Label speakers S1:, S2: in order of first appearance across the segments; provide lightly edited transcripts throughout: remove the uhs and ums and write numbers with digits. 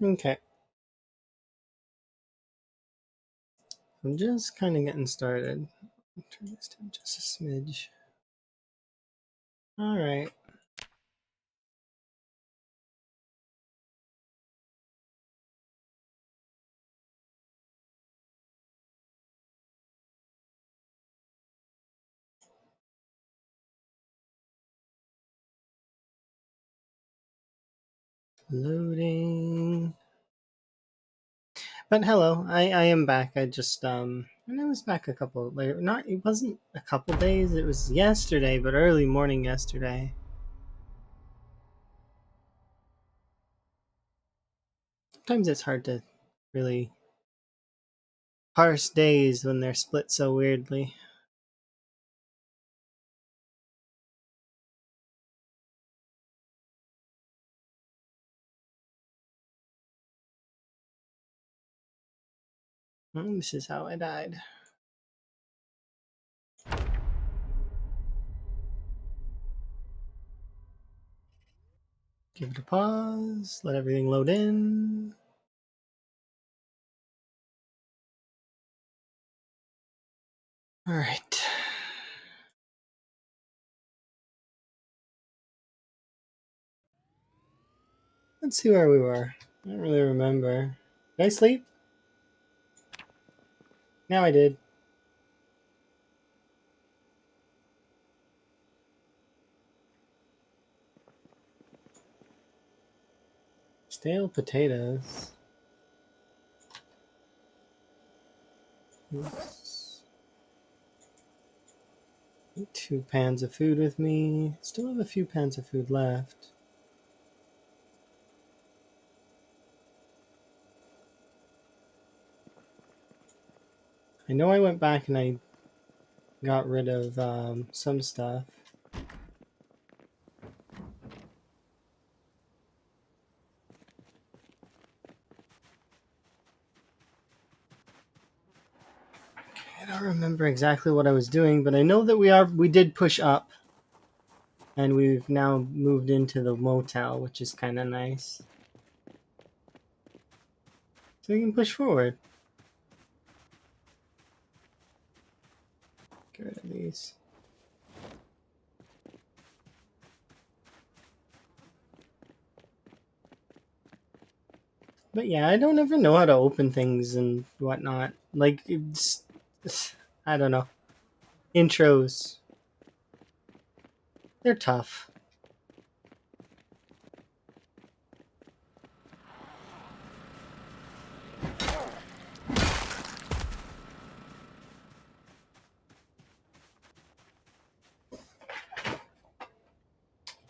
S1: Okay. I'm just kind of getting started. Turn this down just a smidge. All right. Loading. But hello, I am back. I just and I was back a couple later. Not it wasn't a couple days. It was yesterday, but early morning yesterday. Sometimes it's hard to really parse days when they're split so weirdly. This is how I died. Give it a pause. Let everything load in. All right. Let's see where we were. I don't really remember. Did I sleep? Now I did. Stale potatoes. Oops. 2 pans of food with me. Still have a few pans of food left. I know I went back and I got rid of some stuff. I don't remember exactly what I was doing, but I know that we did push up, and we've now moved into the motel, which is kind of nice. So we can push forward. Get rid of these. But yeah, I don't ever know how to open things and whatnot. Like, I don't know. Intros. They're tough.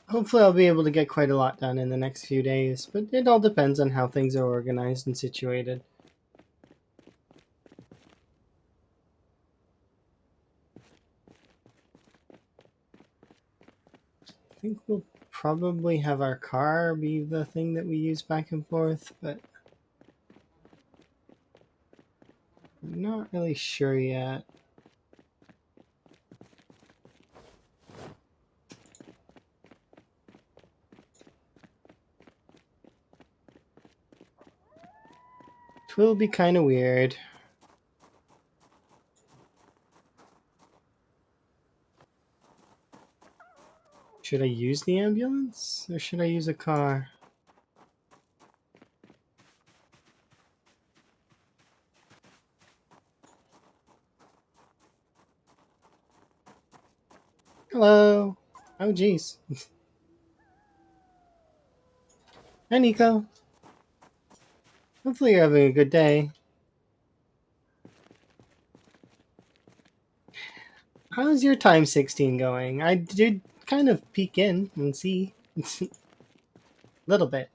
S1: Hopefully I'll be able to get quite a lot done in the next few days, but it all depends on how things are organized and situated. I think we'll probably have our car be the thing that we use back and forth, but I'm not really sure yet. It will be kind of weird. Should I use the ambulance or should I use a car? Hello. Oh, geez. Hi, Nico. Hopefully you're having a good day. How's your time 16 going? I did kind of peek in and see. A little bit.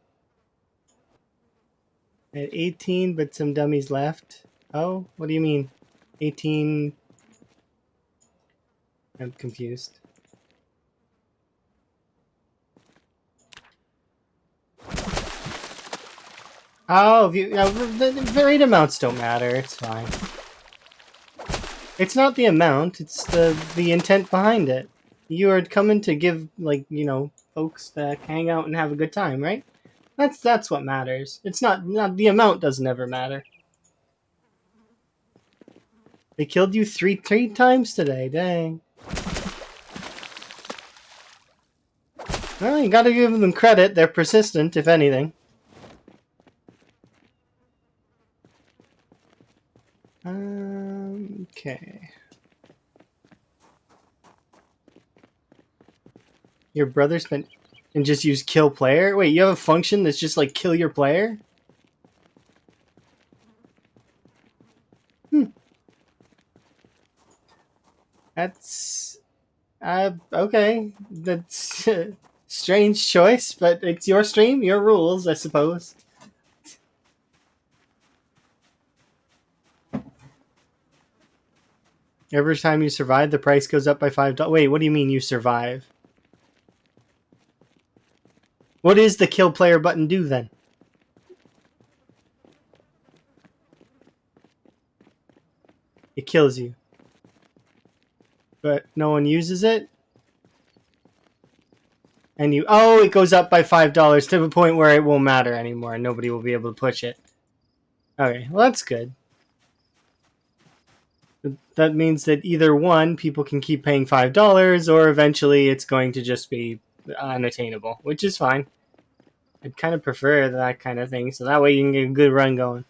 S1: At 18, but some dummies left. Oh, what do you mean? 18. I'm confused. Oh, the varied amounts don't matter. It's fine. It's not the amount; it's the intent behind it. You are coming to give, like, folks that hang out and have a good time, right? That's what matters. It's not the amount doesn't ever matter. They killed you three times today. Dang. Well, you gotta give them credit. They're persistent, if anything. Okay. Your brother spent and just use kill player? Wait, you have a function that's just like kill your player? That's okay. That's a strange choice, but it's your stream, your rules, I suppose. Every time you survive, the price goes up by $5. Wait, what do you mean you survive? What does the kill player button do then? It kills you. But no one uses it? And you... Oh, it goes up by $5 to the point where it won't matter anymore and nobody will be able to push it. Okay, well that's good. That means that either one, people can keep paying $5, or eventually it's going to just be unattainable, which is fine. I'd kind of prefer that kind of thing, so that way you can get a good run going.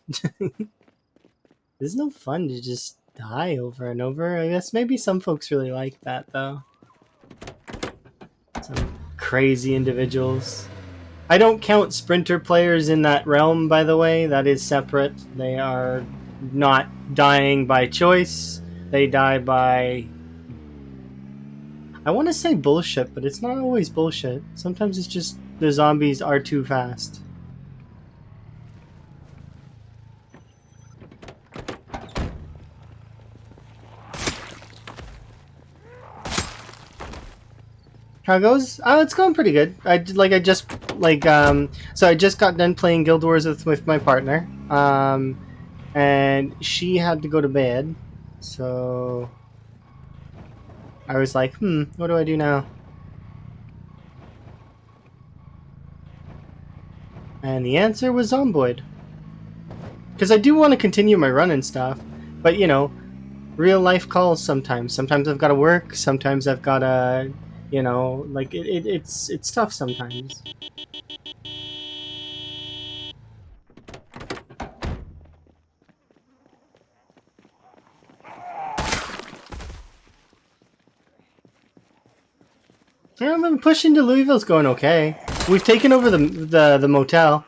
S1: It's no fun to just die over and over. I guess maybe some folks really like that, though. Some crazy individuals. I don't count sprinter players in that realm, by the way. That is separate. They are not dying by choice. They die by... I want to say bullshit, but it's not always bullshit. Sometimes it's just the zombies are too fast. How it goes? Oh, it's going pretty good. So I just got done playing Guild Wars with my partner, and she had to go to bed, so I was like, what do I do now? And the answer was Zomboid. Because I do want to continue my run and stuff, but you know, real life calls sometimes. Sometimes I've got to work, sometimes I've got to, you know, like it's tough sometimes. Yeah, I'm pushing to Louisville's going okay. We've taken over the motel,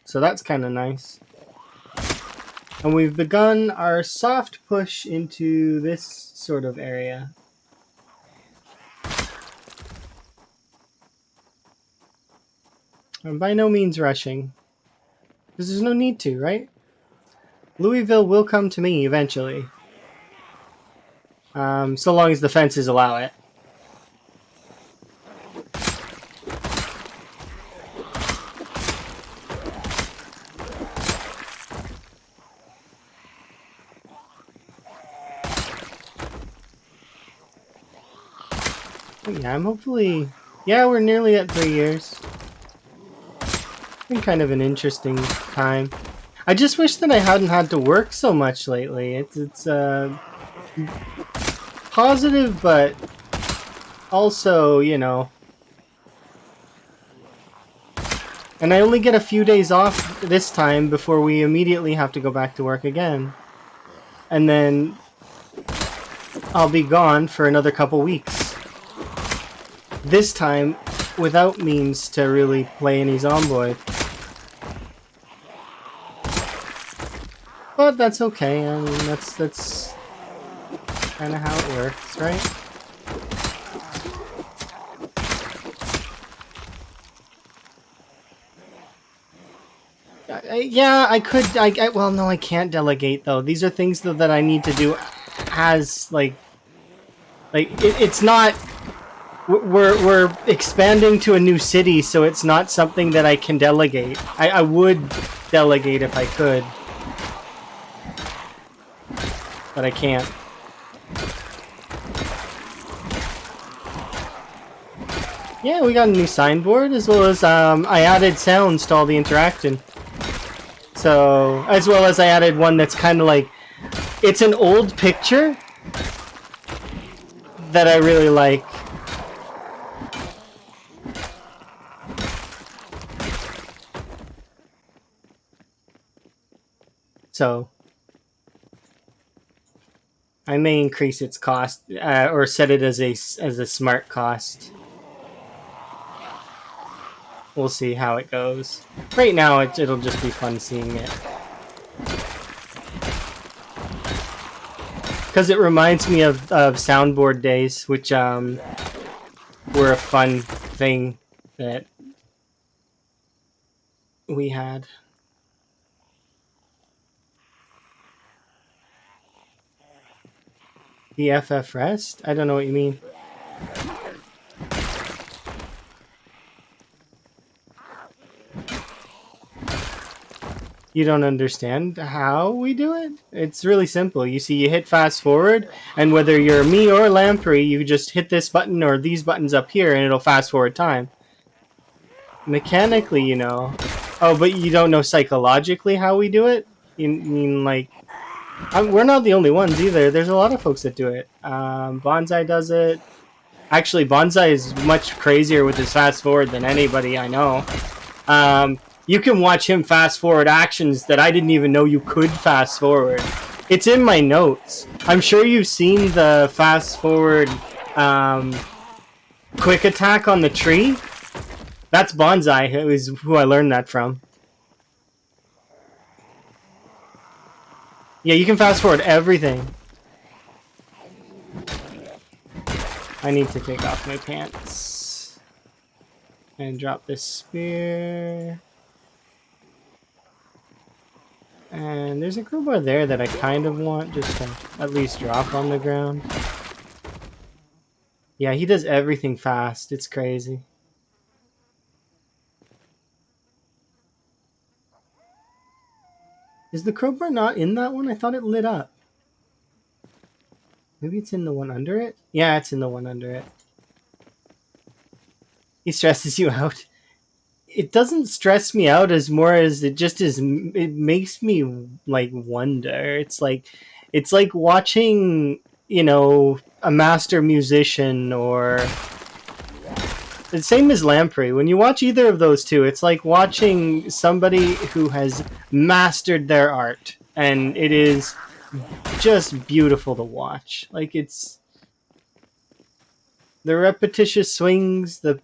S1: so that's kind of nice. And we've begun our soft push into this sort of area. I'm by no means rushing, because there's no need to, right? Louisville will come to me eventually, so long as the fences allow it. Yeah, I'm hopefully... Yeah, we're nearly at 3 years. It's been kind of an interesting time. I just wish that I hadn't had to work so much lately. It's positive, but also, you know... And I only get a few days off this time before we immediately have to go back to work again. And then I'll be gone for another couple weeks. This time, without means to really play any Zomboid. But that's okay, I mean, that's kind of how it works, right? Yeah, I could, well, no, I can't delegate, though. These are things that I need to do as, it's not... We're expanding to a new city, so it's not something that I can delegate. I would delegate if I could. But I can't. Yeah, we got a new signboard, as well as I added sounds to all the interaction. So, as well as I added one that's kind of like, it's an old picture that I really like. So, I may increase its cost or set it as a smart cost. We'll see how it goes. Right now, it'll just be fun seeing it. Because it reminds me of soundboard days, which were a fun thing that we had. The FF Rest? I don't know what you mean. You don't understand how we do it? It's really simple. You see, you hit fast forward, and whether you're me or Lamprey, you just hit this button or these buttons up here, and it'll fast forward time. Mechanically, you know. Oh, but you don't know psychologically how we do it? You mean like... we're not the only ones either. There's a lot of folks that do it. Bonsai does it. Actually, Bonsai is much crazier with his fast forward than anybody I know. You can watch him fast forward actions that I didn't even know you could fast forward. It's in my notes. I'm sure you've seen the fast forward quick attack on the tree. That's Bonsai, who I learned that from. Yeah, you can fast forward everything. I need to take off my pants and drop this spear. And there's a crowbar there that I kind of want just to at least drop on the ground. Yeah, he does everything fast. It's crazy. Is the crowbar not in that one? I thought it lit up. Maybe it's in the one under it? Yeah, it's in the one under it. He stresses you out. It doesn't stress me out as more as it just is. It makes me like wonder. It's like watching, you know, a master musician or the same as Lamprey. When you watch either of those two, it's like watching somebody who has mastered their art, and it is just beautiful to watch. Like, it's the repetitious swings, the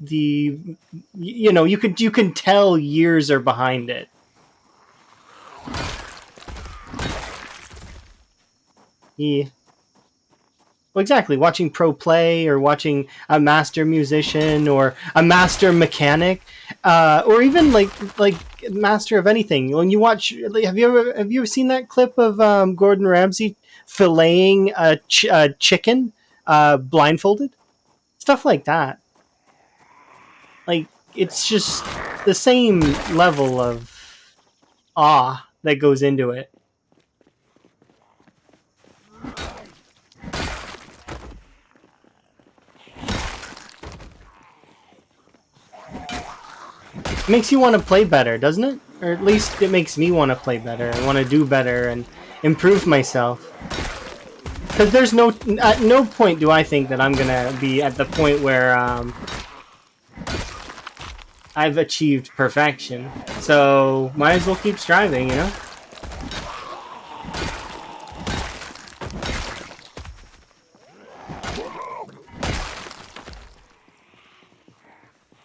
S1: you know, you can tell years are behind it. Yeah. Well, exactly. Watching pro play, or watching a master musician, or a master mechanic, or even like master of anything. When you watch, have you ever seen that clip of Gordon Ramsay filleting a chicken blindfolded? Stuff like that. Like, it's just the same level of awe that goes into it. It makes you want to play better, doesn't it? Or at least it makes me want to play better. I want to do better and improve myself. Because there's at no point do I think that I'm gonna be at the point where I've achieved perfection. So might as well keep striving, you know?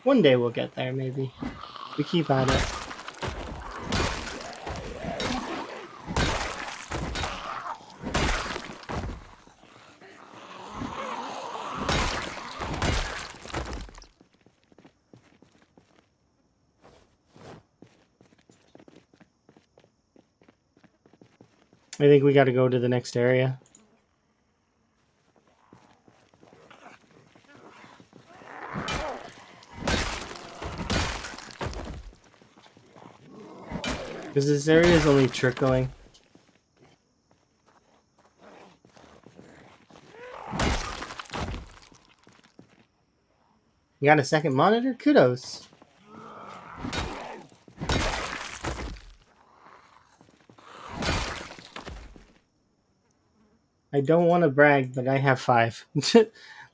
S1: One day we'll get there, maybe. We keep at it. I think we gotta go to the next area. Because this area is only trickling. You got a second monitor? Kudos. I don't want to brag, but I have 5.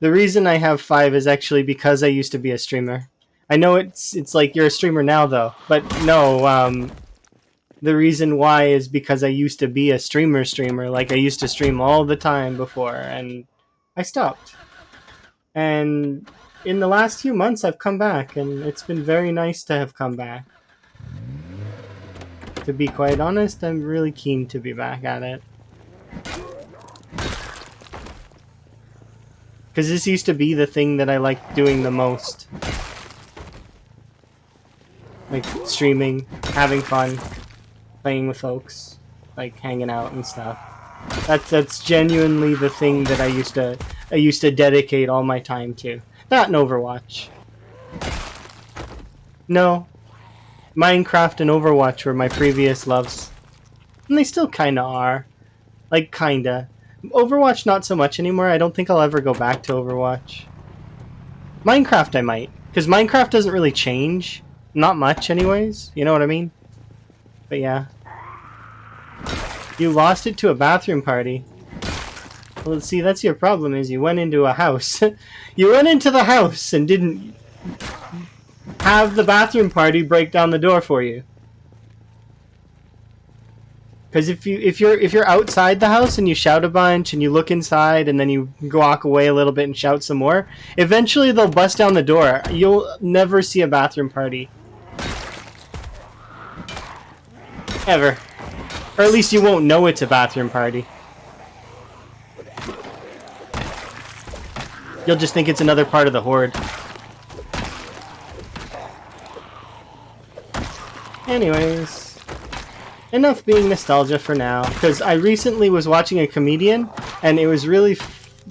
S1: The reason I have 5 is actually because I used to be a streamer. I know it's like you're a streamer now though, but no, the reason why is because I used to be a streamer. Like I used to stream all the time before, and I stopped. And in the last few months I've come back, and it's been very nice to have come back. To be quite honest, I'm really keen to be back at it. Because this used to be the thing that I liked doing the most. Like streaming, having fun, playing with folks, like hanging out and stuff. That's genuinely the thing that I used to dedicate all my time to. That and Overwatch. No, Minecraft and Overwatch were my previous loves. And they still kinda are. Like, kinda. Overwatch not so much anymore. I don't think I'll ever go back to Overwatch. Minecraft I might. Because Minecraft doesn't really change. Not much anyways. You know what I mean? But yeah. You lost it to a bathroom party. Well, see, that's your problem is you went into a house. You went into the house and didn't have the bathroom party break down the door for you. Because if you're outside the house and you shout a bunch and you look inside and then you walk away a little bit and shout some more, eventually they'll bust down the door. You'll never see a bathroom party. Ever. Or at least you won't know it's a bathroom party. You'll just think it's another part of the horde. Anyways, enough being nostalgia for now, because I recently was watching a comedian, and it was really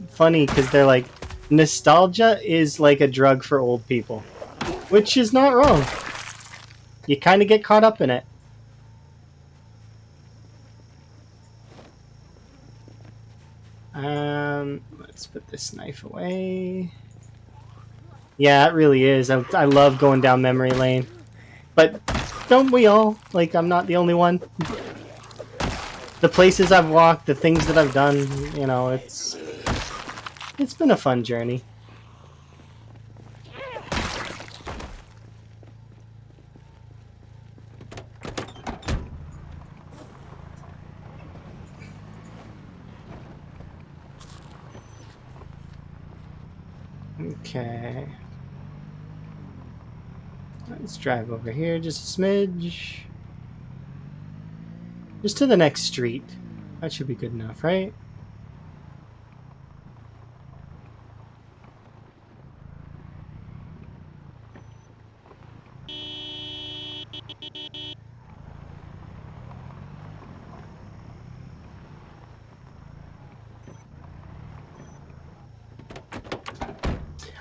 S1: funny, because they're like, nostalgia is like a drug for old people. Which is not wrong. You kind of get caught up in it. Let's put this knife away. Yeah, it really is. I love going down memory lane. But don't we all? Like, I'm not the only one. The places I've walked, the things that I've done, you know, it's been a fun journey. Okay. Let's drive over here just a smidge. Just to the next street. That should be good enough, right?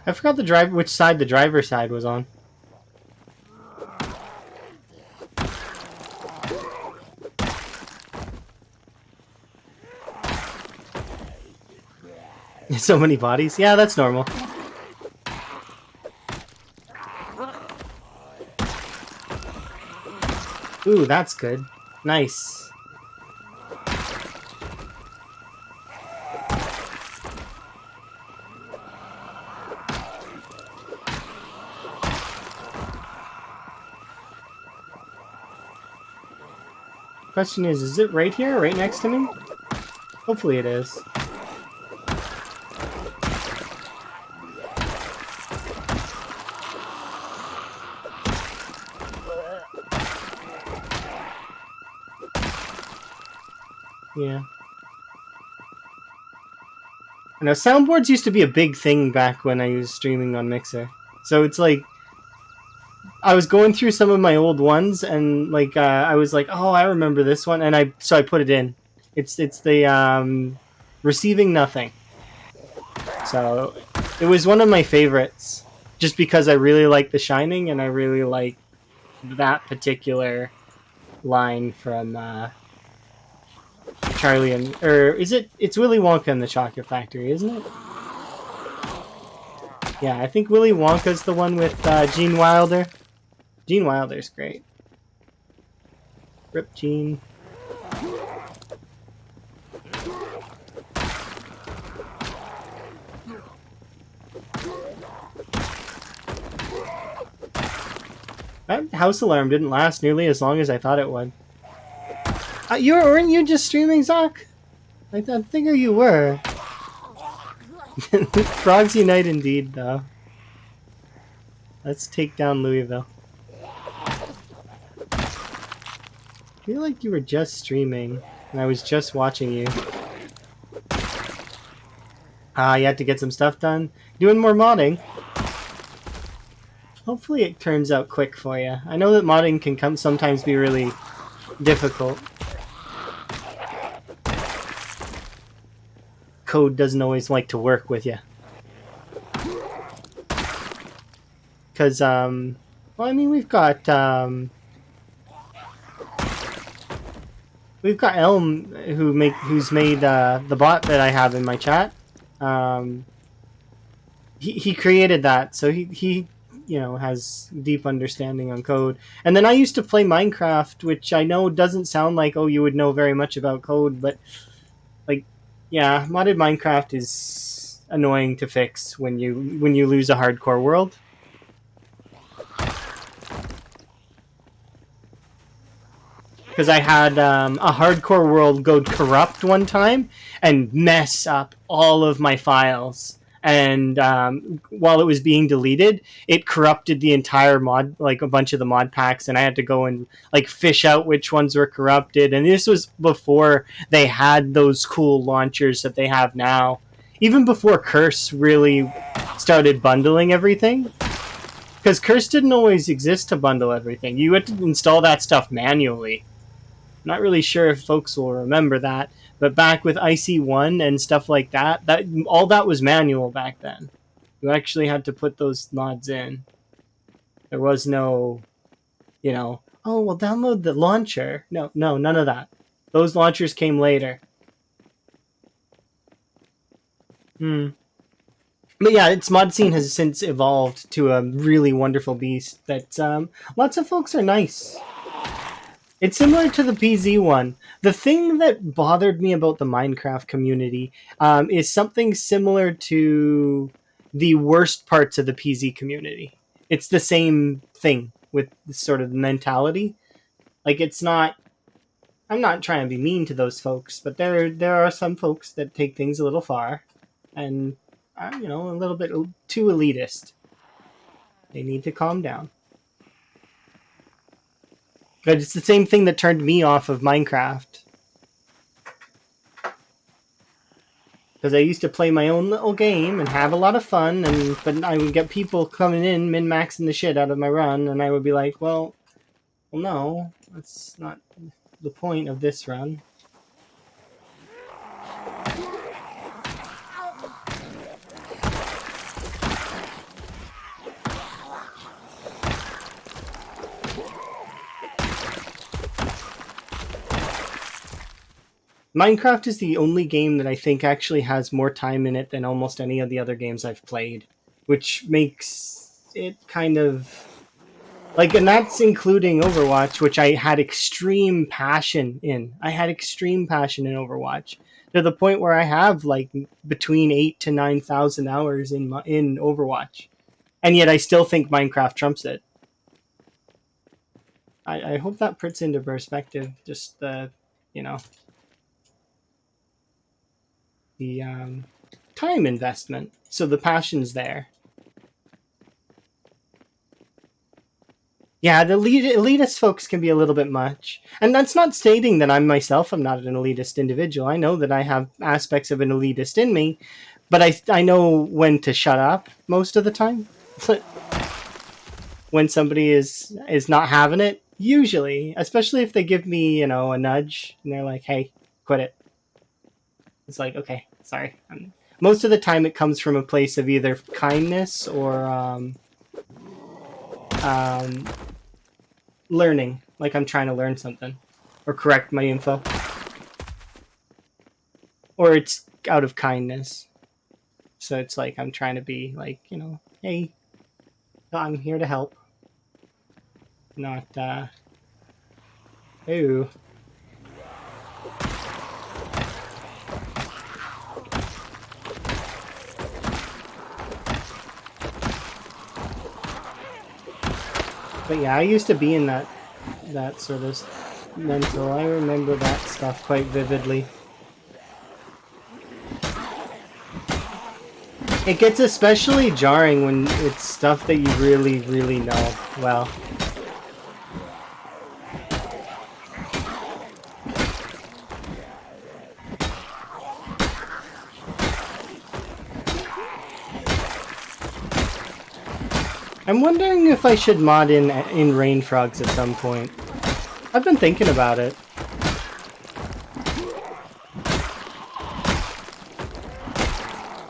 S1: I forgot which side the driver's side was on. So many bodies? Yeah, that's normal. Ooh, that's good. Nice. Question is it right here, right next to me? Hopefully it is. Yeah. I know soundboards used to be a big thing back when I was streaming on Mixer. So it's like I was going through some of my old ones, and like I was like, oh, I remember this one, and I put it in. It's the Receiving Nothing. So it was one of my favorites, just because I really like The Shining, and I really like that particular line from Charlie and it's Willy Wonka and the Chocolate Factory, isn't it? Yeah, I think Willy Wonka's the one with Gene Wilder. Gene Wilder's great. Rip Gene. That house alarm didn't last nearly as long as I thought it would. Weren't you just streaming, Zoc? I figure you were. Frogs unite indeed, though. Let's take down Louisville. I feel like you were just streaming, and I was just watching you. You had to get some stuff done. Doing more modding. Hopefully it turns out quick for you. I know that modding can sometimes be really difficult. Code doesn't always like to work with you. Because, well, I mean, we've got Elm, who's made the bot that I have in my chat. He created that, so he has deep understanding on code. And then I used to play Minecraft, which I know doesn't sound like, oh, you would know very much about code, but like, yeah, modded Minecraft is annoying to fix when you lose a hardcore world. Because I had a hardcore world go corrupt one time and mess up all of my files. And while it was being deleted, it corrupted the entire mod, like a bunch of the mod packs, and I had to go and like fish out which ones were corrupted. And this was before they had those cool launchers that they have now. Even before Curse really started bundling everything. Because Curse didn't always exist to bundle everything. You had to install that stuff manually. Not really sure if folks will remember that, but back with IC1 and stuff like that, all that was manual back then. You actually had to put those mods in. There was no, oh, we'll download the launcher. No, none of that. Those launchers came later. But yeah, its mod scene has since evolved to a really wonderful beast that lots of folks are nice. It's similar to the PZ one. The thing that bothered me about the Minecraft community is something similar to the worst parts of the PZ community. It's the same thing with sort of mentality. Like, it's not... I'm not trying to be mean to those folks, but there are some folks that take things a little far and, a little bit too elitist. They need to calm down. But it's the same thing that turned me off of Minecraft. Because I used to play my own little game and have a lot of fun, but I would get people coming in, min-maxing the shit out of my run, and I would be like, well, no, that's not the point of this run. Minecraft is the only game that I think actually has more time in it than almost any of the other games I've played, which makes it kind of... Like, and that's including Overwatch, which I had extreme passion in. I had extreme passion in Overwatch, to the point where I have, like, between 8,000 to 9,000 hours in Overwatch. And yet I still think Minecraft trumps it. I hope that puts into perspective just the, the time investment. So the passion's there. Yeah, the elitist folks can be a little bit much. And that's not stating that I'm not an elitist individual. I know that I have aspects of an elitist in me, but I know when to shut up most of the time. When somebody is not having it, usually, especially if they give me, a nudge, and they're like, hey, quit it. It's like, okay, sorry. Most of the time it comes from a place of either kindness or learning. Like I'm trying to learn something. Or correct my info. Or it's out of kindness. So it's like I'm trying to be like, Hey, I'm here to help. Not, Ooh. But yeah, I used to be in that sort of mental. I remember that stuff quite vividly. It gets especially jarring when it's stuff that you really, really know well. I'm wondering if I should mod in rain frogs at some point. I've been thinking about it.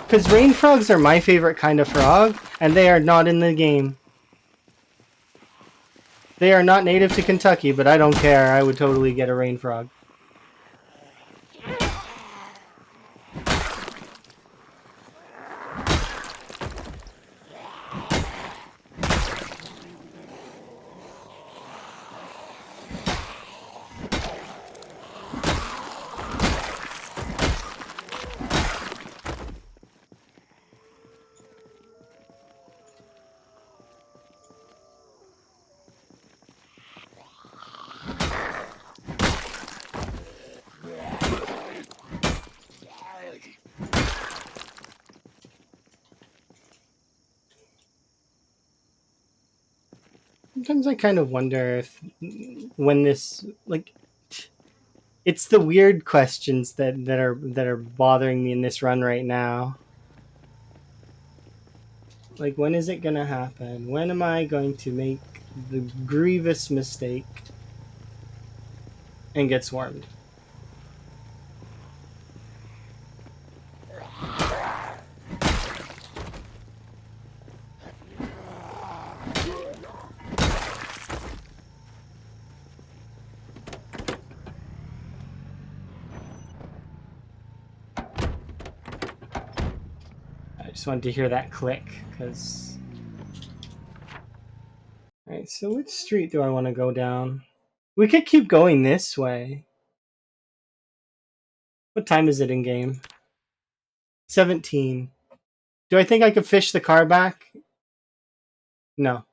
S1: Because rain frogs are my favorite kind of frog, and they are not in the game. They are not native to Kentucky, but I don't care. I would totally get a rain frog. Sometimes I kind of wonder if when this like it's the weird questions that are bothering me in this run right now. Like, when is it gonna happen? When am I going to make the grievous mistake and get swarmed? I just wanted to hear that click, because... Alright, so which street do I want to go down? We could keep going this way. What time is it in game? 17. Do I think I could fish the car back? No.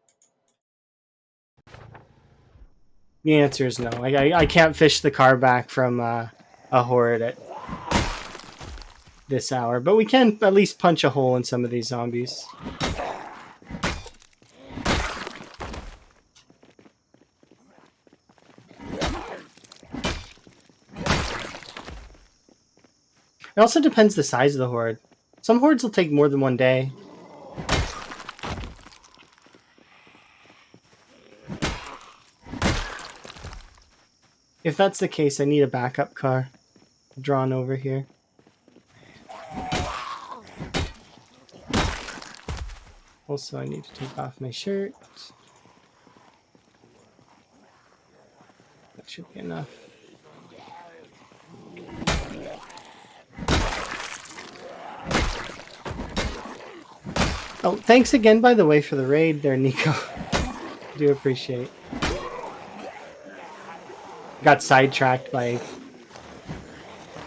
S1: The answer is no. I can't fish the car back from a horde at this hour, but we can at least punch a hole in some of these zombies. It also depends the size of the horde. Some hordes will take more than one day. If that's the case, I need a backup car drawn over here. Also, I need to take off my shirt. That should be enough. Oh, thanks again, by the way, for the raid there, Nico. Do appreciate. Got sidetracked by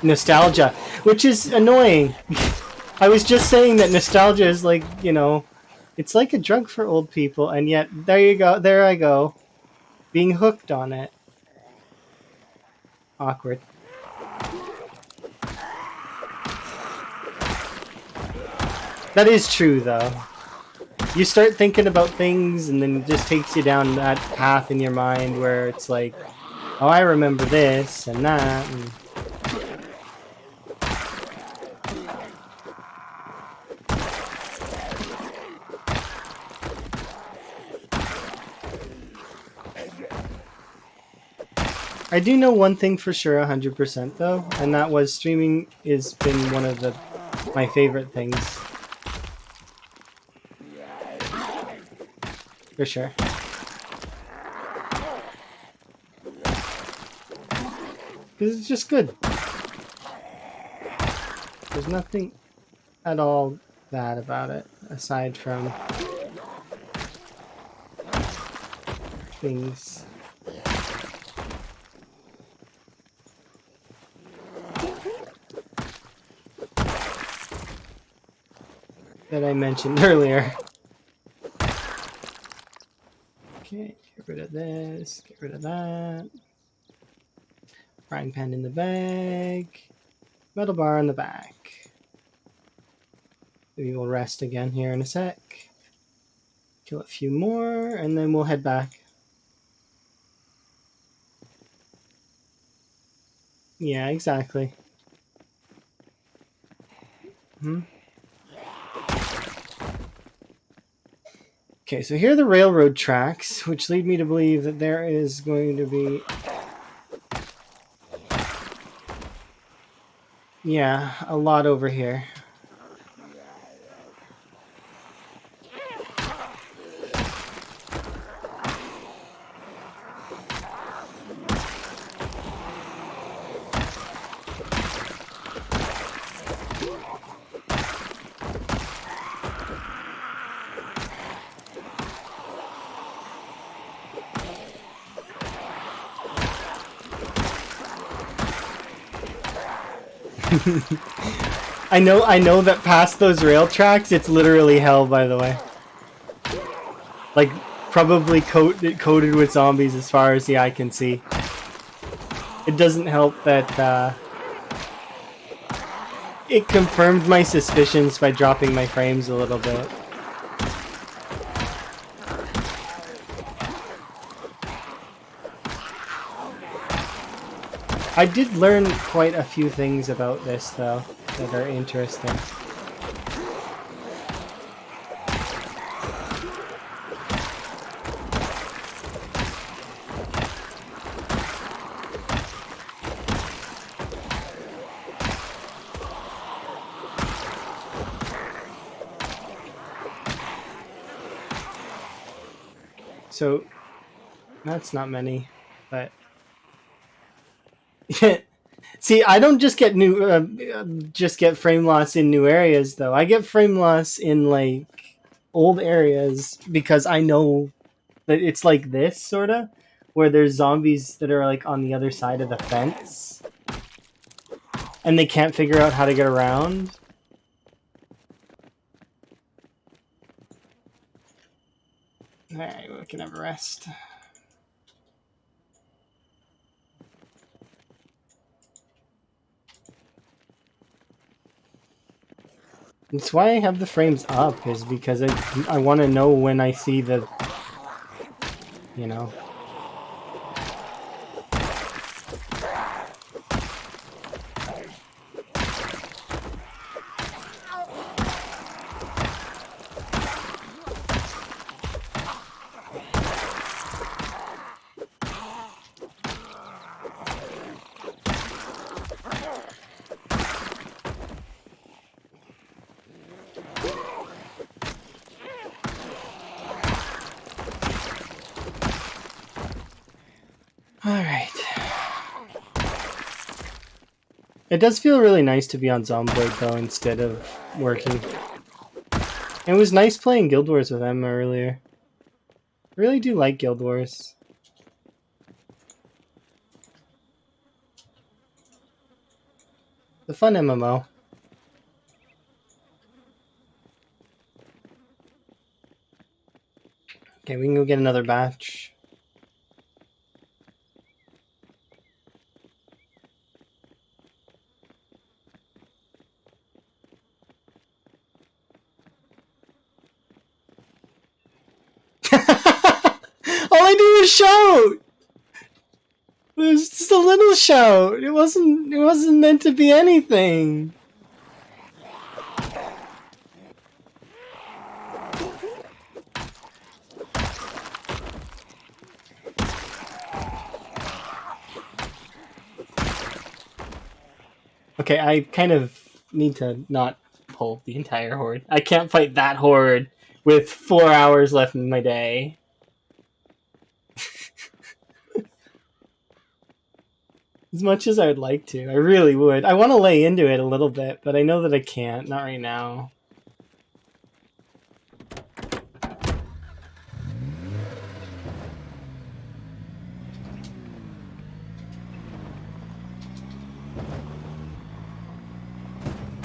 S1: nostalgia, which is annoying. I was just saying that nostalgia is like, you know, it's like a drug for old people, and yet there you go, there I go, being hooked on it. Awkward. That is true, though. You start thinking about things, and then it just takes you down that path in your mind where it's like, oh, I remember this and that. And... I do know one thing for sure, 100% though, and that was streaming has been one of my favorite things. For sure. Because it's just good. There's nothing at all that about it, aside from things. That I mentioned earlier. Okay, get rid of this, get rid of that. Frying pan in the bag. Metal bar on the back. We will rest again here in a sec. Kill a few more, and then we'll head back. Yeah, exactly. Okay, so here are the railroad tracks, which lead me to believe that there is going to be... Yeah, a lot over here. I know that past those rail tracks, it's literally hell, by the way. Like, probably coated with zombies as far as the eye can see. It doesn't help that it confirmed my suspicions by dropping my frames a little bit. I did learn quite a few things about this, though, that are interesting. So, that's not many, but... See, I don't just get get frame loss in new areas, though. I get frame loss in, like, old areas because I know that it's like this, sort of, where there's zombies that are, like, on the other side of the fence, and they can't figure out how to get around. Alright, we can have a rest. That's why I have the frames up, is because I want to know when I see the, you know. Alright. It does feel really nice to be on Zomboid, though, instead of working. It was nice playing Guild Wars with Emma earlier. I really do like Guild Wars. The fun MMO. Okay, we can go get another batch. All I do is shout! It was just a little shout. It wasn't meant to be anything. Okay, I kind of need to not pull the entire horde. I can't fight that horde with 4 hours left in my day. As much as I would like to. I really would. I want to lay into it a little bit, but I know that I can't. Not right now.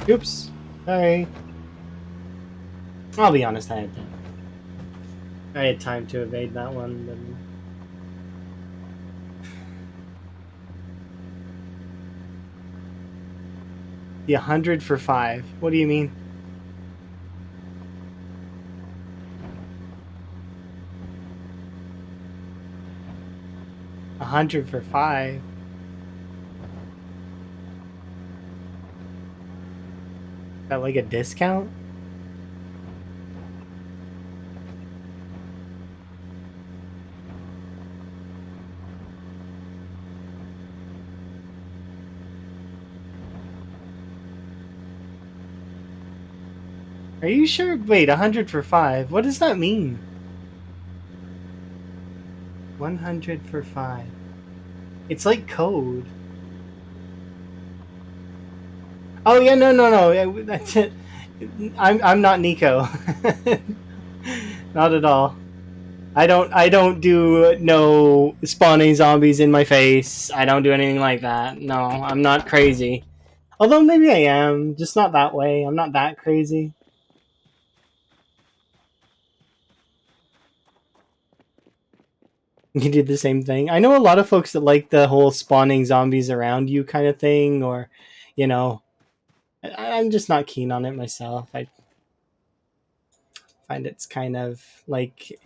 S1: Oops. Sorry. I'll be honest, I had time to evade that one, but... The 100 for 5. What do you mean? $100 for 5? Is that like a discount? Are you sure? Wait, 100 for 5. What does that mean? 100 for 5. It's like code. Oh yeah, no. That's it. I'm not Nico. Not at all. I don't do no spawning zombies in my face. I don't do anything like that. No, I'm not crazy. Although maybe I am, just not that way. I'm not that crazy. You did the same thing. I know a lot of folks that like the whole spawning zombies around you kind of thing, or, you know, I'm just not keen on it myself. I find it's kind of like,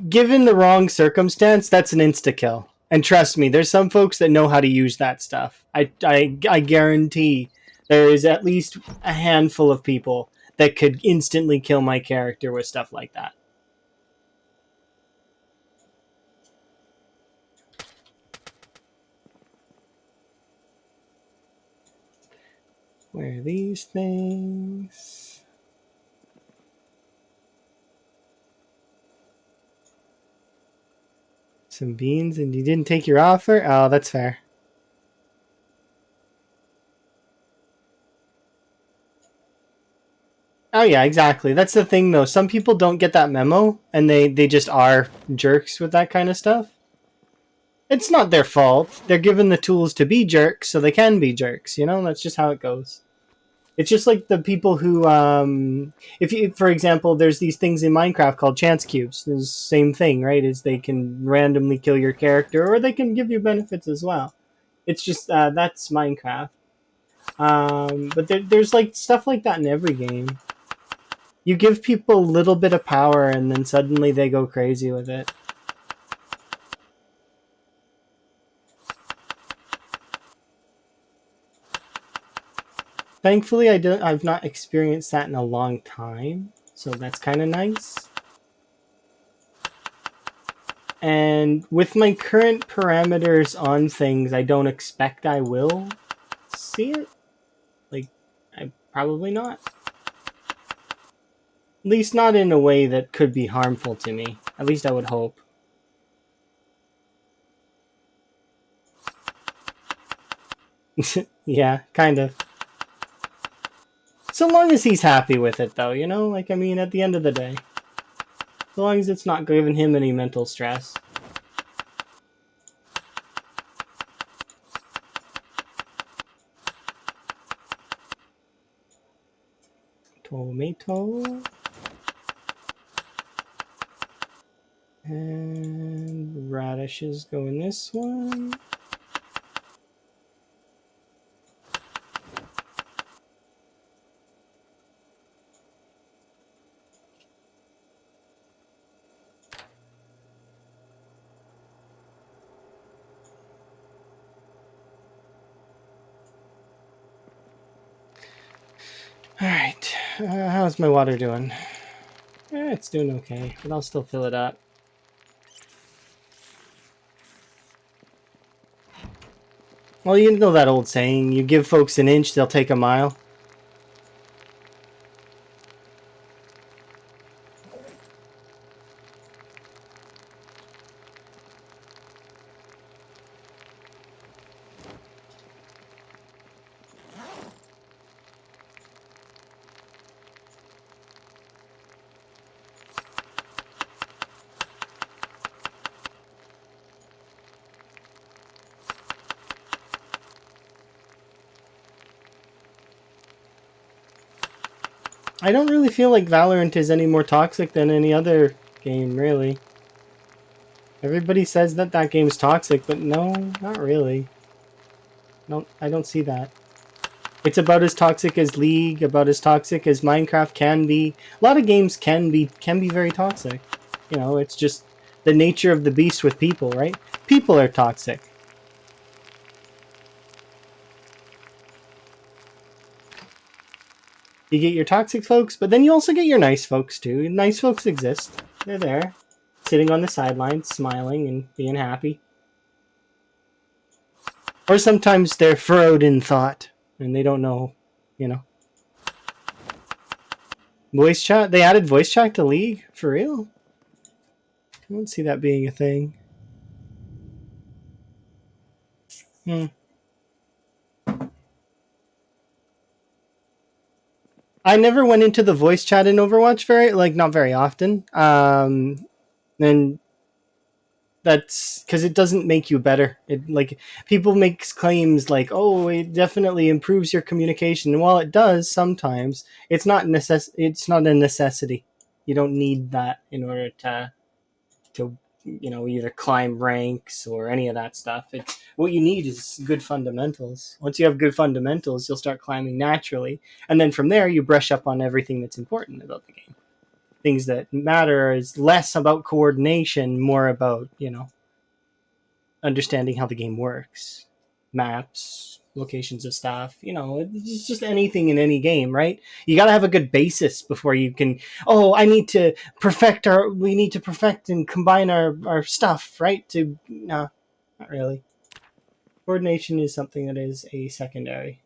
S1: given the wrong circumstance, that's an insta kill. And trust me, there's some folks that know how to use that stuff. I guarantee there is at least a handful of people that could instantly kill my character with stuff like that. Where are these things? Some beans, and you didn't take your offer? Oh, that's fair. Oh yeah, exactly. That's the thing though. Some people don't get that memo and they just are jerks with that kind of stuff. It's not their fault. They're given the tools to be jerks, so they can be jerks, you know? That's just how it goes. It's just like the people who if you, for example, there's these things in Minecraft called chance cubes. There's the same thing, right? Is they can randomly kill your character or they can give you benefits as well. It's just that's Minecraft. But there's like stuff like that in every game. You give people a little bit of power and then suddenly they go crazy with it. Thankfully, I've not experienced that in a long time, so that's kind of nice. And with my current parameters on things, I don't expect I will see it. Like, I probably not. At least not in a way that could be harmful to me. At least I would hope. Yeah, kind of. So long as he's happy with it, though, you know? Like, I mean, at the end of the day. So long as it's not giving him any mental stress. Tomato. And radishes go in this one. Alright, how's my water doing? It's doing okay, but I'll still fill it up. Well, you know that old saying, you give folks an inch, they'll take a mile. I don't really feel like Valorant is any more toxic than any other game, really. Everybody says that that game's toxic, but no, not really. No, I don't see that. It's about as toxic as League, about as toxic as Minecraft can be. A lot of games can be very toxic. You know, it's just the nature of the beast with people, right? People are toxic. You get your toxic folks, but then you also get your nice folks too. Nice folks exist. They're there, sitting on the sidelines, smiling and being happy. Or sometimes they're furrowed in thought and they don't know, you know. Voice chat? They added voice chat to League? For real? I don't see that being a thing. I never went into the voice chat in Overwatch not very often. And that's because it doesn't make you better. It like people make claims like, "Oh, it definitely improves your communication." And while it does sometimes, it's not it's not a necessity. You don't need that in order to either climb ranks or any of that stuff. It's what you need is good fundamentals. Once you have good fundamentals, you'll start climbing naturally, and then from there you brush up on everything that's important about the game. Things that matter is less about coordination, more about understanding how the game works, maps, locations of stuff. It's just anything in any game, right? You got to have a good basis before you can. Oh, we need to perfect and combine our stuff, right? No, not really. Coordination is something that is a secondary.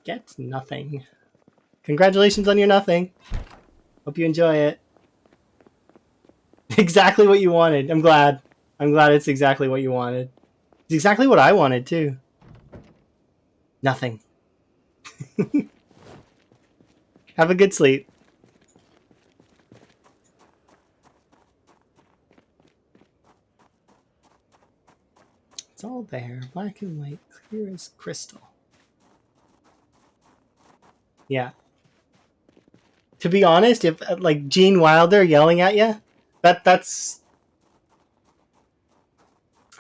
S1: Get nothing. Congratulations on your nothing. Hope you enjoy it. Exactly what you wanted. I'm glad. It's exactly what you wanted. It's exactly what I wanted too. Nothing. Have a good sleep. It's all there. Black and white. Clear as crystal. Yeah. To be honest, if like Gene Wilder yelling at you, that's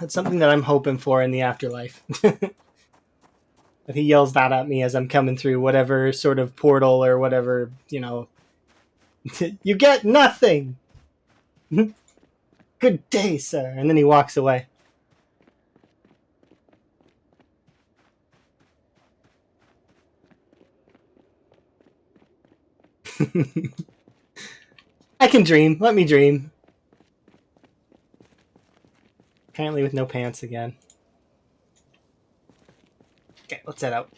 S1: something that I'm hoping for in the afterlife. That he yells that at me as I'm coming through whatever sort of portal or whatever, you get nothing. Good day, sir. And then he walks away. I can dream. Let me dream. Apparently with no pants again. Okay, let's head out.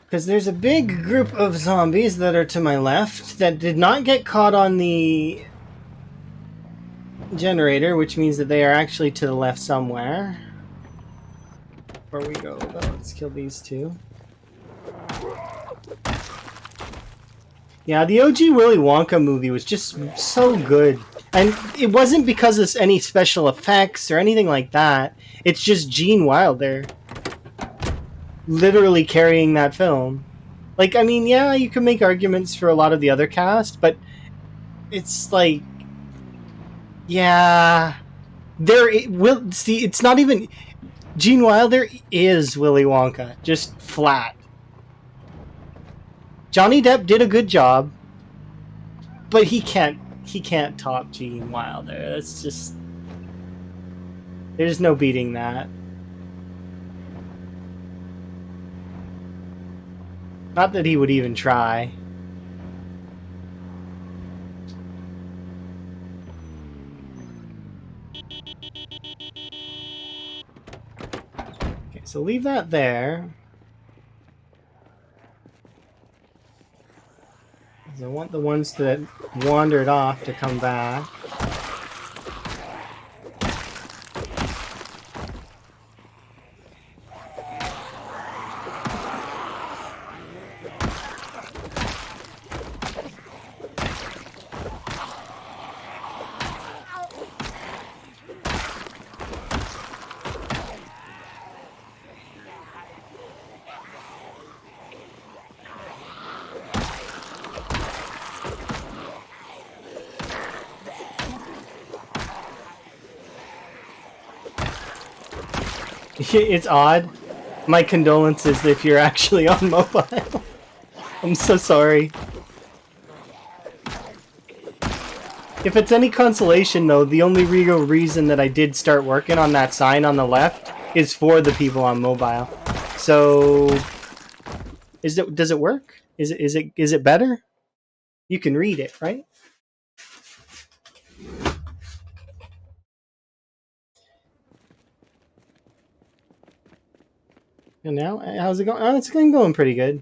S1: Because there's a big group of zombies that are to my left that did not get caught on the generator, which means that they are actually to the left somewhere. Before we go, though, let's kill these two. Yeah, the OG Willy Wonka movie was just so good. And it wasn't because of any special effects or anything like that. It's just Gene Wilder literally carrying that film. Like, I mean, yeah, you can make arguments for a lot of the other cast, but it's like, yeah, it's not even Gene Wilder is Willy Wonka, just flat. Johnny Depp did a good job, but he can't top Gene Wilder. That's just, there's no beating that. Not that he would even try. Okay, so leave that there. I want the ones that wandered off to come back. It's odd. My condolences if you're actually on mobile. I'm so sorry. If it's any consolation, though, the only real reason that I did start working on that sign on the left is for the people on mobile. So, does it work? Is it better? You can read it, right? And now, how's it going? Oh, it's going pretty good.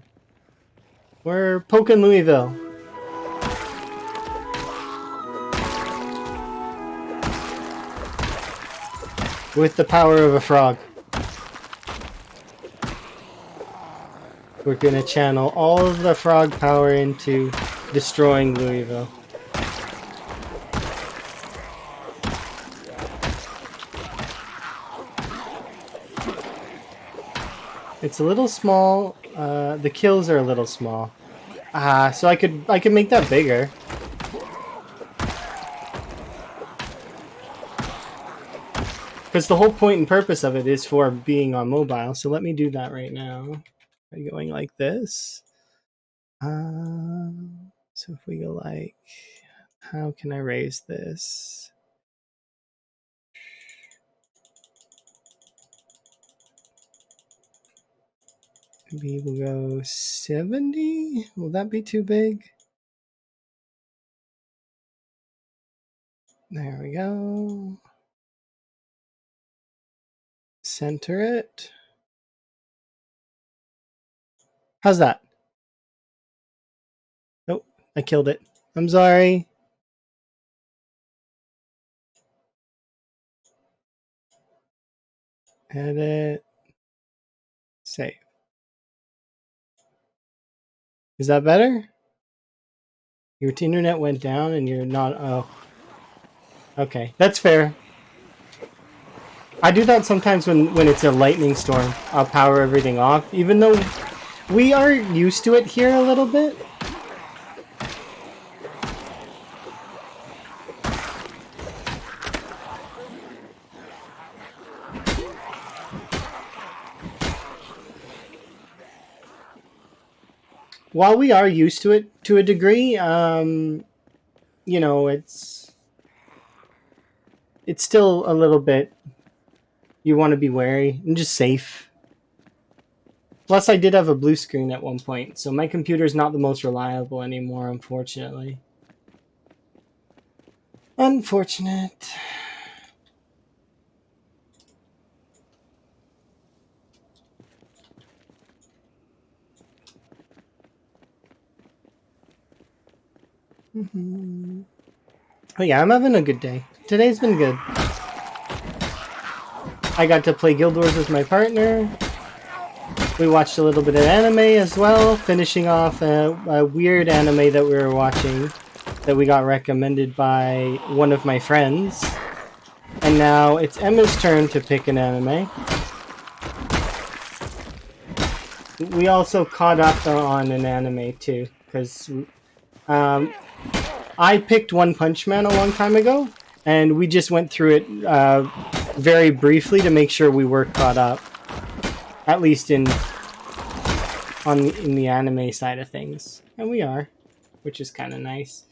S1: We're poking Louisville. With the power of a frog. We're gonna channel all of the frog power into destroying Louisville. It's a little small. The kills are a little small. So I could make that bigger. Because the whole point and purpose of it is for being on mobile. So let me do that right now. By going like this. So if we go like, how can I raise this? Maybe we'll go 70. Will that be too big? There we go. Center it. How's that? Nope, I killed it. I'm sorry. Edit. Save. Is that better? Your internet went down and you're not... Oh. Okay, that's fair. I do that sometimes when it's a lightning storm. I'll power everything off, even though we are used to it here a little bit. While we are used to it to a degree, you know, it's still a little bit... You want to be wary and just safe. Plus, I did have a blue screen at one point, so my computer's not the most reliable anymore, unfortunately. Unfortunate. But yeah, I'm having a good day. Today's been good. I got to play Guild Wars with my partner. We watched a little bit of anime as well, finishing off a weird anime that we were watching that we got recommended by one of my friends. And now it's Emma's turn to pick an anime. We also caught up on an anime too, because I picked One Punch Man a long time ago, and we just went through it very briefly to make sure we were caught up, at least in the anime side of things, and we are, which is kind of nice.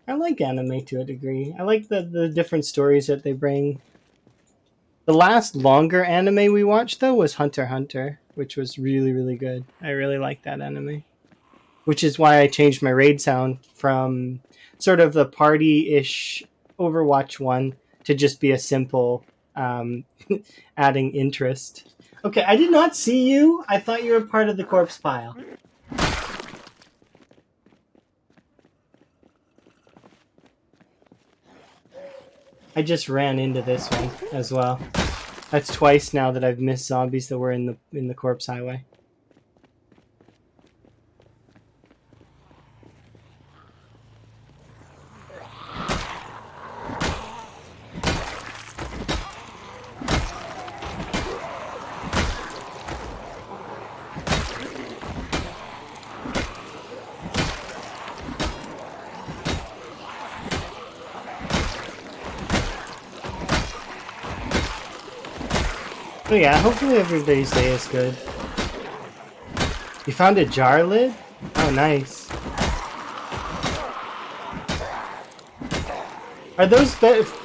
S1: I like anime to a degree. I like the different stories that they bring. The last longer anime we watched though was Hunter x Hunter, which was really, really good. I really like that anime, which is why I changed my raid sound from sort of the party-ish Overwatch one to just be a simple adding interest. Okay, I did not see you. I thought you were part of the corpse pile. I just ran into this one as well. That's twice now that I've missed zombies that were in the corpse highway. Oh yeah, hopefully everybody's day is good. You found a jar lid? Oh, nice. Are those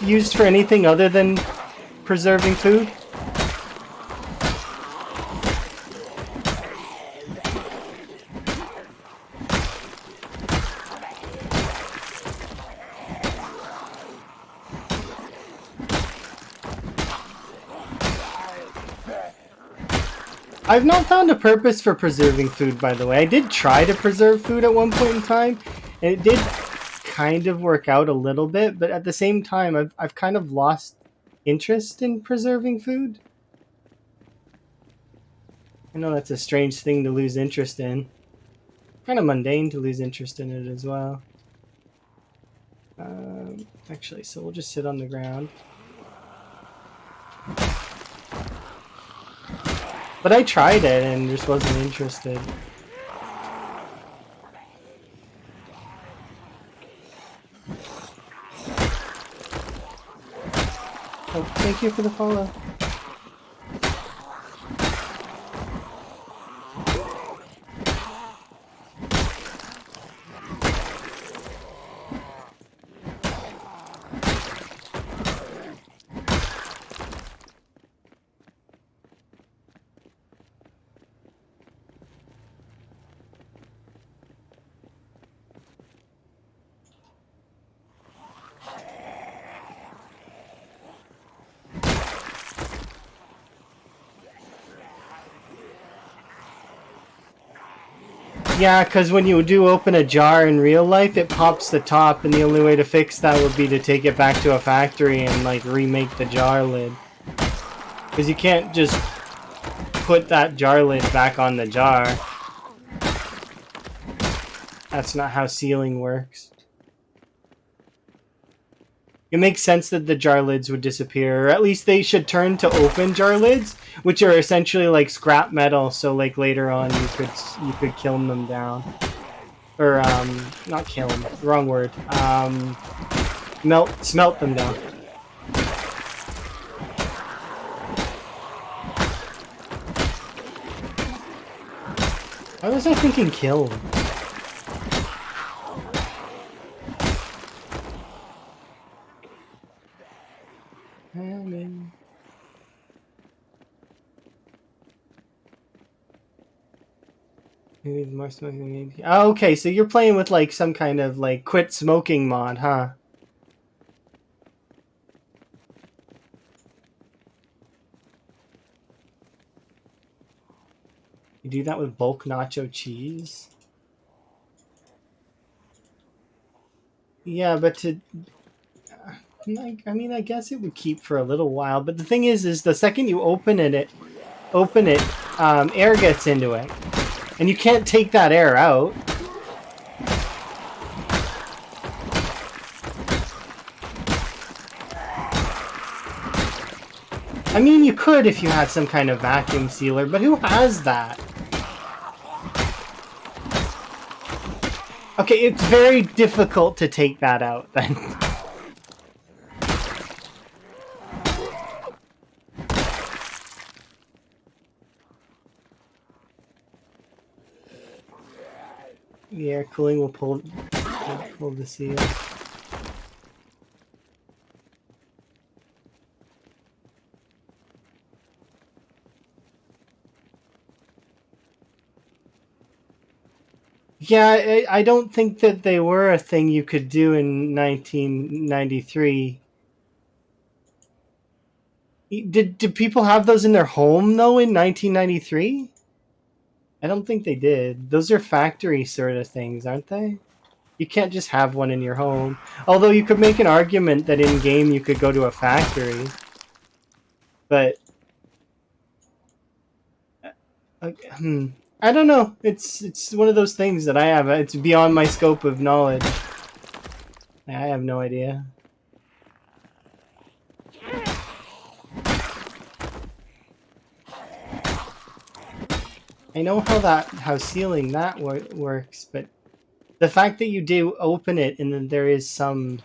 S1: used for anything other than preserving food? I've not found a purpose for preserving food, by the way. I did try to preserve food at one point in time, and it did kind of work out a little bit, but at the same time, I've kind of lost interest in preserving food. I know that's a strange thing to lose interest in. Kind of mundane to lose interest in it as well. Actually, so we'll just sit on the ground. But I tried it and just wasn't interested. Oh, thank you for the follow. Yeah, because when you do open a jar in real life, it pops the top, and the only way to fix that would be to take it back to a factory and, like, remake the jar lid. Because you can't just put that jar lid back on the jar. That's not how sealing works. It makes sense that the jar lids would disappear, or at least they should turn to open jar lids, which are essentially like scrap metal, so like later on you could kiln them down. Or not kiln, wrong word. Smelt them down. Why was I thinking kiln? Maybe more smoking maybe. Oh, okay, so you're playing with like some kind of like quit smoking mod, huh? You do that with bulk nacho cheese? Yeah, but to I mean, I guess it would keep for a little while. But the thing is the second you open it, air gets into it, and you can't take that air out. I mean, you could if you had some kind of vacuum sealer, but who has that? Okay, it's very difficult to take that out then. The air cooling will pull the seal. Yeah, I don't think that they were a thing you could do in 1993. Did people have those in their home though in 1993? I don't think they did. Those are factory sort of things, aren't they? You can't just have one in your home. Although you could make an argument that in game you could go to a factory. But I don't know. It's one of those things that I have. It's beyond my scope of knowledge. I have no idea. I know how sealing that works, but the fact that you do open it and then there is some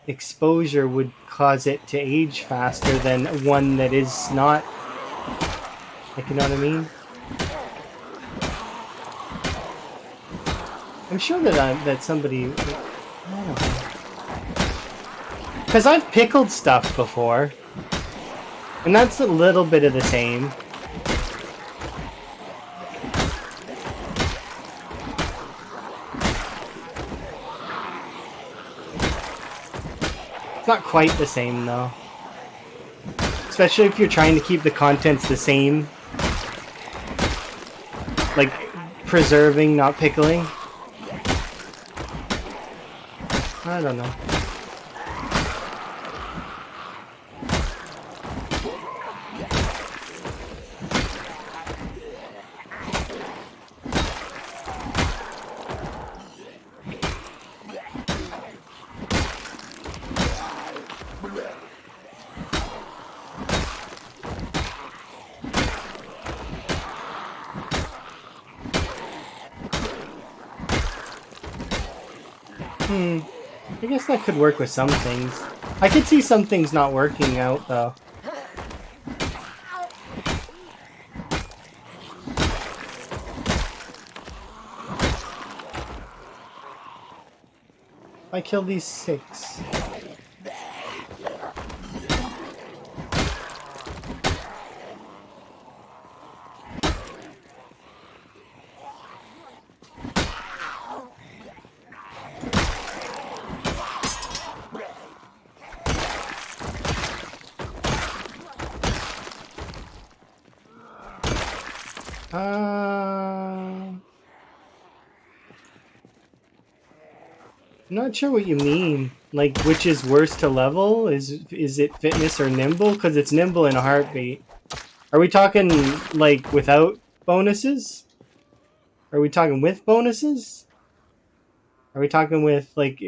S1: exposure would cause it to age faster than one that is not. Like, you know what I mean? I'm sure that somebody. I don't know. Because I've pickled stuff before, and that's a little bit of the same. It's not quite the same though. Especially if you're trying to keep the contents the same. Like preserving, not pickling. I don't know. I guess that could work with some things. I could see some things not working out, though. I kill these 6. I'm not sure what you mean. Like, which is worse to level? Is it fitness or nimble? Because it's nimble in a heartbeat. Are we talking, like, without bonuses? Are we talking with bonuses? Are we talking with, like...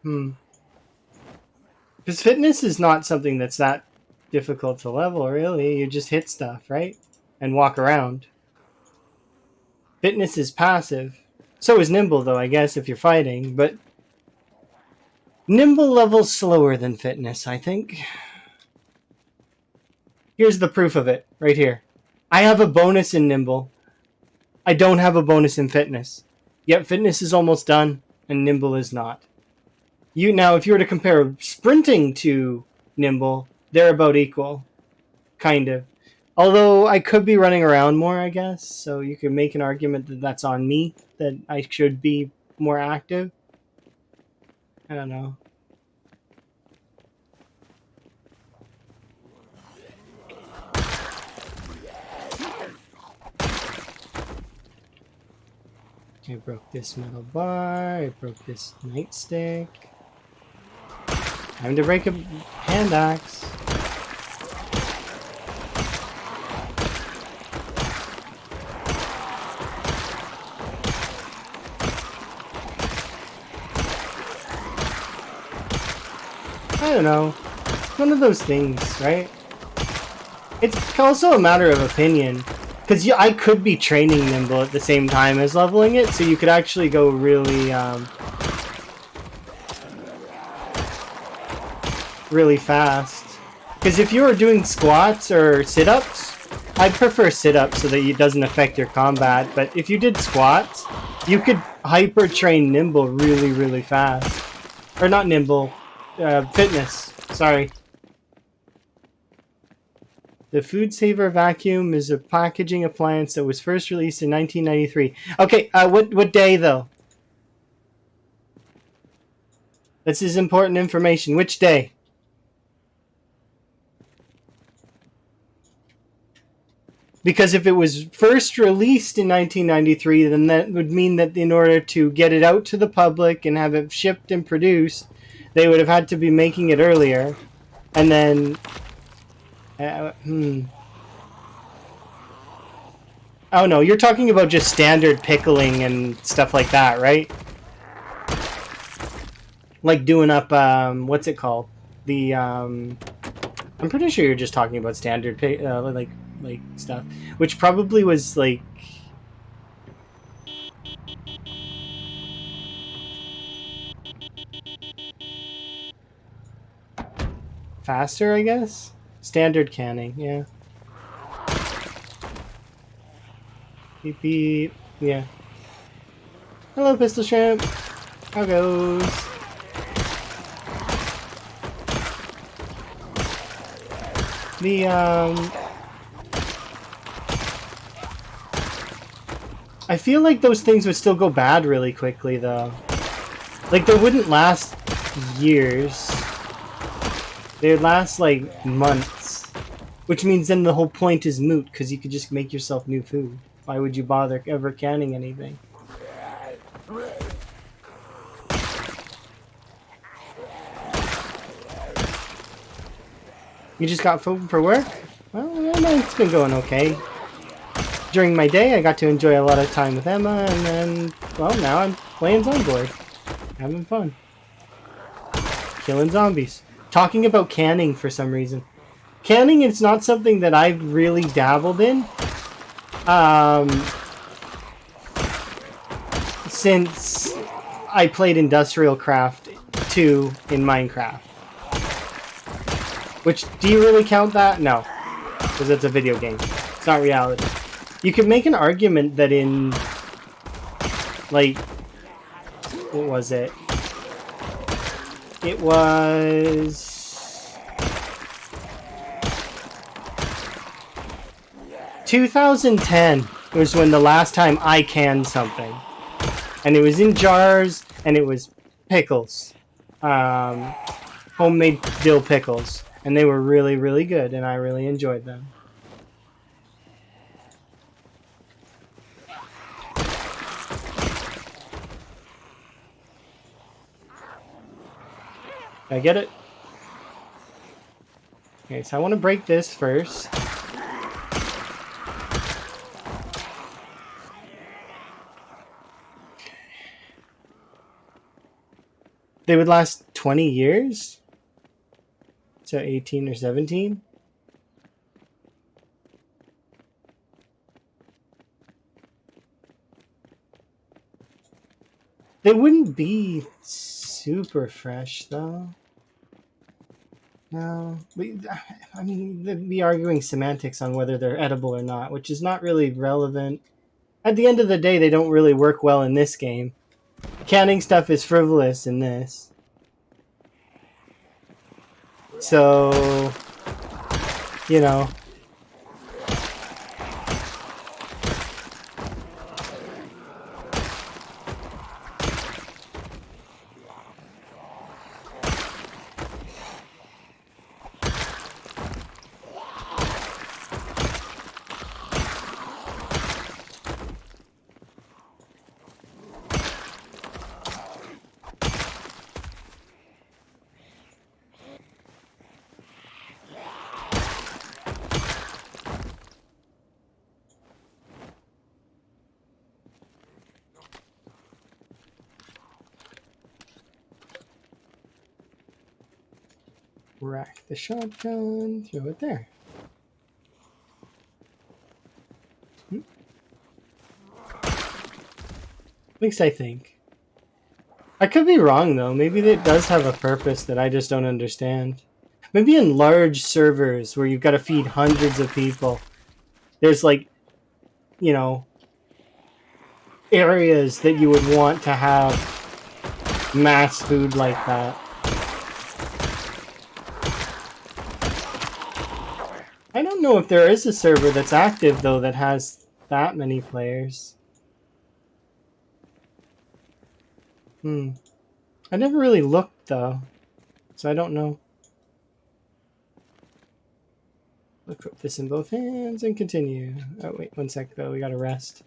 S1: Because fitness is not something that's that difficult to level, really. You just hit stuff, right? And walk around. Fitness is passive. So is nimble, though, I guess, if you're fighting. But nimble levels slower than fitness, I think. Here's the proof of it, right here. I have a bonus in nimble. I don't have a bonus in fitness. Yet fitness is almost done, and nimble is not. Now, if you were to compare sprinting to nimble, they're about equal. Kind of. Although I could be running around more, I guess. So you could make an argument that that's on me, that I should be more active. I don't know. I broke this metal bar. I broke this nightstick. Time to break a hand axe. I don't know. One of those things, right? It's also a matter of opinion. Because I could be training nimble at the same time as leveling it, so you could actually go really, really fast. Because if you were doing squats or sit-ups, I'd prefer sit-ups so that it doesn't affect your combat. But if you did squats, you could hyper-train nimble really, really fast. Or not nimble, fitness. Sorry. The Food Saver Vacuum is a packaging appliance that was first released in 1993. Okay, what day, though? This is important information. Which day? Because if it was first released in 1993, then that would mean that in order to get it out to the public and have it shipped and produced, they would have had to be making it earlier. And then... Oh no, you're talking about just standard pickling and stuff like that, right? Like doing up, what's it called? The, I'm pretty sure you're just talking about standard like stuff. Which probably was like... faster, I guess? Standard canning, yeah. Beep beep, yeah. Hello, Pistol Shrimp. How goes? I feel like those things would still go bad really quickly, though. Like, they wouldn't last years. They would last, like, months. Which means then the whole point is moot, because you could just make yourself new food. Why would you bother ever canning anything? You just got food for work? Well, it's been going okay. During my day, I got to enjoy a lot of time with Emma, and then, well, now I'm playing Zomboid. Having fun. Killing zombies. Talking about canning for some reason. Canning is not something that I've really dabbled in. Since I played Industrial Craft 2 in Minecraft. Which, do you really count that? No. Because it's a video game. It's not reality. You could make an argument that in, like, what was it? It was 2010 was when the last time I canned something. And it was in jars, and it was pickles. Homemade dill pickles. And they were really, really good, and I really enjoyed them. I get it. Okay, so I want to break this first. They would last 20 years? So 18 or 17? They wouldn't be super fresh, though. No. I mean, they'd be arguing semantics on whether they're edible or not, which is not really relevant. At the end of the day, they don't really work well in this game. Canning stuff is frivolous in this. So, you know. Rack the shotgun, throw it there. At least I think. I could be wrong though. Maybe it does have a purpose that I just don't understand. Maybe in large servers where you've got to feed hundreds of people, there's like, you know, areas that you would want to have mass food like that. I don't know if there is a server that's active, though, that has that many players. I never really looked, though, so I don't know. Equip this in both hands and continue. Oh, wait, 1 sec, though. We gotta rest.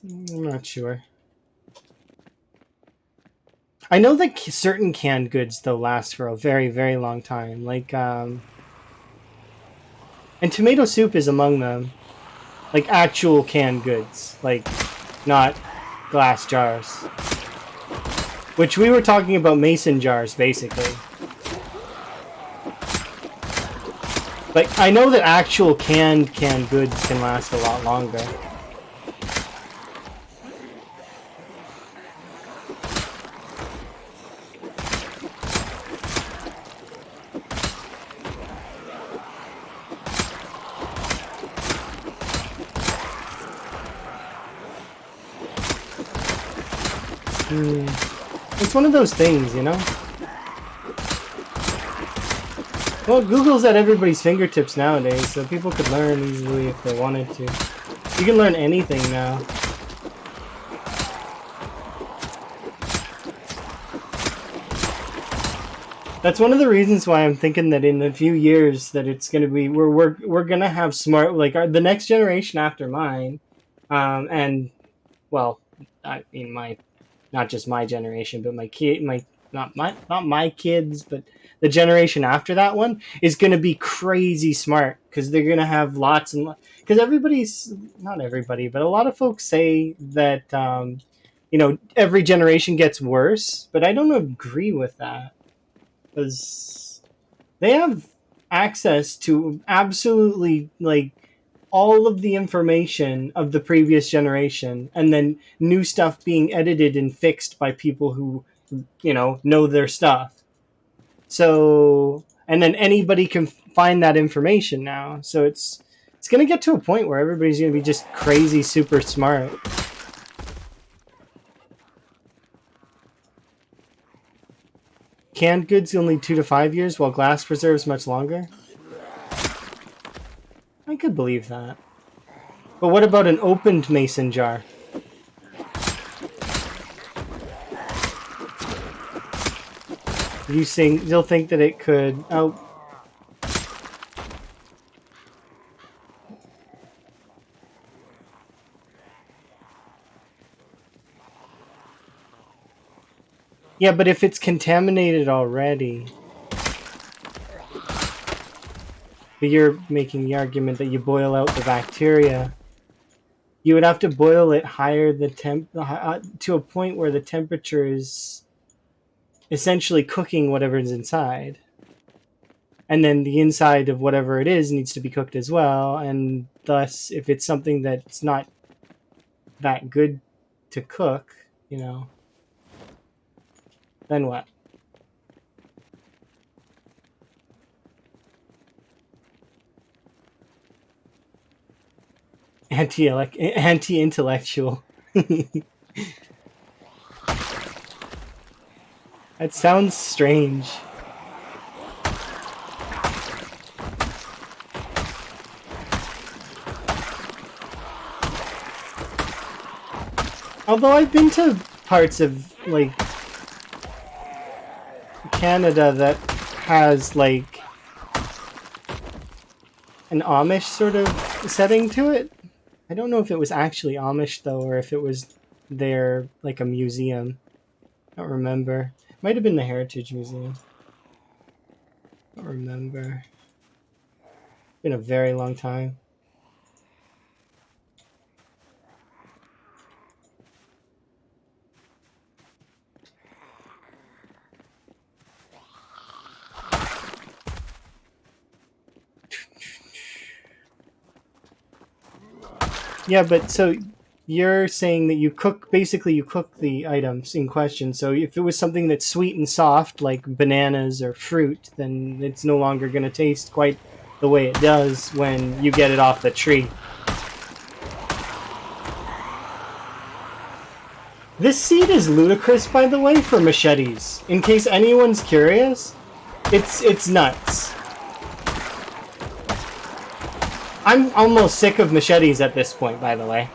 S1: I'm not sure. I know that certain canned goods, though, last for a very, very long time. Like, and tomato soup is among them. Like, actual canned goods. Like, not glass jars. Which we were talking about mason jars, basically. Like, I know that actual canned goods can last a lot longer. It's one of those things, you know? Well, Google's at everybody's fingertips nowadays, so people could learn easily if they wanted to. You can learn anything now. That's one of the reasons why I'm thinking that in a few years that it's going to be we're going to have smart, like the next generation after mine, and well, I mean my, not just my generation, but not my kids, but the generation after that one is going to be crazy smart because they're going to have lots and because everybody's, not everybody, but a lot of folks say that every generation gets worse, but I don't agree with that because they have access to absolutely like all of the information of the previous generation, and then new stuff being edited and fixed by people who know their stuff. So, and then anybody can find that information now. So it's going to get to a point where everybody's going to be just crazy super smart. Canned goods only 2 to 5 years, while glass preserves much longer. I could believe that. But what about an opened mason jar? You'll think that it could... Oh. Yeah, but if it's contaminated already... But you're making the argument that you boil out the bacteria. You would have to boil it higher to a point where the temperature is essentially cooking whatever's inside. And then the inside of whatever it is needs to be cooked as well. And thus, if it's something that's not that good to cook, then what? Anti-intellectual. That sounds strange. Although I've been to parts of, like, Canada that has, like, an Amish sort of setting to it. I don't know if it was actually Amish, though, or if it was their, like, a museum. I don't remember. Might have been the Heritage Museum. I don't remember. It's been a very long time. Yeah, but so you're saying that you cook the items in question. So if it was something that's sweet and soft, like bananas or fruit, then it's no longer going to taste quite the way it does when you get it off the tree. This seed is ludicrous, by the way, for machetes. In case anyone's curious, it's nuts. I'm almost sick of machetes at this point, by the way.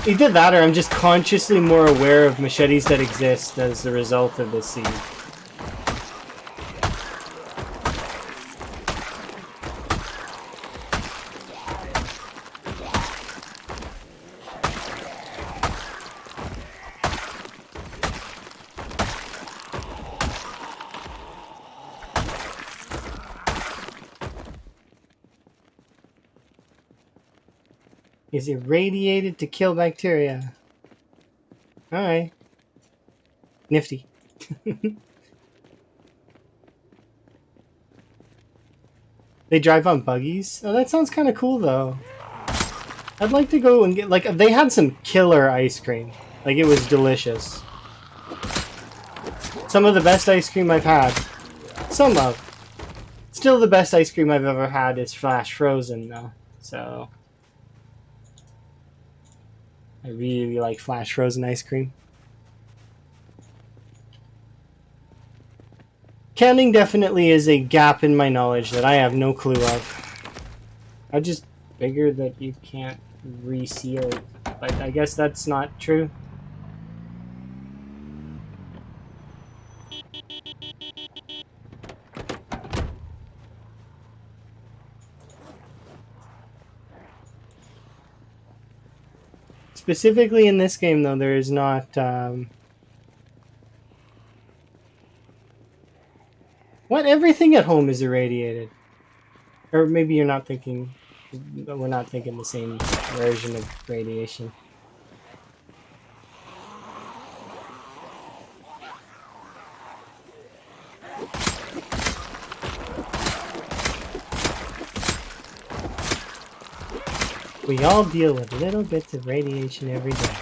S1: Either that or I'm just consciously more aware of machetes that exist as a result of this seed. Is irradiated to kill bacteria. Alright. Nifty. They drive on buggies? Oh, that sounds kind of cool, though. I'd like to go and get, like, they had some killer ice cream. Like, it was delicious. Some of the best ice cream I've had. Some of. Still the best ice cream I've ever had is flash frozen, though. So... I really like flash frozen ice cream. Canning definitely is a gap in my knowledge that I have no clue of. I just figured that you can't reseal, but I guess that's not true. Specifically in this game, though, there is not... What? Everything at home is irradiated. Or maybe you're not thinking... We're not thinking the same version of radiation. We all deal with little bits of radiation every day.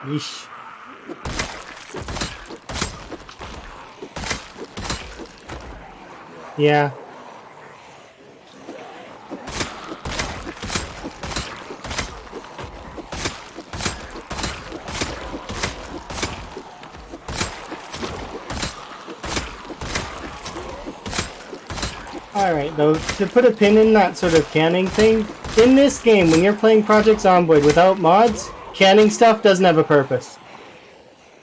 S1: Yeesh. Yeah. Alright, though, to put a pin in that sort of canning thing, in this game, when you're playing Project Zomboid without mods, canning stuff doesn't have a purpose.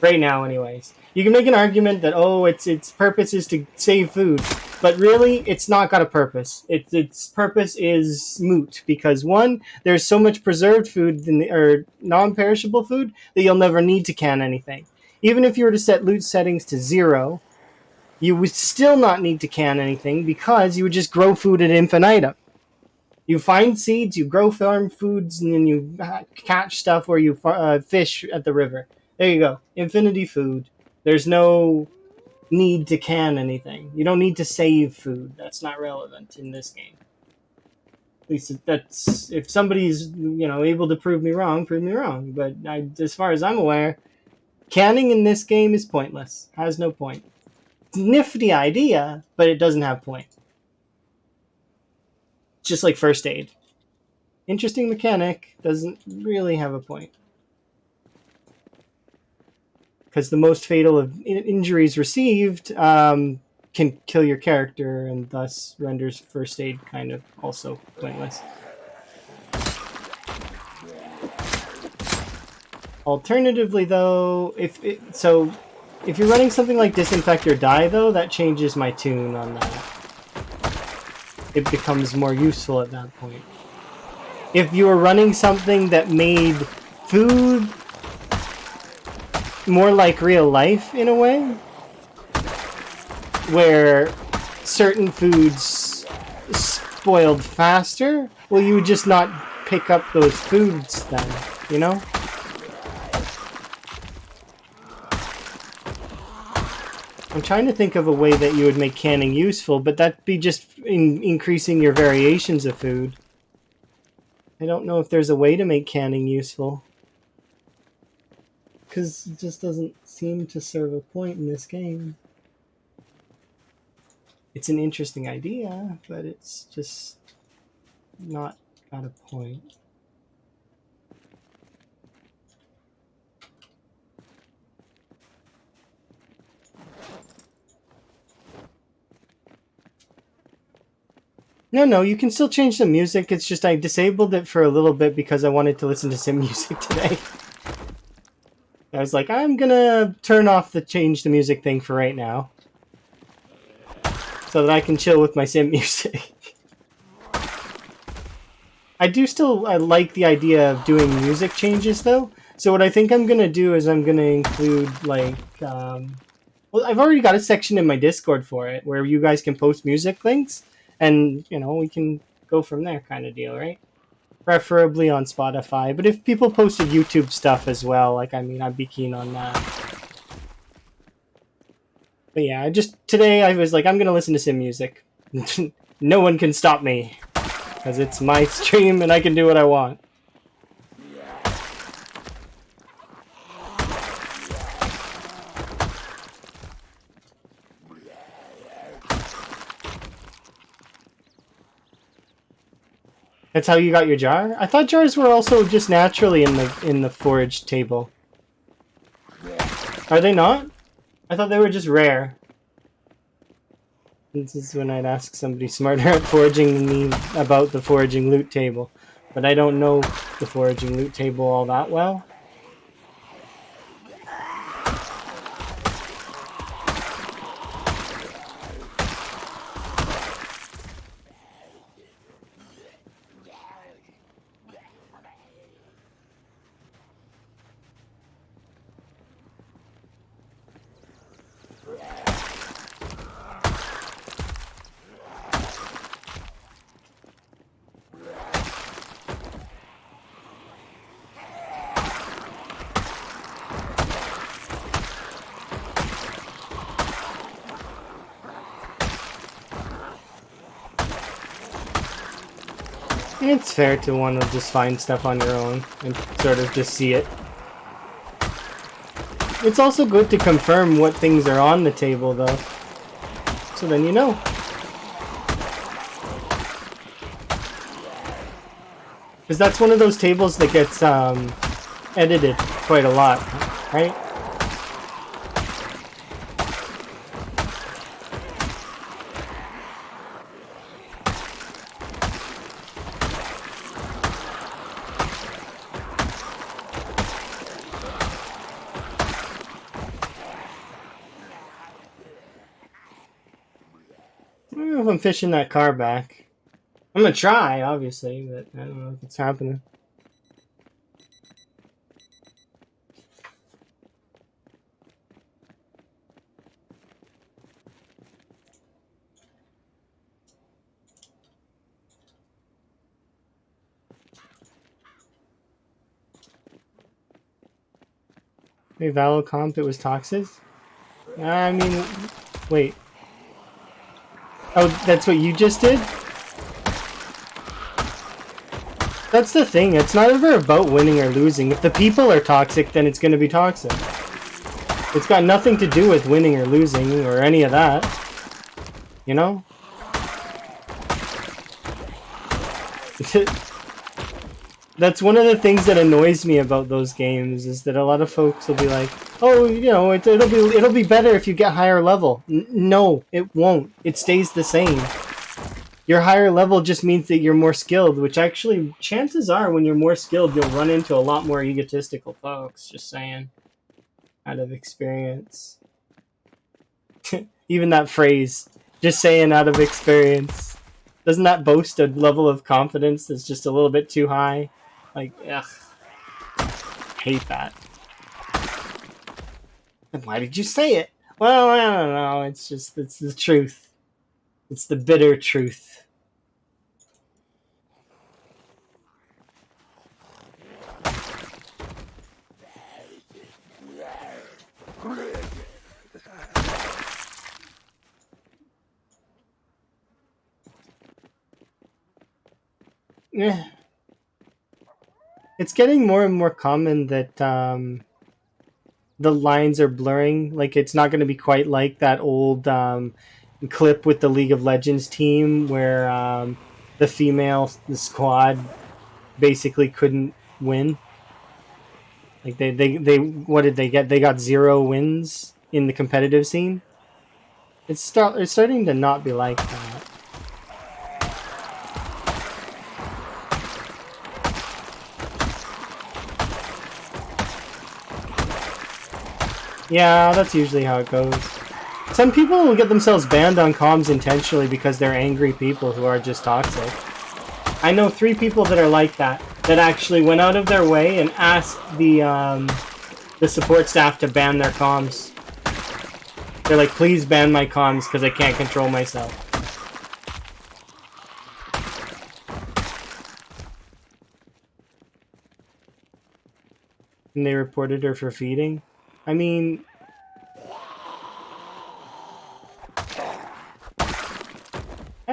S1: Right now, anyways. You can make an argument that, oh, its purpose is to save food, but really, it's not got a purpose. Its purpose is moot, because one, there's so much preserved food, or non-perishable food, that you'll never need to can anything. Even if you were to set loot settings to 0, you would still not need to can anything because you would just grow food at infinitum. You find seeds, you grow farm foods, and then you catch stuff or you fish at the river. There you go. Infinity food. There's no need to can anything. You don't need to save food. That's not relevant in this game. At least that's... If somebody's, able to prove me wrong, prove me wrong. But as far as I'm aware, canning in this game is pointless. Has no point. Nifty idea, but it doesn't have point. Just like first aid. Interesting mechanic, doesn't really have a point. Because the most fatal of injuries received can kill your character and thus renders first aid kind of also pointless. Alternatively, though, if you're running something like Disinfect or Die, though, that changes my tune on that. It becomes more useful at that point. If you were running something that made food more like real life, in a way, where certain foods spoiled faster, well, you would just not pick up those foods then, you know? I'm trying to think of a way that you would make canning useful, but that'd be just increasing your variations of food. I don't know if there's a way to make canning useful. Because it just doesn't seem to serve a point in this game. It's an interesting idea, but it's just not got a point. No, you can still change the music. It's just I disabled it for a little bit because I wanted to listen to some music today. I was like, I'm gonna turn off the change the music thing for right now. So that I can chill with my sim music. I do still like the idea of doing music changes, though. So what I think I'm gonna do is I'm gonna include, like, well, I've already got a section in my Discord for it, where you guys can post music links. And, we can go from there kind of deal, right? Preferably on Spotify. But if people posted YouTube stuff as well, I'd be keen on that. But yeah, today I was like, I'm going to listen to some music. no one can stop me. Because it's my stream and I can do what I want. That's how you got your jar? I thought jars were also just naturally in the forage table. Are they not? I thought they were just rare. This is when I'd ask somebody smarter at foraging than me about the foraging loot table. But I don't know the foraging loot table all that well. It's fair to want to just find stuff on your own and sort of just see it. It's also good to confirm what things are on the table, though. So then you know. Because that's one of those tables that gets edited quite a lot, right? I don't know if I'm fishing that car back. I'm gonna try, obviously, but I don't know if it's happening. Hey, Valocomp, it was Toxis? I mean, wait. Oh, that's what you just did? That's the thing, it's not ever about winning or losing. If the people are toxic, then it's gonna be toxic. It's got nothing to do with winning or losing or any of that. You know? That's one of the things that annoys me about those games, is that a lot of folks will be like, oh, you know, it'll be better if you get higher level. No, it won't. It stays the same. Your higher level just means that you're more skilled, which actually, chances are, when you're more skilled, you'll run into a lot more egotistical folks, just saying. Out of experience. Even that phrase, just saying out of experience. Doesn't that boast a level of confidence that's just a little bit too high? Like, ugh. Hate that. And why did you say it? Well, I don't know. It's just, it's the truth. It's the bitter truth. Yeah. It's getting more and more common that the lines are blurring. Like, it's not going to be quite like that old clip with the League of Legends team where the squad basically couldn't win. Like, they what did they get? They got 0 wins in the competitive scene. It's starting to not be like that. Yeah, that's usually how it goes. Some people will get themselves banned on comms intentionally because they're angry people who are just toxic. I know 3 people that are like that actually went out of their way and asked the support staff to ban their comms. They're like, please ban my comms because I can't control myself. And they reported her for feeding. I mean,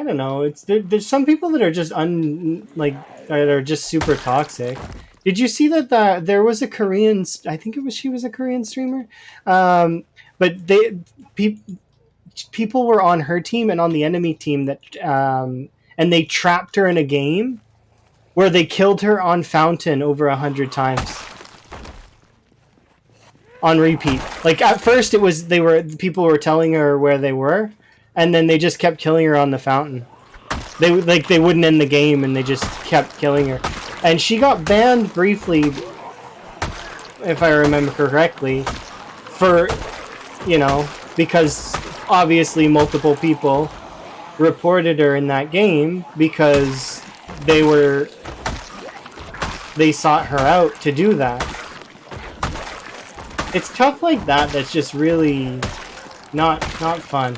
S1: I don't know. There's some people that are just that are just super toxic. Did you see that there was a Korean? I think she was a Korean streamer, but pe- people were on her team and on the enemy team and they trapped her in a game where they killed her on fountain over 100 times on repeat. Like at first, people were telling her where they were, and then they just kept killing her on the fountain. They wouldn't end the game, and they just kept killing her. And she got banned briefly, if I remember correctly, for because obviously multiple people reported her in that game because they sought her out to do that. It's stuff like that that's just really not fun.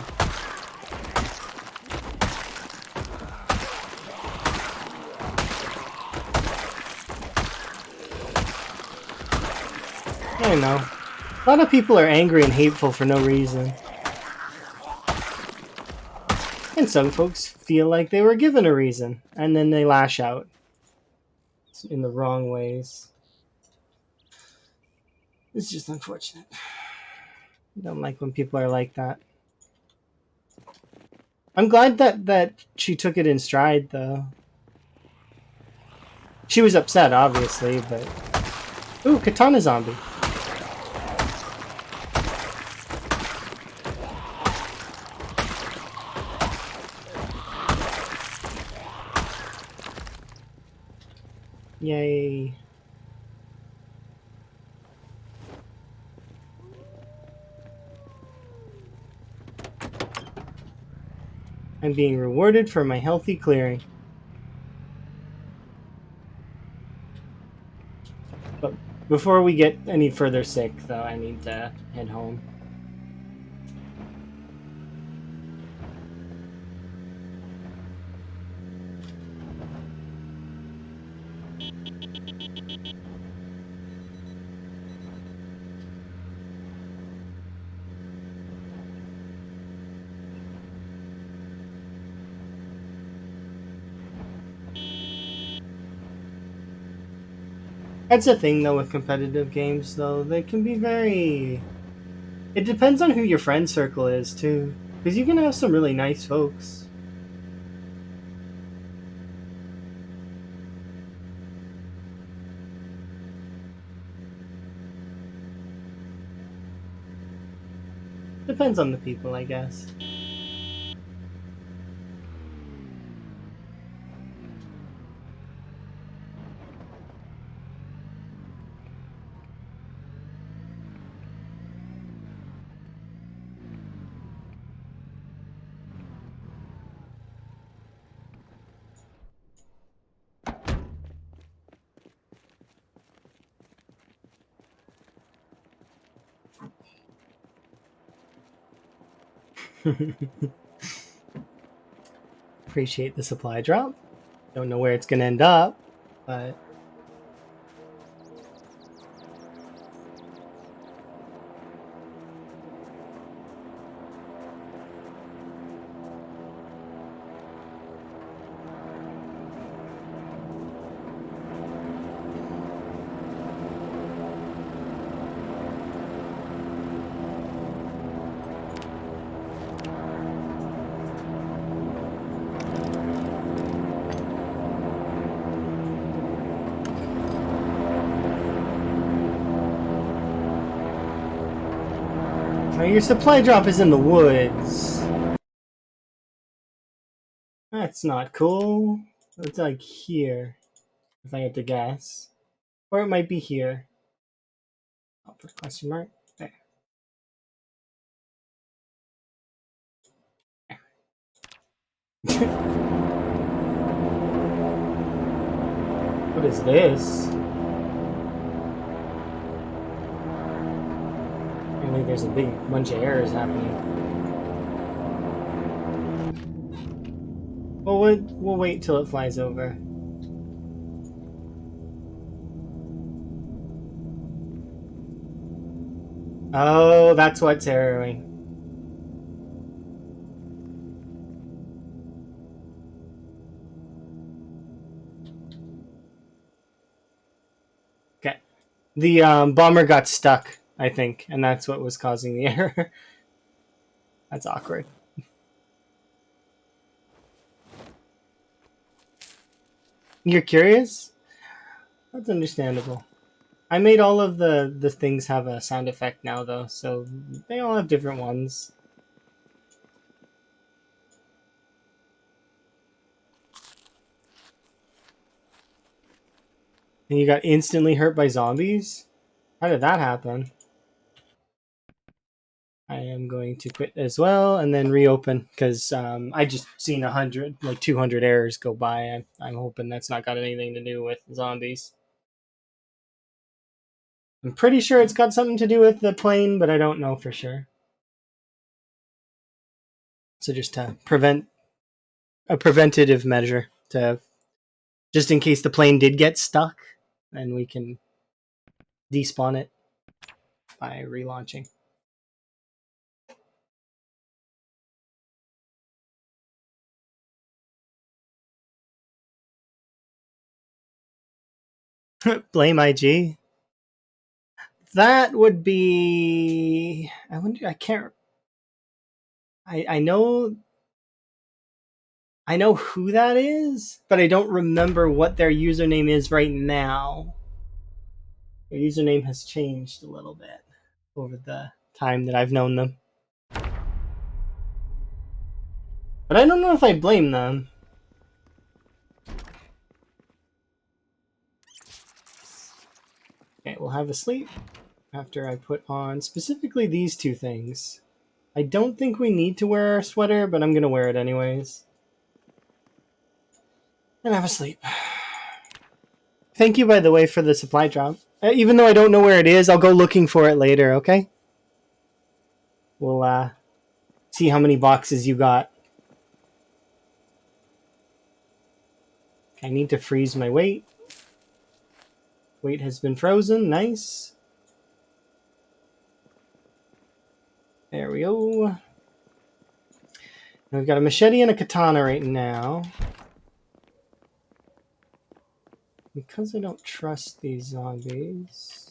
S1: I don't know. A lot of people are angry and hateful for no reason. And some folks feel like they were given a reason, and then they lash out in the wrong ways. It's just unfortunate. I don't like when people are like that. I'm glad that she took it in stride, though. She was upset, obviously, but... Ooh, katana zombie. Yay. I'm being rewarded for my healthy clearing. But before we get any further sick, though, I need to head home. That's the thing, though, with competitive games, though. They can be very... It depends on who your friend circle is, too. Because you can have some really nice folks. Depends on the people, I guess. Appreciate the supply drop. Don't know where it's gonna end up, but... Your supply drop is in the woods. That's not cool. It's like here, if I had to guess. Or it might be here. I'll put a question mark there. What is this? Apparently there's a big bunch of errors happening. Well, we'll wait till it flies over. Oh, that's what's erroring. The bomber got stuck, I think, and that's what was causing the error. That's awkward. You're curious? That's understandable. I made all of the things have a sound effect now, though, so they all have different ones. And you got instantly hurt by zombies? How did that happen? I am going to quit as well and then reopen because I just seen 100, like 200 errors go by. I'm hoping that's not got anything to do with zombies. I'm pretty sure it's got something to do with the plane, but I don't know for sure. So just to prevent a preventative measure to just in case the plane did get stuck, and we can despawn it by relaunching. Blame IG. That would be. I wonder. I can't. I know. I know who that is, but I don't remember what their username is right now. Their username has changed a little bit over the time that I've known them. But I don't know if I blame them. Okay, we'll have a sleep after I put on specifically these two things. I don't think we need to wear our sweater, but I'm going to wear it anyways. And have a sleep. Thank you, by the way, for the supply drop. Even though I don't know where it is, I'll go looking for it later, okay? We'll see how many boxes you got. I need to freeze my weight. Weight has been frozen. Nice. There we go. We've got a machete and a katana right now. Because I don't trust these zombies.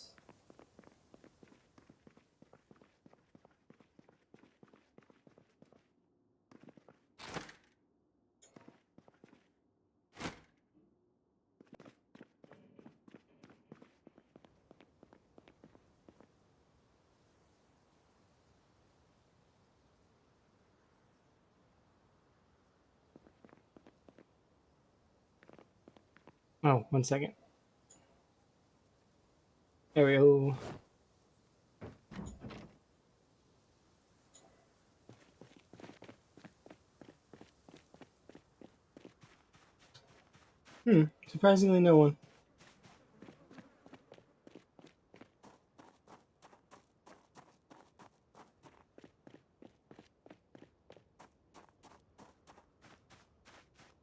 S1: Oh, 1 second. There we go. Surprisingly no one.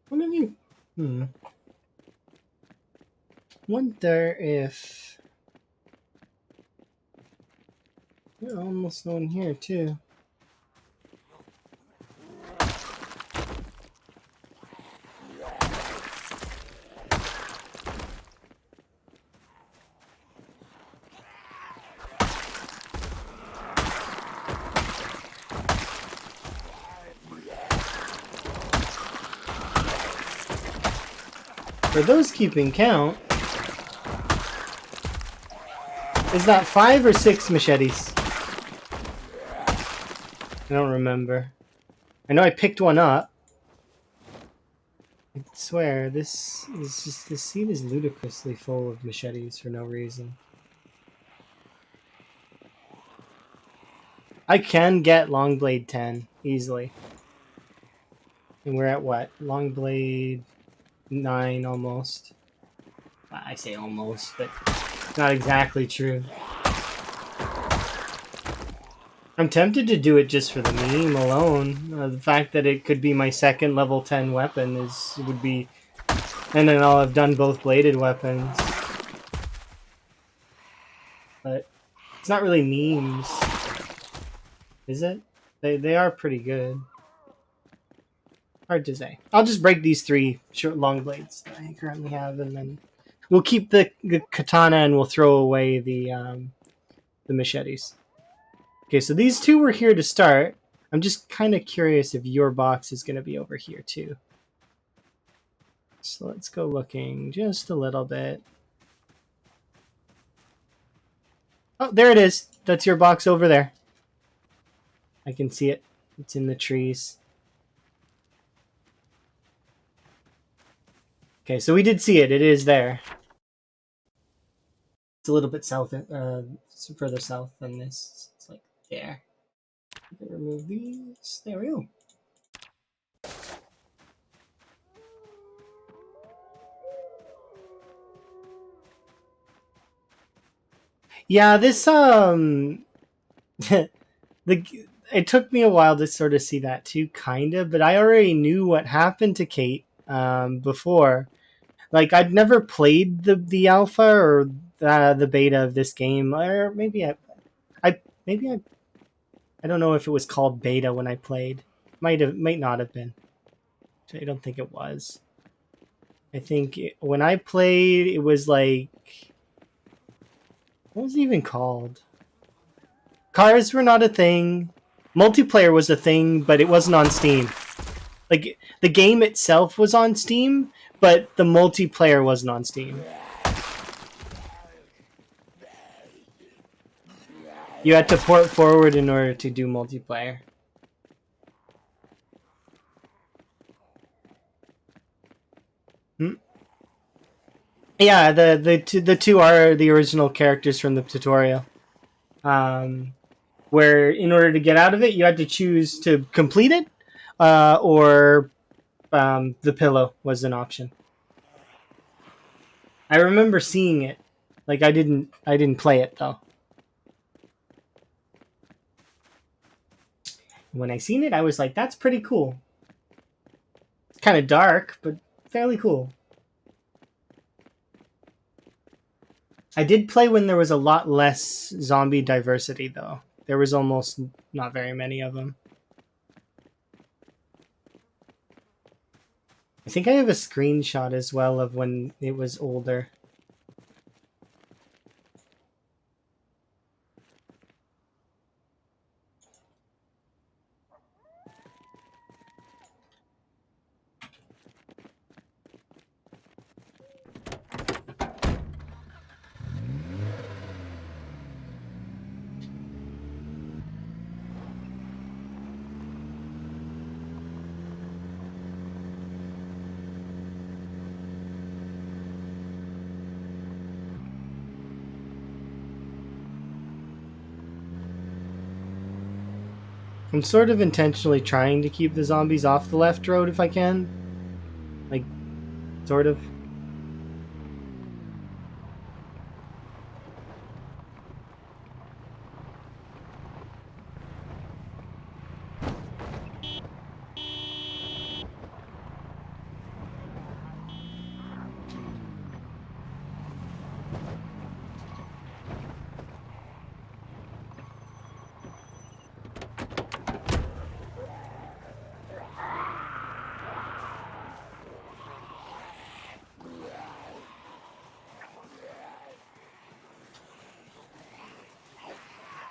S1: What have you... Wonder if... There's almost no one here, too. For those keeping count, is that 5 or 6 machetes? I don't remember. I know I picked one up. I swear, this scene is ludicrously full of machetes for no reason. I can get long blade 10 easily. And we're at what? Long blade 9 almost. I say almost, but it's not exactly true. I'm tempted to do it just for the meme alone. The fact that it could be my second level 10 weapon would be... And then I'll have done both bladed weapons. But it's not really memes. Is it? They are pretty good. Hard to say. I'll just break these 3 short long blades that I currently have, and then we'll keep the katana and we'll throw away the machetes. Okay, so these two were here to start. I'm just kind of curious if your box is going to be over here too. So let's go looking just a little bit. Oh, there it is. That's your box over there. I can see it. It's in the trees. Okay, so we did see it. It is there. It's a little bit south, further south than this. It's like there. Remove these. There we go. Yeah, this the it took me a while to sort of see that too, kind of, but I already knew what happened to Kate before. Like I'd never played the alpha or the beta of this game, or maybe I don't know if it was called beta when I played. Might not have been. I don't think it was. I think when I played, it was like, what was it even called? Cars were not a thing. Multiplayer was a thing, but it wasn't on Steam. Like the game itself was on Steam, but the multiplayer wasn't on Steam. You had to port forward in order to do multiplayer. Yeah, the two are the original characters from the tutorial. Where in order to get out of it, you had to choose to complete it, or the pillow was an option. I remember seeing it. Like I didn't play it though. When I seen it, I was like, that's pretty cool. It's kind of dark, but fairly cool. I did play when there was a lot less zombie diversity, though. There was almost not very many of them. I think I have a screenshot as well of when it was older. I'm sort of intentionally trying to keep the zombies off the left road if I can. Like, sort of.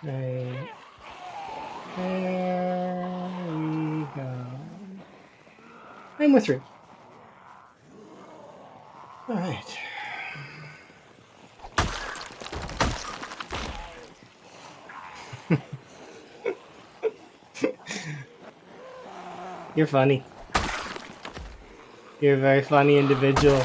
S1: Right. There we go. And we're through. Alright. You're funny. You're a very funny individual.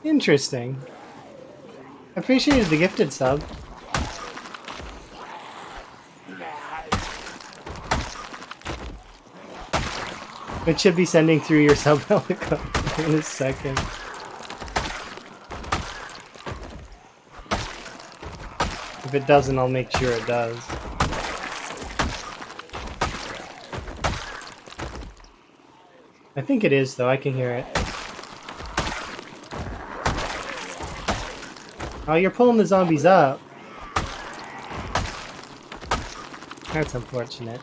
S1: Interesting. Appreciated the gifted sub. It should be sending through your sub helicopter in a second. If it doesn't, I'll make sure it does. I think it is, though. I can hear it. Oh, you're pulling the zombies up. That's unfortunate.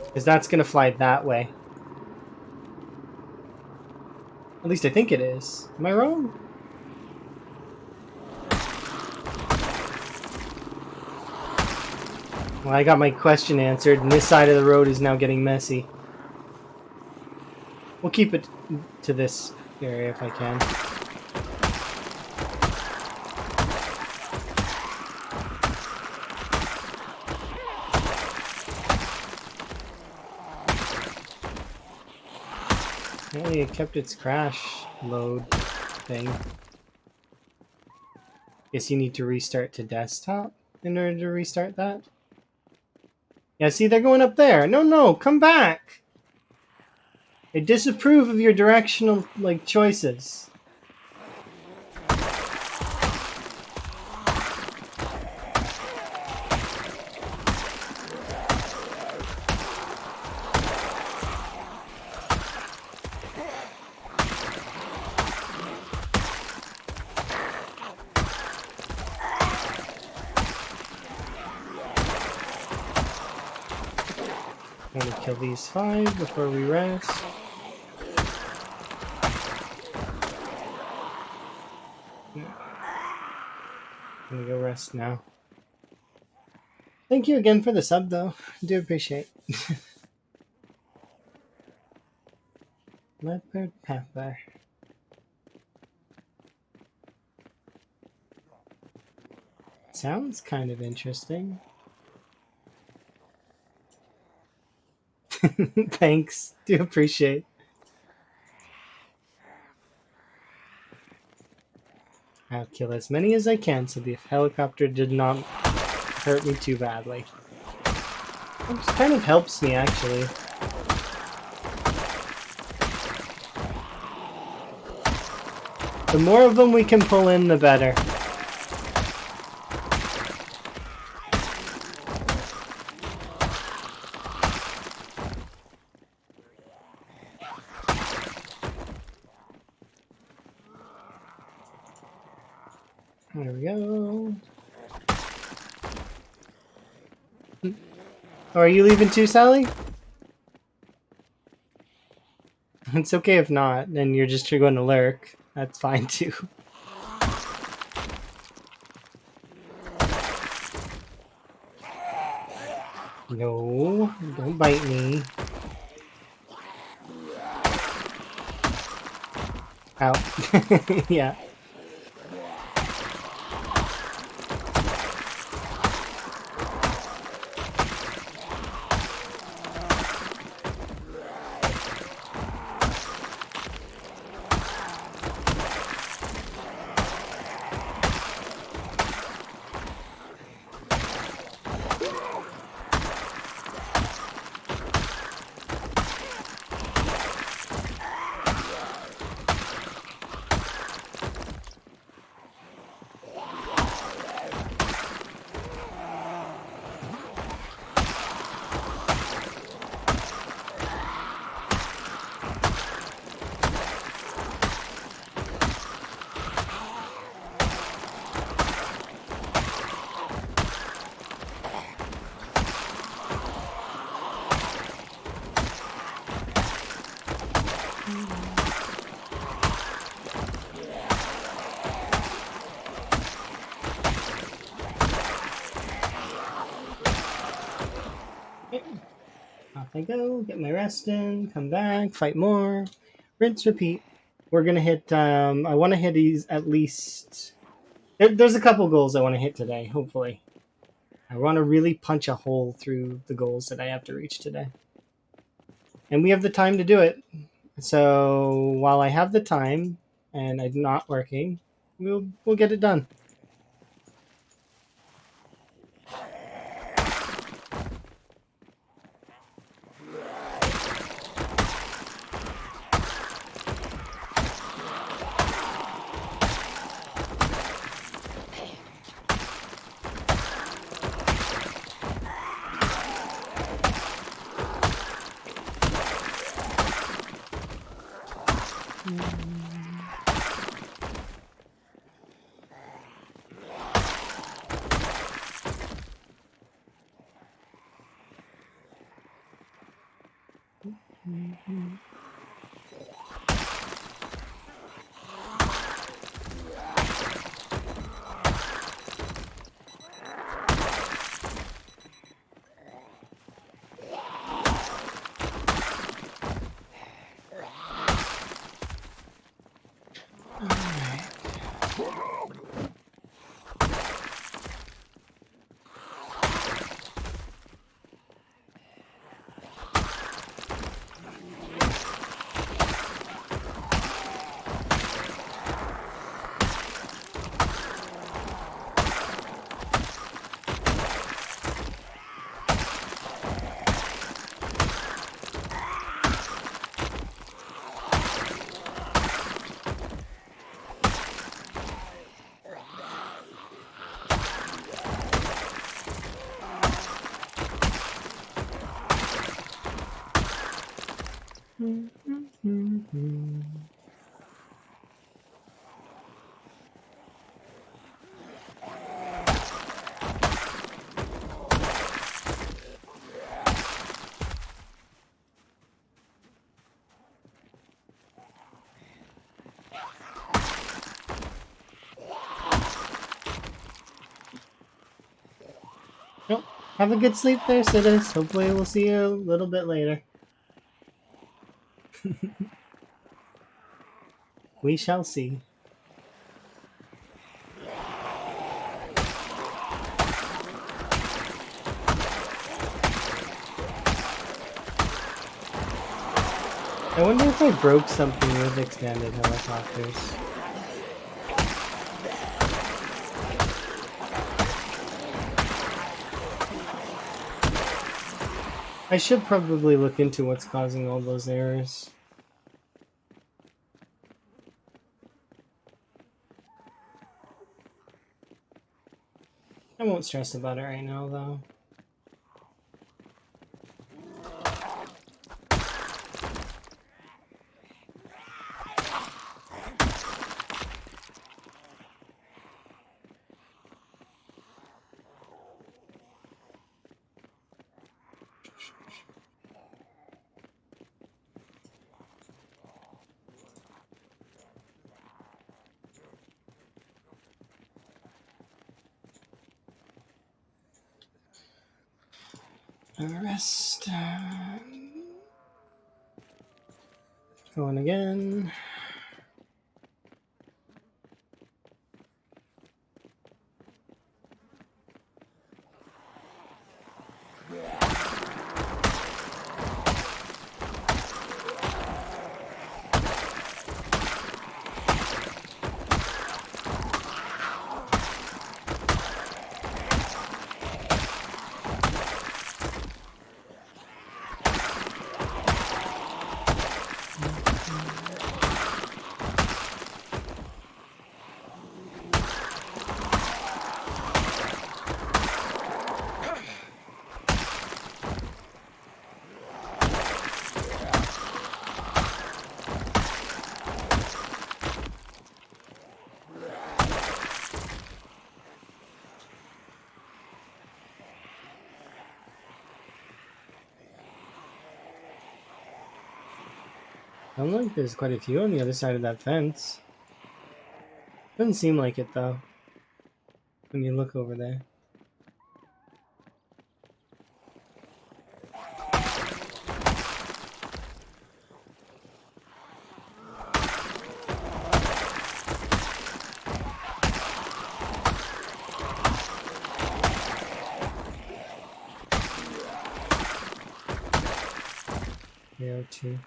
S1: Because that's going to fly that way. At least I think it is. Am I wrong? Well, I got my question answered, and this side of the road is now getting messy. We'll keep it to this area if I can. Apparently it kept its crash load thing. Guess you need to restart to desktop in order to restart that? Yeah, see, they're going up there. No, come back! I disapprove of your directional, like, choices. I'm gonna kill these 5 before we rest. I'm gonna go rest now. Thank you again for the sub, though. I do appreciate it. Leopard pepper. Sounds kind of interesting. Thanks. Do appreciate. I'll kill as many as I can so the helicopter did not hurt me too badly. Which kind of helps me, actually. The more of them we can pull in, the better. There we go. Oh, are you leaving too, Sally? It's okay if not, then you're just going to lurk. That's fine too. No, don't bite me. Ow. Yeah. Off I go, get my rest in, come back, fight more, rinse, repeat. We're gonna hit, I want to hit these at least, there's a couple goals I want to hit today, hopefully. I want to really punch a hole through the goals that I have to reach today. And we have the time to do it. So while I have the time, and I'm not working, we'll get it done. Nope. Have a good sleep there, Sidus. Hopefully we'll see you a little bit later. We shall see. I wonder if I broke something with extended helicopters. I should probably look into what's causing all those errors. I won't stress about it right now, though. Arrest. Going again. Sounds like there's quite a few on the other side of that fence. Doesn't seem like it, though, when you look over there. Here, too.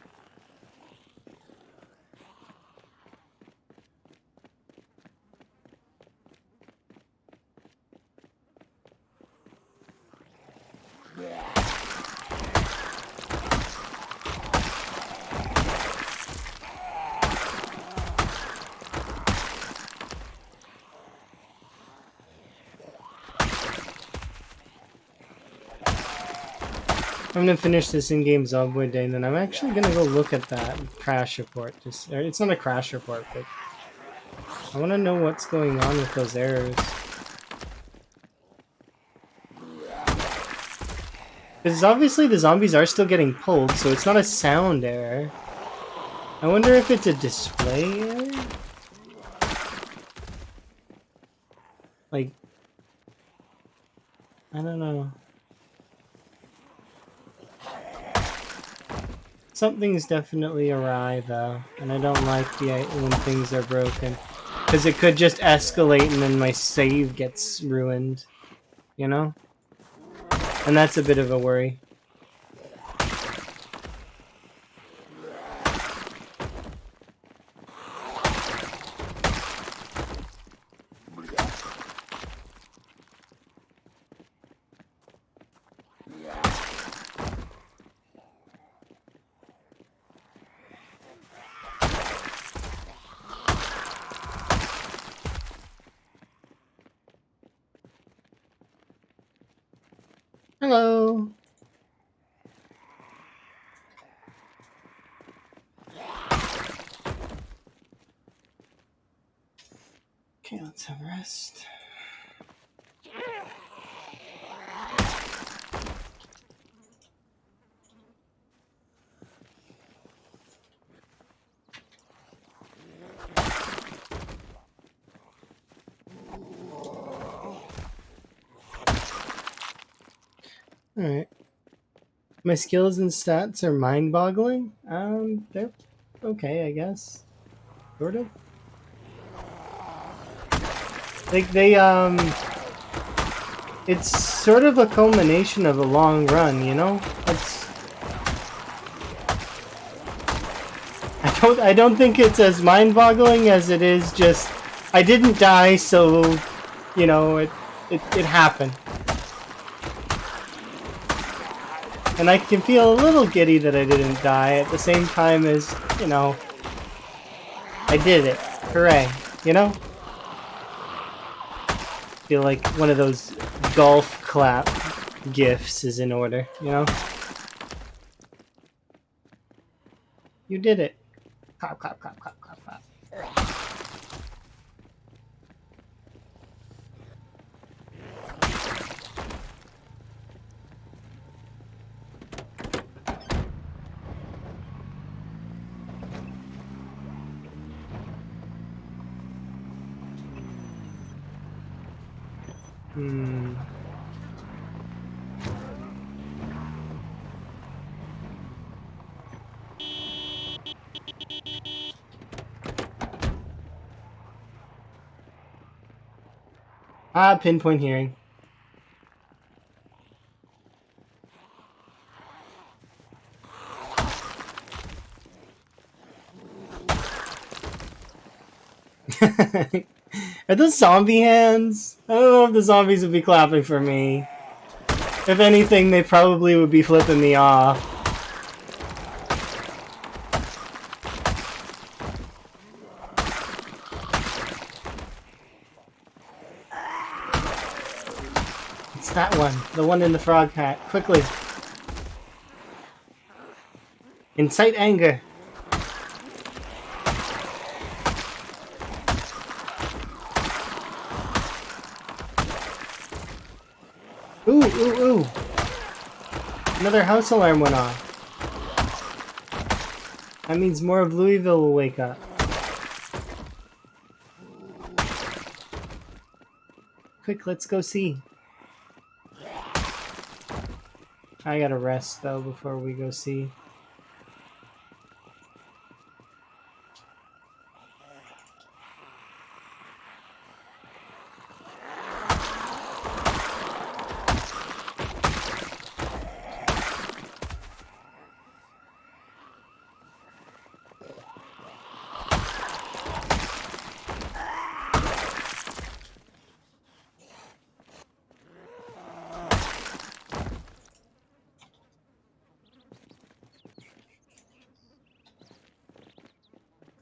S1: I'm gonna finish this in-game Zomboid Day, and then I'm actually gonna go look at that crash report. It's not a crash report, but I want to know what's going on with those errors. Because obviously the zombies are still getting pulled, so it's not a sound error. I wonder if it's a display error? Like, I don't know. Something's definitely awry, though, and I don't like when things are broken. Because it could just escalate and then my save gets ruined, you know? And that's a bit of a worry. Hello. Okay, let's have a rest. Alright. My skills and stats are mind-boggling. They're okay, I guess. Sort of. Like, it's sort of a culmination of a long run, you know? I don't think it's as mind-boggling as it is just, I didn't die, so, you know, it happened. And I can feel a little giddy that I didn't die at the same time as, you know, I did it. Hooray. You know? Feel like one of those golf clap gifs is in order, you know? You did it. Clap, clap, clap, clap, clap, clap. Pinpoint hearing. Are those zombie hands? I don't know if the zombies would be clapping for me. If anything, they probably would be flipping me off. It's that one. The one in the frog hat. Quickly. Incite anger. Ooh, ooh, ooh. Another house alarm went off. That means more of Louisville will wake up. Quick, let's go see. I gotta rest, though, before we go see.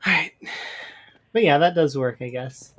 S1: Alright. But yeah, that does work, I guess.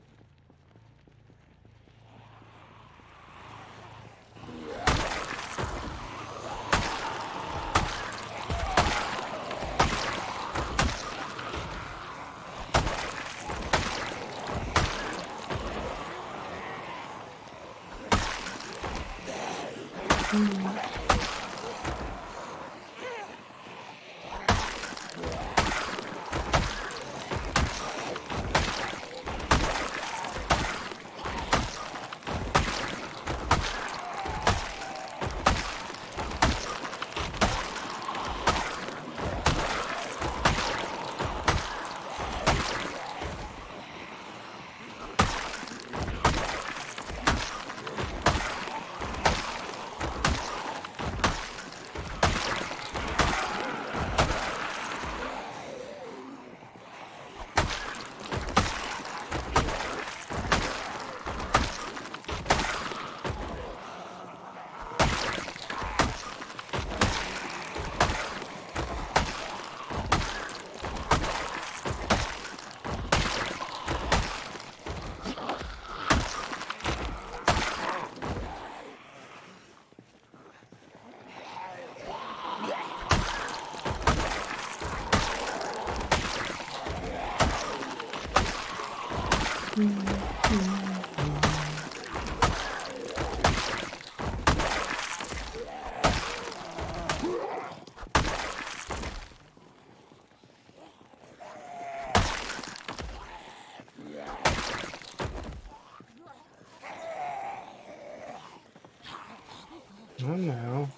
S1: Oh no.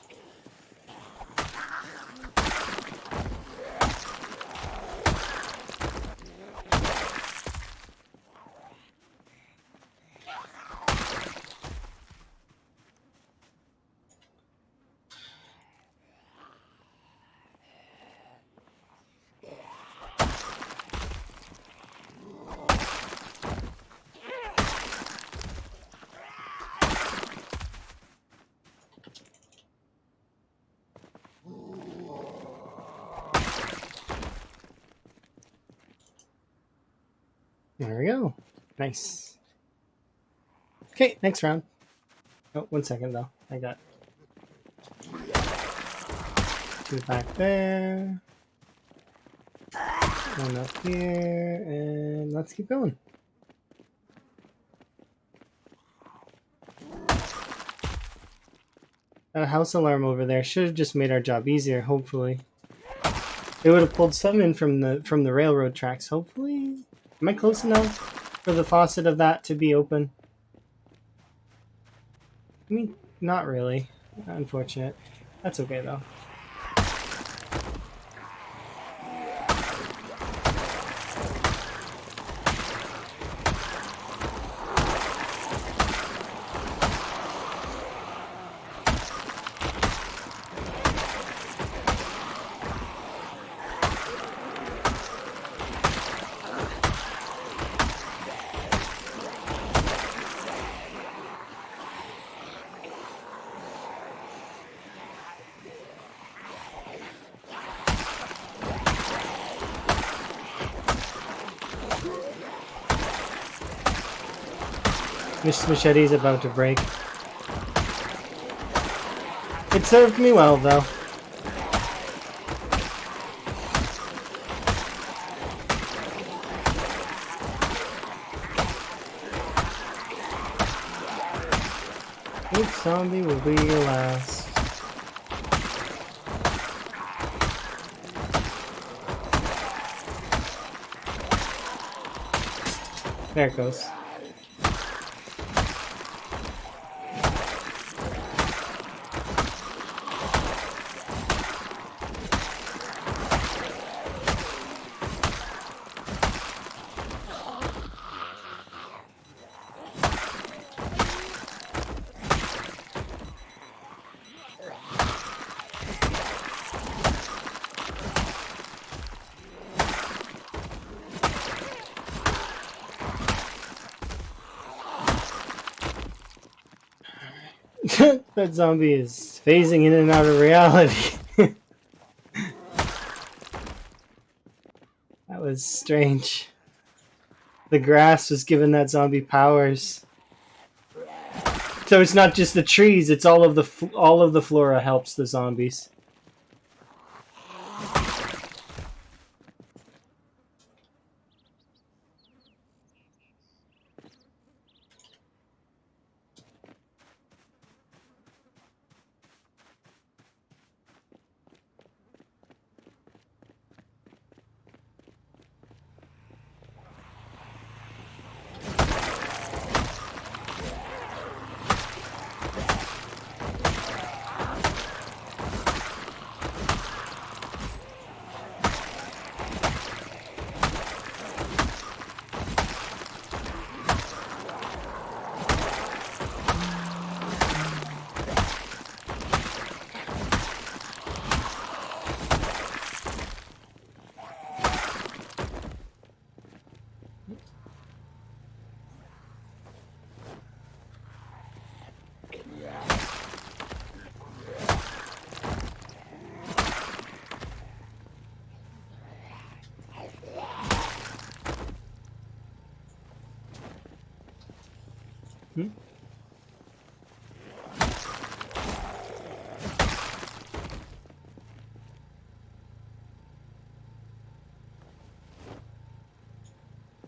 S1: There we go. Nice. Okay, next round. Oh, 1 second though. I got 2 back there. 1 up here, and let's keep going. That house alarm over there should have just made our job easier, hopefully. It would have pulled some in from the railroad tracks, hopefully. Am I close enough for the faucet of that to be open? I mean, not really. Unfortunate. That's okay though. This machete's about to break. It served me well, though. Each zombie will be your last. There it goes. That zombie is phasing in and out of reality. That was strange. The grass was giving that zombie powers. So it's not just the trees; it's all of the flora helps the zombies. Hmm?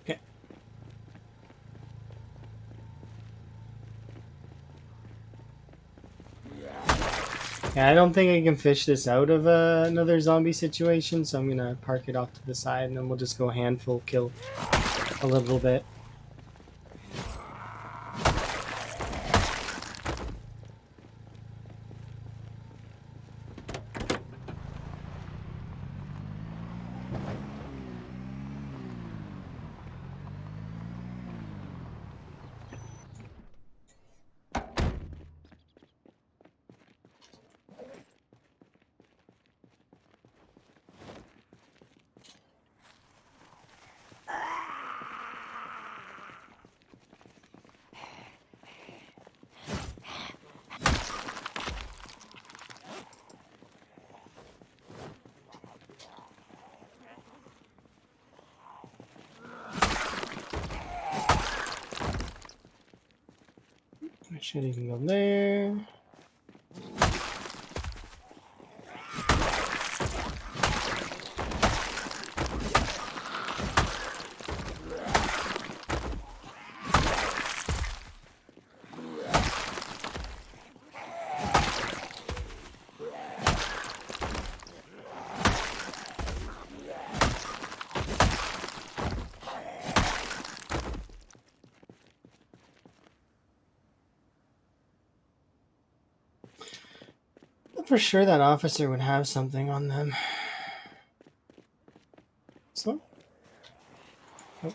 S1: Okay. Yeah, I don't think I can fish this out of another zombie situation, so I'm gonna park it off to the side, and then we'll just go handful kill a little bit. Should even go there. For sure that officer would have something on them. So? Oh.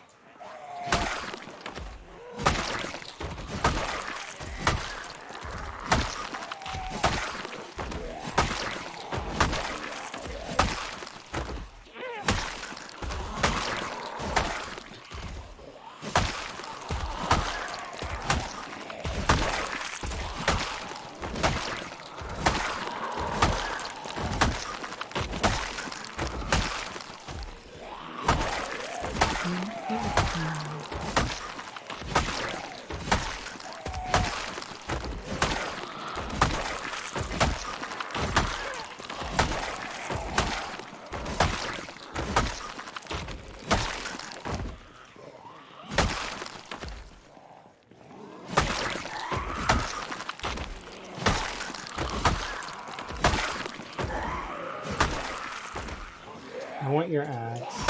S1: I want your axe.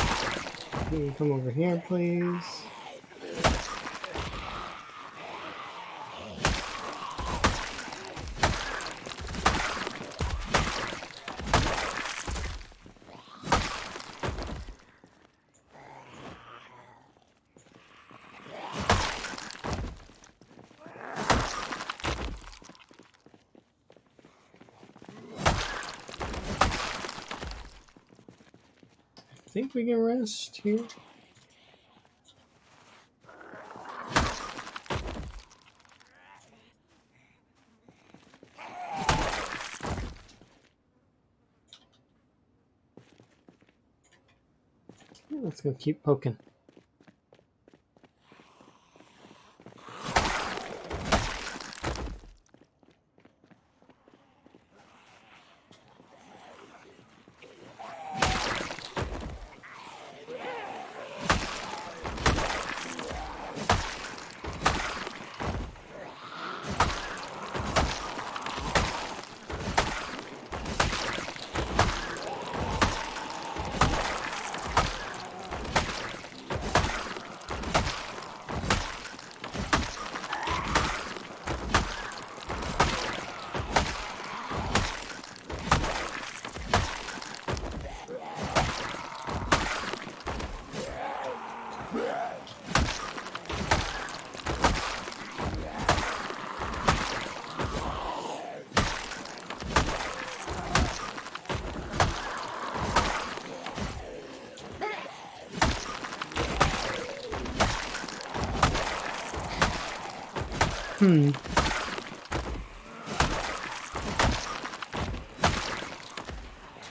S1: Can you come over here, please? I think we can rest here. Let's go keep poking.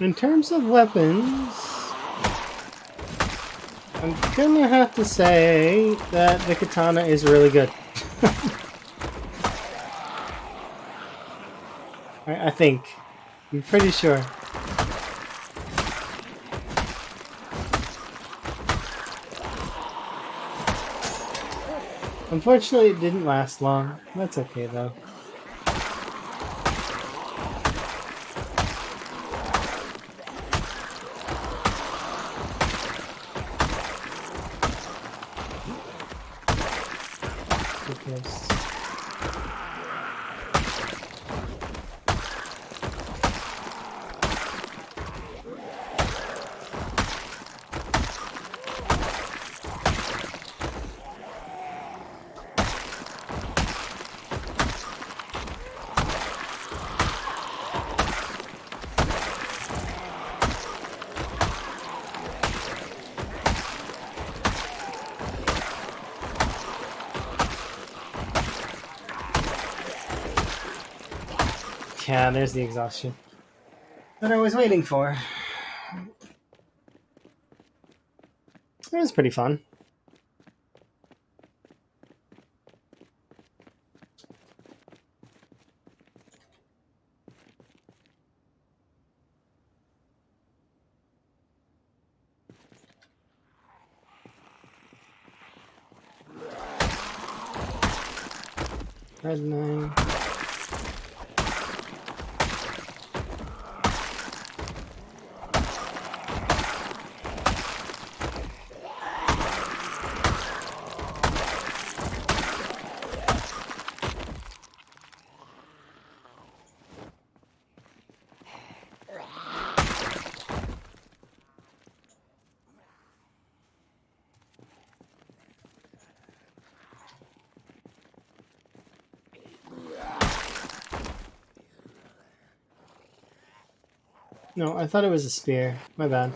S1: In terms of weapons, I'm gonna have to say that the katana is really good. I think. I'm pretty sure. Unfortunately, it didn't last long. That's okay, though. Because yeah, there's the exhaustion that I was waiting for. It was pretty fun. Red 9. No, I thought it was a spear. My bad.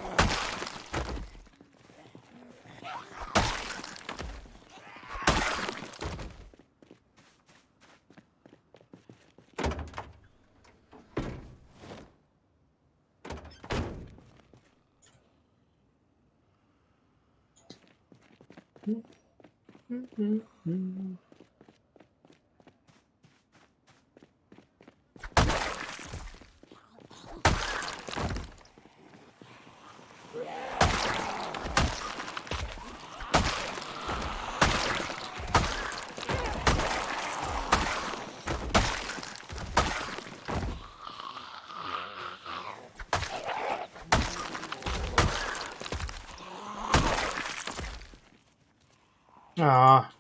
S1: Ah.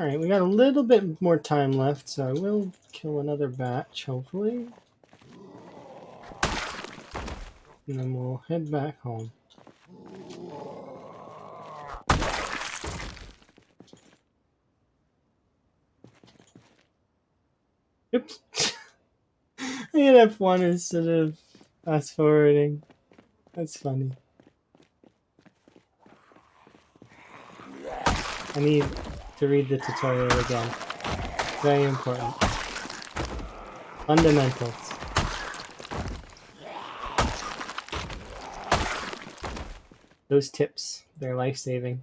S1: Alright, we got a little bit more time left, so I will kill another batch, hopefully. And then we'll head back home. Oops. I hit F1 instead of fast forwarding. That's funny. I need to read the tutorial again. Very important. Fundamentals. Those tips, they're life-saving.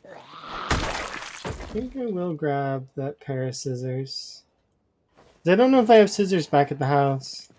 S1: I think I will grab that pair of scissors. I don't know if I have scissors back at the house.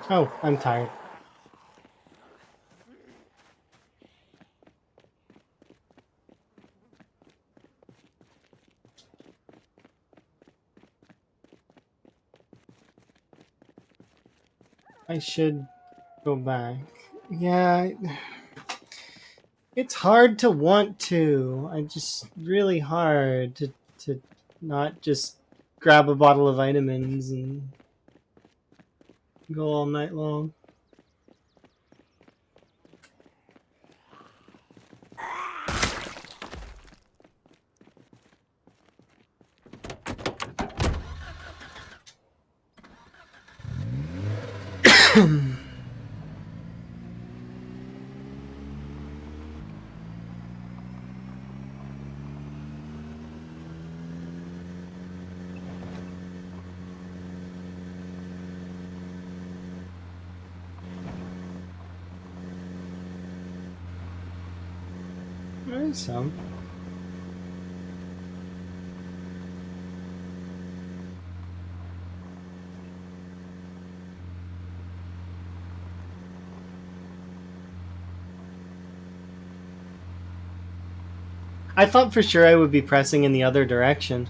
S1: Oh, I'm tired. I should go back. Yeah, it's hard to want to. I just really hard to not just grab a bottle of vitamins and go all night long. There's some. I thought for sure I would be pressing in the other direction.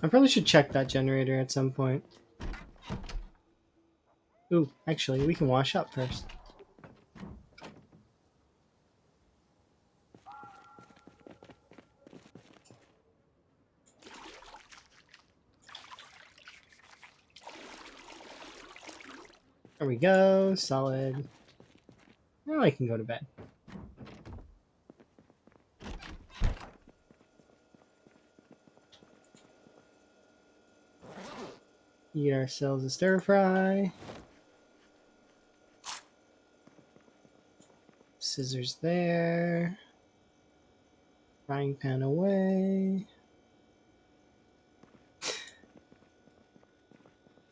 S1: I probably should check that generator at some point. Ooh, actually, we can wash up first. There we go, solid. Now I can go to bed. Eat ourselves a stir fry. Scissors there. Frying pan away.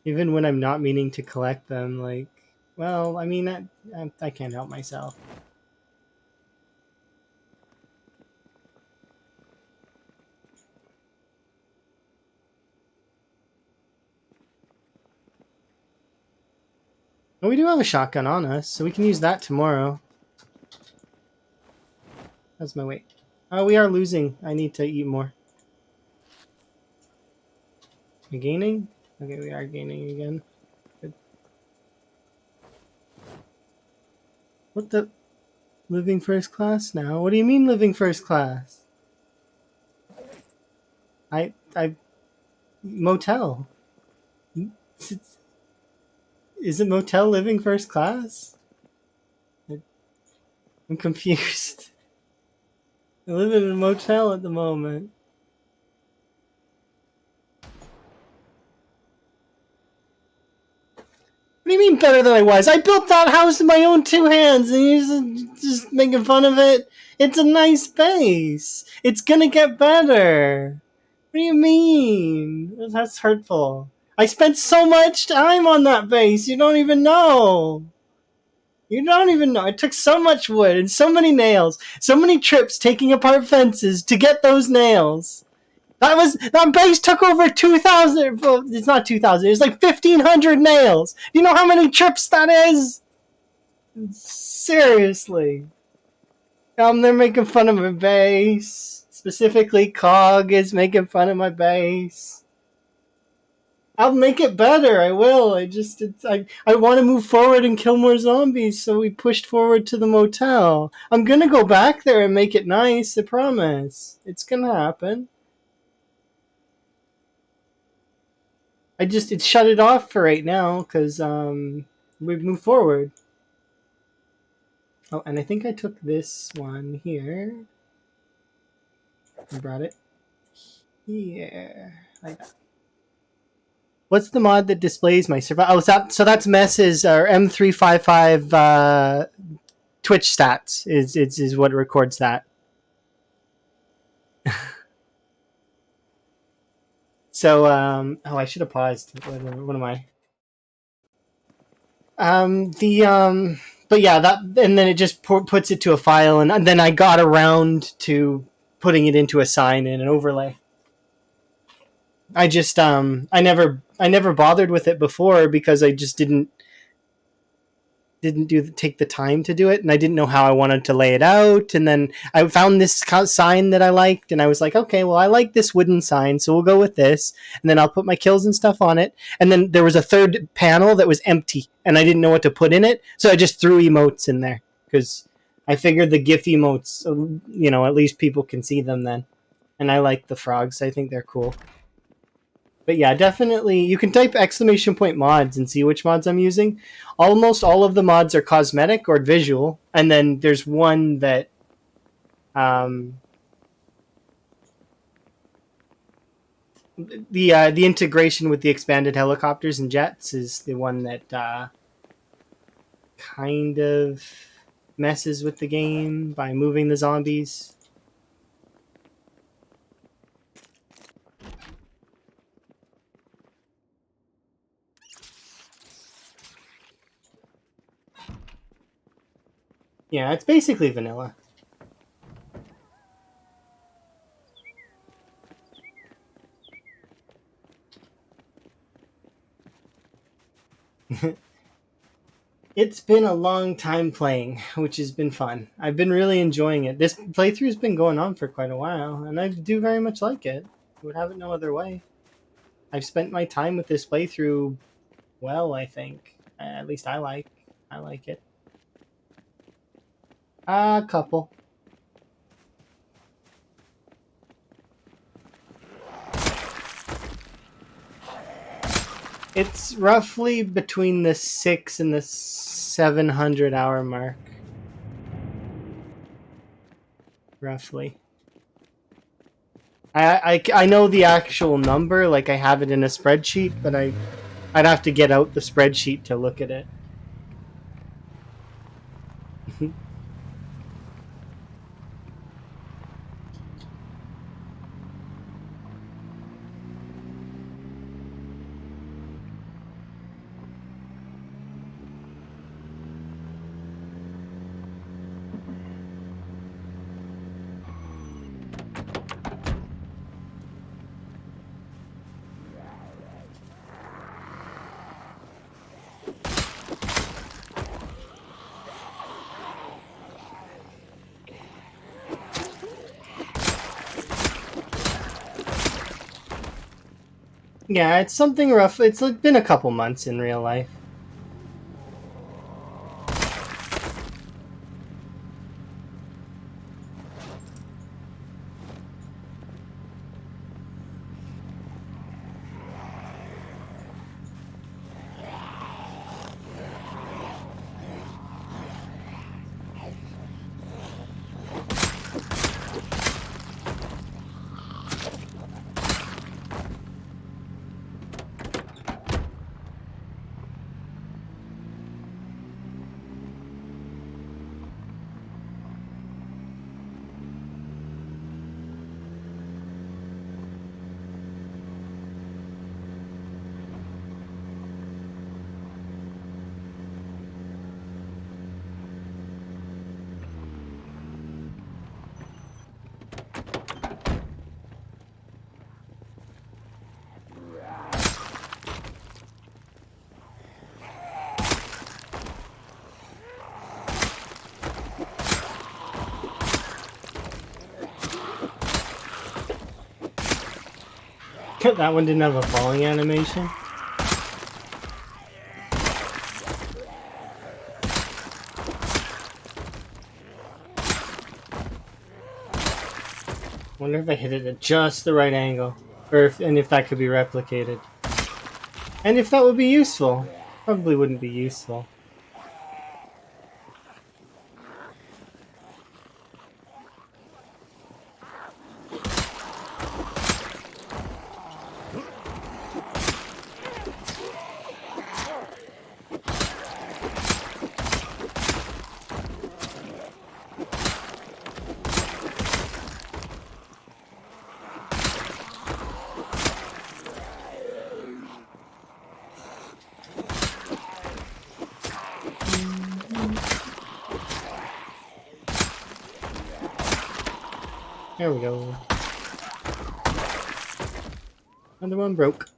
S1: Even when I'm not meaning to collect them, like, well, I mean, I can't help myself. Well, we do have a shotgun on us, so we can use that tomorrow. How's my weight? Oh, we are losing. I need to eat more. Are we gaining? Okay, we are gaining again. Good. What the? Living first class now? What do you mean living first class? I motel. Is it motel living first class? I'm confused. I live in a motel at the moment. What do you mean better than I was? I built that house in my own two hands and you're just making fun of it? It's a nice base. It's gonna get better. What do you mean? That's hurtful. I spent so much time on that base. You don't even know. You don't even know. It took so much wood and so many nails, so many trips taking apart fences to get those nails. That base took over 2,000. Well, it's not 2,000. It's like 1,500 nails. Do you know how many trips that is? Seriously. They're making fun of my base. Specifically, Cog is making fun of my base. I'll make it better. I will. I want to move forward and kill more zombies, so we pushed forward to the motel. I'm gonna go back there and make it nice. I promise. It's gonna happen. It shut it off for right now because we move forward. Oh, and I think I took this one here. I brought it here like that. What's the mod that displays my survival? Oh, so that's Mess's or M355 Twitch stats is what records that. So I should have paused. What am I? But yeah, that and then it just puts it to a file, and then I got around to putting it into a sign in an overlay. I just I never bothered with it before because I just didn't take the time to do it, and I didn't know how I wanted to lay it out. And then I found this sign that I liked, and I was like, okay, well, I like this wooden sign, so we'll go with this. And then I'll put my kills and stuff on it. And then there was a third panel that was empty, and I didn't know what to put in it, so I just threw emotes in there because I figured the GIF emotes, at least people can see them then. And I like the frogs; I think they're cool. But yeah, definitely, you can type !mods and see which mods I'm using. Almost all of the mods are cosmetic or visual, and then there's one that the integration with the expanded helicopters and jets is the one that kind of messes with the game by moving the zombies. Yeah, it's basically vanilla. It's been a long time playing, which has been fun. I've been really enjoying it. This playthrough's been going on for quite a while, and I do very much like it. I would have it no other way. I've spent my time with this playthrough well, I think. At least I like it. A couple. It's roughly between the 6 and the 700 hour mark. Roughly. I know the actual number, like I have it in a spreadsheet, but I'd have to get out the spreadsheet to look at it. Yeah, it's something rough. It's been a couple months in real life. That one didn't have a falling animation. Wonder if I hit it at just the right angle, or if that could be replicated, and if that would be useful. Probably wouldn't be useful. There we go. Another one broke.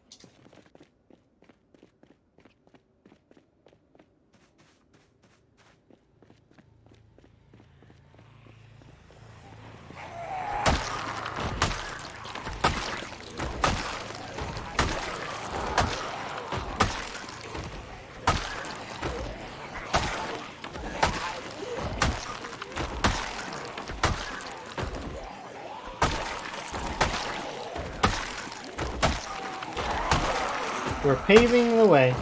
S1: We're paving the way.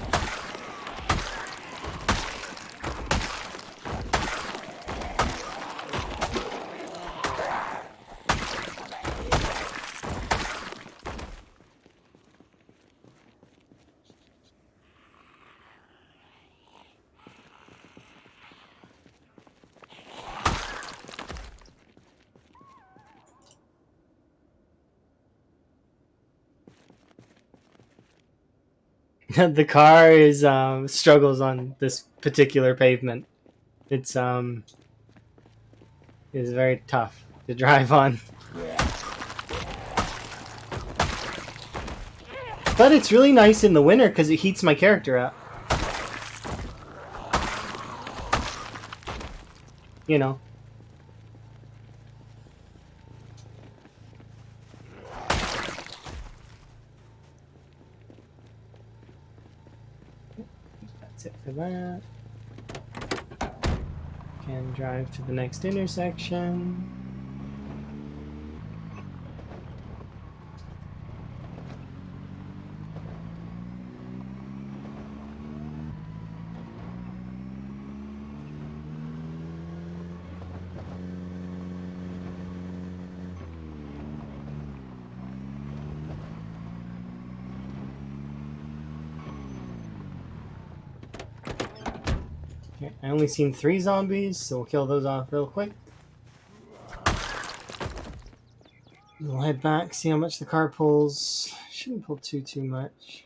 S1: The car is struggles on this particular pavement. It's is very tough to drive on. But it's really nice in the winter because it heats my character up. You know. That's it for that. Can drive to the next intersection. Okay, I only seen 3 zombies, so we'll kill those off real quick. We'll head back, see how much the car pulls. Shouldn't pull too much.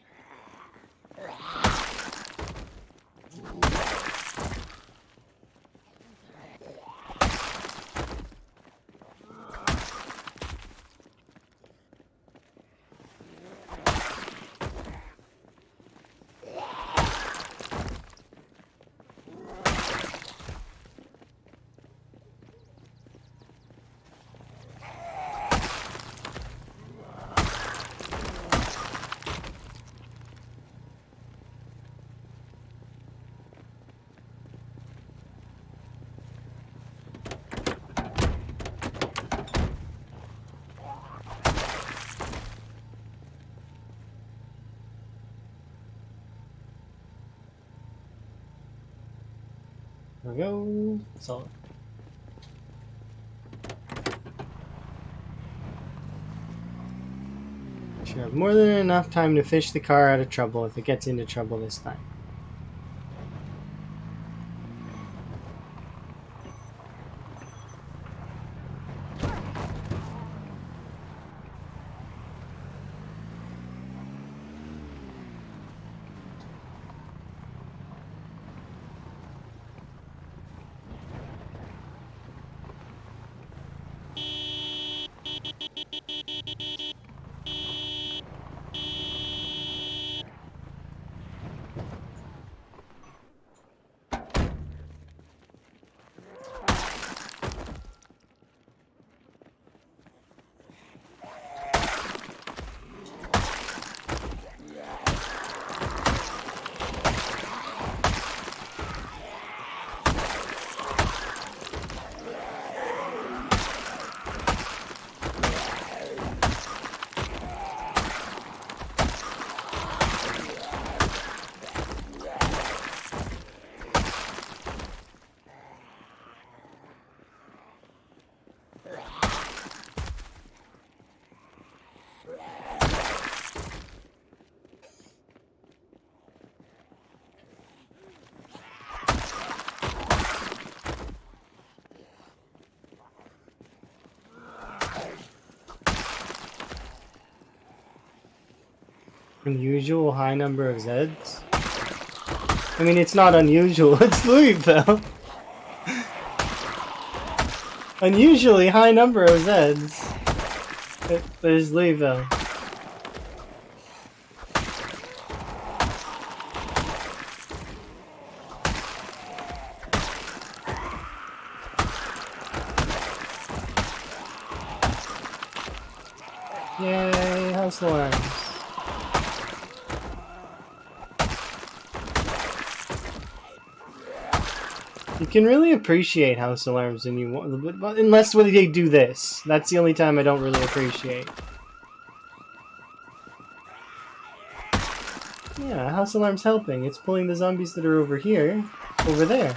S1: There we go. Solid. Should have more than enough time to fish the car out of trouble if it gets into trouble this time. Unusual high number of Zeds? I mean, it's not unusual, it's Louisville. Unusually high number of Zeds. There's Louisville. Yay, house alarms. You can really appreciate house alarms when you want, unless when they do this. That's the only time I don't really appreciate. Yeah, house alarm's helping. It's pulling the zombies that are over here, over there.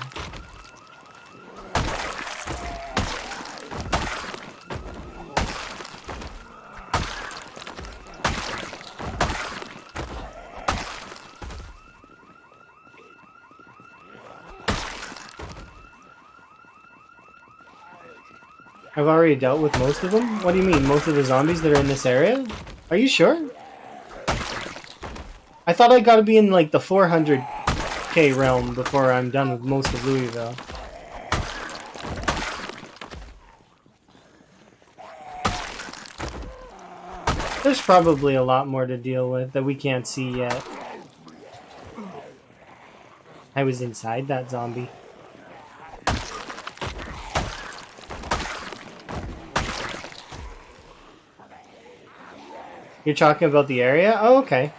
S1: I've already dealt with most of them? What do you mean, most of the zombies that are in this area? Are you sure? I thought I gotta be in like the 400k realm before I'm done with most of Louisville. There's probably a lot more to deal with that we can't see yet. I was inside that zombie. You're talking about the area? Oh, okay.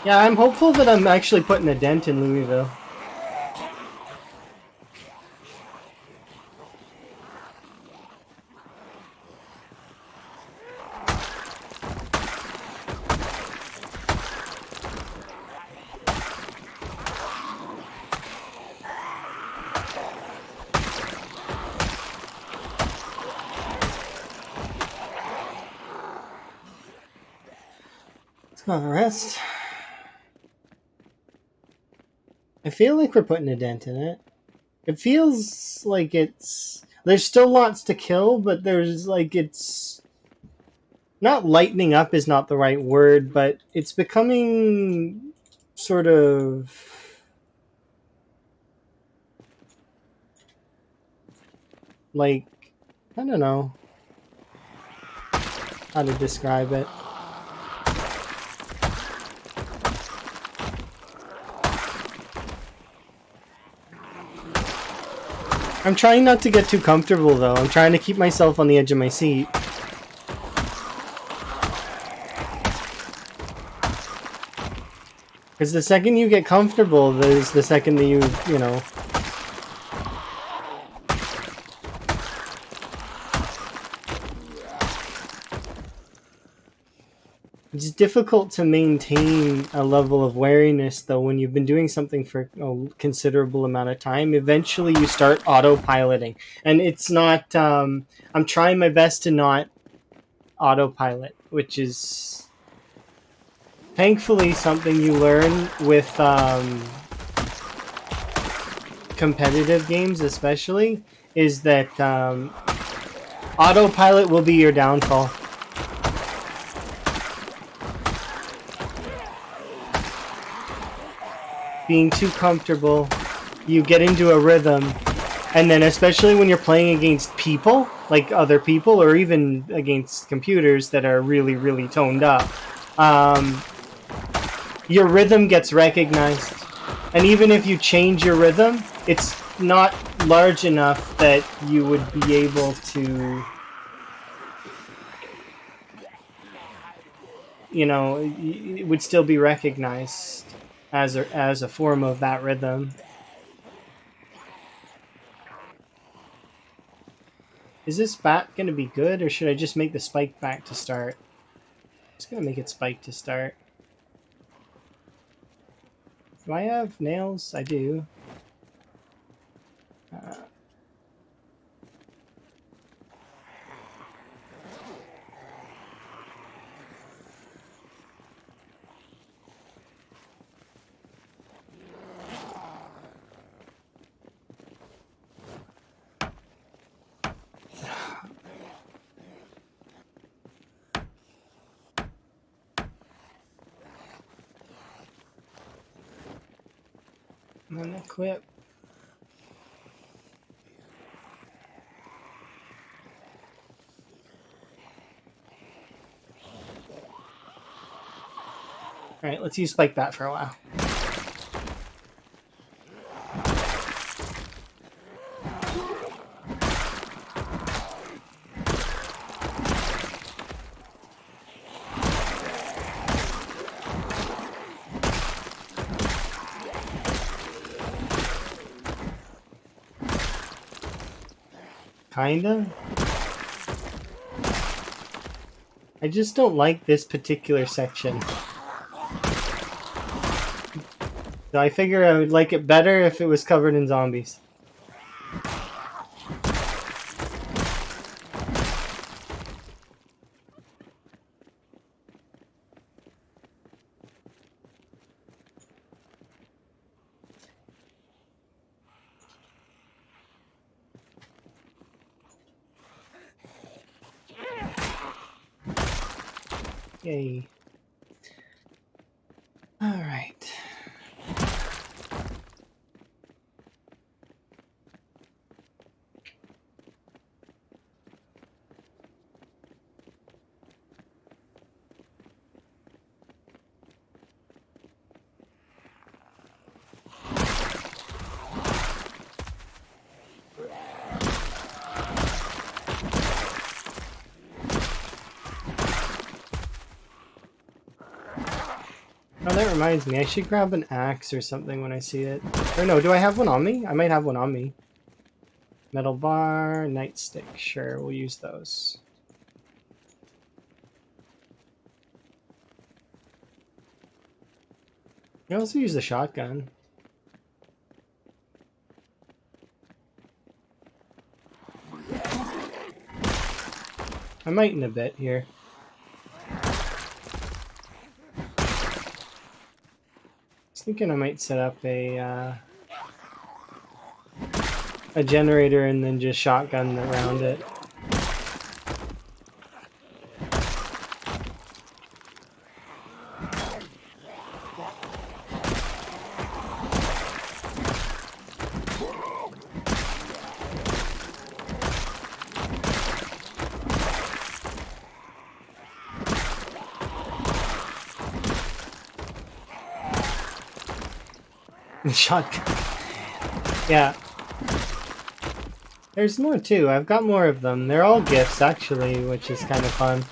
S1: Yeah, I'm hopeful that I'm actually putting a dent in Louisville. Let's go on a rest. I feel like we're putting a dent in it. It feels like it's... There's still lots to kill, but there's like it's... Not lightening up is not the right word, but it's becoming sort of... Like, I don't know how to describe it. I'm trying not to get too comfortable, though. I'm trying to keep myself on the edge of my seat. Because the second you get comfortable, there's the second that you know... It's difficult to maintain a level of wariness, though, when you've been doing something for a considerable amount of time. Eventually, you start autopiloting. And it's not... I'm trying my best to not autopilot, which is... Thankfully, something you learn with competitive games, especially, is that autopilot will be your downfall. Being too comfortable, you get into a rhythm, and then especially when you're playing against people, like other people, or even against computers that are really, really toned up, your rhythm gets recognized. And even if you change your rhythm, it's not large enough that you would be able to, you know, it would still be recognized as a form of that rhythm. Is this bat going to be good, or should I just make the spike back to start? I'm just going to make it spike to start. Do I have nails? I do. And then equip. Alright, let's use Spike Bat for a while. Kinda? I just don't like this particular section. So I figure I would like it better if it was covered in zombies. Yay. Alright. Oh, that reminds me. I should grab an axe or something when I see it. Or no, do I have one on me? I might have one on me. Metal bar, nightstick. Sure, we'll use those. I also use the shotgun. I might in a bit here. I was thinking I might set up a generator and then just shotgun around it. Shotgun. Yeah. There's more too. I've got more of them. They're all gifts actually, which is kind of fun.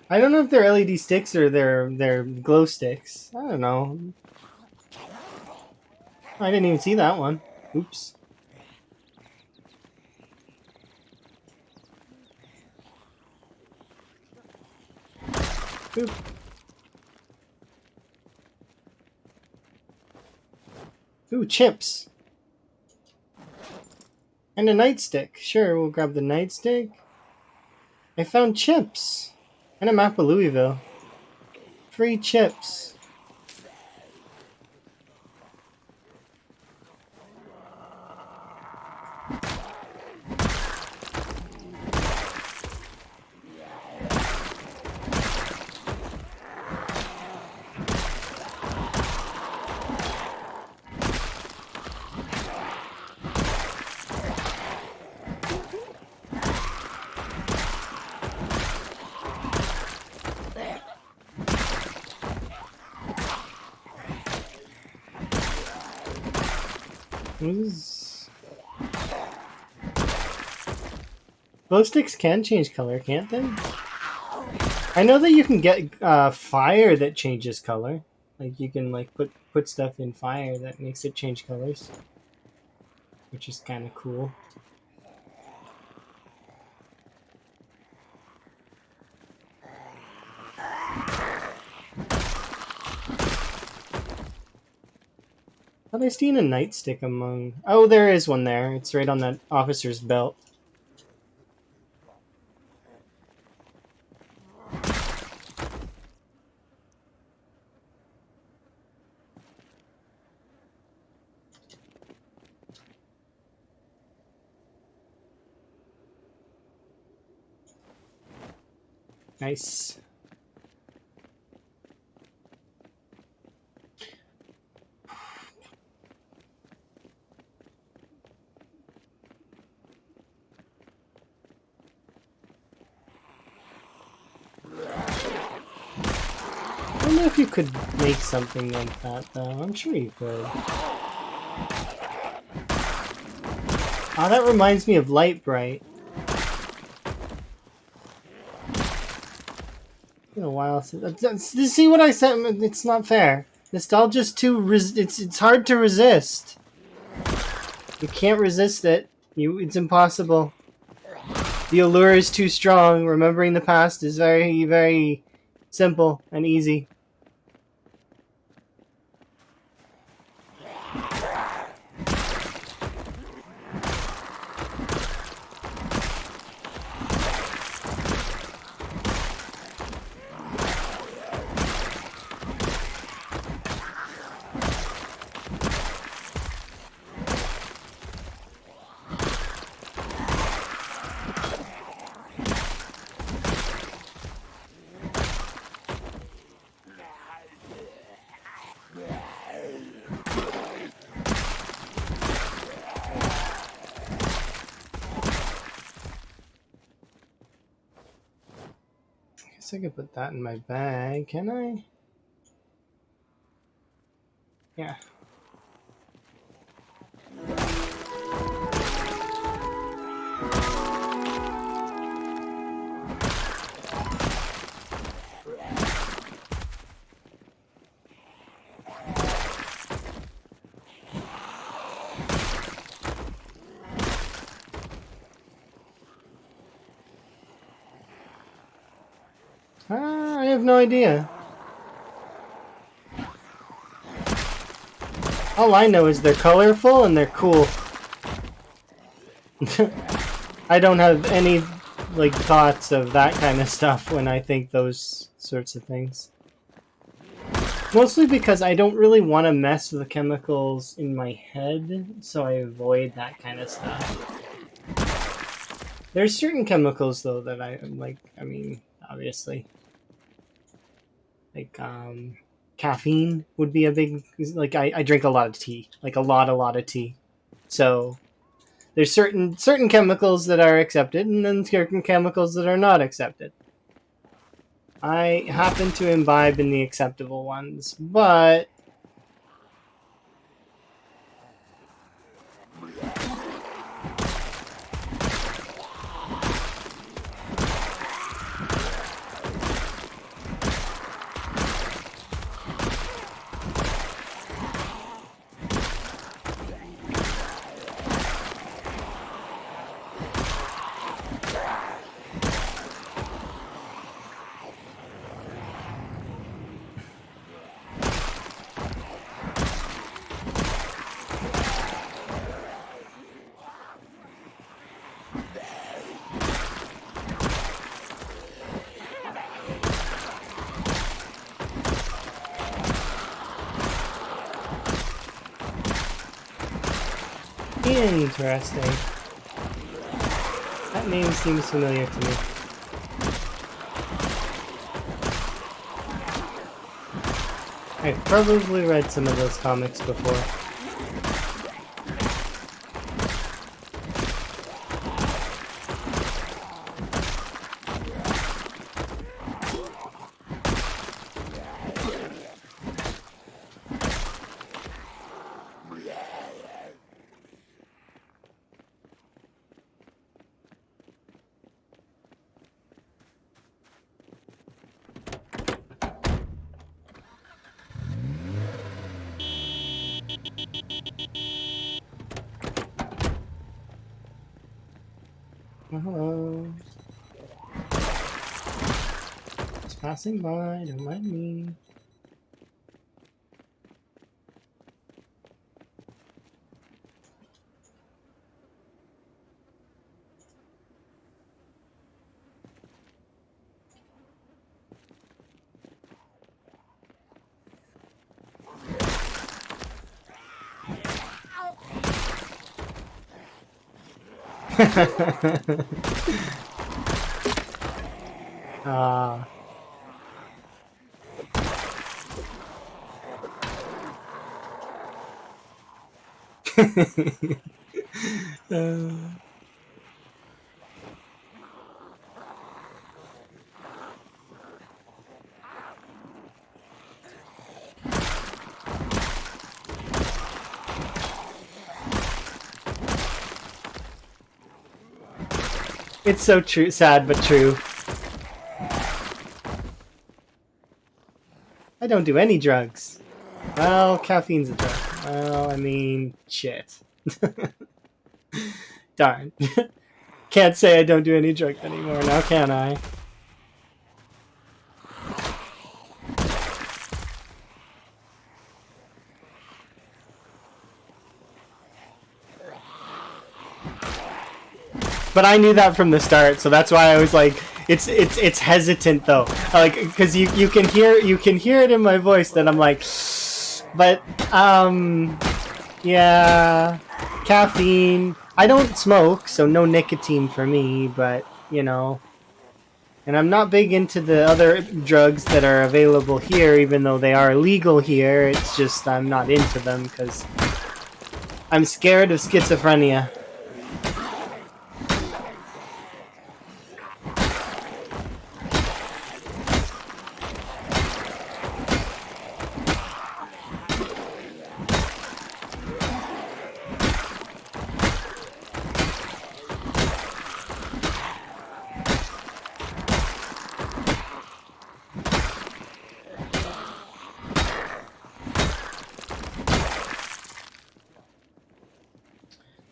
S1: I don't know if they're LED sticks or they're glow sticks. I don't know. I didn't even see that one. Oops. Oop. Ooh, chips. And a nightstick. Sure, we'll grab the nightstick. I found chips. And a map of Louisville. Free chips. Glow sticks can change color, can't they? I know that you can get fire that changes color. Like you can like put stuff in fire that makes it change colors, which is kind of cool. Thought I seen a nightstick among. Oh, there is one there. It's right on that officer's belt. Nice. I don't know if you could make something like that, though. I'm sure you could. Oh, that reminds me of Light Bright. Been a while since. See what I said? It's not fair. Nostalgia's too. It's hard to resist. You can't resist it. It's impossible. The allure is too strong. Remembering the past is very, very simple and easy. I guess I could put that in my bag, can I? Yeah. I have no idea. All I know is they're colorful and they're cool. I don't have any thoughts of that kind of stuff when I think those sorts of things. Mostly because I don't really want to mess with the chemicals in my head, so I avoid that kind of stuff. There's certain chemicals though that I like. I mean, obviously, caffeine would be a big. I drink a lot of tea, a lot of tea. So there's certain chemicals that are accepted, and then certain chemicals that are not accepted. I happen to imbibe in the acceptable ones, but interesting. That name seems familiar to me. I've probably read some of those comics before. Hello. Just passing by, don't mind me. Ah. It's so true, sad but true. I don't do any drugs. Well, caffeine's a drug. Well, I mean, shit. Darn. Can't say I don't do any drugs anymore now, can I? But I knew that from the start, so that's why I was like, it's hesitant though, like because you can hear it in my voice that I'm like, but yeah, caffeine. I don't smoke, so no nicotine for me. But you know, and I'm not big into the other drugs that are available here, even though they are legal here. It's just I'm not into them because I'm scared of schizophrenia.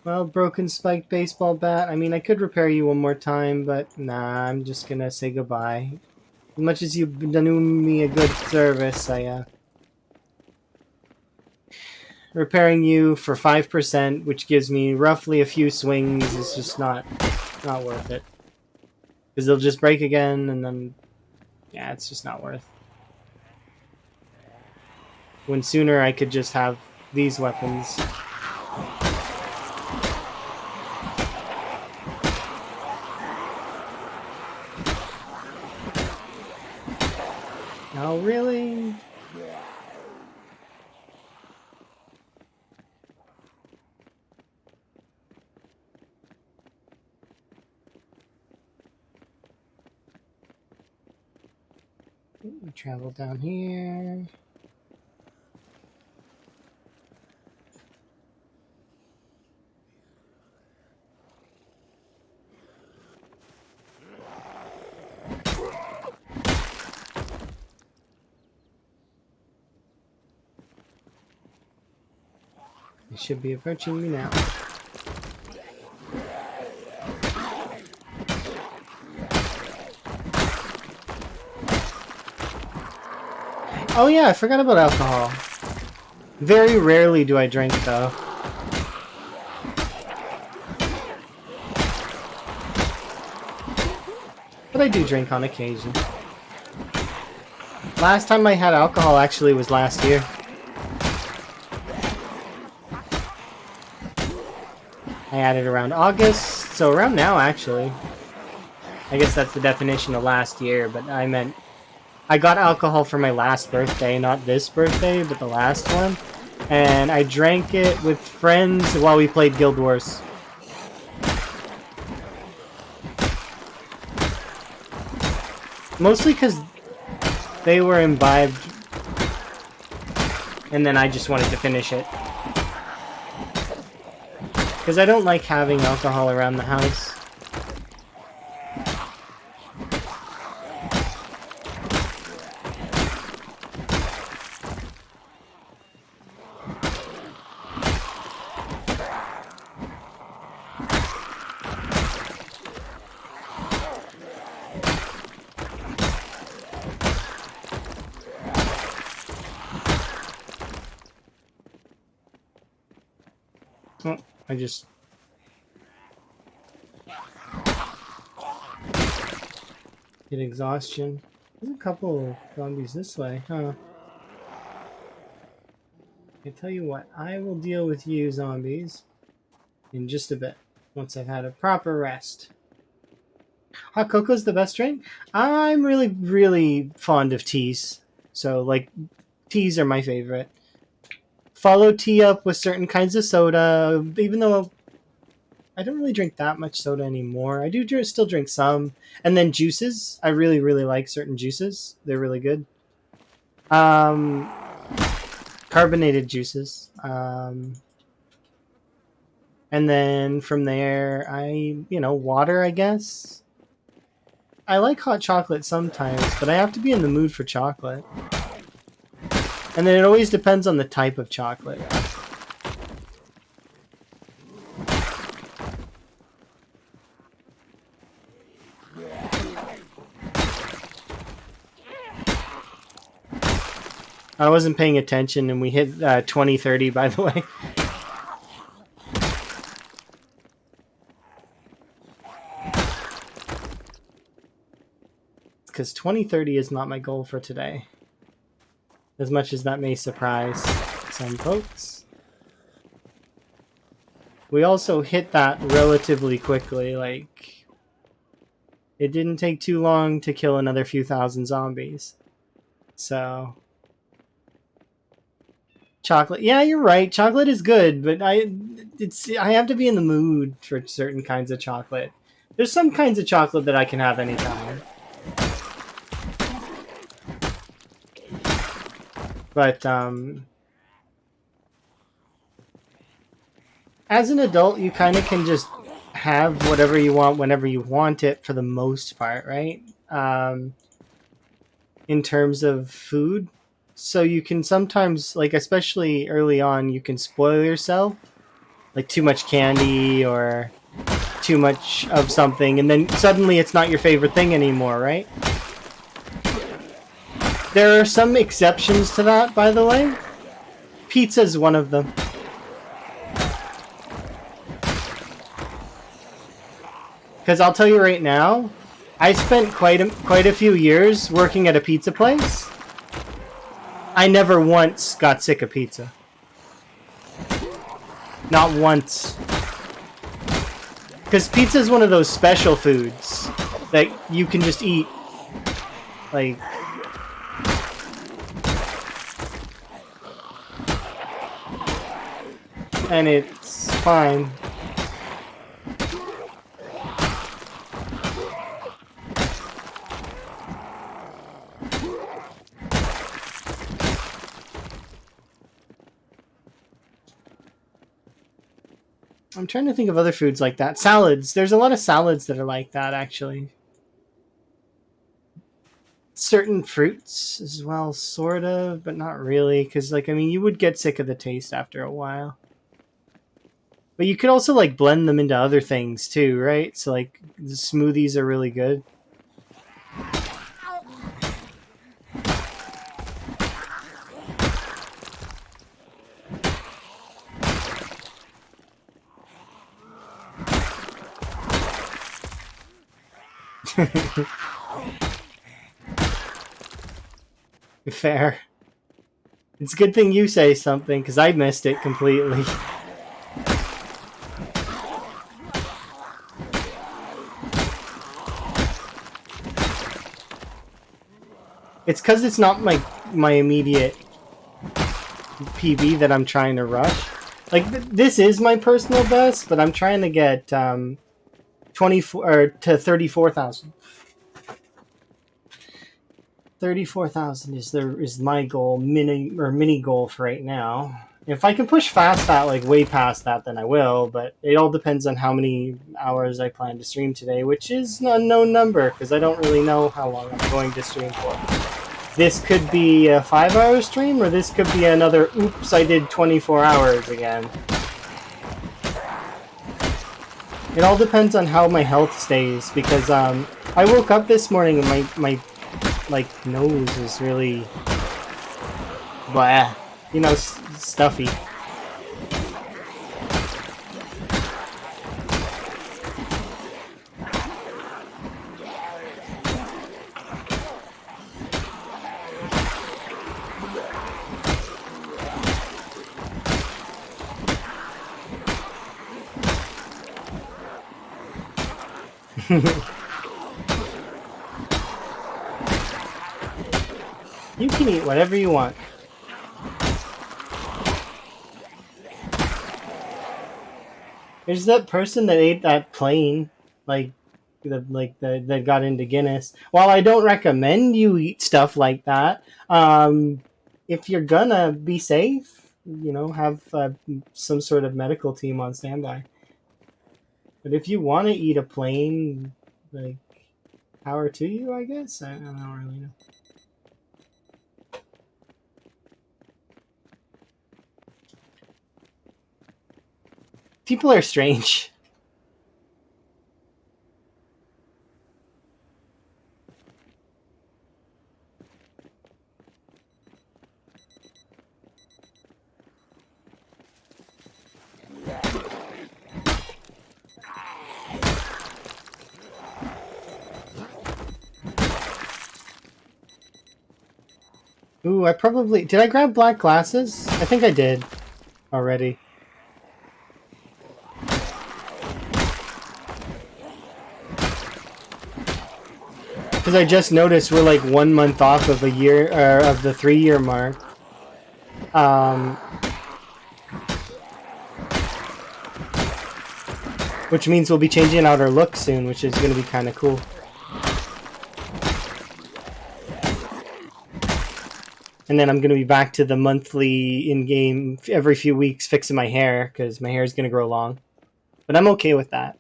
S1: Well, broken spiked baseball bat. I mean, I could repair you one more time, but nah, I'm just gonna say goodbye. As much as you've done me a good service, repairing you for 5%, which gives me roughly a few swings, is just not worth it. Because they'll just break again, and then, yeah, it's just not worth. When sooner I could just have these weapons. Oh, really? We travel down here. They should be approaching me now. Oh yeah, I forgot about alcohol. Very rarely do I drink, though. But I do drink on occasion. Last time I had alcohol actually was last year. I had it around August, so around now actually. I guess that's the definition of last year, but I meant I got alcohol for my last birthday, not this birthday, but the last one. And I drank it with friends while we played Guild Wars. Mostly because they were imbibed, and then I just wanted to finish it. Because I don't like having alcohol around the house. Oh, I just... get exhaustion. There's a couple zombies this way, huh? I tell you what, I will deal with you zombies in just a bit. once I've had a proper rest. Hot cocoa's the best drink? I'm really, really fond of teas. So, like, teas are my favorite. Follow tea up with certain kinds of soda, even though I don't really drink that much soda anymore. I do still drink some. And then juices. I really, really like certain juices. They're really good. Carbonated juices. And then from there, water, I guess. I like hot chocolate sometimes, but I have to be in the mood for chocolate. And then it always depends on the type of chocolate. I wasn't paying attention and we hit 2030, by the way. Because 2030 is not my goal for today. As much as that may surprise some folks. We also hit that relatively quickly, like... It didn't take too long to kill another few thousand zombies. So... Chocolate. Yeah, you're right. Chocolate is good, but I have to be in the mood for certain kinds of chocolate. There's some kinds of chocolate that I can have anytime. But, as an adult, you kind of can just have whatever you want whenever you want it for the most part, right? In terms of food. So you can sometimes, like, especially early on, you can spoil yourself. Like too much candy or too much of something, and then suddenly it's not your favorite thing anymore, right? There are some exceptions to that, by the way. Pizza's one of them. Because I'll tell you right now, I spent quite a few years working at a pizza place. I never once got sick of pizza. Not once. Because pizza is one of those special foods that you can just eat. Like... And it's fine. I'm trying to think of other foods like that. Salads. There's a lot of salads that are like that, actually. Certain fruits as well, sort of, but not really. Because, like, I mean, you would get sick of the taste after a while. But you could also, like, blend them into other things, too, right? So, like, the smoothies are really good. Fair. It's a good thing you say something, because I missed it completely. It's because it's not my immediate PB that I'm trying to rush. Like, this is my personal best, but I'm trying to get 24 or to 34,000. 34,000 is my goal, mini goal for right now. If I can push fast that, like way past that, then I will. But it all depends on how many hours I plan to stream today, which is an unknown number because I don't really know how long I'm going to stream for. This could be a 5-hour stream, or this could be another oops, I did 24 hours again. It all depends on how my health stays, because I woke up this morning and my like nose is really blah, you know, stuffy. You can eat whatever you want. There's that person that ate that plane, that got into Guinness. While I don't recommend you eat stuff like that, if you're gonna be safe, have some sort of medical team on standby. But if you want to eat a plane, like, power to you, I guess. I don't really know. People are strange. Ooh, I probably... Did I grab black glasses? I think I did already. Because I just noticed we're like 1 month off of a year, of the 3-year mark. Which means we'll be changing out our look soon, which is going to be kind of cool. And then I'm going to be back to the monthly in-game, every few weeks, fixing my hair, because my hair is going to grow long. But I'm okay with that.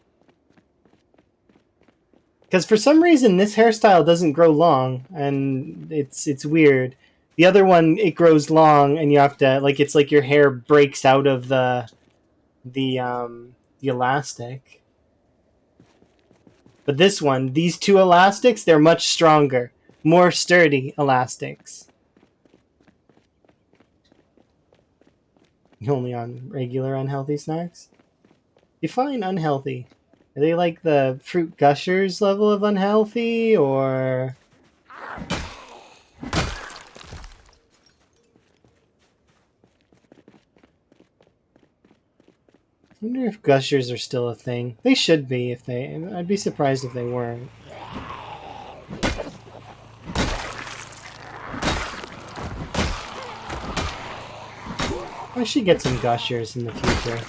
S1: Because for some reason, this hairstyle doesn't grow long, and it's weird. The other one, it grows long, and you have to, like, it's like your hair breaks out of the elastic. But this one, these two elastics, they're much stronger, more sturdy elastics. Only on regular unhealthy snacks? Define unhealthy. Are they like the Fruit Gushers level of unhealthy, or... I wonder if Gushers are still a thing. They should be if they... I'd be surprised if they weren't. I should get some Gushers in the future.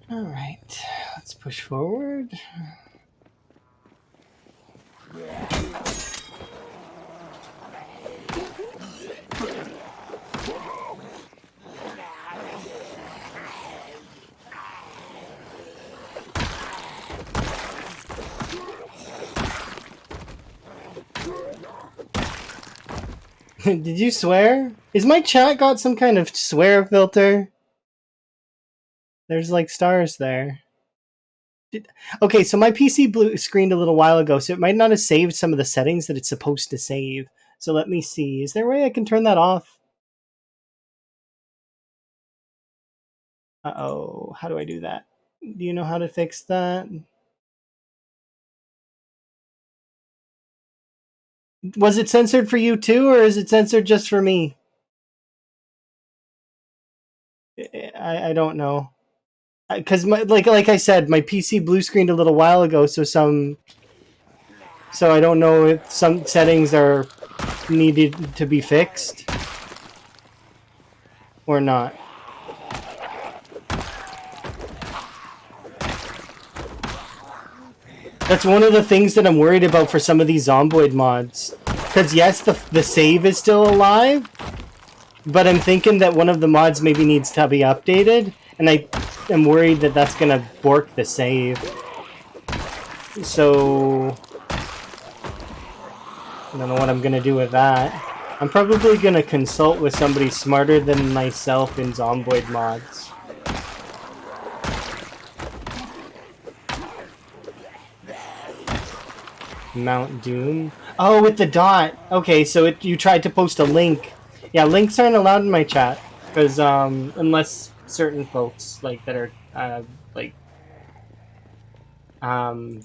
S1: Alright, let's push forward. Did you swear? Is my chat got some kind of swear filter? There's like stars there. Okay, so my PC blue screened a little while ago, so it might not have saved some of the settings that it's supposed to save. So let me see. Is there a way I can turn that off? Uh-oh. How do I do that? Do you know how to fix that? Was it censored for you too, or is it censored just for me? I don't know. Because like I said, my PC blue screened a little while ago, so I don't know if some settings are needed to be fixed or not. That's one of the things that I'm worried about for some of these Zomboid mods. Because yes, the save is still alive, but I'm thinking that one of the mods maybe needs to be updated, and I am worried that that's going to bork the save. So I don't know what I'm going to do with that. I'm probably going to consult with somebody smarter than myself in Zomboid mods. Mount Doom. Oh, with the dot. Okay, so you tried to post a link. Yeah, links aren't allowed in my chat because unless certain folks like that are like um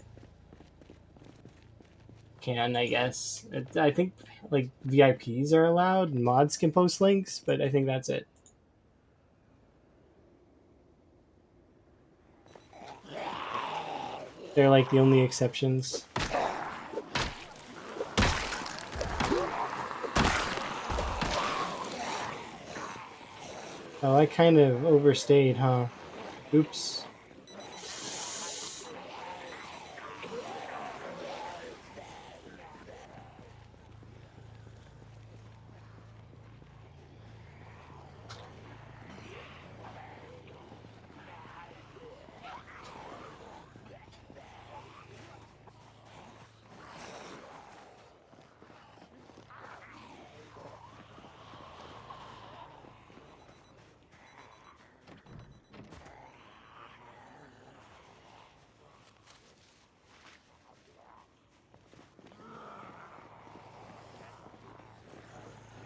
S1: can, I guess. I think like VIPs are allowed. Mods can post links, but I think that's it. They're like the only exceptions. Oh, I kind of overstayed, huh? Oops.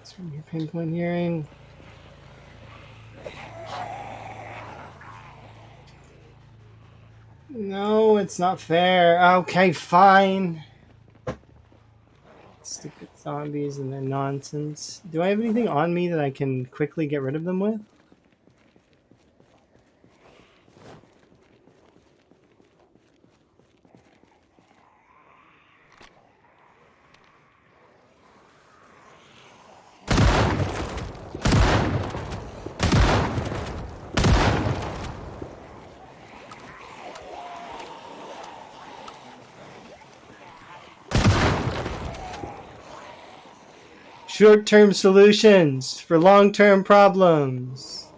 S1: It's from your pinpoint hearing. No, it's not fair. Okay, fine. Stupid zombies and their nonsense. Do I have anything on me that I can quickly get rid of them with? Short-term solutions for long-term problems.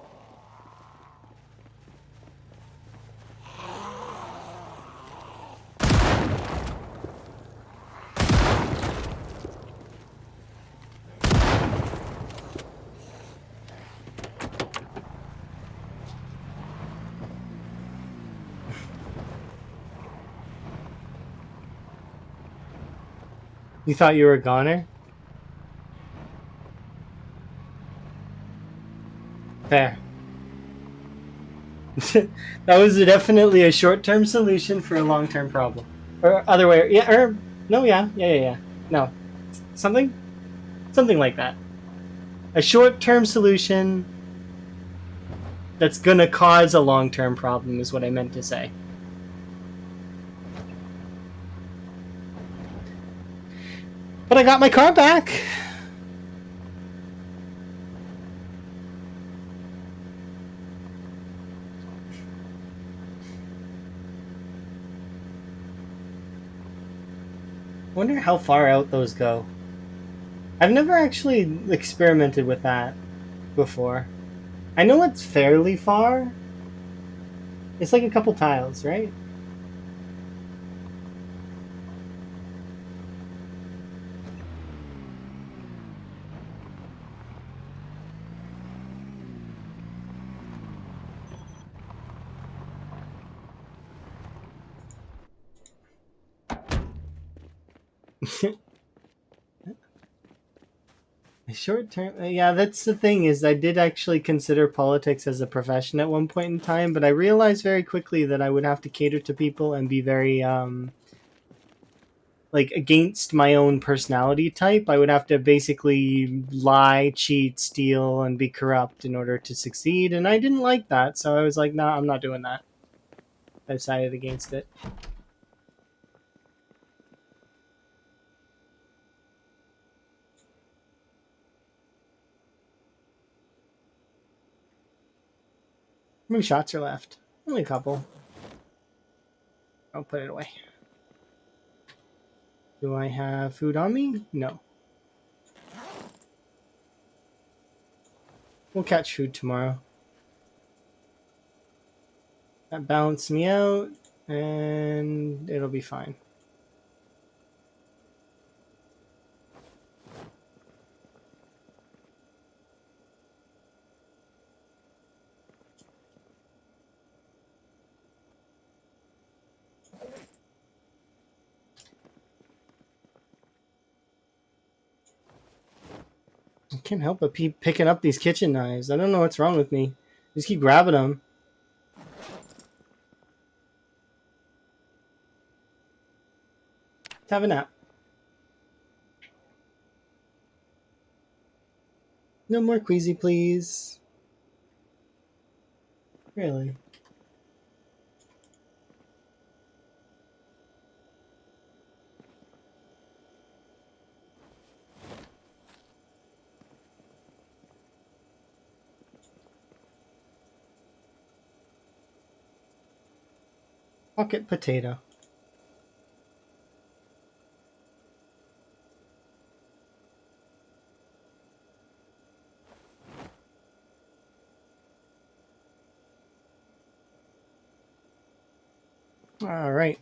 S1: You thought you were a goner? Fair. That was definitely a short-term solution for a long-term problem. Or other way, yeah, or no, yeah. No, something like that. A short-term solution that's gonna cause a long-term problem is what I meant to say. But I got my car back. Wonder how far out those go. I've never actually experimented with that before. I know it's fairly far. It's like a couple tiles, right? Short term, yeah, that's the thing is I did actually consider politics as a profession at one point in time, but I realized very quickly that I would have to cater to people and be very like against my own personality type. I would have to basically lie, cheat, steal, and be corrupt in order to succeed, and I didn't like that, so I was like, nah, I'm not doing that. I decided against it. How many shots are left? Only a couple. I'll put it away. Do I have food on me? No. We'll catch food tomorrow. That balanced me out, and it'll be fine. I can't help but keep picking up these kitchen knives. I don't know what's wrong with me. Just keep grabbing them. Let's have a nap. No more queasy, please. Really? Pocket potato. All right.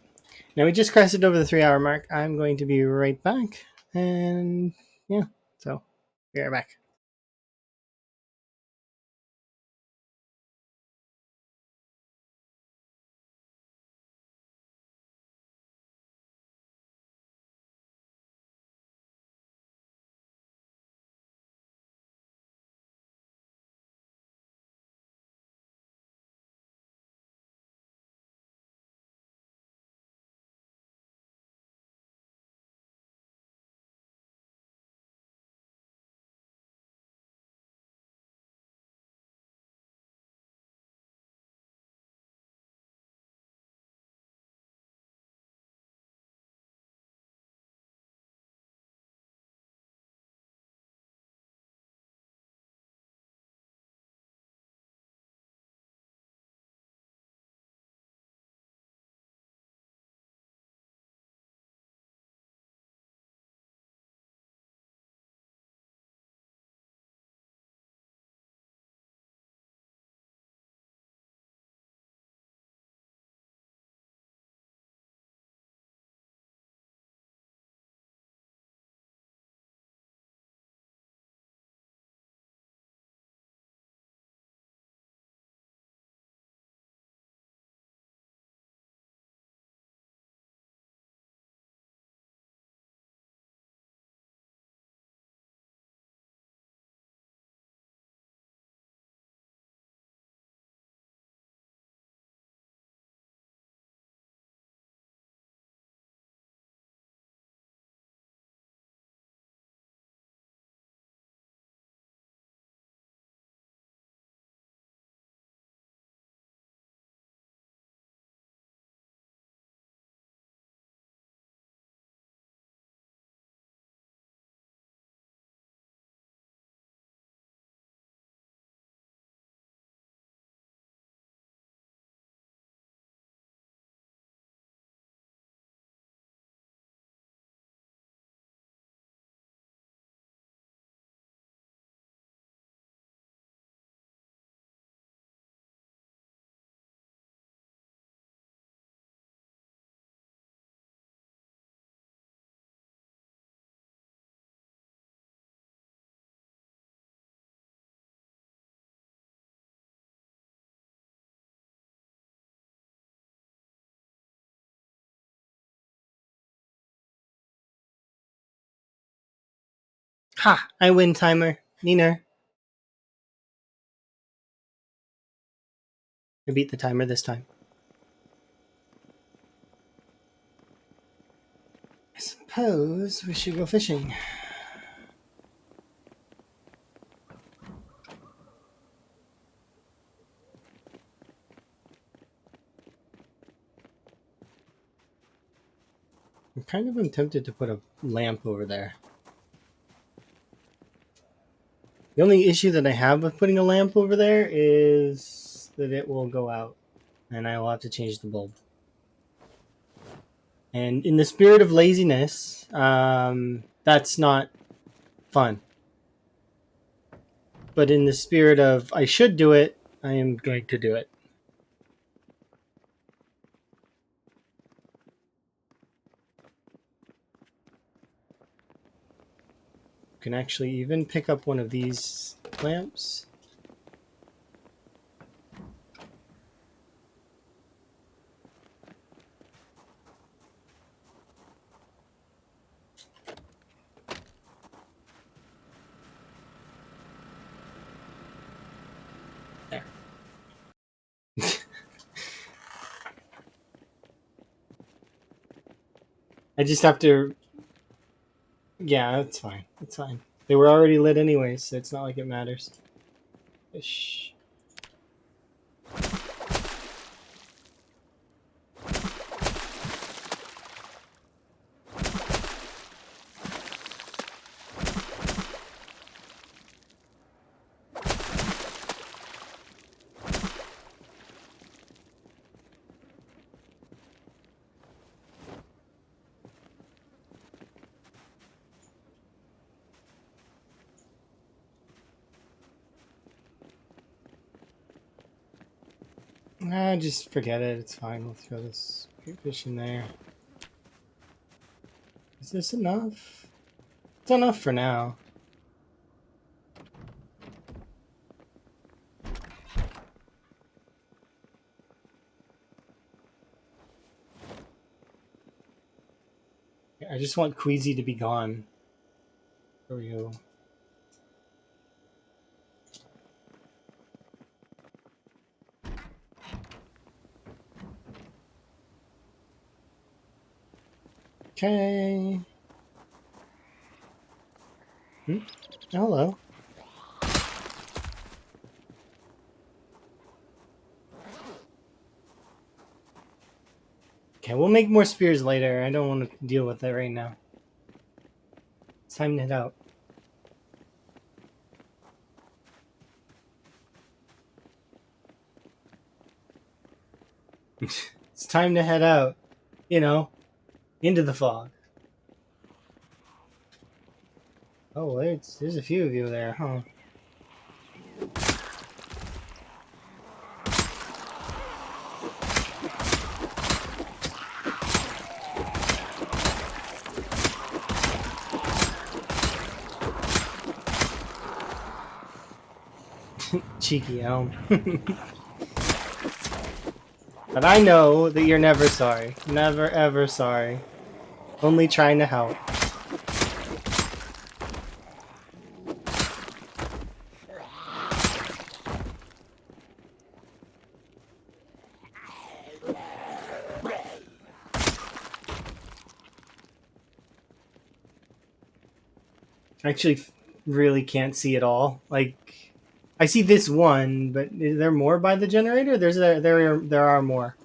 S1: Now we just crested over the 3-hour mark. I'm going to be right back. And yeah, so be right back. Ha! I win, timer. Neener. I beat the timer this time. I suppose we should go fishing. I kind of am tempted to put a lamp over there. The only issue that I have with putting a lamp over there is that it will go out, and I will have to change the bulb. And in the spirit of laziness, that's not fun. But in the spirit of I should do it, I am going to do it. You can actually even pick up one of these lamps. I just have to. Yeah, it's fine. It's fine. They were already lit anyways, so it's not like it matters. Shh. Just forget it. It's fine. We'll throw this fish in there. Is this enough? It's enough for now. I just want Queasy to be gone. There we go. Okay. Hello. Okay, we'll make more spears later. I don't want to deal with it right now. It's time to head out. It's time to head out. You know, into the fog. Oh, there's a few of you there, huh? Cheeky elm. But I know that you're never sorry. Never ever sorry. Only trying to help. I actually really can't see it all. Like, I see this one, but is there more by the generator? There are more.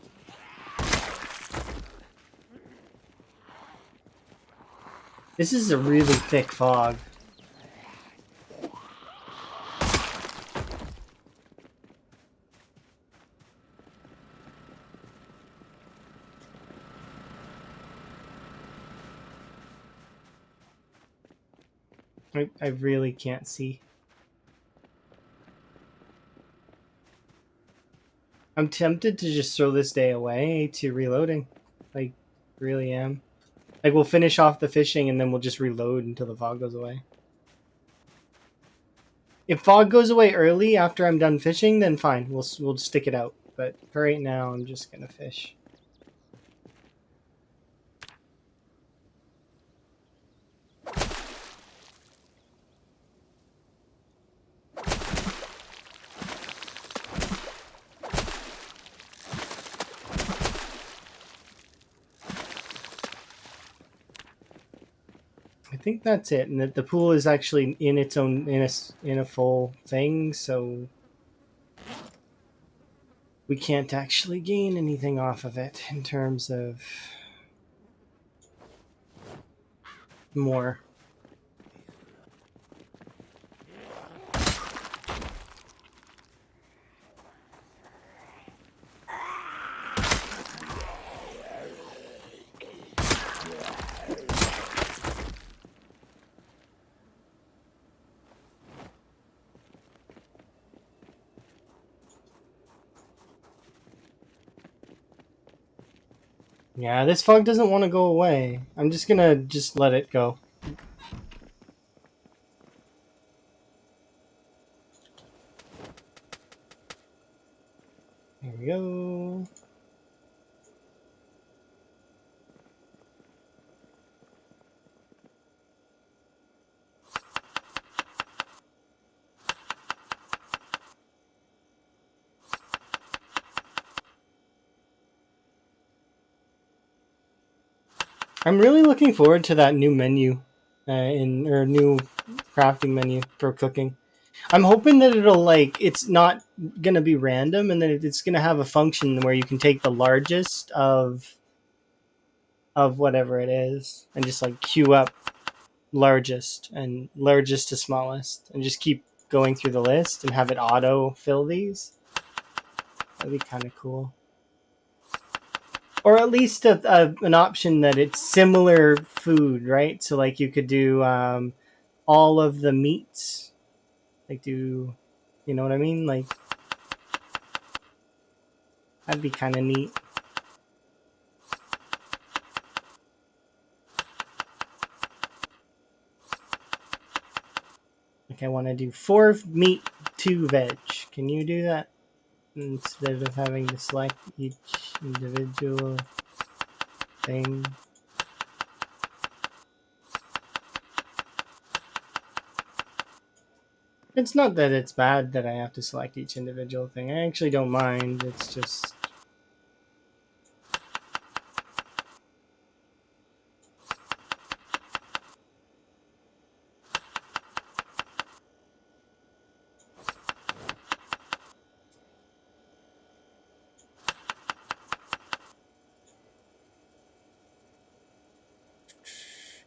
S1: This is a really thick fog. I really can't see. I'm tempted to just throw this day away to reloading. Like, really am. Like, we'll finish off the fishing and then we'll just reload until the fog goes away. If fog goes away early after I'm done fishing, then fine. We'll stick it out. But for right now, I'm just gonna fish. I think that's it, and that the pool is actually in its own in a full thing, so we can't actually gain anything off of it in terms of more. Yeah, this fog doesn't want to go away. I'm just gonna let it go. Here we go. I'm really looking forward to that new menu, new crafting menu for cooking. I'm hoping that it'll it's not gonna be random, and that it's gonna have a function where you can take the largest of whatever it is and just like queue up largest and largest to smallest, and just keep going through the list and have it auto fill these. That'd be kind of cool. Or at least an option that it's similar food, right? So like you could do all of the meats, like do, you know what I mean? Like that'd be kind of neat. Like I want to do 4 meat, 2 veg. Can you do that instead of having to select each individual thing? It's not that it's bad that I have to select each individual thing. I actually don't mind. It's just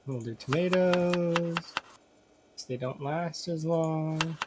S1: we'll do tomatoes. They don't last as long.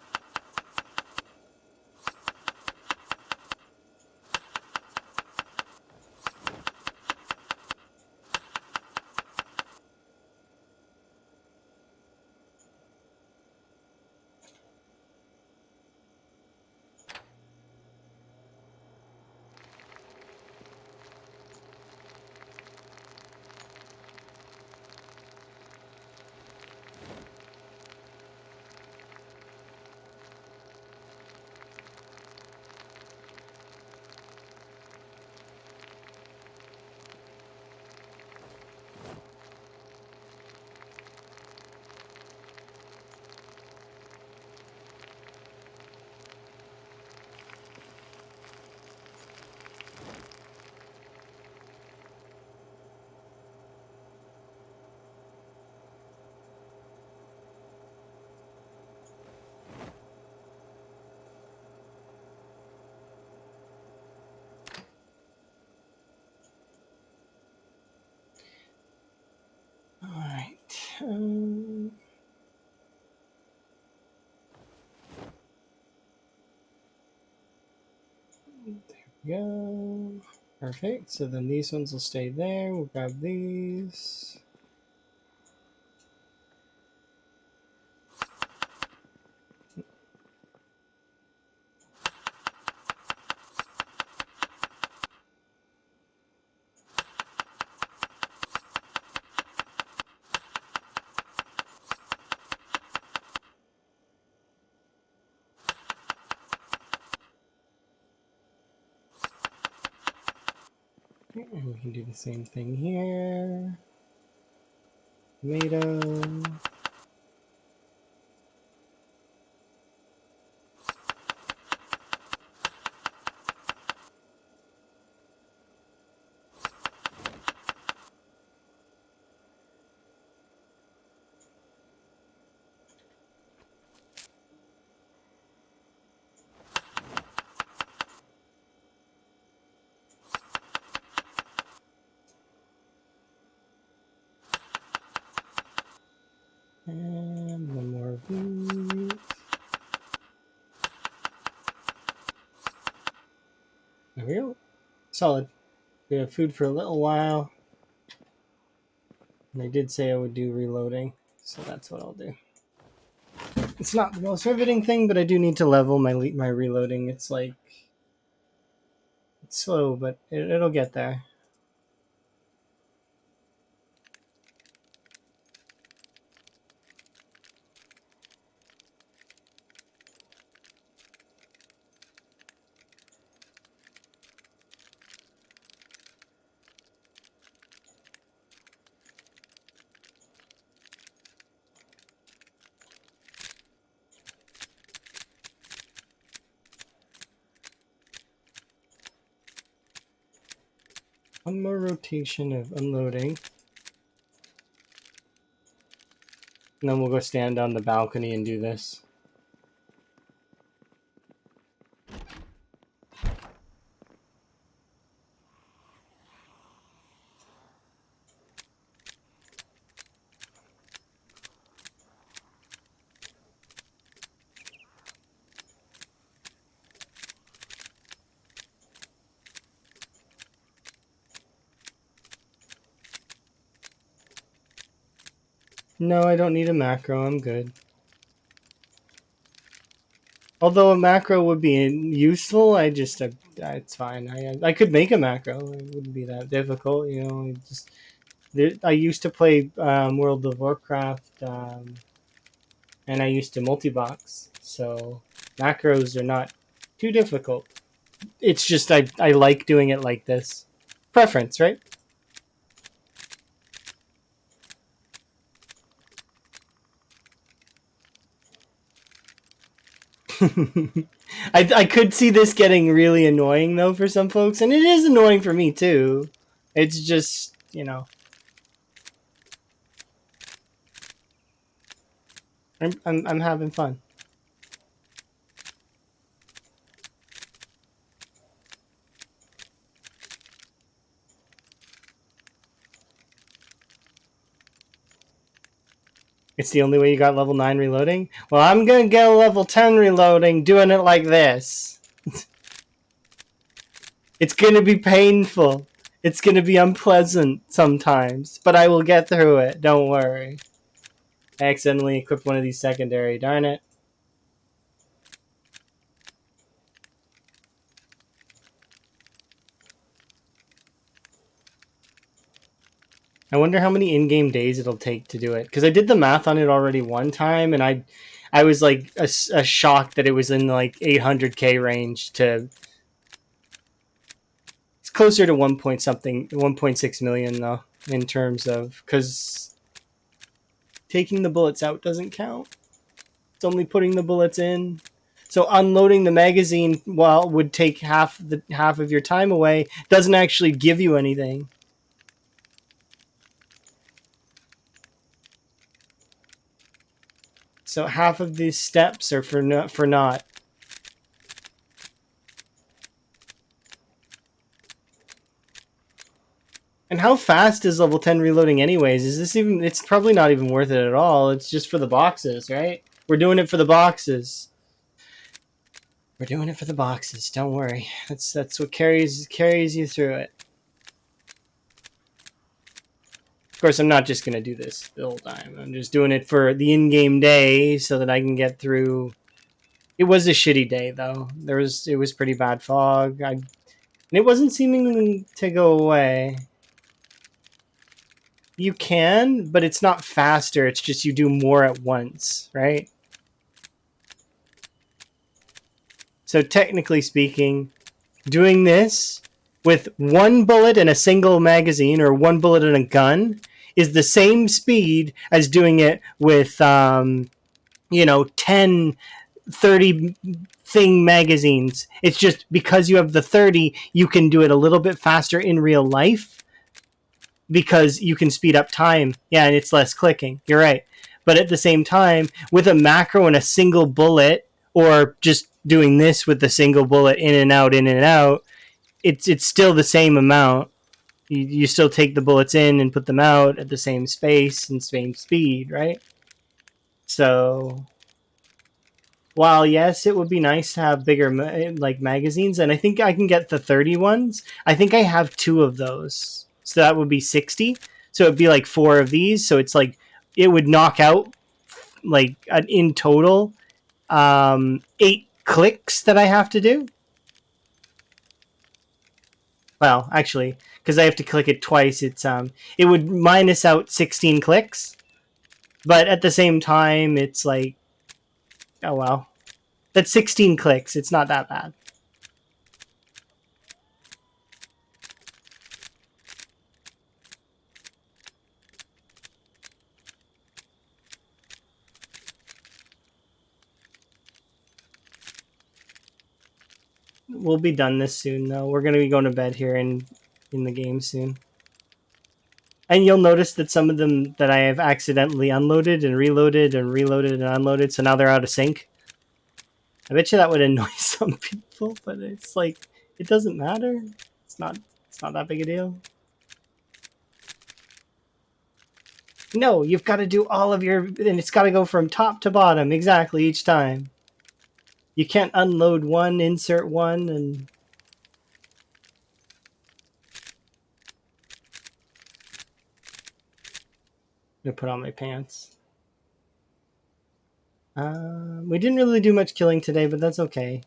S1: All right. There we go. Perfect. So then these ones will stay there. We'll grab these. And we can do the same thing here. Tomato. And one more of these. There we go. Solid. We have food for a little while. And I did say I would do reloading, so that's what I'll do. It's not the most riveting thing, but I do need to level my reloading. It's like it's slow, but it'll get there. One more rotation of unloading. And then we'll go stand on the balcony and do this. No, I don't need a macro. I'm good. Although a macro would be useful, it's fine. I could make a macro. It wouldn't be that difficult, you know. I used to play World of Warcraft, and I used to multi-box, so macros are not too difficult. It's just I like doing it like this. Preference, right? I could see this getting really annoying though for some folks, and it is annoying for me too. It's just, you know, I'm having fun. It's the only way you got level 9 reloading? Well, I'm gonna get a level 10 reloading doing it like this. It's gonna be painful. It's gonna be unpleasant sometimes, but I will get through it. Don't worry. I accidentally equipped one of these secondary. Darn it. I wonder how many in-game days it'll take to do it. Because I did the math on it already one time, and I was like a shock that it was in like 800k range to... It's closer to 1 point something, 1.6 million though, in terms of... Because taking the bullets out doesn't count. It's only putting the bullets in. So unloading the magazine, while would take half of your time away, doesn't actually give you anything. So half of these steps are for naught. And how fast is level 10 reloading anyways? Is this even... It's probably not even worth it at all. It's just for the boxes, right? We're doing it for the boxes. We're doing it for the boxes. Don't worry. That's what carries you through it. Of course, I'm not just going to do this the whole time. I'm just doing it for the in-game day so that I can get through... It was a shitty day, though. It was pretty bad fog. And it wasn't seeming to go away. You can, but it's not faster. It's just you do more at once, right? So technically speaking, doing this with one bullet and a single magazine, or one bullet and a gun, is the same speed as doing it with 10, 30 thing magazines. It's just because you have the 30, you can do it a little bit faster in real life because you can speed up time. Yeah, and it's less clicking. You're right. But at the same time, with a macro and a single bullet, or just doing this with the single bullet in and out, it's still the same amount. You still take the bullets in and put them out at the same space and same speed, right? So while yes, it would be nice to have bigger like magazines, and I think I can get the 30 ones. I think I have 2 of those, so that would be 60. So it'd be like 4 of these. So it's like it would knock out like in total 8 clicks that I have to do. Well, actually, because I have to click it twice, it would minus out 16 clicks. But at the same time, it's like, oh well, that's 16 clicks. It's not that bad. We'll be done this soon, though. We're gonna be going to bed here in the game soon. And you'll notice that some of them that I have accidentally unloaded and reloaded and reloaded and unloaded, so now they're out of sync. I bet you that would annoy some people, but it's like, it doesn't matter. It's not that big a deal. No, you've got to do all of your, and it's got to go from top to bottom exactly each time. You can't unload one, insert one, and I'm gonna put on my pants. We didn't really do much killing today, but that's okay.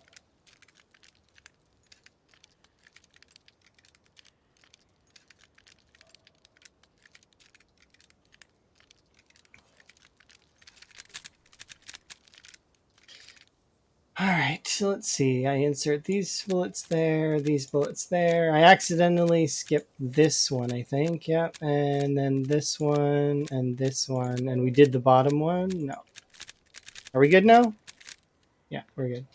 S1: Alright, so let's see. I insert these bullets there, these bullets there. I accidentally skipped this one, I think. Yep, and then this one, and this one. And we did the bottom one? No. Are we good now? Yeah, we're good.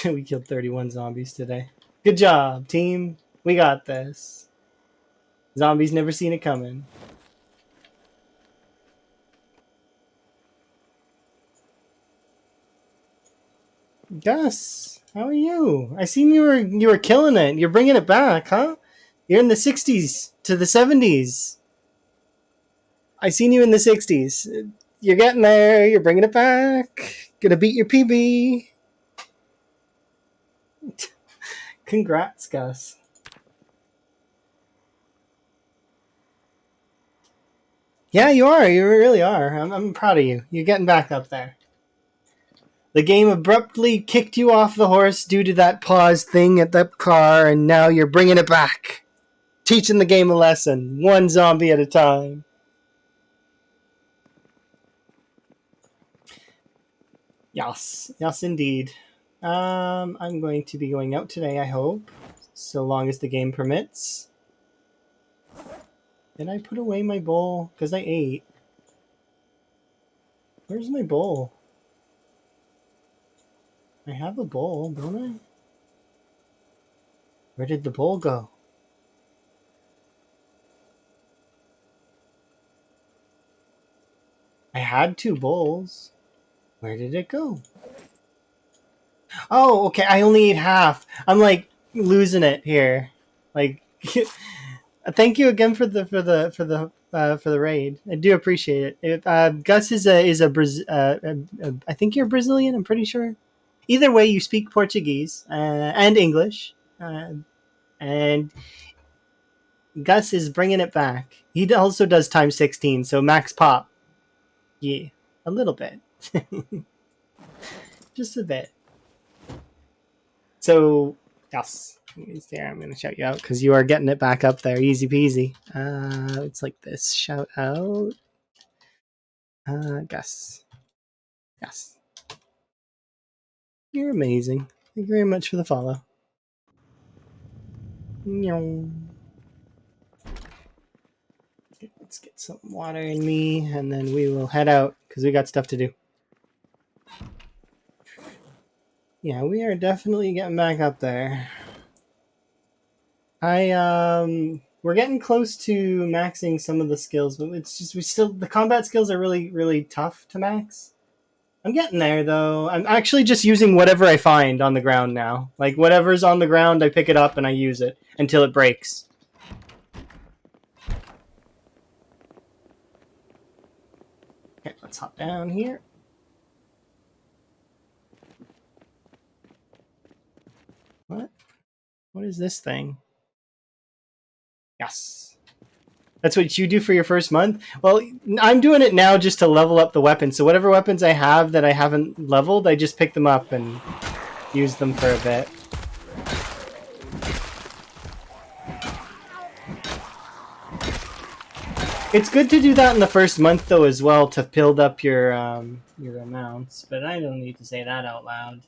S1: We killed 31 zombies today. Good job, team. We got this. Zombies never seen it coming. Gus, how are you? I seen you were killing it. You're bringing it back, huh? You're in the 60s to the 70s. I seen you in the 60s. You're getting there. You're bringing it back. Gonna beat your PB. Congrats, Gus. Yeah, you are. You really are. I'm proud of you. You're getting back up there. The game abruptly kicked you off the horse due to that pause thing at that car, and now you're bringing it back. Teaching the game a lesson, one zombie at a time. Yes, yes, indeed. I'm going to be going out today, I hope, so long as the game permits. Did I put away my bowl? Because I ate. Where's my bowl? I have a bowl, don't I? Where did the bowl go? I had two bowls. Where did it go? Oh, okay. I only ate half. I'm like losing it here. Like, thank you again for the raid. I do appreciate it. Gus is I think you're Brazilian. I'm pretty sure. Either way, you speak Portuguese and English, and Gus is bringing it back. He also does times 16, so max pop. Yeah, a little bit, just a bit. So yes, there. I'm gonna shout you out because you are getting it back up there, easy peasy. It's like this. Shout out, Gus. Yes, you're amazing. Thank you very much for the follow. Let's get some water in me, and then we will head out because we got stuff to do. Yeah, we are definitely getting back up there. We're getting close to maxing some of the skills, but it's just the combat skills are really tough to max. I'm getting there though. I'm actually just using whatever I find on the ground now. Like whatever's on the ground, I pick it up and I use it until it breaks. Okay, let's hop down here. What? What is this thing? Yes. That's what you do for your first month? Well, I'm doing it now just to level up the weapons. So whatever weapons I have that I haven't leveled, I just pick them up and use them for a bit. It's good to do that in the first month though as well to build up your amounts, but I don't need to say that out loud.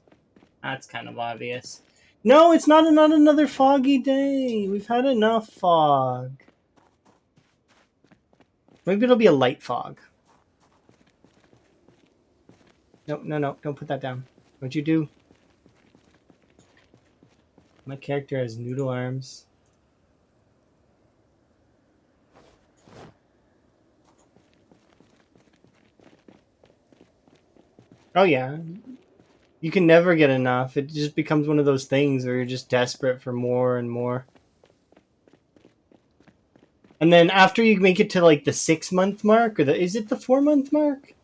S1: That's kind of obvious. No, it's not another foggy day. We've had enough fog. Maybe it'll be a light fog. No, no, no. Don't put that down. What'd you do? My character has noodle arms. Oh yeah. You can never get enough. It just becomes one of those things where you're just desperate for more and more. And then after you make it to like the 6 month mark, or is it the 4 month mark?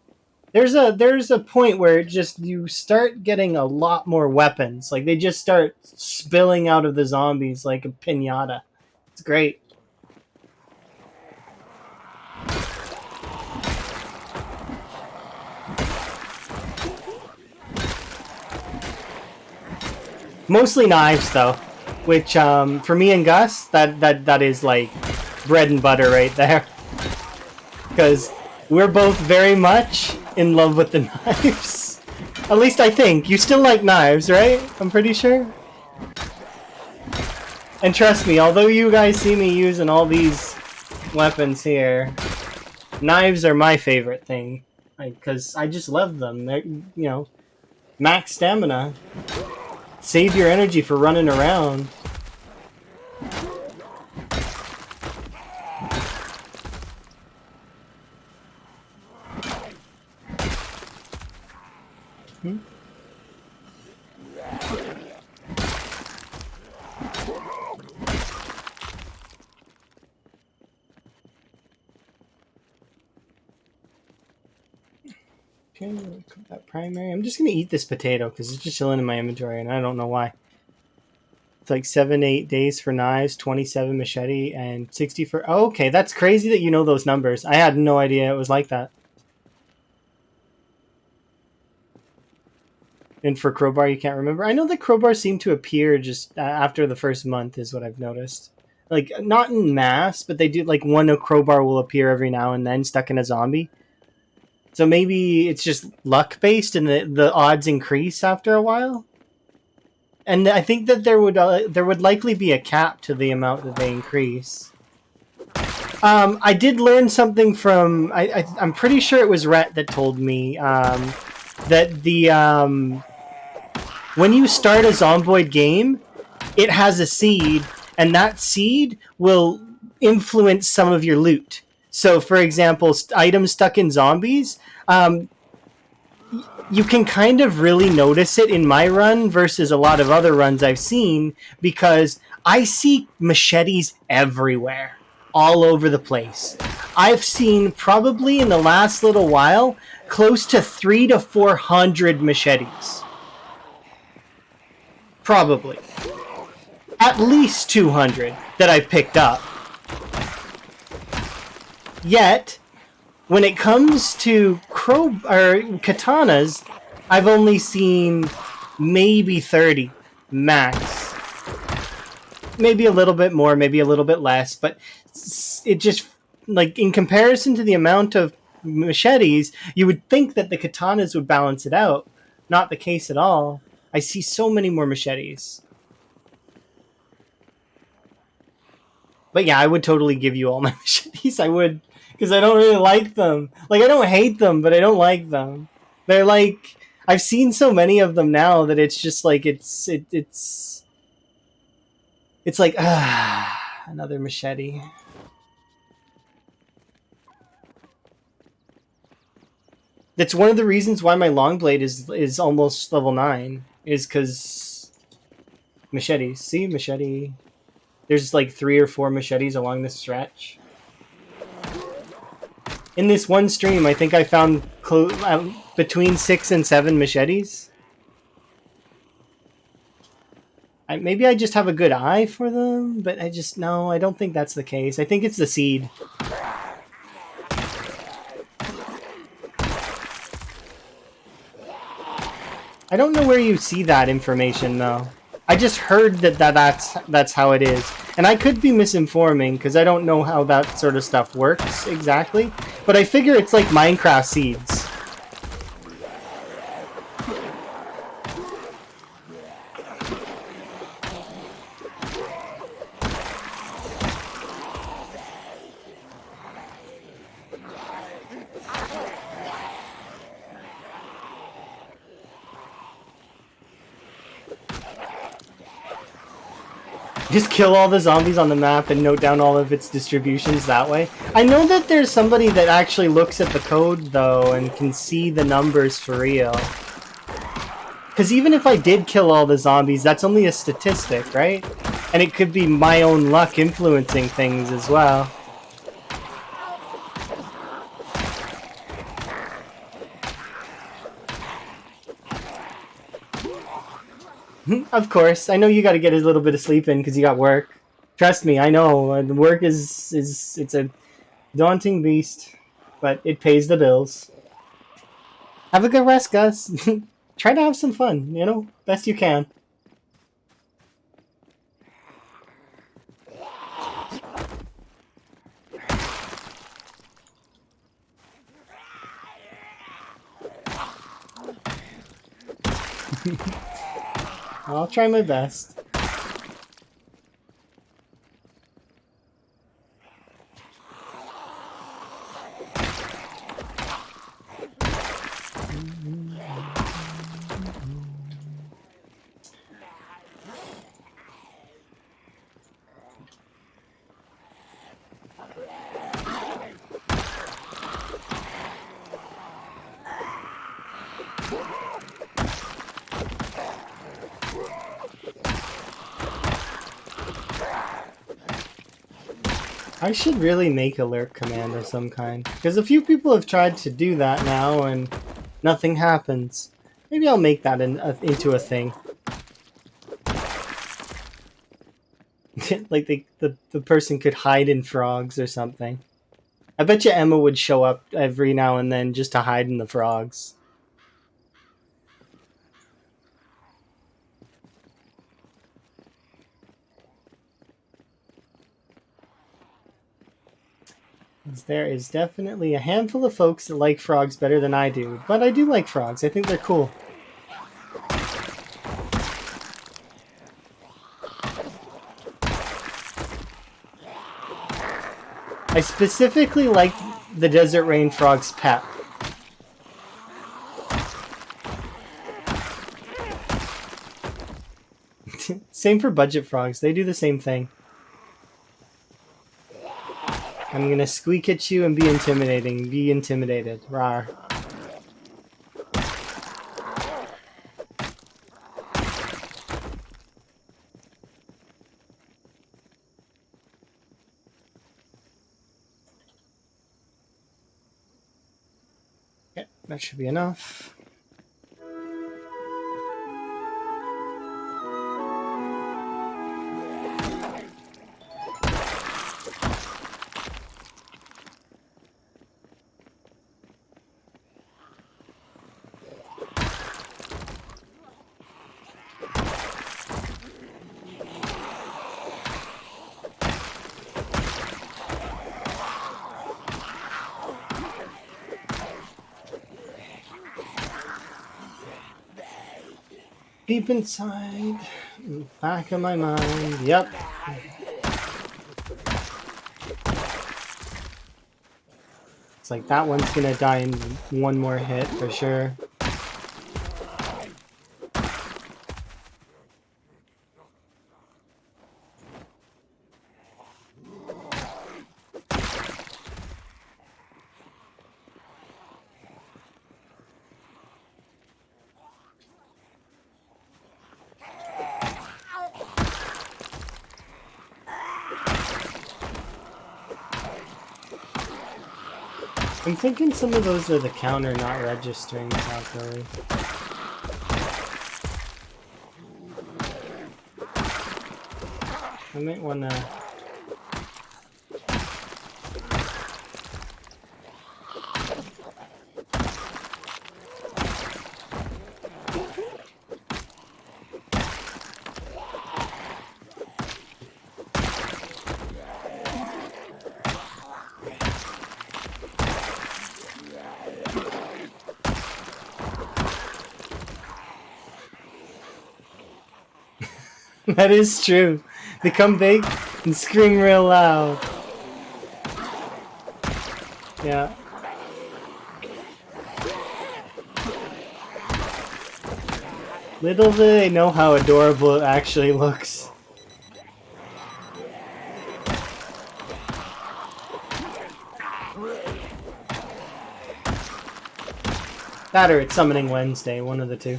S1: There's a point where it just you start getting a lot more weapons. Like they just start spilling out of the zombies like a pinata. It's great. Mostly knives though, which for me and Gus that is like bread and butter right there. Because we're both very much in love with the knives. At least I think. You still like knives, right? I'm pretty sure. And trust me, although you guys see me using all these weapons here, knives are my favorite thing. Because I just love them. They're, max stamina. Save your energy for running around. Okay, cook that primary. I'm just gonna eat this potato because it's just chilling in my inventory and I don't know why. It's like 7-8 days for knives, 27 machete, and 60 for. Oh, okay, that's crazy that you know those numbers. I had no idea it was like that. And for crowbar, you can't remember. I know that crowbars seem to appear just after the first month, is what I've noticed. Like not in mass, but they do. Like one a crowbar will appear every now and then, stuck in a zombie. So maybe it's just luck based, and the odds increase after a while. And I think that there would likely be a cap to the amount that they increase. I did learn something from. I'm pretty sure it was Rhett that told me that when you start a Zomboid game, it has a seed, and that seed will influence some of your loot. So, for example, items stuck in zombies, you can kind of really notice it in my run versus a lot of other runs I've seen because I see machetes everywhere, all over the place. I've seen probably in the last little while close to 300 to 400 machetes. Probably. At least 200 that I've picked up. Yet, when it comes to katanas, I've only seen maybe 30 max. Maybe a little bit more, maybe a little bit less, but it just, like, in comparison to the amount of machetes, you would think that the katanas would balance it out. Not the case at all. I see so many more machetes. But yeah, I would totally give you all my machetes. I would, because I don't really like them. Like, I don't hate them, but I don't like them. They're like, I've seen so many of them now that it's just like it's like another machete. That's one of the reasons why my long blade is almost level 9 is because machetes. See, machete. There's like 3 or 4 machetes along this stretch. In this one stream, I think I found between 6 and 7 machetes. Maybe I just have a good eye for them, but I don't think that's the case. I think it's the seed. I don't know where you see that information, though. I just heard that's how it is. And I could be misinforming, because I don't know how that sort of stuff works exactly. But I figure it's like Minecraft seeds. Just kill all the zombies on the map and note down all of its distributions that way. I know that there's somebody that actually looks at the code, though, and can see the numbers for real. Because even if I did kill all the zombies, that's only a statistic, right? And it could be my own luck influencing things as well. Of course, I know you got to get a little bit of sleep in because you got work. Trust me, I know. The work is it's a daunting beast, but it pays the bills. Have a good rest, Gus. Try to have some fun, you know, best you can. I'll try my best. I should really make a lurk command of some kind, because a few people have tried to do that now and nothing happens. Maybe I'll make that into a thing. Like the person could hide in frogs or something. I bet you Emma would show up every now and then just to hide in the frogs. There is definitely a handful of folks that like frogs better than I do, but I do like frogs. I think they're cool. I specifically like the desert rain frog's pep. Same for budget frogs. They do the same thing. I'm gonna squeak at you and be intimidating. Be intimidated. Rawr. Okay, that should be enough. Deep inside, back of my mind, yep. It's like that one's gonna die in one more hit for sure. I'm thinking some of those are the counter not registering properly. I might wanna... That is true. They come big and scream real loud. Yeah. Little do they know how adorable it actually looks. That or it's Summoning Wednesday, one of the two.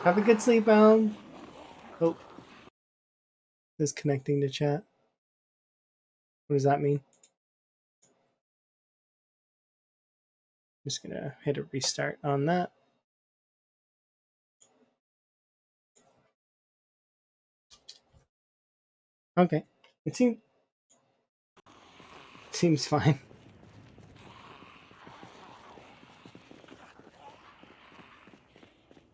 S1: Have a good sleep, Alan. Oh. Is connecting to chat. What does that mean? Just gonna hit a restart on that. Okay. It seems fine.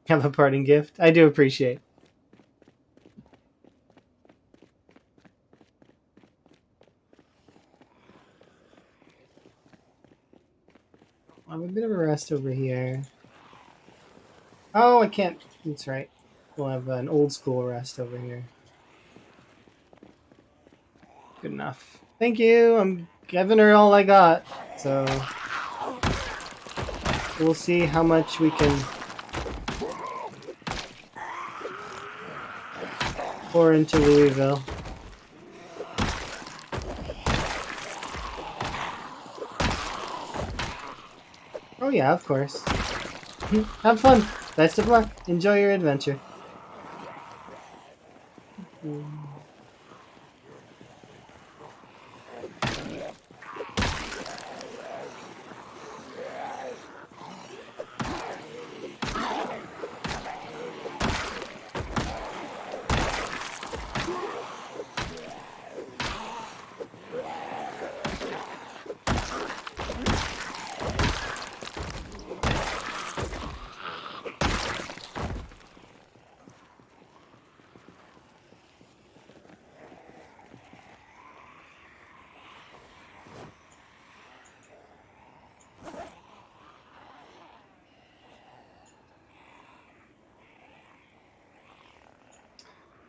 S1: Have a parting gift. I do appreciate. I have a bit of a rest over here. Oh, I can't. That's right. We'll have an old school rest over here. Good enough. Thank you. I'm giving her all I got. So we'll see how much we can pour into Louisville. Oh yeah, of course. Have fun. Best of luck. Enjoy your adventure.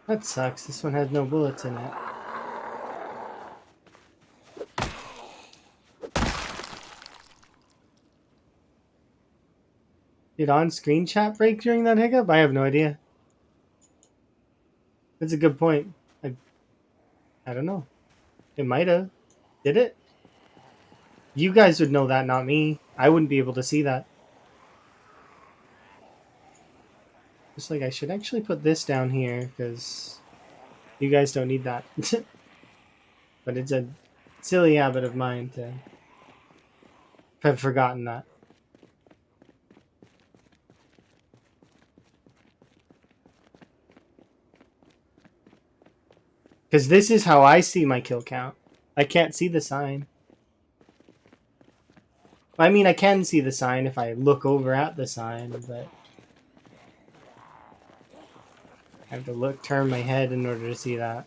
S1: That sucks. This one has no bullets in it. Did on-screen chat break during that hiccup? I have no idea. That's a good point. I don't know. It might have. Did it? You guys would know that, not me. I wouldn't be able to see that. Just like I should actually put this down here because you guys don't need that. But it's a silly habit of mine to have forgotten that. Because this is how I see my kill count. I can't see the sign. I mean, I can see the sign if I look over at the sign, but I have to turn my head in order to see that.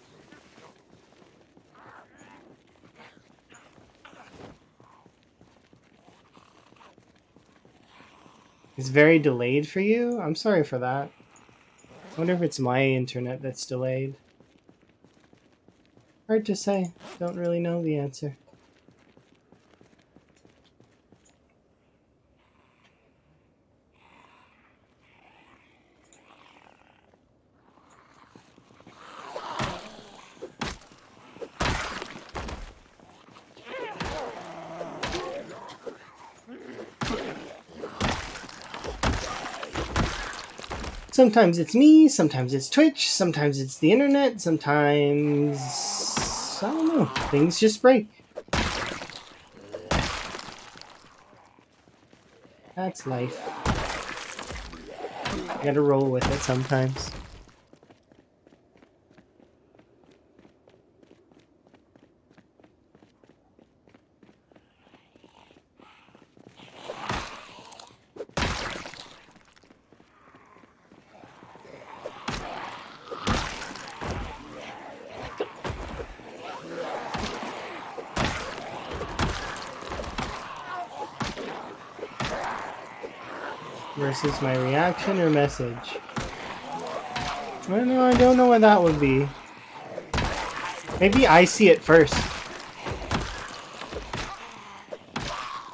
S1: It's very delayed for you? I'm sorry for that. I wonder if it's my internet that's delayed. Hard to say. Don't really know the answer. Sometimes it's me, sometimes it's Twitch, sometimes it's the internet, sometimes... I don't know. Things just break. That's life. You gotta roll with it sometimes. Versus my reaction or message. I don't know what that would be. Maybe I see it first.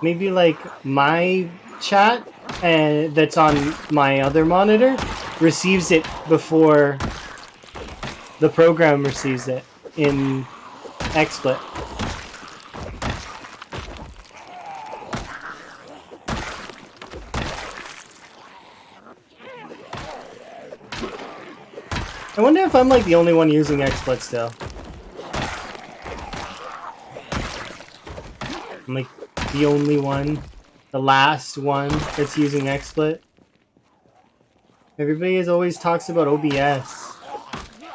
S1: Maybe like my chat and that's on my other monitor receives it before the program receives it in XSplit. I wonder if I'm like the only one using XSplit still. I'm like the only one, the last one that's using XSplit. Everybody always talks about OBS.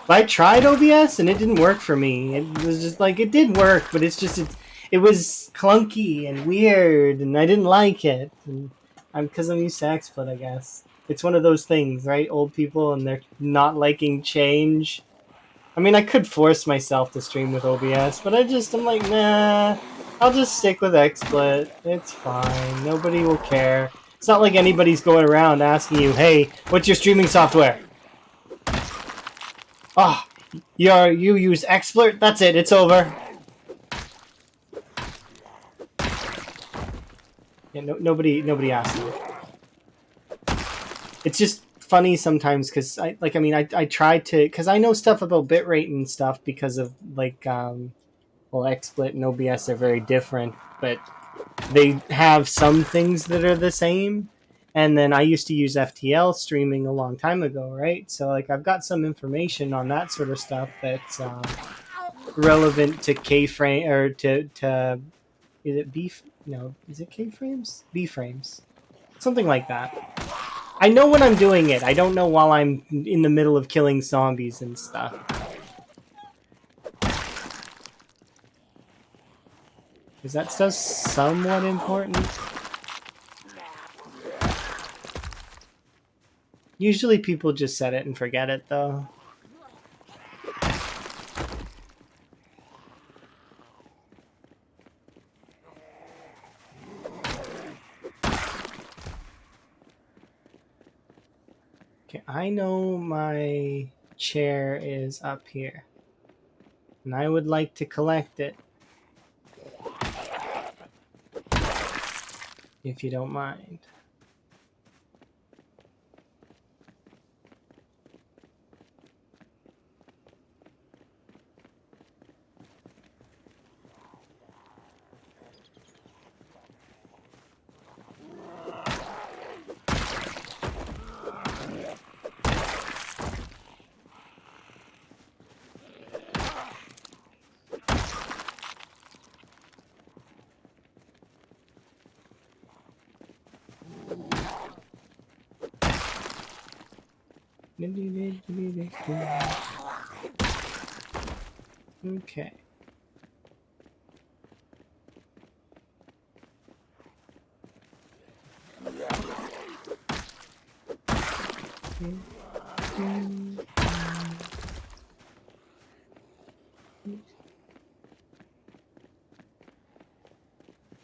S1: But I tried OBS and it didn't work for me. It was just like, it did work, but it's just, it was clunky and weird and I didn't like it. And because I'm used to XSplit, I guess. It's one of those things, right? Old people and they're not liking change. I mean, I could force myself to stream with OBS, but I'm like, nah, I'll just stick with XSplit. It's fine. Nobody will care. It's not like anybody's going around asking you, hey, what's your streaming software? Oh, you use XSplit? That's it. It's over. Yeah, nobody asked me. It's just funny sometimes because I try to, because I know stuff about bitrate and stuff because of like well, XSplit and OBS are very different, but they have some things that are the same. And then I used to use FTL streaming a long time ago, right? So like I've got some information on that sort of stuff that's relevant to K-frame or to is it B? No, is it K-frames? B-frames, something like that. I know when I'm doing it. I don't know while I'm in the middle of killing zombies and stuff. Because that stuff's somewhat important. Usually people just set it and forget it, though. Okay, I know my chair is up here. And I would like to collect it. If you don't mind. Okay.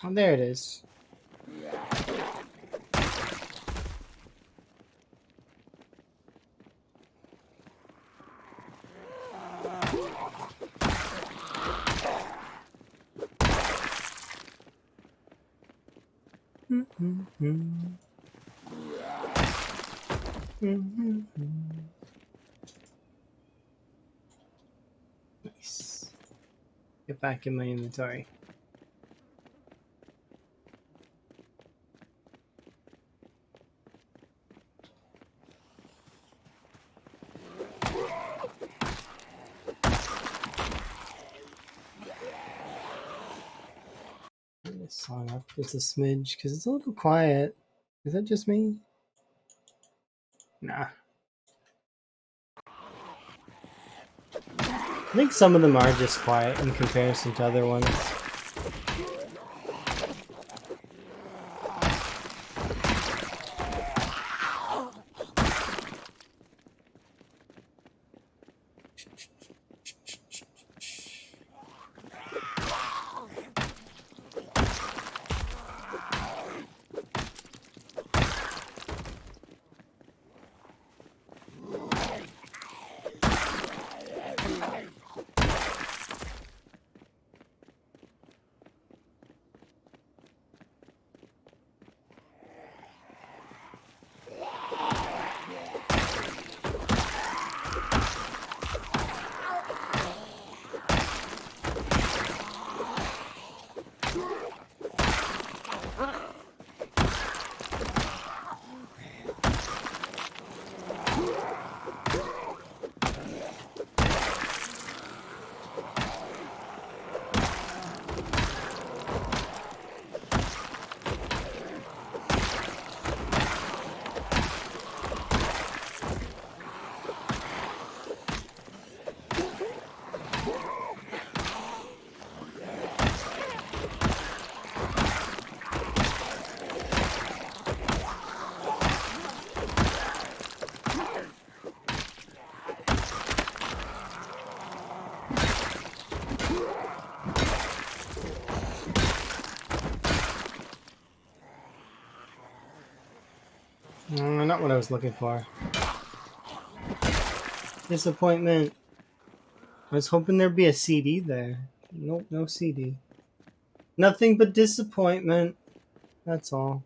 S1: Oh, there it is. Nice. Get back in my inventory. This song up just a smidge because it's a little quiet. Is that just me? Nah. I think some of them are just quiet in comparison to other ones. Not what I was looking for. Disappointment. I was hoping there'd be a CD there. Nope, no CD. Nothing but disappointment. That's all.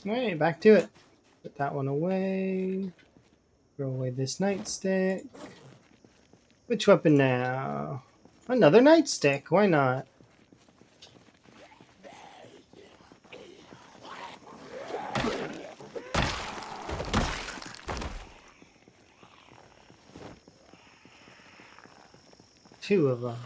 S1: Alright, back to it. Put that one away. Throw away this nightstick. Which weapon now? Another nightstick. Why not? Two of them.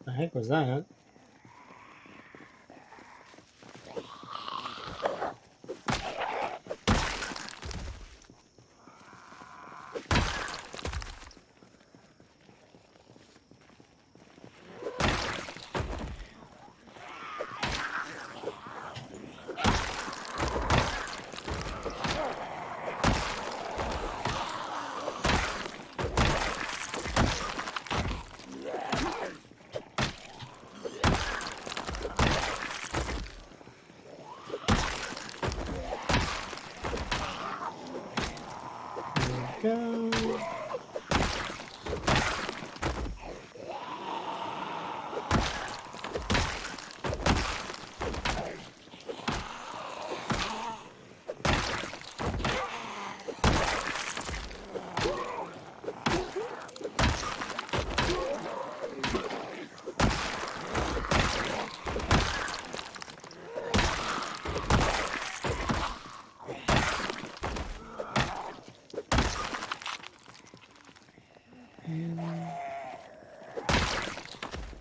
S1: The heck was that? Go.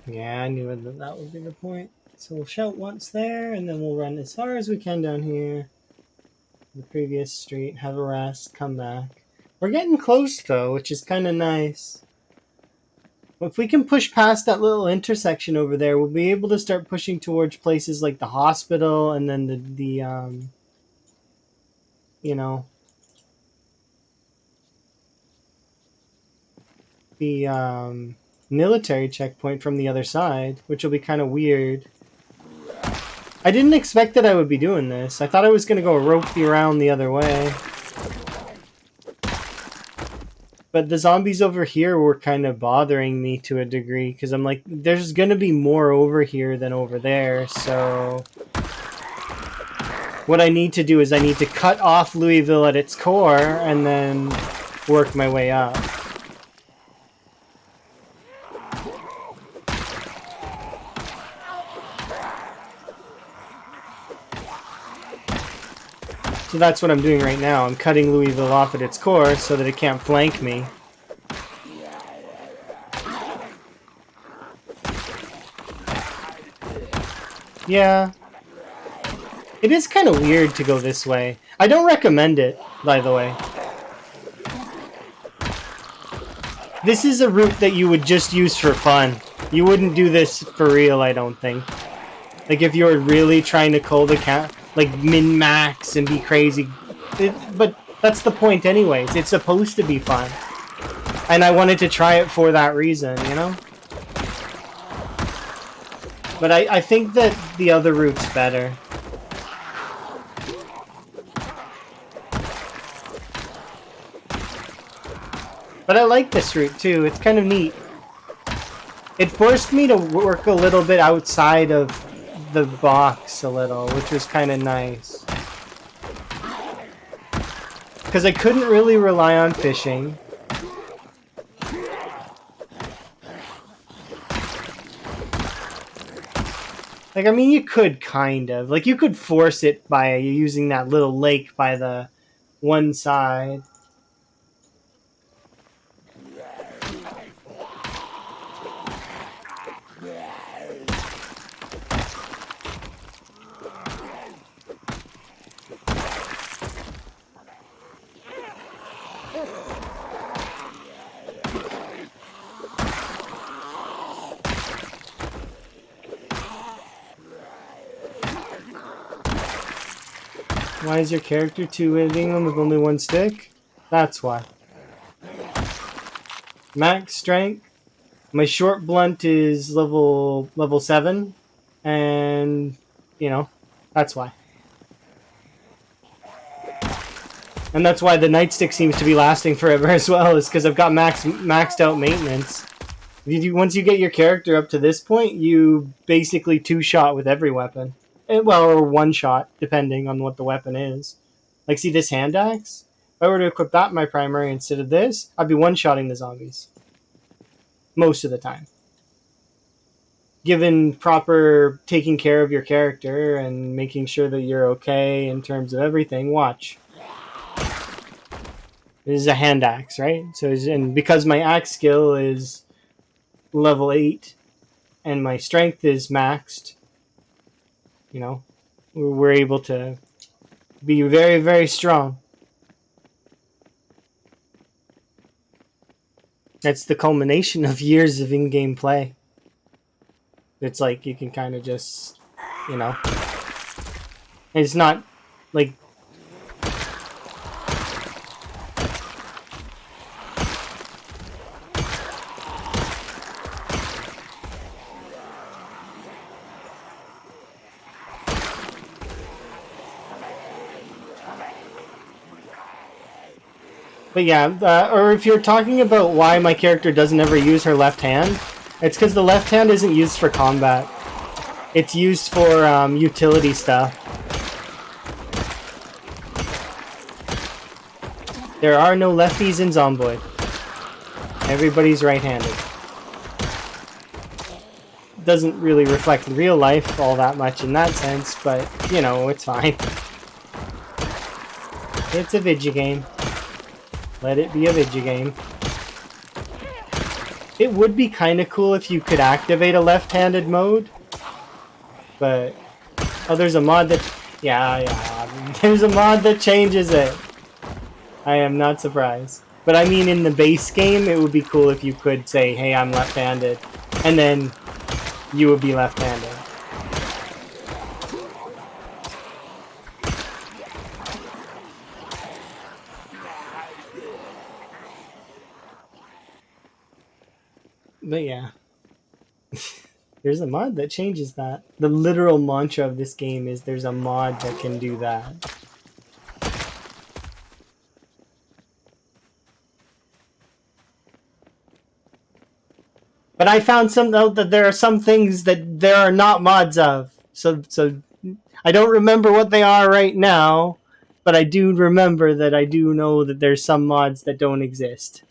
S1: Yeah, I knew that would be the point. So we'll shout once there, and then we'll run as far as we can down here. The previous street, have a rest, come back. We're getting close, though, which is kind of nice. If we can push past that little intersection over there, we'll be able to start pushing towards places like the hospital, and then the you know, the military checkpoint from the other side, which will be kind of weird. I didn't expect that I would be doing this. I thought I was going to go ropey around the other way. But the zombies over here were kind of bothering me to a degree, because I'm like, there's going to be more over here than over there, so what I need to do is I need to cut off Louisville at its core and then work my way up. So that's what I'm doing right now. I'm cutting Louisville off at its core so that it can't flank me. Yeah. It is kind of weird to go this way. I don't recommend it, by the way. This is a route that you would just use for fun. You wouldn't do this for real, I don't think. Like, if you were really trying to cull the cat, like, min-max and be crazy. But that's the point anyways. It's supposed to be fun. And I wanted to try it for that reason, you know? But I think that the other route's better. But I like this route too. It's kind of neat. It forced me to work a little bit outside of the box a little, which was kind of nice. Because I couldn't really rely on fishing. Like, I mean, you could kind of. Like, you could force it by using that little lake by the one side. Why is your character 2 hitting them with only one stick? That's why. Max strength. My short blunt is level 7. And, you know, that's why. And that's why the nightstick seems to be lasting forever as well, is because I've got maxed out maintenance. Once you get your character up to this point, you basically 2-shot with every weapon. Well, or 1-shot, depending on what the weapon is. Like, see this hand axe? If I were to equip that in my primary instead of this, I'd be 1-shotting the zombies. Most of the time. Given proper taking care of your character and making sure that you're okay in terms of everything, watch. This is a hand axe, right? So, and because my axe skill is level 8 and my strength is maxed, you know, we're able to be very, very strong. That's the culmination of years of in-game play. It's like you can kind of just, you know, it's not like But yeah, or if you're talking about why my character doesn't ever use her left hand, it's because the left hand isn't used for combat. It's used for utility stuff. There are no lefties in Zomboid. Everybody's right-handed. Doesn't really reflect real life all that much in that sense, but, you know, it's fine. It's a video game. Let it be a video game. It would be kind of cool if you could activate a left-handed mode. But... oh, there's a mod that... Yeah. There's a mod that changes it. I am not surprised. But I mean, in the base game, it would be cool if you could say, hey, I'm left-handed. And then you would be left-handed. But yeah. There's a mod that changes that. The literal mantra of this game is there's a mod that can do that. But I found out that there are some things that there are not mods of. So I don't remember what they are right now, but I do remember that I do know that there's some mods that don't exist.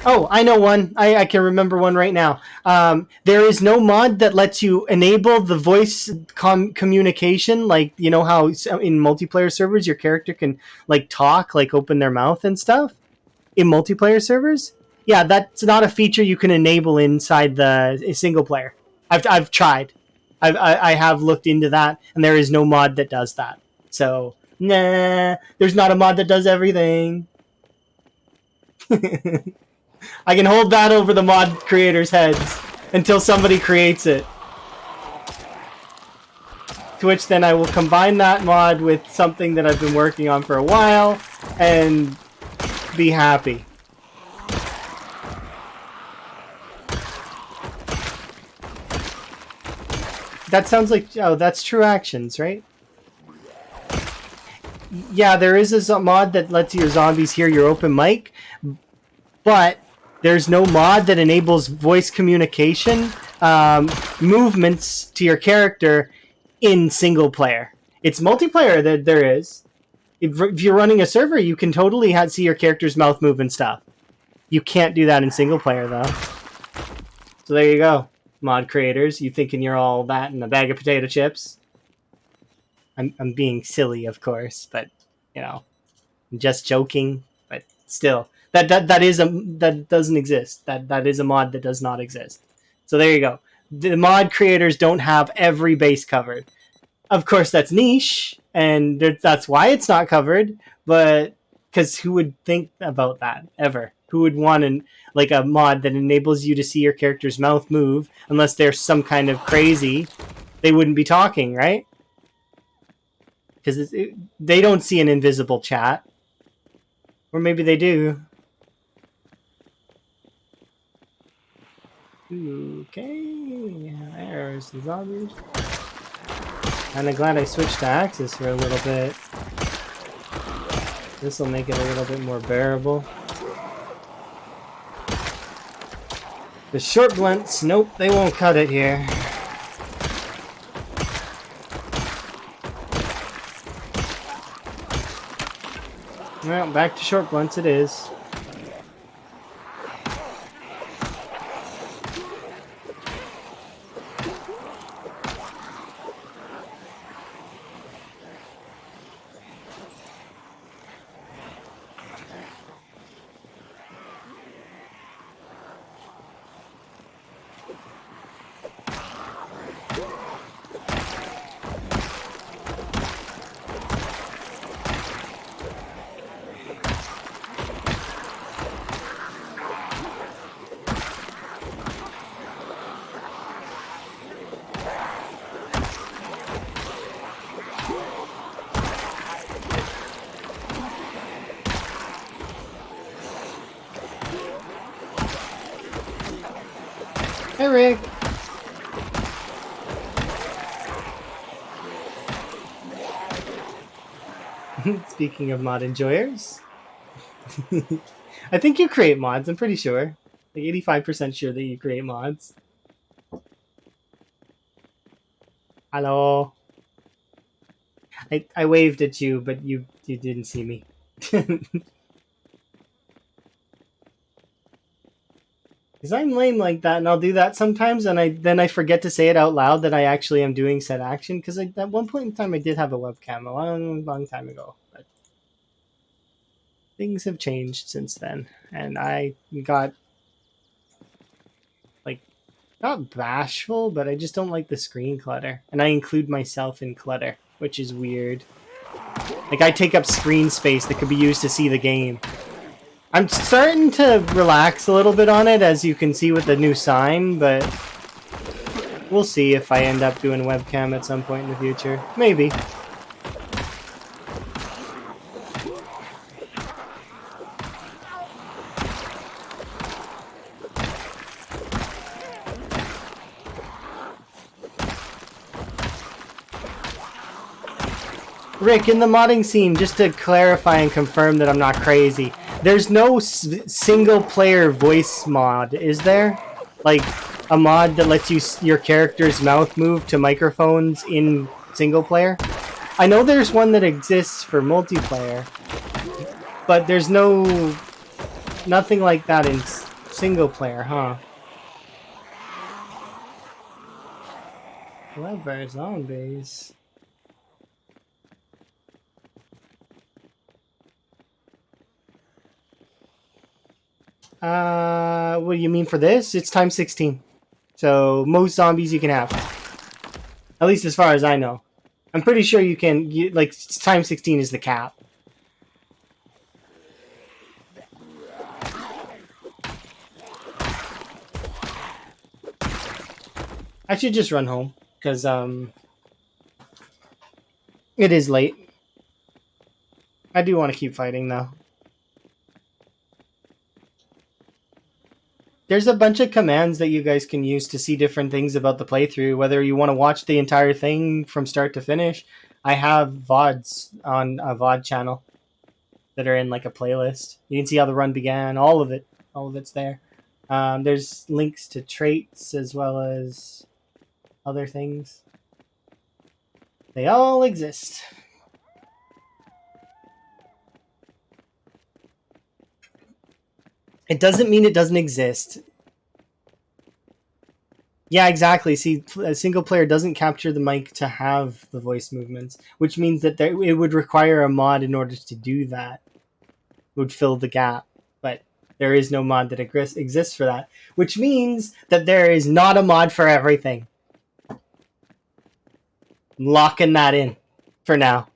S1: Oh, I know one. I can remember one right now. There is no mod that lets you enable the voice communication, like, you know how in multiplayer servers your character can like talk, like open their mouth and stuff? In multiplayer servers? Yeah, that's not a feature you can enable inside the single player. I've tried. I have looked into that, and there is no mod that does that. So, nah, there's not a mod that does everything. I can hold that over the mod creators' heads. until somebody creates it. To which then I will combine that mod with something that I've been working on for a while and be happy. That sounds like, oh, that's True Actions, right? Yeah, there is a mod that lets your zombies hear your open mic, but there's no mod that enables voice communication, movements to your character in single player. It's multiplayer that there is. If you're running a server, you can totally see your character's mouth move and stuff. You can't do that in single player, though. So there you go, mod creators. You thinking you're all that in a bag of potato chips? I'm being silly, of course, but you know, I'm just joking. But still, that doesn't exist. That is a mod that does not exist. So there you go. The mod creators don't have every base covered. Of course, that's niche, and that's why it's not covered. But because who would think about that ever? Who would want a mod that enables you to see your character's mouth move unless they're some kind of crazy? They wouldn't be talking, right? Because they don't see an invisible chat. Or maybe they do. Okay, there's the zombies. Kinda glad I switched to Axis for a little bit. This will make it a little bit more bearable. The short blunts, nope, they won't cut it here. Well, back to short blunts it is. Hey, Rick. Speaking of mod enjoyers, I think you create mods. I'm pretty sure, like 85% sure that you create mods. Hello. I waved at you, but you didn't see me. Because I'm lame like that, and I'll do that sometimes, and then I forget to say it out loud that I actually am doing said action. Because at one point in time, I did have a webcam a long time ago, but things have changed since then, and I got like not bashful, but I just don't like the screen clutter, and I include myself in clutter, which is weird. Like I take up screen space that could be used to see the game. I'm starting to relax a little bit on it, as you can see with the new sign, but we'll see if I end up doing webcam at some point in the future. Maybe. Rick, in the modding scene, just to clarify and confirm that I'm not crazy, there's no single-player voice mod, is there? Like, a mod that lets your character's mouth move to microphones in single-player? I know there's one that exists for multiplayer, but there's nothing like that in single-player, huh? Clever zombies. What do you mean for this? It's times 16. So, most zombies you can have. At least as far as I know. I'm pretty sure you can, like, times 16 is the cap. I should just run home because it is late. I do want to keep fighting though. There's a bunch of commands that you guys can use to see different things about the playthrough, whether you want to watch the entire thing from start to finish. I have VODs on a VOD channel that are in like a playlist. You can see how the run began, all of it. All of it's there. There's links to traits as well as other things. They all exist. It doesn't mean it doesn't exist. Yeah, exactly. See, a single player doesn't capture the mic to have the voice movements, which means that it would require a mod in order to do that. It would fill the gap, but there is no mod that exists for that, which means that there is not a mod for everything. I'm locking that in for now.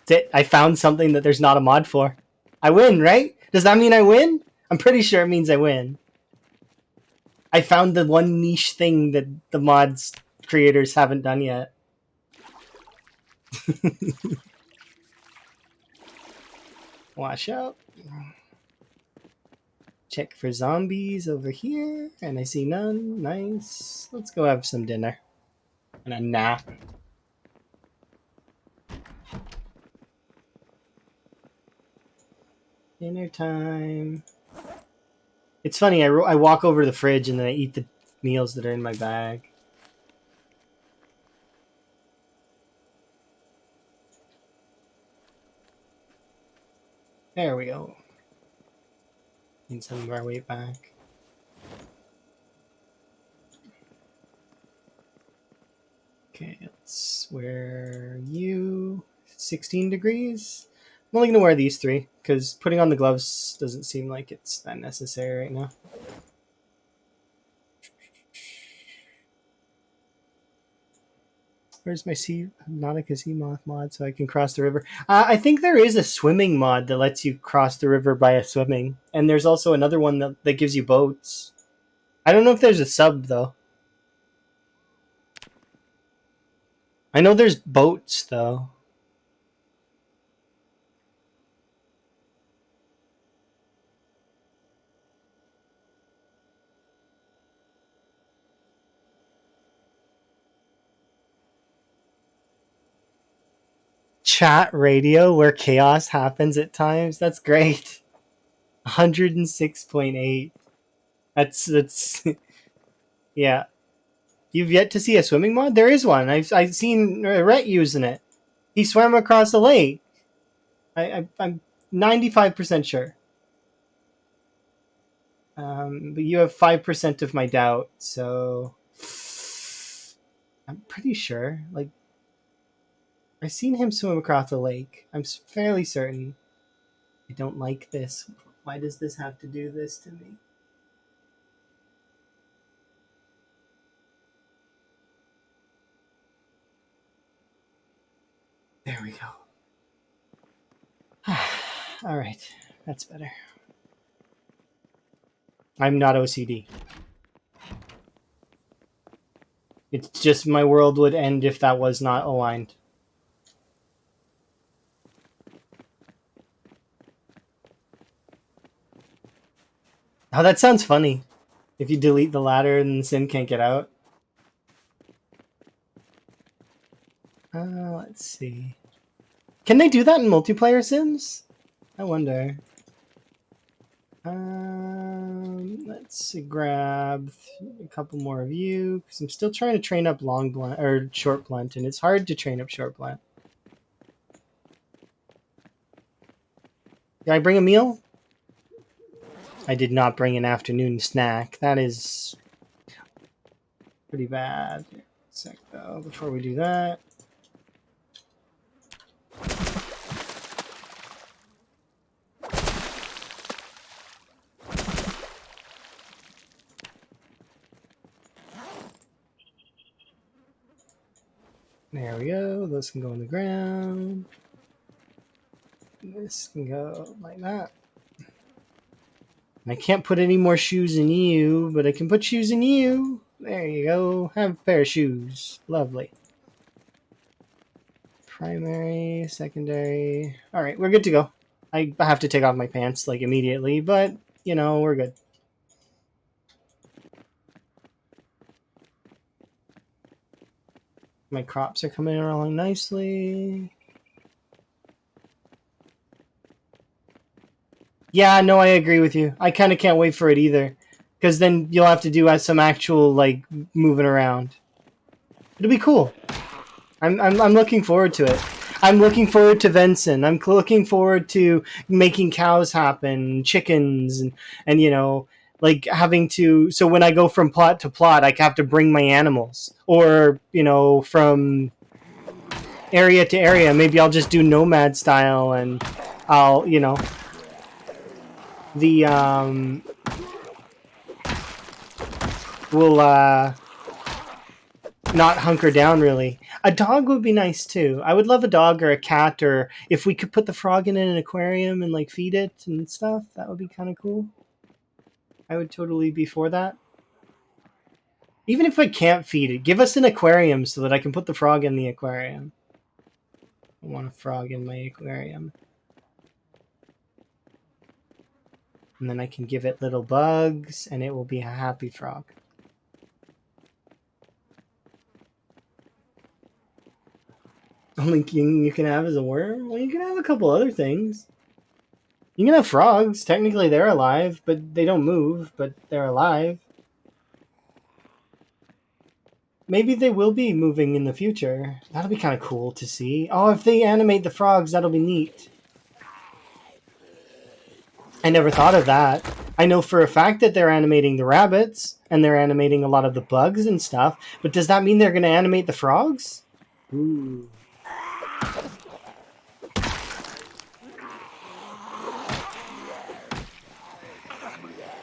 S1: That's it. I found something that there's not a mod for. I win, right? Does that mean I win? I'm pretty sure it means I win. I found the one niche thing that the mods creators haven't done yet. Wash out. Check for zombies over here, and I see none. Nice. Let's go have some dinner and a nap. Dinner time. It's funny, I walk over to the fridge and then I eat the meals that are in my bag. There we go. Need some of our weight back. Okay, let's wear you 16 degrees. I'm only going to wear these 3 because putting on the gloves doesn't seem like it's that necessary right now. Where's my Nautica Sea Moth mod so I can cross the river? I think there is a swimming mod that lets you cross the river by swimming. And there's also another one that gives you boats. I don't know if there's a sub, though. I know there's boats, though. Chat radio where chaos happens at times. That's great. 106.8. That's yeah. You've yet to see a swimming mod? There is one. I've seen Rhett using it. He swam across the lake. I'm 95% sure. But you have 5% of my doubt, so I'm pretty sure. Like, I've seen him swim across the lake. I'm fairly certain. I don't like this. Why does this have to do this to me? There we go. All right, that's better. I'm not OCD. It's just my world would end if that was not aligned. Oh, that sounds funny. If you delete the ladder and the sim can't get out. Let's see. Can they do that in multiplayer sims? I wonder. Let's grab a couple more of you because I'm still trying to train up long blunt or short blunt, and it's hard to train up short blunt. Did I bring a meal? I did not bring an afternoon snack. That is pretty bad. A sec though, before we do that. There we go. Those can go on the ground. This can go like that. I can't put any more shoes in you, but I can put shoes in you. There you go. Have a pair of shoes. Lovely. Primary, secondary. All right, we're good to go. I have to take off my pants like immediately, but you know, we're good. My crops are coming along nicely. Yeah, no, I agree with you. I kind of can't wait for it either, because then you'll have to do some actual like moving around. It'll be cool. I'm looking forward to it. I'm looking forward to Venson. I'm looking forward to making cows happen, chickens, and you know, like having to. So when I go from plot to plot, I have to bring my animals, or you know, from area to area. Maybe I'll just do nomad style, and I'll you know the will not hunker down really. A dog would be nice too. I would love a dog or a cat, or if we could put the frog in an aquarium and like feed it and stuff, that would be kind of cool. I would totally be for that. Even if I can't feed it, give us an aquarium so that I can put the frog in the aquarium. I want a frog in my aquarium. And then I can give it little bugs and it will be a happy frog. Only thing you can have is a worm? Well, you can have a couple other things. You can have frogs. Technically, they're alive, but they don't move, but they're alive. Maybe they will be moving in the future. That'll be kind of cool to see. Oh, if they animate the frogs, that'll be neat. I never thought of that. I know for a fact that they're animating the rabbits, and they're animating a lot of the bugs and stuff, but does that mean they're going to animate the frogs? Ooh.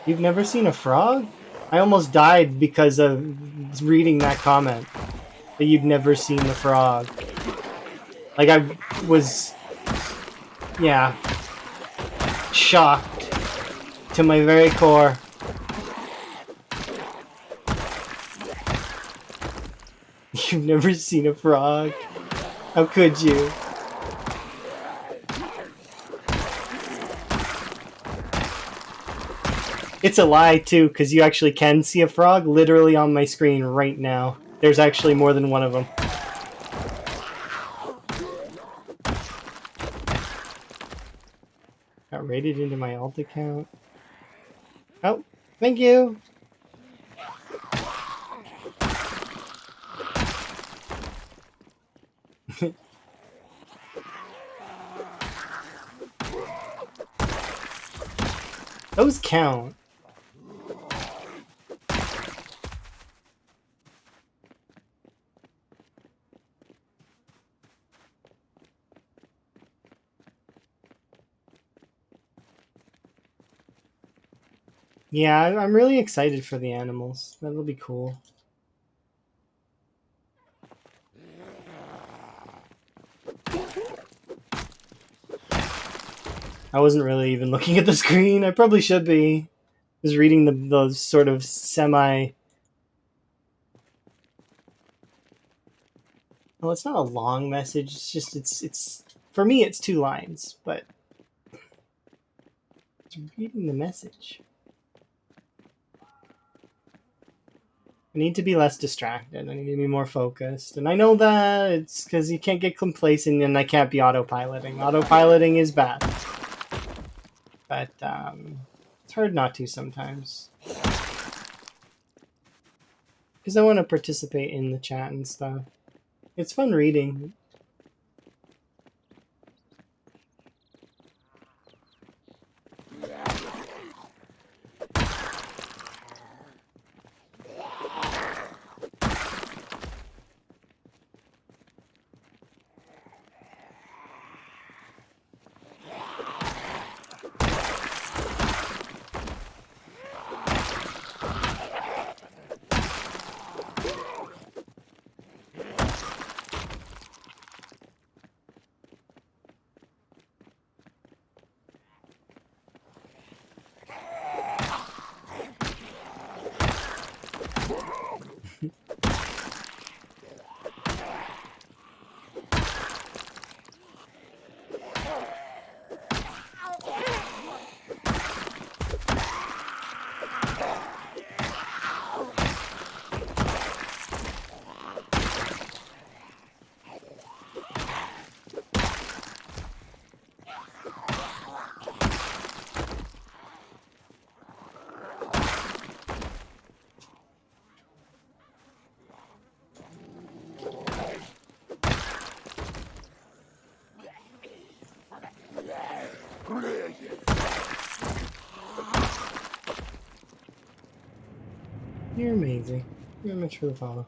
S1: You've never seen a frog? I almost died because of reading that comment. That you'd never seen the frog. Like, I was... yeah. Shocked. To my very core. You've never seen a frog? How could you? It's a lie, too, because you actually can see a frog literally on my screen right now. There's actually more than one of them. Got raided into my alt account. Oh, thank you! Those count. Yeah, I'm really excited for the animals. That'll be cool. I wasn't really even looking at the screen. I probably should be. Just reading the sort of semi... Well, it's not a long message. It's just, it's for me, it's 2 lines, but... It's reading the message. I need to be less distracted. I need to be more focused. And I know that it's because you can't get complacent and I can't be autopiloting. Autopiloting is bad. But it's hard not to sometimes. Because I want to participate in the chat and stuff. It's fun reading. You're amazing. You're much for the follow.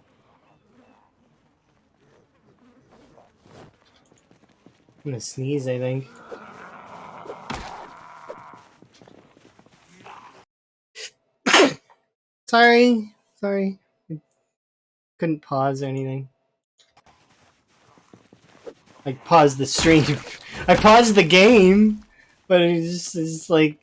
S1: I'm gonna sneeze, I think. Sorry. Sorry. I couldn't pause or anything. I paused the stream. I paused the game, but it's just like...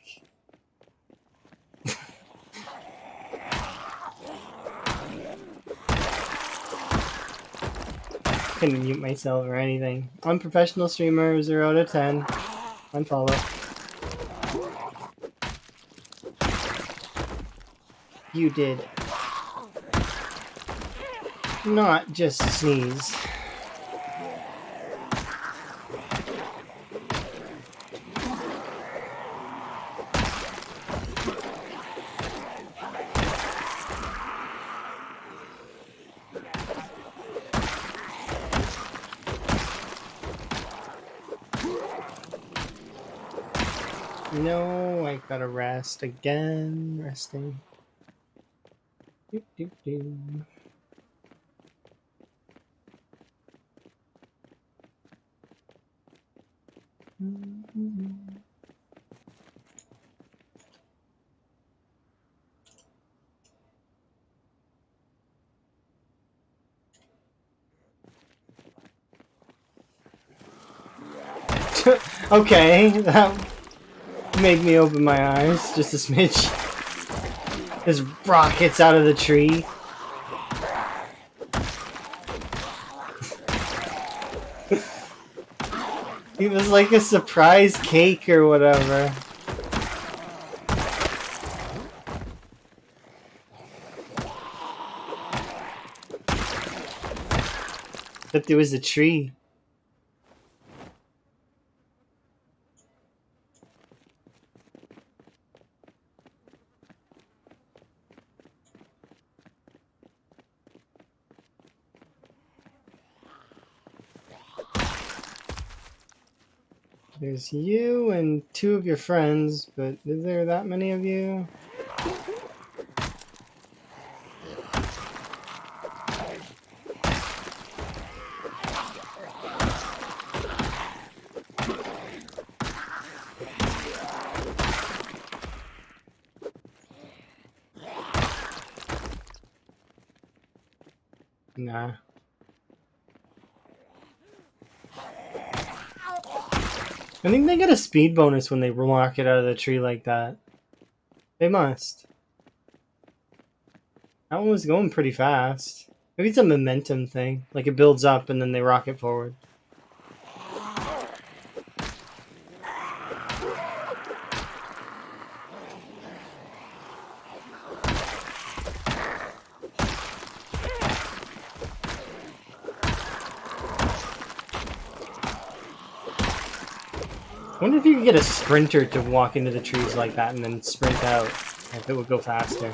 S1: couldn't mute myself or anything. Unprofessional streamer, 0 out of 10. Unfollow. You did not just sneeze. No, I gotta rest again. Resting. Doop, doop, doop. Okay, that made me open my eyes just a smidge. There's rockets out of the tree. It was like a surprise cake or whatever. But there was a tree. There's you and 2 of your friends, but is there that many of you? Nah. I think they get a speed bonus when they rock it out of the tree like that. They must. That one was going pretty fast. Maybe it's a momentum thing. Like it builds up and then they rock it forward. I wonder if you could get a sprinter to walk into the trees like that and then sprint out. If it would go faster.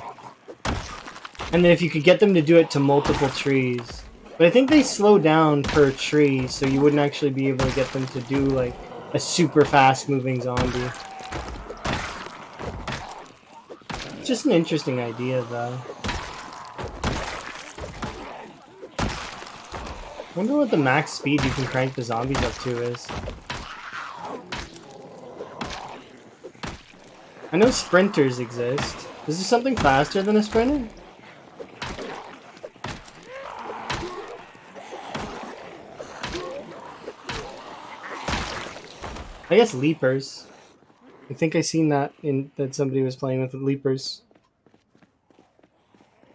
S1: And then if you could get them to do it to multiple trees. But I think they slow down per tree, so you wouldn't actually be able to get them to do like a super fast moving zombie. It's just an interesting idea though. I wonder what the max speed you can crank the zombies up to is. I know sprinters exist. Is there something faster than a sprinter? I guess leapers. I think I seen that that somebody was playing with leapers.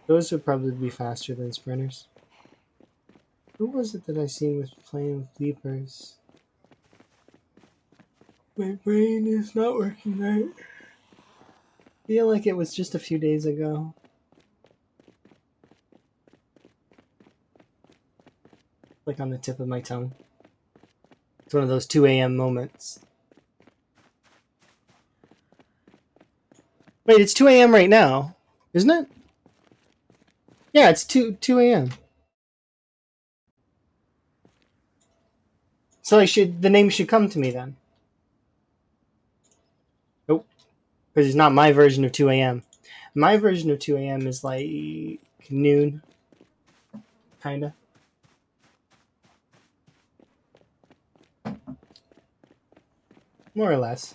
S1: Those would probably be faster than sprinters. Who was it that I seen was playing with leapers? My brain is not working right. I feel like it was just a few days ago. Like on the tip of my tongue. It's one of those 2 a.m. moments. Wait, it's 2 a.m. right now, isn't it? Yeah, it's 2 a.m. So the name should come to me then. Nope. Because it's not my version of 2 a.m. My version of 2 a.m. is like noon, kinda. More or less.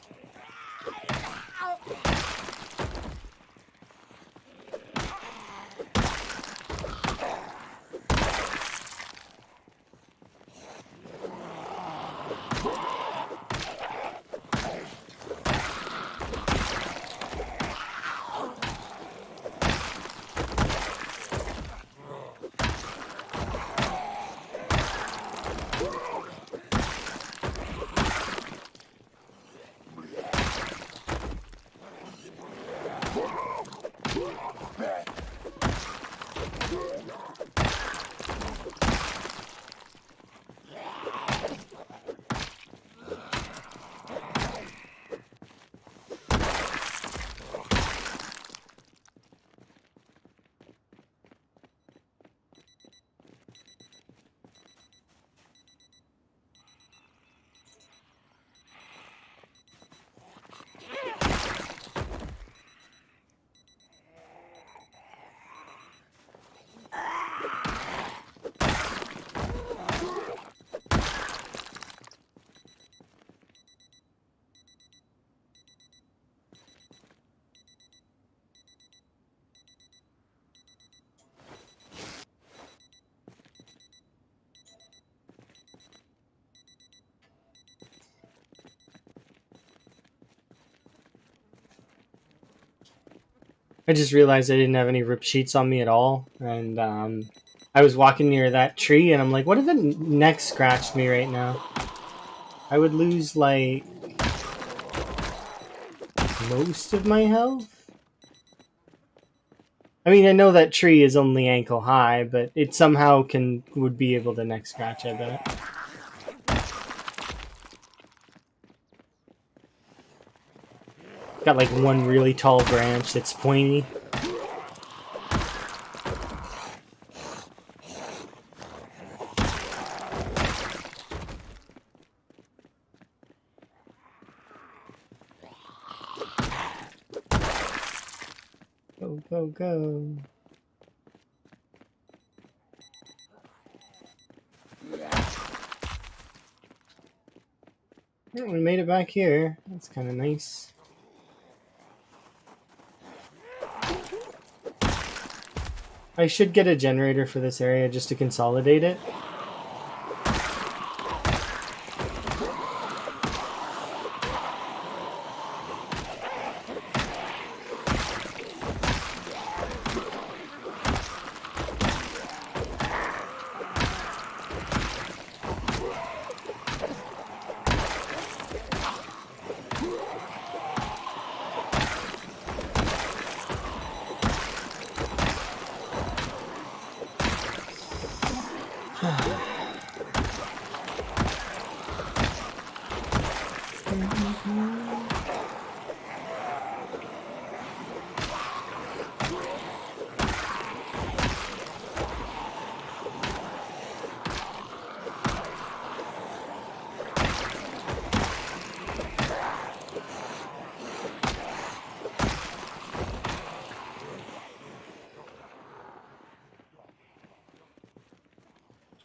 S1: I just realized I didn't have any rip sheets on me at all, and I was walking near that tree, and I'm like, what if it neck scratched me right now? I would lose, like, most of my health? I mean, I know that tree is only ankle high, but it somehow would be able to neck scratch, I bet. Got like one really tall branch that's pointy. Go, go, go. Yeah, we made it back here. That's kind of nice. I should get a generator for this area just to consolidate it.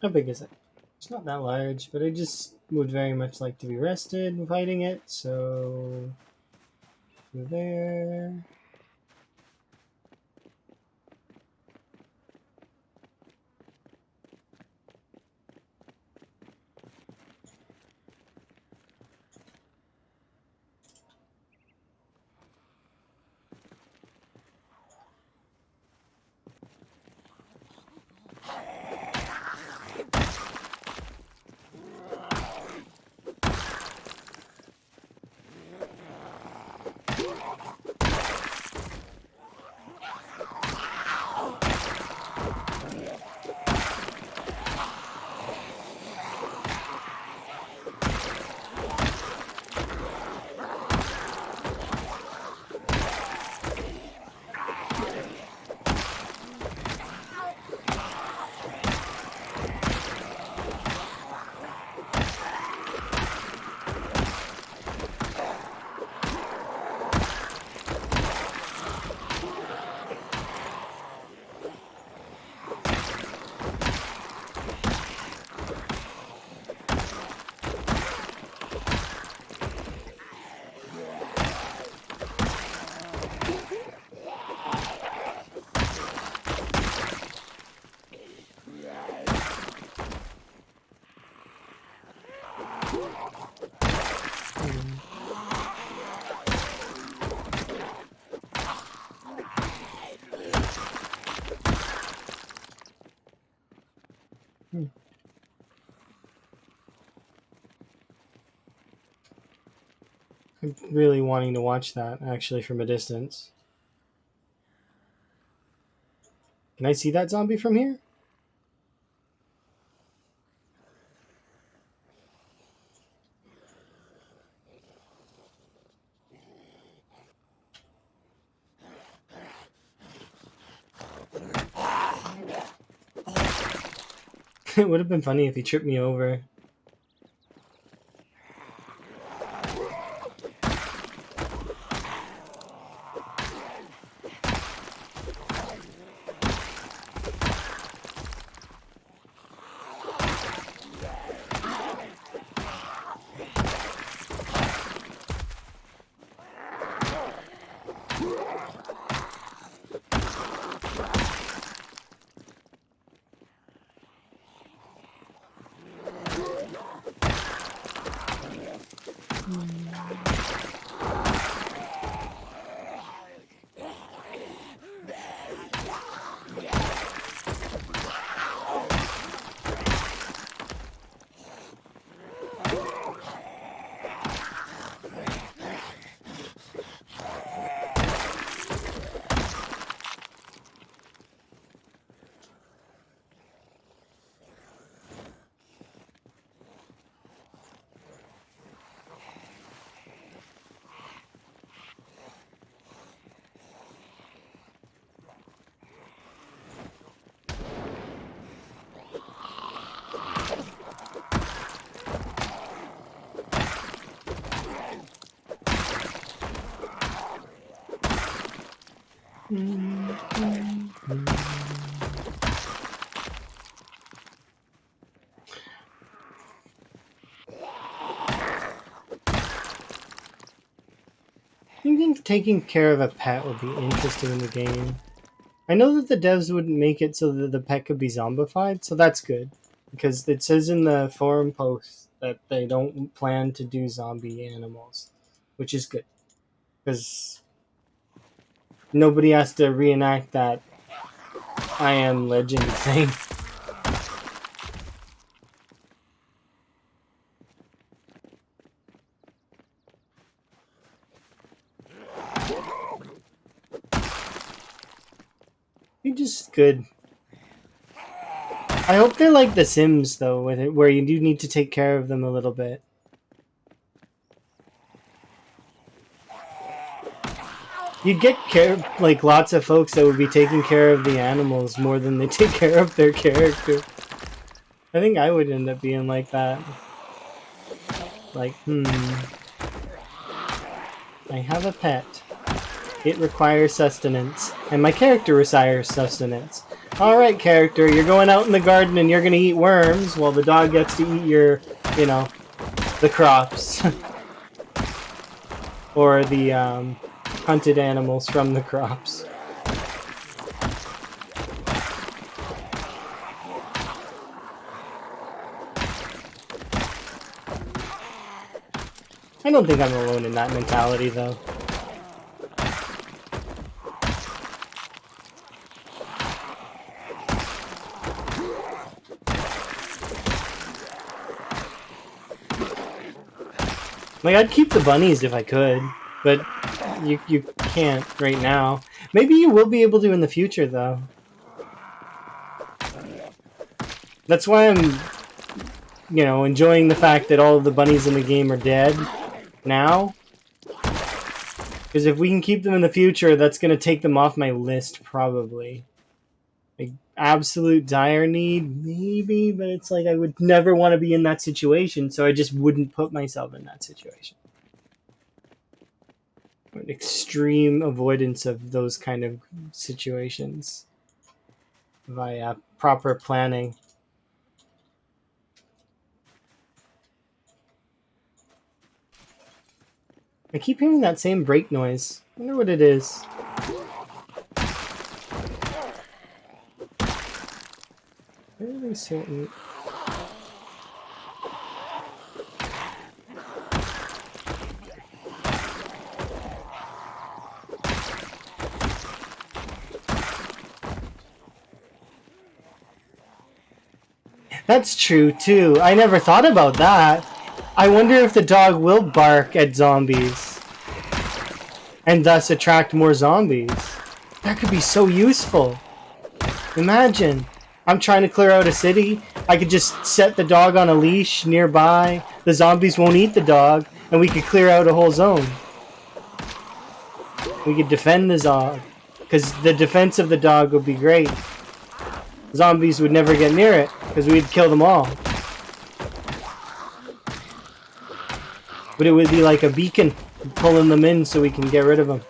S1: How big is it? It's not that large, but I just would very much like to be rested fighting it, so there. I'm really wanting to watch that, actually, from a distance. Can I see that zombie from here? It would have been funny if he tripped me over. I think taking care of a pet would be interesting in the game. I know that the devs wouldn't make it so that the pet could be zombified, so that's good. Because it says in the forum post that they don't plan to do zombie animals, which is good. Because nobody has to reenact that I Am Legend thing. You're just good. I hope they're like The Sims, though, with it, where you do need to take care of them a little bit. You'd get like lots of folks that would be taking care of the animals more than they take care of their character. I think I would end up being like that. Like, I have a pet. It requires sustenance, and my character requires sustenance. Alright, character, you're going out in the garden and you're gonna eat worms while the dog gets to eat your, the crops. Or the, hunted animals from the crops. I don't think I'm alone in that mentality, though. Like, I'd keep the bunnies if I could, but you can't right now. Maybe you will be able to in the future, though. That's why I'm, enjoying the fact that all of the bunnies in the game are dead now. Because if we can keep them in the future, that's going to take them off my list, probably. Like, absolute dire need, maybe, but it's like I would never want to be in that situation, so I just wouldn't put myself in that situation. An extreme avoidance of those kind of situations via proper planning. I keep hearing that same brake noise. I wonder what it is. Where are they sitting? That's true too. I never thought about that. I wonder if the dog will bark at zombies and thus attract more zombies. That could be so useful. Imagine, I'm trying to clear out a city. I could just set the dog on a leash nearby. The zombies won't eat the dog, and we could clear out a whole zone. We could defend the dog, because the defense of the dog would be great. Zombies would never get near it, because we'd kill them all. But it would be like a beacon, pulling them in so we can get rid of them.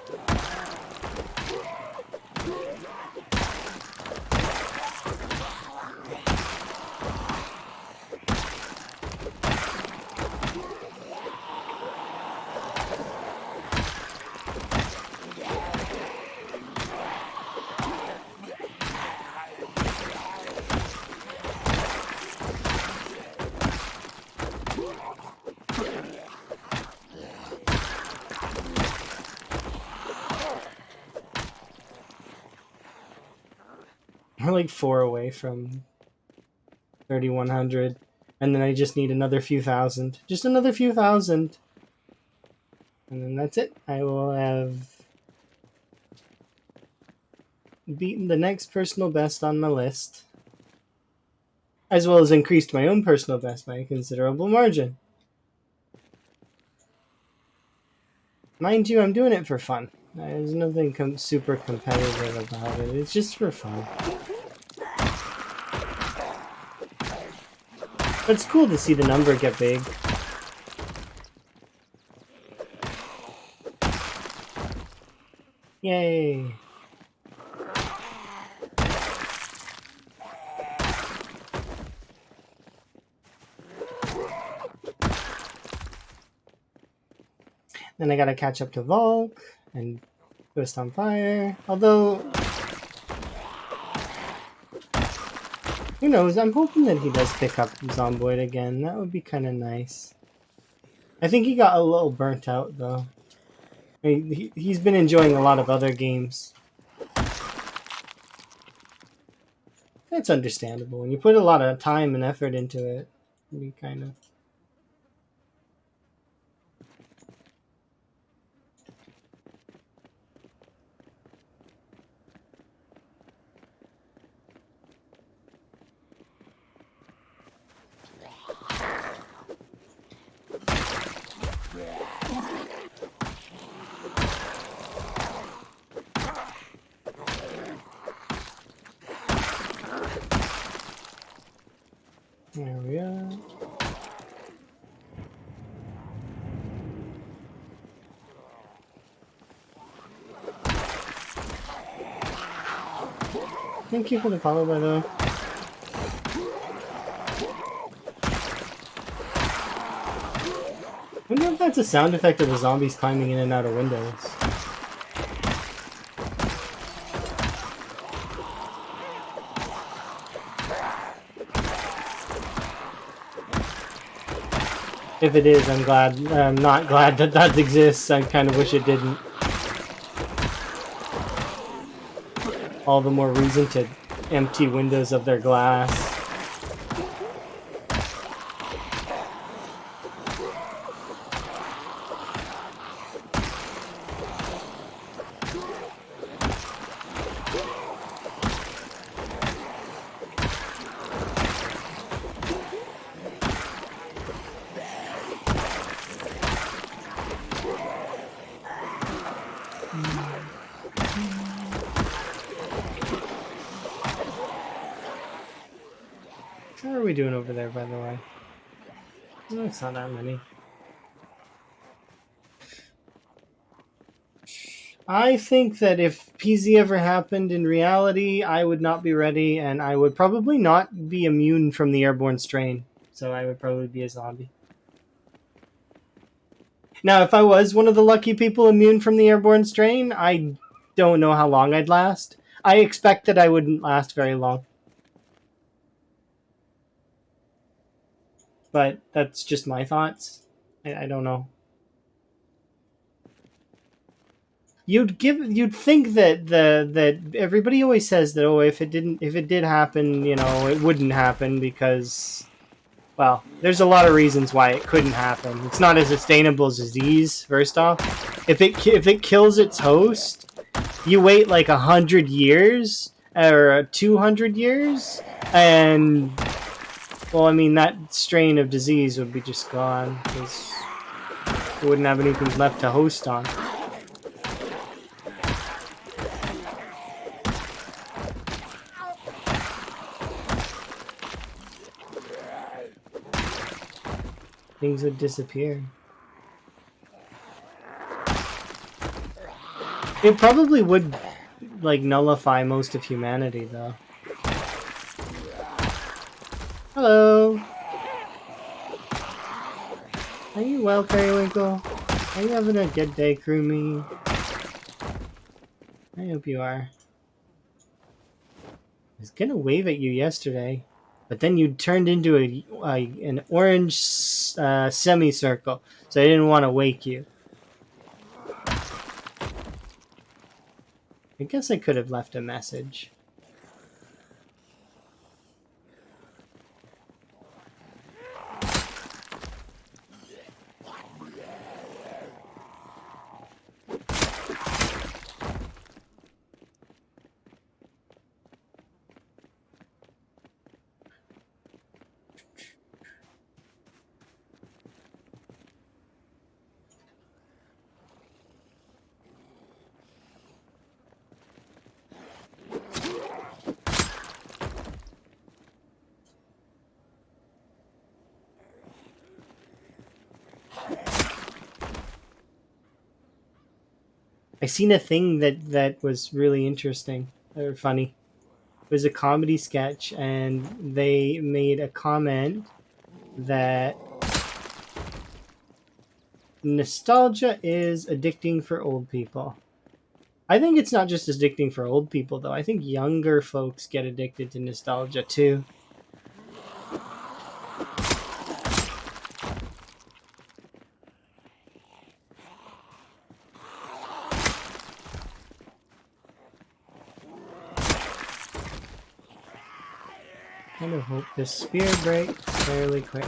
S1: We're like 4 away from 3,100. And then I just need another few thousand. Just another few thousand. And then that's it. I will have beaten the next personal best on my list. As well as increased my own personal best by a considerable margin. Mind you, I'm doing it for fun. There's nothing super competitive about it. It's just for fun. But it's cool to see the number get big. Yay! Then I gotta catch up to Volk and Ghost on Fire. Although, who knows? I'm hoping that he does pick up Zomboid again. That would be kind of nice. I think he got a little burnt out, though. I mean, he's been enjoying a lot of other games. That's understandable. When you put a lot of time and effort into it, it'd be kind of... There we are. Thank you for the follow, by the way. I wonder if that's a sound effect of the zombies climbing in and out of windows. If it is, I'm glad. I'm not glad that that exists. I kind of wish it didn't. All the more reason to empty windows of their glass. How are we doing over there, by the way? No, it's not that many. I think that if PZ ever happened in reality, I would not be ready, and I would probably not be immune from the airborne strain. So I would probably be a zombie. Now, if I was one of the lucky people immune from the airborne strain, I don't know how long I'd last. I expect that I wouldn't last very long. But that's just my thoughts. I don't know. you'd think that that everybody always says that, oh, if it did happen, you know, it wouldn't happen because, well, there's a lot of reasons why it couldn't happen. It's not a sustainable disease. First off, if it kills its host, you wait like 100 years or 200 years, and well, I mean that strain of disease would be just gone because it wouldn't have anything left to host on. Things would disappear. It probably would, like, nullify most of humanity, though. Hello. Are you well, Periwinkle? Are you having a good day, Crewme? I hope you are. I was gonna wave at you yesterday, but then you turned into an orange semicircle, so I didn't want to wake you. I guess I could have left a message. I seen a thing that was really interesting or funny. It was a comedy sketch, and they made a comment that nostalgia is addicting for old people. I think it's not just addicting for old people, though. I think younger folks get addicted to nostalgia, too. Kind of hope this spear breaks fairly quick.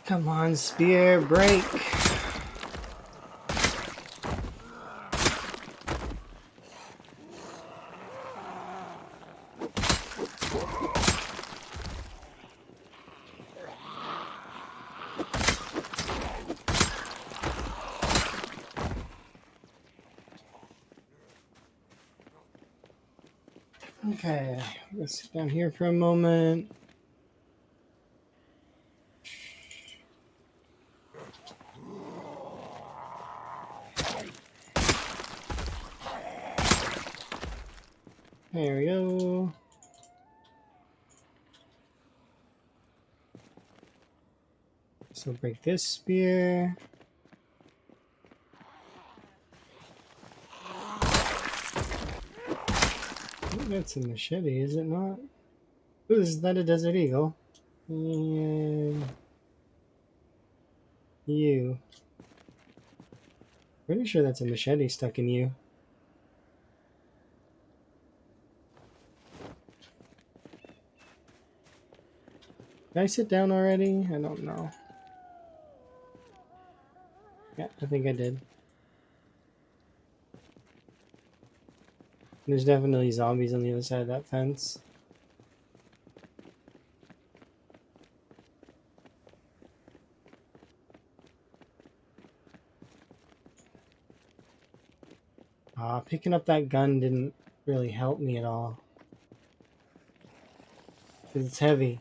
S1: Come on, spear, break. Okay, let's sit down here for a moment. There we go. So break this spear. That's a machete, is it not? Ooh, is that a desert eagle? And you. Pretty sure that's a machete stuck in you. Did I sit down already? I don't know. Yeah, I think I did. There's definitely zombies on the other side of that fence. Picking up that gun didn't really help me at all. Because it's heavy.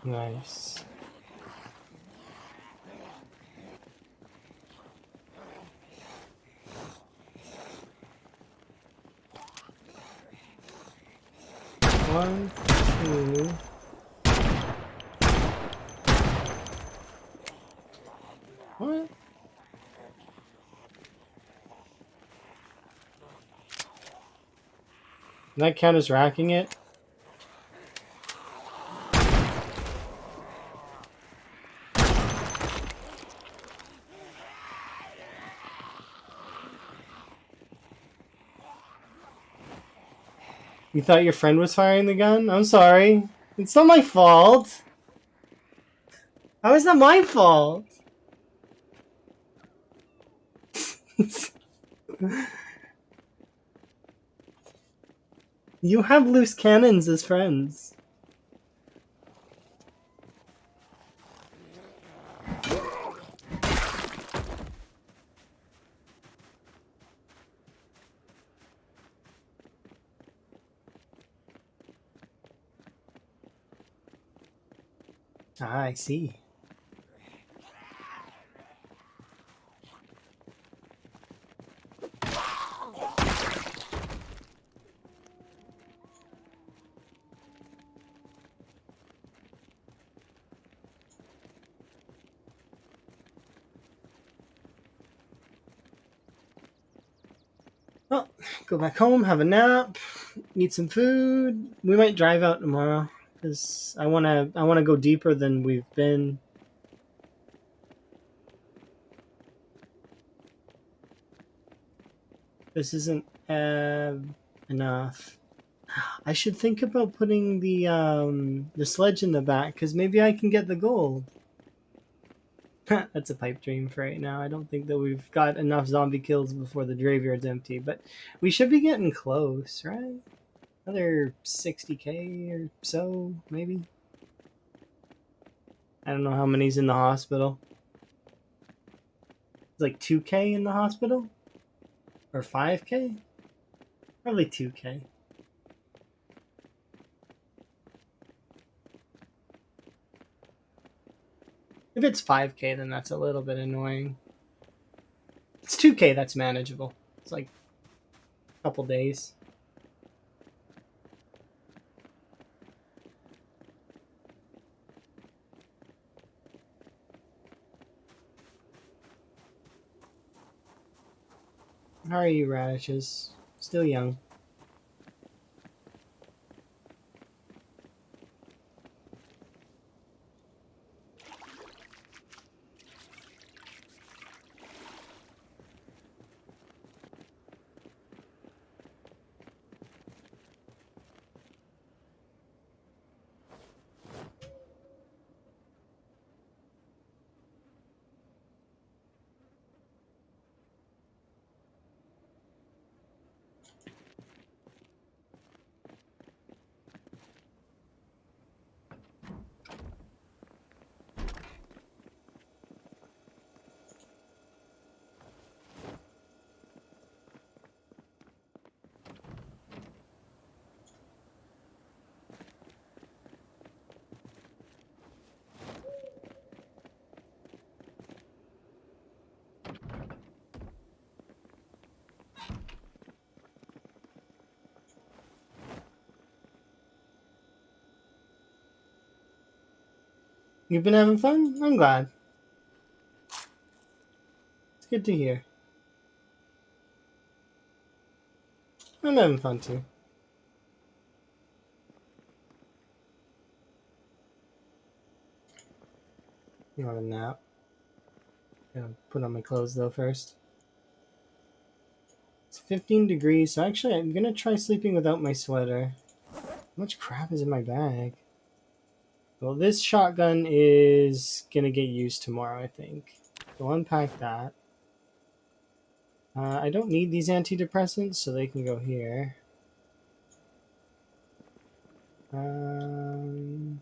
S1: Nice. One, two. What? Does that count as racking it? You thought your friend was firing the gun? I'm sorry. It's not my fault. How is that my fault? You have loose cannons as friends. Ah, I see. Well, go back home, have a nap, eat some food. We might drive out tomorrow because I wanna go deeper than we've been. This isn't enough. I should think about putting the sledge in the back because maybe I can get the gold. That's a pipe dream for right now. I don't think that we've got enough zombie kills before the graveyard's empty, but we should be getting close, right? Another 60k or so, maybe. I don't know how many's in the hospital. It's like 2k in the hospital? Or 5k? Probably 2k. If it's 5k, then that's a little bit annoying. It's 2k, that's manageable. It's like a couple days. How are you, radishes? Still young. You've been having fun? I'm glad. It's good to hear. I'm having fun too. You want a nap? Gotta put on my clothes though first. It's 15 degrees, so actually I'm gonna try sleeping without my sweater. How much crap is in my bag? Well, this shotgun is gonna get used tomorrow, I think. So I'll unpack that. I don't need these antidepressants, so they can go here. Don't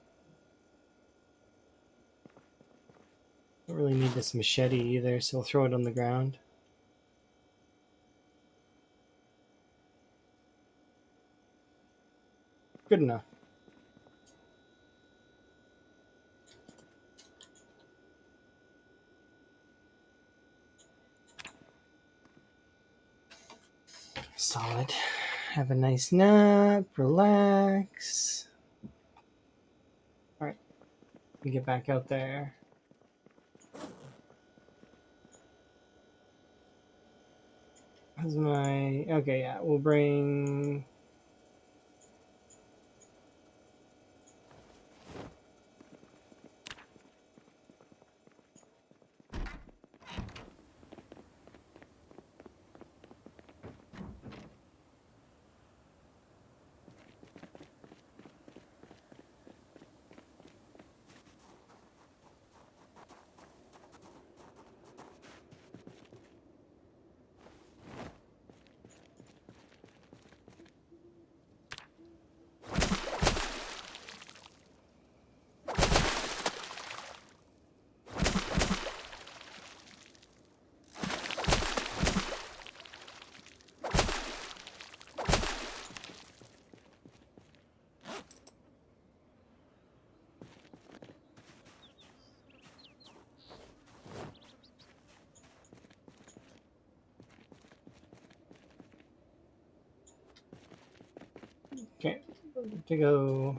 S1: really need this machete either, so I'll throw it on the ground. Good enough. Solid. Have a nice nap, relax. Alright, we get back out there. How's my... Okay, yeah, we'll bring... Okay, to go...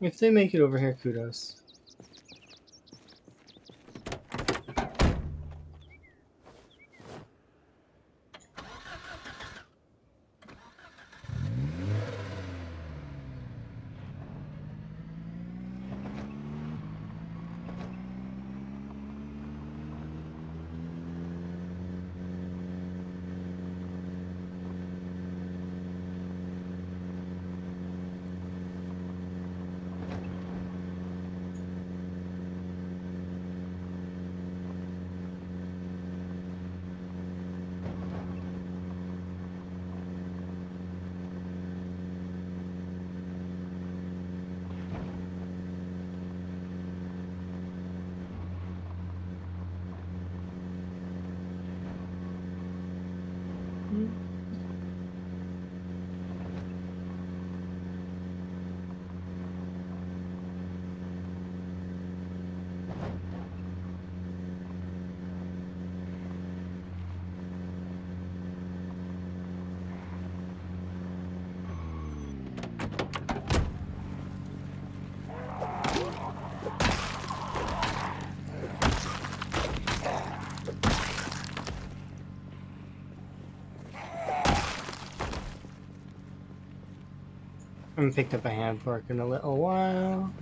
S1: If they make it over here, kudos. haven't picked up a hand fork in a little while.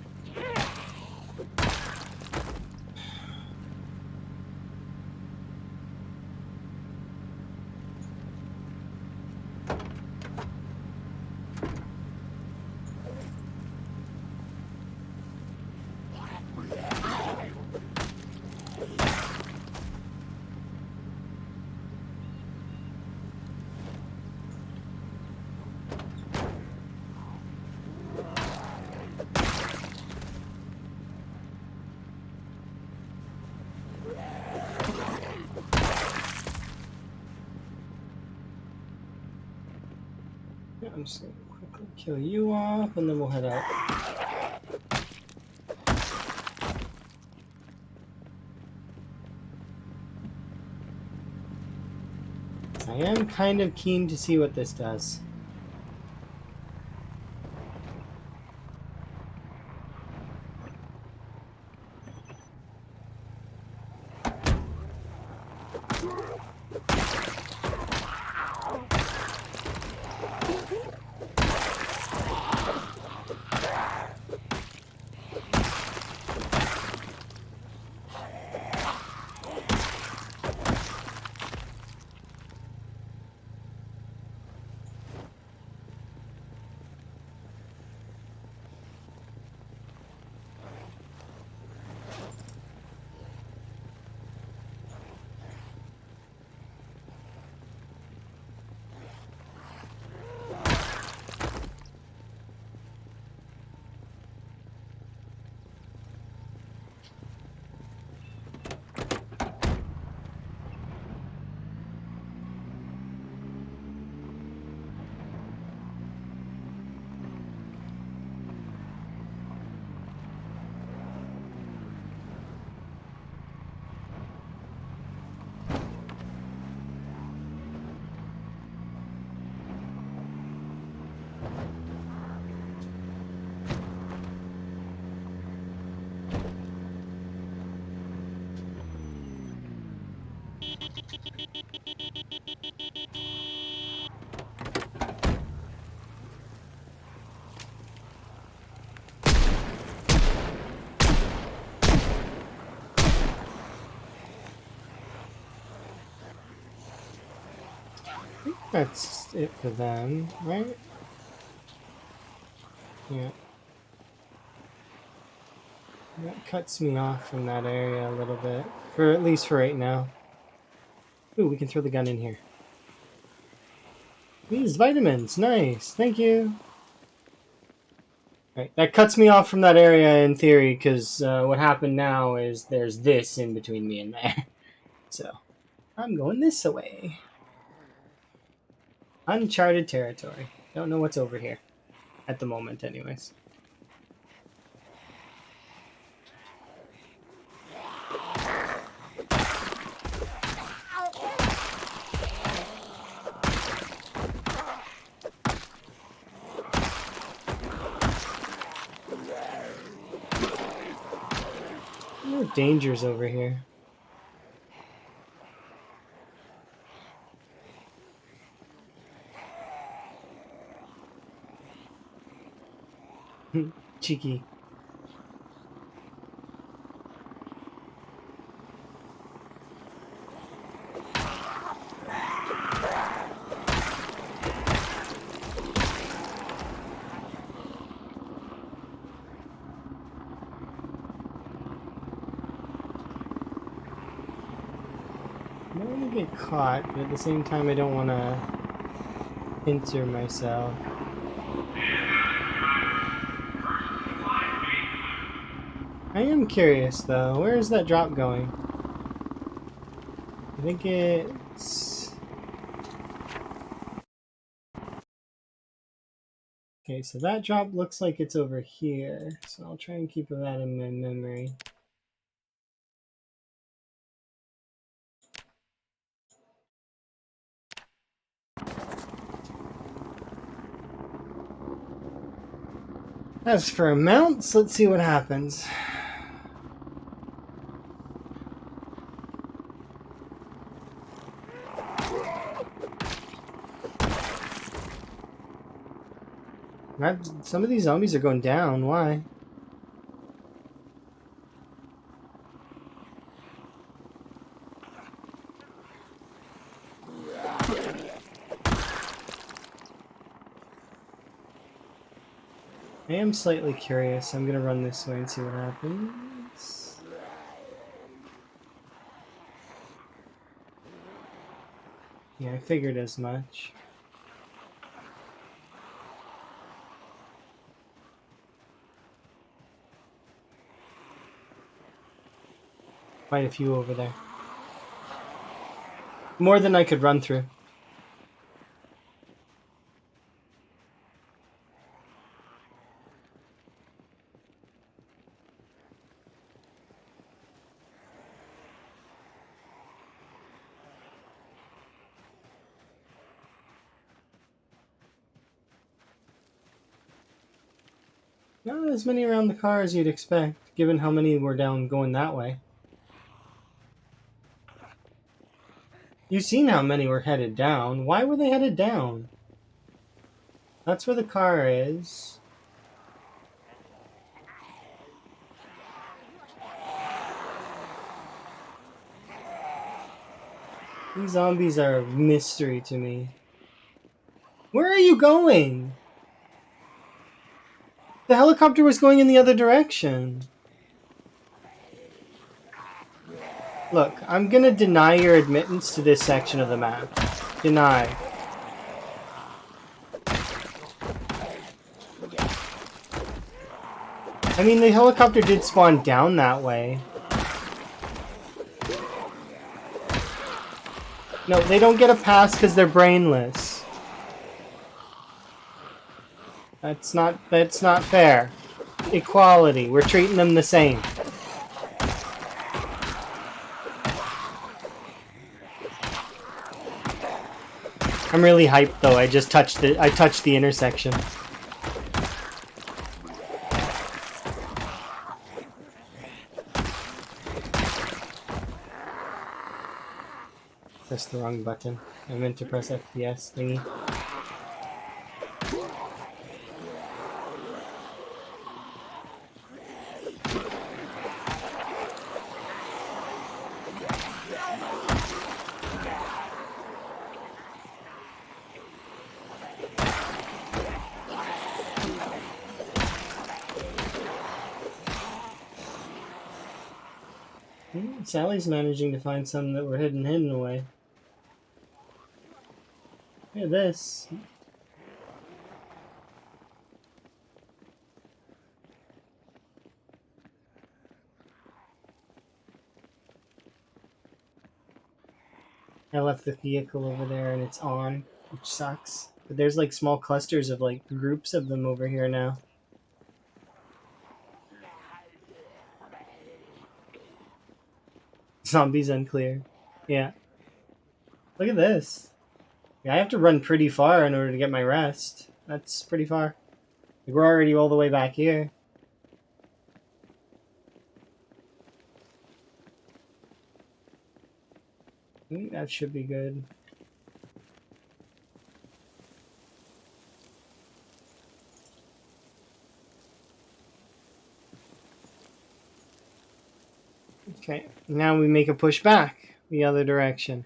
S1: I'm just gonna quickly kill you off and then we'll head out. I am kind of keen to see what this does. That's it for them, right? Yeah. That cuts me off from that area a little bit. For at least for right now. Ooh, we can throw the gun in here. These vitamins, nice, thank you. Right, that cuts me off from that area in theory, because what happened now is there's this in between me and there. So, I'm going this way. Uncharted territory. Don't know what's over here. At the moment, anyways. No dangers over here. Cheeky. I don't want to get caught, but at the same time I don't want to injure myself. I am curious though, where is that drop going? I think it's... Okay, so that drop looks like it's over here, so I'll try and keep that in my memory. As for amounts, let's see what happens. Some of these zombies are going down. Why? I am slightly curious. I'm gonna run this way and see what happens. Yeah, I figured as much. Quite a few over there. More than I could run through. Not as many around the car as you'd expect, given how many were down going that way. You've seen how many were headed down. Why were they headed down? That's where the car is. These zombies are a mystery to me. Where are you going? The helicopter was going in the other direction. Look, I'm gonna deny your admittance to this section of the map. Deny. I mean, the helicopter did spawn down that way. No, they don't get a pass because they're brainless. That's not fair. Equality. We're treating them the same. I'm really hyped though. I touched the intersection. Pressed the wrong button. I meant to press FPS thingy. Sally's managing to find some that were hidden away. Look at this. I left the vehicle over there and it's on, which sucks. But there's like small clusters of like groups of them over here now. Zombies unclear. Yeah. Look at this. Yeah, I have to run pretty far in order to get my rest. That's pretty far. Like, we're already all the way back here. I think that should be good. Okay, now we make a push back the other direction.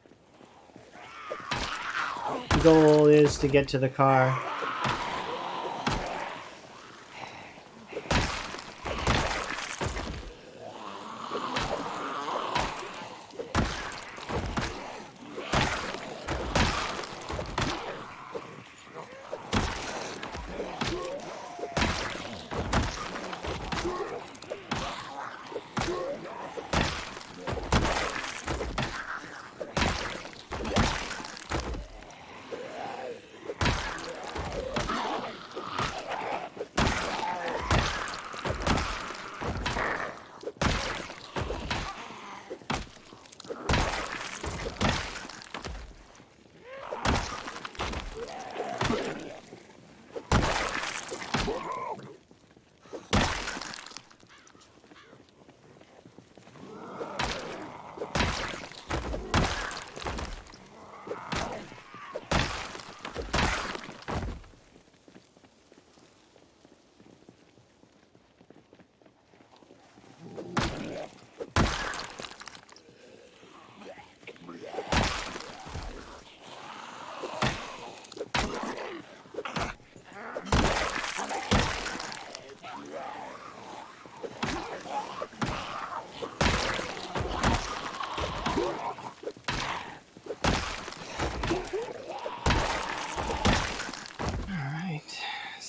S1: The goal is to get to the car.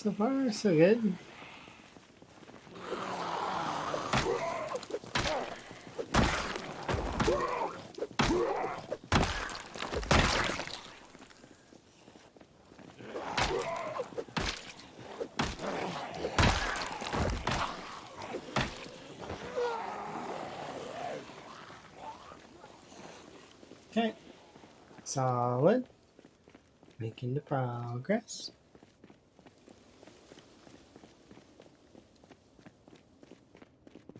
S1: So far, so good. Okay. Solid. Making the progress.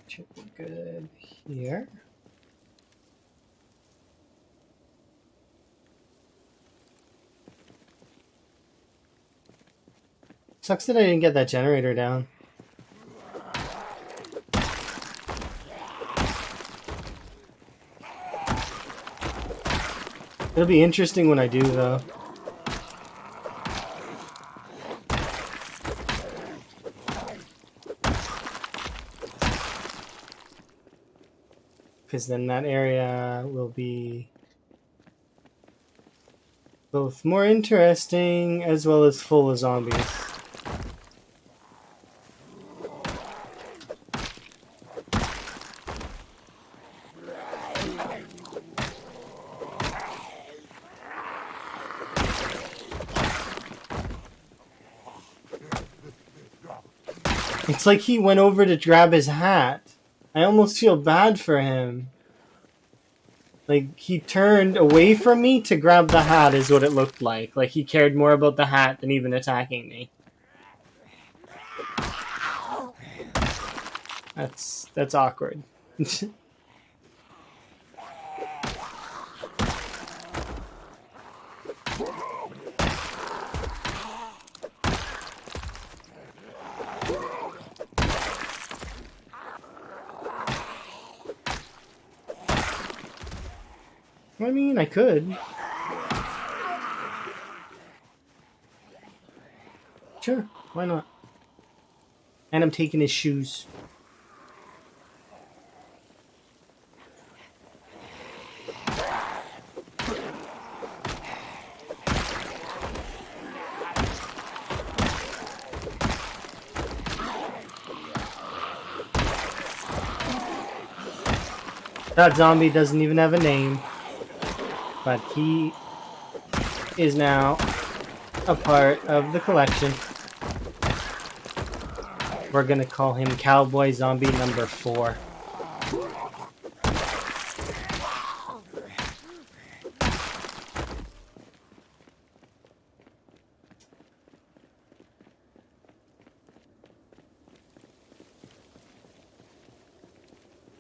S1: Should be good here. Sucks that I didn't get that generator down. It'll be interesting when I do, though. Because then that area will be both more interesting as well as full of zombies. It's like he went over to grab his hat. I almost feel bad for him. Like, he turned away from me to grab the hat is what it looked like. Like, he cared more about the hat than even attacking me. That's awkward. I mean, I could. Sure, why not? And I'm taking his shoes. That zombie doesn't even have a name. But he is now a part of the collection. We're gonna call him Cowboy Zombie number 4.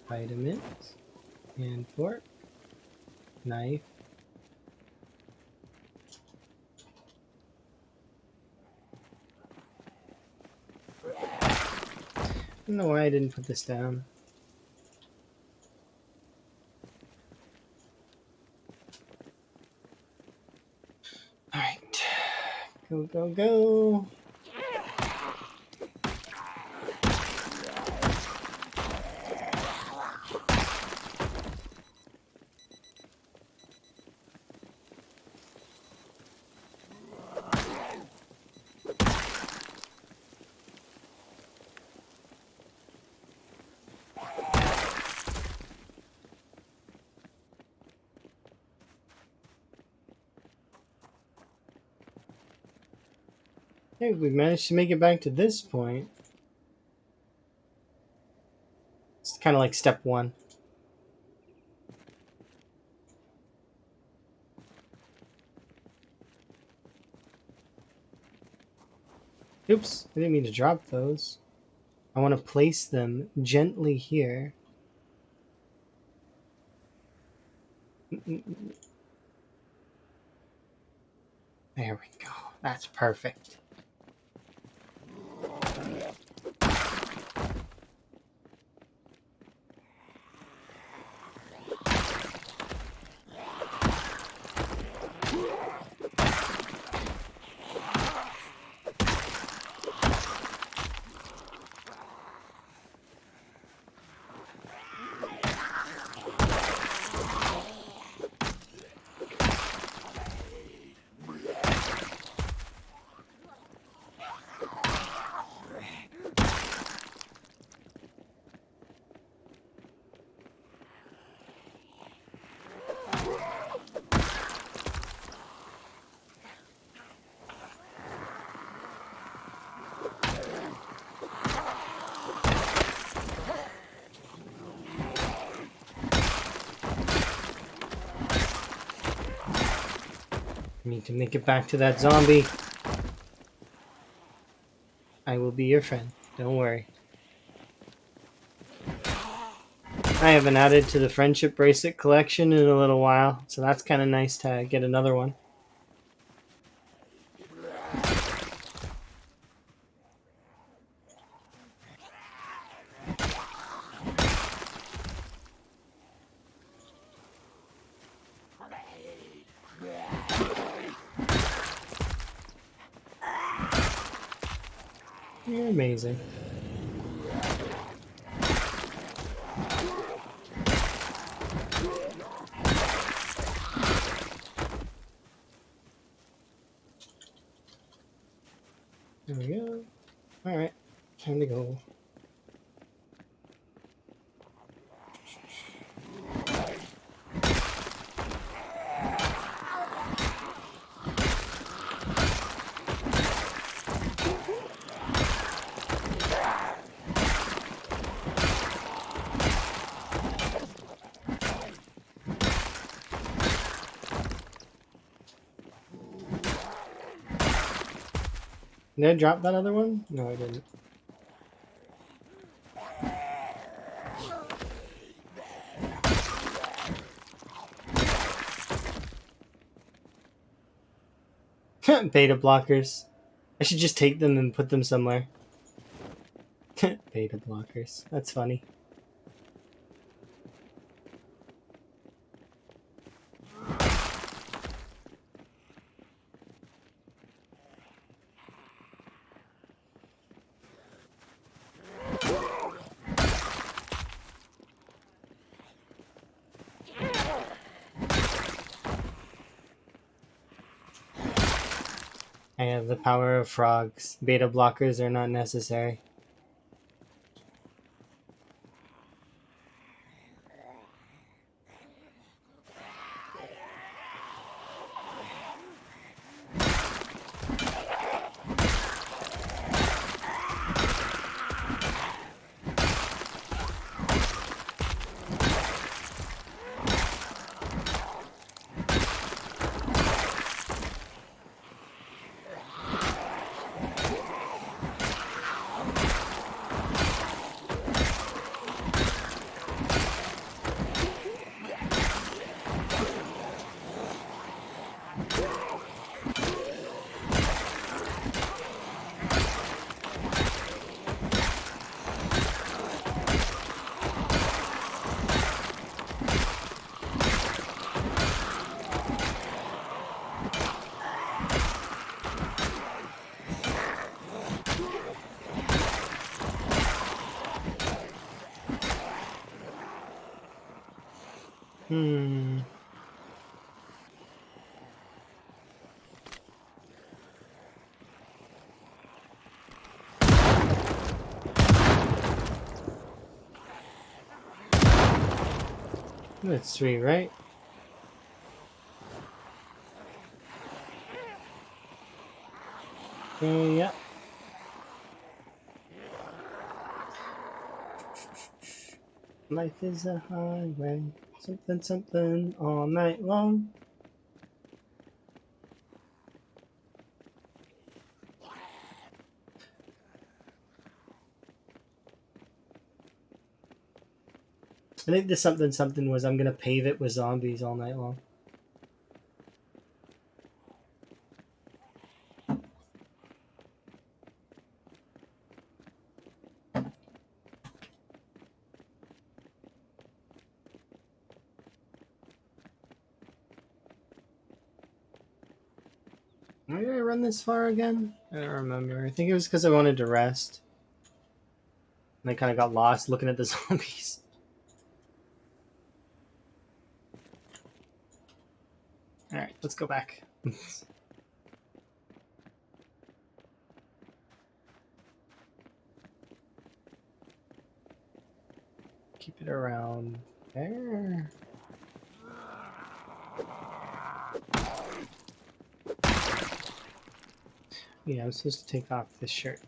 S1: Vitamins and fork, knife. I don't know why I didn't put this down. Alright. Go, go, go. Hey, we managed to make it back to this point. It's kind of like step 1. Oops, I didn't mean to drop those. I want to place them gently here. There we go. That's perfect. need to make it back to that zombie. I will be your friend. Don't worry. I haven't added to the friendship bracelet collection in a little while, so that's kind of nice to get another one. You're amazing. There we go. Alright, time to go. Did I drop that other one? No, I didn't. Beta blockers. I should just take them and put them somewhere. Beta blockers. That's funny. I have the power of frogs. Beta blockers are not necessary. That's 3, right? Yeah. Life is a highway. Something, something all night long. I think the something, something was I'm gonna pave it with zombies all night long. Why did I run this far again? I don't remember. I think it was because I wanted to rest. And I kind of got lost looking at the zombies. Alright, let's go back. Keep it around there. Yeah, I'm supposed to take off this shirt.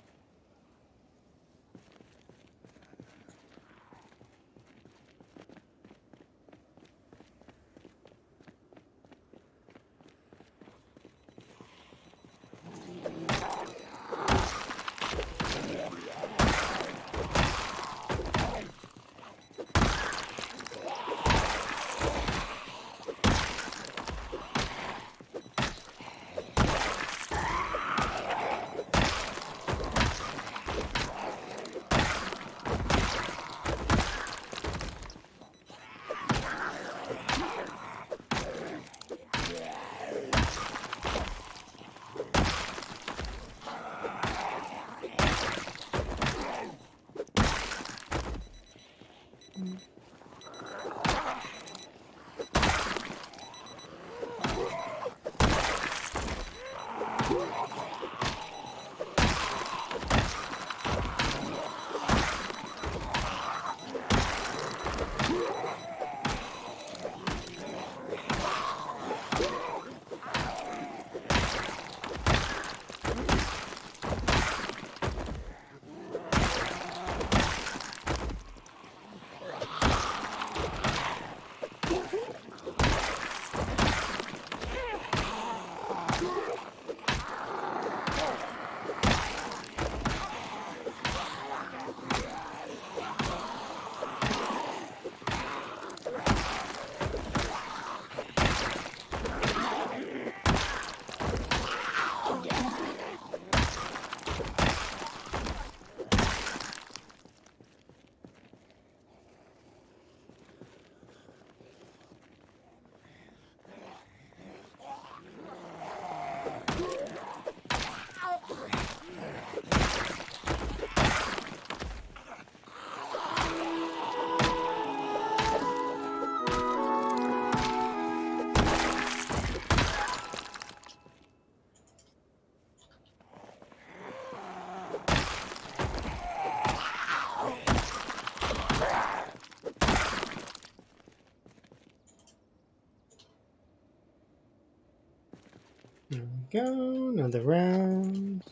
S1: There we go, another round.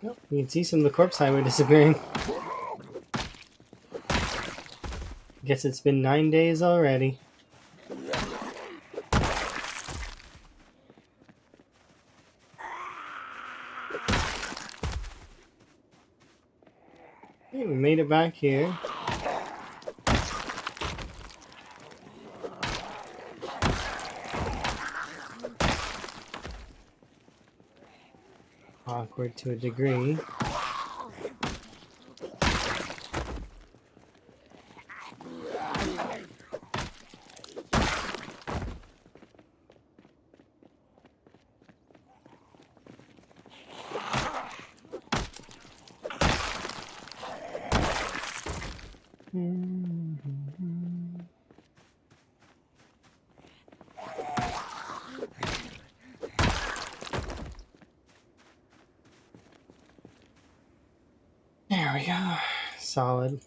S1: Yep, you can see some of the corpse highway disappearing. Guess it's been 9 days already. Okay, we made it back here. Awkward to a degree. There we go. Solid.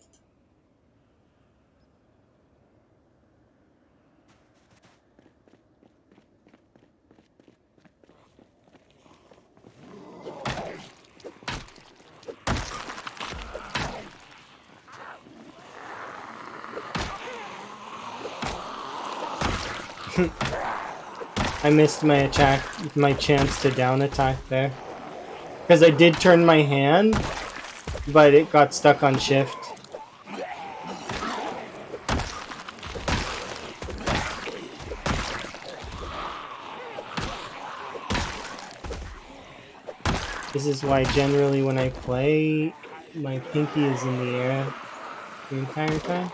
S1: I missed my chance to down attack there. Because I did turn my hand, but it got stuck on shift. This is why generally when I play, my pinky is in the air the entire time.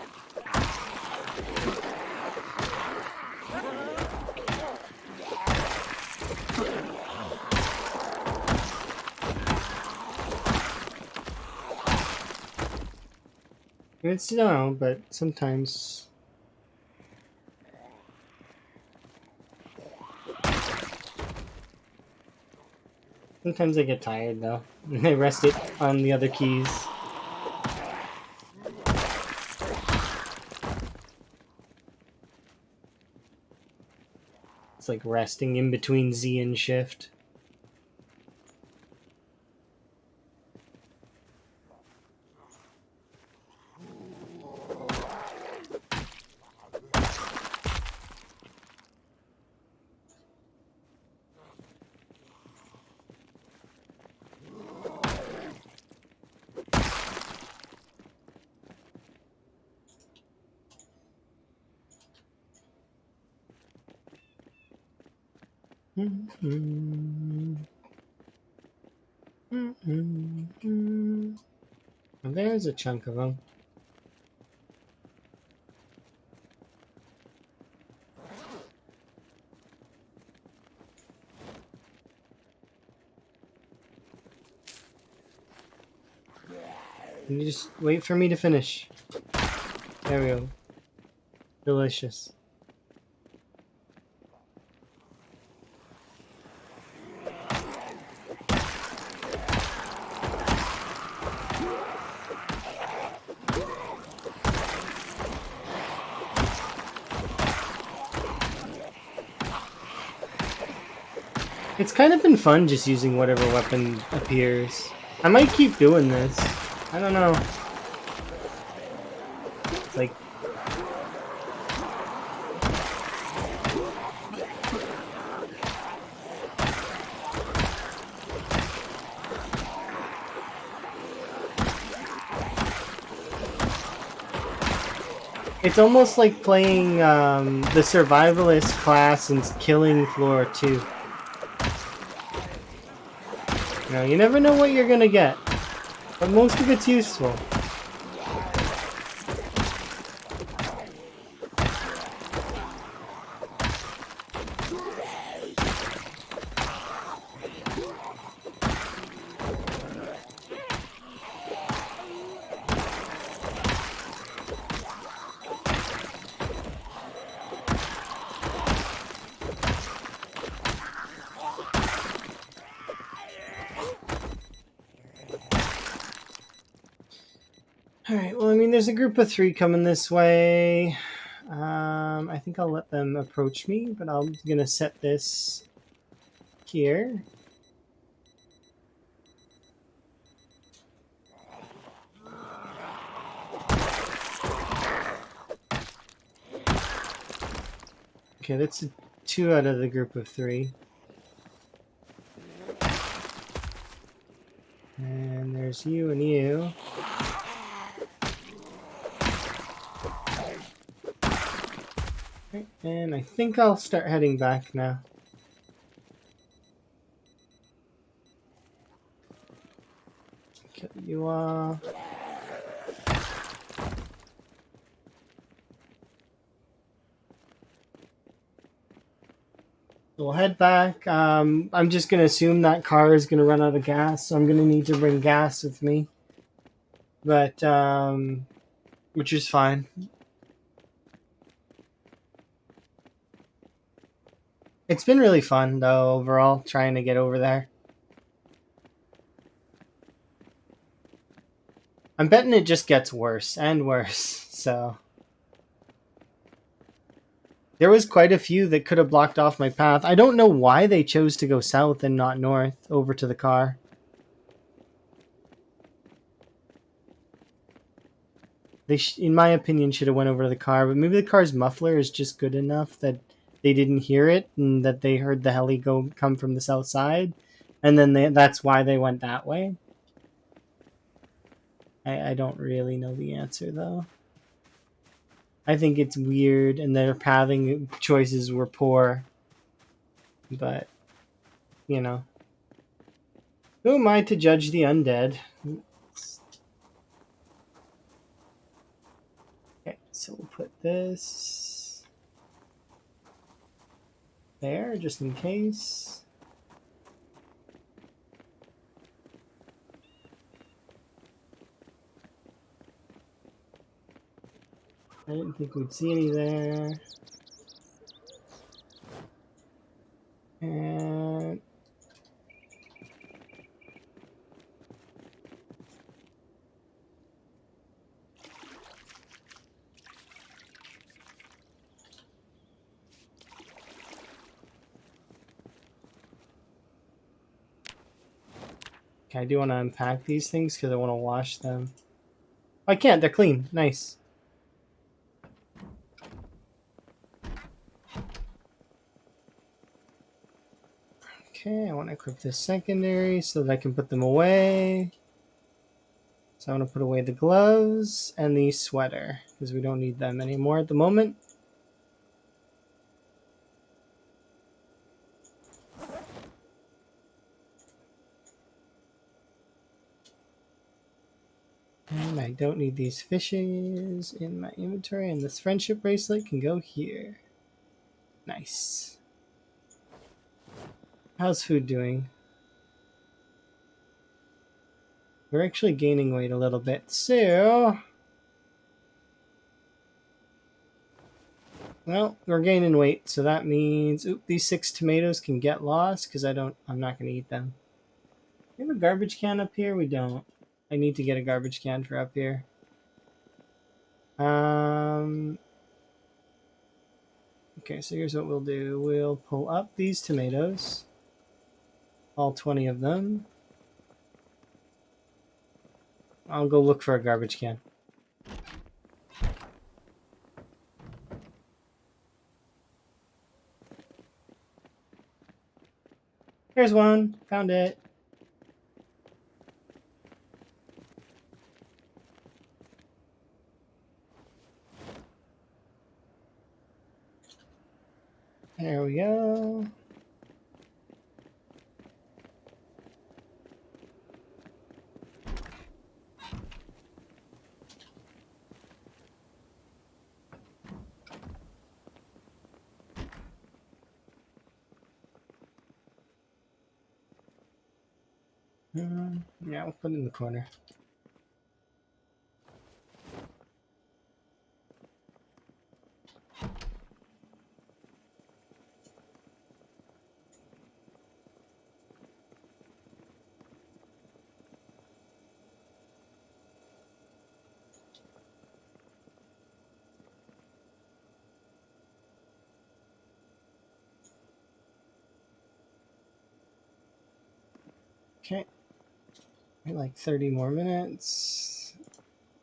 S1: It's no, but sometimes. Sometimes I get tired though, and I rest it on the other keys. It's like resting in between Z and shift. Well, there's a chunk of them. Can you just wait for me to finish? There we go. Delicious. It's kind of been fun just using whatever weapon appears. I might keep doing this. I don't know. It's like... It's almost like playing the survivalist class in Killing Floor 2. You know, you never know what you're gonna get, but most of it's useful. Alright, well, I mean, there's a group of 3 coming this way. I think I'll let them approach me, but I'm gonna set this here. Okay, that's 2 out of the group of 3. And there's you and you. Right, and I think I'll start heading back now. Kill you off. We'll head back. I'm just going to assume that car is going to run out of gas, so I'm going to need to bring gas with me. But, which is fine. It's been really fun, though, overall, trying to get over there. I'm betting it just gets worse and worse, so... There was quite a few that could have blocked off my path. I don't know why they chose to go south and not north, over to the car. They, in my opinion, should have went over to the car, but maybe the car's muffler is just good enough that they didn't hear it and that they heard the heli come from the south side, and then that's why they went that way. I don't really know the answer, though. I think it's weird, and their pathing choices were poor. But, you know. Who am I to judge the undead? Okay, so we'll put this there, just in case. I didn't think we'd see any there. And... Okay, I do want to unpack these things because I want to wash them. I can't, they're clean. Nice. Okay, I want to equip this secondary so that I can put them away. So I want to put away the gloves and the sweater because we don't need them anymore at the moment. And I don't need these fishes in my inventory, and this friendship bracelet can go here. Nice. How's food doing? We're actually gaining weight a little bit, so... Well, we're gaining weight, so that means... Oop, these 6 tomatoes can get lost, because I'm not going to eat them. We have a garbage can up here? We don't. I need to get a garbage can for up here. Okay, so here's what we'll do. We'll pull up these tomatoes. All 20 of them. I'll go look for a garbage can. Here's one. Found it. There we go. Yeah, we'll put it in the corner. Okay. Wait like 30 more minutes.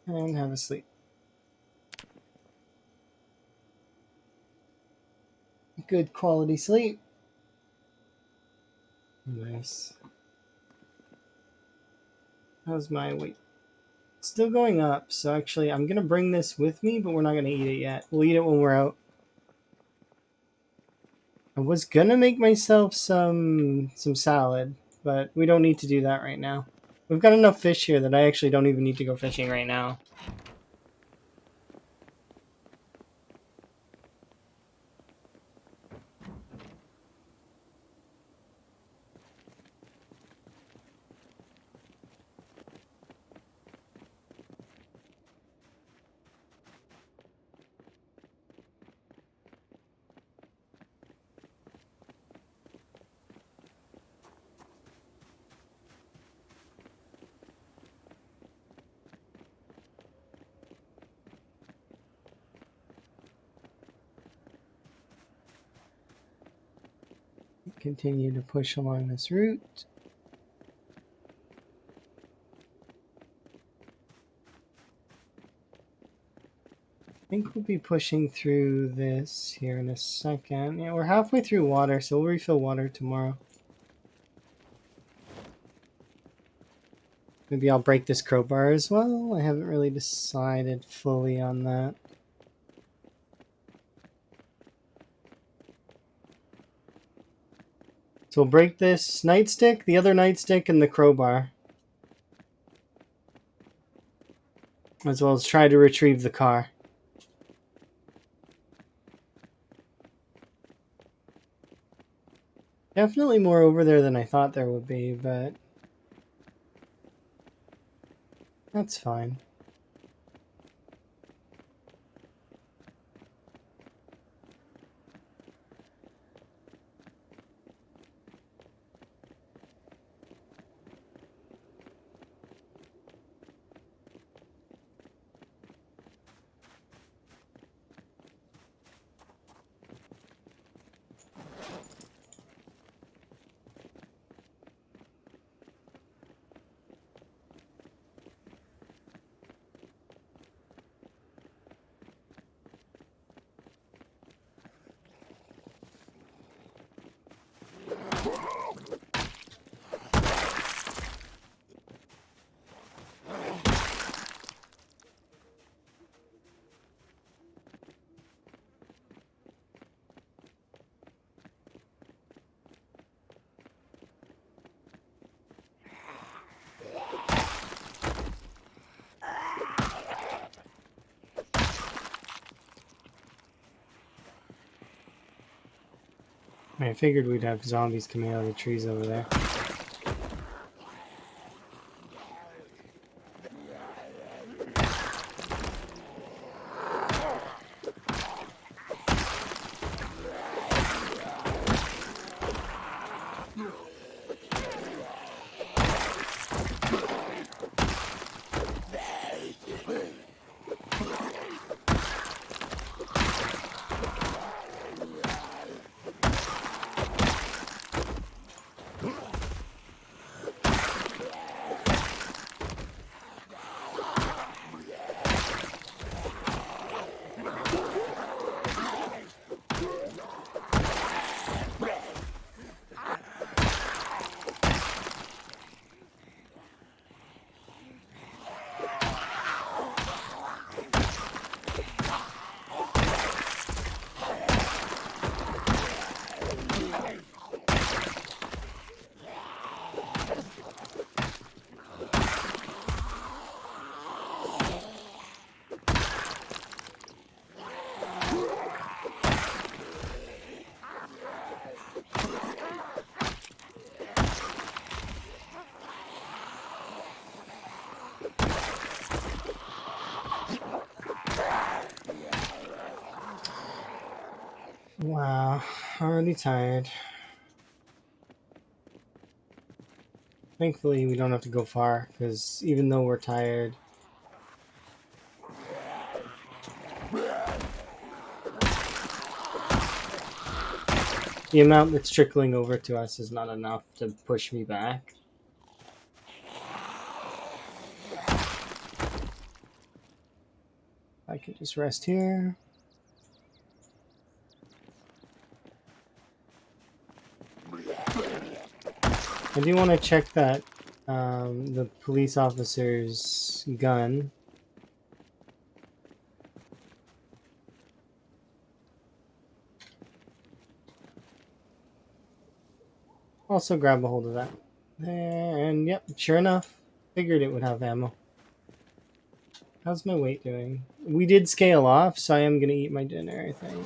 S1: And have a sleep. Good quality sleep. Nice. How's my weight? Still going up, so actually I'm gonna bring this with me, but we're not gonna eat it yet. We'll eat it when we're out. I was gonna make myself some salad, but we don't need to do that right now. We've got enough fish here that I actually don't even need to go fishing right now. Continue to push along this route. I think we'll be pushing through this here in a second. Yeah, we're halfway through water, so we'll refill water tomorrow. Maybe I'll break this crowbar as well. I haven't really decided fully on that. So we'll break this nightstick, the other nightstick, and the crowbar. As well as try to retrieve the car. Definitely more over there than I thought there would be, but that's fine. I figured we'd have zombies coming out of the trees over there. already tired. Thankfully, we don't have to go far, because even though we're tired... the amount that's trickling over to us is not enough to push me back. I could just rest here. I do want to check that the police officer's gun. Also grab a hold of that. And yep, sure enough, figured it would have ammo. How's my weight doing? We did scale off, so I am going to eat my dinner, I think.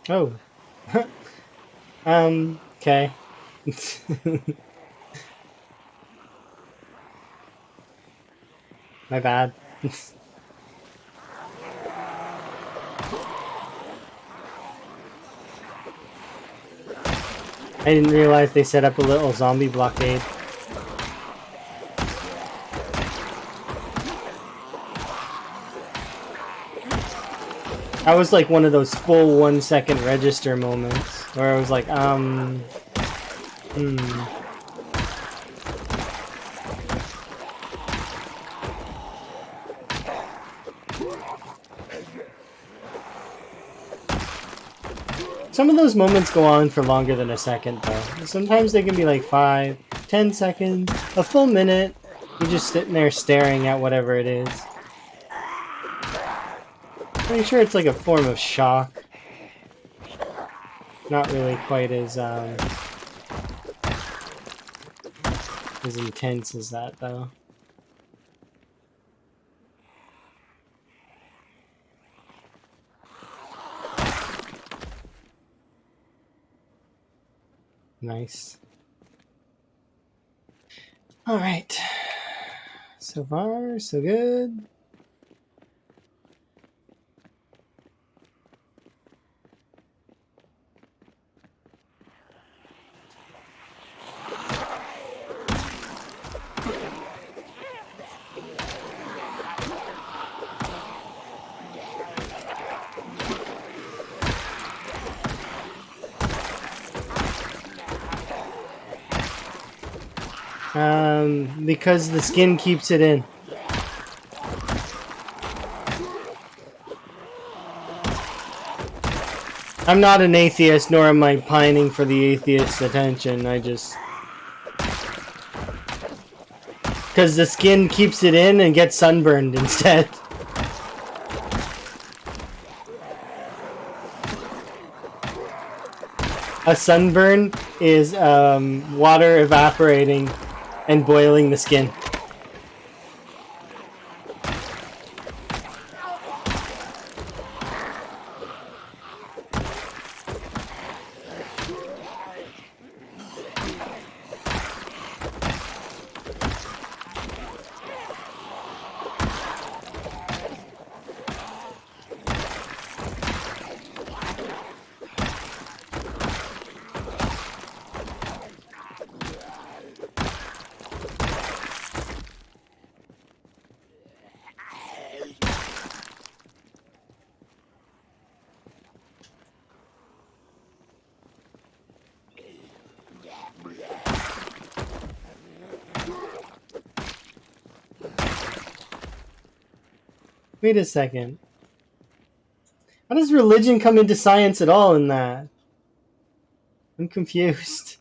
S1: Oh. Okay. My bad. I didn't realize they set up a little zombie blockade. That was like one of those full 1 second register moments where I was like, Some of those moments go on for longer than a second, though. Sometimes they can be like 5, 10 seconds, a full minute. You're just sitting there staring at whatever it is. Pretty sure it's like a form of shock. Not really quite as intense as that, though. Nice. All right. So far, so good. Because the skin keeps it in. I'm not an atheist, nor am I pining for the atheist's attention. I just... because the skin keeps it in and gets sunburned instead. A sunburn is water evaporating and boiling the skin. Wait a second. How does religion come into science at all in that? I'm confused.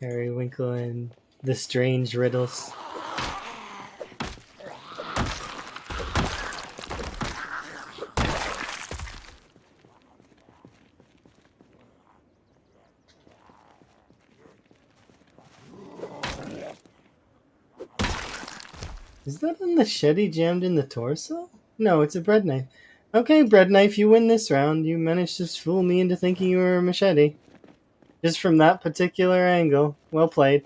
S1: Periwinkle and the strange riddles. Is that a machete jammed in the torso? No, it's a bread knife. Okay, bread knife, you win this round. You managed to fool me into thinking you were a machete. Just from that particular angle. Well played.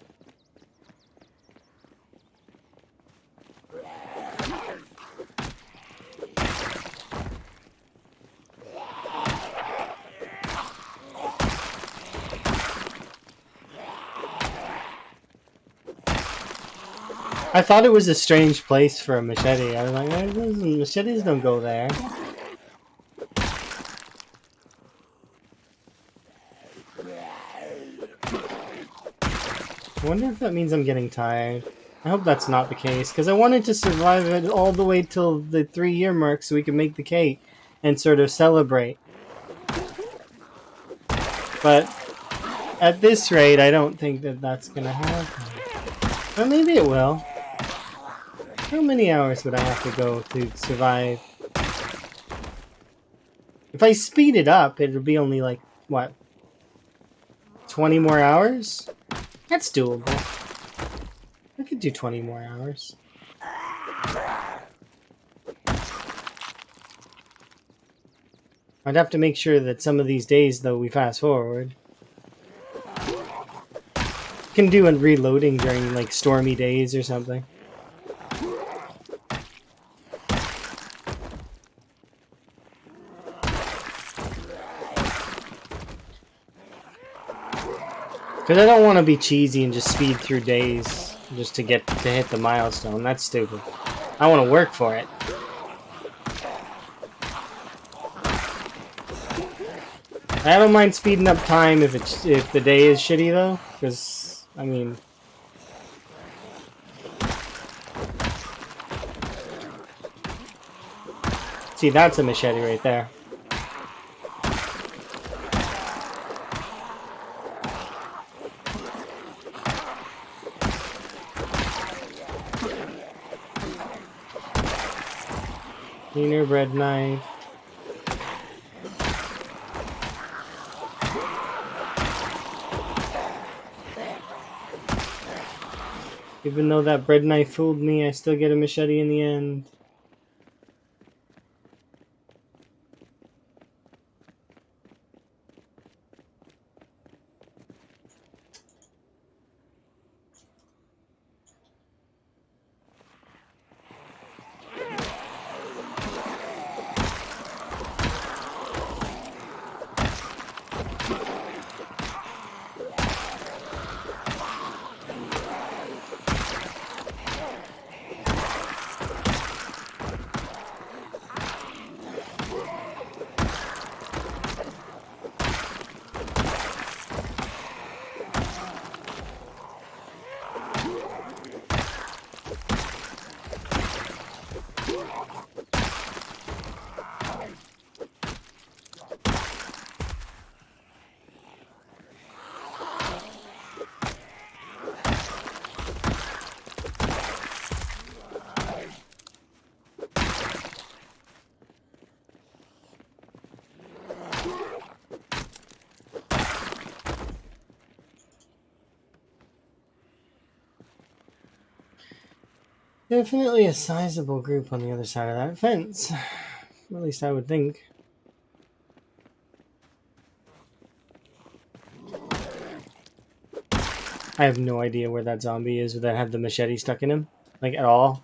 S1: I thought it was a strange place for a machete. I was like, machetes don't go there. I wonder if that means I'm getting tired. I hope that's not the case, because I wanted to survive it all the way till the 3-year mark so we could make the cake and sort of celebrate. But at this rate, I don't think that that's going to happen. But maybe it will. How many hours would I have to go to survive? If I speed it up, it'll be only like, what? 20 more hours? That's doable. I could do 20 more hours. I'd have to make sure that some of these days, though, we fast forward. Can do a reloading during, like, stormy days or something. Because I don't want to be cheesy and just speed through days just to hit the milestone. That's stupid. I want to work for it. I don't mind speeding up time if the day is shitty though, because I mean, see, that's a machete right there. Cleaner bread knife. Even though that bread knife fooled me, I still get a machete in the end. Definitely a sizable group on the other side of that fence. At least I would think. I have no idea where that zombie is that had the machete stuck in him. Like, at all.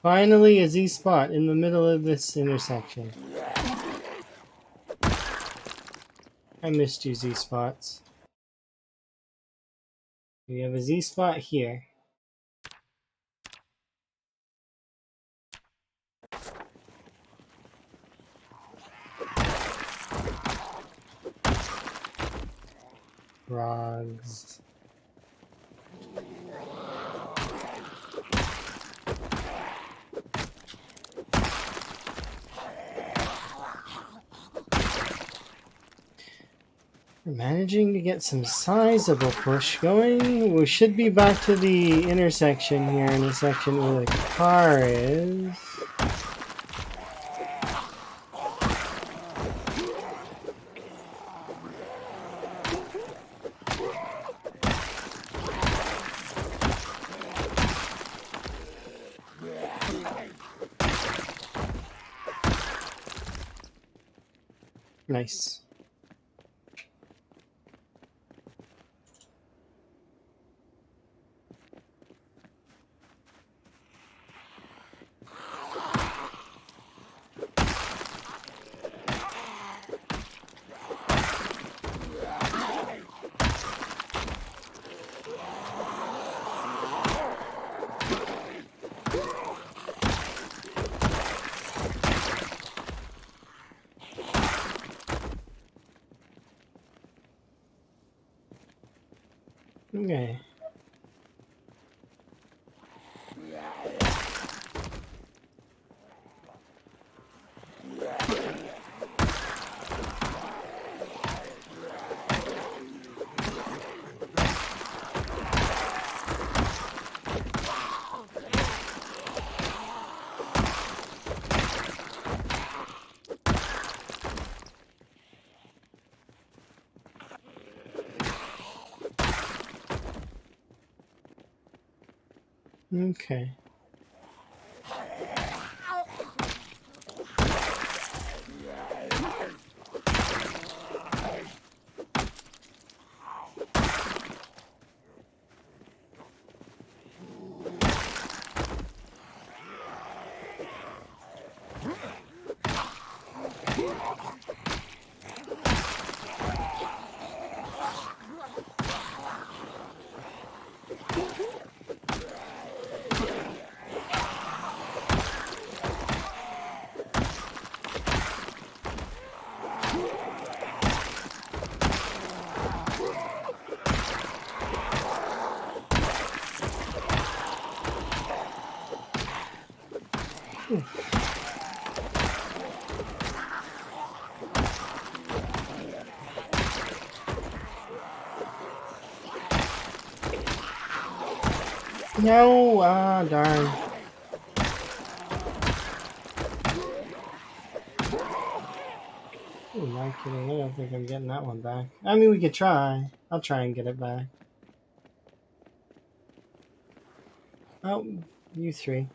S1: Finally, a Z spot in the middle of this intersection. I missed you, Z spots. We have a Z spot here. Frogs. We're managing to get some sizable push going. We should be back to the intersection here in the section where the car is. Nice. Okay. Okay. No! Ah, darn. Ooh, not kidding. I don't think I'm getting that one back. I mean, we could try. I'll try and get it back. Oh, you three.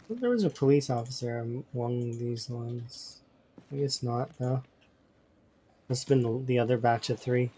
S1: I thought there was a police officer among these ones. I guess not, though. Must have been the other batch of three.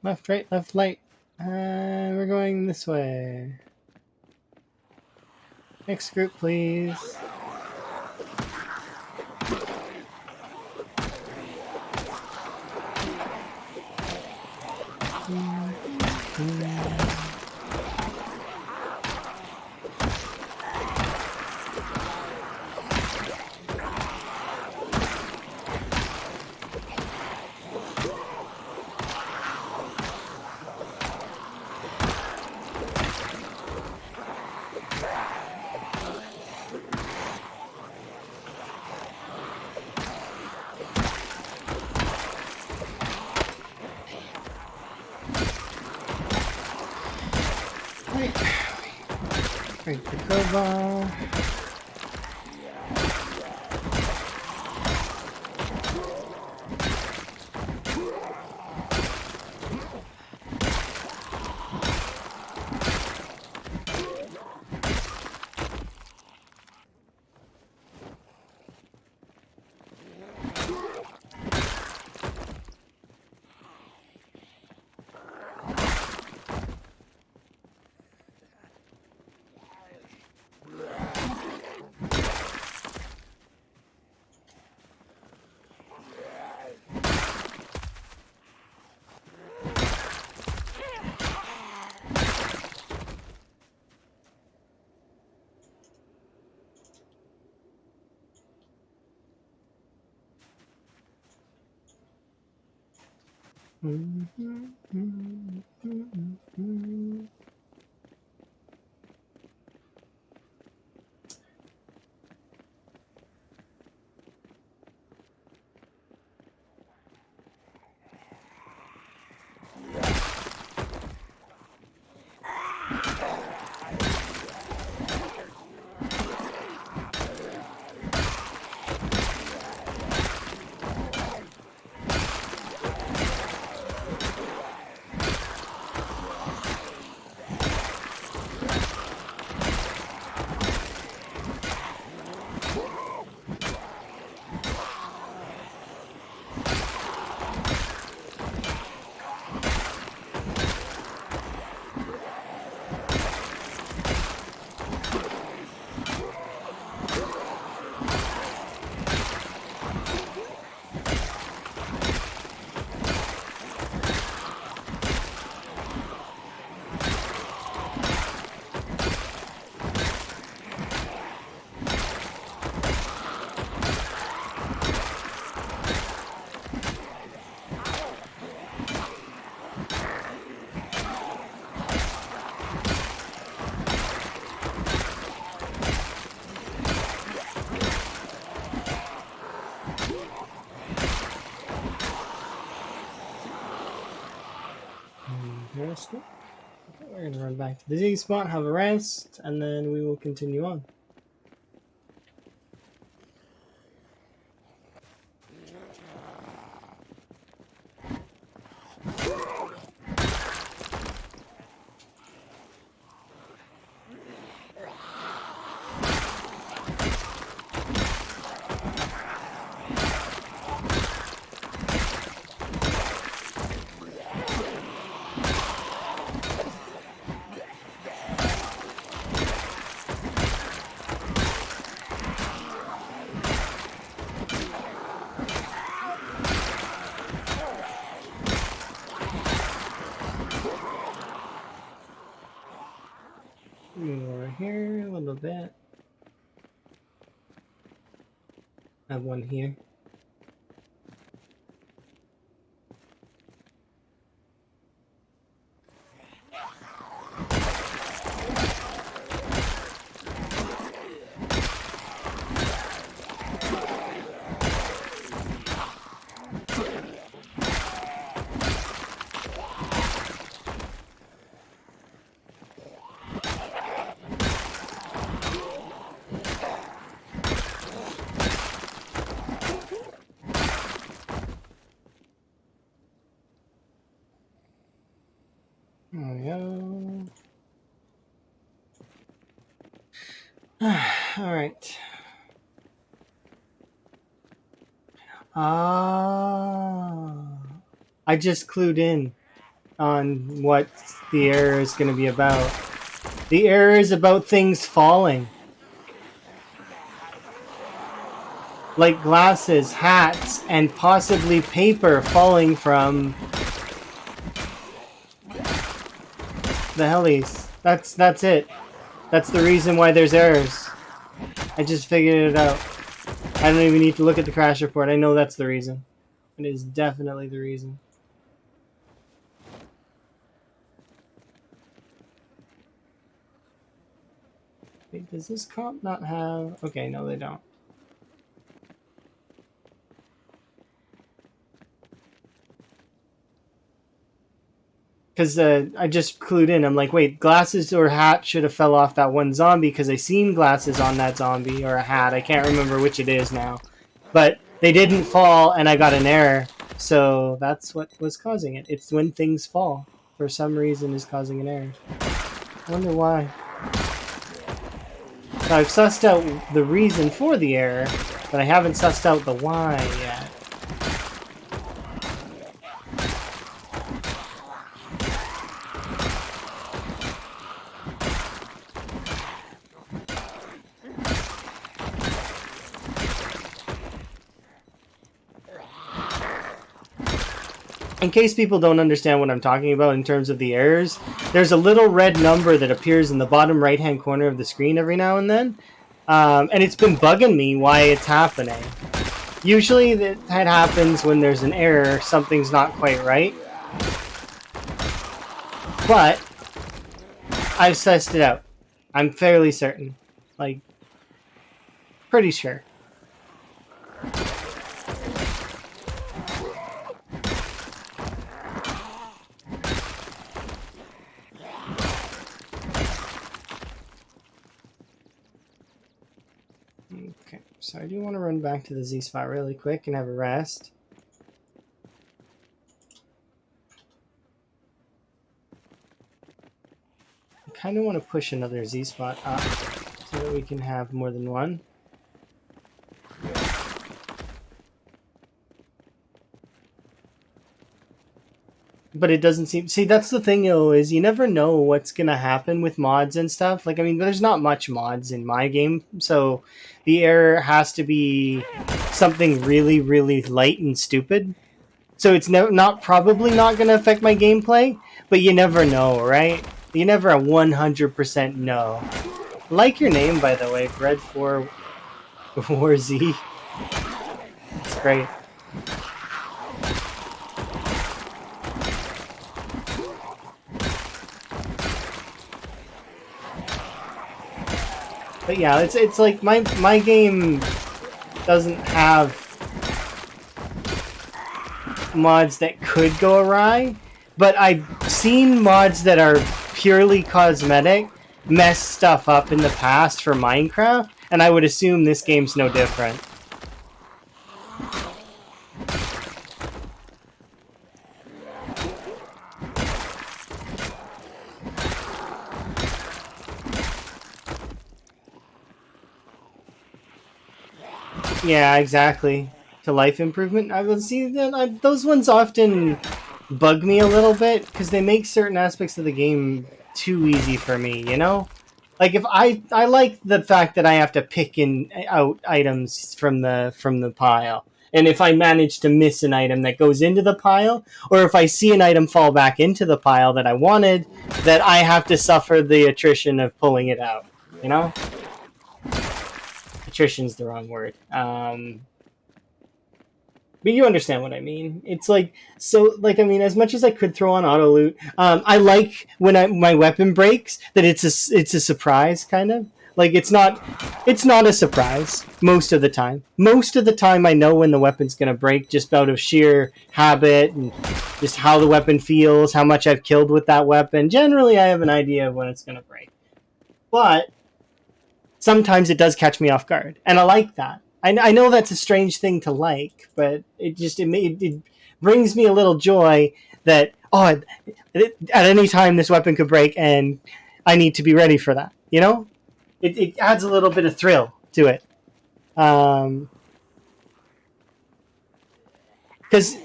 S1: Left, right, left, light. We're going this way. Next group, please. Break the crowbar. Rest. Okay, we're gonna run back to the Z spot, have a rest, and then we will continue on. bit. I have one here. There we go. All right. I just clued in on what the error is going to be about. The error is about things falling. Like glasses, hats, and possibly paper falling from the helis. That's it. That's the reason why there's errors. I just figured it out. I don't even need to look at the crash report. I know that's the reason. It is definitely the reason. Wait, does this comp not have... Okay, no, they don't. Because I just clued in. I'm like, wait, glasses or hat should have fell off that one zombie because I seen glasses on that zombie, or a hat. I can't remember which it is now. But they didn't fall, and I got an error. So that's what was causing it. It's when things fall. For some reason is causing an error. I wonder why. So I've sussed out the reason for the error, but I haven't sussed out the why yet. In case people don't understand what I'm talking about in terms of the errors, there's a little red number that appears in the bottom right-hand corner of the screen every now and then. And it's been bugging me why it's happening. Usually that happens when there's an error, something's not quite right. But I've sussed it out. I'm fairly certain. Like, pretty sure. Okay, so I do want to run back to the Z spot really quick and have a rest. I kind of want to push another Z spot up so that we can have more than one. But it doesn't seem... See, that's the thing, though, is you never know what's going to happen with mods and stuff. Like, I mean, there's not much mods in my game, so the error has to be something really, really light and stupid. So it's probably not going to affect my gameplay, but you never know, right? You never 100% know. Like your name, by the way, Bread4Z. It's great. But yeah, it's like my game doesn't have mods that could go awry, but I've seen mods that are purely cosmetic mess stuff up in the past for Minecraft, and I would assume this game's no different. Yeah, exactly. To life improvement. I will see that those ones often bug me a little bit because they make certain aspects of the game too easy for me, you know? Like if I like the fact that I have to pick out items from the pile. And if I manage to miss an item that goes into the pile, or if I see an item fall back into the pile that I wanted, that I have to suffer the attrition of pulling it out, you know? attrition's the wrong word. But you understand what I mean. It's like, so, like, I mean, as much as I could throw on auto loot, I like when my weapon breaks that it's a surprise kind of. Like it's not a surprise most of the time. Most of the time, I know when the weapon's gonna break just out of sheer habit and just how the weapon feels, how much I've killed with that weapon. Generally, I have an idea of when it's gonna break, but sometimes it does catch me off guard, and I like that. I know that's a strange thing to like, but it brings me a little joy that at any time this weapon could break, and I need to be ready for that. You know, it adds a little bit of thrill to it, because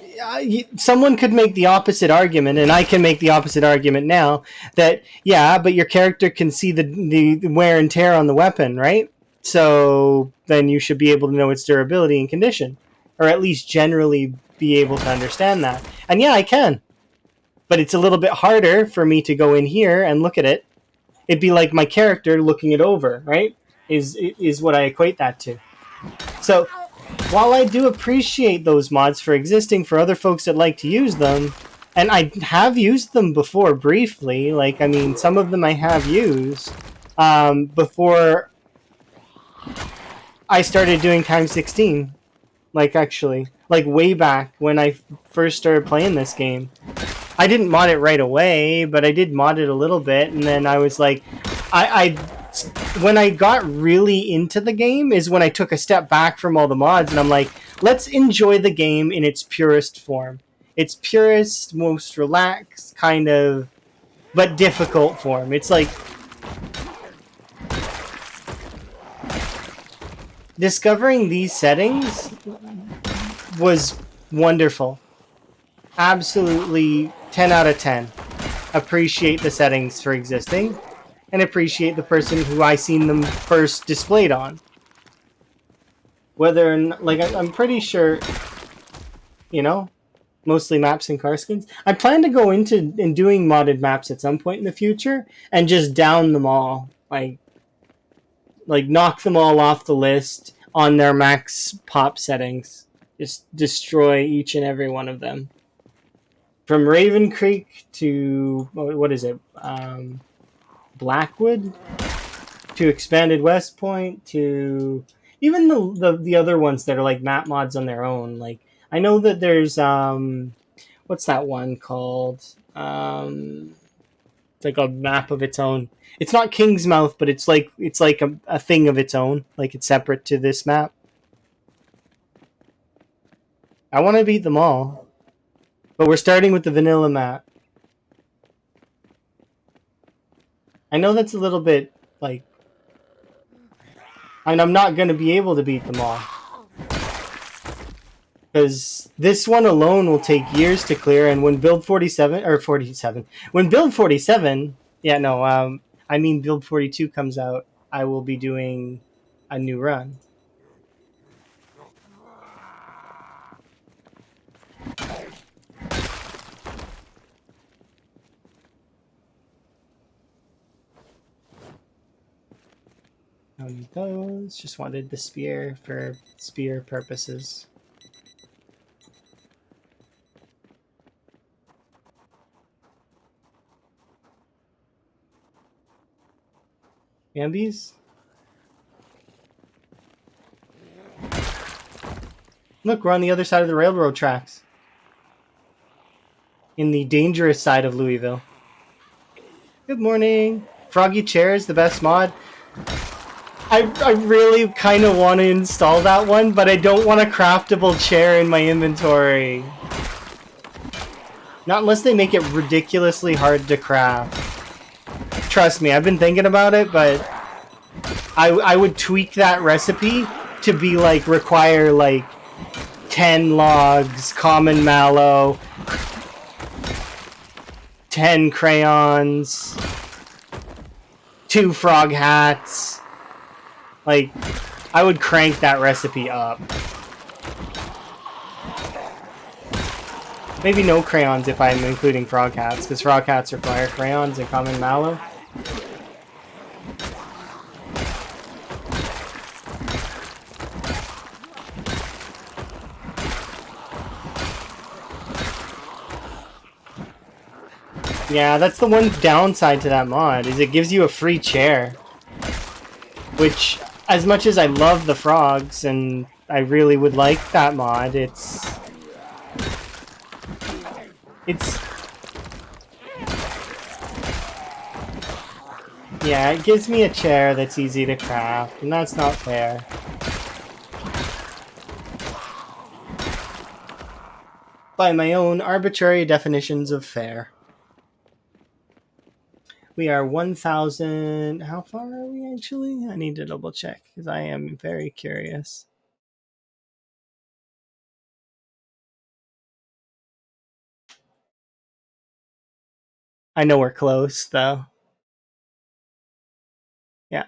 S1: someone could make the opposite argument, and I can make the opposite argument now that but your character can see the wear and tear on the weapon, right? So then you should be able to know its durability and condition, or at least generally be able to understand that. And I can, but it's a little bit harder for me to go in here and look at it. It'd be like my character looking it over, right? Is what I equate that to. So while I do appreciate those mods for existing for other folks that like to use them, and I have used them before briefly, like, I mean, some of them I have used before I started doing x16, like, actually, like, way back when I first started playing this game. I didn't mod it right away, but I did mod it a little bit, and then I was like, when I got really into the game is when I took a step back from all the mods, and I'm like, let's enjoy the game in its purest form. Its purest, most relaxed, kind of, but difficult form. It's like, discovering these settings was wonderful. Absolutely 10 out of 10. Appreciate the settings for existing, and appreciate the person who I seen them first displayed on. Whether, like, I'm pretty sure, mostly maps and car skins. I plan to go into doing modded maps at some point in the future and just down them all. Like knock them all off the list on their max pop settings. Just destroy each and every one of them. From Raven Creek to, what is it? Blackwood? To Expanded West Point, to even the other ones that are like map mods on their own. Like, I know that there's, what's that one called? It's like a map of its own. It's not Kingsmouth, but it's like a thing of its own. Like, it's separate to this map. I want to beat them all. But we're starting with the vanilla map. I know that's a little bit, like... And I'm not going to be able to beat them all. Because this one alone will take years to clear, and when build 47... Or 47... When build 47... Yeah, no, I mean build 42 comes out, I will be doing a new run. Don't need those. Just wanted the spear for spear purposes. Bambies? Look, we're on the other side of the railroad tracks. In the dangerous side of Louisville. Good morning. Froggy Chair is the best mod. I really kind of want to install that one, but I don't want a craftable chair in my inventory. Not unless they make it ridiculously hard to craft. Trust me, I've been thinking about it, but I would tweak that recipe to be like, require like 10 logs, common mallow, 10 crayons, 2 frog hats. Like, I would crank that recipe up. Maybe no crayons if I'm including frog hats, because frog hats require crayons and common mallow. Yeah, that's the one downside to that mod, is it gives you a free chair. Which, as much as I love the frogs and I really would like that mod, it's yeah, it gives me a chair that's easy to craft, and that's not fair. By my own arbitrary definitions of fair. We are 1,000... How far are we actually? I need to double check, because I am very curious. I know we're close, though. Yeah.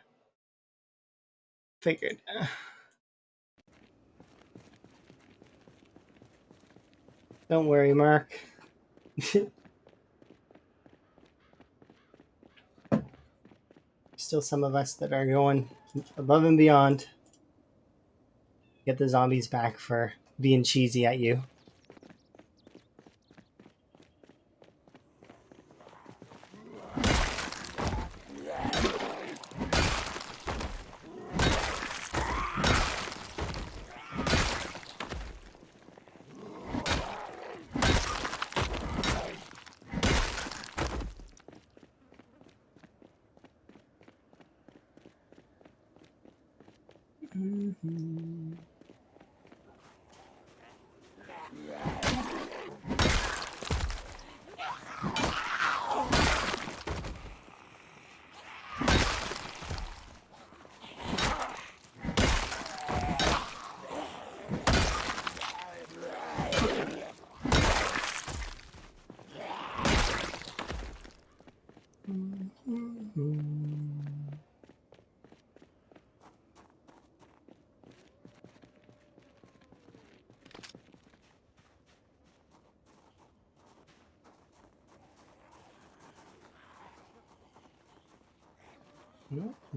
S1: Figured. Don't worry, Mark. Still some of us that are going above and beyond. Get the zombies back for being cheesy at you. Mm-hmm.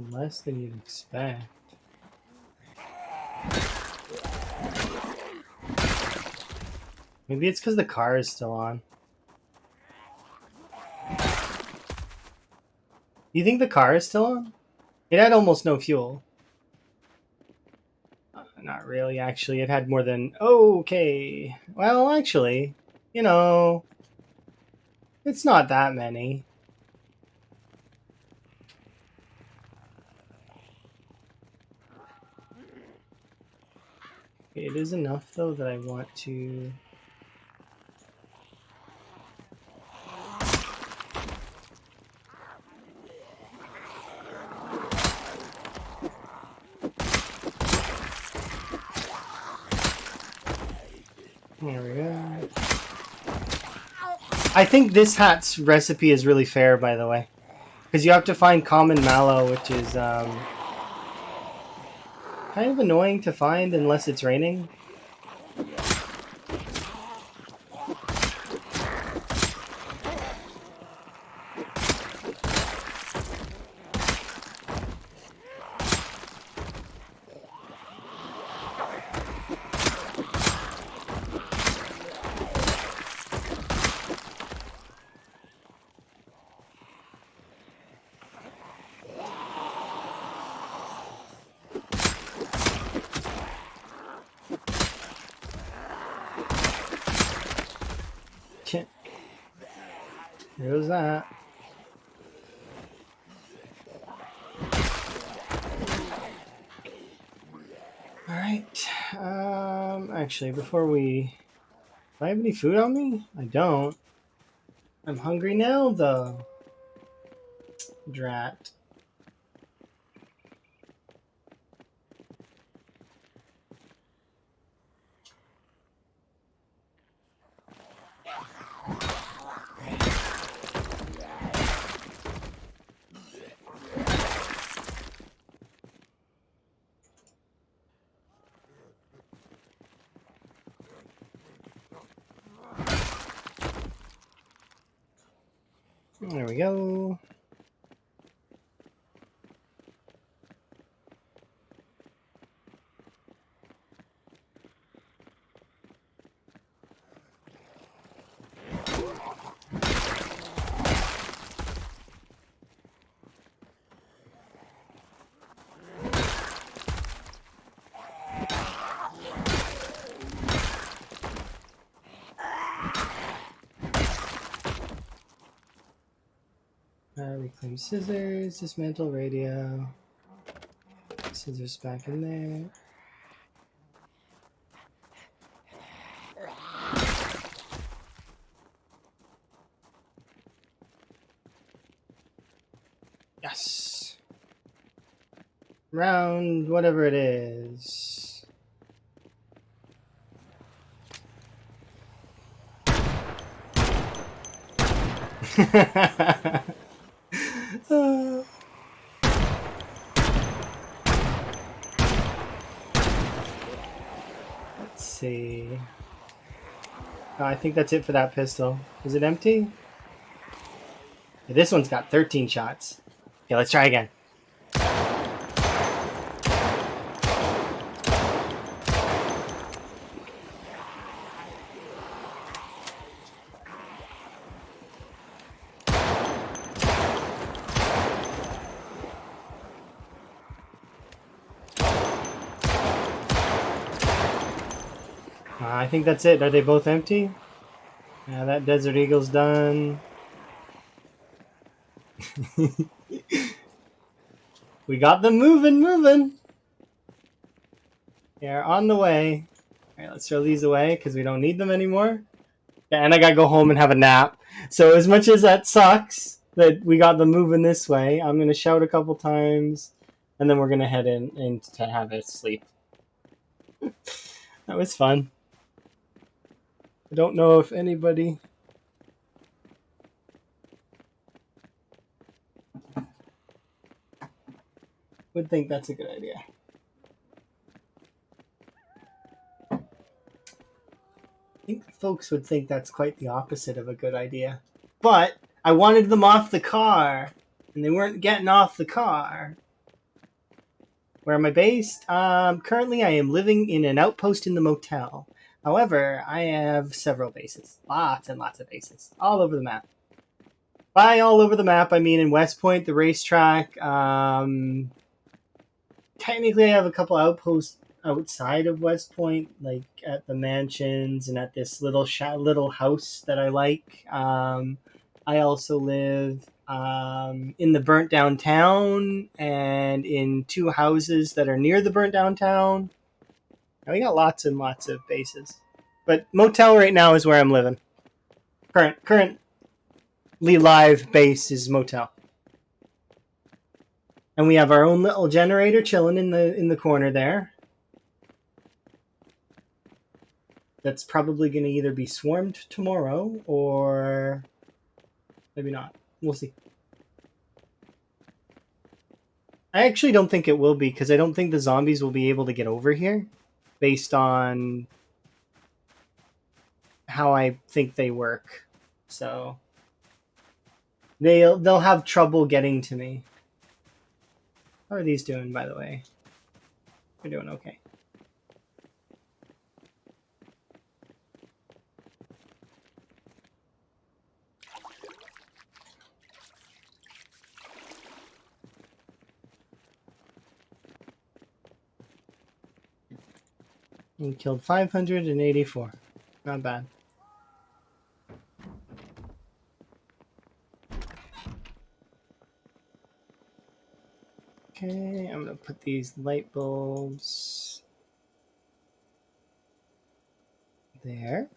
S1: Less than you'd expect. Maybe it's because the car is still on. You think the car is still on? It had almost no fuel. Not really, actually. It had more than... Okay. Well, actually, you know, it's not that many. It is enough, though, that I want to... There we go. I think this hat's recipe is really fair, by the way. Because you have to find common mallow, which is kind of annoying to find unless it's raining. There's that. Alright. Actually, before we... Do I have any food on me? I don't. I'm hungry now, though. Drat. There we go. Reclaim scissors, dismantle radio. Scissors back in there. Yes. Round whatever it is. Let's see. Oh, I think that's it for that pistol. Is it empty? Yeah, this one's got 13 shots. Okay, let's try again. I think that's it. Are they both empty? Yeah, that Desert Eagle's done. We got them moving. They're on the way. All right, let's throw these away because we don't need them anymore. Yeah, and I gotta go home and have a nap. So as much as that sucks that we got them moving this way, I'm gonna shout a couple times, and then we're gonna head in to have a sleep. That was fun. I don't know if anybody would think that's a good idea. I think folks would think that's quite the opposite of a good idea. But I wanted them off the car, and they weren't getting off the car. Where am I based? Currently, I am living in an outpost in the motel. However, I have several bases. Lots and lots of bases. All over the map. By all over the map, I mean in West Point, the racetrack. Technically, I have a couple outposts outside of West Point, like at the mansions and at this little house that I like. I also live in the burnt down town and in 2 houses that are near the burnt down town. We got lots and lots of bases. But motel right now is where I'm living. Currently live base is motel. And we have our own little generator chilling in the corner there. That's probably going to either be swarmed tomorrow or maybe not. We'll see. I actually don't think it will be because I don't think the zombies will be able to get over here based on how I think they work. So they'll have trouble getting to me. How are these doing, by the way? They're doing okay. We killed 584. Not bad. Okay, I'm gonna put these light bulbs there.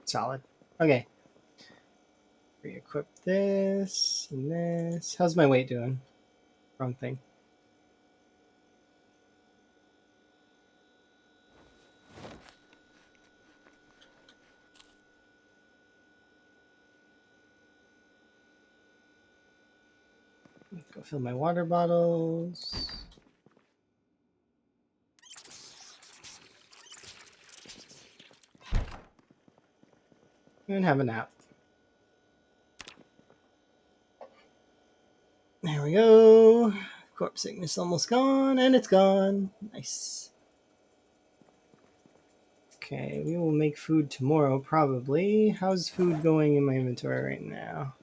S1: Solid. Okay. Re-equip this and this. How's my weight doing? Wrong thing. Go fill my water bottles. And have a nap. There we go. Corpse sickness almost gone, and it's gone. Nice. Okay, we will make food tomorrow, probably. How's food going in my inventory right now?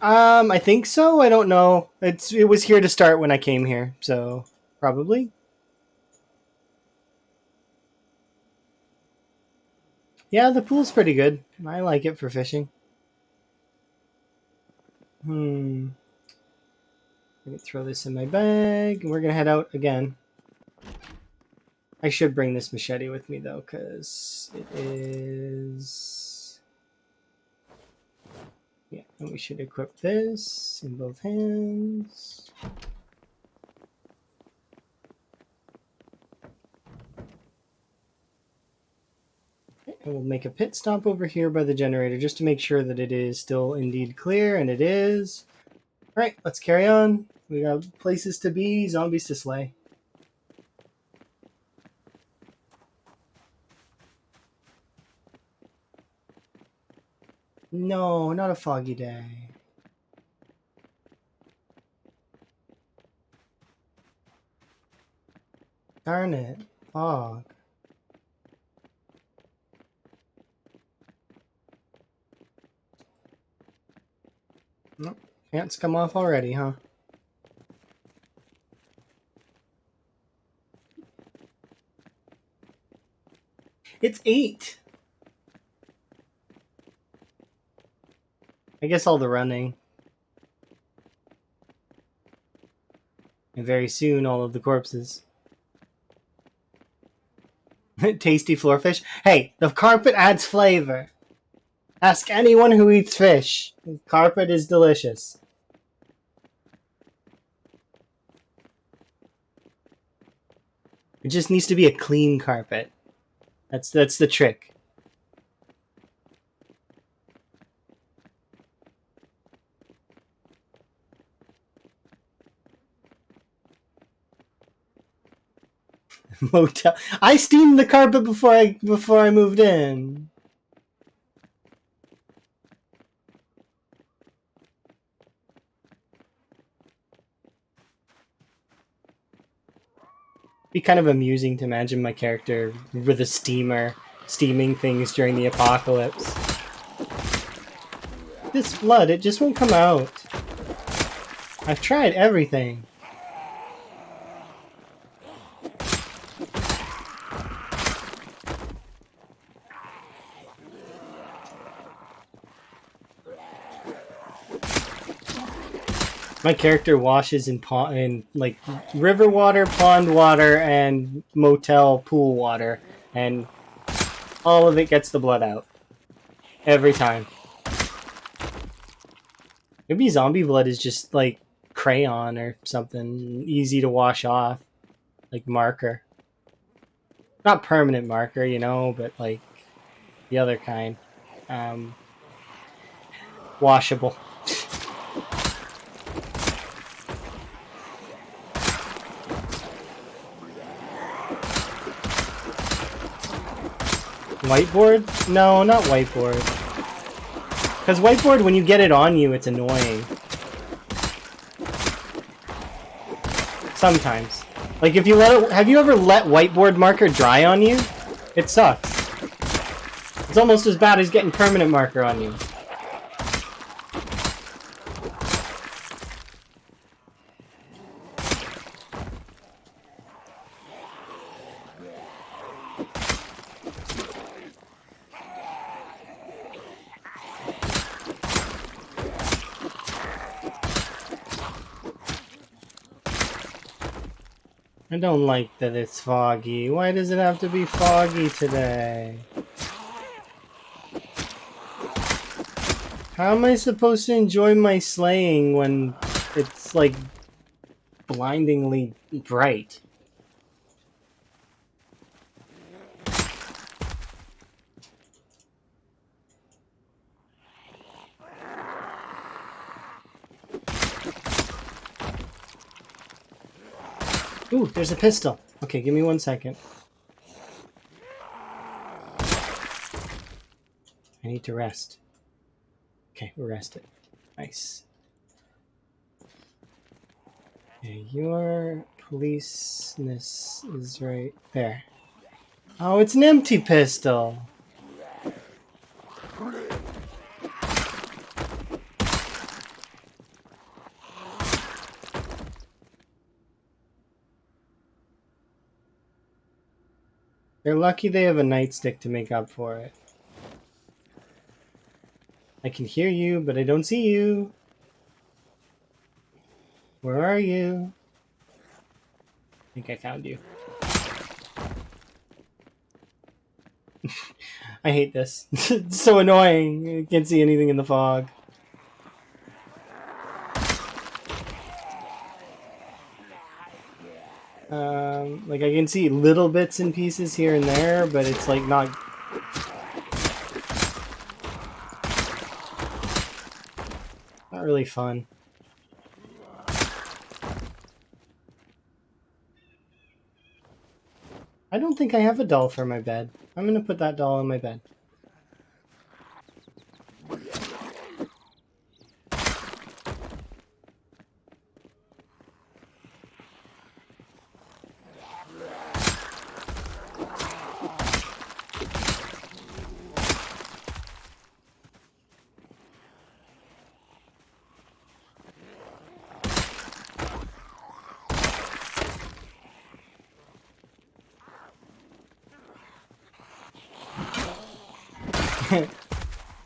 S1: I think so. I don't know. It was here to start when I came here, so probably. Yeah, the pool's pretty good. I like it for fishing. Hmm. I can throw this in my bag. We're gonna head out again. I should bring this machete with me though, because it is. Yeah, and we should equip this in both hands. And we'll make a pit stop over here by the generator just to make sure that it is still indeed clear, and it is. All right, let's carry on. We got places to be, zombies to slay. No, not a foggy day. Darn it, fog. Nope. Pants come off already, huh? It's 8. I guess all the running. And very soon, all of the corpses. Tasty floor fish. Hey, the carpet adds flavor. Ask anyone who eats fish. The carpet is delicious. It just needs to be a clean carpet. That's the trick. Motel. I steamed the carpet before I moved in. Be kind of amusing to imagine my character with a steamer steaming things during the apocalypse. This blood, it just won't come out. I've tried everything. My character washes in like river water, pond water, and motel pool water, and all of it gets the blood out every time. Maybe zombie blood is just like crayon or something easy to wash off, like marker. Not permanent marker, you know, but like the other kind, washable. Whiteboard? No, not whiteboard. Because whiteboard, when you get it on you, it's annoying. Sometimes. Like if you let it, have you ever let whiteboard marker dry on you? It sucks. It's almost as bad as getting permanent marker on you. I don't like that it's foggy. Why does it have to be foggy today? How am I supposed to enjoy my slaying when it's like blindingly bright? Ooh, there's a pistol. Okay, give me 1 second. I need to rest. Okay, we're rested. Nice. Okay, your policeness is right there. Oh, it's an empty pistol. They're lucky they have a nightstick to make up for it. I can hear you, but I don't see you. Where are you? I think I found you. I hate this. It's so annoying. I can't see anything in the fog. Like I can see little bits and pieces here and there, but it's like not really fun. I don't think I have a doll for my bed. I'm gonna put that doll on my bed.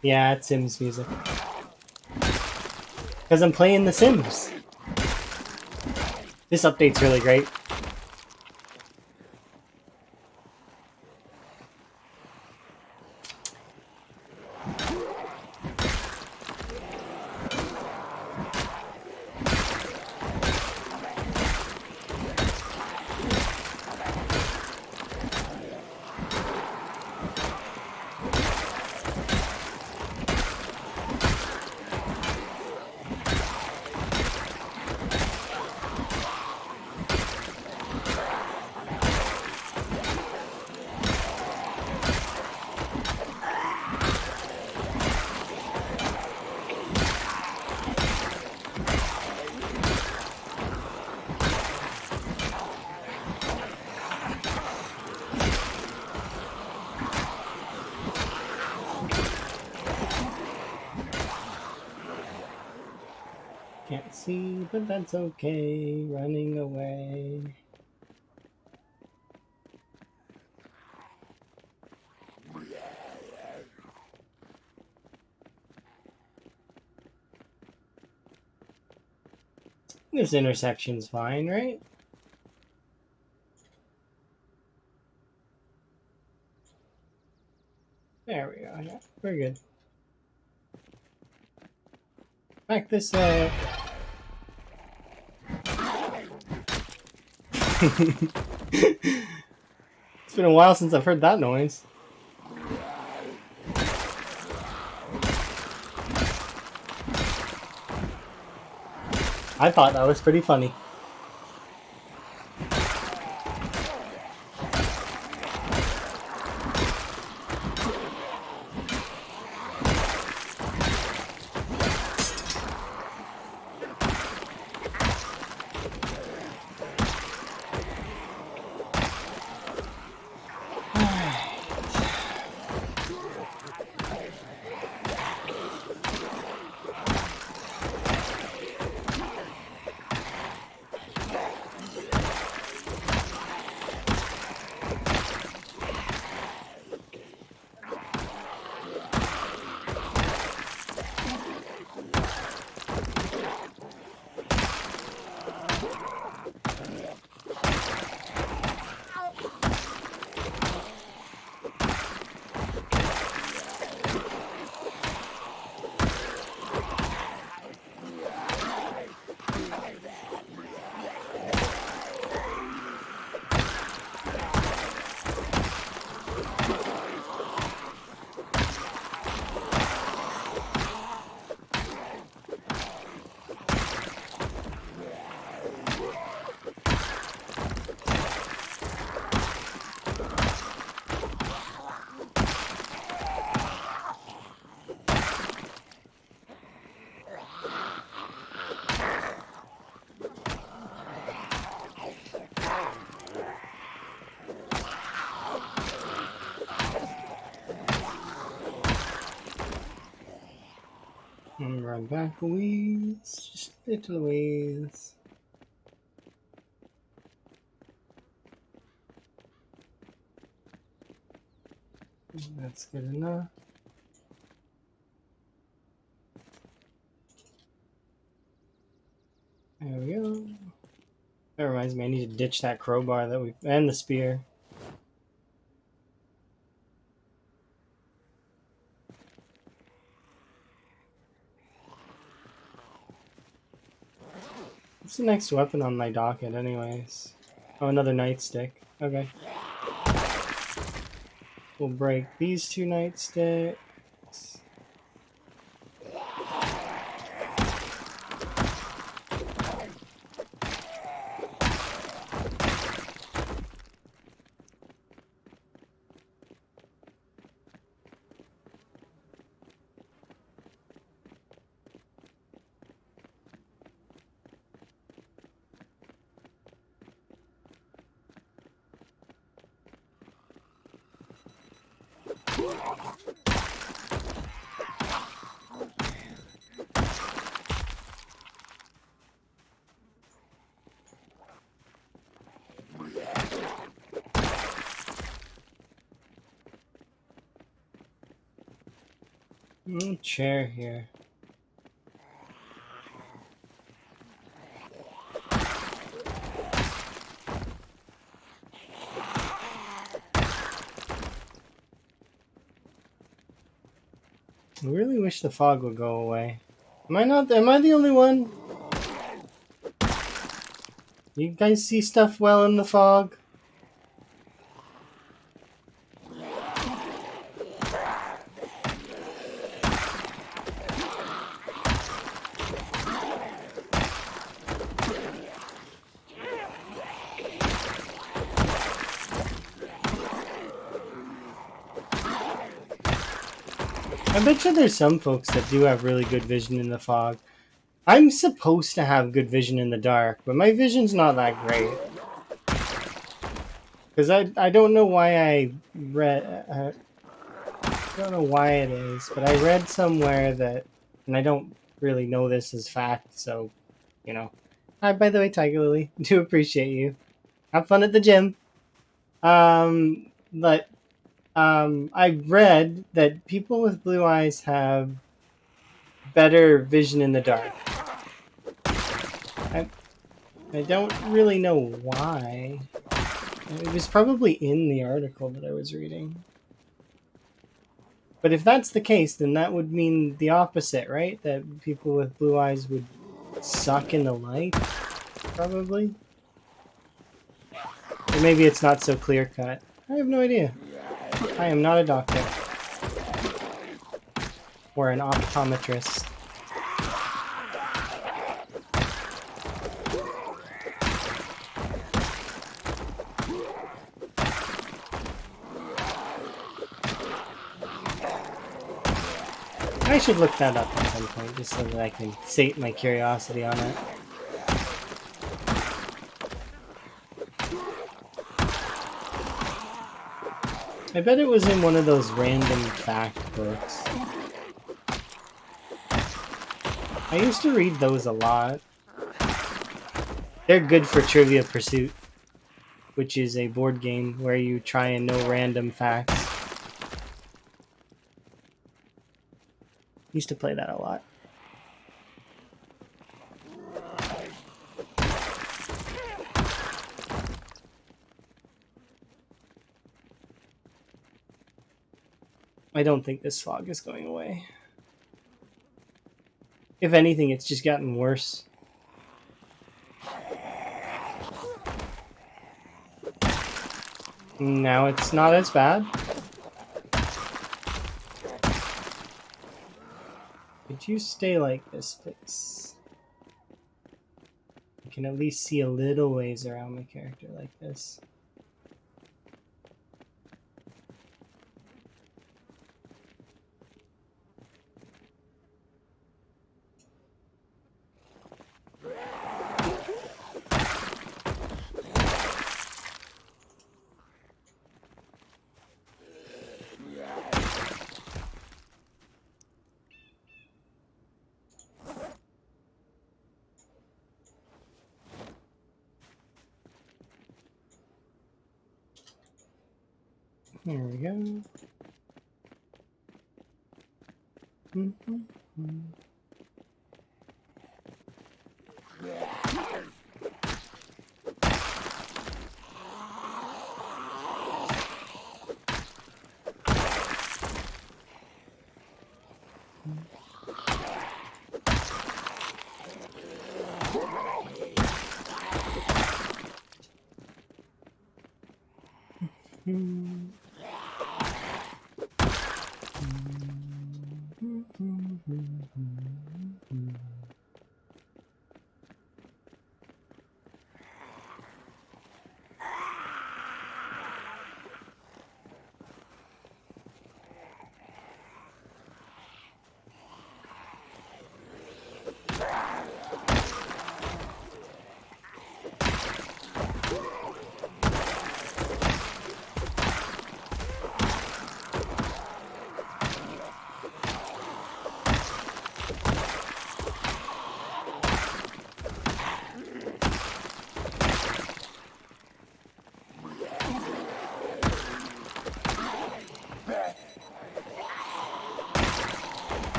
S1: Yeah, it's Sims music. Because I'm playing The Sims. This update's really great. Can't see, but that's okay. Running away. This intersection's fine, right? There we go. Yeah, we're good. Back this way. It's been a while since I've heard that noise. I thought that was pretty funny. Drive back a ways, just a little ways. That's good enough. There we go. That reminds me, I need to ditch that crowbar that we and the spear. What's the next weapon on my docket, anyways? Oh, another nightstick. Okay. We'll break these two nightsticks. No chair here. I really wish the fog would go away. Am I the only one? You guys see stuff well in the fog? I bet you there's some folks that do have really good vision in the fog. I'm supposed to have good vision in the dark, but my vision's not that great. Because I don't know why I read... I don't know why it is, but I read somewhere that... And I don't really know this as fact, so, you know. Hi, by the way, Tiger Lily. Do appreciate you. Have fun at the gym. But I read that people with blue eyes have better vision in the dark. I don't really know why. It was probably in the article that I was reading. But if that's the case, then that would mean the opposite, right? That people with blue eyes would suck in the light, probably? Or maybe it's not so clear-cut. I have no idea. I am not a doctor. Or an optometrist. I should look that up at some point, just so that I can sate my curiosity on it. I bet it was in one of those random fact books. I used to read those a lot. They're good for Trivia Pursuit, which is a board game where you try and know random facts. Used to play that a lot. I don't think this fog is going away. If anything, it's just gotten worse. Now it's not as bad. Could you stay like this, please? I can at least see a little ways around my character like this. There we go. Mm-hmm.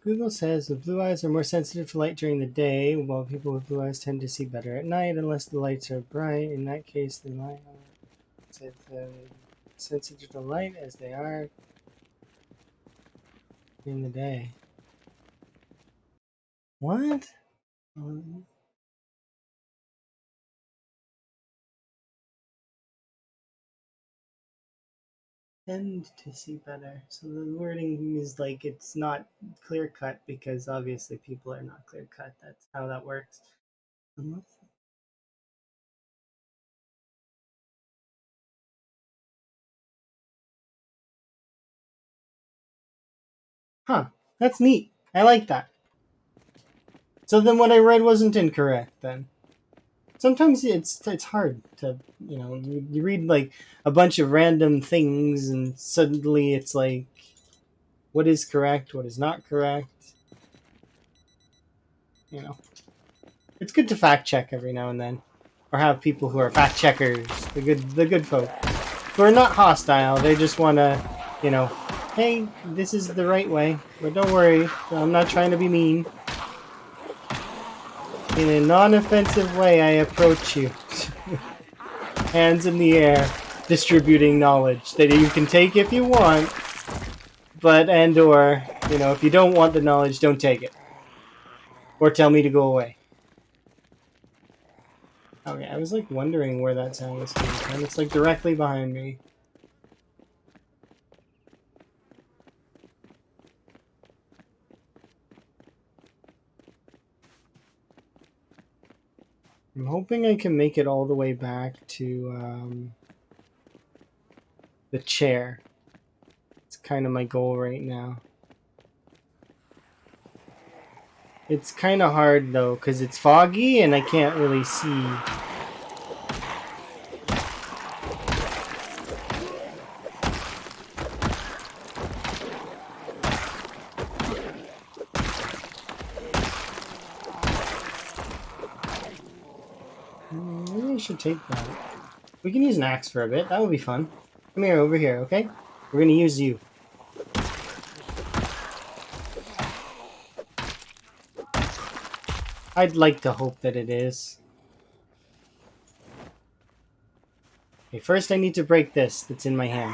S1: Google says the blue eyes are more sensitive to light during the day, while people with blue eyes tend to see better at night unless the lights are bright. In that case, they might said sensitive to light as they are during the day. What? Tend to see better. So the wording is like it's not clear cut because obviously people are not clear cut. That's how that works. Unless... Huh. That's neat. I like that. So then what I read wasn't incorrect then. Sometimes it's hard to, you read like a bunch of random things and suddenly it's like what is correct, what is not correct. You know. It's good to fact check every now and then. Or have people who are fact checkers, the good folk. Who are not hostile, they just wanna, hey, this is the right way. But don't worry, I'm not trying to be mean. In a non-offensive way, I approach you. Hands in the air, distributing knowledge that you can take if you want, but or if you don't want the knowledge, don't take it. Or tell me to go away. Okay, I was like wondering where that sound was coming from. It's like directly behind me. I'm hoping I can make it all the way back to the chair. It's kind of my goal right now. It's kind of hard though, because it's foggy and I can't really see. Maybe I should take that. We can use an axe for a bit. That would be fun. Come here, over here, okay? We're gonna use you. I'd like to hope that it is. Okay, first I need to break this that's in my hand.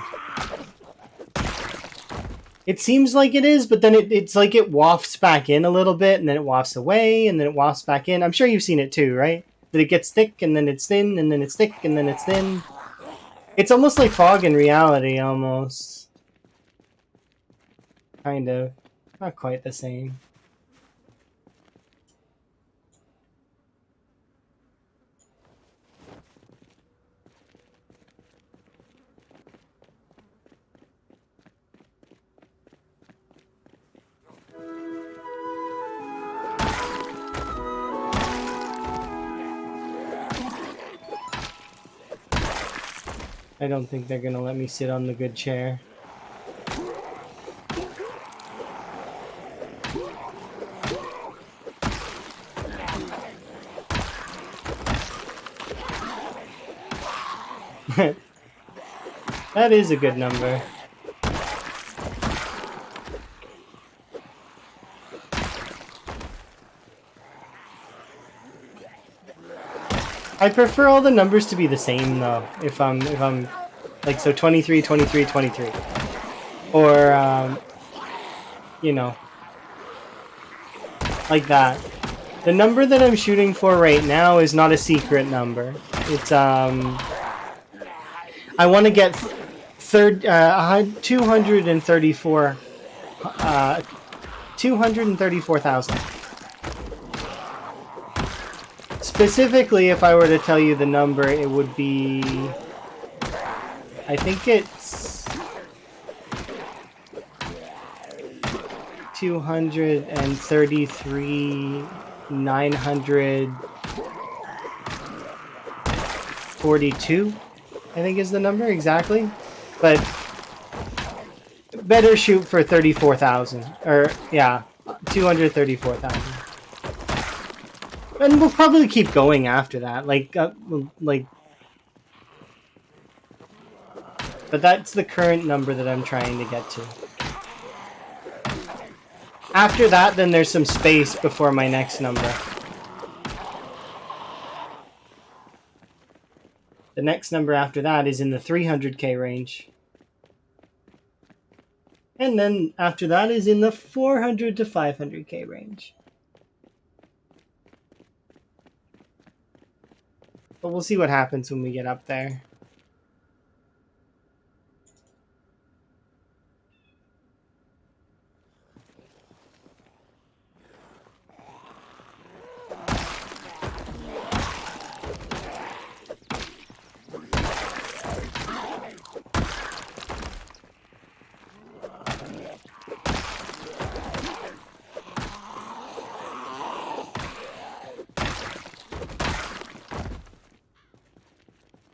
S1: It seems like it is, but then it's like it wafts back in a little bit, and then it wafts away, and then it wafts back in. I'm sure you've seen it too, right? That it gets thick, and then it's thin, and then it's thick, and then it's thin. It's almost like fog in reality, almost. Kind of. Not quite the same. I don't think they're gonna let me sit on the good chair. That is a good number. I prefer all the numbers to be the same though. If I'm like, so 23, 23, 23. Or you know, like that. The number that I'm shooting for right now is not a secret number. It's I want to get 234,000. Specifically, if I were to tell you the number, it would be, I think it's 233,942. I think is the number exactly, but better shoot for 34,000, or yeah, 234,000. And we'll probably keep going after that, like, but that's the current number that I'm trying to get to. After that, then there's some space before my next number. The next number after that is in the 300k range. And then after that is in the 400 to 500k range. But we'll see what happens when we get up there.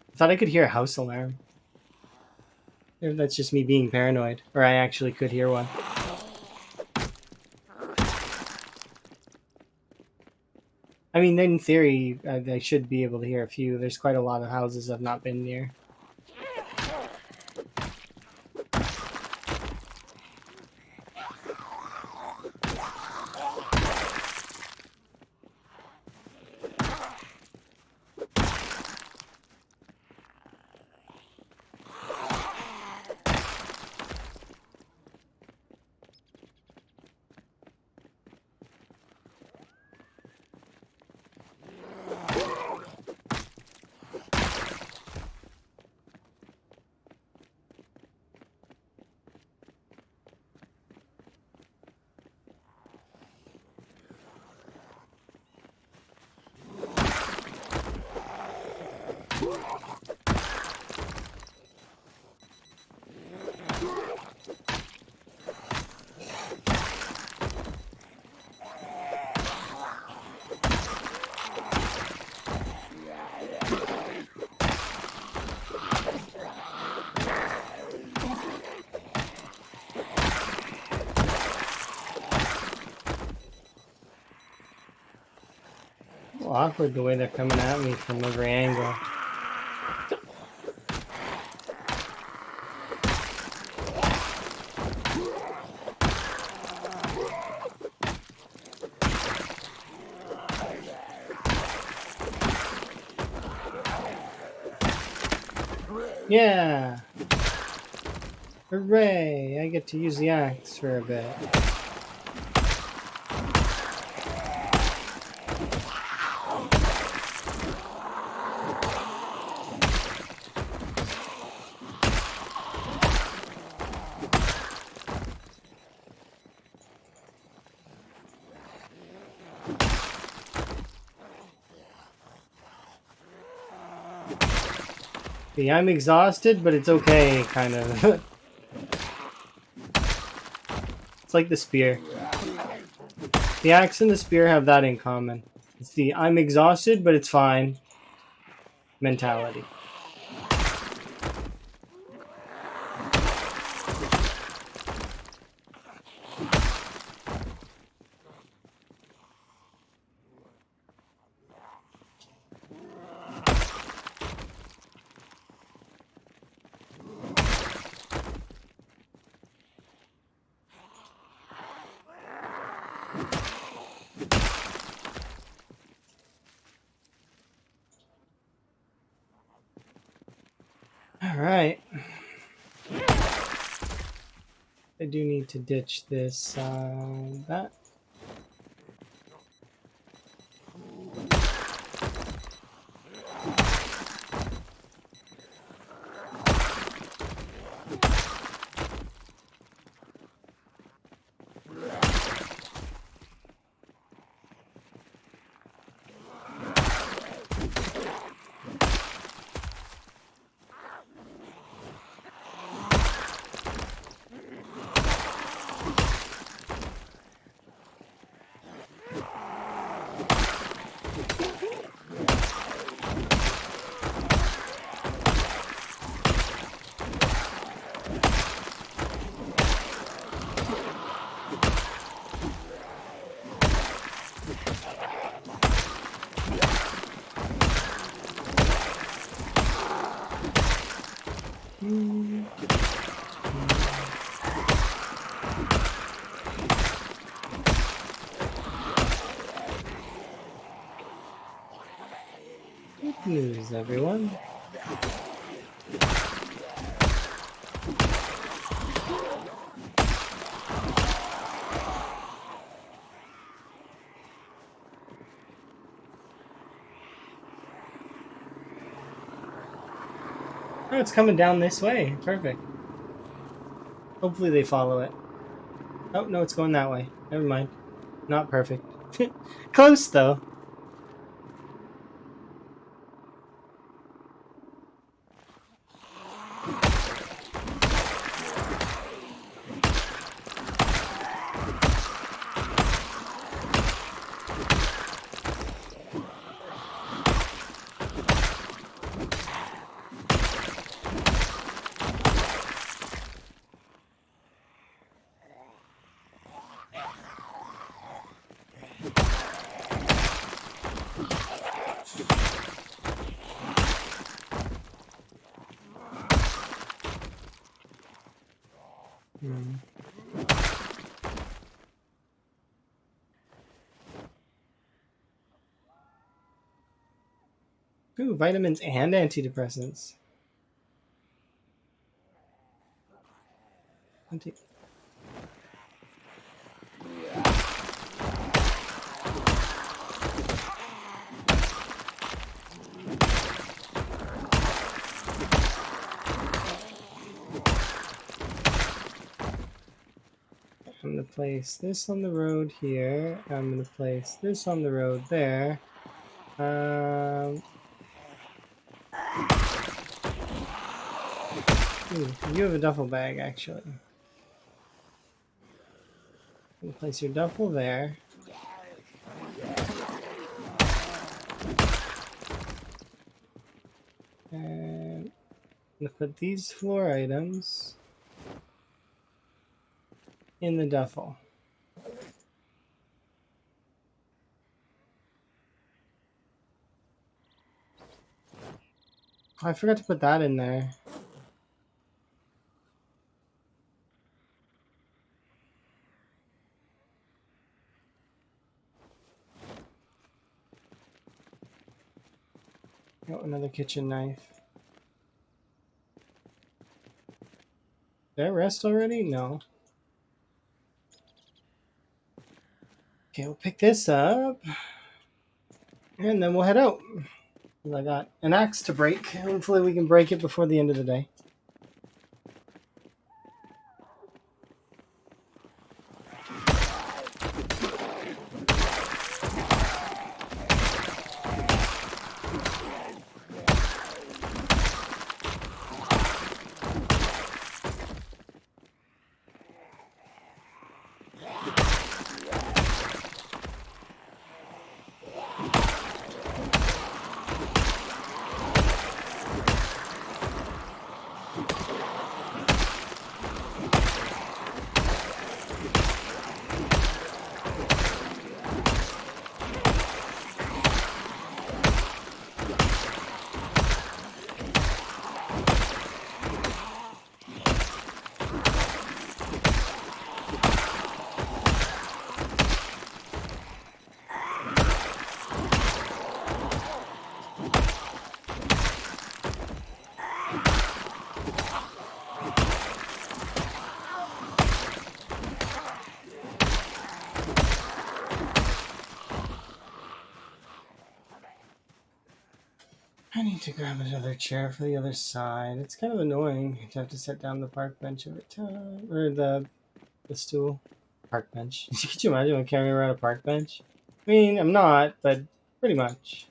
S1: I thought I could hear a house alarm. Maybe that's just me being paranoid, or I actually could hear one. I mean, in theory, I should be able to hear a few. There's quite a lot of houses I've not been near. Awkward the way they're coming at me from every angle. Yeah! Hooray! I get to use the axe for a bit. See, I'm exhausted, but it's okay, kind of. It's like the spear. The axe and the spear have that in common. It's the I'm exhausted, but it's fine mentality. Alright. I do need to ditch this, that. Good news, everyone. Oh, it's coming down this way. Perfect. Hopefully they follow it. Oh, no, it's going that way. Never mind. Not perfect. Close, though. Ooh, vitamins and antidepressants. I'm going to place this on the road here. I'm going to place this on the road there. Ooh, you have a duffel bag, actually. I'm going to place your duffel there. And I'm going to put these floor items in the duffel. Oh, I forgot to put that in there. Oh, another kitchen knife. Did I rest already? No. Okay, we'll pick this up. And then we'll head out. I got an axe to break. Hopefully we can break it before the end of the day. to grab another chair for the other side. It's kind of annoying to have to set down the park bench every time, or the stool. Park bench. Could you imagine I'm carrying around a park bench? I mean, I'm not, but pretty much.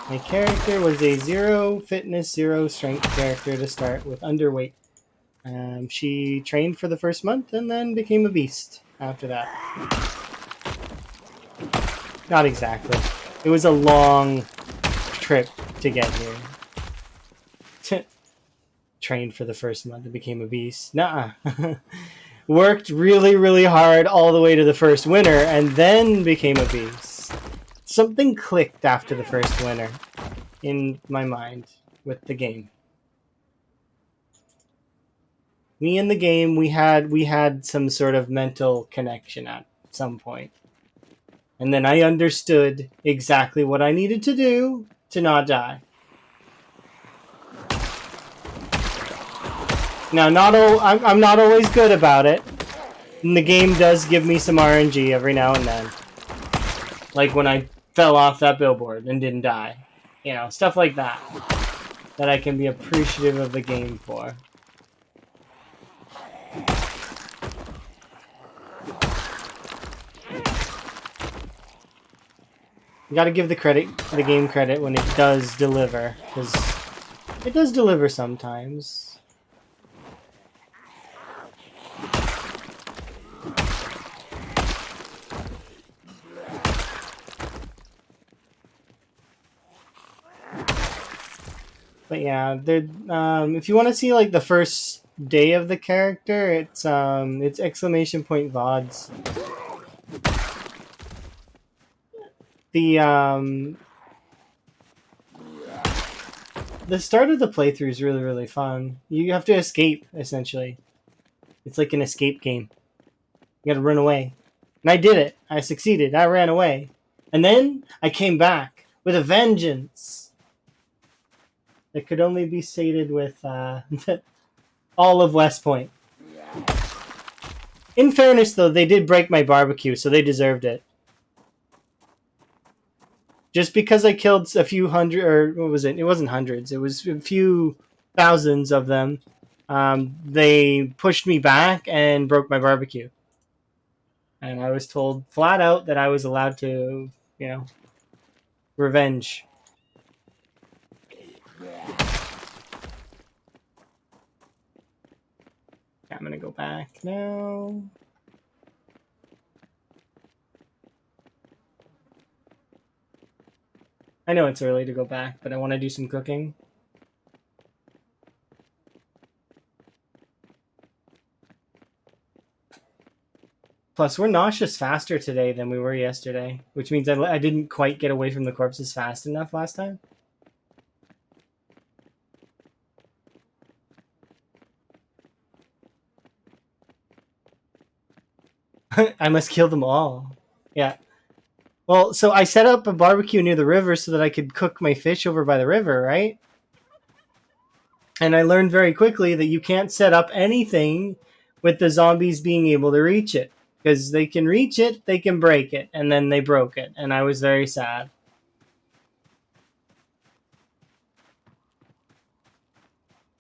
S1: My character was a 0 fitness, 0 strength character to start with, underweight. She trained for the first month and then became a beast after that. Not exactly. It was a long trip to get here. Trained for the first month and became a beast. Nuh-uh. Worked really, really hard all the way to the first winter and then became a beast. Something clicked after the first winter in my mind with the game. Me and the game, we had some sort of mental connection at some point. And then I understood exactly what I needed to do to not die. Now, I'm not always good about it. And the game does give me some RNG every now and then. Like when I fell off that billboard and didn't die. You know, stuff like that. That I can be appreciative of the game for. You gotta give the game credit when it does deliver, because it does deliver sometimes. But yeah, if you want to see like the first day of the character, it's exclamation point VODs. The start of the playthrough is really, really fun. You have to escape, essentially. It's like an escape game. You gotta run away. And I did it. I succeeded. I ran away. And then I came back with a vengeance that could only be sated with all of West Point. In fairness, though, they did break my barbecue, so they deserved it. Just because I killed a few hundred, or what was it? It wasn't hundreds. It was a few thousands of them. They pushed me back and broke my barbecue. And I was told flat out that I was allowed to, revenge. I'm gonna go back now. I know it's early to go back, but I want to do some cooking. Plus, we're nauseous faster today than we were yesterday, which means I didn't quite get away from the corpses fast enough last time. I must kill them all. Yeah. Well, so I set up a barbecue near the river so that I could cook my fish over by the river, right? And I learned very quickly that you can't set up anything with the zombies being able to reach it. Because they can reach it, they can break it, and then they broke it. And I was very sad.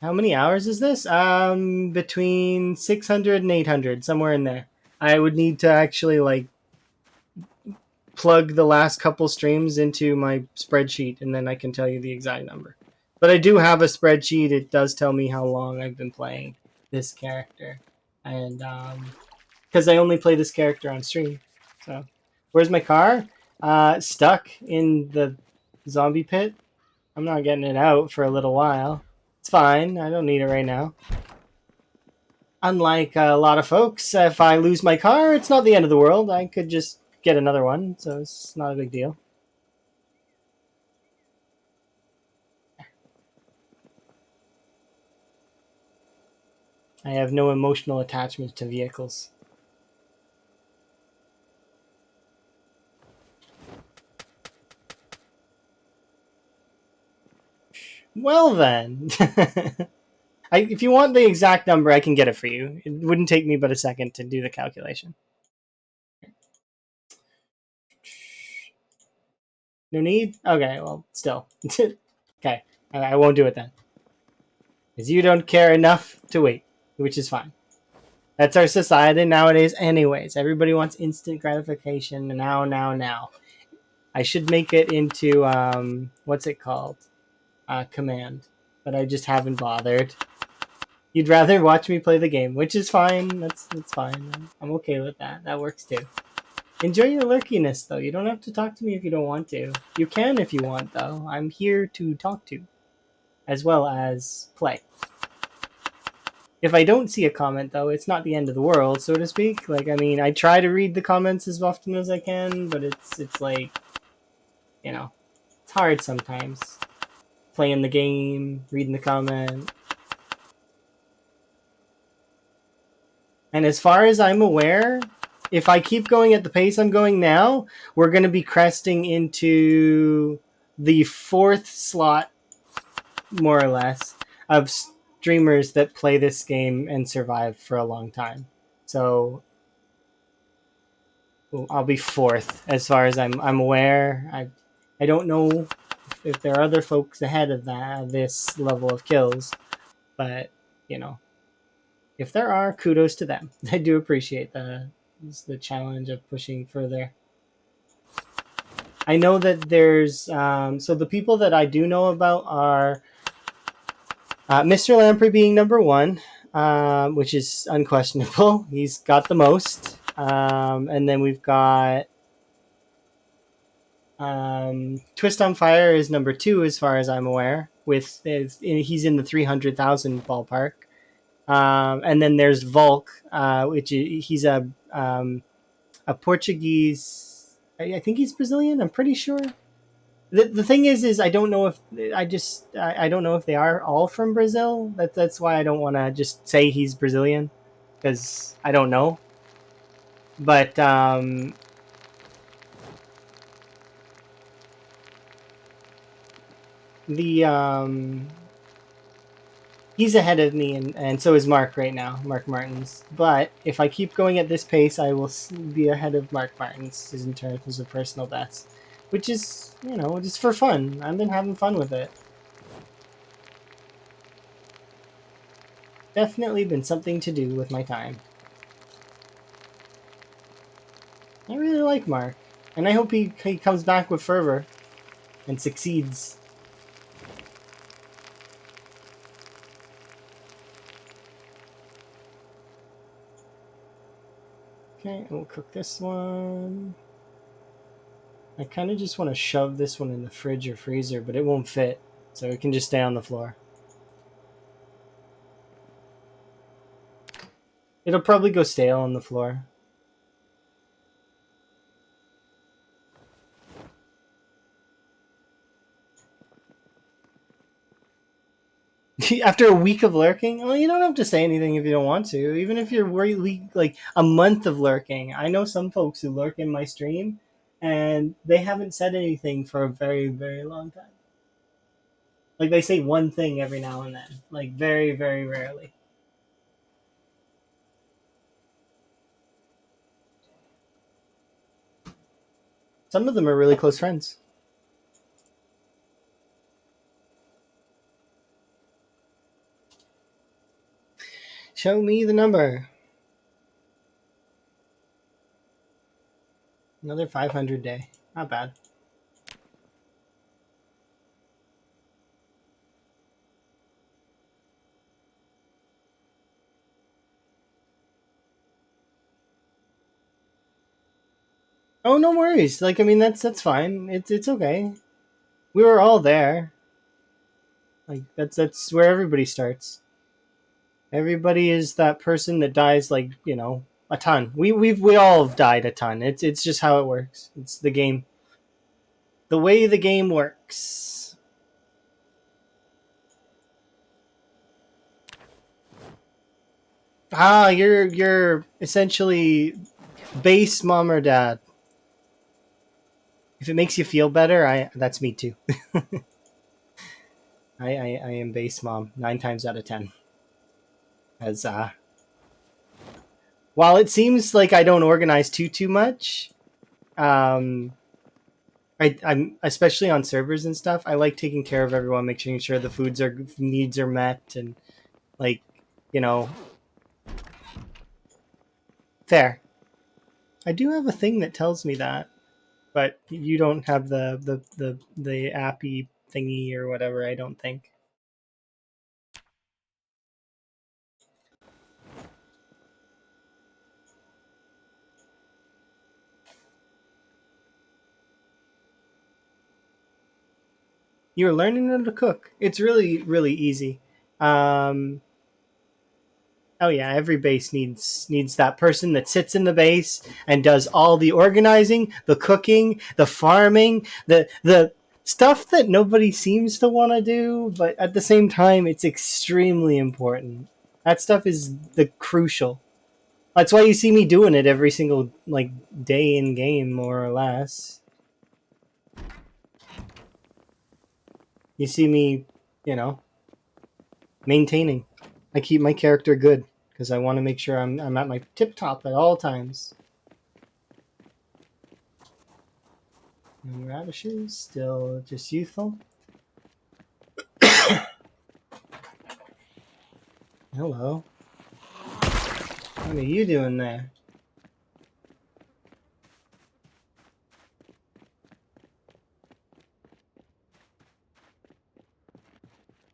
S1: How many hours is this? Between 600 and 800, somewhere in there. I would need to actually, plug the last couple streams into my spreadsheet, and then I can tell you the exact number. But I do have a spreadsheet. It does tell me how long I've been playing this character. And, because I only play this character on stream. So, where's my car? Stuck in the zombie pit. I'm not getting it out for a little while. It's fine. I don't need it right now. Unlike a lot of folks, if I lose my car, it's not the end of the world. I could just get another one, so it's not a big deal. I have no emotional attachment to vehicles. Well then, if you want the exact number, I can get it for you. It wouldn't take me but a second to do the calculation. No need? Okay, well, still. Okay, I won't do it then. Because you don't care enough to wait, which is fine. That's our society nowadays, anyways. Everybody wants instant gratification now. I should make it into, what's it called? Command. But I just haven't bothered. You'd rather watch me play the game, which is fine. That's fine. I'm okay with that. That works too. Enjoy your lurkiness, though. You don't have to talk to me if you don't want to. You can if you want, though. I'm here to talk to, as well as play. If I don't see a comment, though, it's not the end of the world, so to speak. Like, I mean, I try to read the comments as often as I can, but it's like, you know, it's hard sometimes. Playing the game, reading the comment. And as far as I'm aware, if I keep going at the pace I'm going now, we're going to be cresting into the fourth slot, more or less, of streamers that play this game and survive for a long time. So I'll be fourth as far as I'm aware. I don't know if there are other folks ahead of this level of kills, but you know, if there are, kudos to them. I do appreciate the challenge of pushing further. I know that there's so the people that I do know about are Mr. Lamprey being number one, which is unquestionable. He's got the most, and then we've got Twist on Fire is number two as far as I'm aware. He's in the 300,000 ballpark. And then there's Volk, which he's a Portuguese. I think he's Brazilian. I'm pretty sure. The thing is I don't know if I don't know if they are all from Brazil. That's why I don't want to just say he's Brazilian, because I don't know. But the he's ahead of me, and so is Mark right now, Mark Martins. But if I keep going at this pace, I will be ahead of Mark Martins in terms of personal best, which is, just for fun. I've been having fun with it. Definitely been something to do with my time. I really like Mark, and I hope he comes back with fervor and succeeds. Okay, we'll cook this one. I kind of just want to shove this one in the fridge or freezer, but it won't fit, so it can just stay on the floor. It'll probably go stale on the floor. After a week of lurking, well, you don't have to say anything if you don't want to. Even if you're worried, like a month of lurking. I know some folks who lurk in my stream, and they haven't said anything for a very, very long time. Like, they say one thing every now and then, like very, very rarely. Some of them are really close friends. Show me the number. Another 500 day. Not bad. Oh, no worries. Like, I mean, that's fine. It's okay. We were all there. Like, that's where everybody starts. Everybody is that person that dies, like, a ton. We all have died a ton. It's just how it works. It's the game. The way the game works. You're essentially base mom or dad. If it makes you feel better, that's me too. I am base mom 9 times out of 10. As while it seems like I don't organize too much, um, I'm especially on servers and stuff. I like taking care of everyone, making sure the foods are needs are met, and like, you know, fair. I do have a thing that tells me that, but you don't have the appy thingy or whatever. I don't think. You're learning how to cook. It's really easy. Um, oh yeah, every base needs that person that sits in the base and does all the organizing, the cooking, the farming, the stuff that nobody seems to want to do, but at the same time it's extremely important. That stuff is the crucial. That's why you see me doing it every single like day in game, more or less. You see me, you know, maintaining. I keep my character good because I want to make sure I'm at my tip top at all times. And radishes still just youthful. Hello. What are you doing there?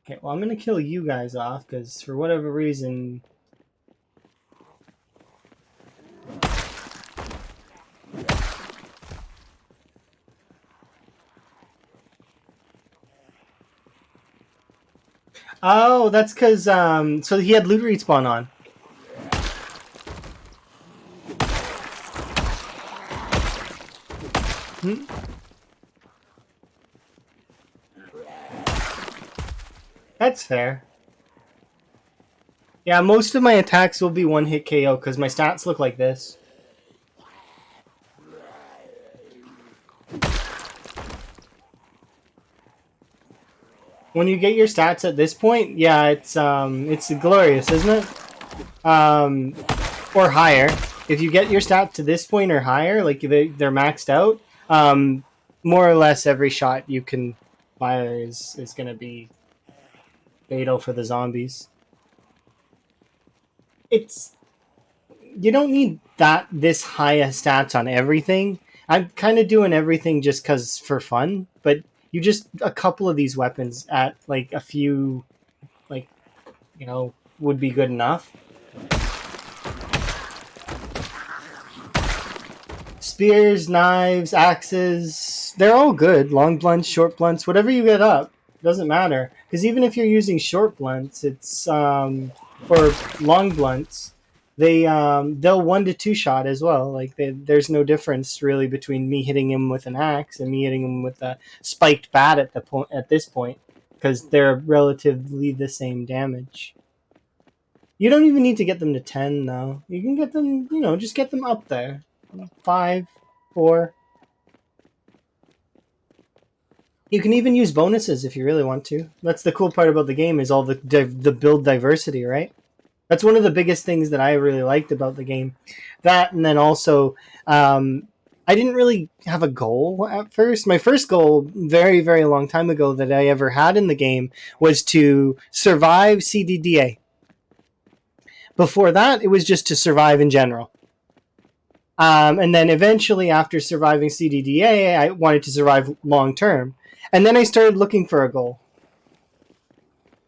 S1: Okay, well, I'm gonna kill you guys off because for whatever reason. Oh, that's because so he had loot respawn on. Hmm? That's fair. Yeah, most of my attacks will be one hit KO because my stats look like this. When you get your stats at this point, yeah, it's glorious, isn't it? Or higher. If you get your stats to this point or higher, like they're maxed out, more or less every shot you can fire is going to be fatal for the zombies. It's you don't need this high stats on everything. I'm kind of doing everything just cause for fun, but you just a couple of these weapons at like a few, like, would be good enough. Spears, knives, axes, they're all good. Long blunts, short blunts, whatever you get up, doesn't matter. Because even if you're using short blunts, or long blunts, they'll 1 to 2 shot as well. Like there's no difference really between me hitting him with an axe and me hitting him with a spiked bat at this point, because they're relatively the same damage. You don't even need to get them to 10 though. You can get them, just get them up there. 5, 4. You can even use bonuses if you really want to. That's the cool part about the game, is all the build diversity, right? That's one of the biggest things that I really liked about the game. That, and then also, I didn't really have a goal at first. My first goal, very, very long time ago, that I ever had in the game was to survive CDDA. Before that, it was just to survive in general. And then eventually, after surviving CDDA, I wanted to survive long term. And then I started looking for a goal.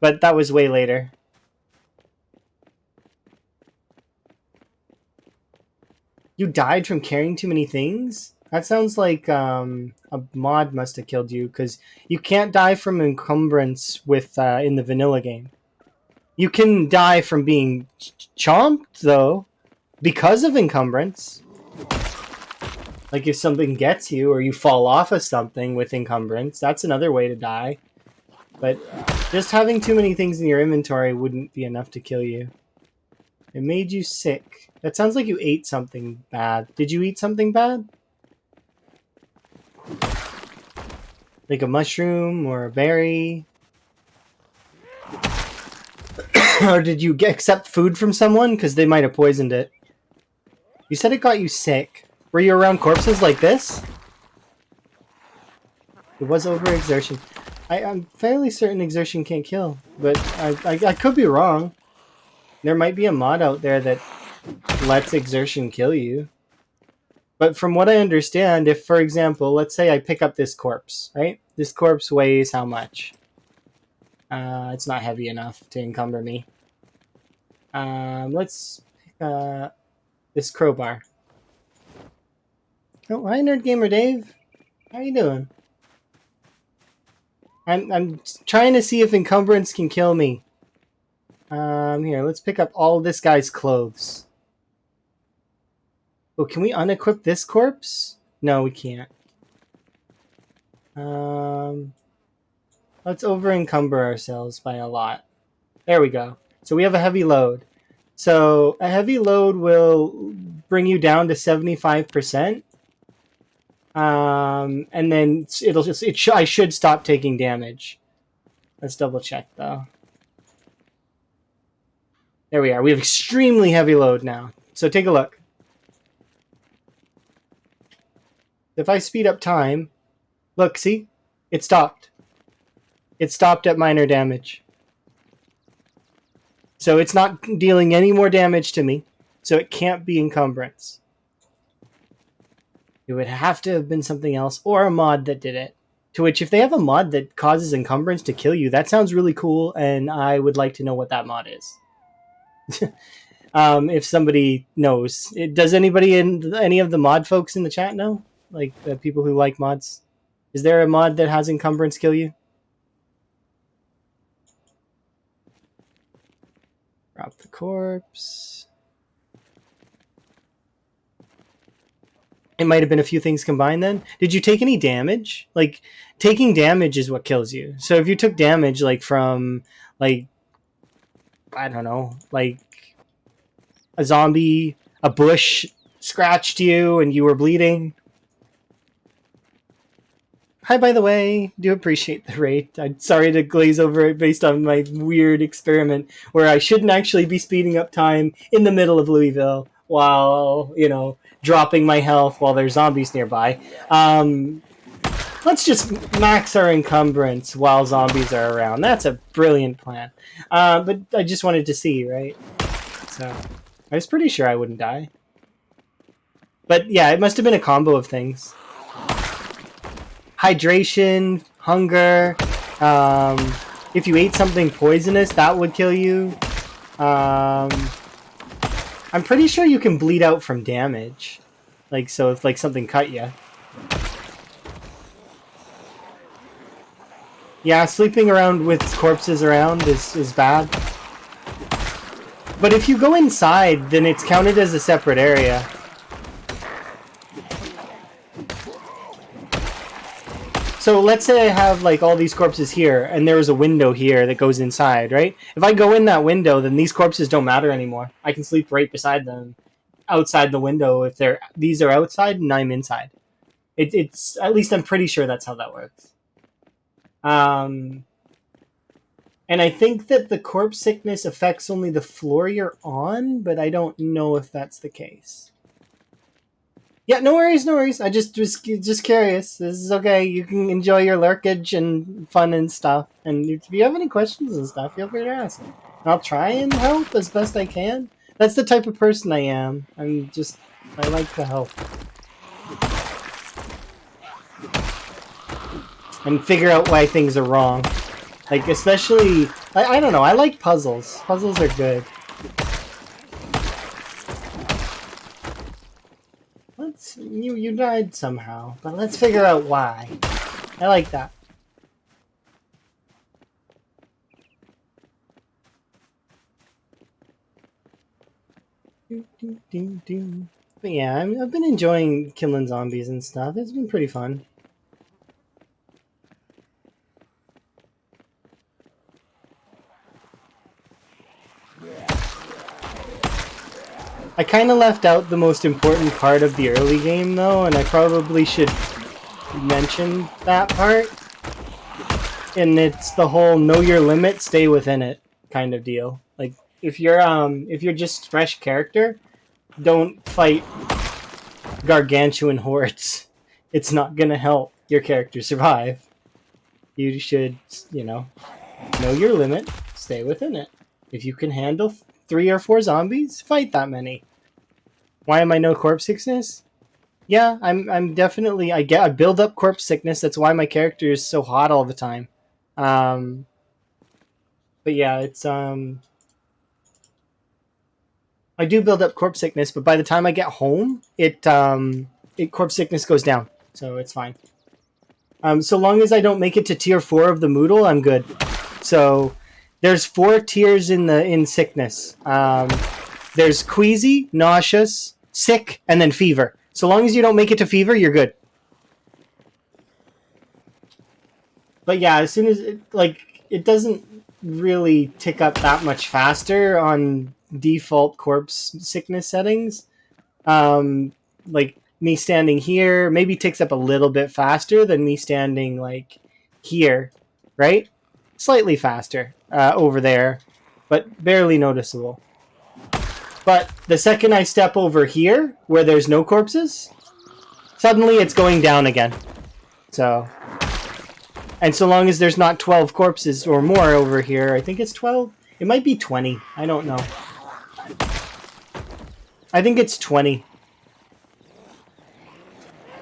S1: But that was way later. You died from carrying too many things? That sounds like a mod must have killed you, because you can't die from encumbrance with in the vanilla game. You can die from being chomped, though, because of encumbrance. Like if something gets you or you fall off of something with encumbrance, that's another way to die. But just having too many things in your inventory wouldn't be enough to kill you. It made you sick. That sounds like you ate something bad. Did you eat something bad? Like a mushroom or a berry? Or did you accept food from someone? Because they might have poisoned it. You said it got you sick. Were you around corpses like this? It was overexertion. I'm fairly certain exertion can't kill, but I could be wrong. There might be a mod out there that lets exertion kill you. But from what I understand, if, for example, let's say I pick up this corpse, right? This corpse weighs how much? It's not heavy enough to encumber me. Let's pick this crowbar. Oh, hi, Nerd Gamer Dave. How you doing? I'm trying to see if encumbrance can kill me. Here, let's pick up all this guy's clothes. Oh, can we unequip this corpse? No, we can't. Let's over-encumber ourselves by a lot. There we go. So we have a heavy load. So a heavy load will bring you down to 75%. And then I should stop taking damage. Let's double check though. There we are. We have extremely heavy load now. So take a look. If I speed up time, look, see? It stopped. It stopped at minor damage. So it's not dealing any more damage to me. So it can't be encumbrance. It would have to have been something else or a mod that did it. To which, if they have a mod that causes encumbrance to kill you, that sounds really cool, and I would like to know what that mod is. If somebody knows. Does anybody in any of the mod folks in the chat know? Like, the people who like mods? Is there a mod that has encumbrance kill you? Drop the corpse. It might have been a few things combined then. Did you take any damage? Like, taking damage is what kills you. So if you took damage, like, from, like, I don't know, like, a zombie, a bush scratched you and you were bleeding. Hi, by the way. Do appreciate the rate. I'm sorry to glaze over it based on my weird experiment where I shouldn't actually be speeding up time in the middle of Louisville while, you know, dropping my health while there's zombies nearby. Let's just max our encumbrance while zombies are around. That's a brilliant plan. But I just wanted to see, right? So I was pretty sure I wouldn't die. But yeah, it must have been a combo of things. Hydration, hunger. If you ate something poisonous, that would kill you. I'm pretty sure you can bleed out from damage. Like, so if like something cut you. Yeah, sleeping around with corpses around is bad. But if you go inside, then it's counted as a separate area. So let's say I have like all these corpses here, and there is a window here that goes inside, right? If I go in that window, then these corpses don't matter anymore. I can sleep right beside them, outside the window. If these are outside and I'm inside, it's at least I'm pretty sure that's how that works. And I think that the corpse sickness affects only the floor you're on, but I don't know if that's the case. Yeah, no worries, no worries. I just curious. This is okay. You can enjoy your lurkage and fun and stuff. And if you have any questions and stuff, feel free to ask. And I'll try and help as best I can. That's the type of person I am. I like to help. And figure out why things are wrong. Like, especially, I don't know, I like puzzles. Puzzles are good. You died somehow, but let's figure out why. I like that. But yeah, I've been enjoying killing zombies and stuff. It's been pretty fun. I kind of left out the most important part of the early game, though, and I probably should mention that part. And it's the whole know your limit, stay within it kind of deal. Like, if you're just fresh character, don't fight gargantuan hordes. It's not gonna help your character survive. You should, know your limit, stay within it. If you can handle 3 or 4 zombies, fight that many. Why am I no corpse sickness? Yeah, I'm definitely I build up corpse sickness. That's why my character is so hot all the time. Um, but yeah, it's I do build up corpse sickness, but by the time I get home, it corpse sickness goes down, so it's fine. So long as I don't make it to tier 4 of the Moodle, I'm good. So there's 4 tiers in sickness. There's queasy, nauseous, sick, and then fever. So long as you don't make it to fever, you're good. But yeah, as soon as it doesn't really tick up that much faster on default corpse sickness settings. Like me standing here maybe ticks up a little bit faster than me standing like here, right? Slightly faster over there, but barely noticeable. But the second I step over here, where there's no corpses, suddenly it's going down again. So, and so long as there's not 12 corpses or more over here, I think it's 12. It might be 20. I don't know. I think it's 20.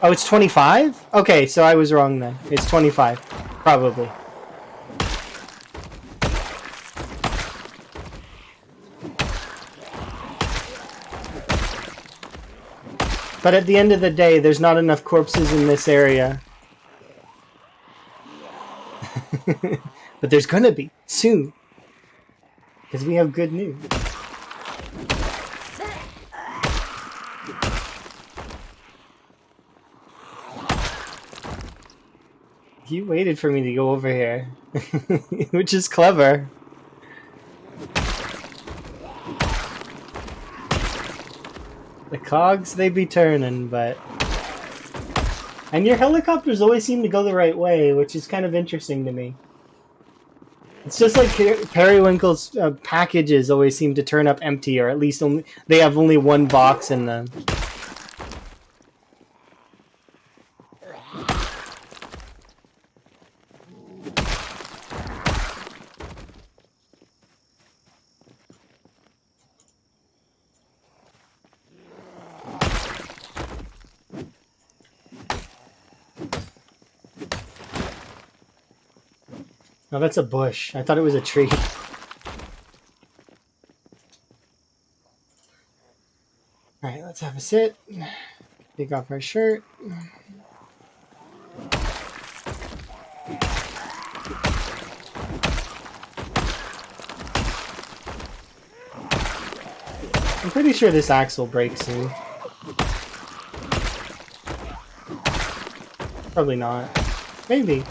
S1: Oh, it's 25? Okay, so I was wrong then. It's 25. Probably. But at the end of the day, there's not enough corpses in this area. But there's gonna be, soon. Because we have good news. You waited for me to go over here. Which is clever. The cogs, they be turning, but... And your helicopters always seem to go the right way, which is kind of interesting to me. It's just like Periwinkle's packages always seem to turn up empty, or at least they have only one box in them. No, that's a bush. I thought it was a tree. Alright, let's have a sit. Take off our shirt. I'm pretty sure this axe will break soon. Probably not. Maybe.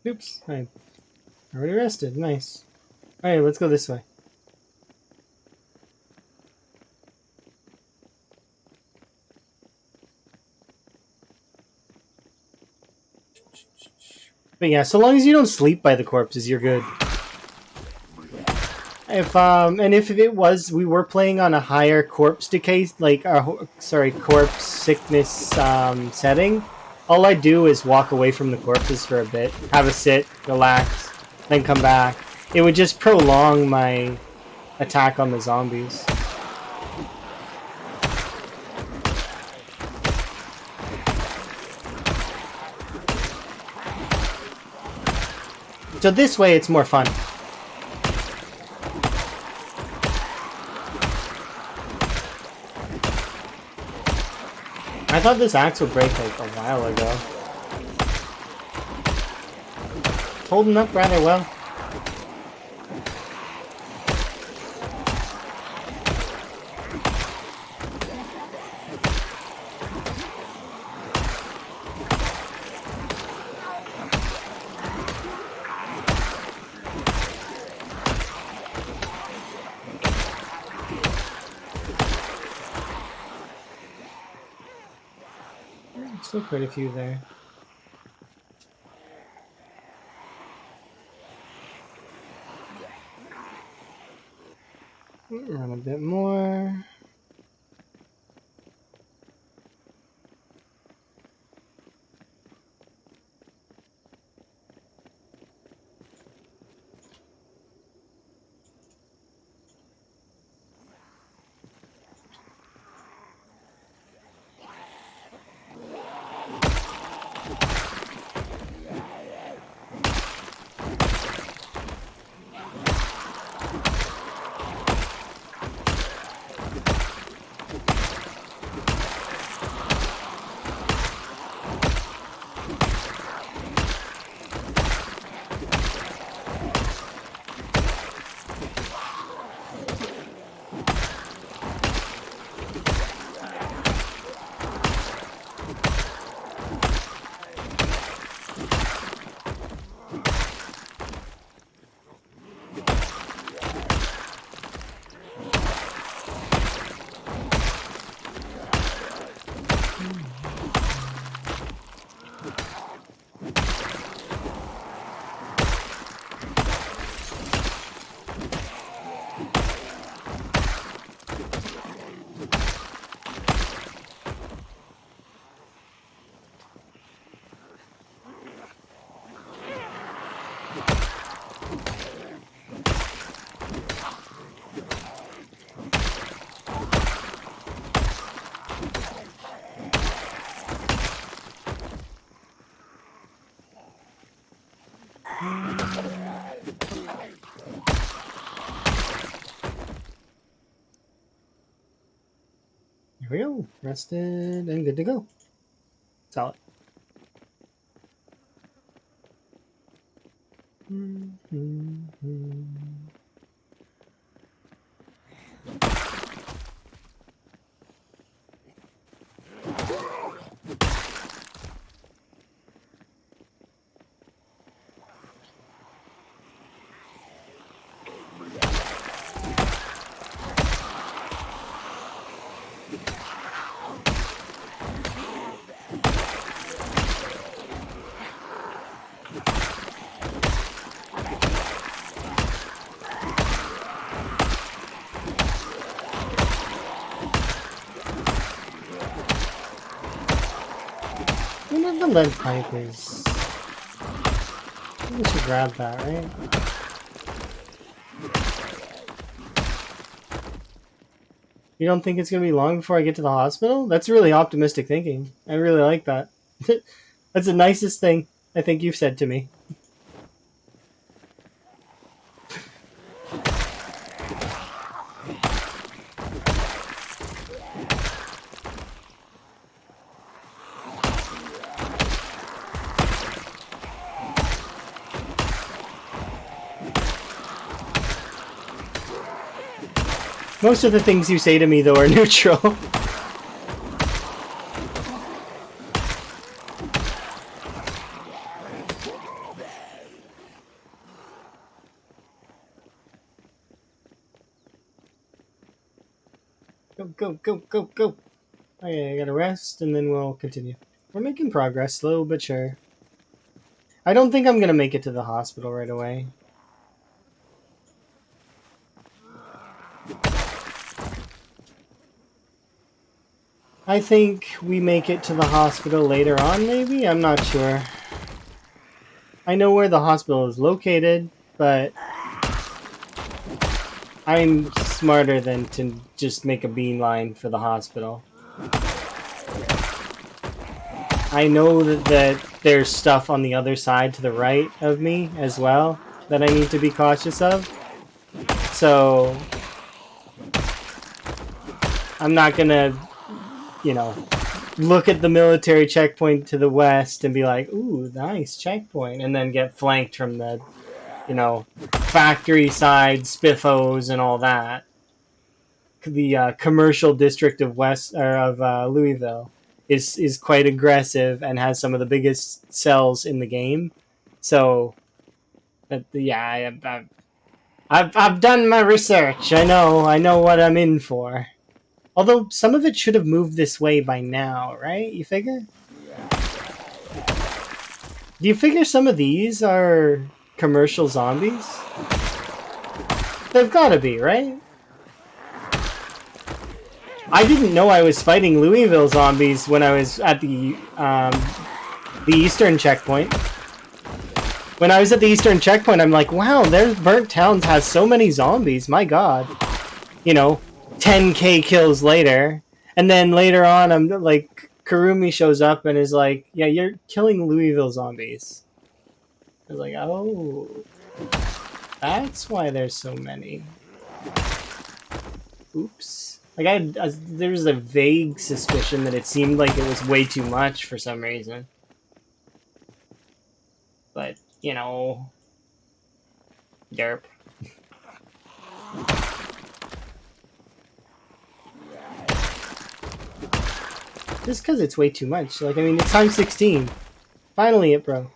S1: Oops, I already rested. Nice. Alright, let's go this way. But yeah, so long as you don't sleep by the corpses, you're good. If it was, we were playing on a higher corpse decay, corpse sickness setting. All I do is walk away from the corpses for a bit, have a sit, relax, then come back. It would just prolong my attack on the zombies. So this way it's more fun. I thought this axe would break like a while ago. It's holding up rather well. Still quite a few there. Run a bit more. Here we go. Rested and good to go. Solid. The lead pipe is... We should grab that, right? You don't think it's going to be long before I get to the hospital? That's really optimistic thinking. I really like that. That's the nicest thing I think you've said to me. Most of the things you say to me, though, are neutral. Go. Okay, I gotta rest, and then we'll continue. We're making progress, slow but sure. I don't think I'm gonna make it to the hospital right away. I think we make it to the hospital later on, maybe? I'm not sure. I know where the hospital is located, but I'm smarter than to just make a beeline for the hospital. I know that there's stuff on the other side to the right of me as well that I need to be cautious of. So I'm not gonna, you know, look at the military checkpoint to the west and be like, ooh, nice checkpoint, and then get flanked from the, factory side spiffos and all that. The commercial district of Louisville is quite aggressive and has some of the biggest cells in the game. So, yeah, I've done my research. I know what I'm in for. Although some of it should have moved this way by now, right? You figure? Do you figure some of these are commercial zombies? They've got to be, right? I didn't know I was fighting Louisville zombies when I was at the eastern checkpoint. When I was at the eastern checkpoint, I'm like, wow, their burnt towns has so many zombies. My God, 10K kills later, and then later on, I'm like, Karumi shows up and is like, yeah, you're killing Louisville zombies. I was like, oh, that's why there's so many. Oops. Like there was a vague suspicion that it seemed like it was way too much for some reason. But, derp. Just because it's way too much. Like, I mean, it's times 16. Finally it broke.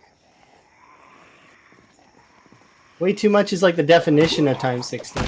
S1: Way too much is like the definition of times 16.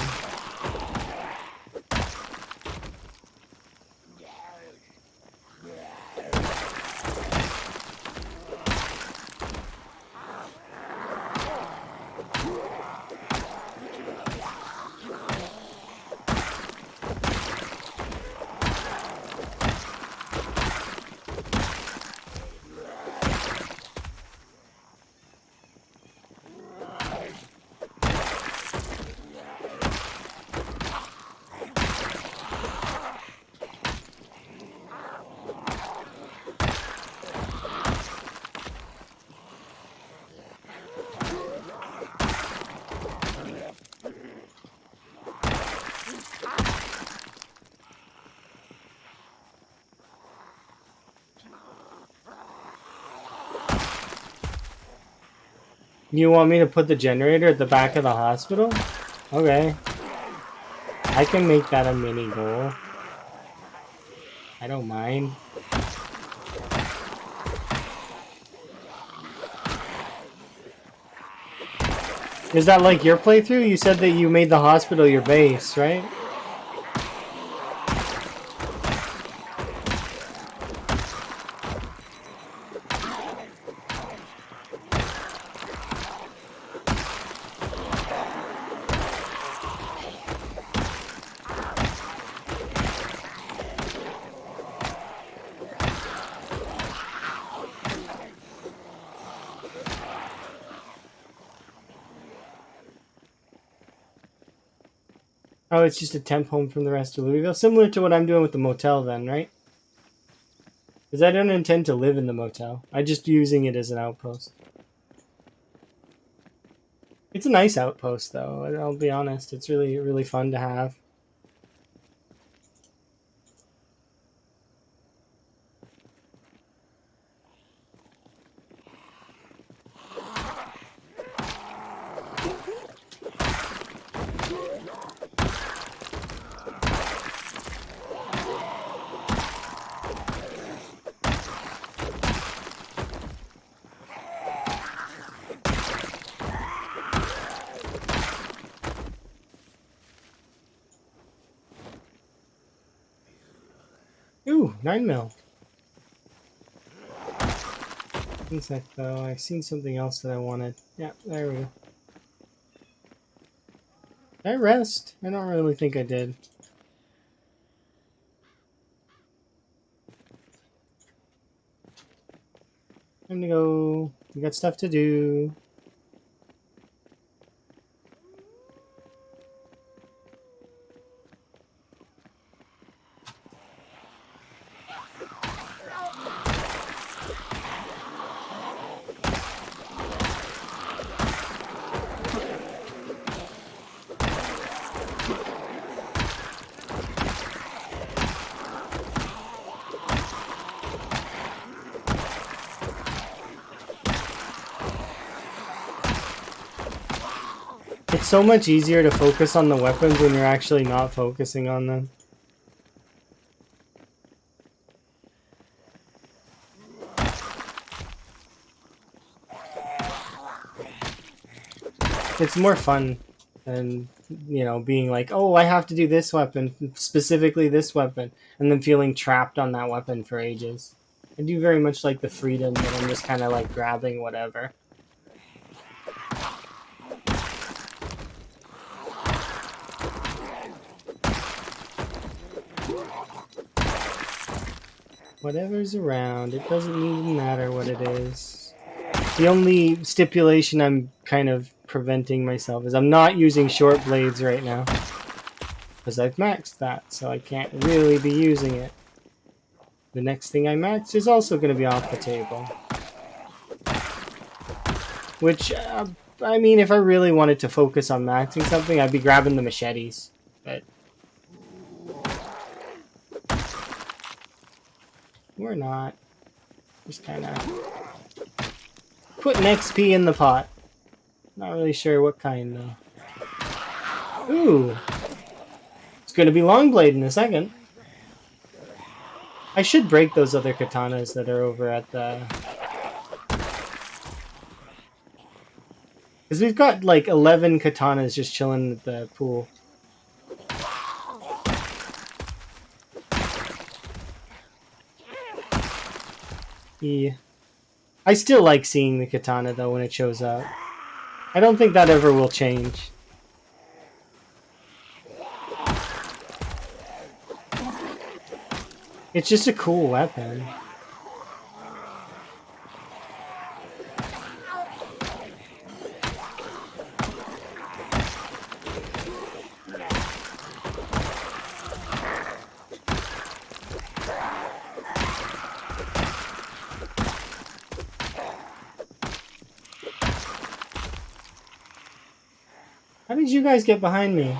S1: You want me to put the generator at the back of the hospital? Okay. I can make that a mini goal. I don't mind. Is that like your playthrough? You said that you made the hospital your base, right? Oh, it's just a temp home from the rest of Louisville? Similar to what I'm doing with the motel then, right? Because I don't intend to live in the motel. I'm just using it as an outpost. It's a nice outpost, though. I'll be honest. It's really, really fun to have. Ooh, 9mm. One sec, though. I've seen something else that I wanted. Yeah, there we go. Did I rest? I don't really think I did. Time to go. We got stuff to do. It's so much easier to focus on the weapons when you're actually not focusing on them. It's more fun than, you know, being like, oh, I have to do this weapon, specifically this weapon, and then feeling trapped on that weapon for ages. I do very much like the freedom that I'm just kind of like grabbing whatever. Whatever's around, it doesn't even matter what it is. The only stipulation I'm kind of preventing myself is I'm not using short blades right now. Because I've maxed that, so I can't really be using it. The next thing I max is also going to be off the table. Which, I mean, if I really wanted to focus on maxing something, I'd be grabbing the machetes. But we're not. Just kind of putting XP in the pot. Not really sure what kind, though. Ooh! It's going to be long blade in a second. I should break those other katanas that are over at the... Because we've got like 11 katanas just chilling at the pool. Yeah. I still like seeing the katana though when it shows up. I don't think that ever will change. It's just a cool weapon. How did you guys get behind me?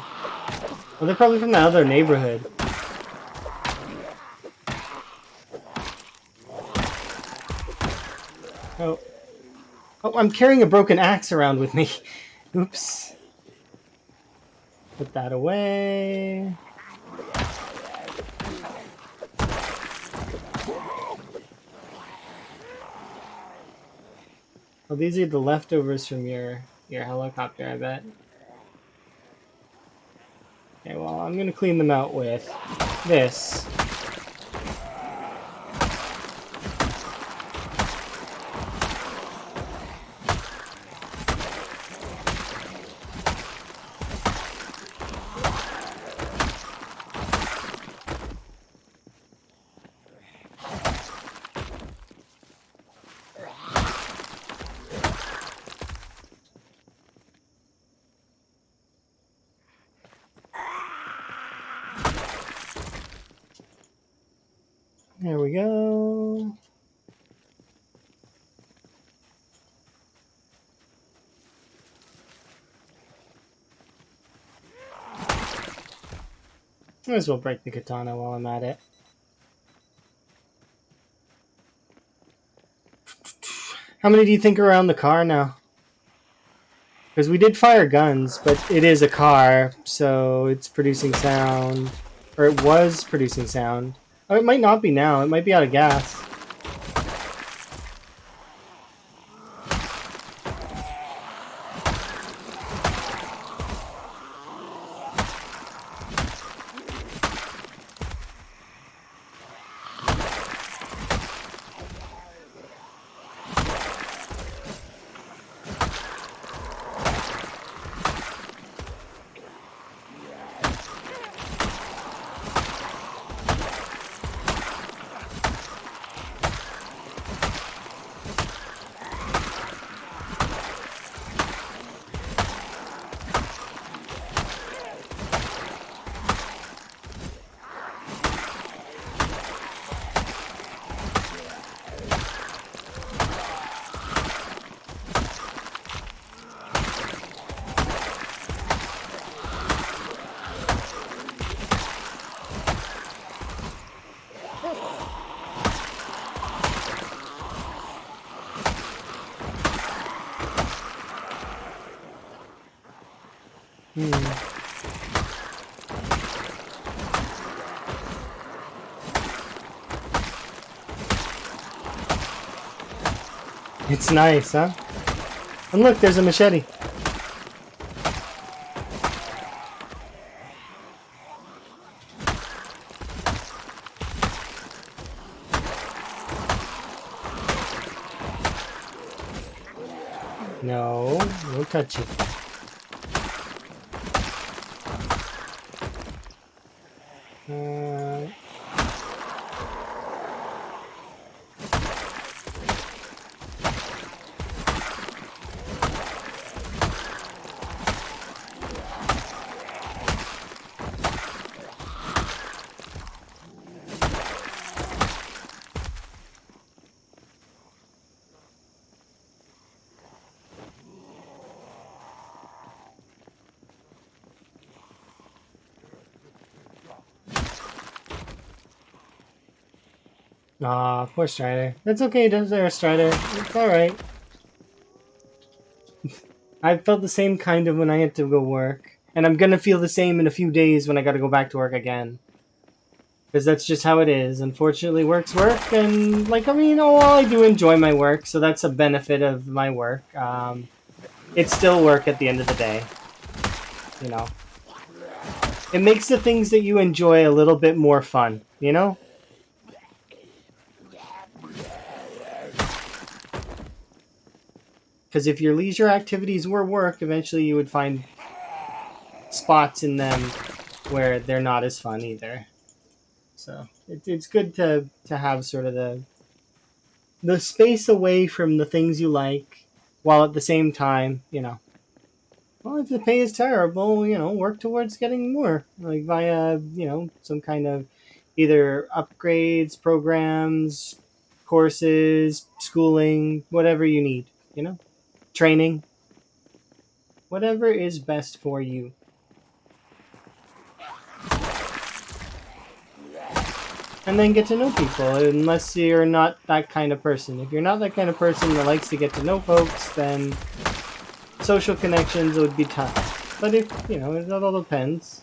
S1: Well, they're probably from the other neighborhood. Oh. Oh, I'm carrying a broken axe around with me. Oops. Put that away. Well, these are the leftovers from your helicopter, I bet. Okay, well, I'm gonna clean them out with this. There we go. Might as well break the katana while I'm at it. How many do you think are around the car now? Because we did fire guns, but it is a car, so it's producing sound. Or it was producing sound. Oh, it might not be now. It might be out of gas. It's nice, huh? And look, there's a machete. No, no touching. Aw, poor Strider. That's okay, there, Strider. It's alright. I felt the same kind of when I had to go work. And I'm gonna feel the same in a few days when I gotta go back to work again. Because that's just how it is. Unfortunately, work's work, and, like, I mean, I do enjoy my work, so that's a benefit of my work. It's still work at the end of the day. You know? It makes the things that you enjoy a little bit more fun, you know? Because if your leisure activities were work, eventually you would find spots in them where they're not as fun either. So it's good to have sort of the space away from the things you like, while at the same time, well, if the pay is terrible, work towards getting more, like via, some kind of either upgrades, programs, courses, schooling, whatever you need, training, whatever is best for you. And then get to know people, unless you're not that kind of person. If you're not that kind of person that likes to get to know folks, then social connections would be tough. But if, it all depends.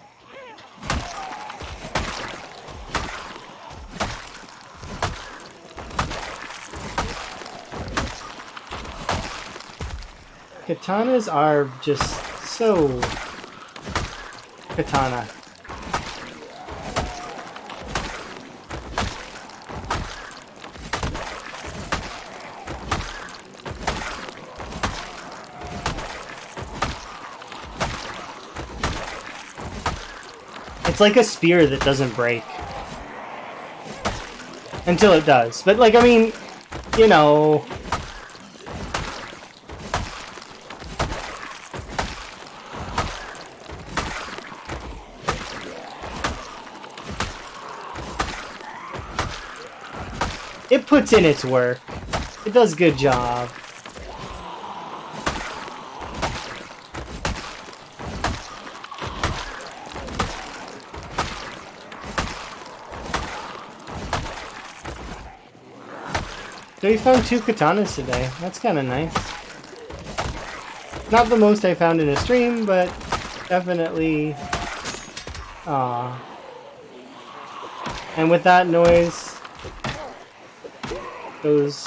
S1: Katanas are just so katana. It's like a spear that doesn't break. Until it does. But, like, I mean, it puts in its work. It does a good job. So we found 2 katanas today. That's kind of nice. Not the most I found in a stream, but definitely... Aww. And with that noise... goes...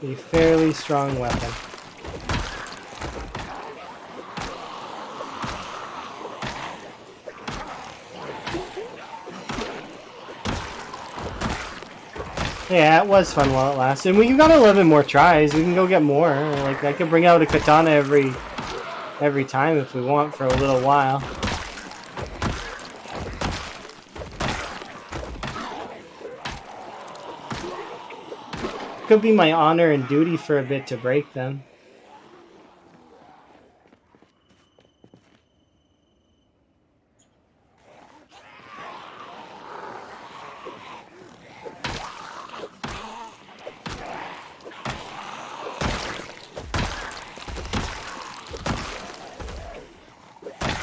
S1: a fairly strong weapon. Yeah, it was fun while it lasted. We got 11 more tries. We can go get more. Like, I could bring out a katana every time if we want for a little while. Could be my honor and duty for a bit to break them.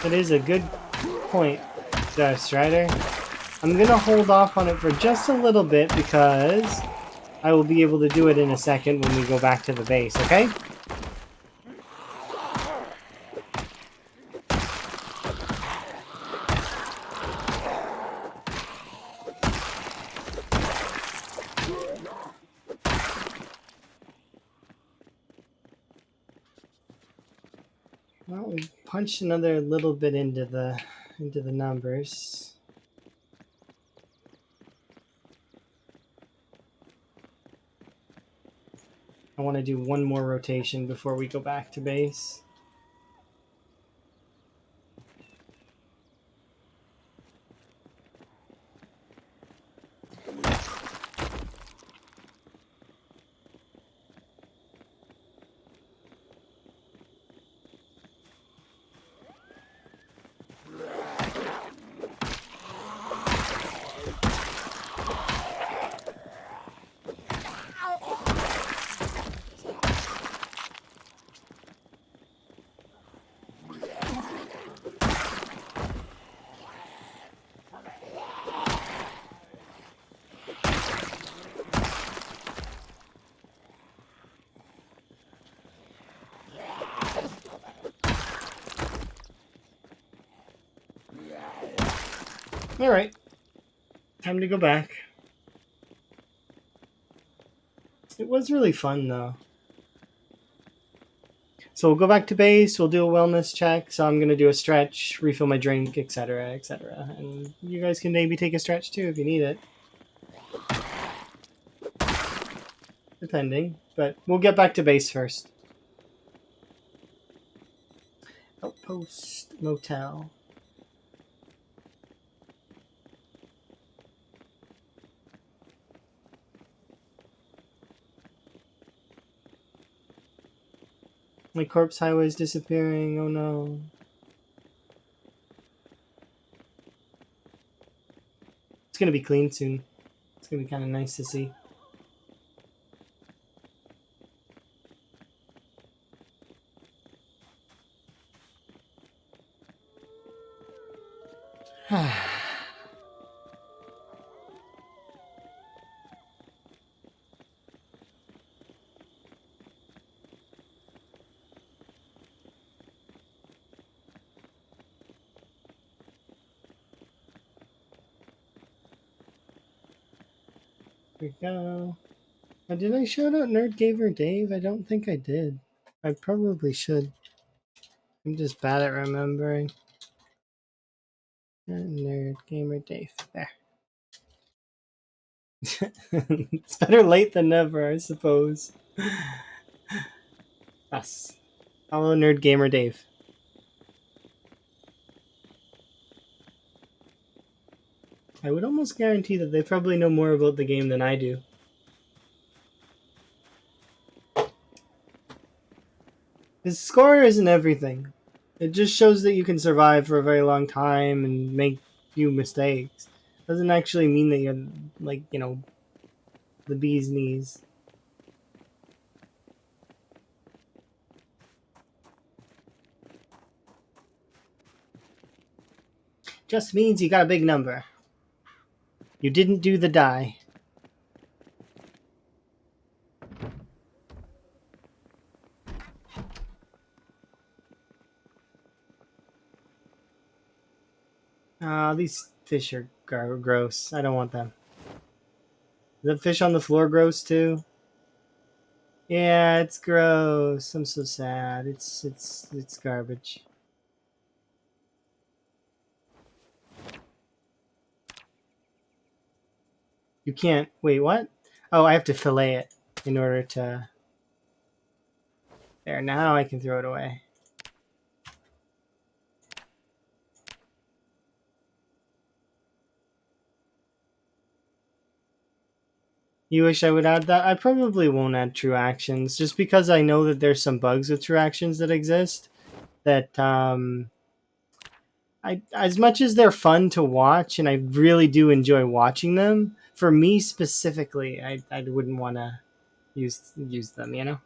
S1: That is a good point, Strider. I'm gonna hold off on it for just a little bit because I will be able to do it in a second when we go back to the base, okay? Well, we punched another little bit into the numbers. I want to do one more rotation before we go back to base. All right, time to go back. It was really fun though. So we'll go back to base, we'll do a wellness check. So I'm going to do a stretch, refill my drink, etc., etc. And you guys can maybe take a stretch too if you need it. Depending. But we'll get back to base first. Outpost Motel. My corpse highway is disappearing. Oh no. It's going to be clean soon. It's going to be kind of nice to see. Here we go. Did I shout out Nerd Gamer Dave? I don't think I did. I probably should. I'm just bad at remembering. Nerd Gamer Dave. There. It's better late than never, I suppose. Yes. Hello, Nerd Gamer Dave. I would almost guarantee that they probably know more about the game than I do. His score isn't everything. It just shows that you can survive for a very long time and make few mistakes. Doesn't actually mean that you're, like, you know, the bee's knees. Just means you got a big number. You didn't do the die. These fish are gross. I don't want them. Is that fish on the floor gross too? Yeah, it's gross. I'm so sad. It's garbage. You can't. Wait, what? Oh, I have to fillet it in order to. There, now I can throw it away. You wish I would add that? I probably won't add true actions just because I know that there's some bugs with true actions that exist that I, as much as they're fun to watch and I really do enjoy watching them, for me specifically, I wouldn't want to use them, you know?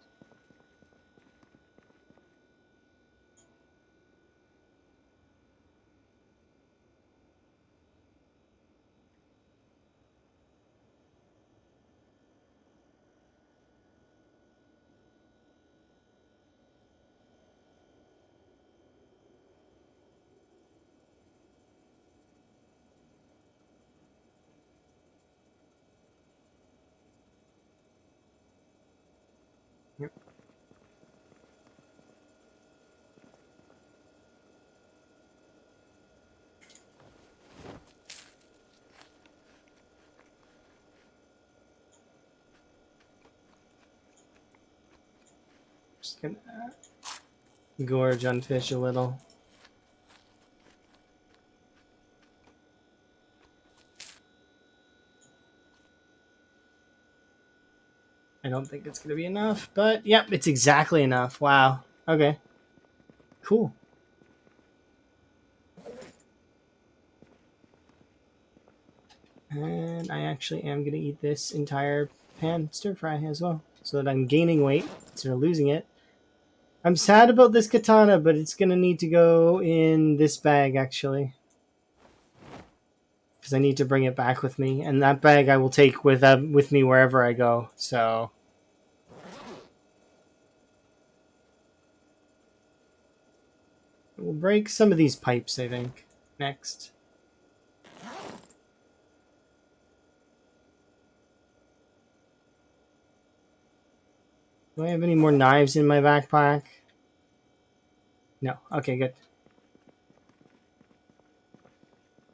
S1: Yep. Just gonna gorge on fish a little. I don't think it's going to be enough, but yep, it's exactly enough. Wow. Okay. Cool. And I actually am going to eat this entire pan stir fry as well, so that I'm gaining weight instead of losing it. I'm sad about this katana, but it's going to need to go in this bag, actually. Because I need to bring it back with me, and that bag I will take with me wherever I go, so... We'll break some of these pipes, I think, next. Do I have any more knives in my backpack? No. Okay, good.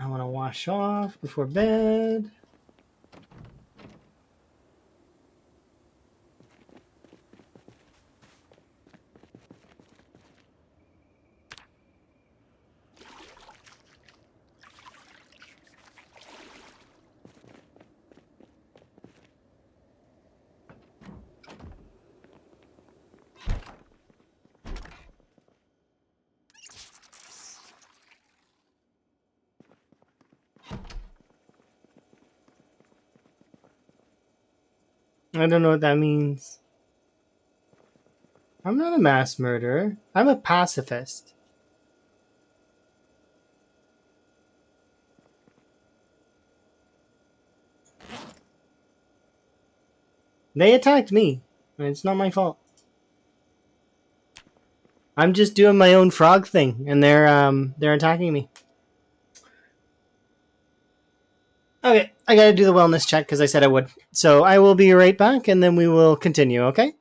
S1: I want to wash off before bed. I don't know what that means. I'm not a mass murderer. I'm a pacifist. They attacked me. It's not my fault. I'm just doing my own frog thing, and they're attacking me. Okay, I gotta do the wellness check because I said I would. So I will be right back, and then we will continue, okay?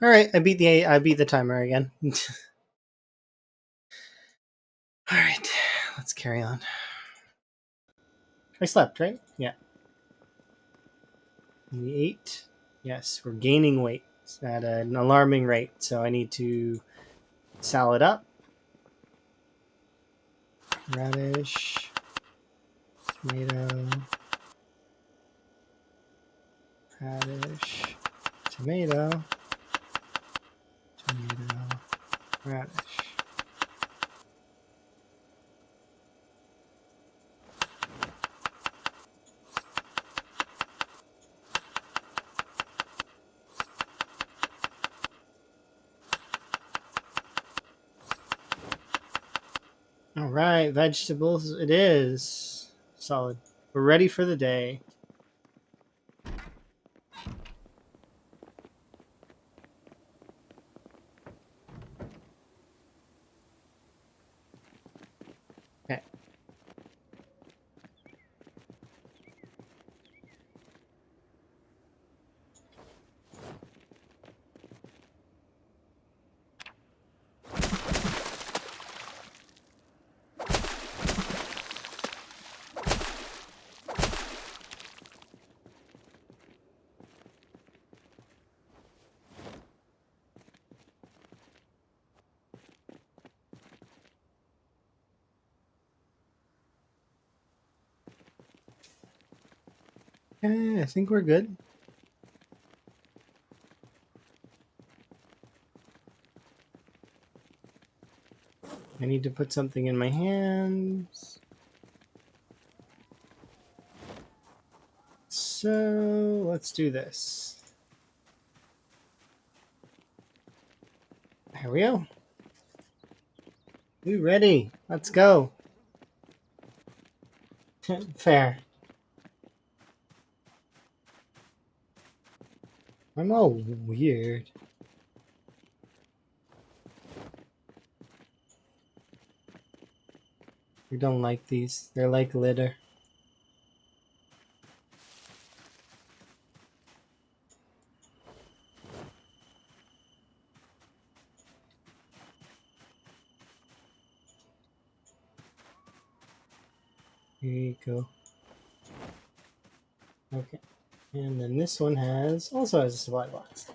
S1: All right, I beat the timer again. All right, let's carry on. I slept, right? Yeah. We ate. Yes, we're gaining weight at an alarming rate, so I need to salad up. Radish, tomato, radish, tomato, tomato, radish. All right, vegetables it is. Solid. We're ready for the day. Okay. Okay, I think we're good. I need to put something in my hands. So let's do this. Here we go. We ready? Let's go. Fair. I'm all weird. We don't like these. They're like litter. Here you go. Okay. And then this one also has a supply box.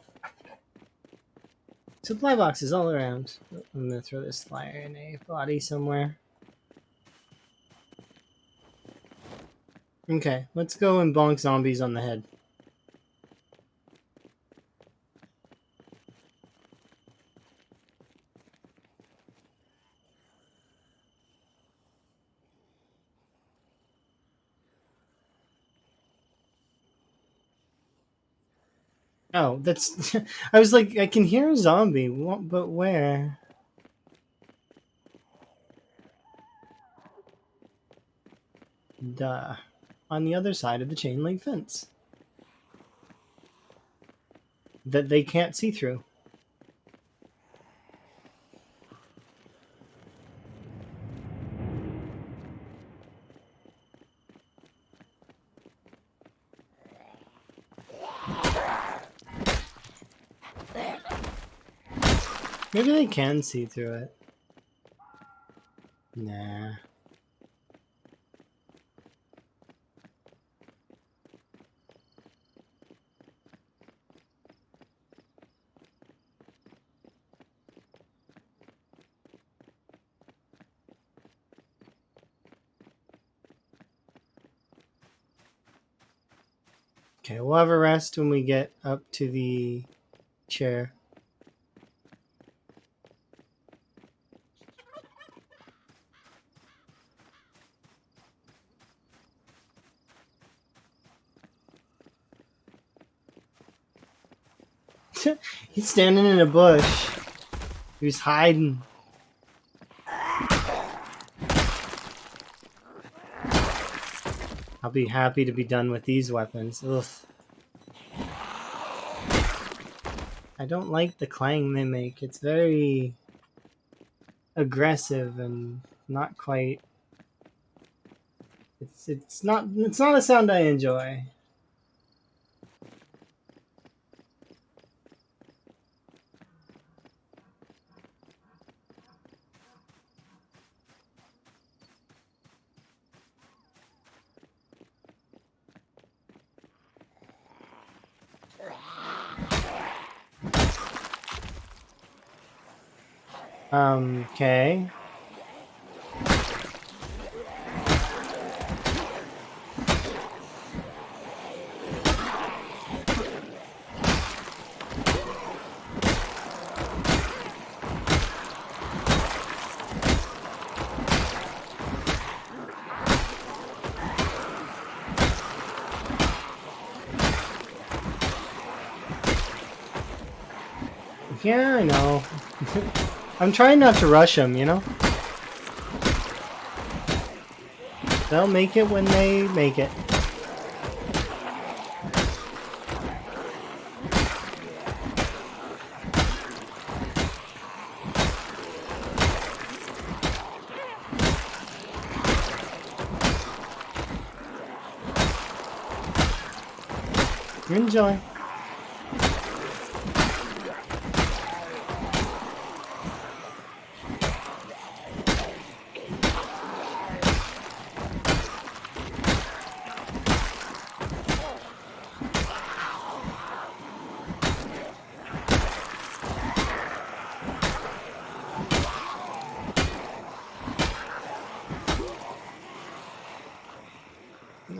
S1: Supply boxes all around. I'm gonna throw this flyer in a body somewhere. Okay, let's go and bonk zombies on the head. Oh, that's... I was like, I can hear a zombie, but where? Duh. On the other side of the chain link fence. That they can't see through. Maybe they can see through it. Nah. Okay, we'll have a rest when we get up to the chair. He's standing in a bush. He's hiding. I'll be happy to be done with these weapons. Ugh. I don't like the clang they make. It's very aggressive and not quite... It's not a sound I enjoy. Okay. Yeah, I know. I'm trying not to rush them, you know? They'll make it when they make it. Enjoy.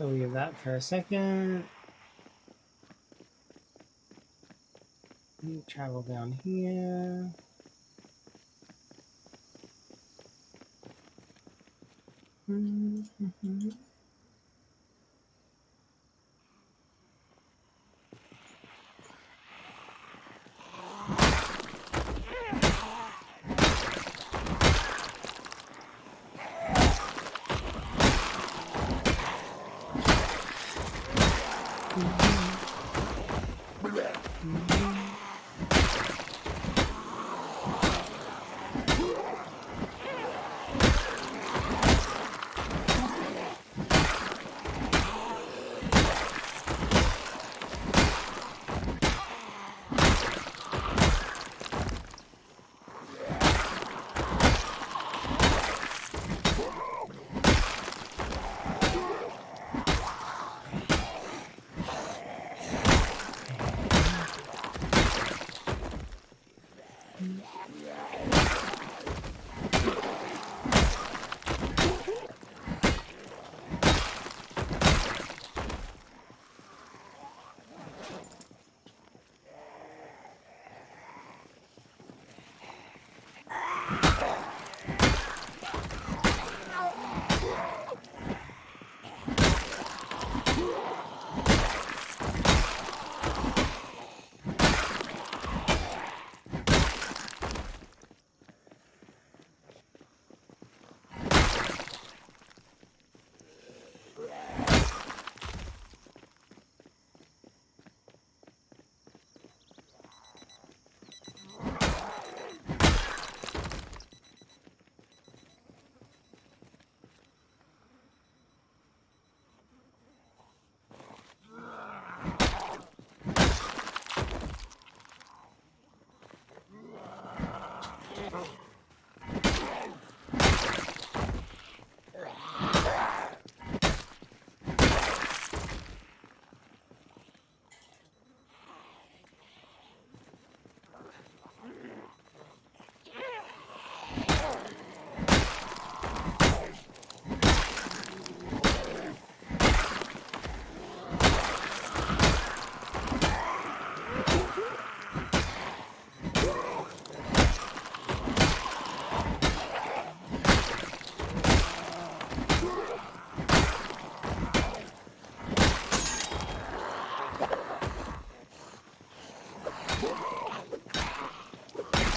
S1: I'll leave that for a second. Travel down here.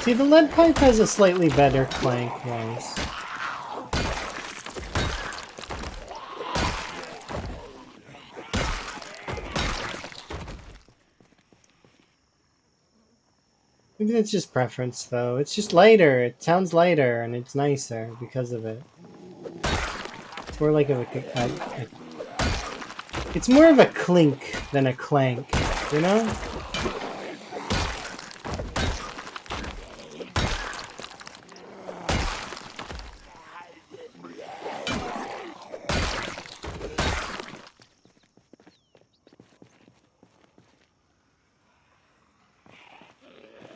S1: See, the lead pipe has a slightly better clank noise. Maybe that's just preference, though. It's just lighter. It sounds lighter, and it's nicer because of it. It's more like it's more of a clink than a clank, you know?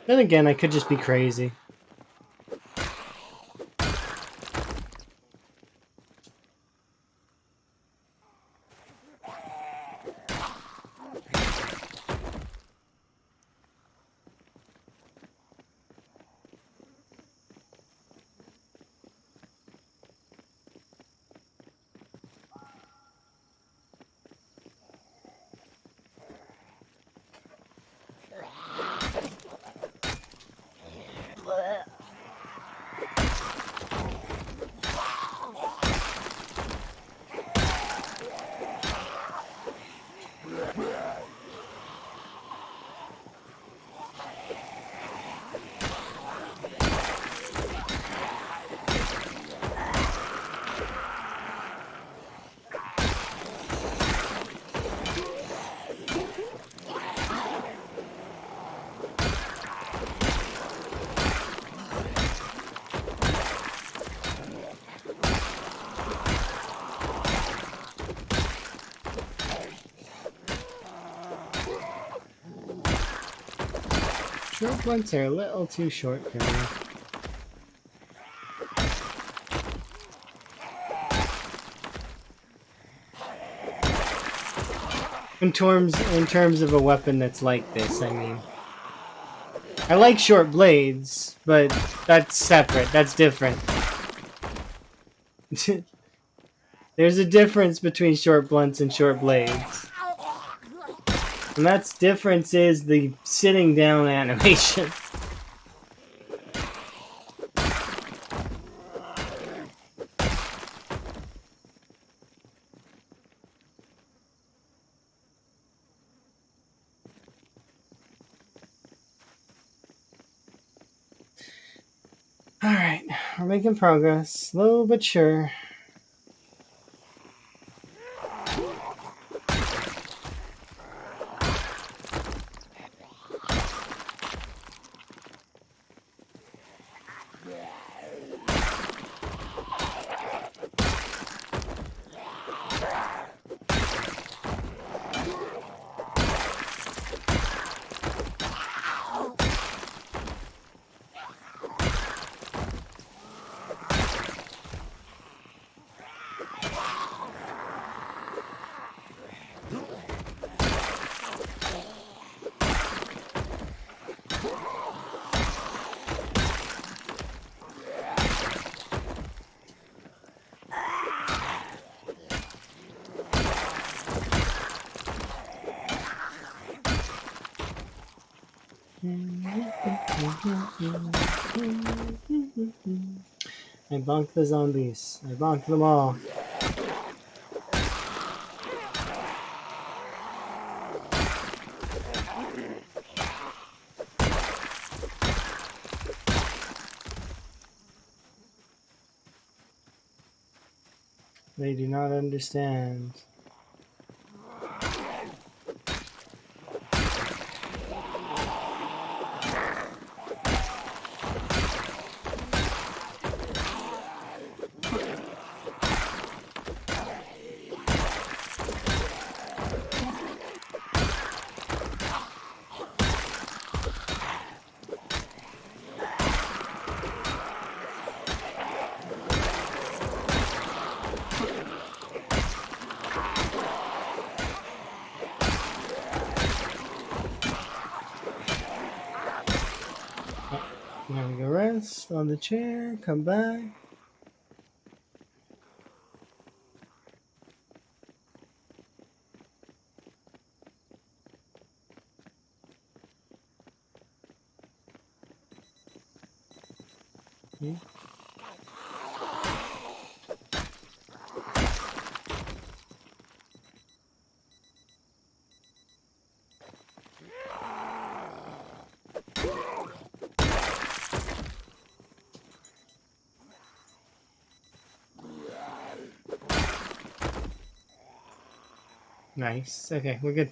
S1: Then again, I could just be crazy. Short blunts are a little too short for me. In terms of a weapon that's like this, I mean. I like short blades, but that's separate. That's different. There's a difference between short blunts and short blades. And that difference is the sitting down animation. Alright, we're making progress. Slow but sure. I bonked the zombies. I bonked them all. They do not understand. Now we go rest on the chair, come back. Yeah. Nice. Okay, we're good.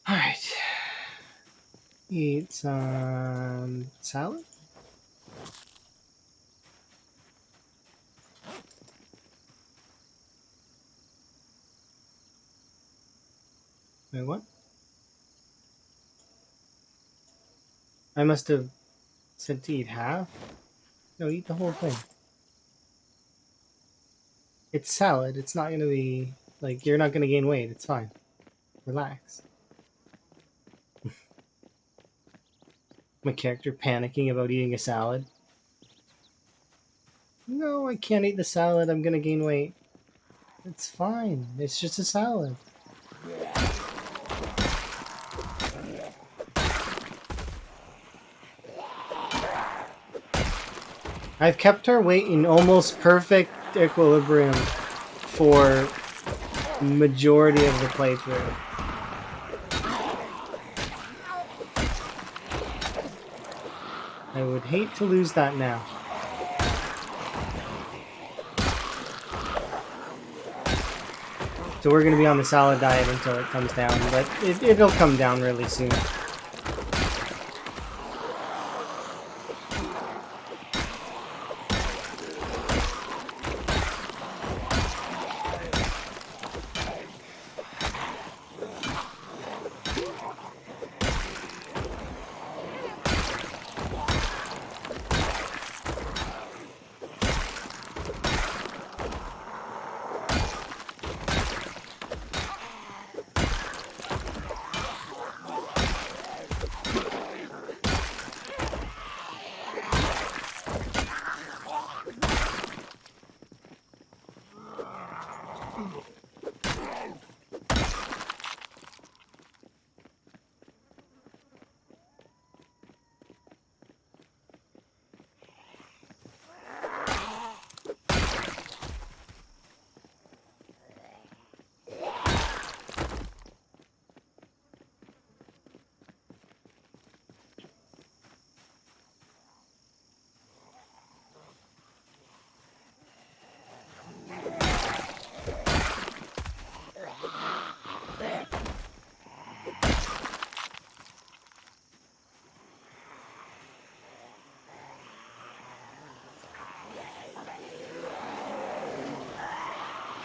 S1: Alright. Eat some salad? Wait, what? I must have said to eat half? No, eat the whole thing. It's salad. It's not gonna be... Like, you're not gonna gain weight. It's fine. Relax. My character panicking about eating a salad. No, I can't eat the salad. I'm gonna gain weight. It's fine. It's just a salad. I've kept our weight in almost perfect equilibrium for majority of the playthrough. I would hate to lose that now. So we're going to be on the salad diet until it comes down, but it'll come down really soon.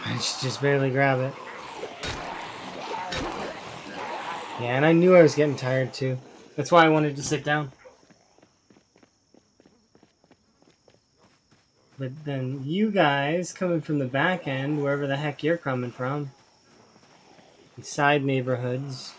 S1: I should just barely grab it. Yeah, and I knew I was getting tired too. That's why I wanted to sit down. But then you guys coming from the back end, wherever the heck you're coming from, the side neighborhoods.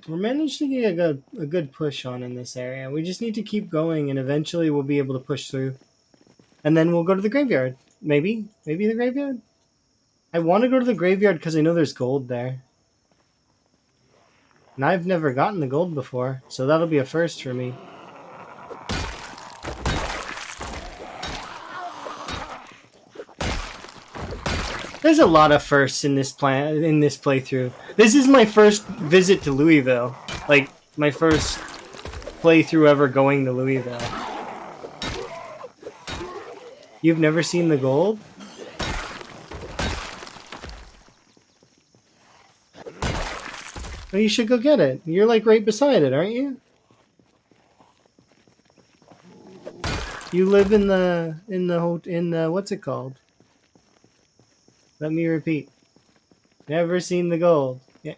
S1: We managed to get a good push on in this area. We just need to keep going, and eventually we'll be able to push through. And then we'll go to the graveyard. Maybe the graveyard? I want to go to the graveyard because I know there's gold there. And I've never gotten the gold before, so that'll be a first for me. There's a lot of firsts in this playthrough. This is my first visit to Louisville. Like, my first playthrough ever going to Louisville. You've never seen the gold? Well, you should go get it. You're like right beside it, aren't you? You live in the what's it called? Let me repeat. Never seen the gold. Yeah.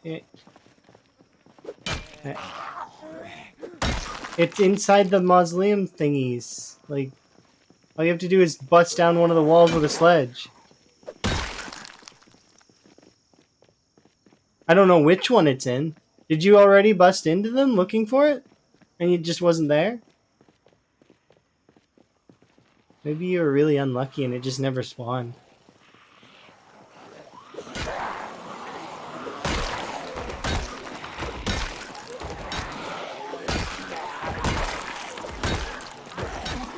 S1: It's inside the mausoleum thingies. Like, all you have to do is bust down one of the walls with a sledge. I don't know which one it's in. Did you already bust into them looking for it? And it just wasn't there? Maybe you were really unlucky and it just never spawned.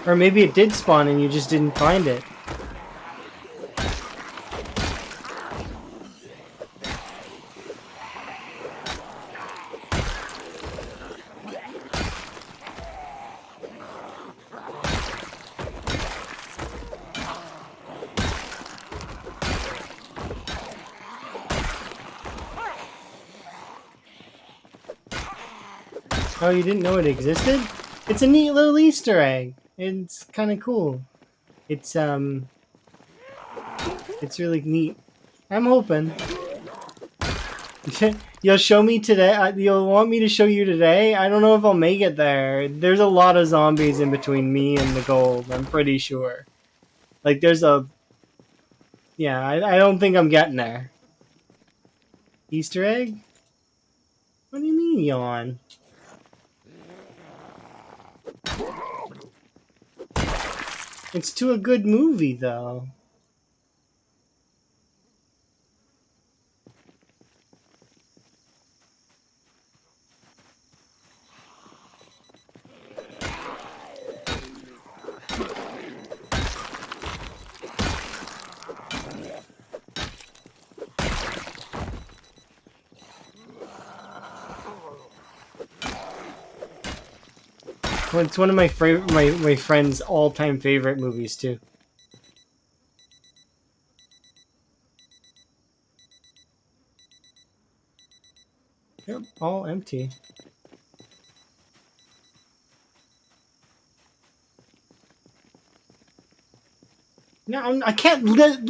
S1: Or maybe it did spawn and you just didn't find it. Oh, you didn't know it existed? It's a neat little Easter egg. It's kind of cool. It's really neat. I'm hoping. You'll show me today? You'll want me to show you today? I don't know if I'll make it there. There's a lot of zombies in between me and the gold, I'm pretty sure. Like, there's a... Yeah, I don't think I'm getting there. Easter egg? What do you mean, yawn? It's to a good movie, though. Well, it's one of my my friend's all-time favorite movies, too. They're all empty. No, I can't lift.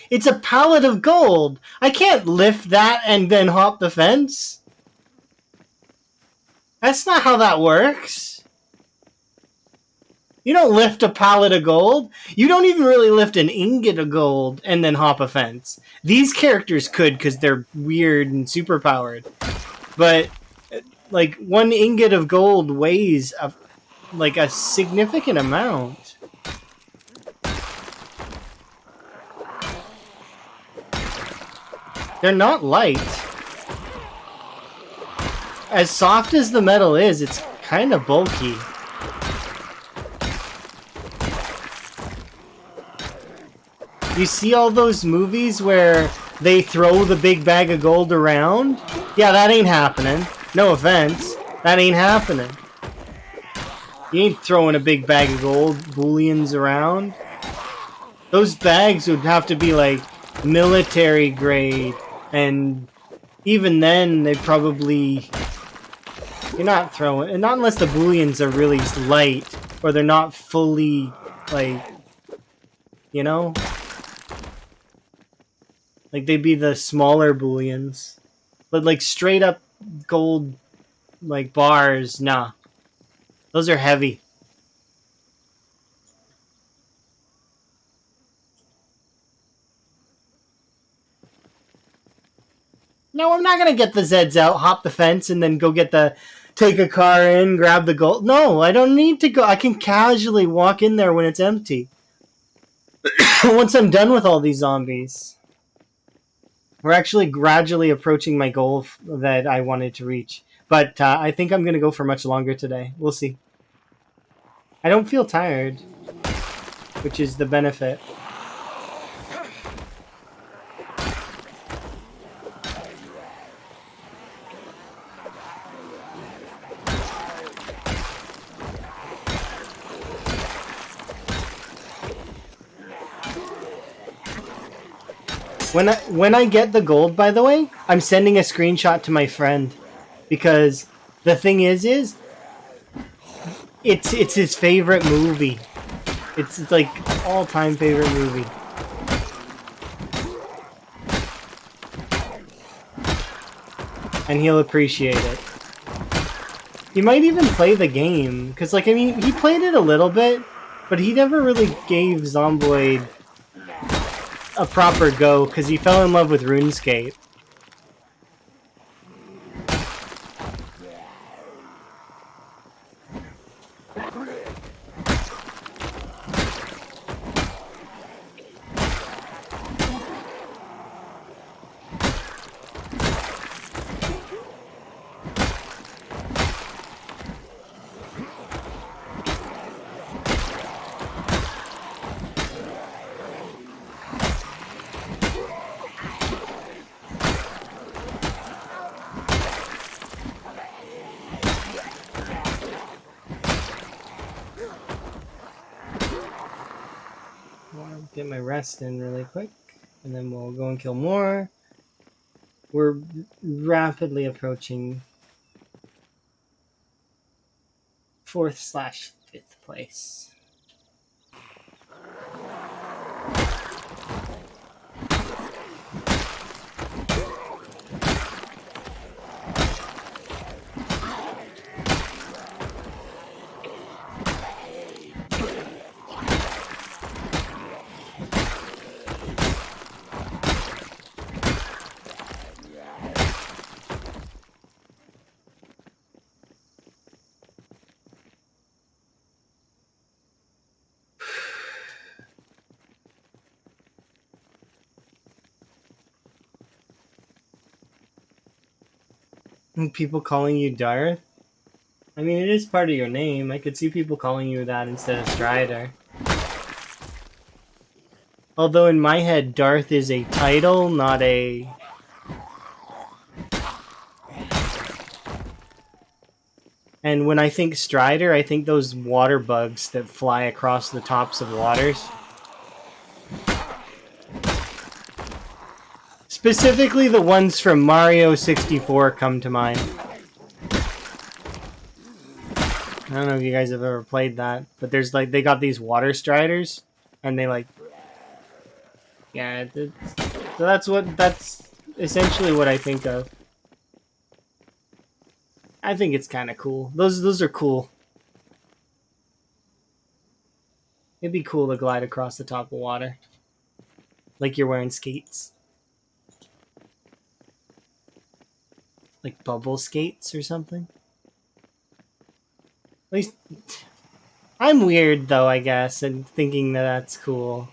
S1: It's a pallet of gold. I can't lift that and then hop the fence. That's not how that works. You don't lift a pallet of gold. You don't even really lift an ingot of gold and then hop a fence. These characters could because they're weird and superpowered. But, like, 1 ingot of gold weighs like a significant amount. They're not light. As soft as the metal is, it's kind of bulky. You see all those movies where they throw the big bag of gold around? Yeah, that ain't happening. No offense. That ain't happening. You ain't throwing a big bag of gold bullions around. Those bags would have to be like military grade, and even then they probably... You're not throwing... And not unless the bullions are really light, or they're not fully, like... You know? Like, they'd be the smaller bullions. But, like, straight up gold, like, bars, nah. Those are heavy. No, I'm not gonna get the Zeds out, hop the fence, and then go get the... Take a car in, grab the gold. No, I don't need to go. I can casually walk in there when it's empty. Once I'm done with all these zombies. We're actually gradually approaching my goal that I wanted to reach. But I think I'm going to go for much longer today. We'll see. I don't feel tired, which is the benefit. When I get the gold, by the way, I'm sending a screenshot to my friend, because the thing is it's his favorite movie. It's like all-time favorite movie. And he'll appreciate it. He might even play the game, because, like, I mean, he played it a little bit, but he never really gave Zomboid a proper go, because he fell in love with RuneScape. Get my rest in really quick, and then we'll go and kill more. We're rapidly approaching 4th/5th place. People calling you Darth? I mean, it is part of your name. I could see people calling you that instead of Strider. Although in my head, Darth is a title, not a... And when I think Strider, I think those water bugs that fly across the tops of waters. Specifically, the ones from Mario 64 come to mind. I don't know if you guys have ever played that, but there's like, they got these water striders, and they like... Yeah, so that's essentially what I think of. I think it's kind of cool. Those are cool. It'd be cool to glide across the top of water. Like you're wearing skates. Like bubble skates or something. At least... I'm weird, though, I guess, and thinking that that's cool.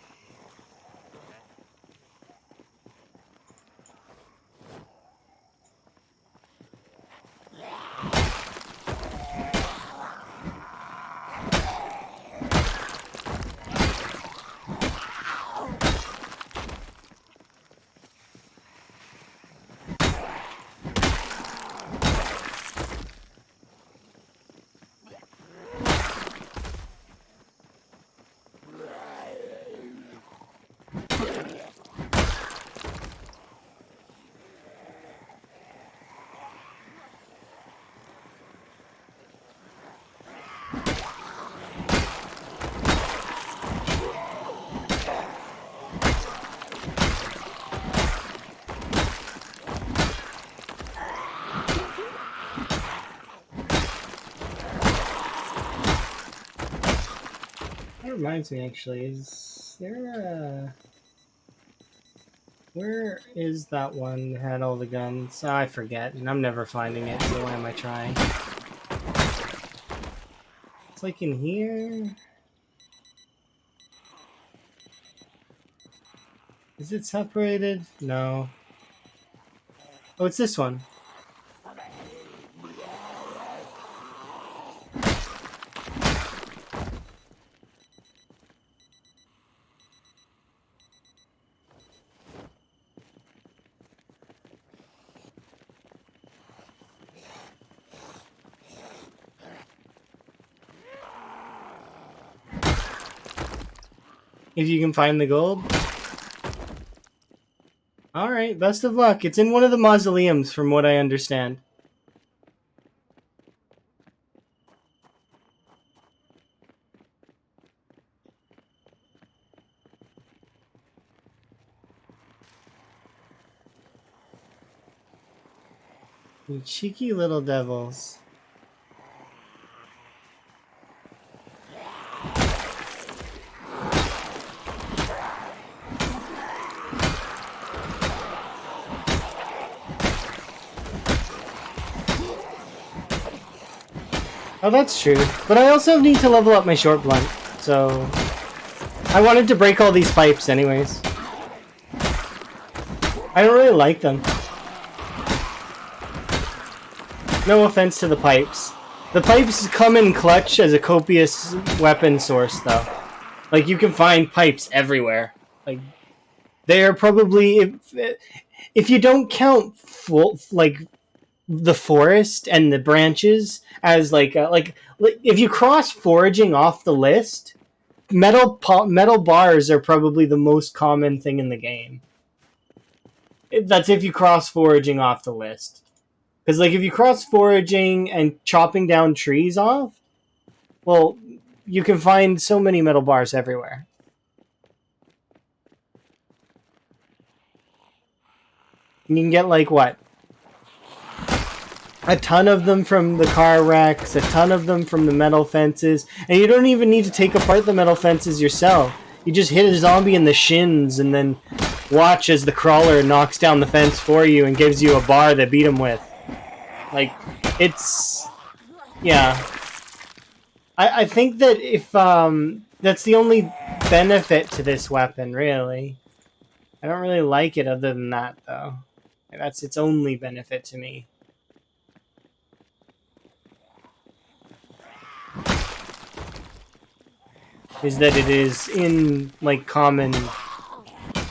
S1: That reminds me, actually, is there a... Where is that one that had all the guns? Oh, I forget, and I'm never finding it, so why am I trying? It's like in here? Is it separated? No. Oh, it's this one. If you can find the gold. Alright, best of luck. It's in one of the mausoleums, from what I understand. You cheeky little devils. Oh, that's true. But I also need to level up my short blunt, so... I wanted to break all these pipes anyways. I don't really like them. No offense to the pipes. The pipes come in clutch as a copious weapon source, though. Like, you can find pipes everywhere. Like, they are probably... If you don't count full, like... the forest and the branches as like if you cross foraging off the list, metal bars are probably the most common thing in the game. That's if you cross foraging off the list, because like if you cross foraging and chopping down trees off, Well, you can find so many metal bars everywhere. You can get like what? A ton of them from the car wrecks, a ton of them from the metal fences, and you don't even need to take apart the metal fences yourself. You just hit a zombie in the shins and then watch as the crawler knocks down the fence for you and gives you a bar to beat him with. Like, it's... yeah. I think that if, that's the only benefit to this weapon, really. I don't really like it other than that, though. That's its only benefit to me. Is that it is in, like, common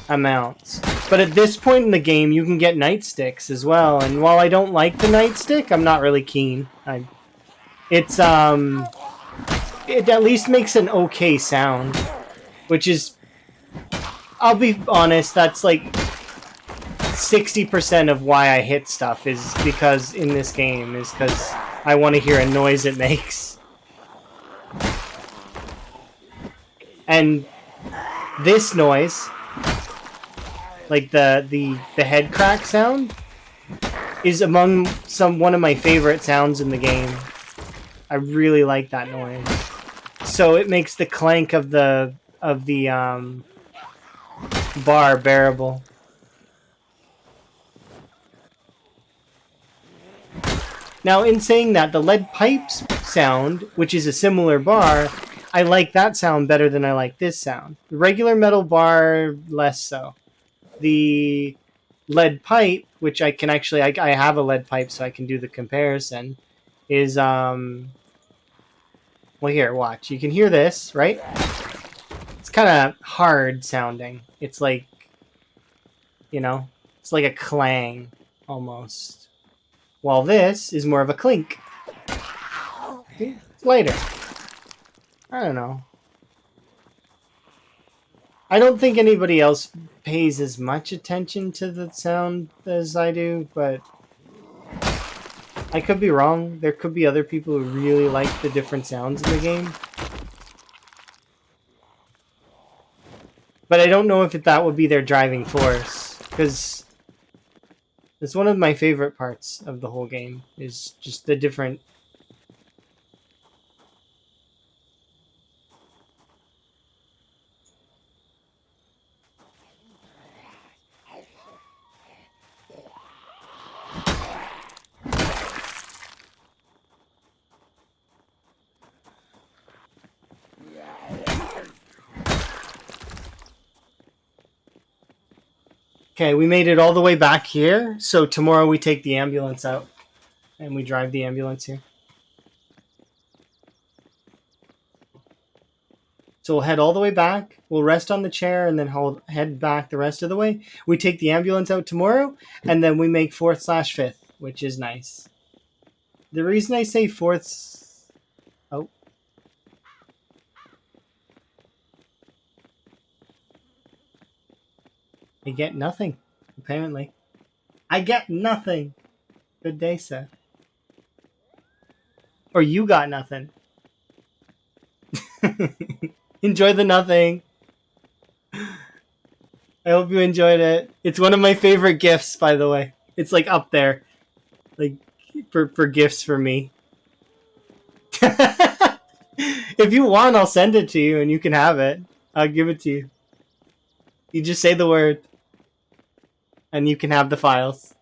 S1: amounts. But at this point in the game, you can get nightsticks as well, and while I don't like the nightstick, I'm not really keen. It at least makes an okay sound, which is, I'll be honest, that's like 60% of why I hit stuff is because in this game, is because I want to hear a noise it makes. And this noise, like the head crack sound, is among one of my favorite sounds in the game. I really like that noise. So it makes the clank of the bar bearable. Now, in saying that, the lead pipes sound, which is a similar bar, I like that sound better than I like this sound. The regular metal bar, less so. The lead pipe, which I can actually, I have a lead pipe, so I can do the comparison, is, well, here, watch. You can hear this, right? It's kind of hard sounding. It's like, you know, it's like a clang, almost. While this is more of a clink. It's lighter. I don't know. I don't think anybody else pays as much attention to the sound as I do, but I could be wrong. There could be other people who really like the different sounds in the game. But I don't know if that would be their driving force, because it's one of my favorite parts of the whole game, is just the different... Okay, we made it all the way back here, so tomorrow we take the ambulance out, and we drive the ambulance here. So we'll head all the way back, we'll rest on the chair, and then head back the rest of the way. We take the ambulance out tomorrow, and then we make 4th/5th, which is nice. The reason I say 4th... Oh. I get nothing, apparently. I get nothing. Good day, sir. Or you got nothing. Enjoy the nothing. I hope you enjoyed it. It's one of my favorite gifts, by the way. It's like up there. Like, for gifts for me. If you want, I'll send it to you and you can have it. I'll give it to you. You just say the word. And you can have the files.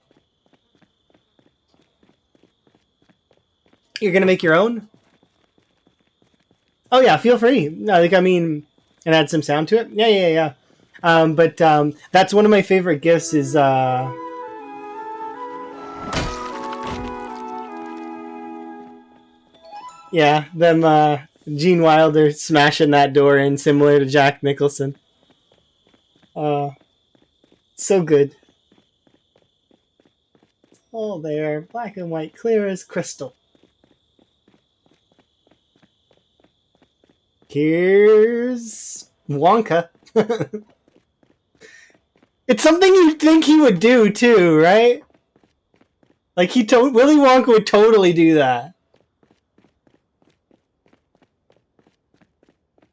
S1: You're gonna make your own? Oh yeah, feel free. Like, I mean, and add some sound to it. Yeah. But that's one of my favorite gifts is yeah, them Gene Wilder smashing that door in, similar to Jack Nicholson. So good. All there, black and white, clear as crystal. Here's Wonka. It's something you'd think he would do too, right? Like Willy Wonka would totally do that.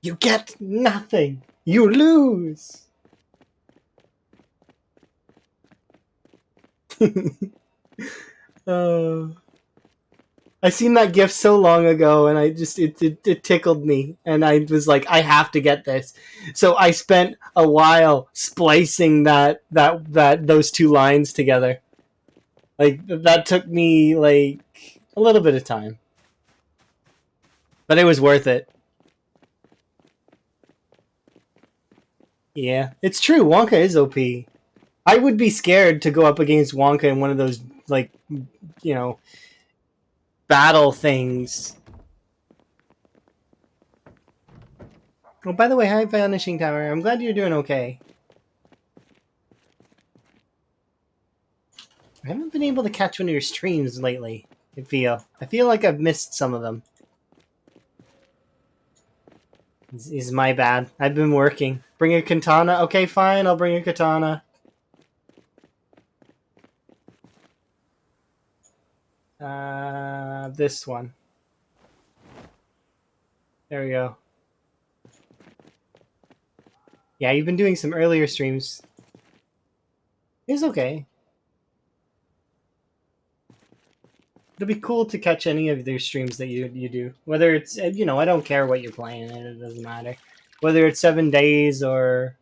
S1: You get nothing. You lose. uh, I seen that GIF so long ago, and I just it tickled me, and I was like, I have to get this. So I spent a while splicing those two lines together. Like that took me like a little bit of time, but it was worth it. Yeah, it's true. Wonka is OP. I would be scared to go up against Wonka in one of those like you know battle things. Oh, by the way, hi, Vanishing Tower. I'm glad you're doing okay. I haven't been able to catch one of your streams lately. I feel like I've missed some of them. Is my bad. I've been working. Bring a katana. Okay, fine. I'll bring a katana. This one. There we go. Yeah, you've been doing some earlier streams. It's okay. It'll be cool to catch any of their streams that you do. Whether it's I don't care what you're playing. It doesn't matter. Whether it's 7 Days or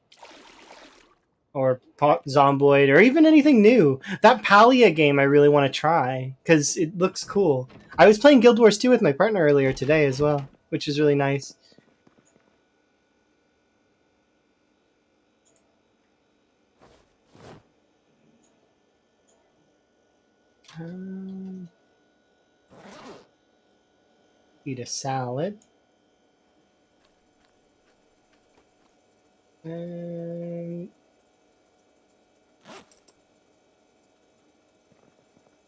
S1: Zomboid or even anything new. That Palia game I really want to try because it looks cool. I was playing Guild Wars 2 with my partner earlier today as well, which is really nice. Eat a salad. Are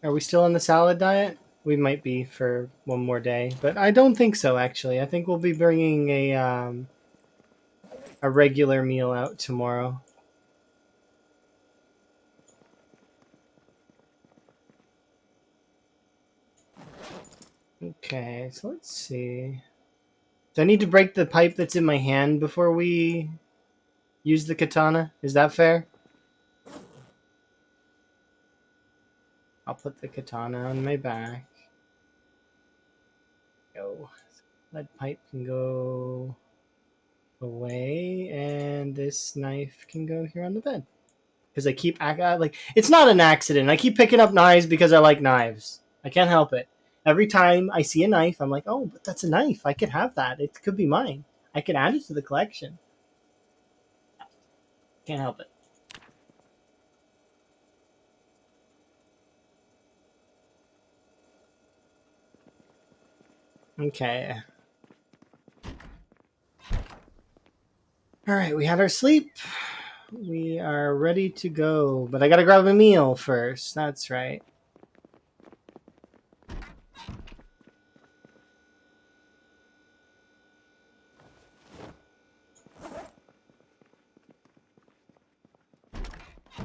S1: we still on the salad diet? We might be for one more day, but I don't think so. Actually, I think we'll be bringing a regular meal out tomorrow. Okay, so let's see. Do I need to break the pipe that's in my hand before we use the katana? Is that fair? I'll put the katana on my back. Go. That pipe can go away, and this knife can go here on the bed. Because I keep like it's not an accident. I keep picking up knives because I like knives. I can't help it. Every time I see a knife, I'm like, oh, but that's a knife. I could have that. It could be mine. I could add it to the collection. Can't help it. Okay. All right, we had our sleep. We are ready to go, but I gotta grab a meal first. That's right.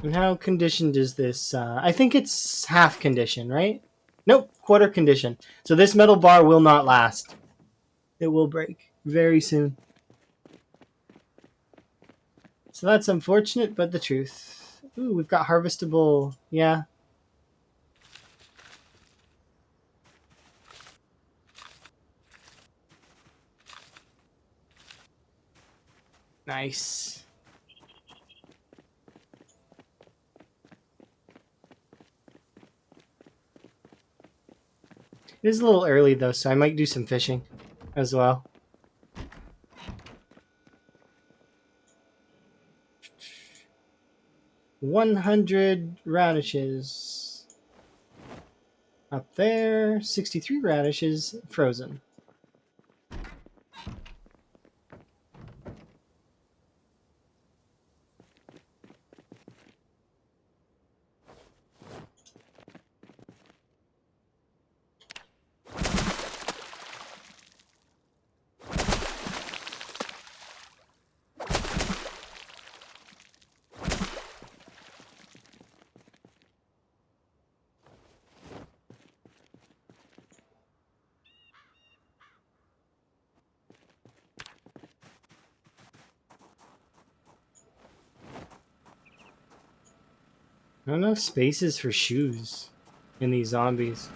S1: And how conditioned is this? I think it's half condition, right? Nope, quarter condition. So this metal bar will not last. It will break very soon. So that's unfortunate, but the truth. Ooh, we've got harvestable. Yeah. Nice. It is a little early though, so I might do some fishing as well. $100 radishes. Up there, 63 radishes frozen. Not enough spaces for shoes in these zombies.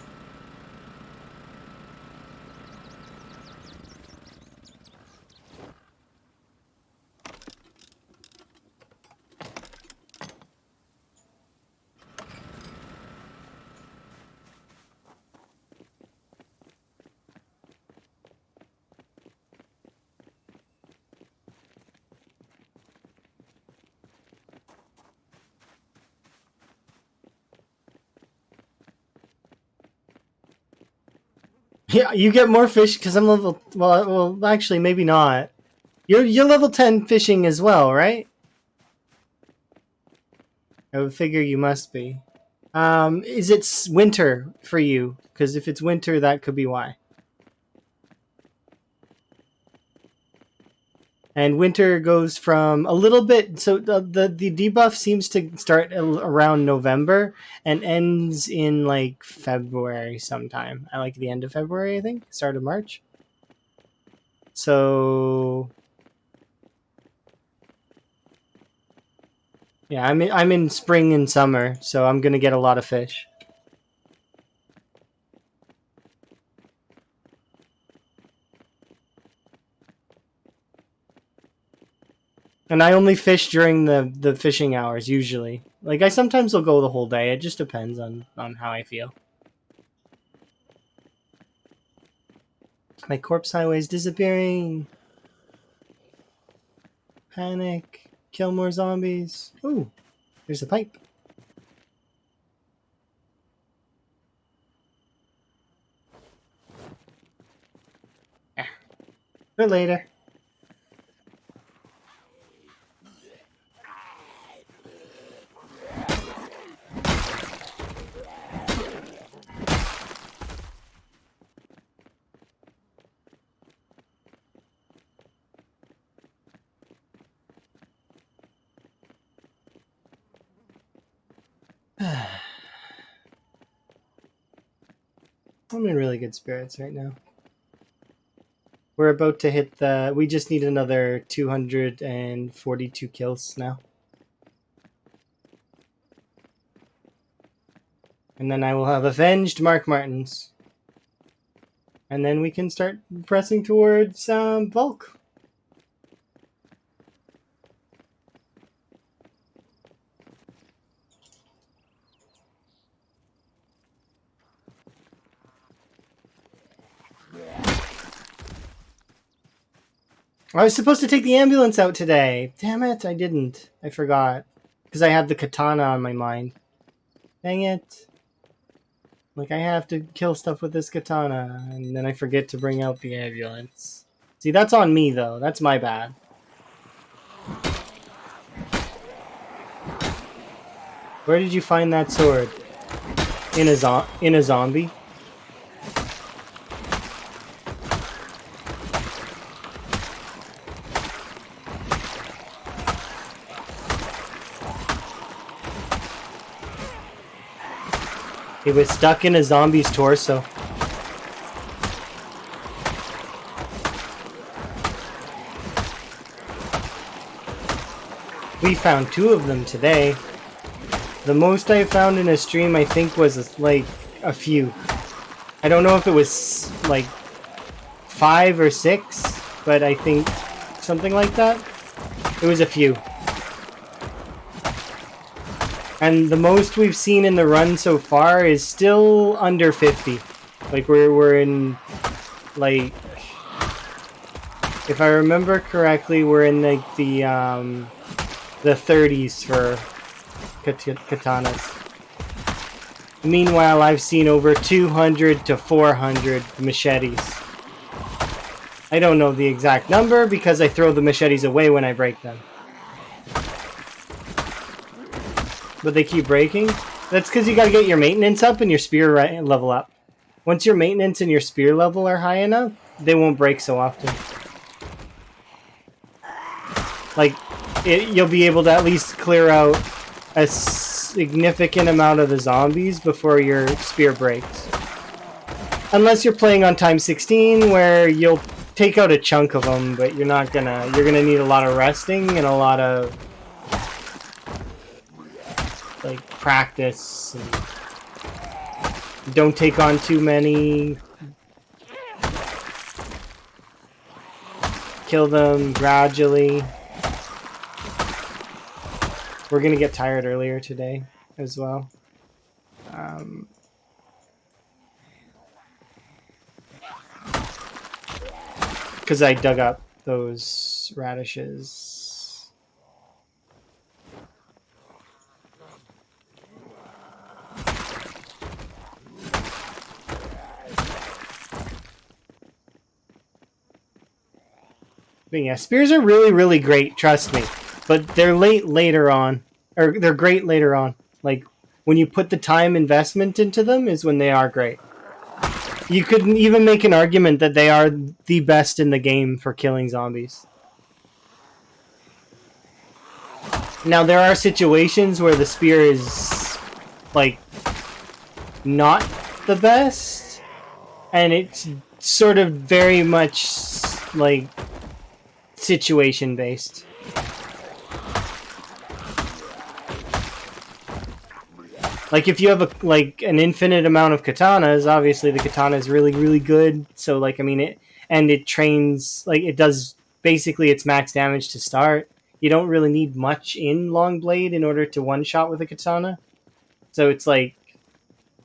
S1: Yeah, you get more fish because I'm level. Well, actually, maybe not. You're level 10 fishing as well, right? I would figure you must be. Is it winter for you? Because if it's winter, that could be why. And winter goes from a little bit. So the debuff seems to start around November and ends in like February sometime. I like the end of February, I think, start of March. So yeah, I'm in spring and summer, so I'm gonna get a lot of fish. And I only fish during the fishing hours usually. Like I sometimes will go the whole day. It just depends on how I feel. My corpse highway is disappearing. Panic. Kill more zombies. Ooh, there's a pipe. For later. I'm in really good spirits right now. We're about to hit the... We just need another 242 kills now. And then I will have avenged Mark Martins. And then we can start pressing towards bulk. I was supposed to take the ambulance out today. Damn it, I didn't. I forgot. Because I had the katana on my mind. Dang it. Like, I have to kill stuff with this katana, and then I forget to bring out the ambulance. See, that's on me, though. That's my bad. Where did you find that sword? In a zombie? It was stuck in a zombie's torso. We found 2 of them today. The most I found in a stream, I think, was like a few. I don't know if it was like 5 or 6, but I think something like that. It was a few. And the most we've seen in the run so far is still under 50. Like we're in like, if I remember correctly, we're in like the 30s for katanas. Meanwhile, I've seen over 200 to 400 machetes. I don't know the exact number because I throw the machetes away when I break them. But they keep breaking. That's because you gotta get your maintenance up and your spear level up. Once your maintenance and your spear level are high enough, they won't break so often. Like, you'll be able to at least clear out a significant amount of the zombies before your spear breaks. Unless you're playing on time 16, where you'll take out a chunk of them, but you're gonna need a lot of resting and a lot of like practice and don't take on too many. Kill them gradually. We're gonna get tired earlier today as well. Because I dug up those radishes. But yeah, spears are really, really great, trust me. But they're later on. Or they're great later on. Like, when you put the time investment into them is when they are great. You could even make an argument that they are the best in the game for killing zombies. Now, there are situations where the spear is, like, not the best. And it's sort of very much, like, situation-based. Like, if you have an infinite amount of katanas, obviously the katana is really, really good. So, like, I mean, it trains, like, it does basically its max damage to start. You don't really need much in long blade in order to one-shot with a katana. So it's like,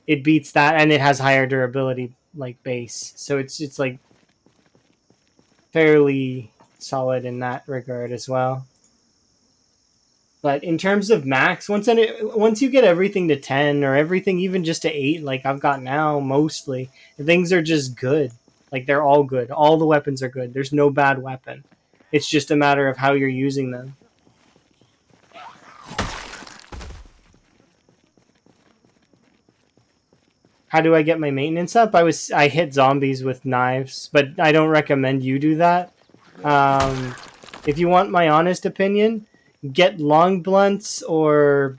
S1: it beats that, and it has higher durability, like, base. So it's like, fairly solid in that regard as well. But in terms of max, once you get everything to 10 or everything even just to 8, like I've got now mostly, things are just good. Like, they're all good. All the weapons are good. There's no bad weapon. It's just a matter of how you're using them. How do I get my maintenance up? I hit zombies with knives, but I don't recommend you do that. If you want my honest opinion, get long blunts or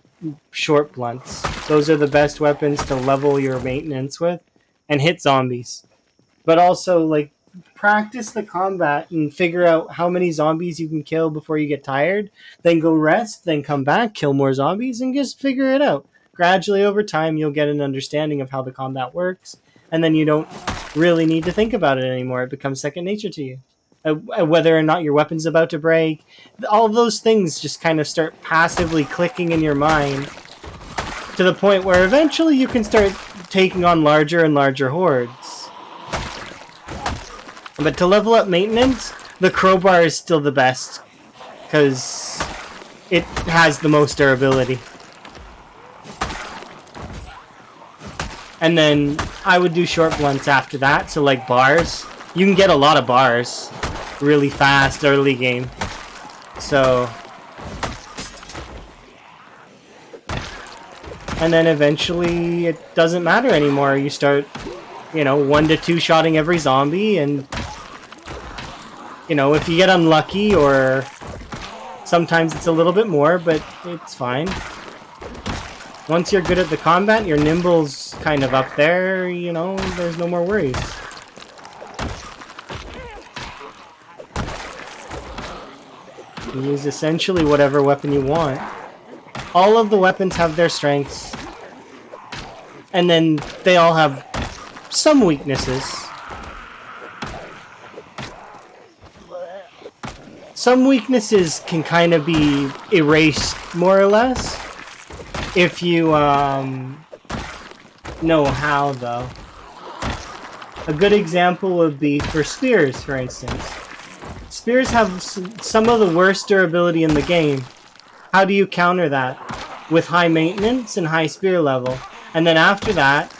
S1: short blunts. Those are the best weapons to level your maintenance with, and hit zombies. But also, like, practice the combat and figure out how many zombies you can kill before you get tired. Then go rest, then come back, kill more zombies, and just figure it out. Gradually over time, you'll get an understanding of how the combat works, and then you don't really need to think about it anymore. It becomes second nature to you. Whether or not your weapon's about to break, all of those things just kind of start passively clicking in your mind to the point where eventually you can start taking on larger and larger hordes. But to level up maintenance, the crowbar is still the best because it has the most durability. And then I would do short blunts after that, so like bars. You can get a lot of bars really fast early game. So, and then eventually it doesn't matter anymore. You start, 1 to 2 shotting every zombie, and if you get unlucky, or sometimes it's a little bit more, but it's fine. Once you're good at the combat, your nimble's kind of up there, there's no more worries. You use essentially whatever weapon you want. All of the weapons have their strengths. And then they all have some weaknesses. Some weaknesses can kind of be erased, more or less, if you know how, though. A good example would be for spears, for instance. Spears have some of the worst durability in the game. How do you counter that? With high maintenance and high spear level. And then after that,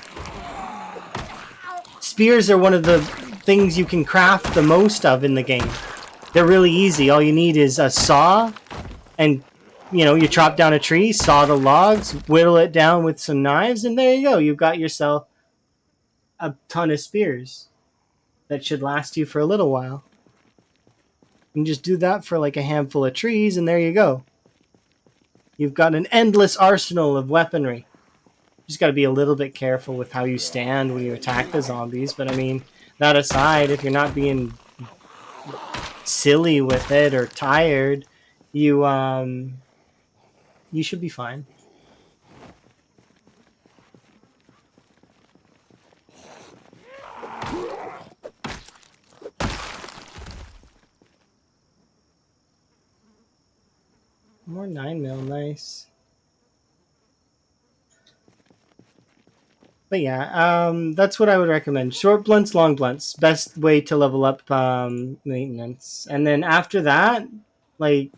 S1: spears are one of the things you can craft the most of in the game. They're really easy. All you need is a saw, and you chop down a tree, saw the logs, whittle it down with some knives, and there you go. You've got yourself a ton of spears that should last you for a little while. You can just do that for like a handful of trees, and there you go. You've got an endless arsenal of weaponry. You just got to be a little bit careful with how you stand when you attack the zombies. But I mean, that aside, if you're not being silly with it or tired, you should be fine. 9 mil, nice. But yeah, that's what I would recommend. Short blunts, long blunts. Best way to level up maintenance. And then after that, like,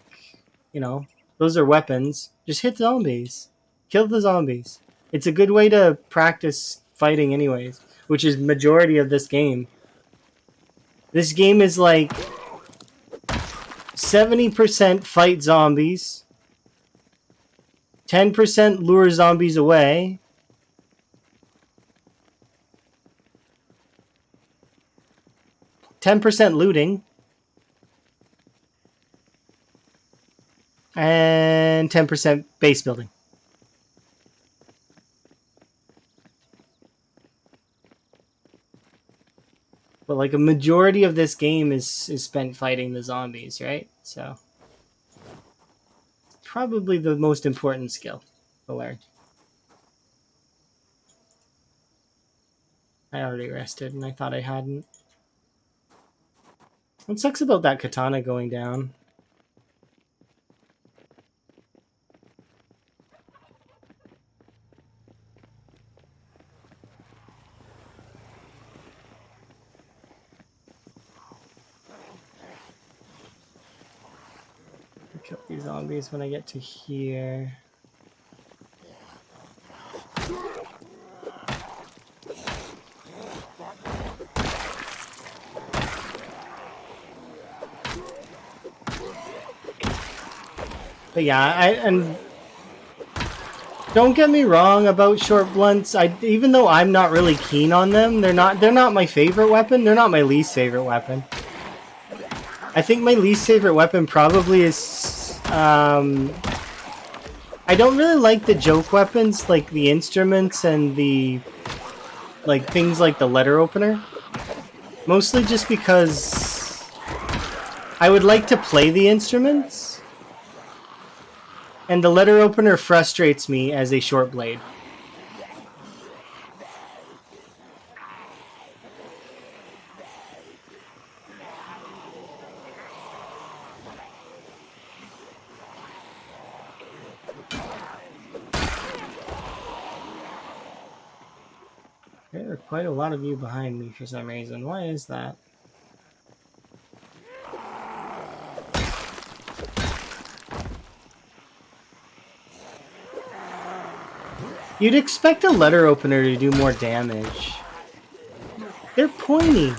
S1: you know, those are weapons. Just hit zombies. Kill the zombies. It's a good way to practice fighting anyways, which is majority of this game. This game is like 70% fight zombies, 10% lure zombies away, 10% looting, and 10% base building. But like a majority of this game is spent fighting the zombies, right? So probably the most important skill to learn. I already rested and I thought I hadn't. What sucks about that katana going down? I'll kill these zombies when I get to here. But yeah, and don't get me wrong about short blunts. Even though I'm not really keen on them, they're not my favorite weapon. They're not my least favorite weapon. I think my least favorite weapon probably is I don't really like the joke weapons like the instruments and the like things like the letter opener. Mostly just because I would like to play the instruments. And the letter opener frustrates me as a short blade. There are quite a lot of you behind me for some reason. Why is that? You'd expect a letter opener to do more damage. They're pointy.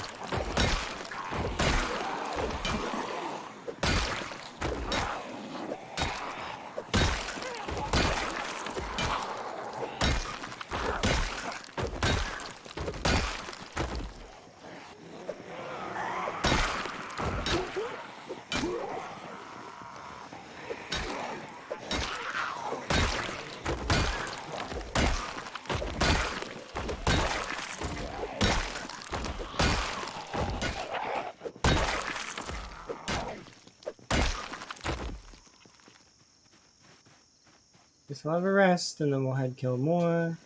S1: Just we'll have a rest, and then we'll head kill more.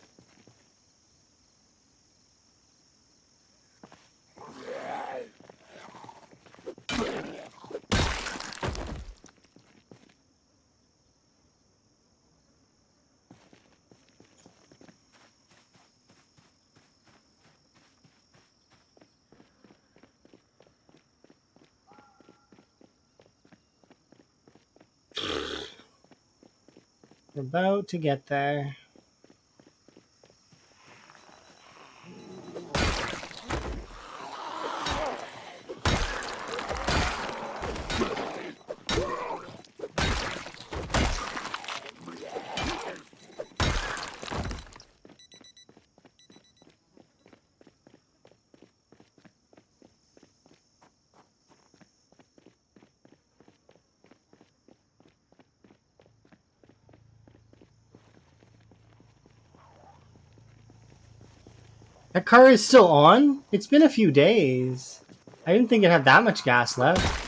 S1: We're about to get there. That car is still on? It's been a few days. I didn't think it had that much gas left.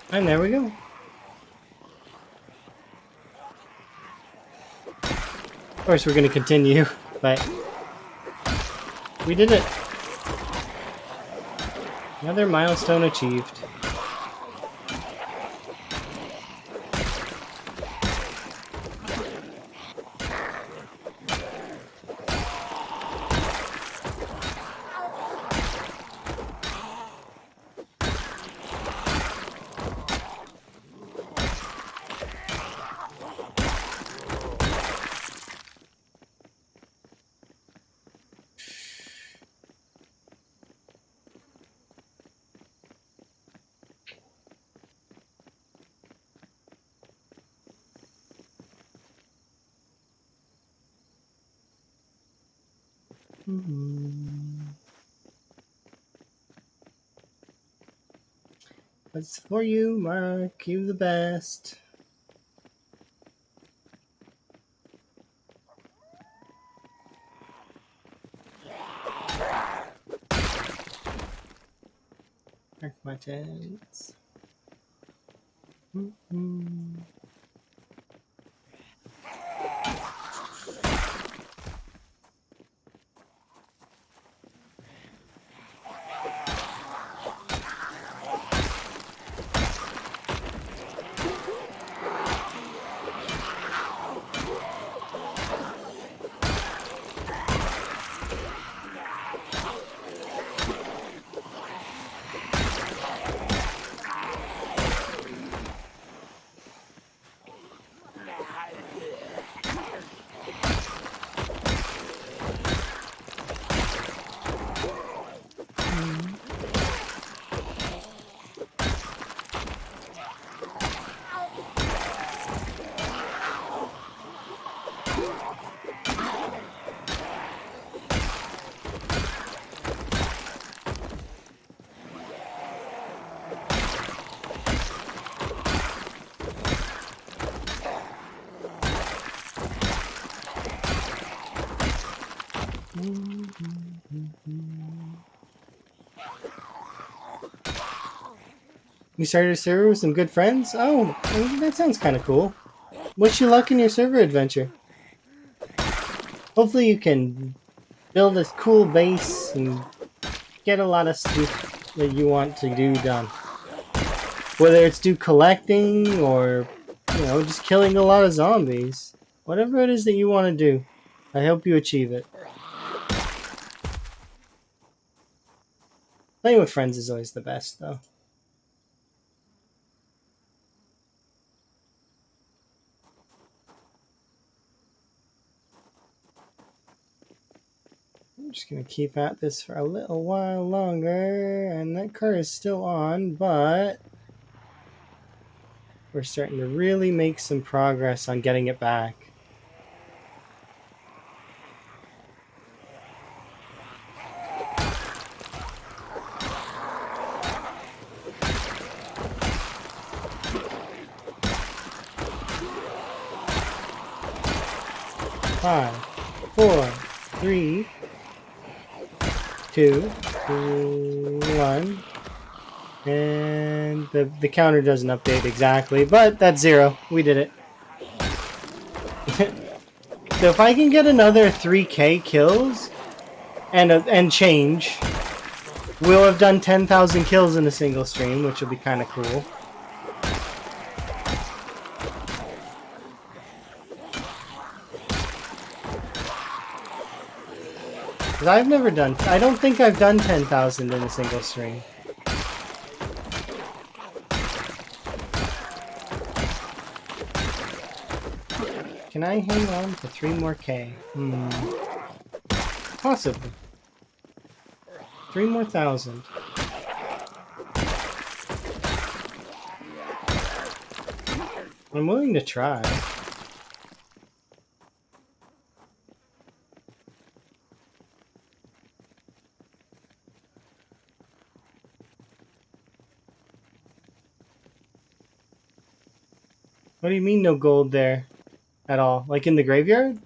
S1: And there we go. Of course, we're going to continue, but we did it. Another milestone achieved. That's for you, Mark. You the best. Mark my tents. You started a server with some good friends? Oh, that sounds kind of cool. Wish you luck in your server adventure. Hopefully you can build a cool base and get a lot of stuff that you want to do done. Whether it's do collecting or, just killing a lot of zombies. Whatever it is that you want to do, I hope you achieve it. Playing with friends is always the best, though. I'm just going to keep at this for a little while longer, and that car is still on, but we're starting to really make some progress on getting it back. Five, four, three, two, one, and the counter doesn't update exactly, but that's 0. We did it. So if I can get another 3k kills and change, we'll have done 10,000 kills in a single stream, which will be kind of cool. Because I don't think I've done 10,000 in a single stream. Can I hang on for 3 more K? Possibly. 3 more thousand. I'm willing to try. What do you mean no gold there at all? Like in the graveyard?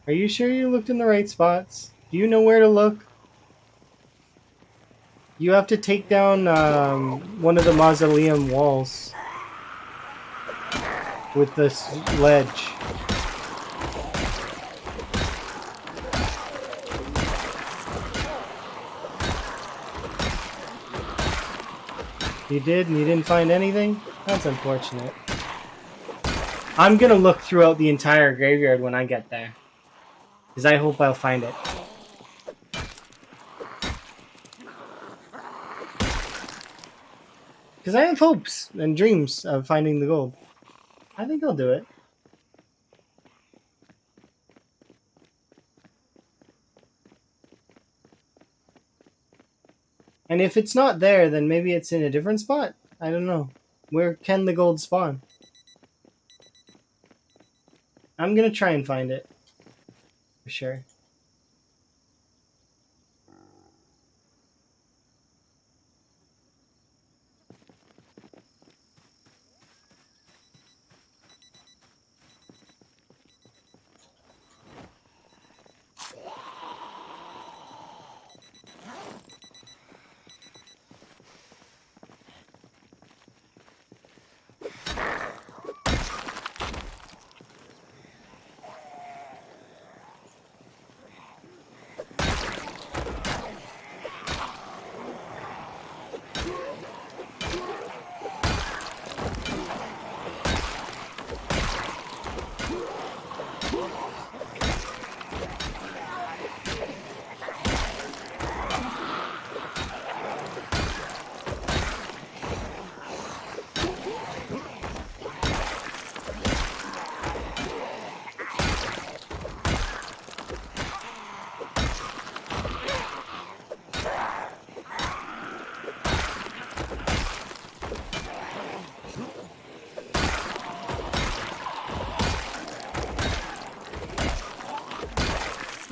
S1: Are you sure you looked in the right spots? Do you know where to look? You have to take down one of the mausoleum walls with this ledge. You did, and you didn't find anything? That's unfortunate. I'm gonna look throughout the entire graveyard when I get there, because I hope I'll find it. Because I have hopes and dreams of finding the gold. I think I'll do it. And if it's not there, then maybe it's in a different spot. I don't know. Where can the gold spawn? I'm gonna try and find it. For sure.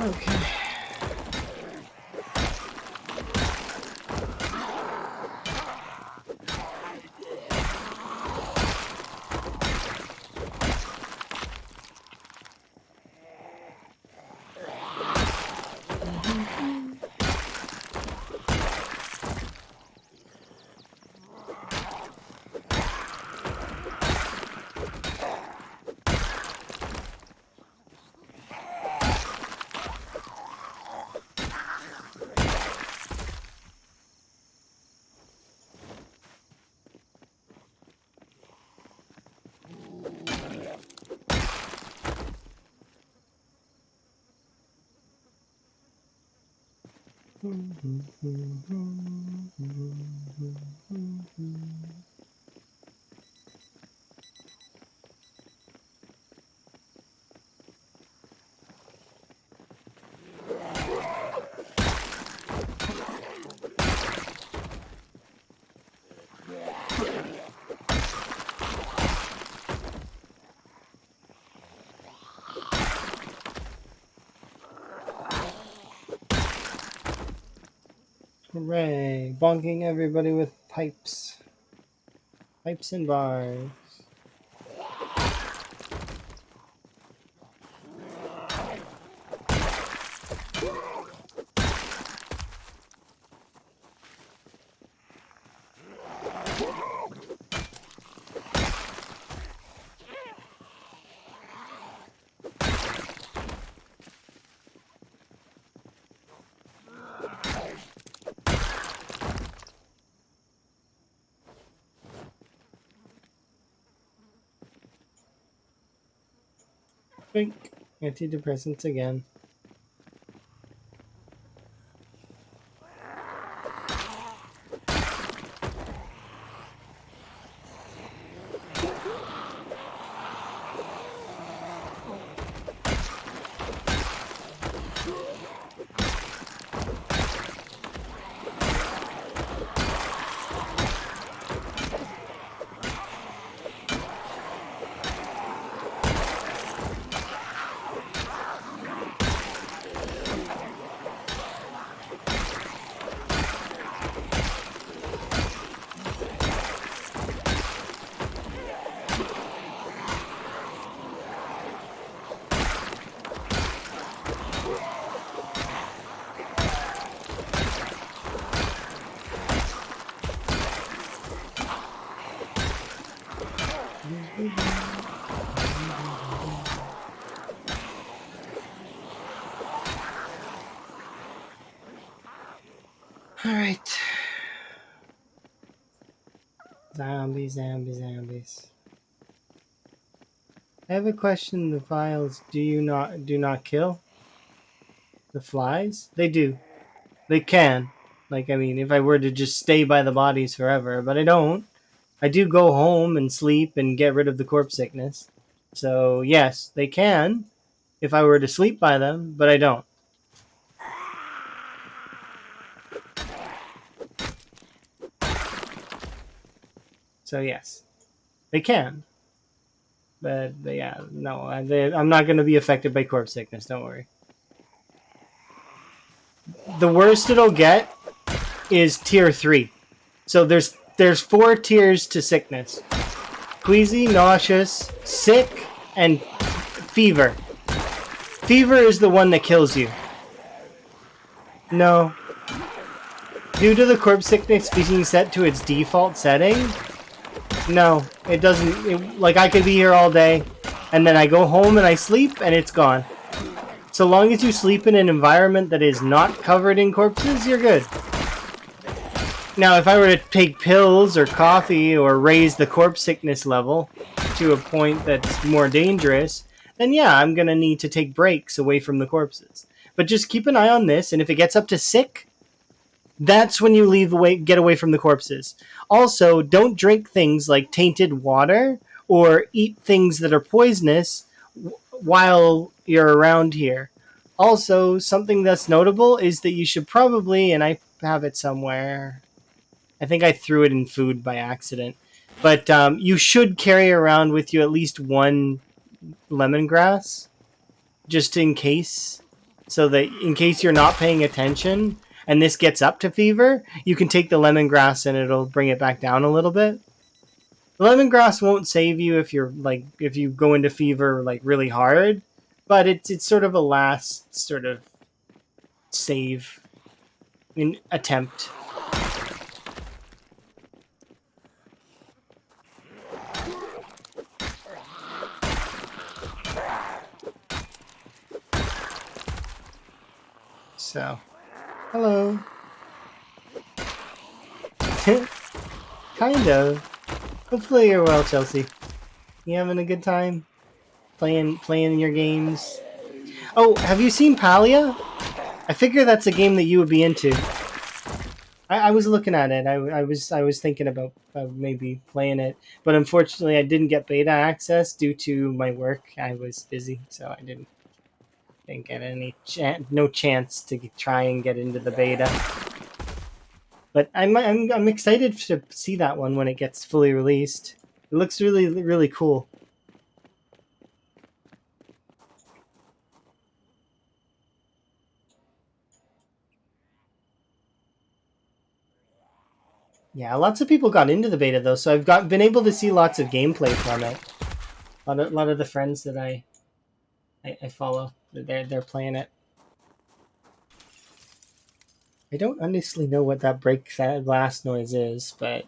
S1: Okay. Hooray! Bonking everybody with pipes. Pipes and bars. Bink. Antidepressants again. Zombies, zombies, zombies. I have a question. The files do not kill the flies? They do. They can. Like, I mean, if I were to just stay by the bodies forever, but I don't. I do go home and sleep and get rid of the corpse sickness. So yes, they can if I were to sleep by them, but I don't. So yes, they can. But yeah, no, I'm not going to be affected by corpse sickness. Don't worry. The worst it'll get is tier 3. So there's 4 tiers to sickness: queasy, nauseous, sick, and fever. Fever is the one that kills you. No. Due to the corpse sickness being set to its default setting, no, it doesn't. Like, I could be here all day, and then I go home and I sleep, and it's gone. So long as you sleep in an environment that is not covered in corpses, you're good. Now, if I were to take pills or coffee or raise the corpse sickness level to a point that's more dangerous, then yeah, I'm going to need to take breaks away from the corpses. But just keep an eye on this, and if it gets up to sick, that's when you get away from the corpses. Also, don't drink things like tainted water or eat things that are poisonous while you're around here. Also, something that's notable is that you should probably, and I have it somewhere, I think I threw it in food by accident, but you should carry around with you at least one lemongrass, just in case, so that in case you're not paying attention and this gets up to fever, you can take the lemongrass and it'll bring it back down a little bit. The lemongrass won't save you if you go into fever like really hard, but it's sort of a last sort of save in attempt. So, hello. Kind of. Hopefully you're well, Chelsea. You having a good time playing your games? Oh, have you seen Palia? I figure that's a game that you would be into. I was looking at it. I was thinking about maybe playing it, but unfortunately I didn't get beta access due to my work. I was busy, so I didn't get any no chance to try and get into the beta. But I'm excited to see that one when it gets fully released. It looks really, really cool. Yeah, lots of people got into the beta though, so I've been able to see lots of gameplay from it. A lot of the friends that I follow, they're playing it. I don't honestly know what that break that glass noise is, but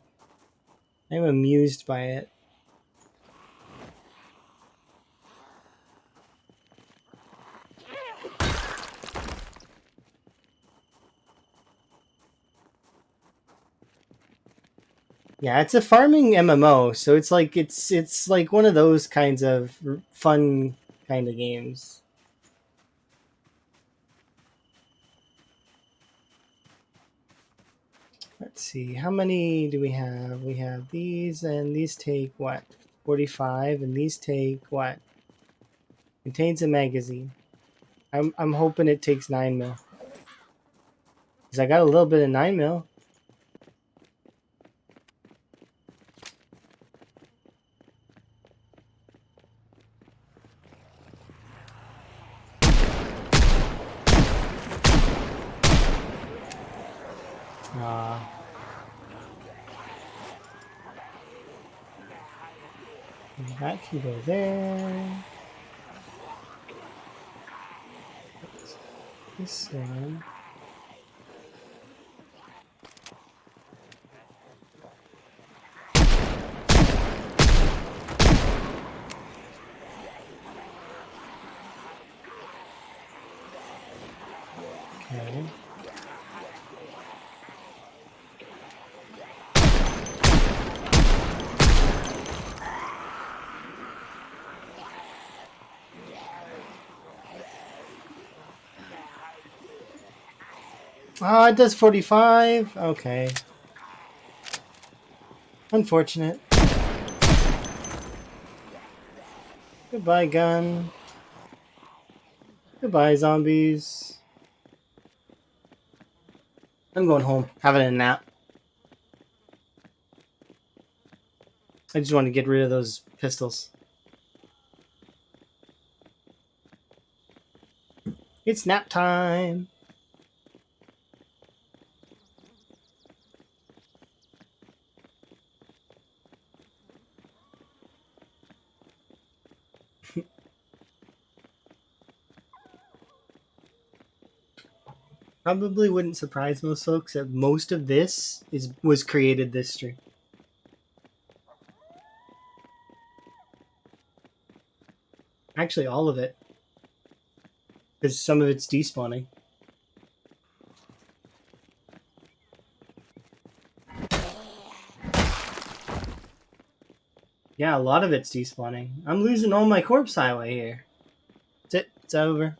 S1: I'm amused by it. Yeah, it's a farming MMO, so it's like one of those kinds of fun kind of games. Let's see, how many do we have? We have these, and these take what? 45, and these take what? Contains a magazine. I'm hoping it takes 9 mil. Because I got a little bit of 9 mil. That can go there. This one. Okay. Oh, it does 45? Okay. Unfortunate. Goodbye, gun. Goodbye, zombies. I'm going home, having a nap. I just want to get rid of those pistols. It's nap time. Probably wouldn't surprise most folks that most of this was created this stream. Actually, all of it, because some of it's despawning. Yeah, a lot of it's despawning. I'm losing all my corpse highway here. That's it. It's over.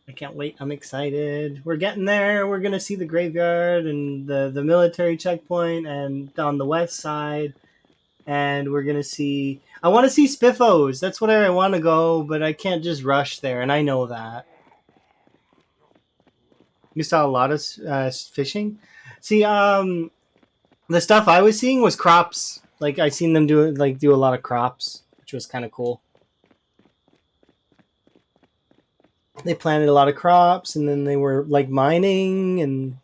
S1: I can't wait. I'm excited. We're getting there. We're gonna see the graveyard and the military checkpoint, and on the west side, and we're gonna see. I want to see Spiffos. That's where I want to go, but I can't just rush there, and I know that. You saw a lot of fishing. See, the stuff I was seeing was crops. Like I seen them do a lot of crops, which was kind of cool. They planted a lot of crops, and then they were like mining and.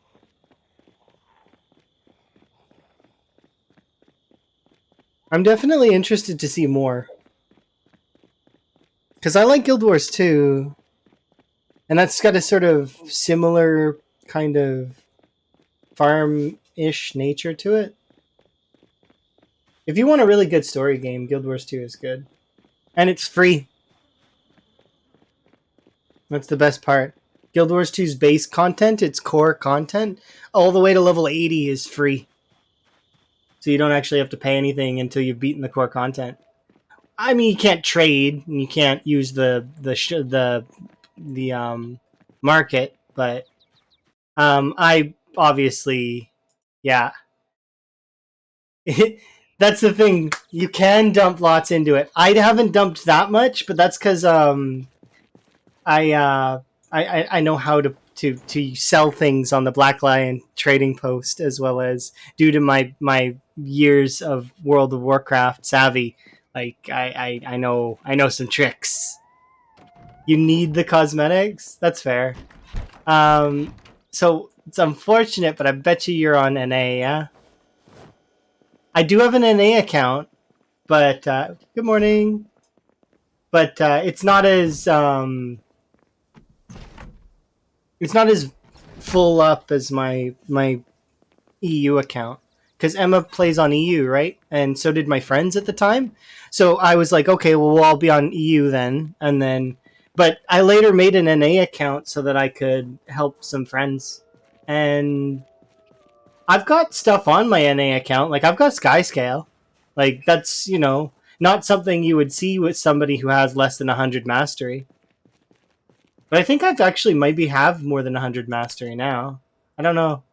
S1: I'm definitely interested to see more. Because I like Guild Wars 2, and that's got a sort of similar kind of farm-ish nature to it. If you want a really good story game, Guild Wars 2 is good. And it's free. That's the best part. Guild Wars 2's base content, its core content, all the way to level 80 is free. So you don't actually have to pay anything until you've beaten the core content. I mean, you can't trade, and you can't use the market, but I obviously, yeah. That's the thing. You can dump lots into it. I haven't dumped that much, but that's because I, uh, I know how to sell things on the Black Lion trading post, as well as due to my years of World of Warcraft savvy. Like I know some tricks. You need the cosmetics. That's fair. Um, so it's unfortunate, but I bet you're on NA. Yeah, I do have an NA account, but good morning. But it's not as full up as my EU account, because Emma plays on EU, right? And so did my friends at the time. So I was like, okay, well, we'll all be on EU then, and then. But I later made an NA account so that I could help some friends, and I've got stuff on my NA account. Like I've got Skyscale. Like that's not something you would see with somebody who has less than 100 mastery. But I think I've actually maybe have more than 100 mastery now. I don't know.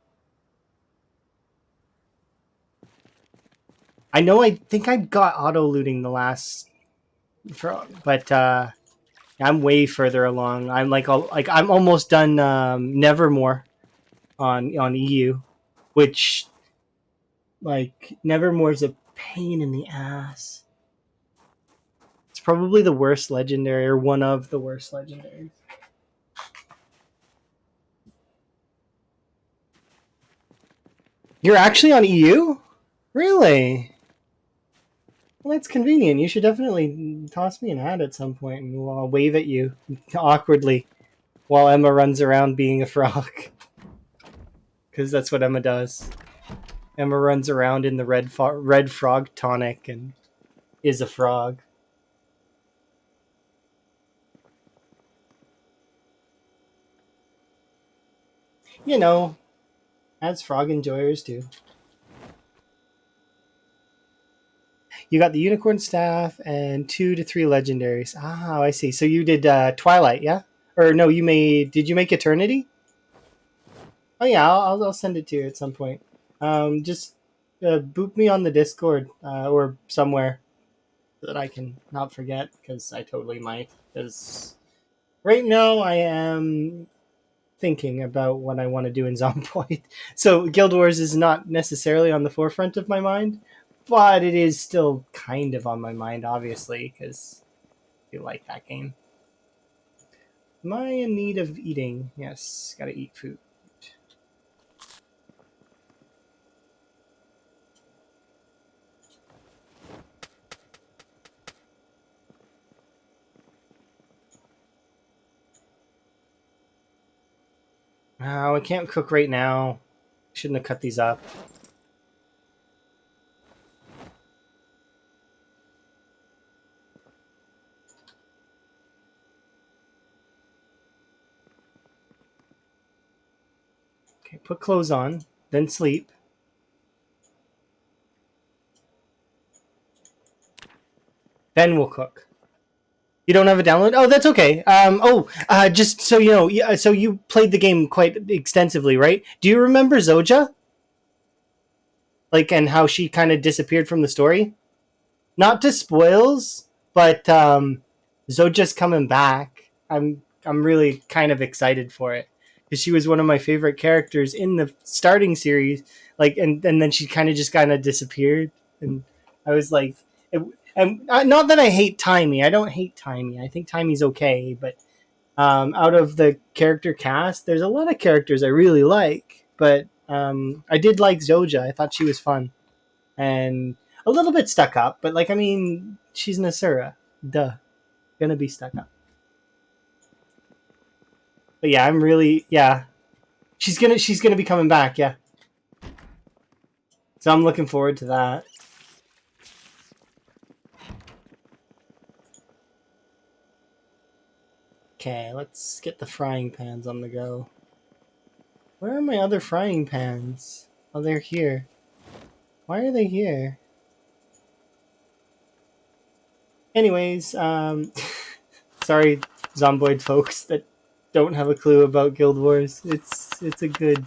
S1: I know I think I got auto looting the last, but I'm way further along. I'm like I'm almost done Nevermore on EU, which like Nevermore's a pain in the ass. It's probably the worst legendary, or one of the worst legendaries. You're actually on EU? Really? Well, that's convenient. You should definitely toss me an ad at some point, and I'll wave at you awkwardly while Emma runs around being a frog. Because that's what Emma does. Emma runs around in the red frog tonic and is a frog. You know, as frog enjoyers do. You got the unicorn staff and 2 to 3 legendaries. Ah, I see. So you did Twilight, yeah? Or no, you made. Did you make Eternity? Oh yeah, I'll send it to you at some point. Just boot me on the Discord or somewhere so that I can not forget, because I totally might. Because right now I am thinking about what I want to do in Zomboid. So Guild Wars is not necessarily on the forefront of my mind, but it is still kind of on my mind, obviously, because I like that game. Am I in need of eating? Yes, gotta eat food. Oh, I can't cook right now. Shouldn't have cut these up. Okay, put clothes on, then sleep. Then we'll cook. You don't have a download? Oh, that's okay. Just so you know, so you played the game quite extensively, right? Do you remember Zoja? Like, and how she kind of disappeared from the story? Not to spoils, but Zoja's coming back. I'm really kind of excited for it because she was one of my favorite characters in the starting series. Like, and then she kind of disappeared, and I was like, and not that I hate Timey. I don't hate Timey. I think Timey's okay, but out of the character cast, there's a lot of characters I really like, but I did like Zoja. I thought she was fun and a little bit stuck up, but like I mean, she's Nasura, duh, gonna be stuck up. But yeah, I'm really she's gonna be coming back, yeah. So I'm looking forward to that. Okay, let's get the frying pans on the go. Where are my other frying pans? Oh, they're here. Why are they here? Anyways, sorry, Zomboid folks that don't have a clue about Guild Wars. It's a good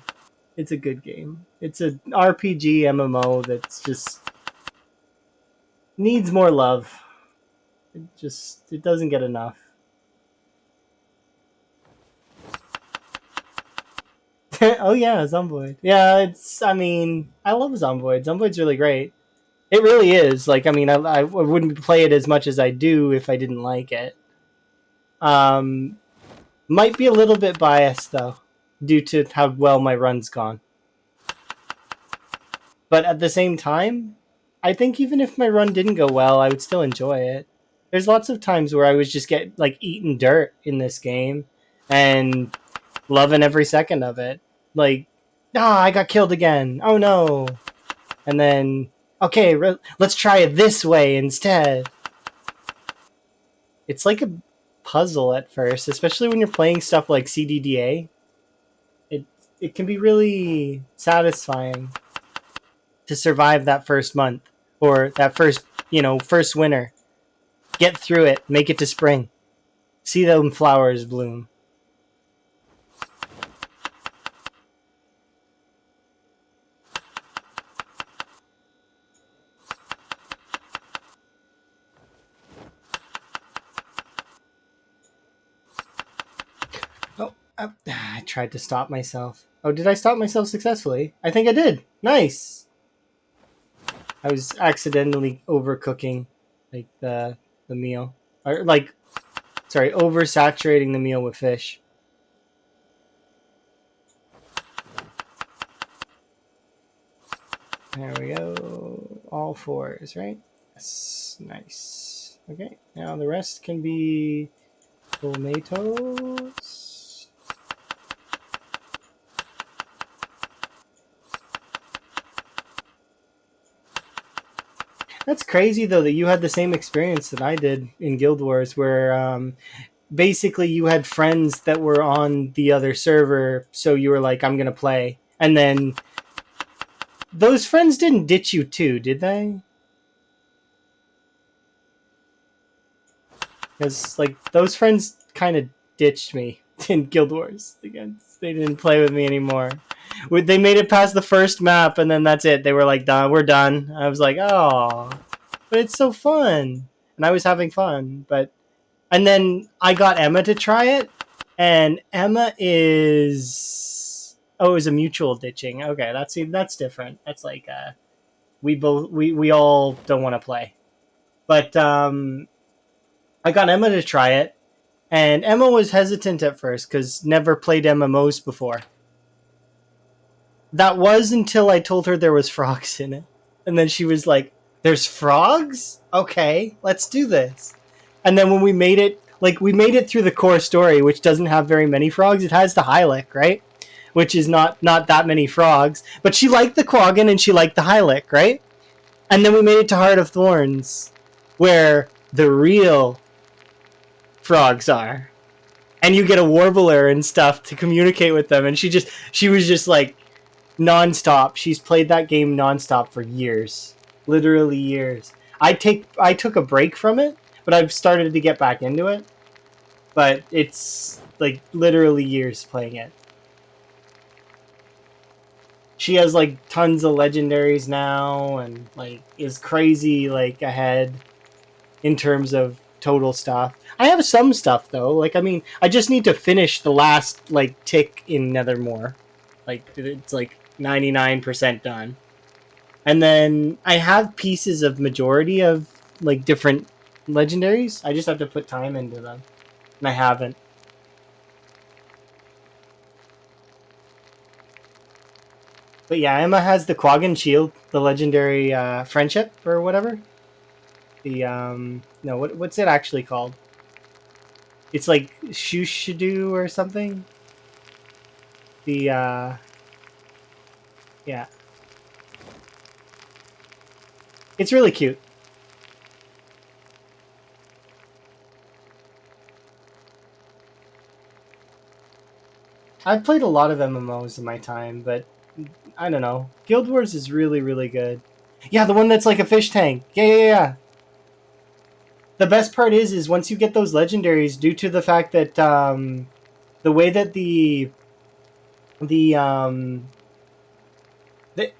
S1: game. It's an RPG MMO that's just needs more love. It doesn't get enough. Oh yeah, Zomboid. Yeah, it's. I mean, I love Zomboid. Zomboid's really great. It really is. Like, I mean, I wouldn't play it as much as I do if I didn't like it. Um, might be a little bit biased though, due to how well my run's gone. But at the same time, I think even if my run didn't go well, I would still enjoy it. There's lots of times where I was just get like eating dirt in this game and loving every second of it. Like, I got killed again. Oh no. And then, okay, let's try it this way instead. It's like a puzzle at first, especially when you're playing stuff like CDDA. It can be really satisfying to survive that first month or that first winter. Get through it, make it to spring. See them flowers bloom. Oh, I tried to stop myself. Oh, did I stop myself successfully? I think I did. Nice. I was accidentally overcooking, like the meal, or like, sorry, oversaturating the meal with fish. There we go. All fours, right? Yes, nice. Okay, now the rest can be tomatoes. That's crazy though that you had the same experience that I did in Guild Wars, where basically you had friends that were on the other server, so you were like, "I'm gonna play," and then those friends didn't ditch you too, did they? Because like those friends kind of ditched me in Guild Wars. They didn't play with me anymore. They made it past the first map, and then that's it. They were like, "Done, we're done." I was like, "Oh, but it's so fun," and I was having fun. And then I got Emma to try it, and Emma is it was a mutual ditching. Okay, that's different. That's like we all don't want to play, but I got Emma to try it, and Emma was hesitant at first because never played MMOs before. That was until I told her there was frogs in it. And then she was like, "There's frogs? Okay, let's do this." And then when we made it, we made it through the core story, which doesn't have very many frogs. It has the Hylic, right? Which is not that many frogs. But she liked the Quaggan and she liked the Hylic, right? And then we made it to Heart of Thorns, where the real frogs are. And you get a warbler and stuff to communicate with them. And she was just like, nonstop. She's played that game nonstop for years, literally years. I took a break from it, but I've started to get back into it. But it's like literally years playing it. She has like tons of legendaries now, and like is crazy like ahead in terms of total stuff. I have some stuff though. Like I mean, I just need to finish the last like tick in Nethermore. Like it's like 99% done. And then I have pieces of majority of like different legendaries. I just have to put time into them. And I haven't. But yeah, Emma has the Quaggan Shield, the legendary friendship or whatever. The no, what's it actually called? It's like Shushadu or something. The yeah. It's really cute. I've played a lot of MMOs in my time, but I don't know. Guild Wars is really, really good. Yeah, the one that's like a fish tank. Yeah. The best part is once you get those legendaries, due to the fact that the way that the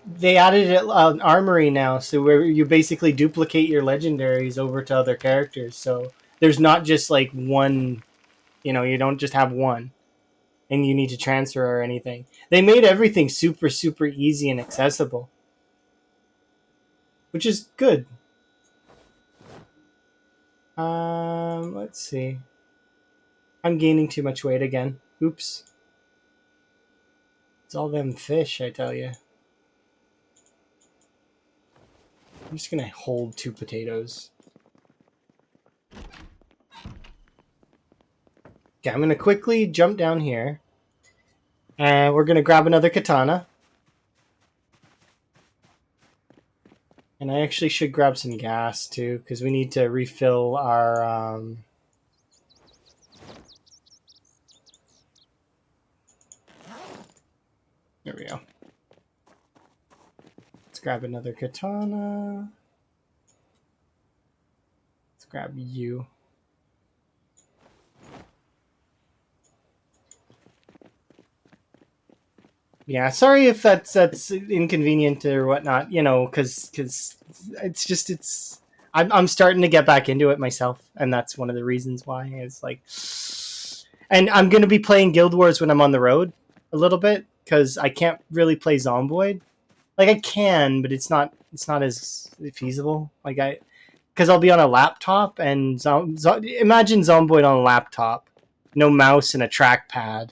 S1: they added an armory now, so where you basically duplicate your legendaries over to other characters. So there's not just like one, you don't just have one, and you need to transfer or anything. They made everything super, super easy and accessible, which is good. Let's see. I'm gaining too much weight again. Oops. It's all them fish, I tell you. I'm just gonna hold 2 potatoes. Okay, I'm gonna quickly jump down here. And we're gonna grab another katana. And I actually should grab some gas too, because we need to refill our there we go. Let's grab another katana. Let's grab you. Yeah, sorry if that's inconvenient or whatnot, because I'm starting to get back into it myself, and that's one of the reasons why. It's like, and I'm gonna be playing Guild Wars when I'm on the road a little bit because I can't really play Zomboid. Like I can, but it's not as feasible. Because I'll be on a laptop and imagine Zomboid on a laptop, no mouse and a trackpad.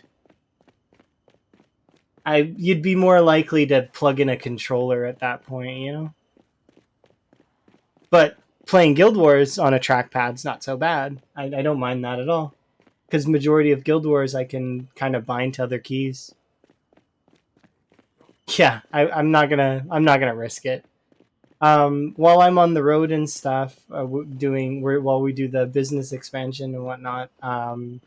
S1: You'd be more likely to plug in a controller at that point, But playing Guild Wars on a trackpad's not so bad. I don't mind that at all, because majority of Guild Wars I can kind of bind to other keys. Yeah, I'm not gonna risk it. While I'm on the road and stuff, while we do the business expansion and whatnot, I'm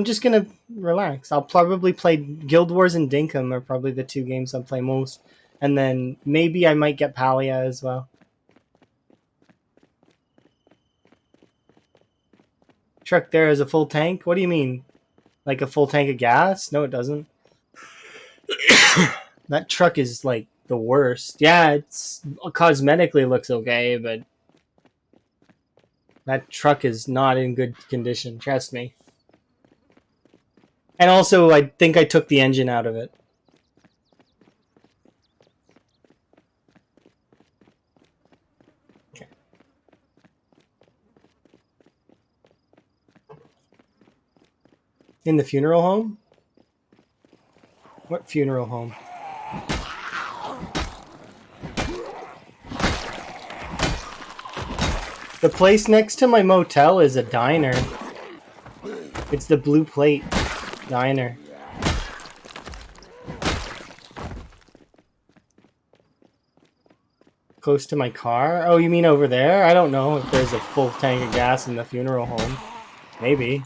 S1: just gonna relax. I'll probably play Guild Wars and Dinkum are probably the 2 games I'll play most, and then maybe I might get Palia as well. truck there has a full tank? What do you mean? Like a full tank of gas? No, it doesn't. That truck is like the worst. Yeah, it's cosmetically looks okay, but that truck is not in good condition. Trust me. And also, I think I took the engine out of it. Okay. In the funeral home? What funeral home? The place next to my motel is a diner. It's the Blue Plate Diner. Close to my car? Oh, you mean over there? I don't know if there's a full tank of gas in the funeral home. Maybe.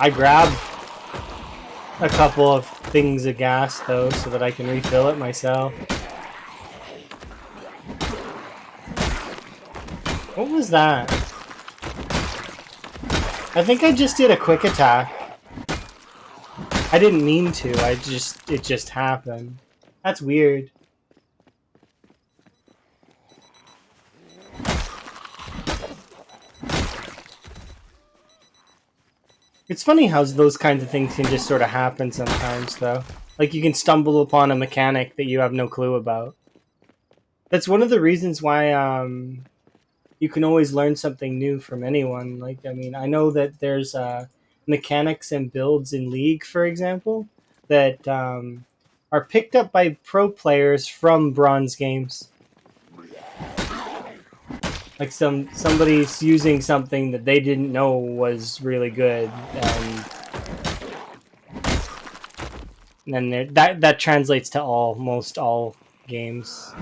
S1: I grabbed a couple of things of gas, though, so that I can refill it myself. What was that? I think I just did a quick attack. I didn't mean to. It just happened. That's weird. It's funny how those kinds of things can just sort of happen sometimes, though. Like you can stumble upon a mechanic that you have no clue about. That's one of the reasons why you can always learn something new from anyone. Like, I mean, I know that there's mechanics and builds in League, for example, that are picked up by pro players from bronze games. Like somebody's using something that they didn't know was really good, and then that translates to almost all games.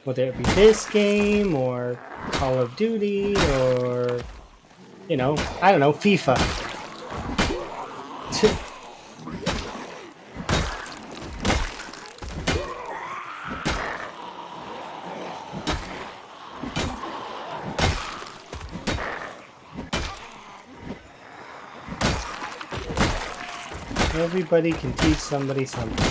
S1: Whether it be this game or Call of Duty or, you know, I don't know, FIFA. Everybody can teach somebody something.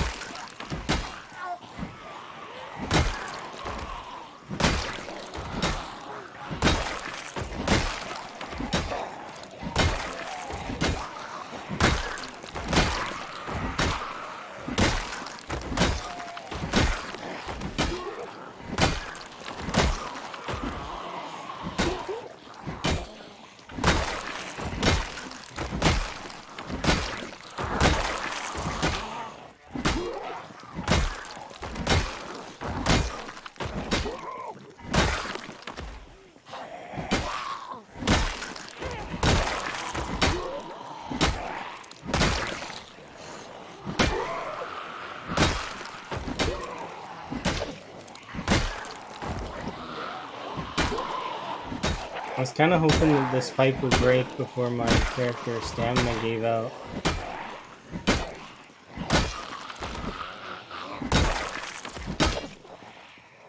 S1: I was kind of hoping that this pipe would break before my character's stamina gave out.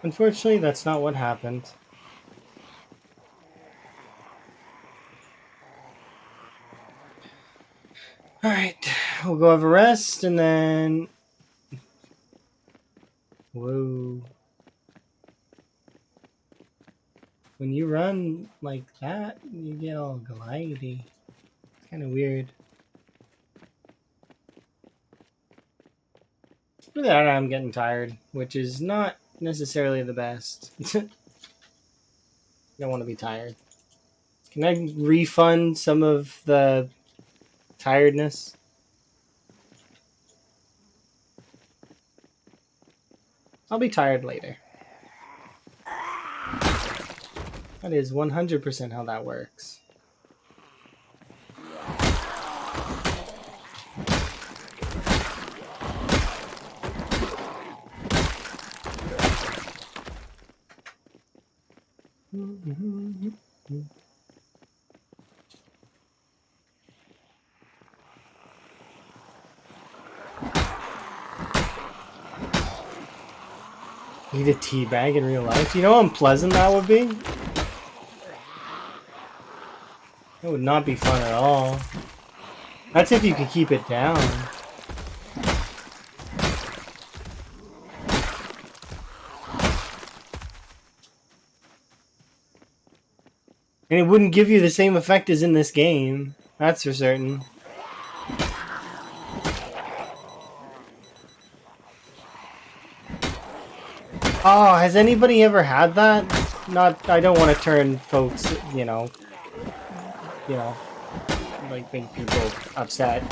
S1: Unfortunately, that's not what happened. Alright, we'll go have a rest and then... Whoa. When you run like that, you get all glidey. It's kind of weird. Look at that, I'm getting tired, which is not necessarily the best. Don't want to be tired. Can I refund some of the tiredness? I'll be tired later. That is 100% how that works. Eat a tea bag in real life. You know how unpleasant that would be? It would not be fun at all. That's if you could keep it down. And it wouldn't give you the same effect as in this game. That's for certain. Oh, has anybody ever had that? Not, I don't want to turn folks, you know, like make people upset.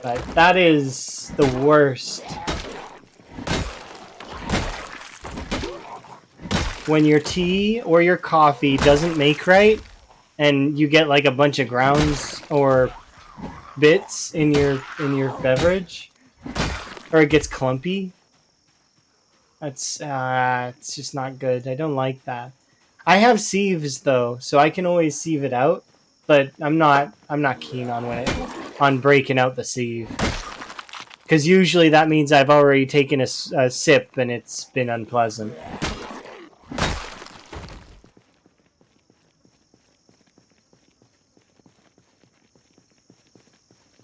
S1: But that is the worst. When your tea or your coffee doesn't make right, and you get like a bunch of grounds or bits in your beverage, or it gets clumpy. That's it's just not good. I don't like that. I have sieves though, so I can always sieve it out, but I'm not keen on on breaking out the sieve, because usually that means I've already taken a sip and it's been unpleasant.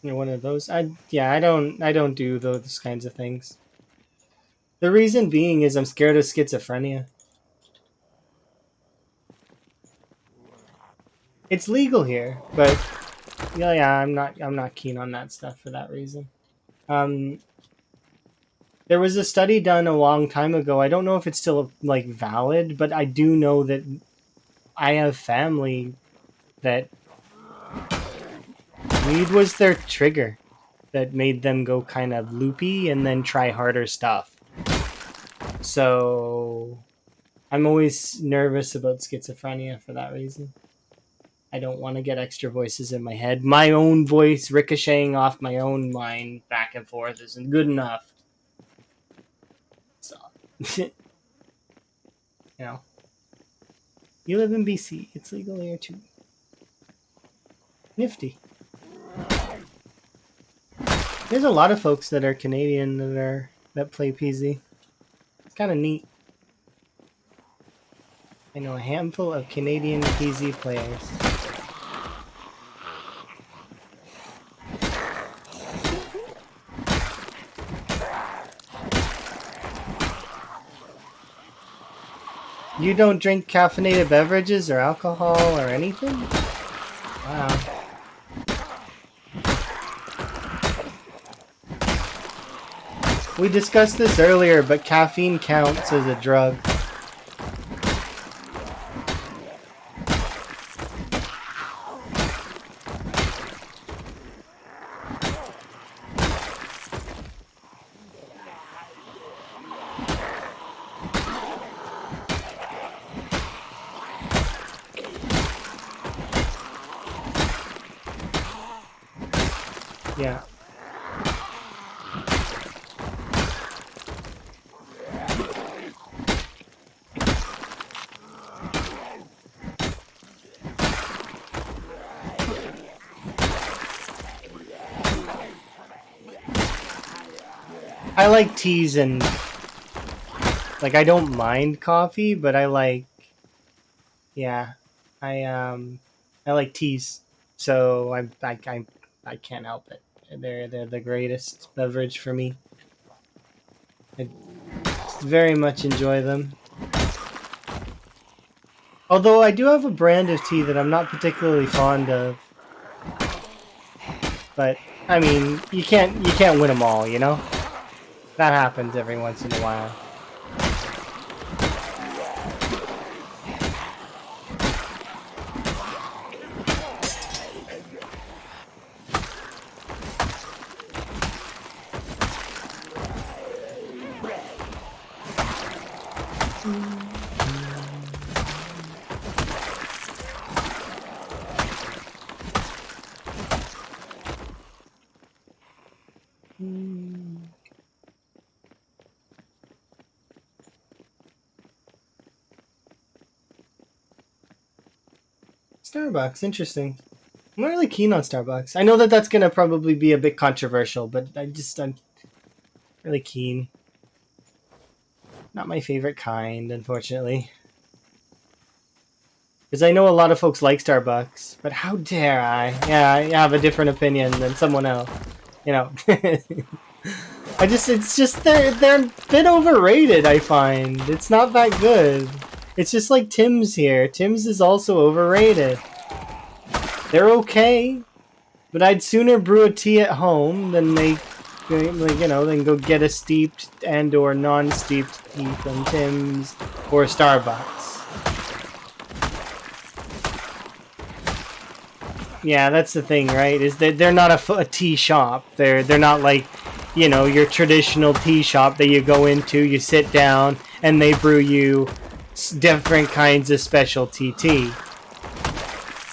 S1: You know, one of those. I don't do those kinds of things. The reason being is I'm scared of schizophrenia. It's legal here, but yeah, I'm not keen on that stuff for that reason. Um, there was a study done a long time ago. I don't know if it's still like valid, but I do know that I have family that weed was their trigger that made them go kind of loopy and then try harder stuff. So I'm always nervous about schizophrenia for that reason. I don't want to get extra voices in my head. My own voice ricocheting off my own mind back and forth isn't good enough. So, you know, you live in BC. It's legal here too. Nifty. There's a lot of folks that are Canadian that play PZ. It's kind of neat. I know a handful of Canadian PZ players. You don't drink caffeinated beverages or alcohol or anything? Wow. We discussed this earlier, but caffeine counts as a drug. Yeah. I like teas and like I don't mind coffee, but I like yeah. I like teas. So I can't help it. They're the greatest beverage for me. I very much enjoy them. Although I do have a brand of tea that I'm not particularly fond of. But I mean, you can't win them all, you know? That happens every once in a while. Starbucks, interesting. I'm not really keen on Starbucks. I know that that's gonna probably be a bit controversial, but I'm really keen. Not my favorite kind, unfortunately. Because I know a lot of folks like Starbucks, but how dare I? Yeah, I have a different opinion than someone else. You know. It's just they're a bit overrated, I find. It's not that good. It's just like Tim's here. Tim's is also overrated. They're okay, but I'd sooner brew a tea at home than make, like, you know, than go get a steeped and or non-steeped tea from Tim's or Starbucks. Yeah, that's the thing, right? Is that they're not a tea shop. They're not like, you know, your traditional tea shop that you go into, you sit down, and they brew you different kinds of specialty tea.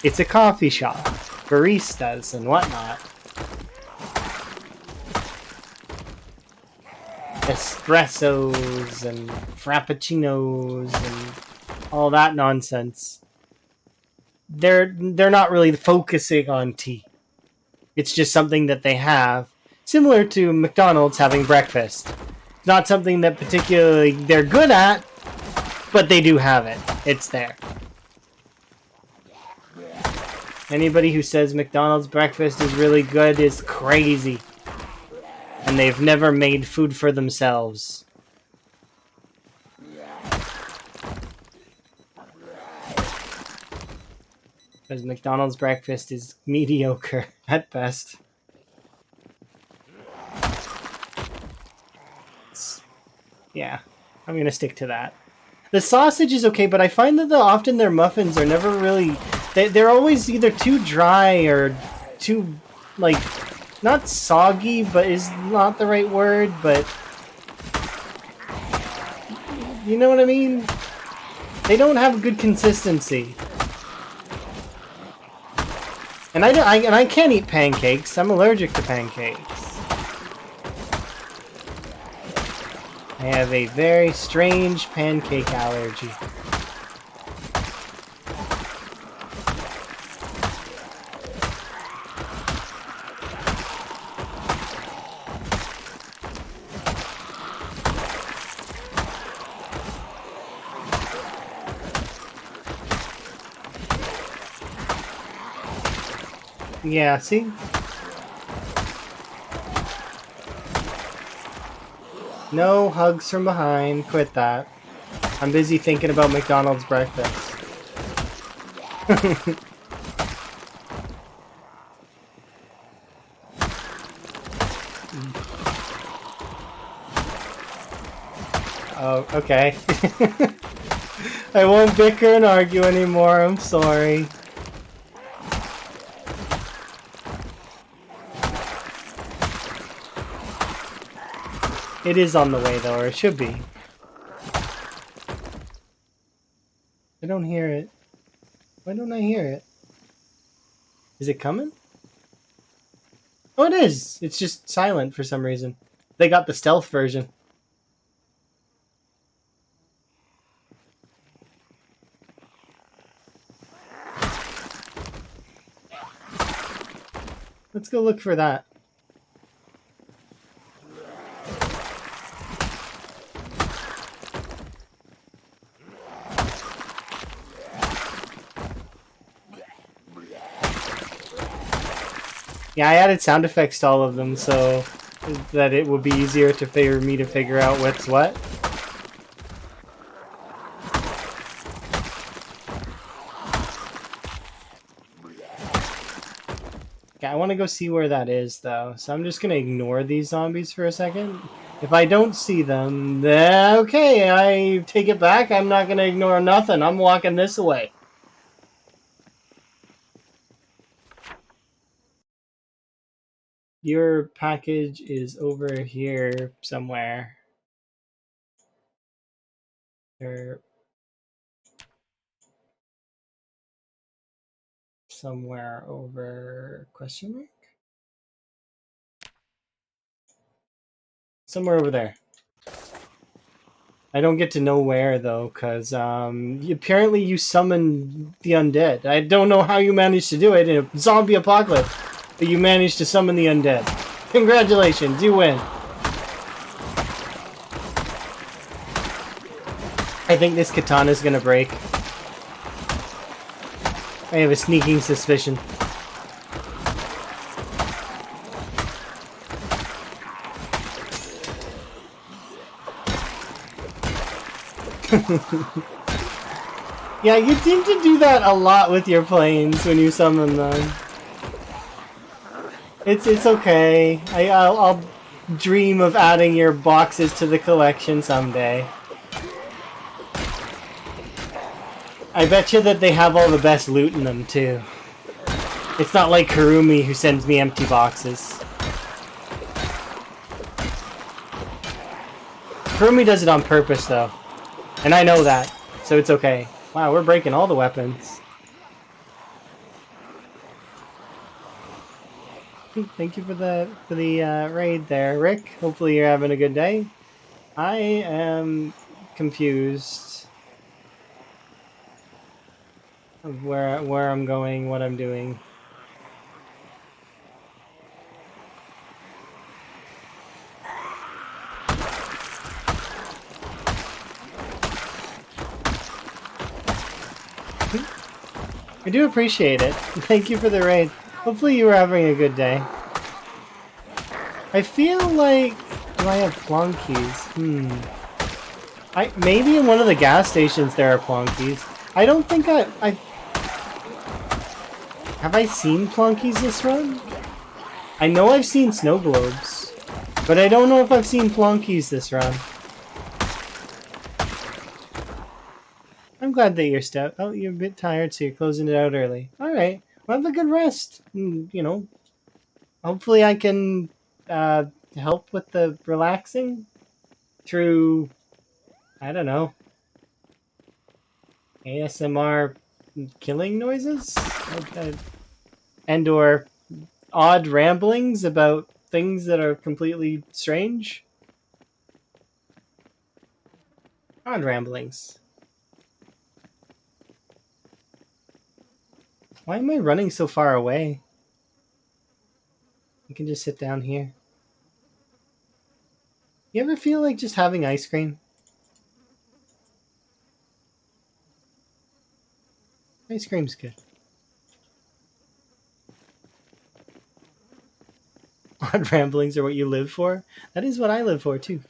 S1: It's a coffee shop, baristas and whatnot. Espressos and frappuccinos and all that nonsense. They're not really focusing on tea. It's just something that they have, similar to McDonald's having breakfast. Not something that particularly they're good at, but they do have it. It's there. Anybody who says McDonald's breakfast is really good is crazy. And they've never made food for themselves. Because McDonald's breakfast is mediocre at best. Yeah, I'm gonna stick to that. The sausage is okay, but I find that often their muffins are never really... They're always either too dry or too, like, not soggy, but is not the right word, but... You know what I mean? They don't have good consistency. And I can't eat pancakes. I'm allergic to pancakes. I have a very strange pancake allergy. Yeah, see? No hugs from behind. Quit that. I'm busy thinking about McDonald's breakfast. Oh, okay. I won't bicker and argue anymore. I'm sorry. It is on the way, though, or it should be. I don't hear it. Why don't I hear it? Is it coming? Oh, it is! It's just silent for some reason. They got the stealth version. Let's go look for that. Yeah, I added sound effects to all of them so that it would be easier for me to figure out what's what. Okay, I want to go see where that is, though. So I'm just going to ignore these zombies for a second. If I don't see them, then okay, I take it back. I'm not going to ignore nothing. I'm walking this way. Your package is over here somewhere. Somewhere over question mark? Somewhere over there. I don't get to know where, though, because apparently you summon the undead. I don't know how you managed to do it in a zombie apocalypse, but you managed to summon the undead. Congratulations, you win. I think this katana's gonna break. I have a sneaking suspicion. Yeah, you seem to do that a lot with your planes when you summon them. It's okay. I'll dream of adding your boxes to the collection someday. I bet you that they have all the best loot in them too. It's not like Kurumi who sends me empty boxes. Kurumi does it on purpose though. And I know that, so it's okay. Wow, we're breaking all the weapons. Thank you for the raid there, Rick. Hopefully you're having a good day. I am confused of where I'm going, what I'm doing. I do appreciate it. Thank you for the raid. Hopefully you were having a good day. I feel like... Do I have plonkies? Maybe in one of the gas stations there are plonkies. I don't think I... Have I seen plonkies this run? I know I've seen snow globes. But I don't know if I've seen plonkies this run. I'm glad that you're Oh, you're a bit tired, so you're closing it out early. Alright. Well, have a good rest. You know, hopefully I can help with the relaxing through, I don't know, ASMR killing noises? And or odd ramblings about things that are completely strange? Odd ramblings. Why am I running so far away? I can just sit down here. You ever feel like just having ice cream? Ice cream's good. Odd ramblings are what you live for? That is what I live for, too.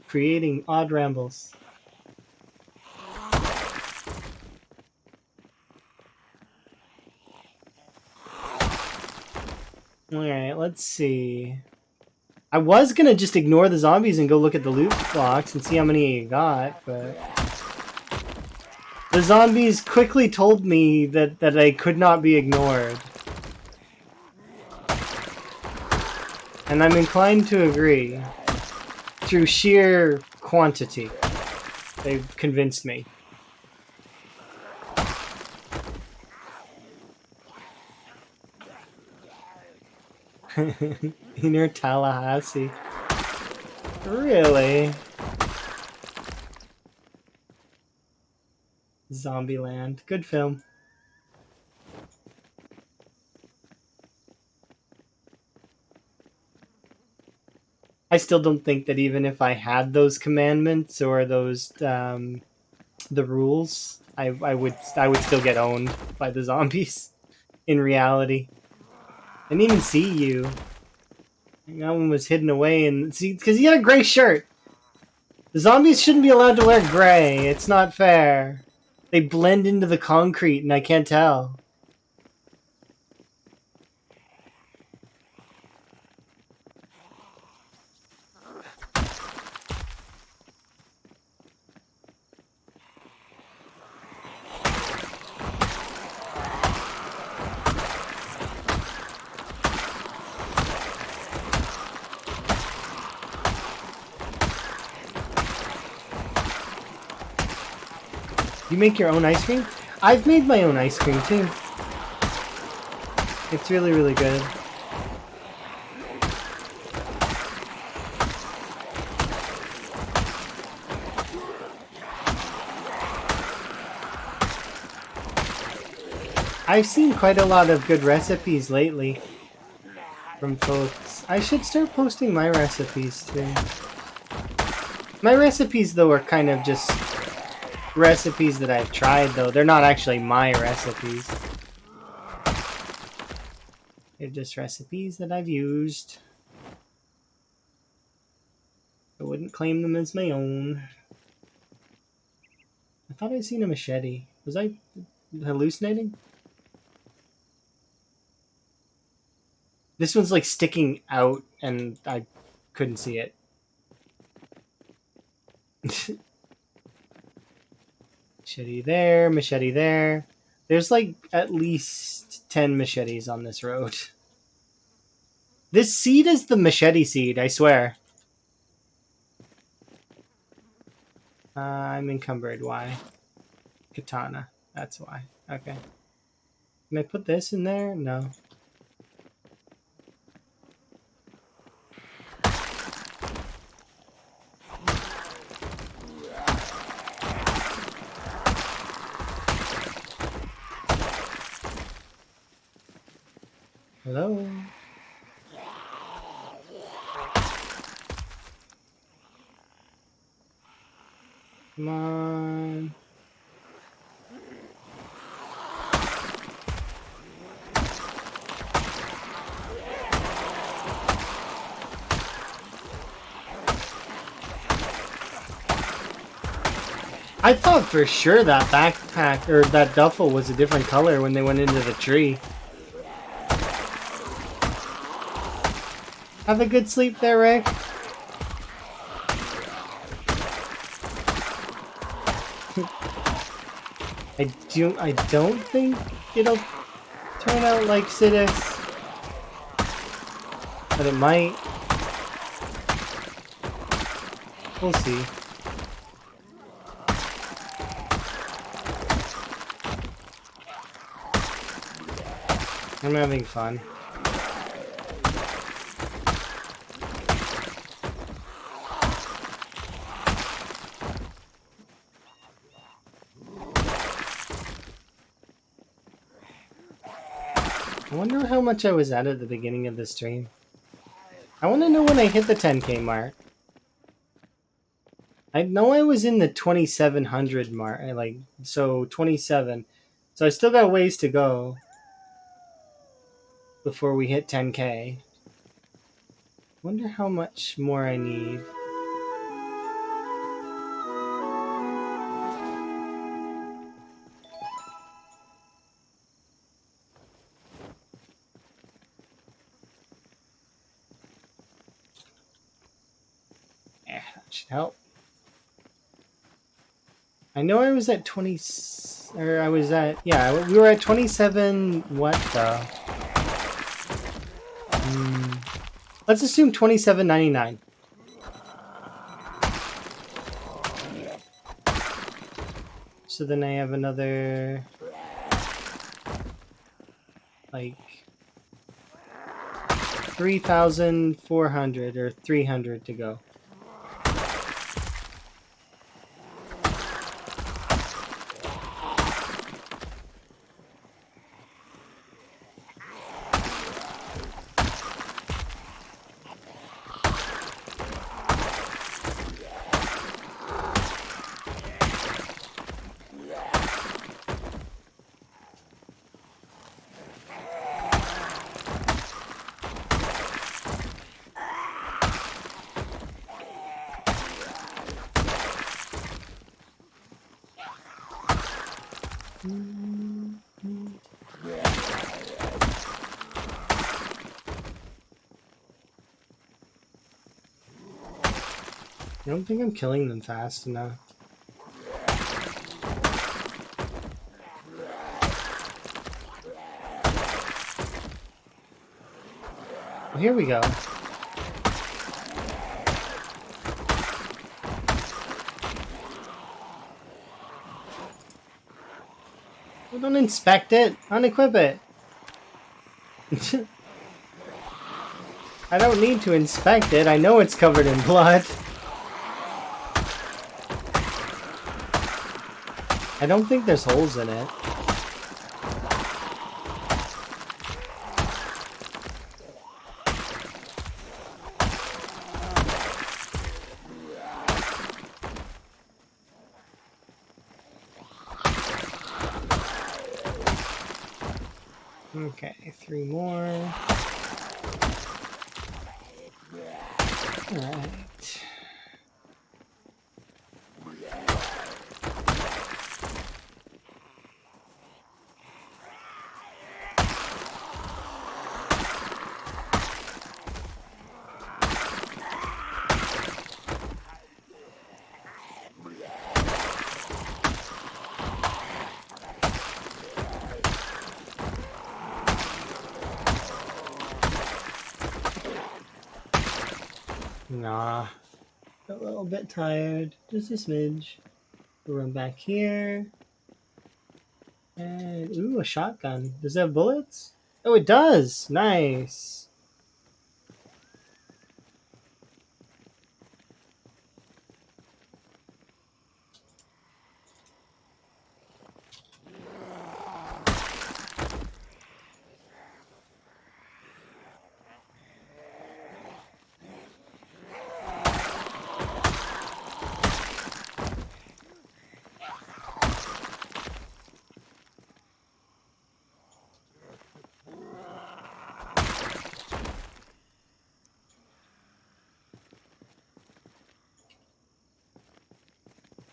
S1: Creating odd rambles. Alright, let's see. I was gonna just ignore the zombies and go look at the loot box and see how many you got, but... The zombies quickly told me that I could not be ignored. And I'm inclined to agree. Through sheer quantity. They've convinced me. Inner Tallahassee. Really? Zombieland. Good film. I still don't think that even if I had those commandments or those the rules, I would still get owned by the zombies in reality. I didn't even see you. That one was hidden away, and see, because you had a gray shirt. The zombies shouldn't be allowed to wear gray. It's not fair. They blend into the concrete, and I can't tell. You make your own ice cream? I've made my own ice cream too. It's really, really good. I've seen quite a lot of good recipes lately from folks. I should start posting my recipes too. My recipes, though, are kind of just recipes that I've tried, though. They're not actually my recipes. They're just recipes that I've used. I wouldn't claim them as my own. I thought I'd seen a machete. Was I hallucinating? This one's like sticking out and I couldn't see it. Machete there, machete there. There's like at least 10 machetes on this road. This seed is the machete seed, I swear. I'm encumbered. Why? Katana. That's why. Okay. Can I put this in there? No. Hello? Come on. I thought for sure that backpack or that duffel was a different color when they went into the tree. Have a good sleep there, Rick. I don't think it'll turn out like Sidus, but it might. We'll see. I'm having fun. I wonder how much I was at the beginning of the stream. I want to know when I hit the 10k mark. I know I was in the 2700 mark, like, so 27. So I still got ways to go before we hit 10k. Wonder how much more I need. That should help. I know I was at 20, or I was at, yeah, we were at 27, what the? Let's assume 27.99. So then I have another, like, 3,400 or 300 to go. I don't think I'm killing them fast enough. Well, here we go. Well, don't inspect it. Unequip it. I don't need to inspect it. I know it's covered in blood. I don't think there's holes in it. Okay, 3 more. Alright. Nah, a little bit tired, just a smidge. We'll run back here. And, ooh, a shotgun. Does it have bullets? Oh, it does! Nice!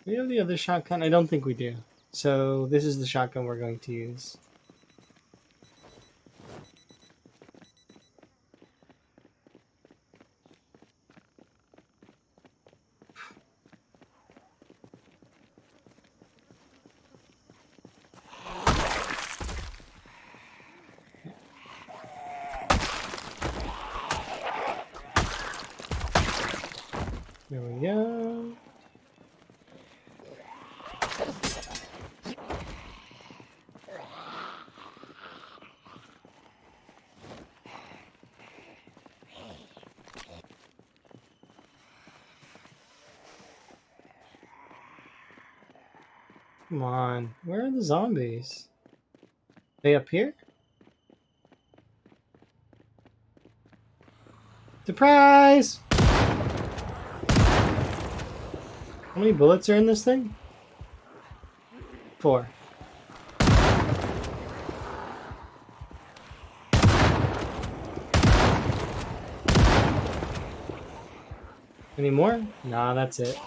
S1: Do we have the other shotgun? I don't think we do. So this is the shotgun we're going to use. There we go. Come on, where are the zombies? They up here? Surprise! How many bullets are in this thing? 4. Any more? Nah, that's it.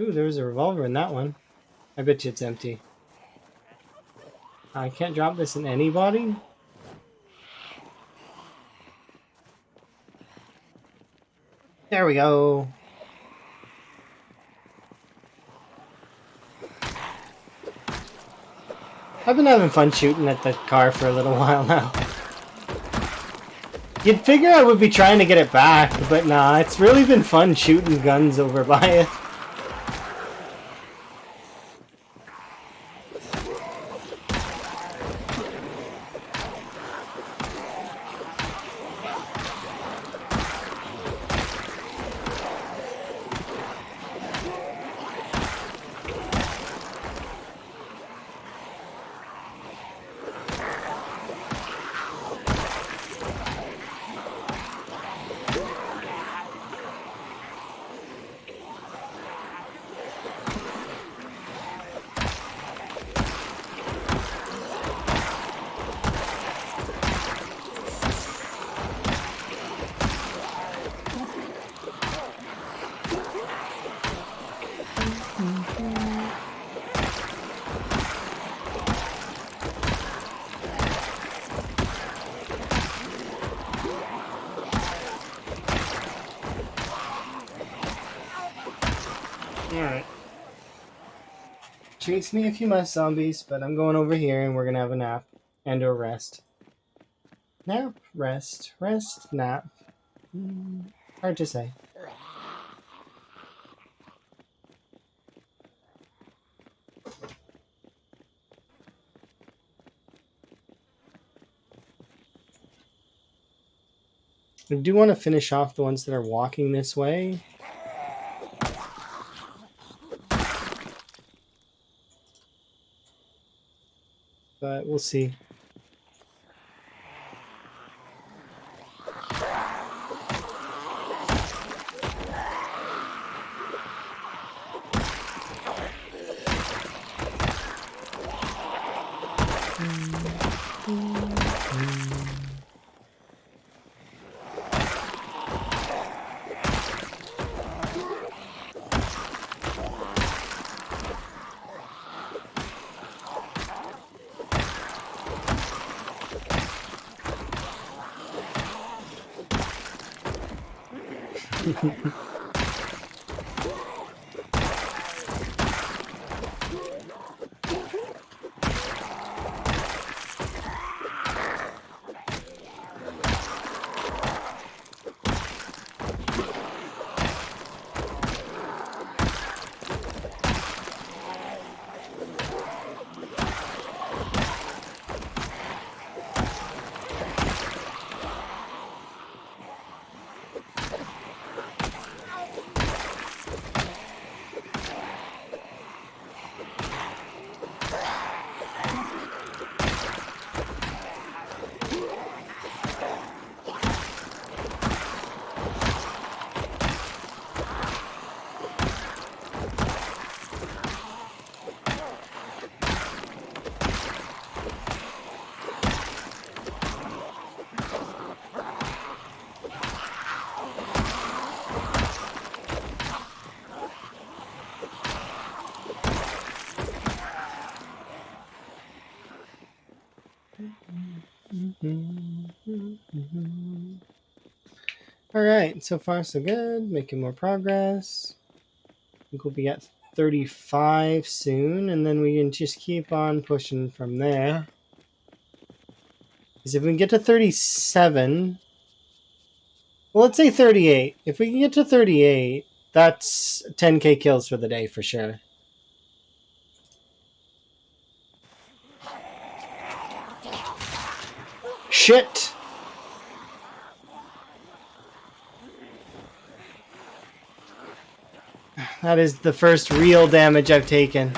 S1: Ooh, there was a revolver in that one. I bet you it's empty. I can't drop this in anybody? There we go. I've been having fun shooting at the car for a little while now. You'd figure I would be trying to get it back, but nah, it's really been fun shooting guns over by it. Alright. Chase me if you must, zombies, but I'm going over here and we're gonna have a nap. And a rest. Nap, rest, rest, nap. Hard to say. I do want to finish off the ones that are walking this way. But we'll see. Alright, so far so good. Making more progress. I think we'll be at 35 soon, and then we can just keep on pushing from there. Because if we can get to 37... Well, let's say 38. If we can get to 38, that's 10k kills for the day for sure. Shit! That is the first real damage I've taken.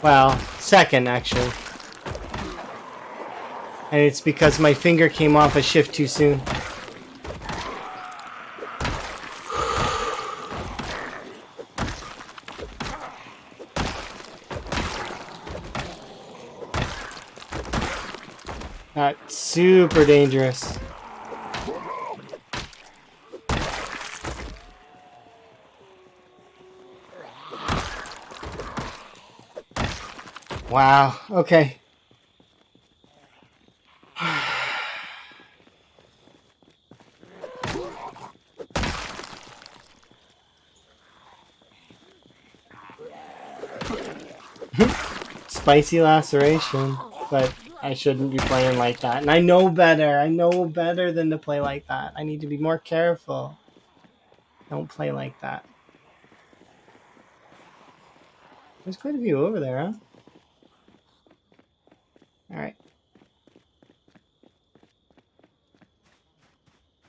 S1: Well, second, actually. And it's because my finger came off a shift too soon. That's super dangerous. Wow, okay. Spicy laceration, but I shouldn't be playing like that. And I know better. I know better than to play like that. I need to be more careful. Don't play like that. There's quite a few over there, huh? Alright.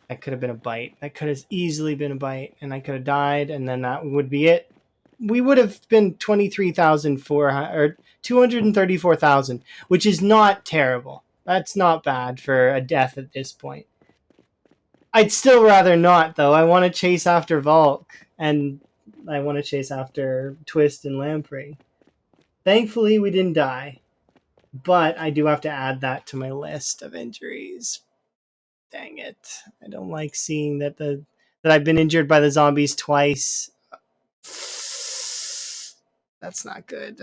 S1: That could have been a bite. That could have easily been a bite. And I could have died, and then that would be it. We would have been 23,400 or 234,000, which is not terrible. That's not bad for a death at this point. I'd still rather not, though. I want to chase after Volk, and I want to chase after Twist and Lamprey. Thankfully, we didn't die, but I do have to add that to my list of injuries. Dang it! I don't like seeing that I've been injured by the zombies twice. That's not good.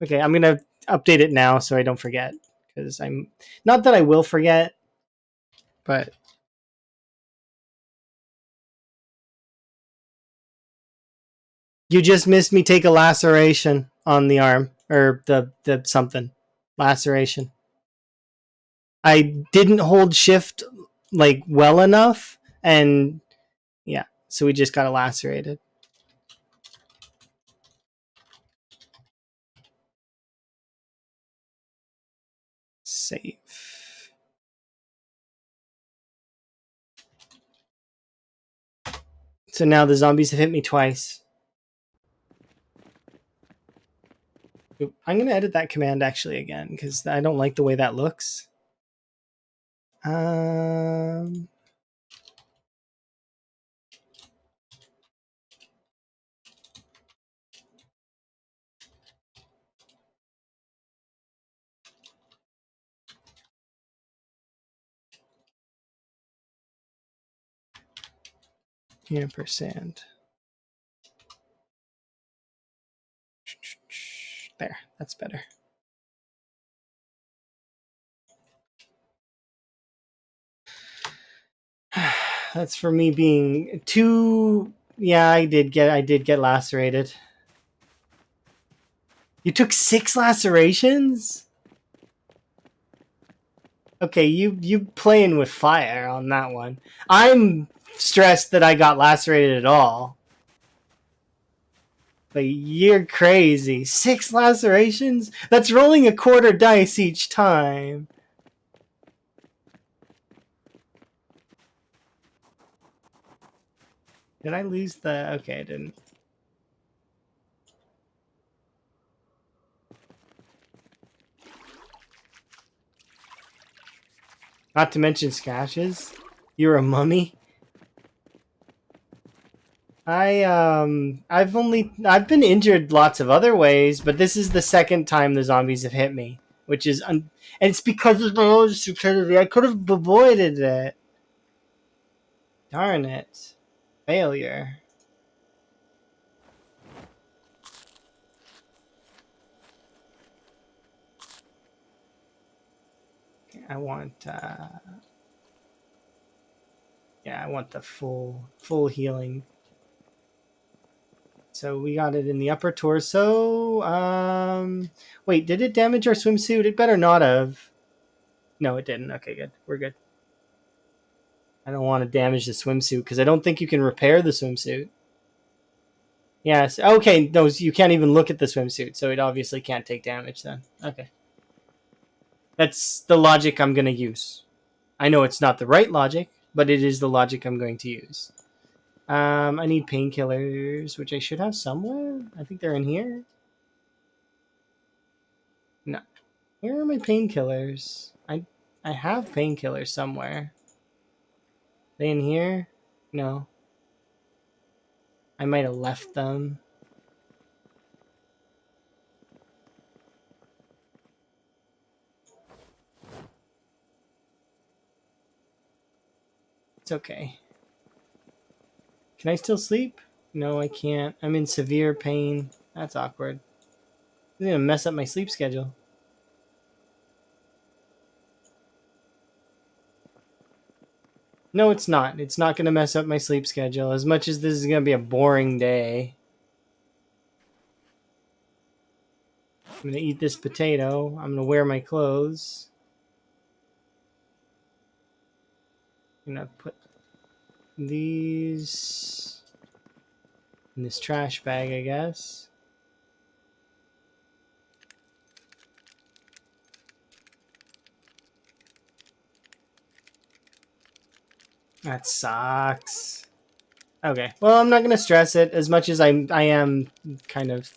S1: Okay, I'm gonna update it now so I don't forget, because I'm not that I will forget, but you just missed me take a laceration on the arm or the something laceration. I didn't hold shift like well enough, and yeah, so we just got lacerated. Save. So now the zombies have hit me twice. I'm going to edit that command actually again because I don't like the way that looks. %. There, that's better. That's for me being too... Yeah, I did get lacerated. You took 6 lacerations? Okay, you playing with fire on that one. I'm stressed that I got lacerated at all. But you're crazy. 6 lacerations? That's rolling a quarter dice each time. Did I lose the... Okay, I didn't. Not to mention scratches. You're a mummy. I've been injured lots of other ways, but this is the second time the zombies have hit me, which is and it's because of my own stupidity. I could have avoided it. Darn it. Failure. I want yeah, I want the full healing. So we got it in the upper torso. Wait, did it damage our swimsuit? It better not have. No, it didn't. Okay, good. We're good. I don't want to damage the swimsuit because I don't think you can repair the swimsuit. Yes. Okay, no, you can't even look at the swimsuit, so it obviously can't take damage then. Okay. That's the logic I'm going to use. I know it's not the right logic, but it is the logic I'm going to use. I need painkillers, which I should have somewhere. I think they're in here. No. Where are my painkillers? I have painkillers somewhere. They in here? No. I might have left them. It's okay. Can I still sleep? No, I can't. I'm in severe pain. That's awkward. It's gonna mess up my sleep schedule. No, it's not. It's not gonna mess up my sleep schedule. As much as this is gonna be a boring day. I'm gonna eat this potato. I'm gonna wear my clothes. I'm gonna put these in this trash bag, I guess. That sucks. Okay, well, I'm not gonna stress it as much as I am kind of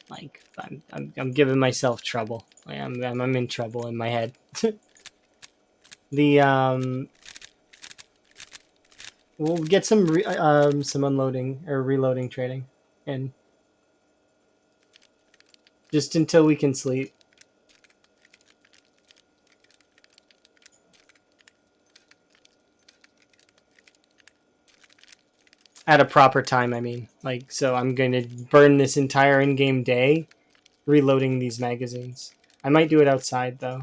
S1: like I'm giving myself trouble. I'm in trouble in my head. The we'll get some unloading or reloading trading and just until we can sleep. At a proper time, I mean. Like, so I'm going to burn this entire in-game day reloading these magazines. I might do it outside, though.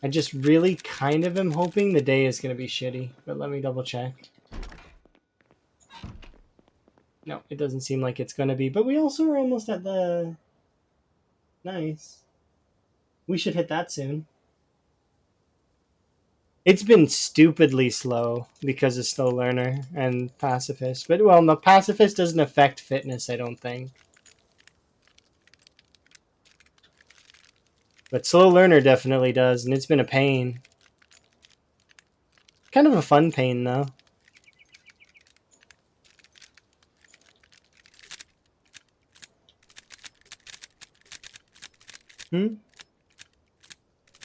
S1: I just really kind of am hoping the day is going to be shitty, but let me double check. No, it doesn't seem like it's going to be, but we also are almost at the... Nice. We should hit that soon. It's been stupidly slow because of slow learner and pacifist. But, well, no, pacifist doesn't affect fitness, I don't think. But slow learner definitely does, and it's been a pain. Kind of a fun pain, though.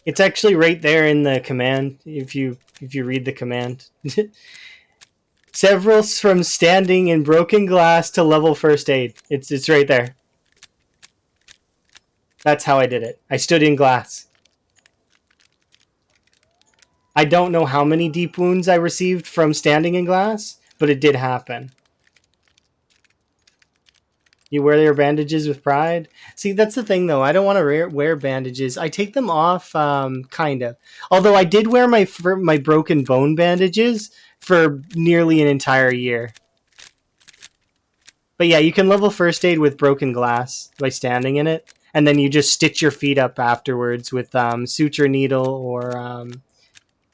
S1: It's actually right there in the command, if you read the command. Several from standing in broken glass to level first aid. It's right there. That's how I did it. I stood in glass. I don't know how many deep wounds I received from standing in glass, but it did happen. You wear your bandages with pride. See, that's the thing, though. I don't want to wear bandages. I take them off, kind of. Although I did wear my broken bone bandages for nearly an entire year. But yeah, you can level first aid with broken glass by standing in it, and then you just stitch your feet up afterwards with suture needle or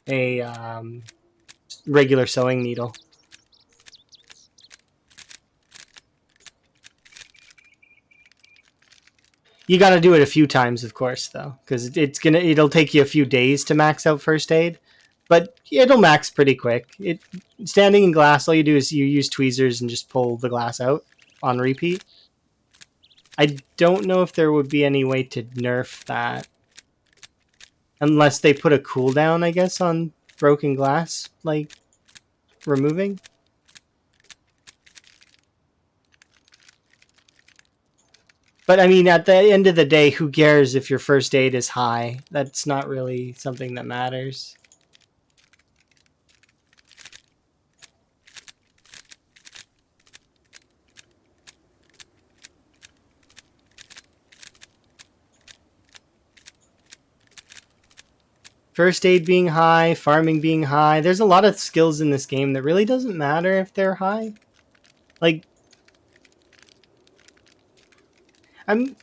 S1: a regular sewing needle. You got to do it a few times, of course, though, because it'll take you a few days to max out first aid, but it'll max pretty quick. Standing in glass, all you do is you use tweezers and just pull the glass out on repeat. I don't know if there would be any way to nerf that, unless they put a cooldown, I guess, on broken glass, like removing. But I mean, at the end of the day, who cares if your first aid is high? That's not really something that matters. First aid being high, farming being high. There's a lot of skills in this game that really doesn't matter if they're high. Like,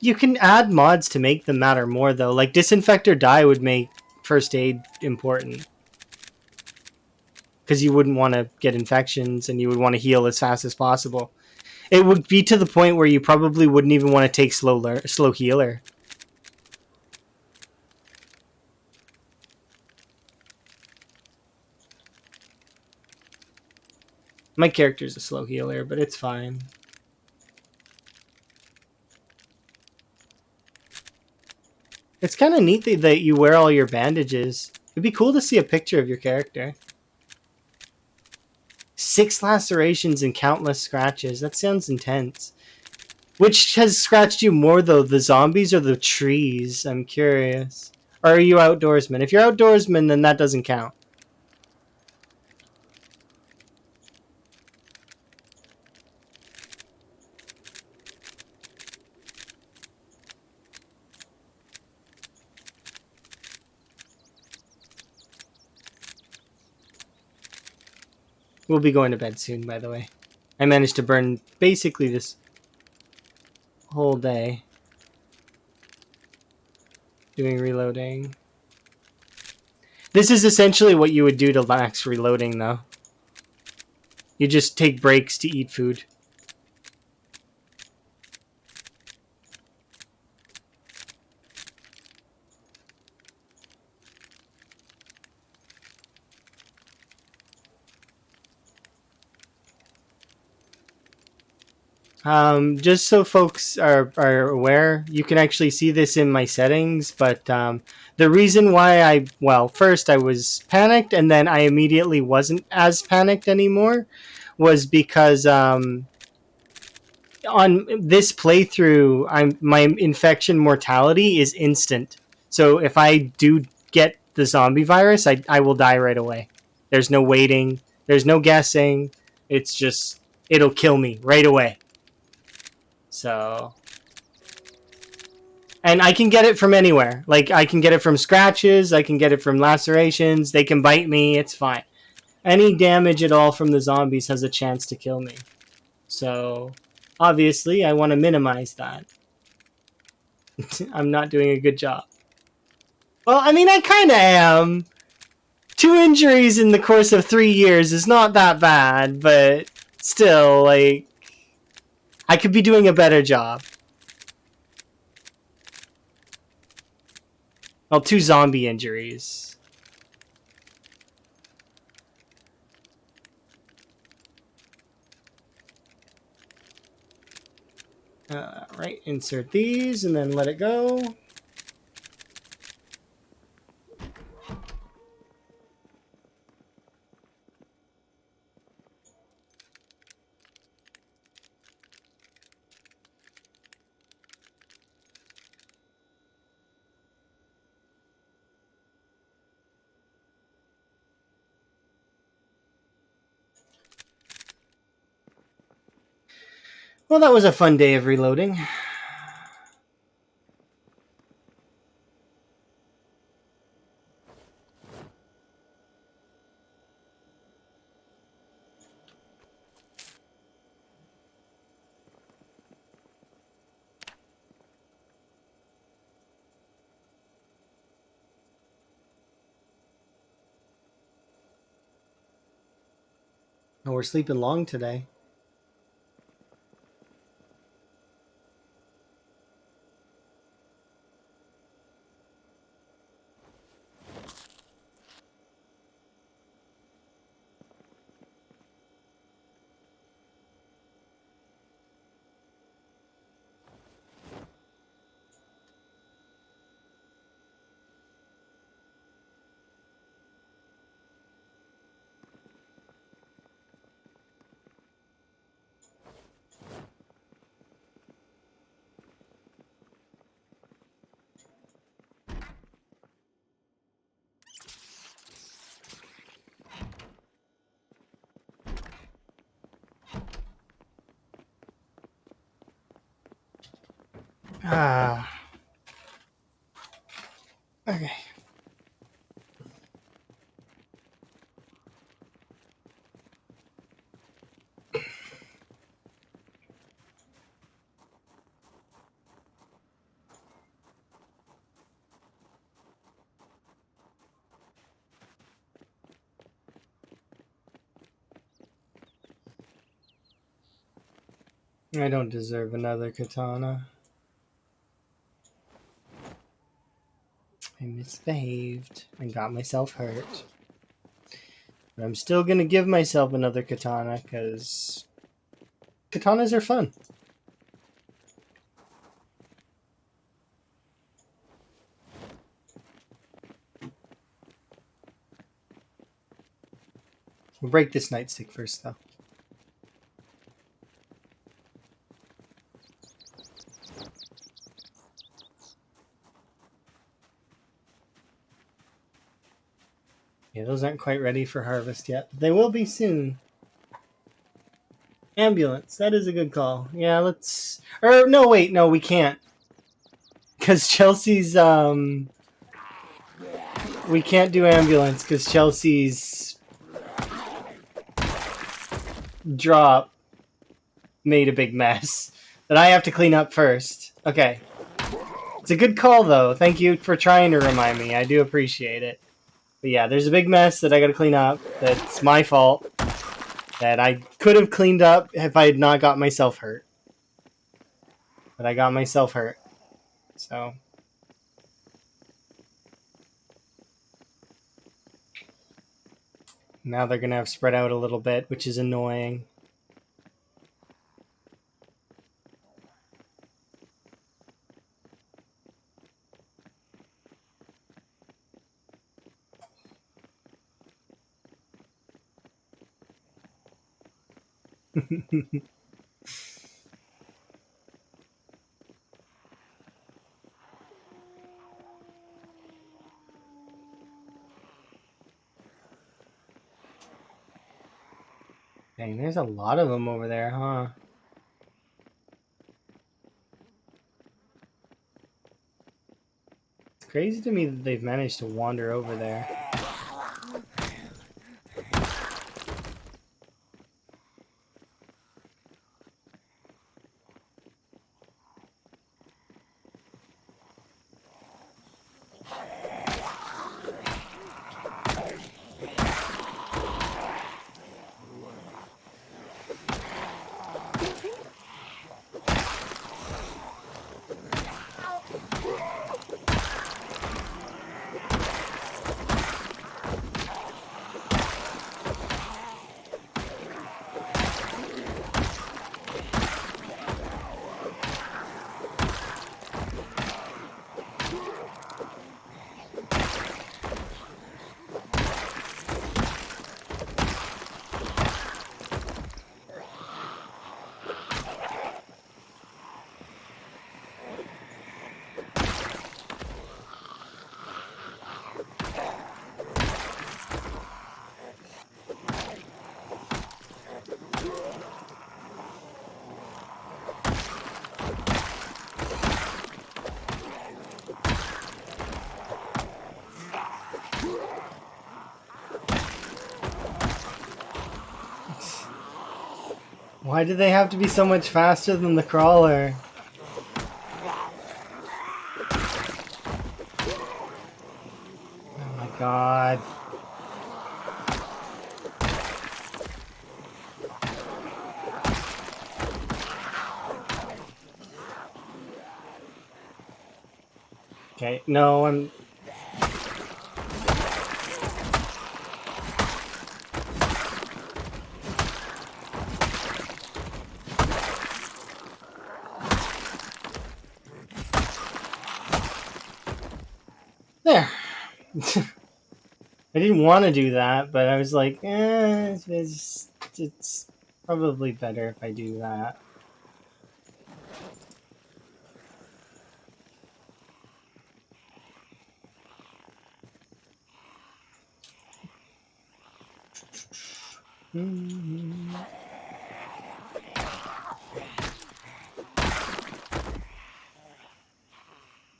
S1: you can add mods to make them matter more, though. Like, Disinfect or Die would make first aid important. Because you wouldn't want to get infections and you would want to heal as fast as possible. It would be to the point where you probably wouldn't even want to take slow healer. My character's a slow healer, but it's fine. It's kind of neat that you wear all your bandages. It'd be cool to see a picture of your character. 6 lacerations and countless scratches. That sounds intense. Which has scratched you more, though? The zombies or the trees? I'm curious. Or are you outdoorsman? If you're outdoorsman, then that doesn't count. We'll be going to bed soon, by the way. I managed to burn basically this whole day doing reloading. This is essentially what you would do to max reloading, though. You just take breaks to eat food. Just so folks are aware, you can actually see this in my settings, but the reason why first I was panicked and then I immediately wasn't as panicked anymore was because on this playthrough, my infection mortality is instant. So if I do get the zombie virus, I will die right away. There's no waiting. There's no guessing. It's just, it'll kill me right away. So, and I can get it from anywhere. Like, I can get it from scratches, I can get it from lacerations, they can bite me, it's fine. Any damage at all from the zombies has a chance to kill me. So, obviously, I want to minimize that. I'm not doing a good job. Well, I mean, I kind of am. 2 injuries in the course of 3 years is not that bad, but still, like, I could be doing a better job. Well, 2 zombie injuries. Right, insert these and then let it go. Well, that was a fun day of reloading. Oh, we're sleeping long today. Ah. Okay. I don't deserve another katana. I misbehaved and got myself hurt. But I'm still gonna give myself another katana because katanas are fun. We'll break this nightstick first, though. Yeah, those aren't quite ready for harvest yet. They will be soon. Ambulance. That is a good call. Yeah, let's... no, wait. No, we can't. Because Chelsea's... We can't do ambulance because Chelsea's... drop made a big mess that I have to clean up first. Okay. It's a good call, though. Thank you for trying to remind me. I do appreciate it. But yeah, there's a big mess that I gotta clean up. That's my fault. That I could have cleaned up if I had not got myself hurt. But I got myself hurt. So... now they're gonna have spread out a little bit, which is annoying. Dang, there's a lot of them over there, huh? It's crazy to me that they've managed to wander over there. Why do they have to be so much faster than the crawler? Oh my god. Okay, no, I'm... There! I didn't want to do that, but I was like, it's probably better if I do that.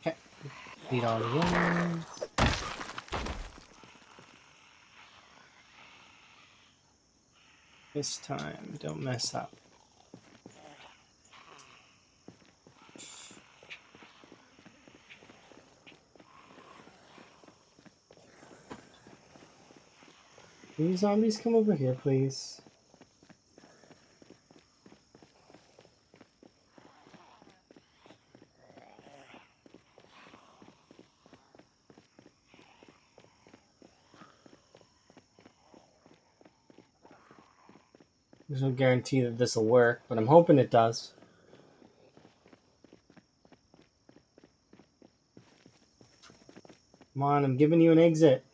S1: Okay, beat all the ones. This time, don't mess up. Can you zombies come over here, please? There's no guarantee that this will work, but I'm hoping it does. Come on, I'm giving you an exit.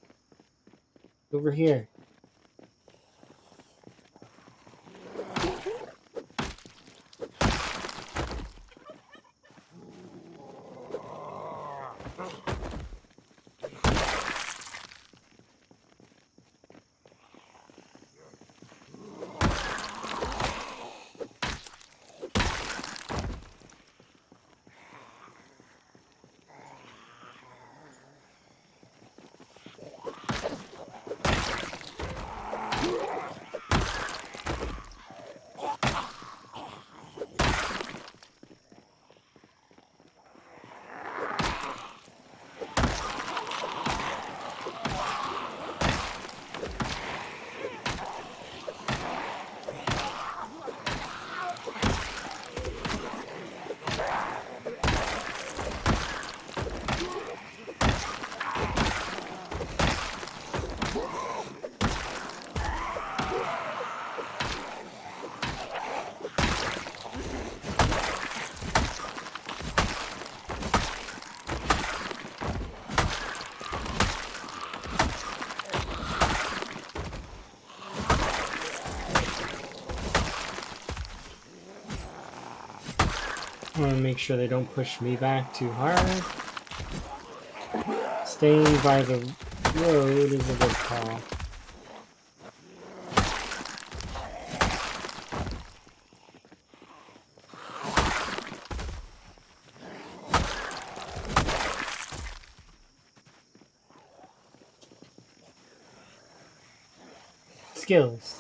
S1: Over here. I want to make sure they don't push me back too hard. Staying by the road is a good call. Skills.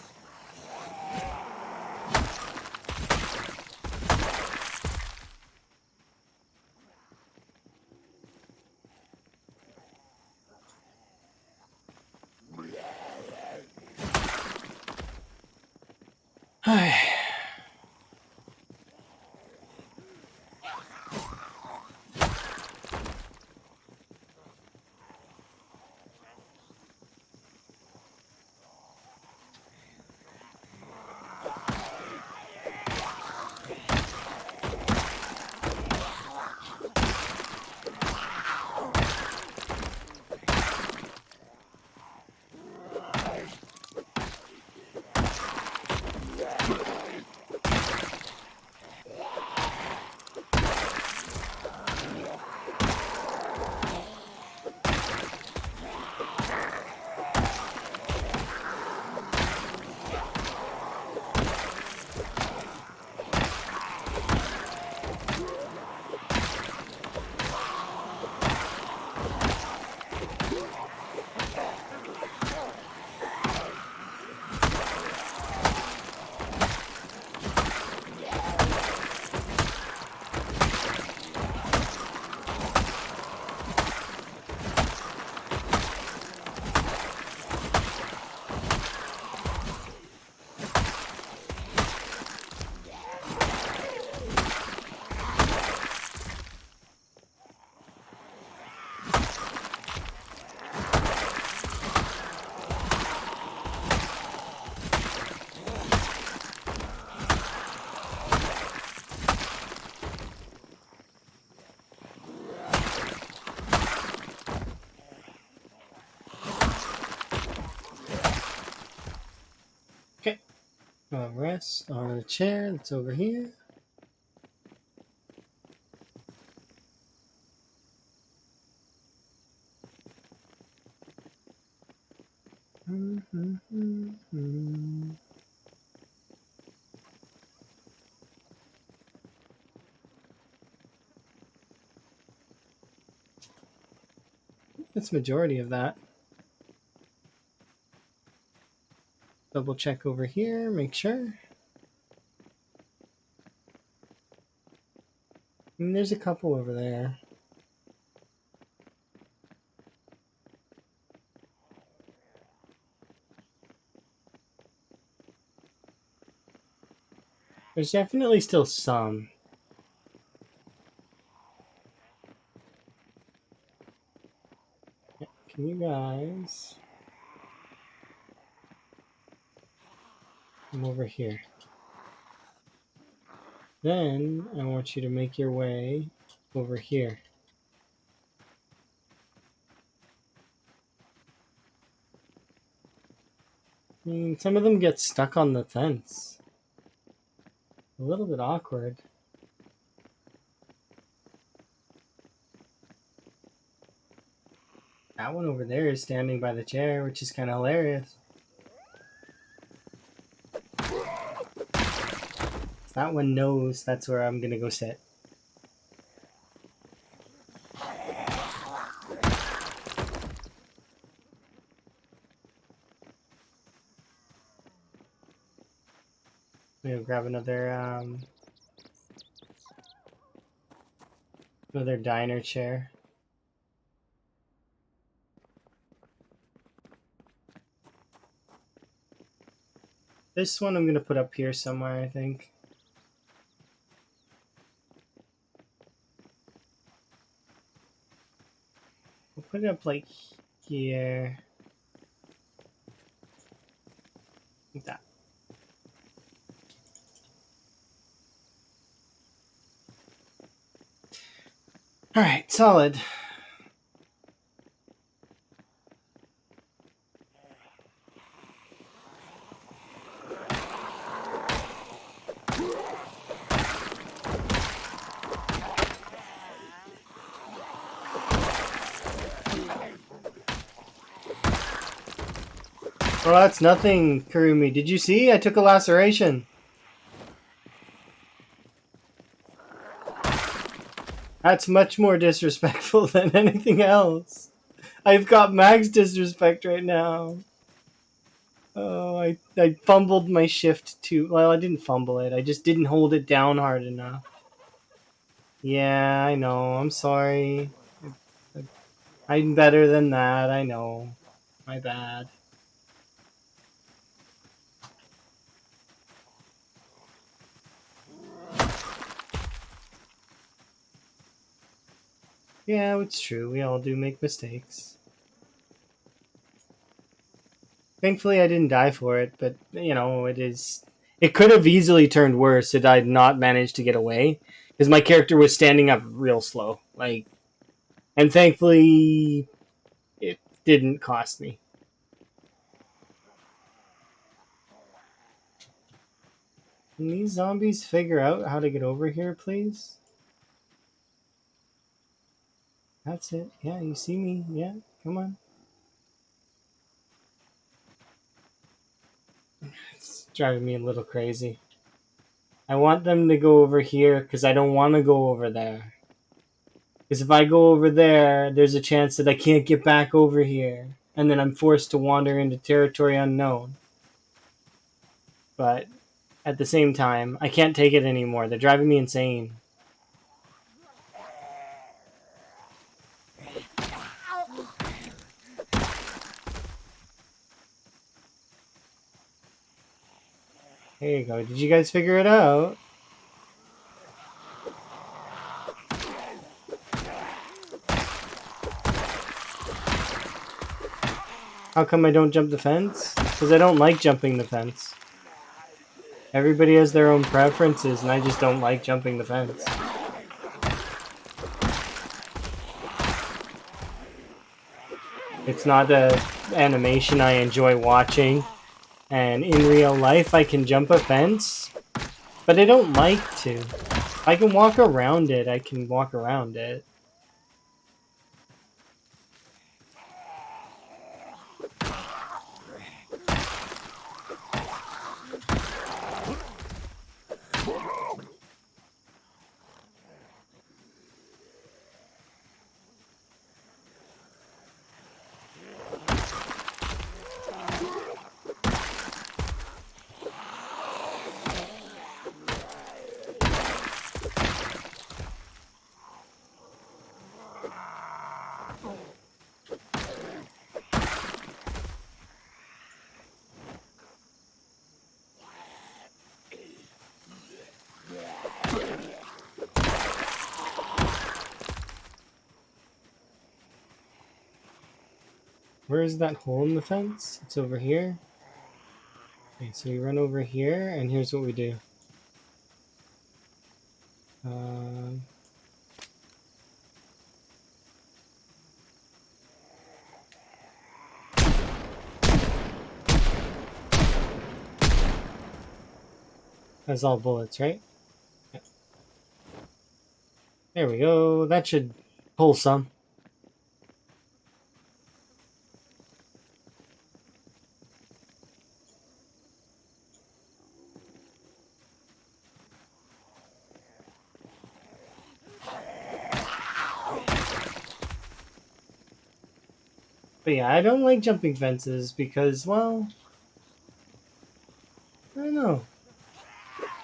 S1: chest on a chair that's over here. That's majority of that. Double check over here, make sure. And there's a couple over there. There's definitely still some. Yeah, can you guys come over here? Then I want you to make your way over here. I mean, some of them get stuck on the fence. A little bit awkward. That one over there is standing by the chair, which is kind of hilarious. That one knows that's where I'm gonna go sit. I'm gonna grab another diner chair. This one I'm gonna put up here somewhere, I think. We'll put it up like here. Like that. Alright, solid. Well, that's nothing, Kurumi. Did you see? I took a laceration. That's much more disrespectful than anything else. I've got max disrespect right now. Oh, I fumbled my shift too. Well, I didn't fumble it. I just didn't hold it down hard enough. Yeah, I know. I'm sorry. I'm better than that. I know. My bad. Yeah, it's true. We all do make mistakes. Thankfully, I didn't die for it, but, you know, it could have easily turned worse if I'd not managed to get away. Because my character was standing up real slow. And thankfully, it didn't cost me. Can these zombies figure out how to get over here, please? That's it. Yeah, you see me. Yeah, come on. It's driving me a little crazy. I want them to go over here because I don't want to go over there. Because if I go over there, there's a chance that I can't get back over here. And then I'm forced to wander into territory unknown. But at the same time, I can't take it anymore. They're driving me insane. There you go. Did you guys figure it out? How come I don't jump the fence? Because I don't like jumping the fence. Everybody has their own preferences, and I just don't like jumping the fence. It's not an animation I enjoy watching, And in real life, I can jump a fence, but I don't like to. If I can walk around it, I can walk around it. Where is that hole in the fence? It's over here. Okay, so we run over here, and here's what we do. Um, that's all bullets, right? Yeah. There we go. That should pull some. But yeah, I don't like jumping fences because, well, I don't know.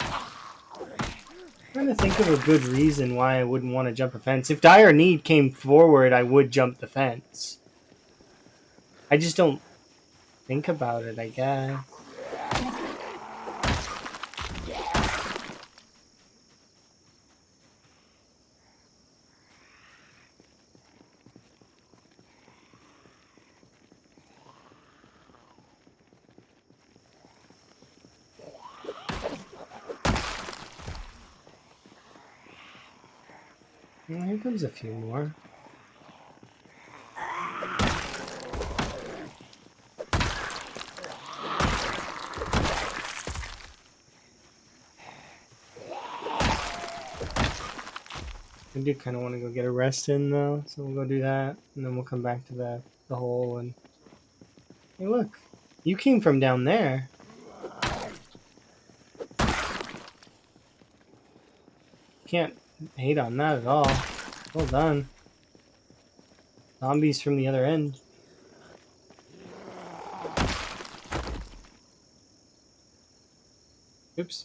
S1: I'm trying to think of a good reason why I wouldn't want to jump a fence. If dire need came forward, I would jump the fence. I just don't think about it, I guess. Well, here comes a few more. I do kind of want to go get a rest in though, so we'll go do that, and then we'll come back to the hole. And hey, look, you came from down there. Can't hate on that at all. Well done. Zombies from the other end. Oops.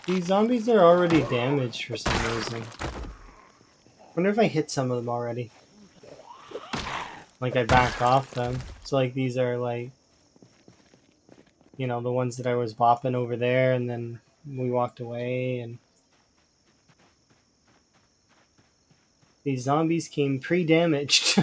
S1: These zombies are already damaged for some reason. Wonder if I hit some of them already. Like I backed off them. So like these are like, you know, the ones that I was bopping over there, and then we walked away, and these zombies came pre-damaged.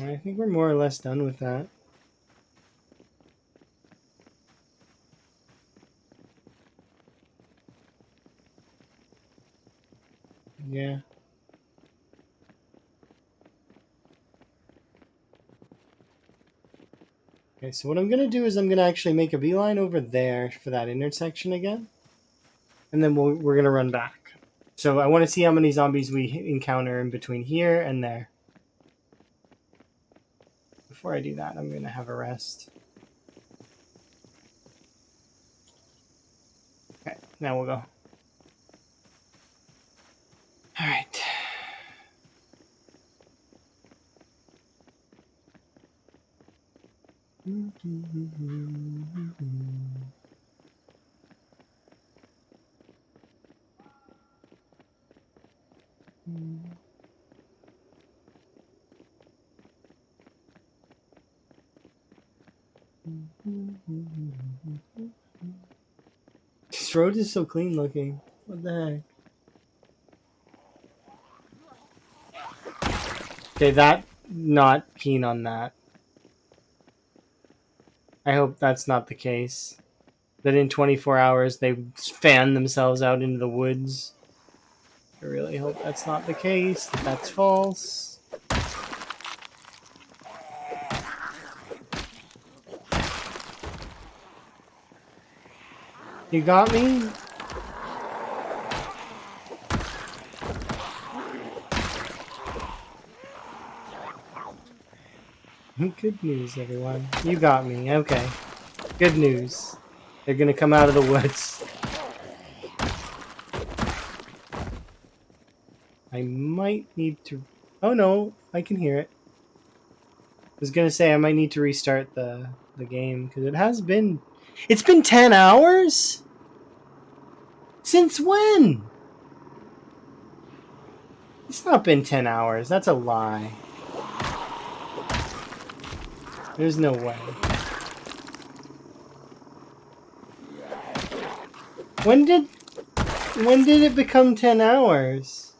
S1: I think we're more or less done with that. Yeah. Okay, so what I'm gonna do is I'm gonna actually make a beeline over there for that intersection again, and then we're gonna run back. So I want to see how many zombies we encounter in between here and there. Before I do that, I'm gonna have a rest. Okay, now we'll go. All right. This road is so clean looking. What the heck? Okay, that not keen on that. I hope that's not the case. That in 24 hours they fan themselves out into the woods. I really hope that's not the case, that that's false. You got me? Good news, everyone. You got me. Okay. Good news. They're gonna come out of the woods. I might need to... Oh no, I can hear it. I was gonna say I might need to restart the game, because it has been... It's been 10 hours? Since when? It's not been 10 hours. That's a lie. There's no way. When did it become 10 hours?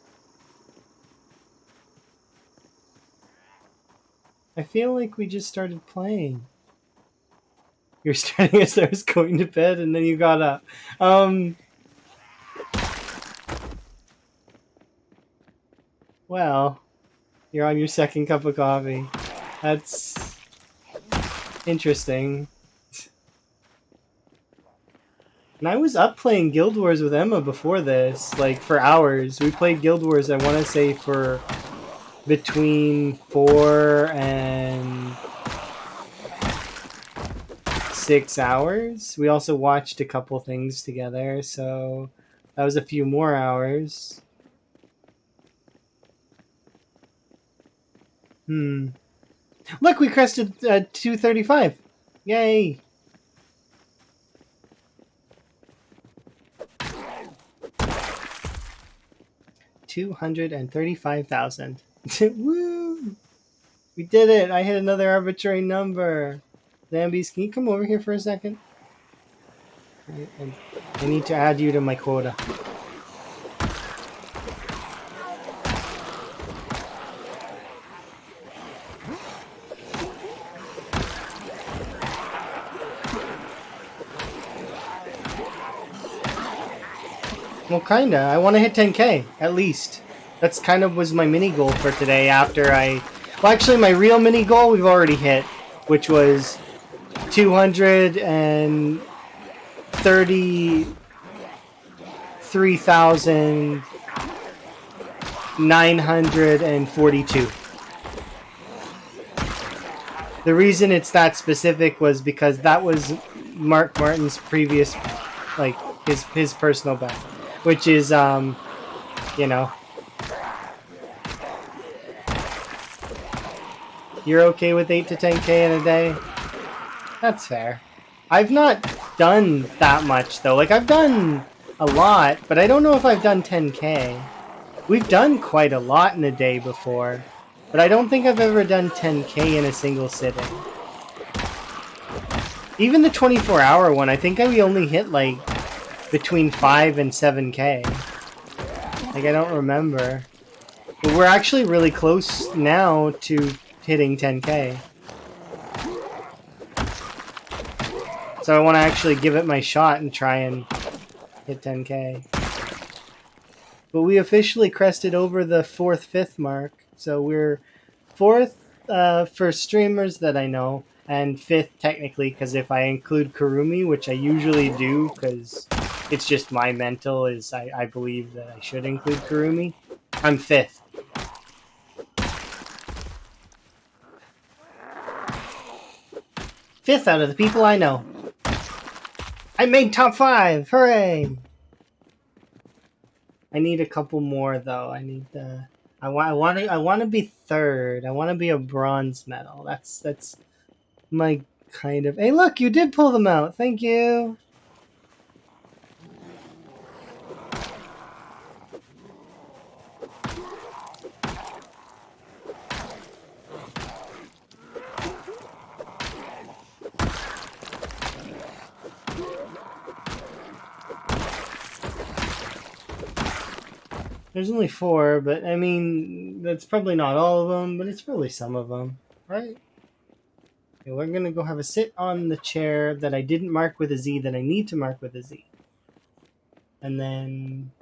S1: I feel like we just started playing. You're starting as I was going to bed and then you got up. Well, you're on your second cup of coffee. That's interesting. And I was up playing Guild Wars with Emma before this, like for hours. We played Guild Wars, I want to say, for between 4 and 6 hours. We also watched a couple things together, so that was a few more hours. Look, we crested 235. Yay! $235,000. Woo! We did it! I hit another arbitrary number. Zambies, can you come over here for a second? I need to add you to my quota. Well, kinda. I want to hit 10k, at least. That's kind of was my mini goal for today after I... Well, actually, my real mini goal we've already hit, which was 233,942. The reason it's that specific was because that was Mark Martin's previous, like, his personal best. Which is, you know. You're okay with 8 to 10k in a day? That's fair. I've not done that much, though. Like, I've done a lot, but I don't know if I've done 10k. We've done quite a lot in a day before, but I don't think I've ever done 10k in a single sitting. Even the 24-hour one, I think we only hit, like, between 5 and 7k. Like, I don't remember. But we're actually really close now to hitting 10k. So I want to actually give it my shot and try and hit 10k. But we officially crested over the 4th, 5th mark. So we're 4th for streamers that I know, and 5th technically, because if I include Kurumi, which I usually do, because it's just my mental is I believe that I should include Kurumi. I'm 5th. Fifth out of the people I know. I made top 5! Hooray! I need a couple more though. I need I want to be 3rd. I want to be a bronze medal. That's my kind of... Hey, look, you did pull them out. Thank you. There's only 4, but I mean, that's probably not all of them, but it's probably some of them, right? Okay, we're gonna go have a sit on the chair that I didn't mark with a Z that I need to mark with a Z. And then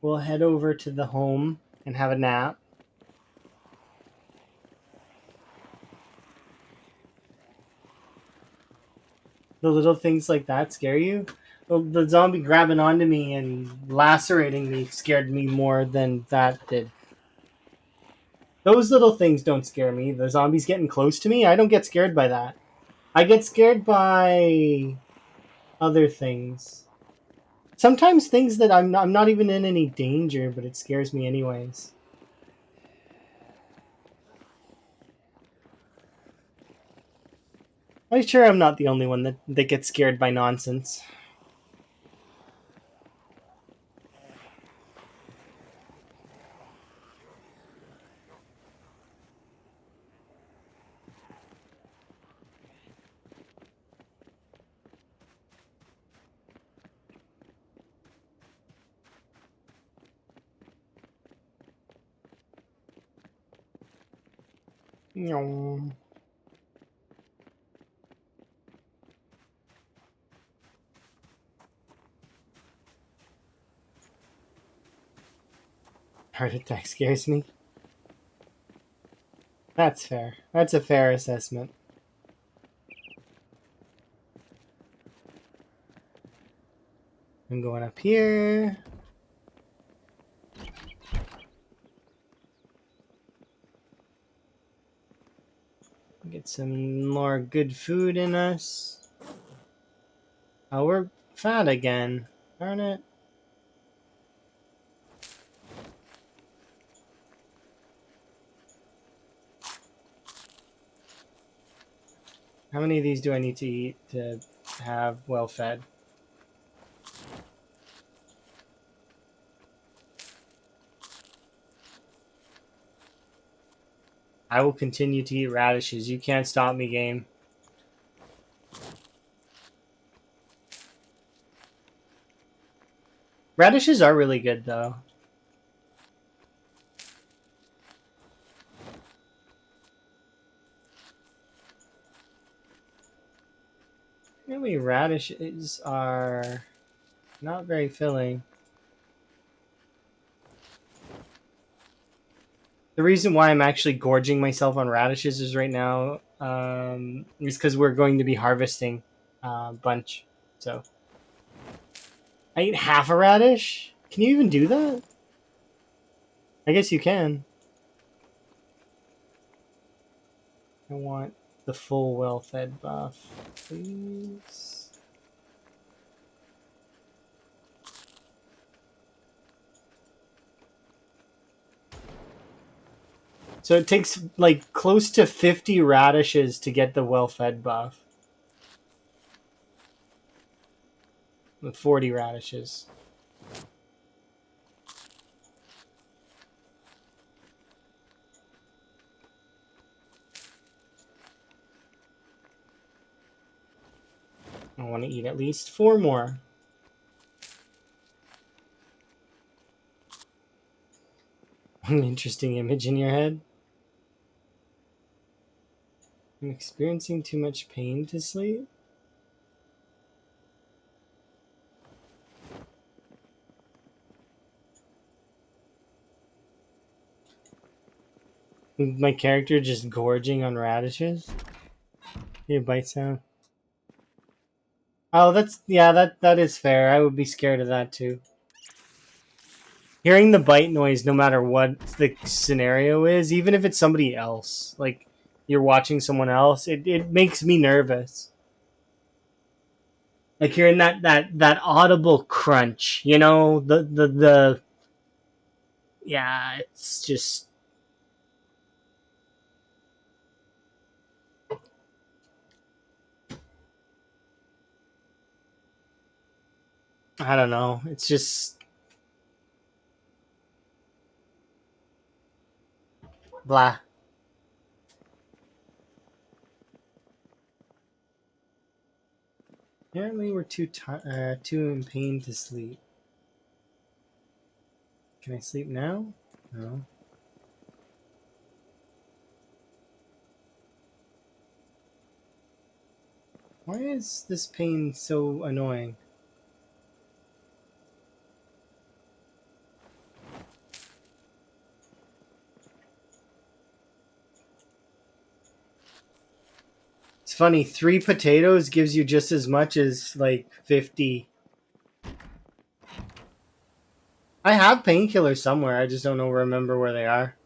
S1: we'll head over to the home and have a nap. The little things like that scare you? The zombie grabbing onto me and lacerating me scared me more than that did. Those little things don't scare me. The zombies getting close to me, I don't get scared by that. I get scared by other things. Sometimes things that I'm not even in any danger, but it scares me anyways. I'm sure I'm not the only one that gets scared by nonsense. Heart attack scares me. That's fair. That's a fair assessment. I'm going up here. Get some more good food in us. Oh, we're fat again. Darn it. How many of these do I need to eat to have well fed? I will continue to eat radishes. You can't stop me, game. Radishes are really good, though. Really, radishes are not very filling. The reason why I'm actually gorging myself on radishes is right now is because we're going to be harvesting a bunch. So I eat half a radish. Can you even do that? I guess you can. I want the full well-fed buff, please. So it takes like close to 50 radishes to get the well-fed buff. With 40 radishes. I want to eat at least 4 more. An interesting image in your head. I'm experiencing too much pain to sleep. My character just gorging on radishes. Yeah, bite sound. Oh, that is fair. I would be scared of that too. Hearing the bite noise, no matter what the scenario is, even if it's somebody else, like you're watching someone else, it makes me nervous. Like hearing that audible crunch, you know, the yeah, it's just I don't know. It's just blah. Apparently, we're too in pain to sleep. Can I sleep now? No. Why is this pain so annoying? It's funny, 3 potatoes gives you just as much as like 50. I have painkillers somewhere, I just don't remember where they are.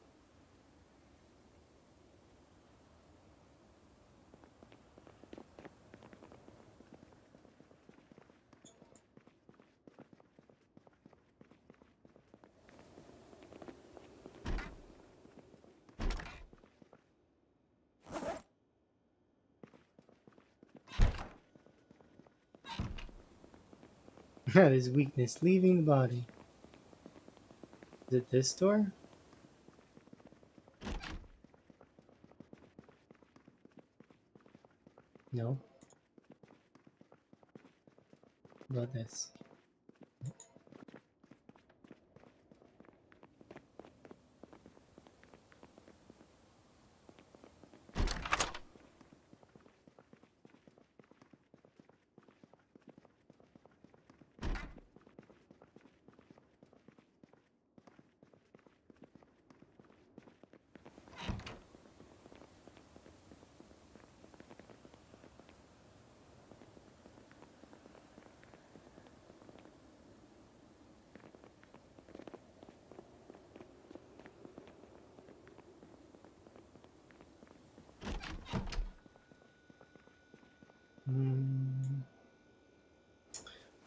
S1: That is weakness leaving the body. Is it this door? No. What about this?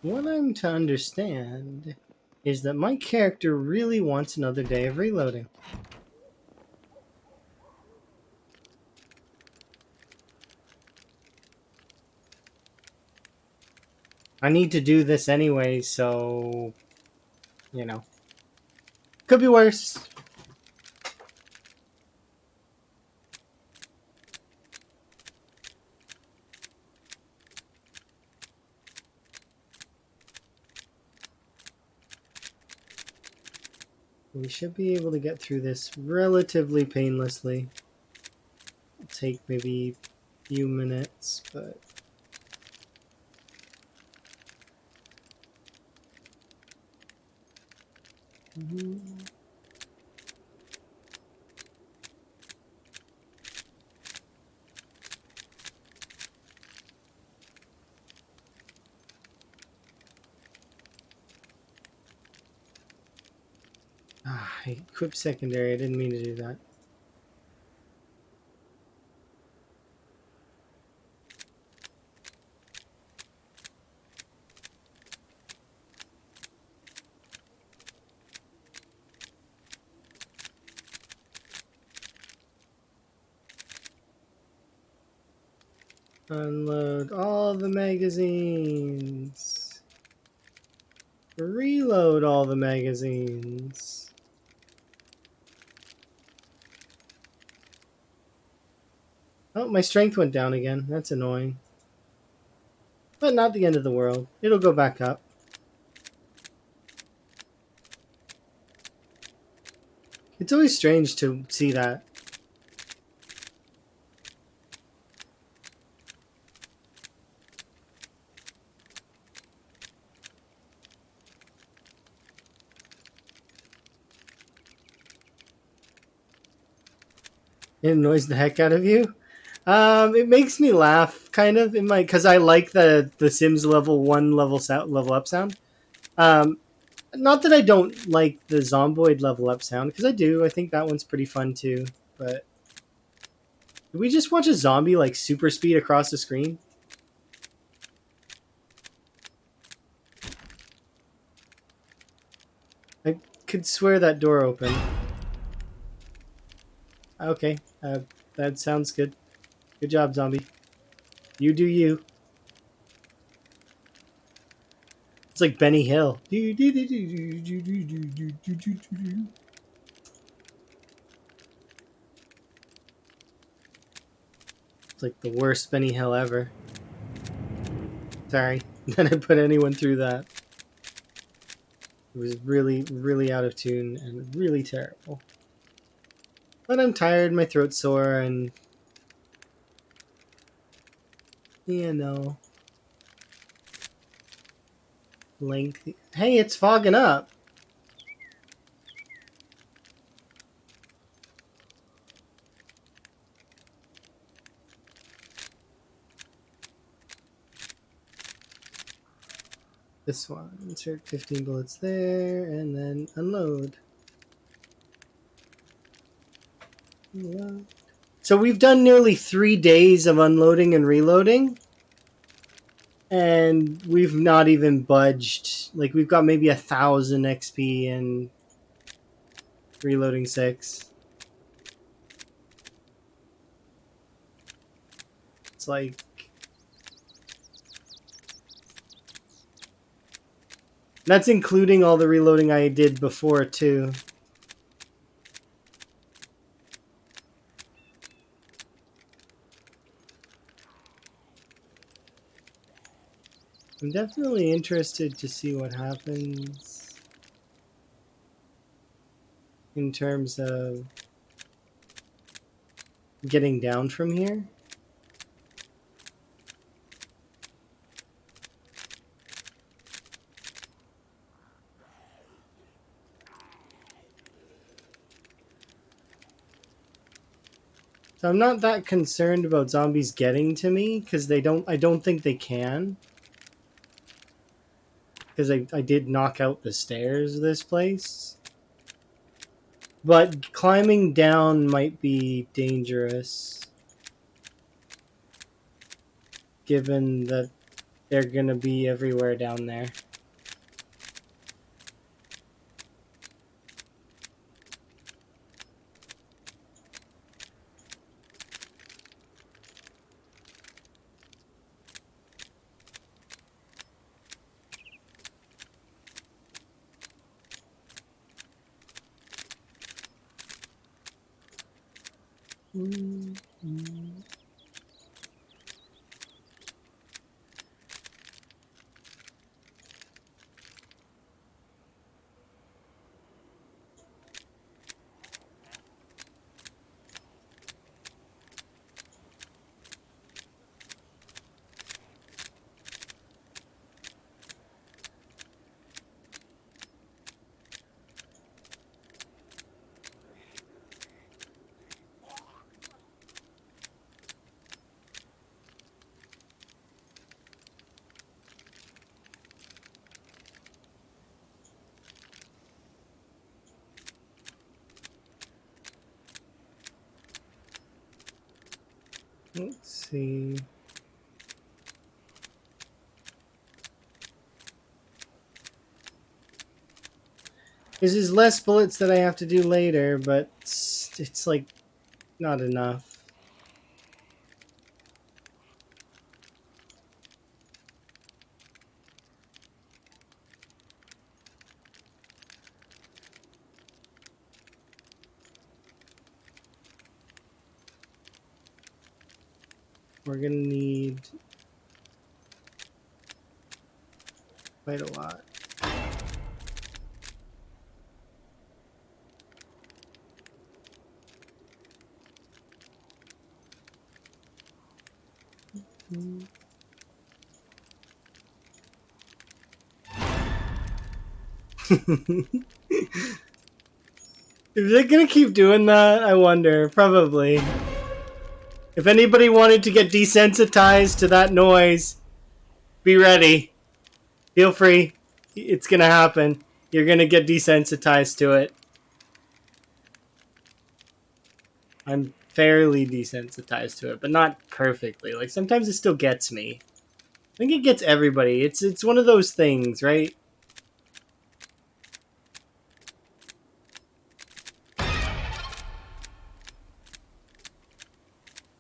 S1: What I'm to understand is that my character really wants another day of reloading. I need to do this anyway, so, you know. Could be worse. We should be able to get through this relatively painlessly. It'll take maybe a few minutes, but... I equipped secondary. I didn't mean to do that. Unload all the magazines. Reload all the magazines. Oh, my strength went down again. That's annoying. But not the end of the world. It'll go back up. It's always strange to see that. It annoys the heck out of you. It makes me laugh, kind of, in my, because I like the Sims level 1 level up sound. Not that I don't like the Zomboid level up sound, because I do. I think that one's pretty fun too. But did we just watch a zombie like super speed across the screen? I could swear that door opened. Okay, that sounds good. Good job, zombie. You do you. It's like Benny Hill. It's like the worst Benny Hill ever. Sorry, that I put anyone through that. It was really, really out of tune and really terrible. But I'm tired, my throat's sore, and you know, lengthy. Hey, it's fogging up. This one. Insert 15 bullets there, and then unload. Unload. So we've done nearly 3 days of unloading and reloading, and we've not even budged. Like, we've got maybe 1,000 XP and reloading 6. It's like... That's including all the reloading I did before, too. I'm definitely interested to see what happens in terms of getting down from here. So I'm not that concerned about zombies getting to me, because I don't think they can. Because I did knock out the stairs of this place. But climbing down might be dangerous, given that they're gonna be everywhere down there. Let's see. This is less bullets that I have to do later, but it's like not enough. We're gonna need quite a lot. Is it gonna keep doing that? I wonder. Probably. If anybody wanted to get desensitized to that noise, be ready. Feel free. It's gonna happen. You're gonna get desensitized to it. I'm fairly desensitized to it, but not perfectly. Like, sometimes it still gets me. I think it gets everybody. It's one of those things, right?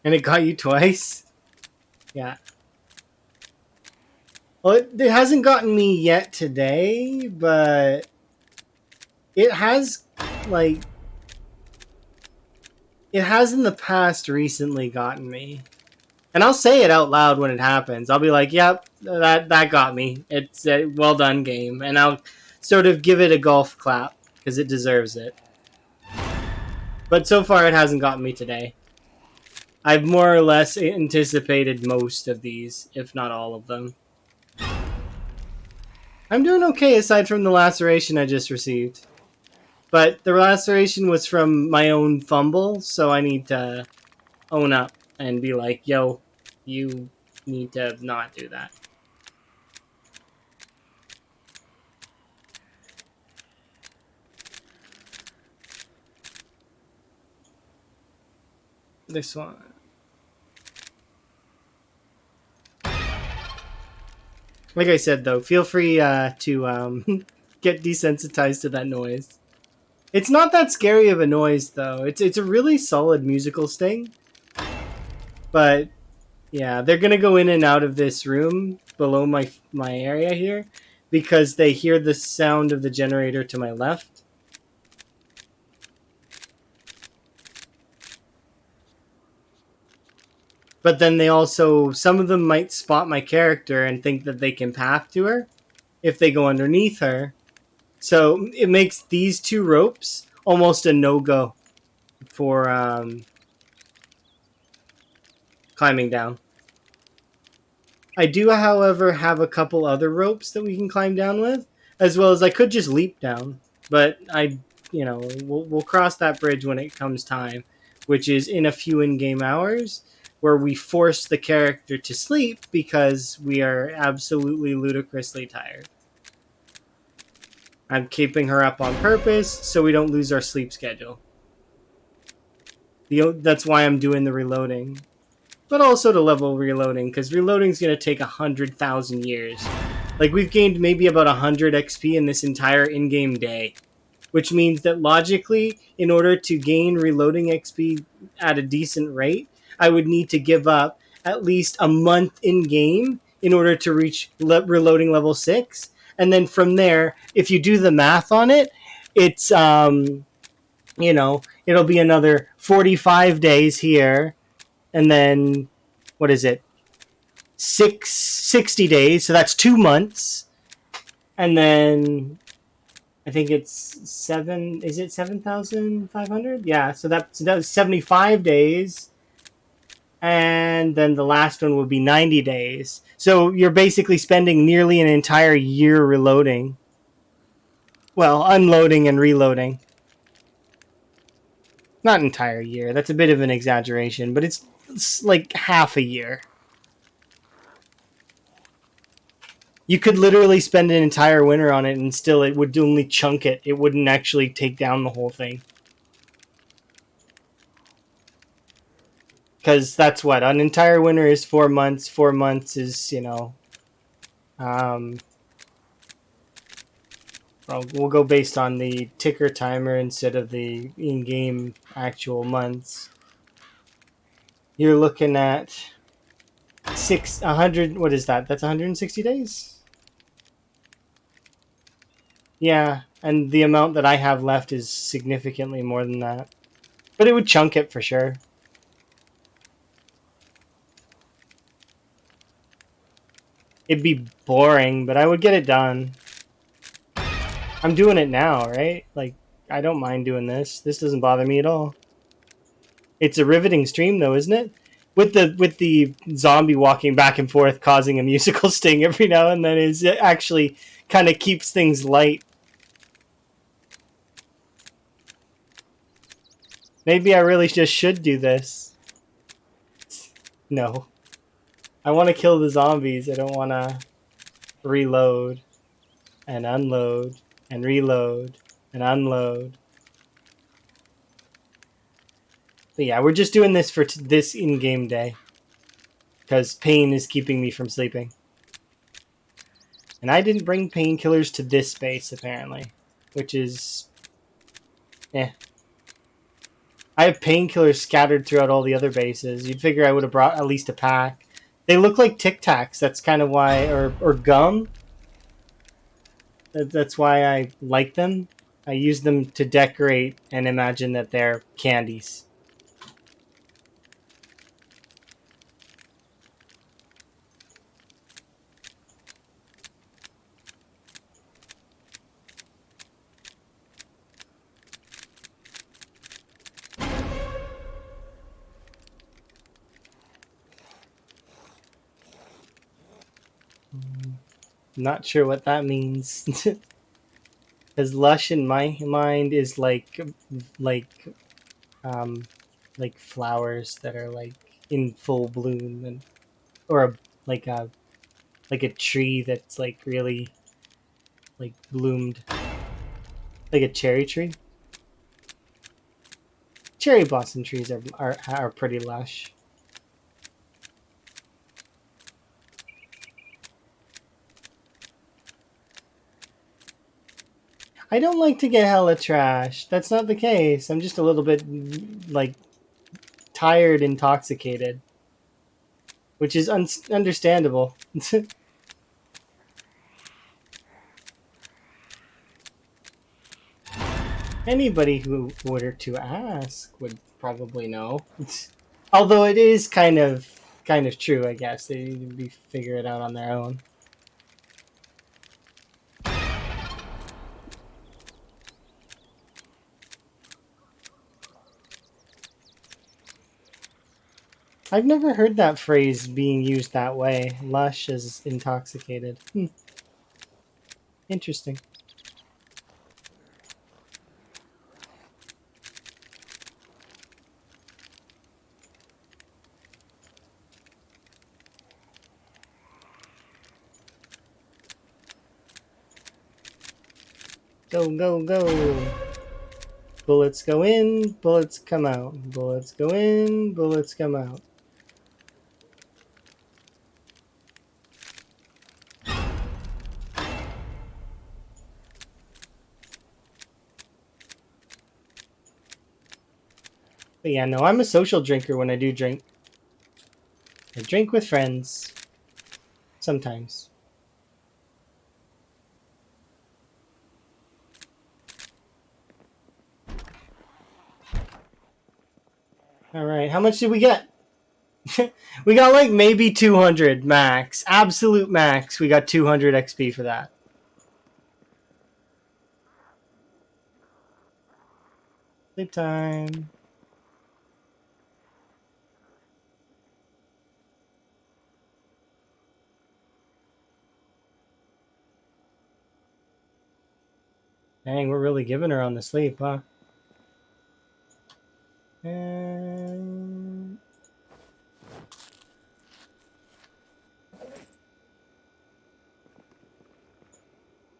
S1: And it got you twice? Yeah. Well, it hasn't gotten me yet today, but it has, like... It has in the past recently gotten me. And I'll say it out loud when it happens. I'll be like, yep, that got me. It's a well done game. And I'll sort of give it a golf clap because it deserves it. But so far, it hasn't gotten me today. I've more or less anticipated most of these, if not all of them. I'm doing okay aside from the laceration I just received. But the laceration was from my own fumble, so I need to own up and be like, yo, you need to not do that. This one. Like I said, though, feel free to get desensitized to that noise. It's not that scary of a noise, though. It's a really solid musical sting. But yeah, they're gonna go in and out of this room below my area here because they hear the sound of the generator to my left. But then they also, some of them might spot my character and think that they can path to her if they go underneath her. So it makes these two ropes almost a no-go for climbing down. I do, however, have a couple other ropes that we can climb down with, as well as I could just leap down. But we'll cross that bridge when it comes time, which is in a few in-game hours, where we force the character to sleep because we are absolutely ludicrously tired. I'm keeping her up on purpose so we don't lose our sleep schedule. That's why I'm doing the reloading. But also to level reloading, because reloading is going to take 100,000 years. Like, we've gained maybe about 100 XP in this entire in-game day. Which means that logically, in order to gain reloading XP at a decent rate, I would need to give up at least a month in-game in order to reach reloading level 6. And then from there, if you do the math on it, it's, it'll be another 45 days here. And then, what is it? 60 days. So that's 2 months. And then I think it's 7,500? Yeah, so that's 75 days. And then the last one would be 90 days. So you're basically spending nearly an entire year reloading. Well, unloading and reloading. Not entire year. That's a bit of an exaggeration, but it's like half a year. You could literally spend an entire winter on it and still it would only chunk it. It wouldn't actually take down the whole thing. Because that's what an entire winter is 4 months. 4 months is we'll go based on the ticker timer instead of the in-game actual months. You're looking at 100. What is that? That's 160 days. Yeah, and the amount that I have left is significantly more than that, but it would chunk it for sure. It'd be boring, but I would get it done. I'm doing it now, right? Like, I don't mind doing this. This doesn't bother me at all. It's a riveting stream, though, isn't it? With the zombie walking back and forth, causing a musical sting every now and then, is it actually kind of keeps things light. Maybe I really just should do this. No. I want to kill the zombies. I don't want to reload and unload and reload and unload. But yeah, we're just doing this for this in-game day. Because pain is keeping me from sleeping. And I didn't bring painkillers to this base, apparently. Which is... I have painkillers scattered throughout all the other bases. You'd figure I would have brought at least a pack. They look like Tic Tacs. That's kind of why... Or gum. That's why I like them. I use them to decorate and imagine that they're candies. Not sure what that means. Because lush in my mind is like um like flowers that are like in full bloom, and or like a like a tree that's like really like bloomed, like a cherry tree. Cherry blossom trees are pretty lush. I don't like to get hella trash. That's not the case. I'm just a little bit like tired, intoxicated, which is understandable. Anybody who were to ask would probably know. Although it is kind of true, I guess. They need to be figure it out on their own. I've never heard that phrase being used that way. Lush as intoxicated. Interesting. Go, go, go. Bullets go in, bullets come out. Bullets go in, bullets come out. But yeah, no, I'm a social drinker when I do drink. I drink with friends. Sometimes. Alright, how much did we get? We got like maybe 200 max. Absolute max. We got 200 XP for that. Sleep time. Dang, we're really giving her on the sleep, huh? And...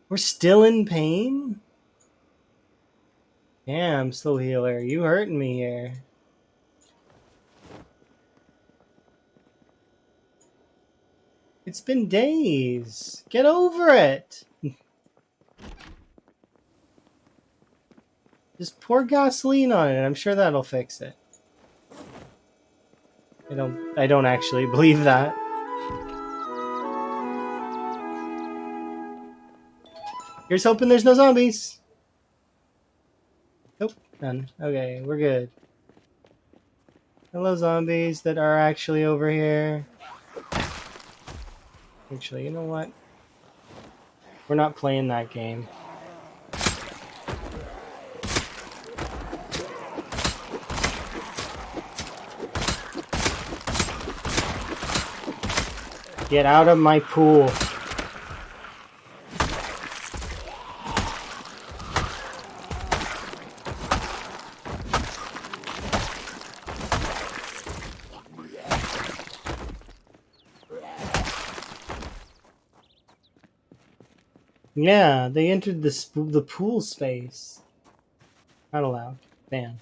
S1: we're still in pain? Damn, slow healer. You hurting me here. It's been days. Get over it. Just pour gasoline on it. I'm sure that'll fix it. I don't actually believe that. Here's hoping there's no zombies. Nope, none. Okay, we're good. Hello, zombies that are actually over here. Actually, you know what? We're not playing that game. Get out of my pool. Yeah, they entered the pool space. Not allowed. Banned.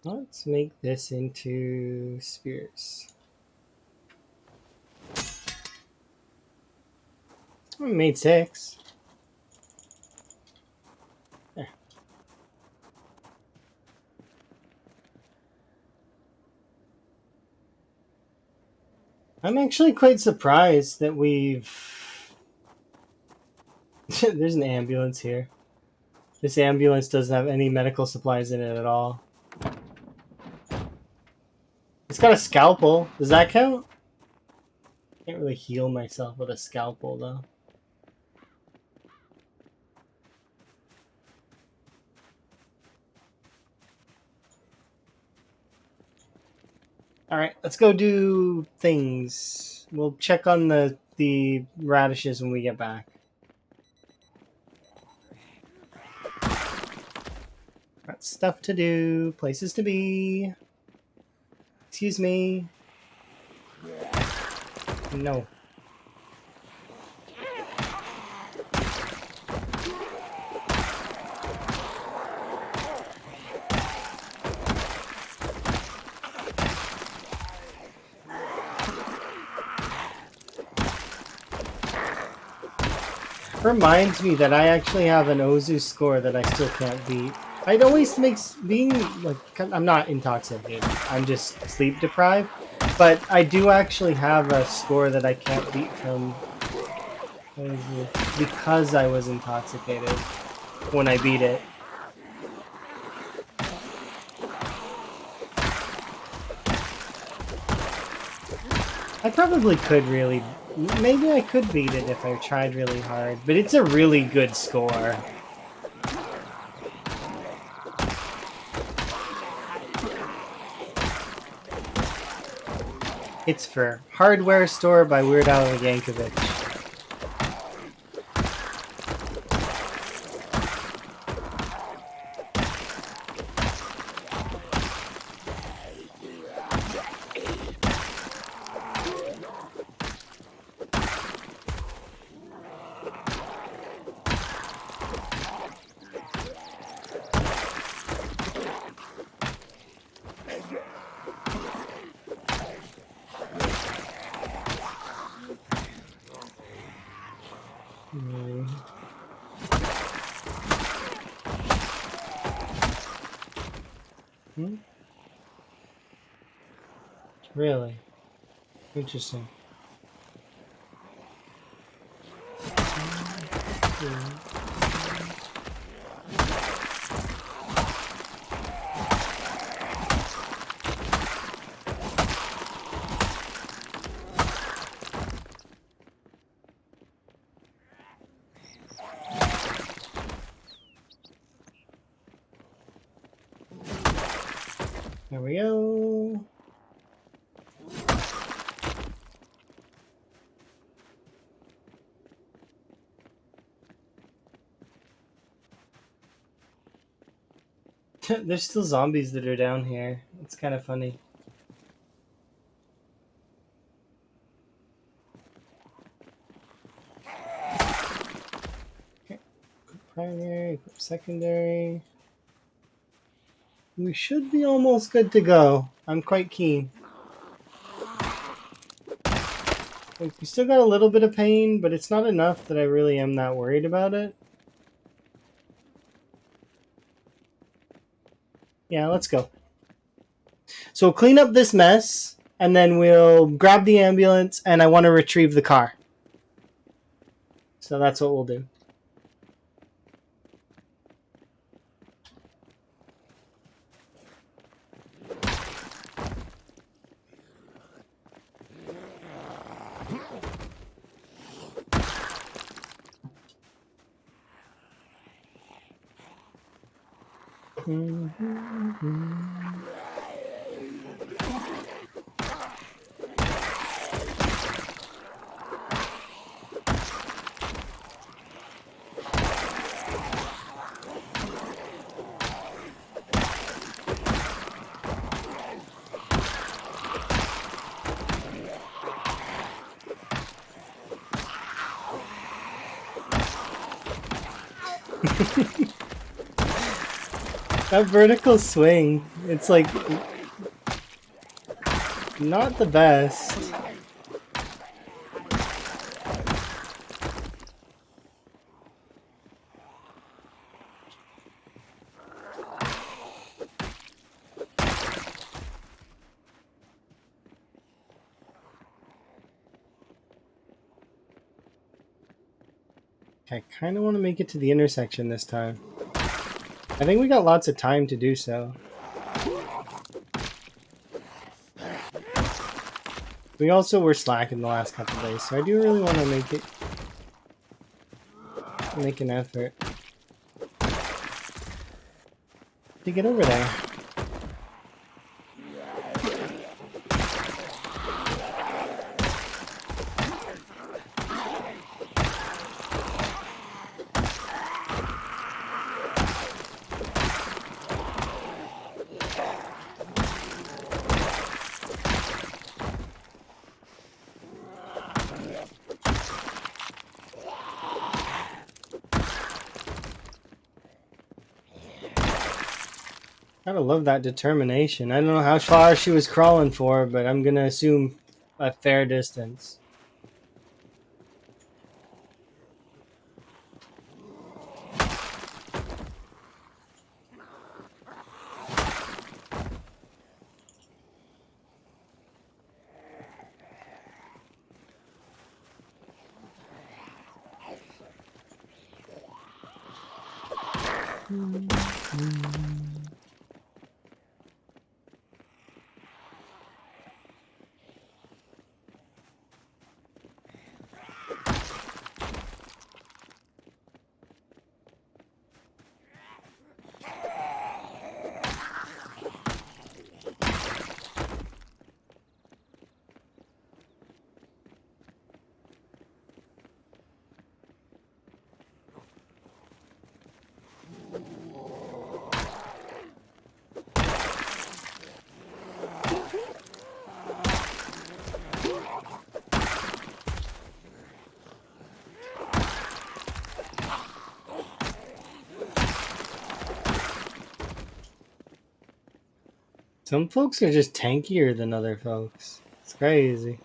S1: Let's make this into spears. We made 6. There. I'm actually quite surprised that we've... There's an ambulance here. This ambulance doesn't have any medical supplies in it at all. It's got a scalpel. Does that count? Can't really heal myself with a scalpel, though. All right, let's go do things. We'll check on the radishes when we get back. Got stuff to do, places to be. Excuse me. No. Reminds me that I actually have an Ozu score that I still can't beat. It always makes being like I'm not intoxicated. I'm just sleep deprived, but I do actually have a score that I can't beat from Ozu because I was intoxicated when I beat it. I probably could really. Maybe I could beat it if I tried really hard, but it's a really good score. It's for Hardware Store by Weird Al Yankovic. Really? Interesting. There we go. There's still zombies that are down here. It's kind of funny. Okay. Primary, secondary. We should be almost good to go. I'm quite keen. We still got a little bit of pain, but it's not enough that I really am that worried about it. Yeah, let's go. So we'll clean up this mess, and then we'll grab the ambulance, and I want to retrieve the car. So that's what we'll do. That vertical swing, it's like not the best. I kind of want to make it to the intersection this time. I think we got lots of time to do so. We also were slacking the last couple of days, so I do really want to make an effort to get over there. Gotta love that determination. I don't know how far she was crawling for, but I'm gonna assume a fair distance. Some folks are just tankier than other folks. It's crazy.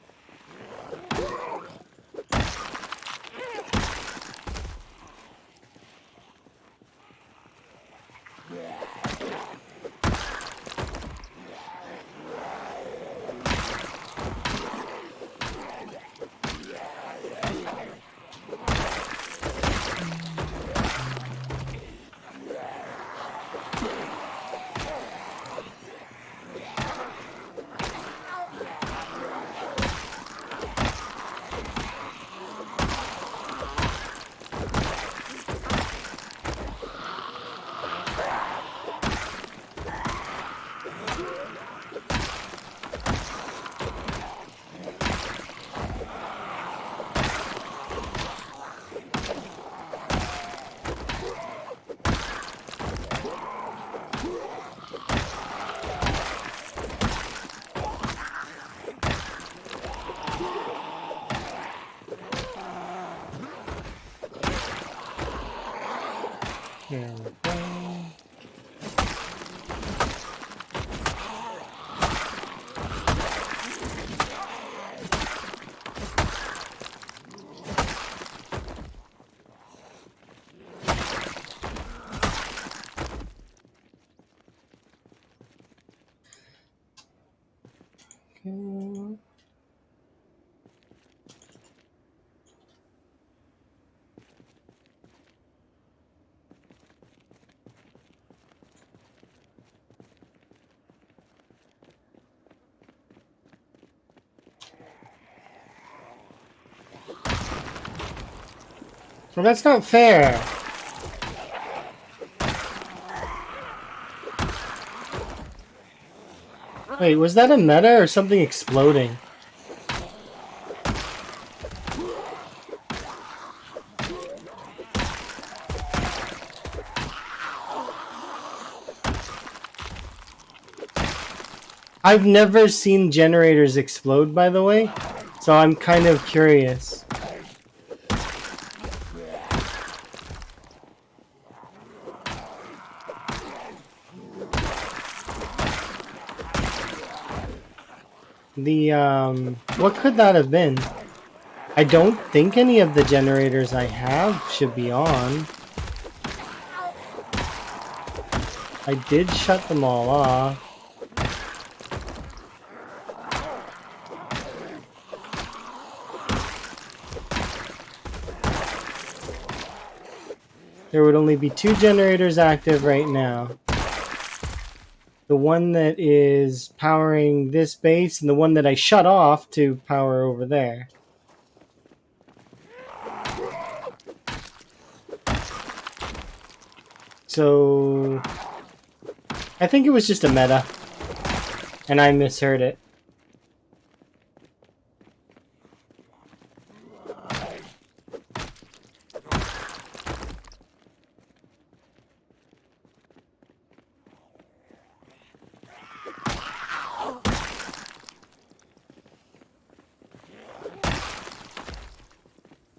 S1: Here we go. Okay. Well, that's not fair. Wait, was that a meta or something exploding? I've never seen generators explode, by the way, so I'm kind of curious. What could that have been? I don't think any of the generators I have should be on. I did shut them all off. There would only be 2 generators active right now. The one that is powering this base and the one that I shut off to power over there. So I think it was just a meta and I misheard it.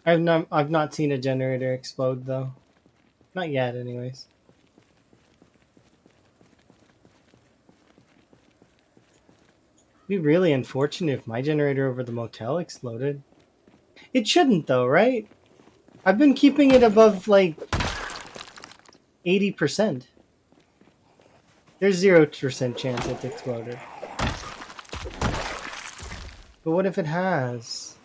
S1: I've not seen a generator explode though. Not yet anyways. Be really unfortunate if my generator over the motel exploded. It shouldn't though, right? I've been keeping it above like 80%. There's 0% chance it exploded. But what if it has?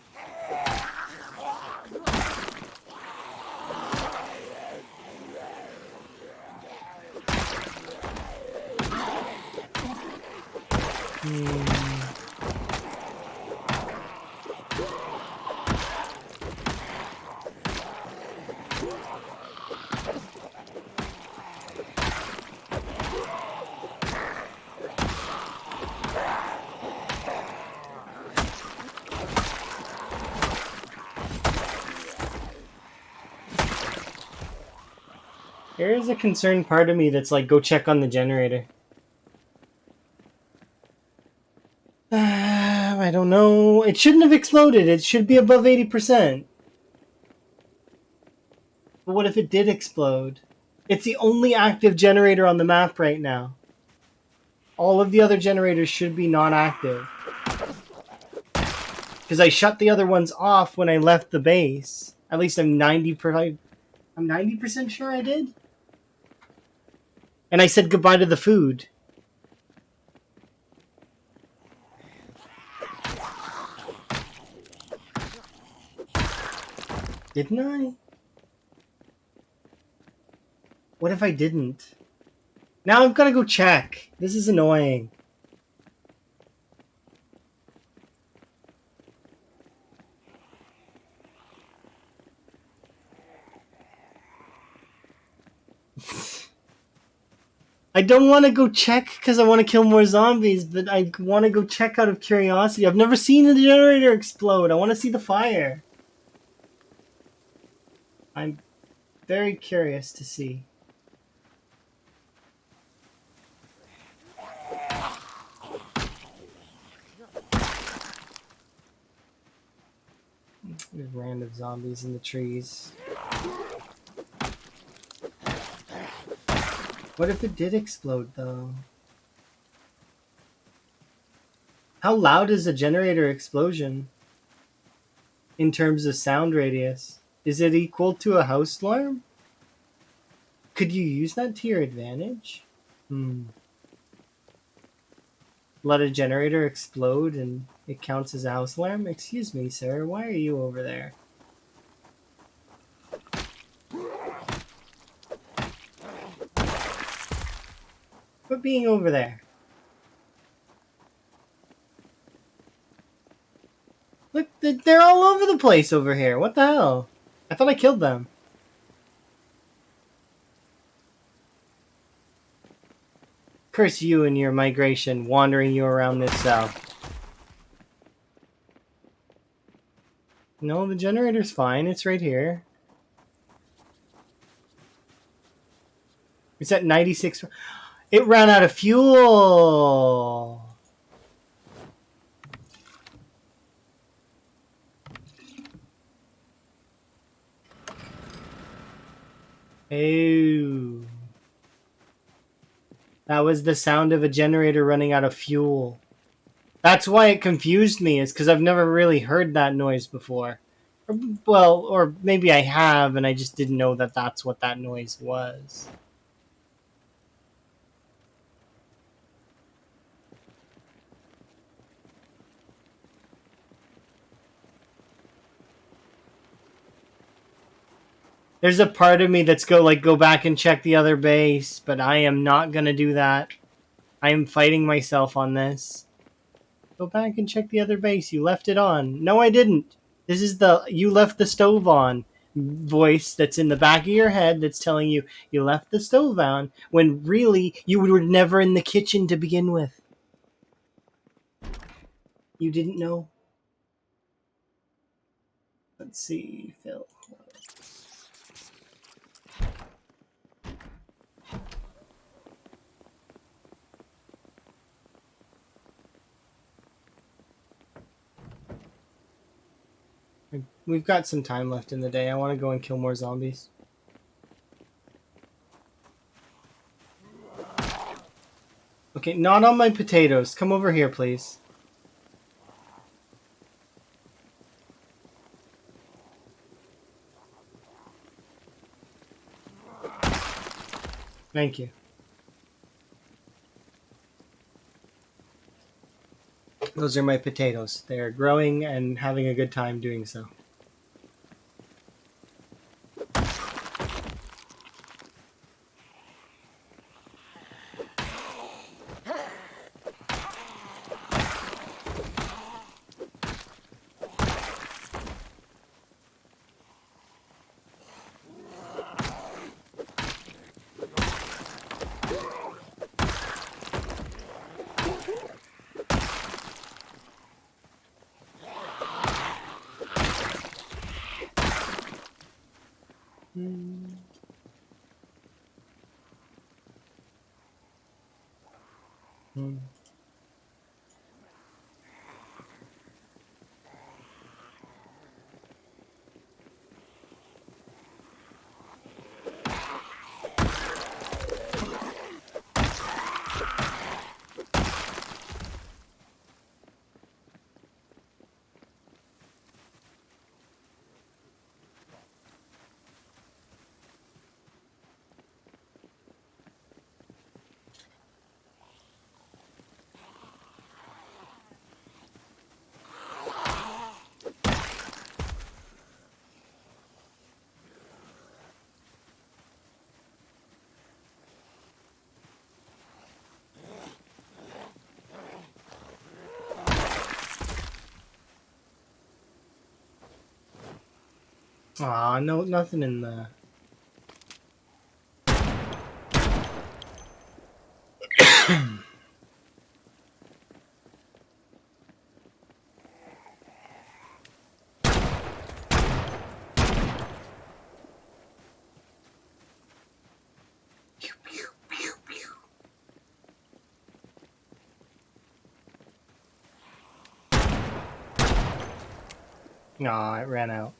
S1: There is a concerned part of me that's like, go check on the generator. I don't know. It shouldn't have exploded. It should be above 80%. But what if it did explode? It's the only active generator on the map right now. All of the other generators should be non-active. Because I shut the other ones off when I left the base. At least I'm 90% sure I did. And I said goodbye to the food. Didn't I? What if I didn't? Now I've got to go check. This is annoying. I don't want to go check because I want to kill more zombies, but I want to go check out of curiosity. I've never seen the generator explode. I want to see the fire. I'm very curious to see. There's random zombies in the trees. What if it did explode, though? How loud is a generator explosion in terms of sound radius? Is it equal to a house alarm? Could you use that to your advantage? Let a generator explode and it counts as a house alarm? Excuse me, sir. Why are you over there? Quit being over there. Look, they're all over the place over here. What the hell? I thought I killed them. Curse you and your migration, wandering you around this cell. No, the generator's fine. It's right here. It's at 96. It ran out of fuel. Oh. That was the sound of a generator running out of fuel. That's why it confused me, is because I've never really heard that noise before. Or maybe I have, and I just didn't know that that's what that noise was. There's a part of me that's go back and check the other base, but I am not gonna do that. I am fighting myself on this. Go back and check the other base. You left it on. No, I didn't. This is the you left the stove on voice that's in the back of your head that's telling you you left the stove on when really you were never in the kitchen to begin with. You didn't know. Let's see, Phil. We've got some time left in the day. I want to go and kill more zombies. Okay, not on my potatoes. Come over here, please. Thank you. Those are my potatoes. They're growing and having a good time doing so. Aw, no, nothing in the... Aw, it ran out.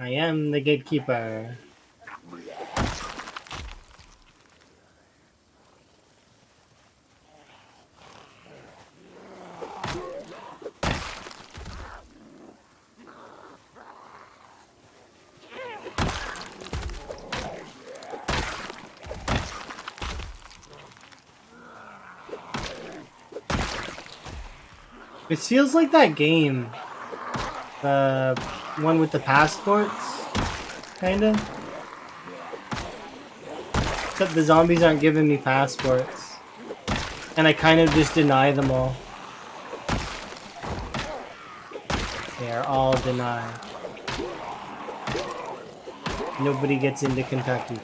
S1: I am the gatekeeper. It feels like that game. The one with the passports, kind of. Except the zombies aren't giving me passports. And I kind of just deny them all. They are all denied. Nobody gets into Kentucky.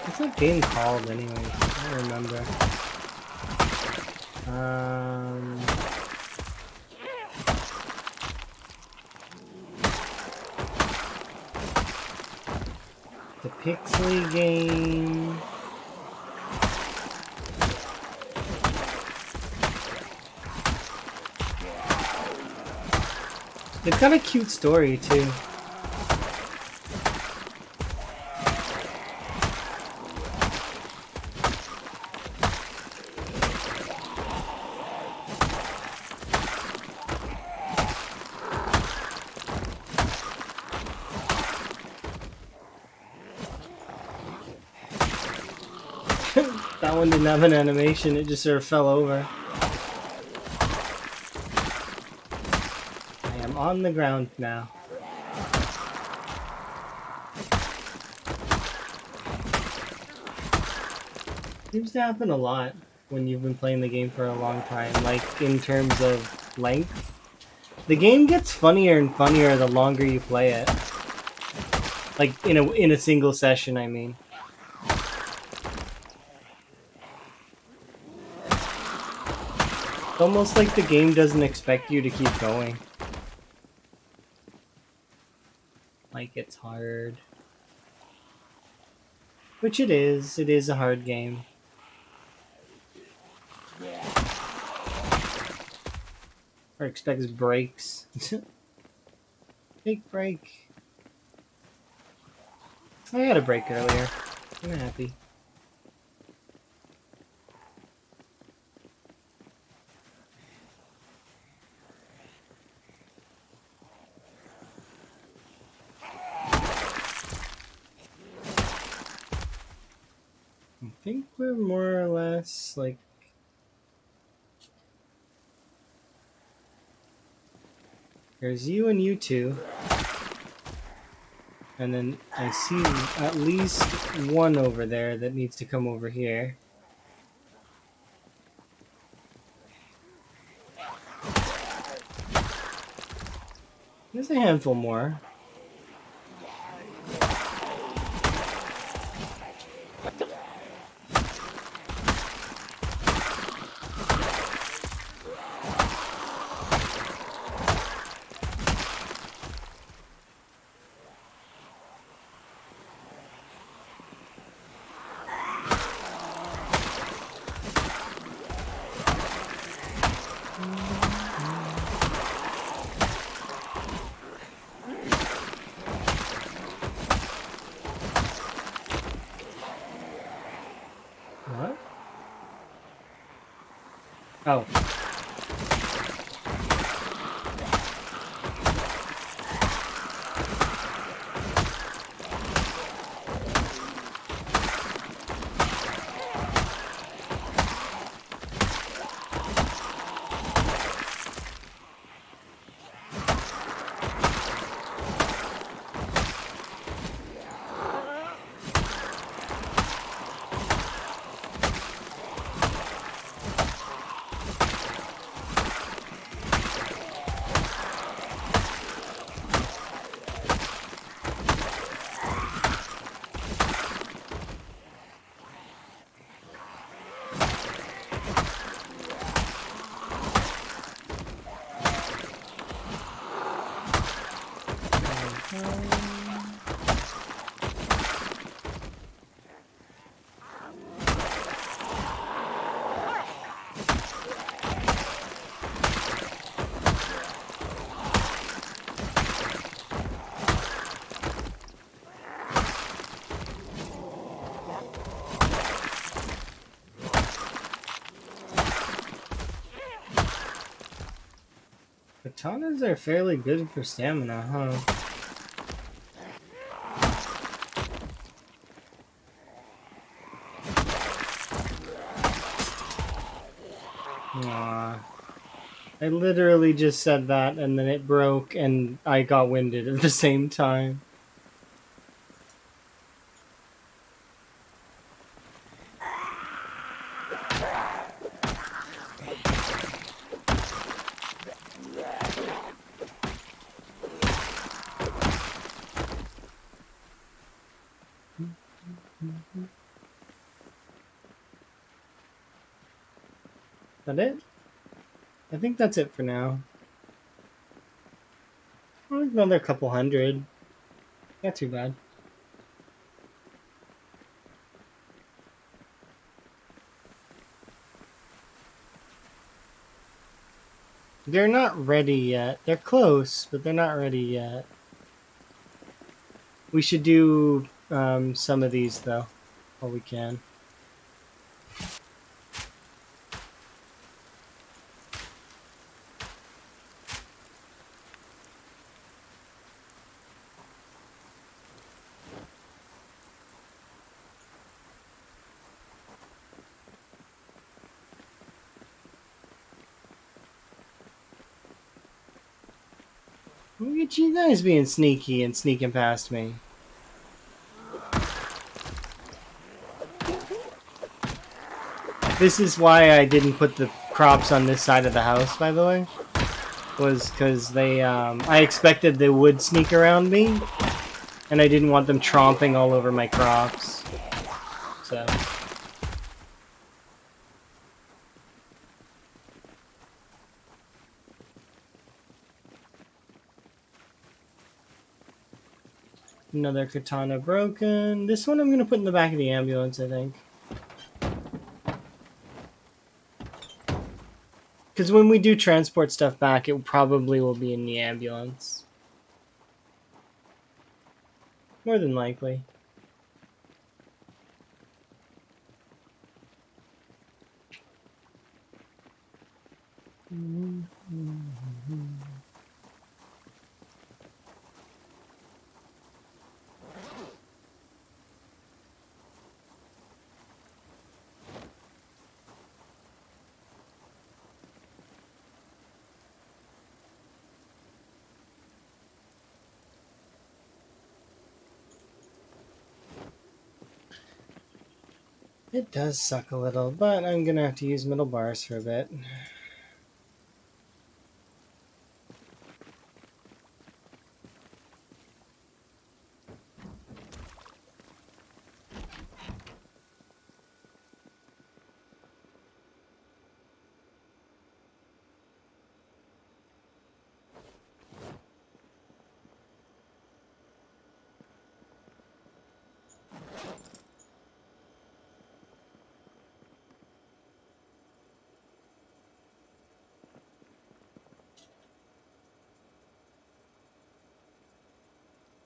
S1: What's that game called anyways? I don't remember. The Pixley game. It's got a cute story too. That one didn't have an animation, it just sort of fell over. I am on the ground now. Seems to happen a lot when you've been playing the game for a long time, like in terms of length. The game gets funnier and funnier the longer you play it. Like in a single session, I mean. almost like the game doesn't expect you to keep going. Like it's hard. Which it is. It is a hard game. Or expects breaks. Big break. I had a break earlier. I'm happy. I think we're more or less like... There's you and you two. And then I see at least one over there that needs to come over here. There's a handful more. What? Oh. Katanas are fairly good for stamina, huh? Aww. I literally just said that and then it broke and I got winded at the same time. Is that it? I think that's it for now. Oh, another couple hundred. Not too bad. They're not ready yet. They're close, but they're not ready yet. We should do some of these, though, while we can. Look at you guys being sneaky and sneaking past me. This is why I didn't put the crops on this side of the house, by the way. Was because they, I expected they would sneak around me, and I didn't want them tromping all over my crops. So. Another katana broken. This one I'm going to put in the back of the ambulance, I think. Because when we do transport stuff back, it probably will be in the ambulance. More than likely. It does suck a little, but I'm going to have to use middle bars for a bit.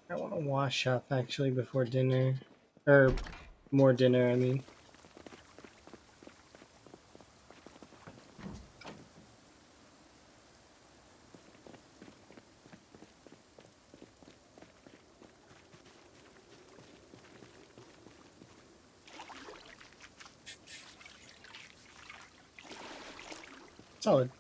S1: I want to wash up actually before dinner. Or more dinner, I mean. Solid.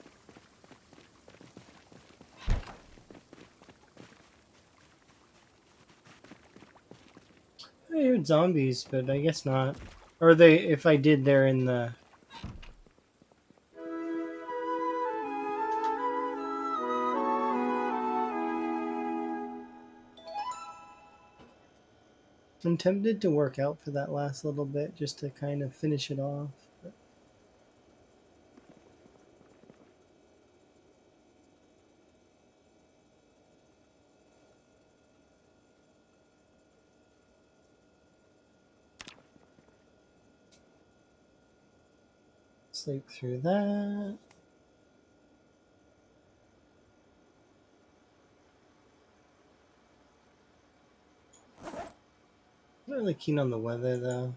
S1: I heard zombies, but I guess not. Or they, if I did, they're in the... I'm tempted to work out for that last little bit just to kind of finish it off. But sleep through that. I'm not really keen on the weather though.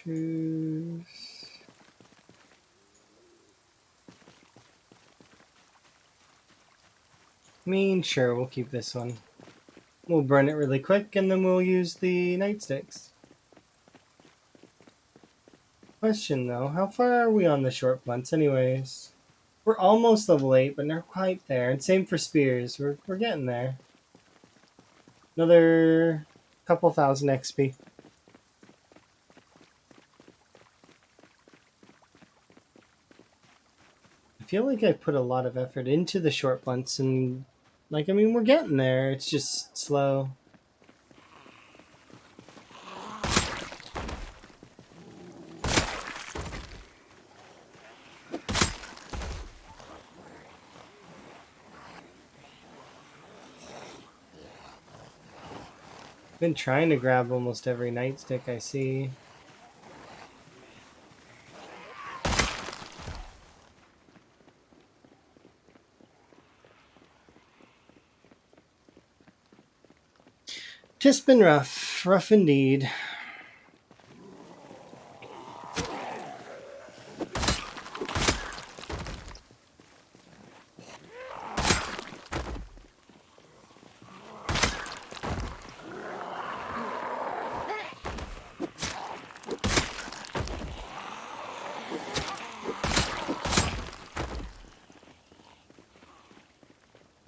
S1: Choose. I mean, sure, we'll keep this one. We'll burn it really quick and then we'll use the nightsticks. Question though, how far are we on the short blunts anyways? We're almost level 8, but not quite there. And same for spears. We're getting there. Another couple thousand XP. I feel like I put a lot of effort into the short blunts, and like, I mean, we're getting there. It's just slow. Been trying to grab almost every nightstick I see. Just been rough indeed.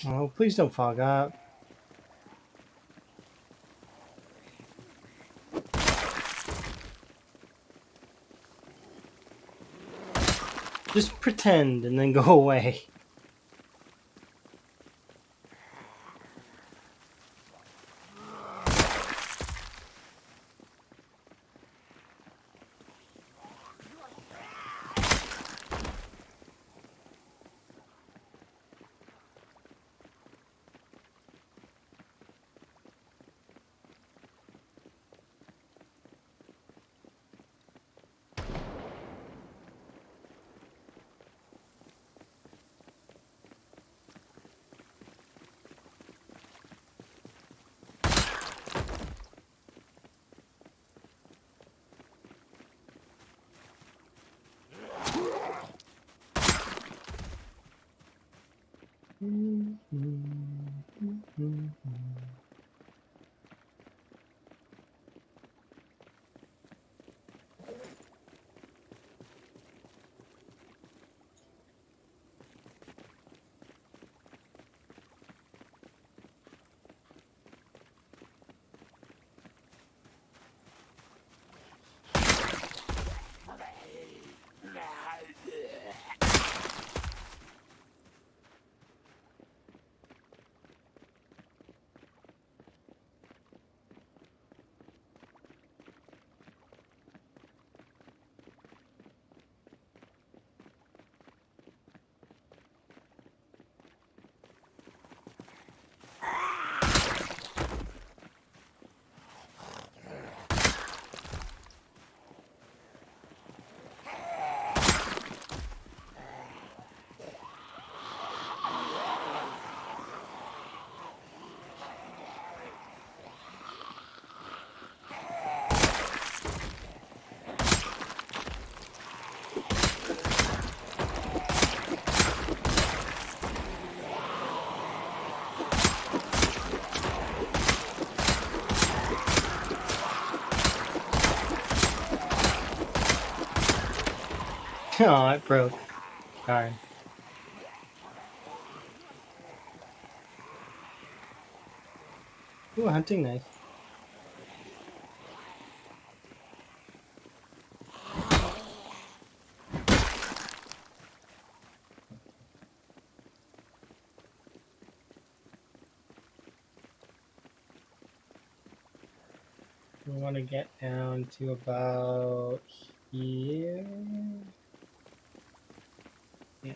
S1: Oh, please don't fog up. Just pretend and then go away. Oh, it broke. Darn. Ooh, a hunting knife. We want to get down to about here. Yeah.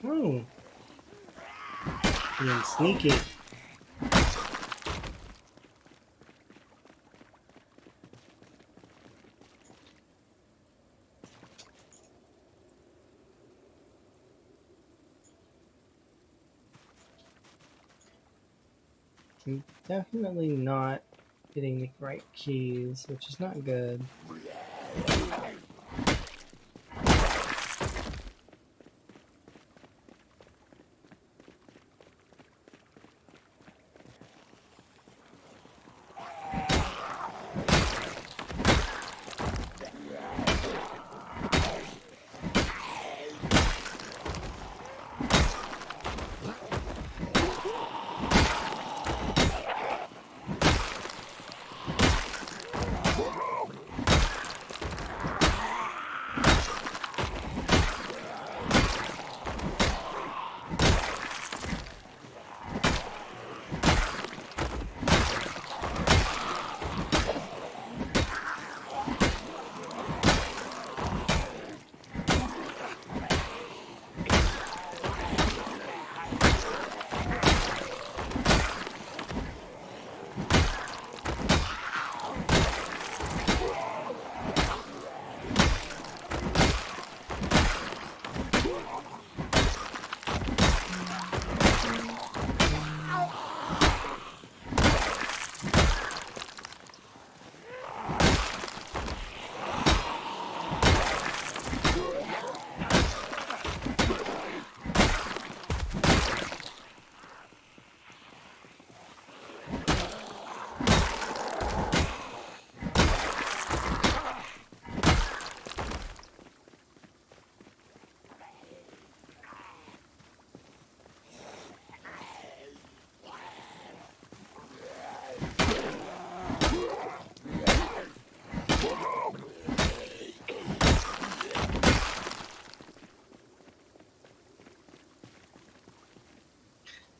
S1: Oh. Being sneaky. I'm definitely not hitting the right keys, which is not good.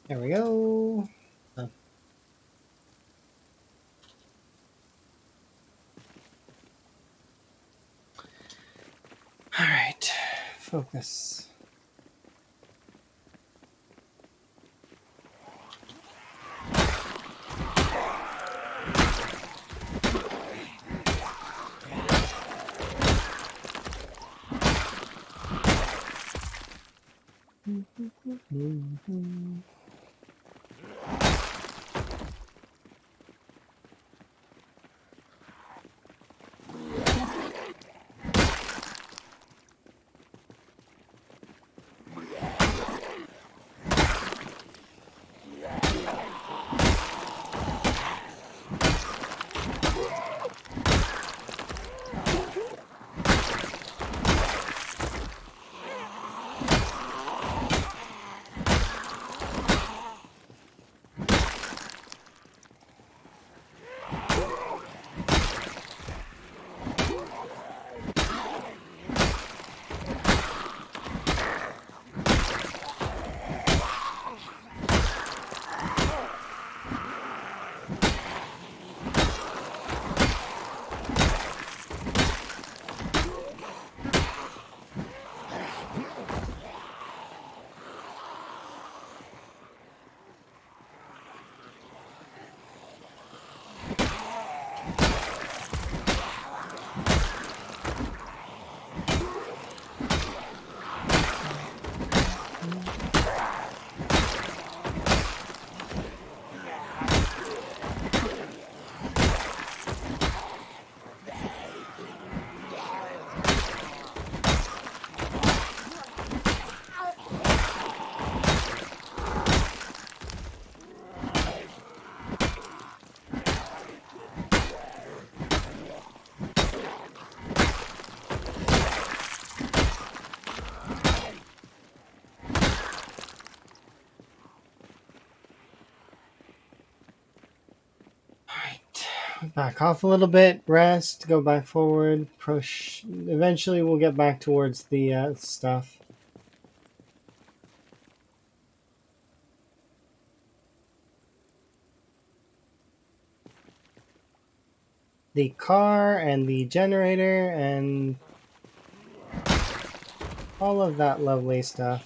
S1: There we go. Oh. All right, focus. Back off a little bit, rest, go back forward, push. Eventually we'll get back towards the stuff. The car and the generator and all of that lovely stuff.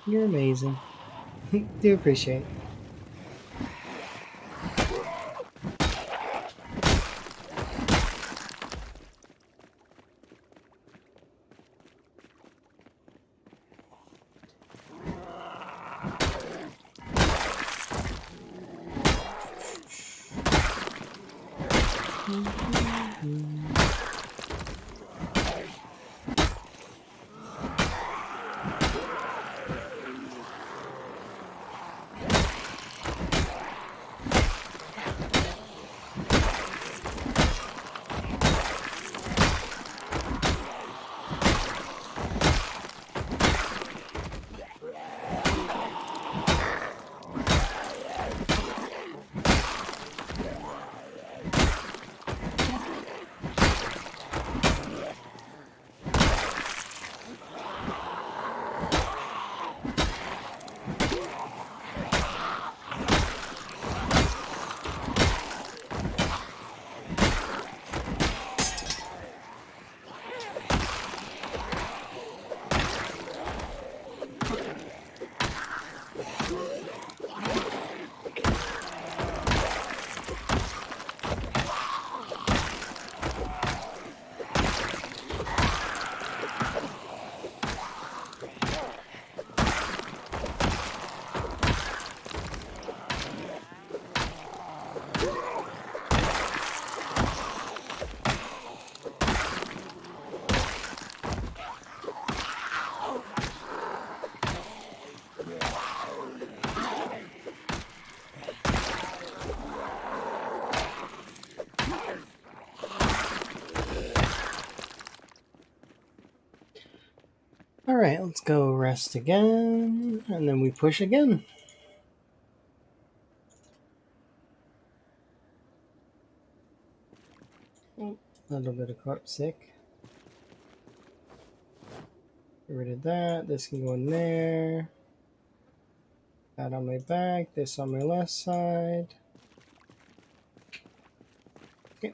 S1: You're amazing. Do appreciate. Alright, let's go rest again, and then we push again. A little bit of corpse sick. Get rid of that. This can go in there. That on my back. This on my left side. Okay.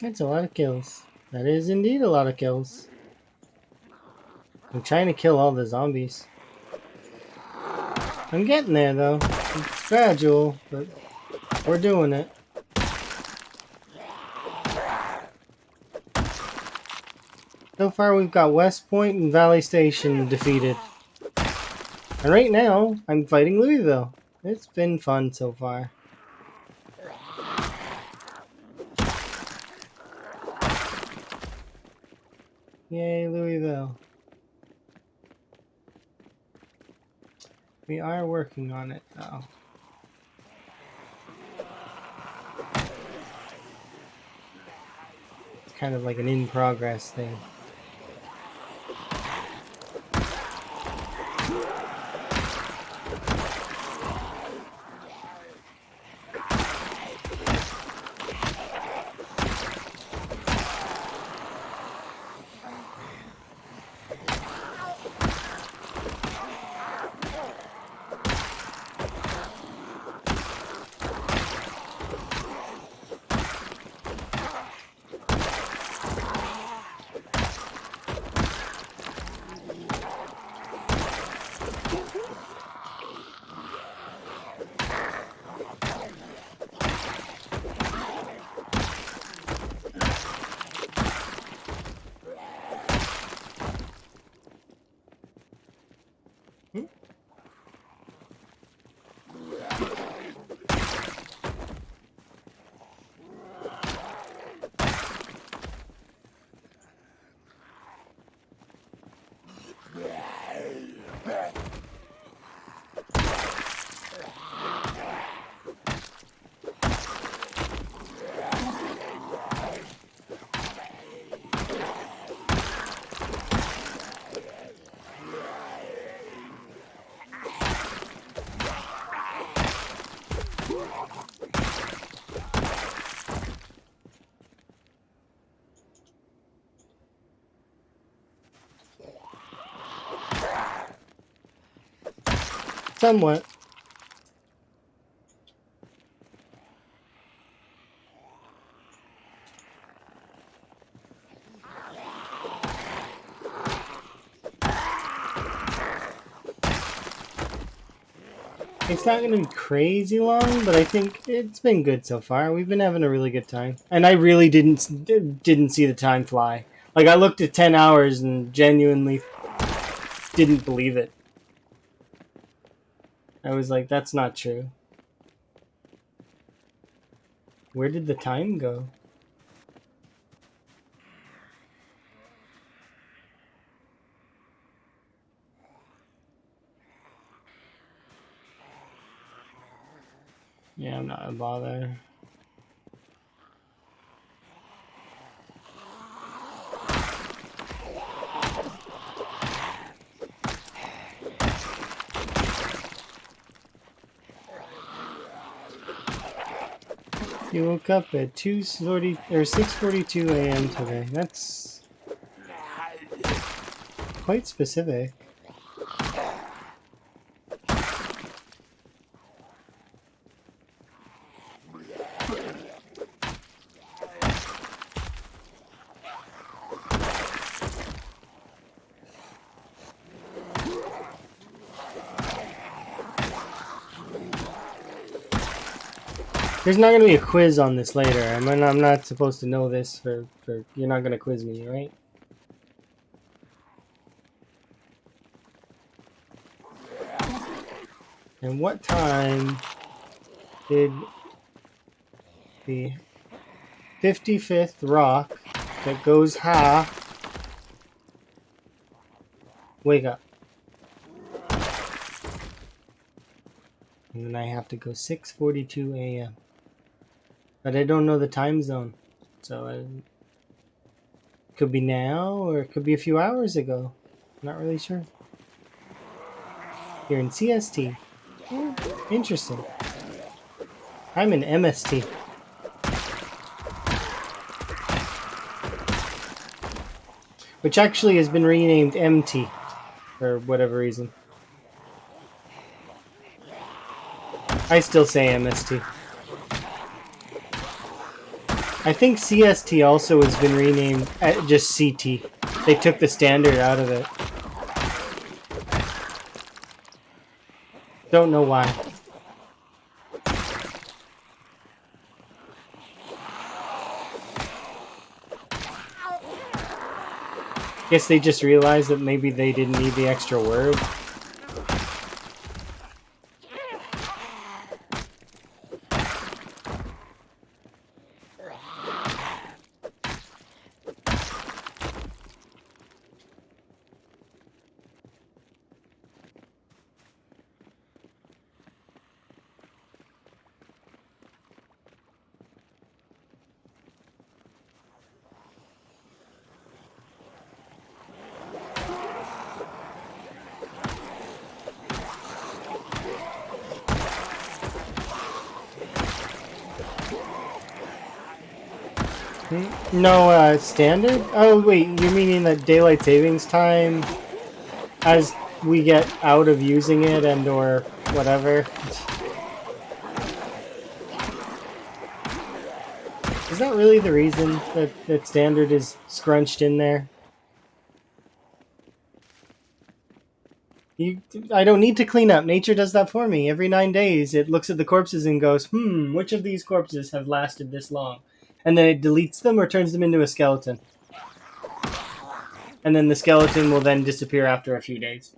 S1: That's a lot of kills. That is indeed a lot of kills. I'm trying to kill all the zombies. I'm getting there though. It's gradual, but we're doing it. So far we've got West Point and Valley Station defeated. And right now, I'm fighting Louisville. It's been fun so far. Yay, Louisville. We are working on it though. It's kind of like an in-progress thing. Somewhat. It's not going to be crazy long, but I think it's been good so far. We've been having a really good time. And I really didn't see the time fly. Like, I looked at 10 hours and genuinely didn't believe it. I was like, that's not true. Where did the time go? Yeah, I'm not gonna bother. You woke up at 2:40 or 6:42 a.m. today. That's quite specific. There's not gonna be a quiz on this later. I'm not supposed to know this for you're not gonna quiz me, right? And what time did the 55th rock that goes half wake up? And then I have to go 6:42 a.m. But I don't know the time zone. So it could be now or it could be a few hours ago. Not really sure. You're in CST. Interesting. I'm in MST. Which actually has been renamed MT for whatever reason. I still say MST. I think CST also has been renamed just CT. They took the standard out of it. Don't know why. Guess they just realized that maybe they didn't need the extra word. No, standard? Oh, wait, you're meaning that daylight savings time, as we get out of using it and or whatever? Is that really the reason that standard is scrunched in there? I don't need to clean up. Nature does that for me. Every 9 days, it looks at the corpses and goes, which of these corpses have lasted this long? And then it deletes them or turns them into a skeleton. And then the skeleton will then disappear after a few days.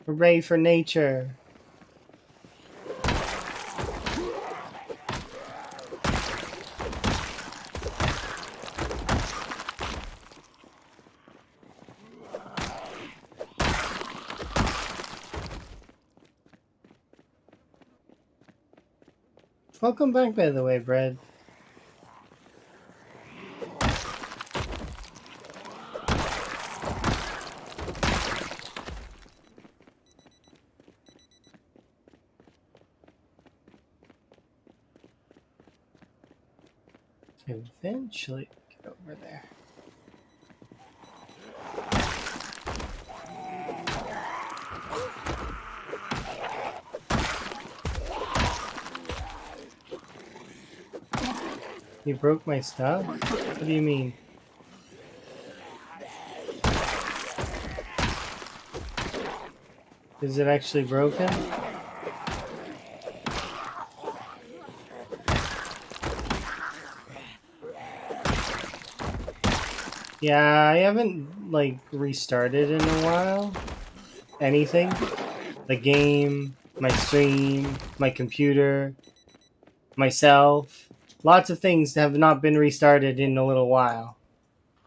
S1: Hooray for nature. Welcome back, by the way, Brad. eventually get over there. You broke my stuff? What do you mean? Is it actually broken? Yeah, I haven't, like, restarted in a while. Anything. The game, my stream, my computer, myself. Lots of things have not been restarted in a little while.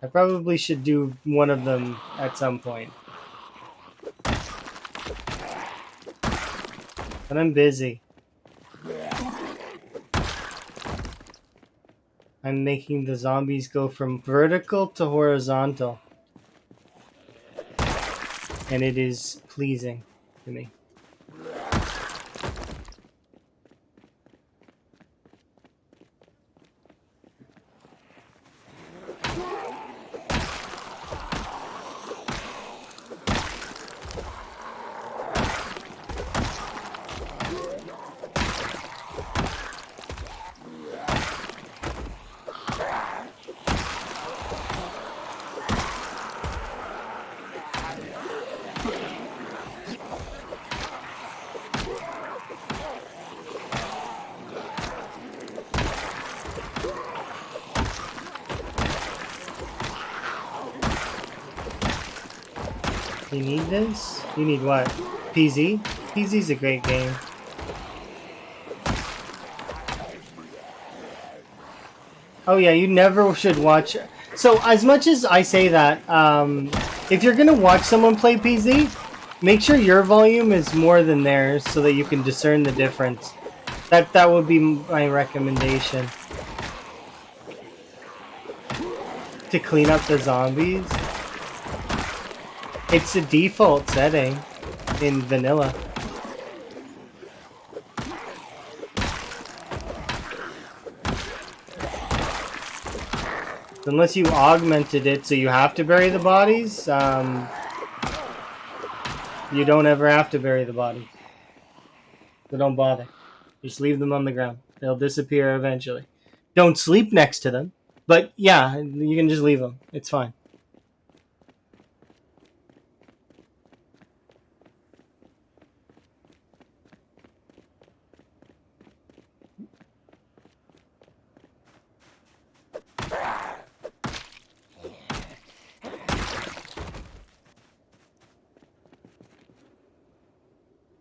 S1: I probably should do one of them at some point. But I'm busy. I'm making the zombies go from vertical to horizontal. And it is pleasing to me. You need this? You need what? PZ? PZ's a great game. Oh yeah, you never should watch. So as much as I say that, if you're gonna watch someone play PZ, make sure your volume is more than theirs so that you can discern the difference. That would be my recommendation. To clean up the zombies. It's a default setting in vanilla. Unless you augmented it so you have to bury the bodies, you don't ever have to bury the bodies. So don't bother. Just leave them on the ground. They'll disappear eventually. Don't sleep next to them. But yeah, you can just leave them. It's fine.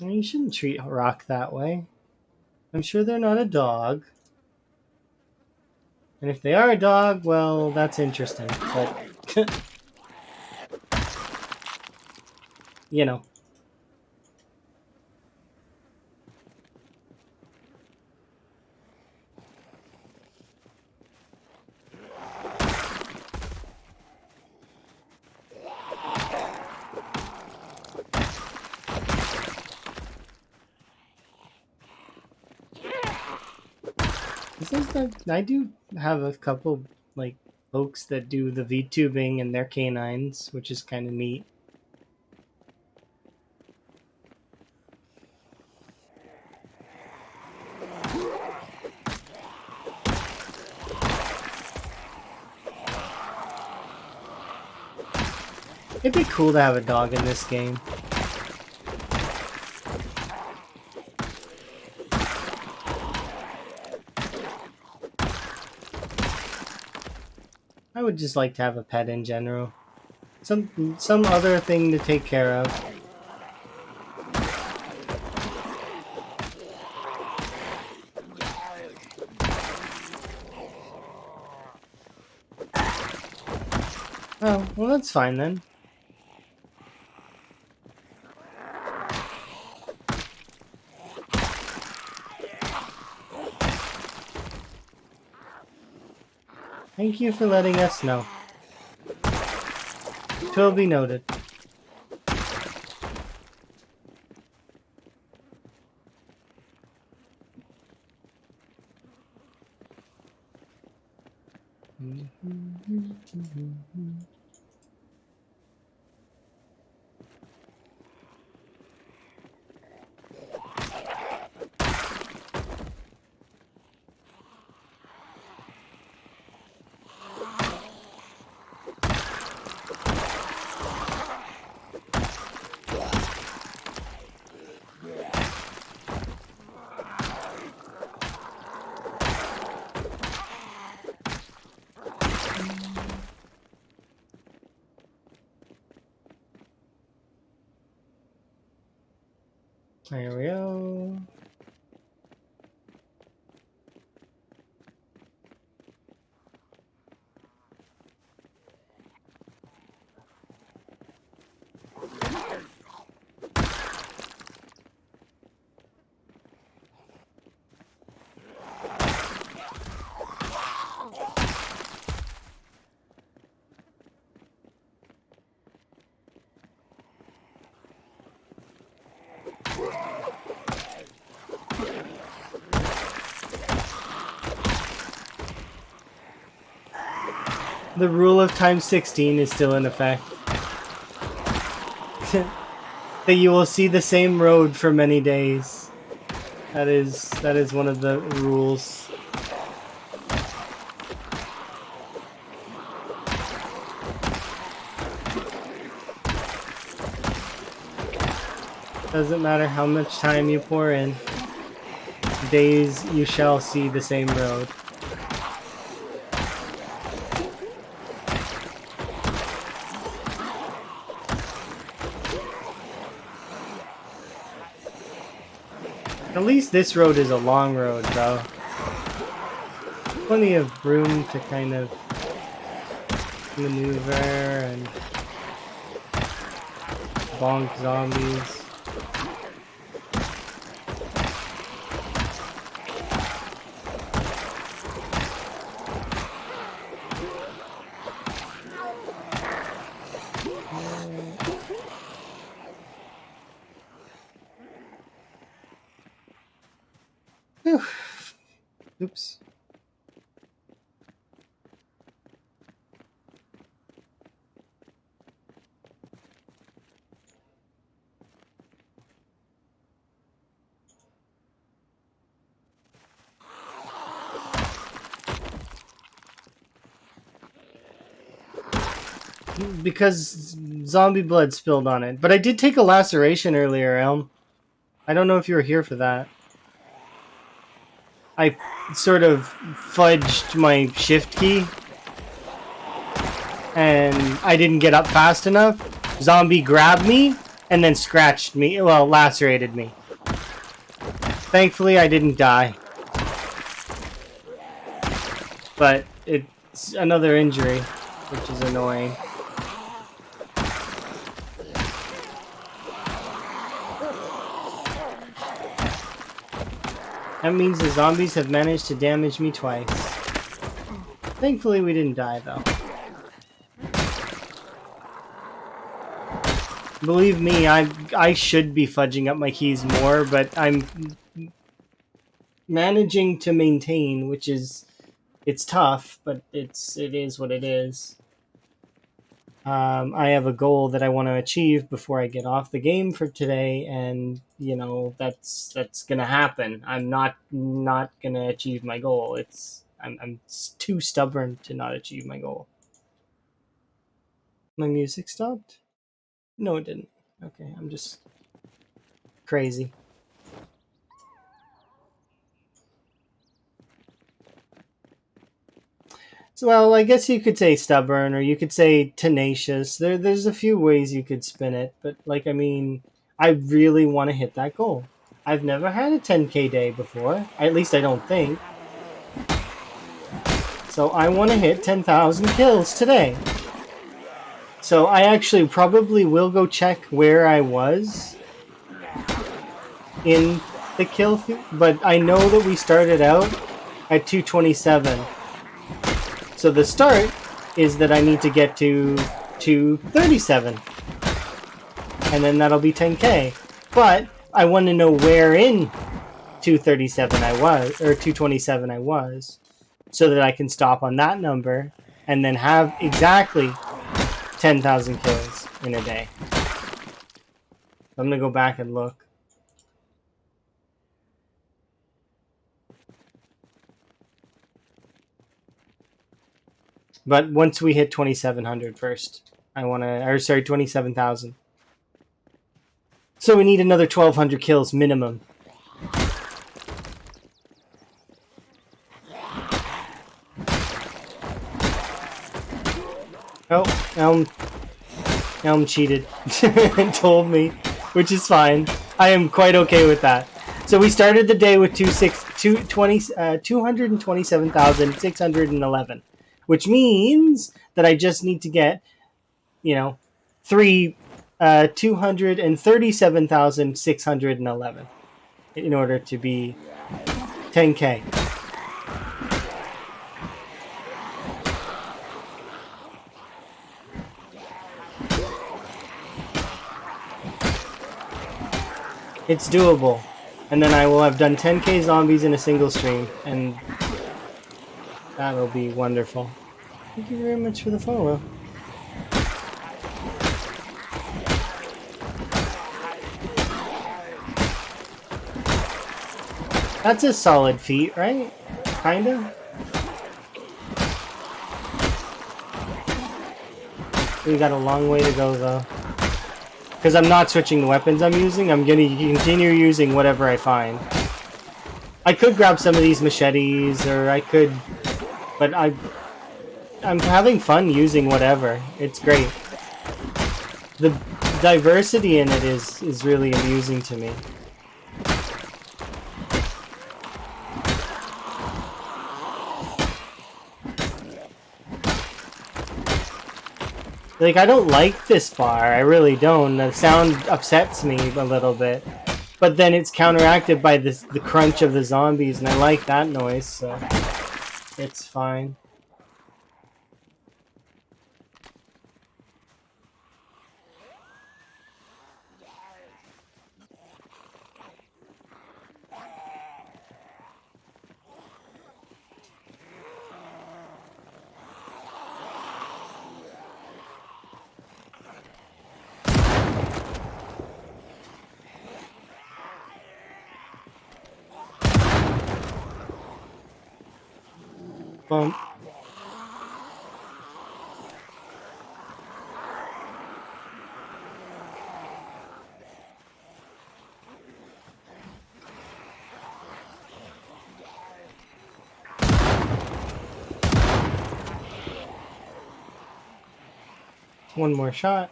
S1: You shouldn't treat Rock that way. I'm sure they're not a dog. And if they are a dog, well, that's interesting. But, you know. I do have a couple, like, folks that do the VTubing and their canines, which is kind of neat. It'd be cool to have a dog in this game. I would just like to have a pet in general. Some other thing to take care of. Oh, well that's fine then. Thank you for letting us know. 'Twill be noted. There we go. The rule of times 16 is still in effect. That you will see the same road for many days. That is one of the rules. Doesn't matter how much time you pour in. Days you shall see the same road. At least this road is a long road, though. Plenty of room to kind of maneuver and bonk zombies. Oops. Because zombie blood spilled on it. But I did take a laceration earlier, Elm. I don't know if you were here for that. I sort of fudged my shift key. And I didn't get up fast enough. Zombie grabbed me and then scratched me. Well, lacerated me. Thankfully, I didn't die. But it's another injury, which is annoying. That means the zombies have managed to damage me twice. Thankfully, we didn't die, though. Believe me, I should be fudging up my keys more, but I'm managing to maintain, which is... It's tough, but it is what it is. I have a goal that I want to achieve before I get off the game for today, and you know that's gonna happen. I'm not gonna achieve my goal. I'm too stubborn to not achieve my goal. My music stopped? No, it didn't. Okay, I'm just crazy. So, well, I guess you could say stubborn, or you could say tenacious. There's a few ways you could spin it, but like, I mean, I really want to hit that goal. I've never had a 10k day before. At least I don't think. So I want to hit 10,000 kills today. So I actually probably will go check where I was in the kill, but I know that we started out at 227. So the start is that I need to get to 237. And then that'll be 10k. But I want to know where in 237 I was, or 227 I was. so that I can stop on that number and then have exactly 10,000 kills in a day. I'm going to go back and look. But once we hit 2,700 first, I want to, or sorry, 27,000. So we need another 1,200 kills minimum. Oh, Elm cheated and told me, which is fine. I am quite okay with that. So we started the day with 227,611, which means that I just need to get, 237,611 in order to be 10K. It's doable. And then I will have done 10K zombies in a single stream, and that'll be wonderful. Thank you very much for the follow. That's a solid feat, right? Kinda? We got a long way to go, though. Because I'm not switching the weapons I'm using, I'm going to continue using whatever I find. I could grab some of these machetes, or I could... But I'm having fun using whatever. It's great. The diversity in it is really amusing to me. Like, I don't like this bar, I really don't. The sound upsets me a little bit. But then it's counteracted by the crunch of the zombies, and I like that noise, so it's fine. Bump. One more shot.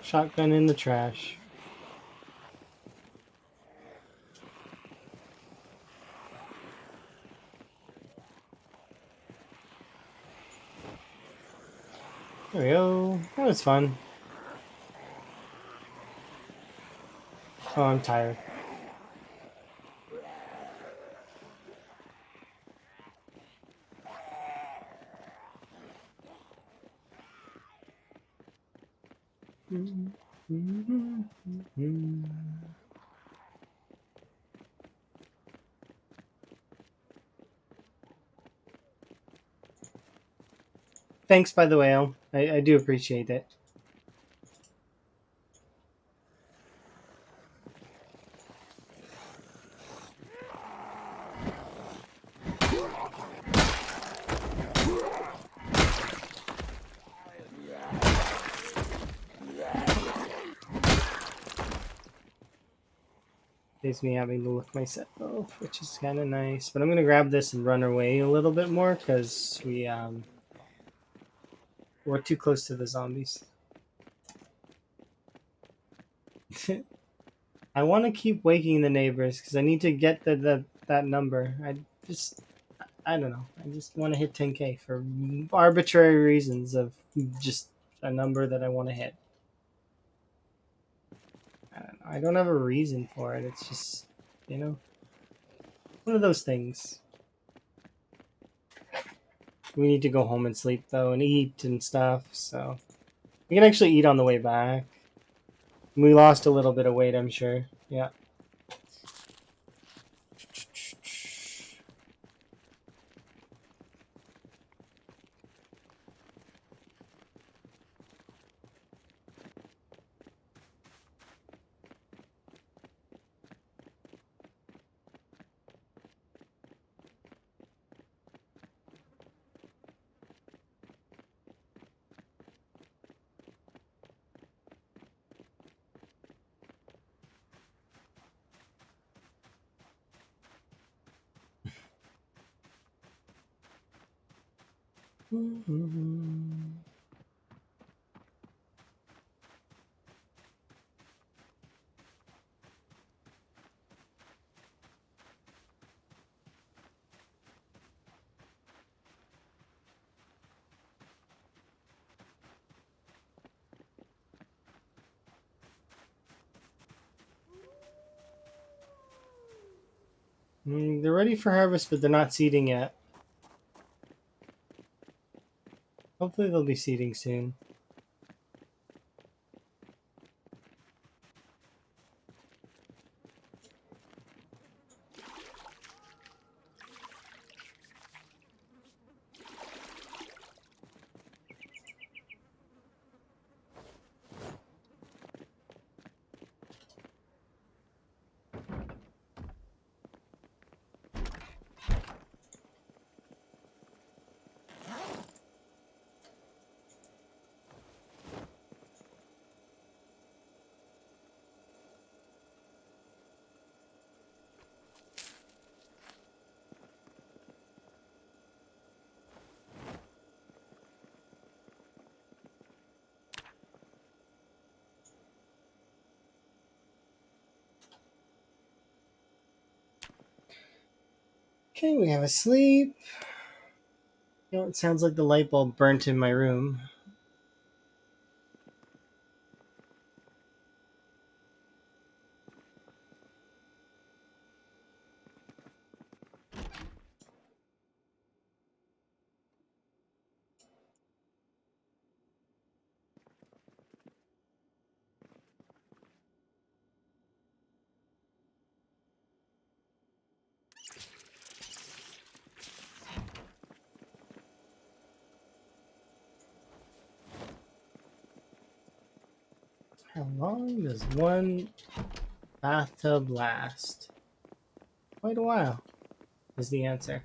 S1: Shotgun in the trash. There we go. That was fun. Oh, I'm tired. Thanks, by the way, Al. I do appreciate it. Saves me having to look myself, which is kind of nice. But I'm gonna grab this and run away a little bit more because we're too close to the zombies. I want to keep waking the neighbors because I need to get that number. I don't know. I just want to hit 10K for arbitrary reasons of just a number that I want to hit. I don't know. I don't have a reason for it. It's just, one of those things. We need to go home and sleep, though, and eat and stuff, so... We can actually eat on the way back. We lost a little bit of weight, I'm sure. Yeah. They're ready for harvest, but they're not seeding yet. Hopefully they'll be seeding soon. Okay, we have a sleep. You know, it sounds like the light bulb burnt in my room. How long does one bathtub last? Quite a while, is the answer.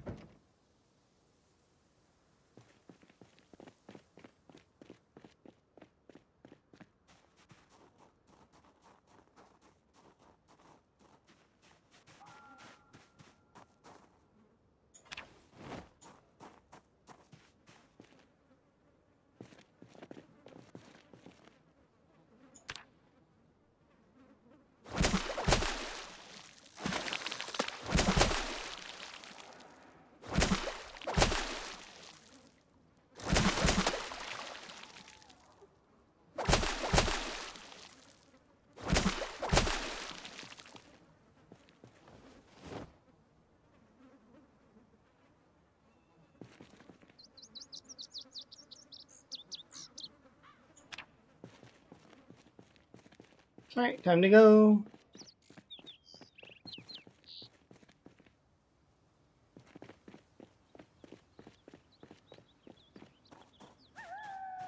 S1: Alright, time to go.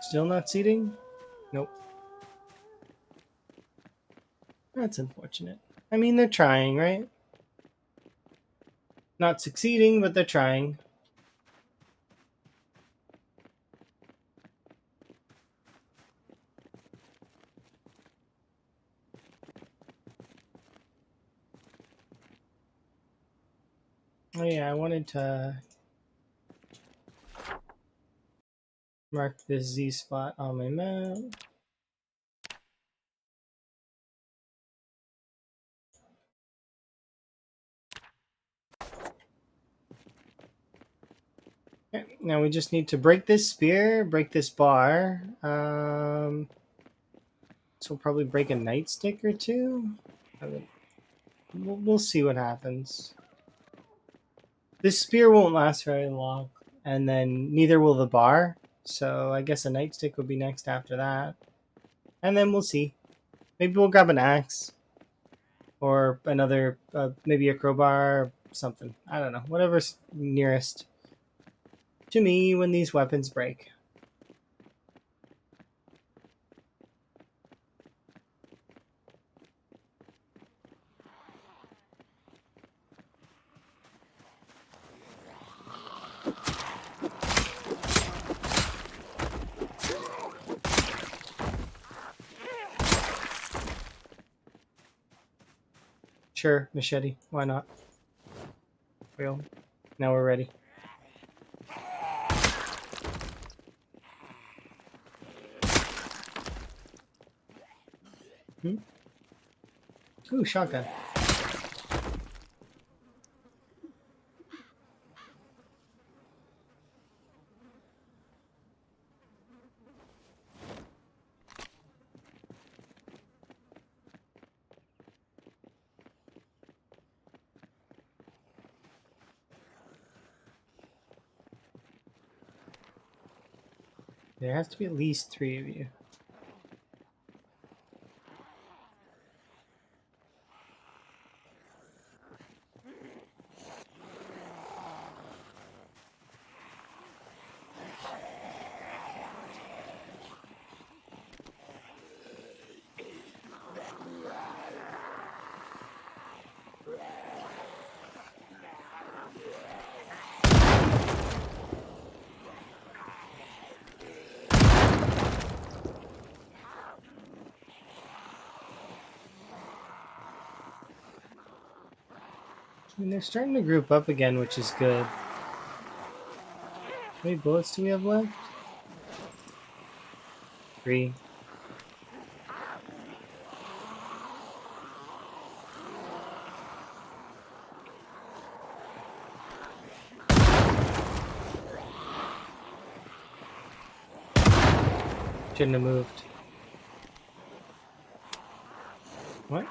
S1: Still not seeding? Nope. That's unfortunate. I mean, they're trying, right? Not succeeding, but they're trying. Oh yeah, I wanted to mark this Z spot on my map. Okay, now we just need to break this spear, break this bar. So we'll probably break a nightstick or two. We'll see what happens. This spear won't last very long, and then neither will the bar. So I guess a nightstick will be next after that. And then we'll see. Maybe we'll grab an axe. Or another, maybe a crowbar or something. I don't know. Whatever's nearest to me when these weapons break. Sure, machete. Why not? Well, now we're ready. Hmm? Ooh, shotgun. There has to be at least 3 of you. I mean, they're starting to group up again, which is good. How many bullets do we have left? 3. Shouldn't have moved. What?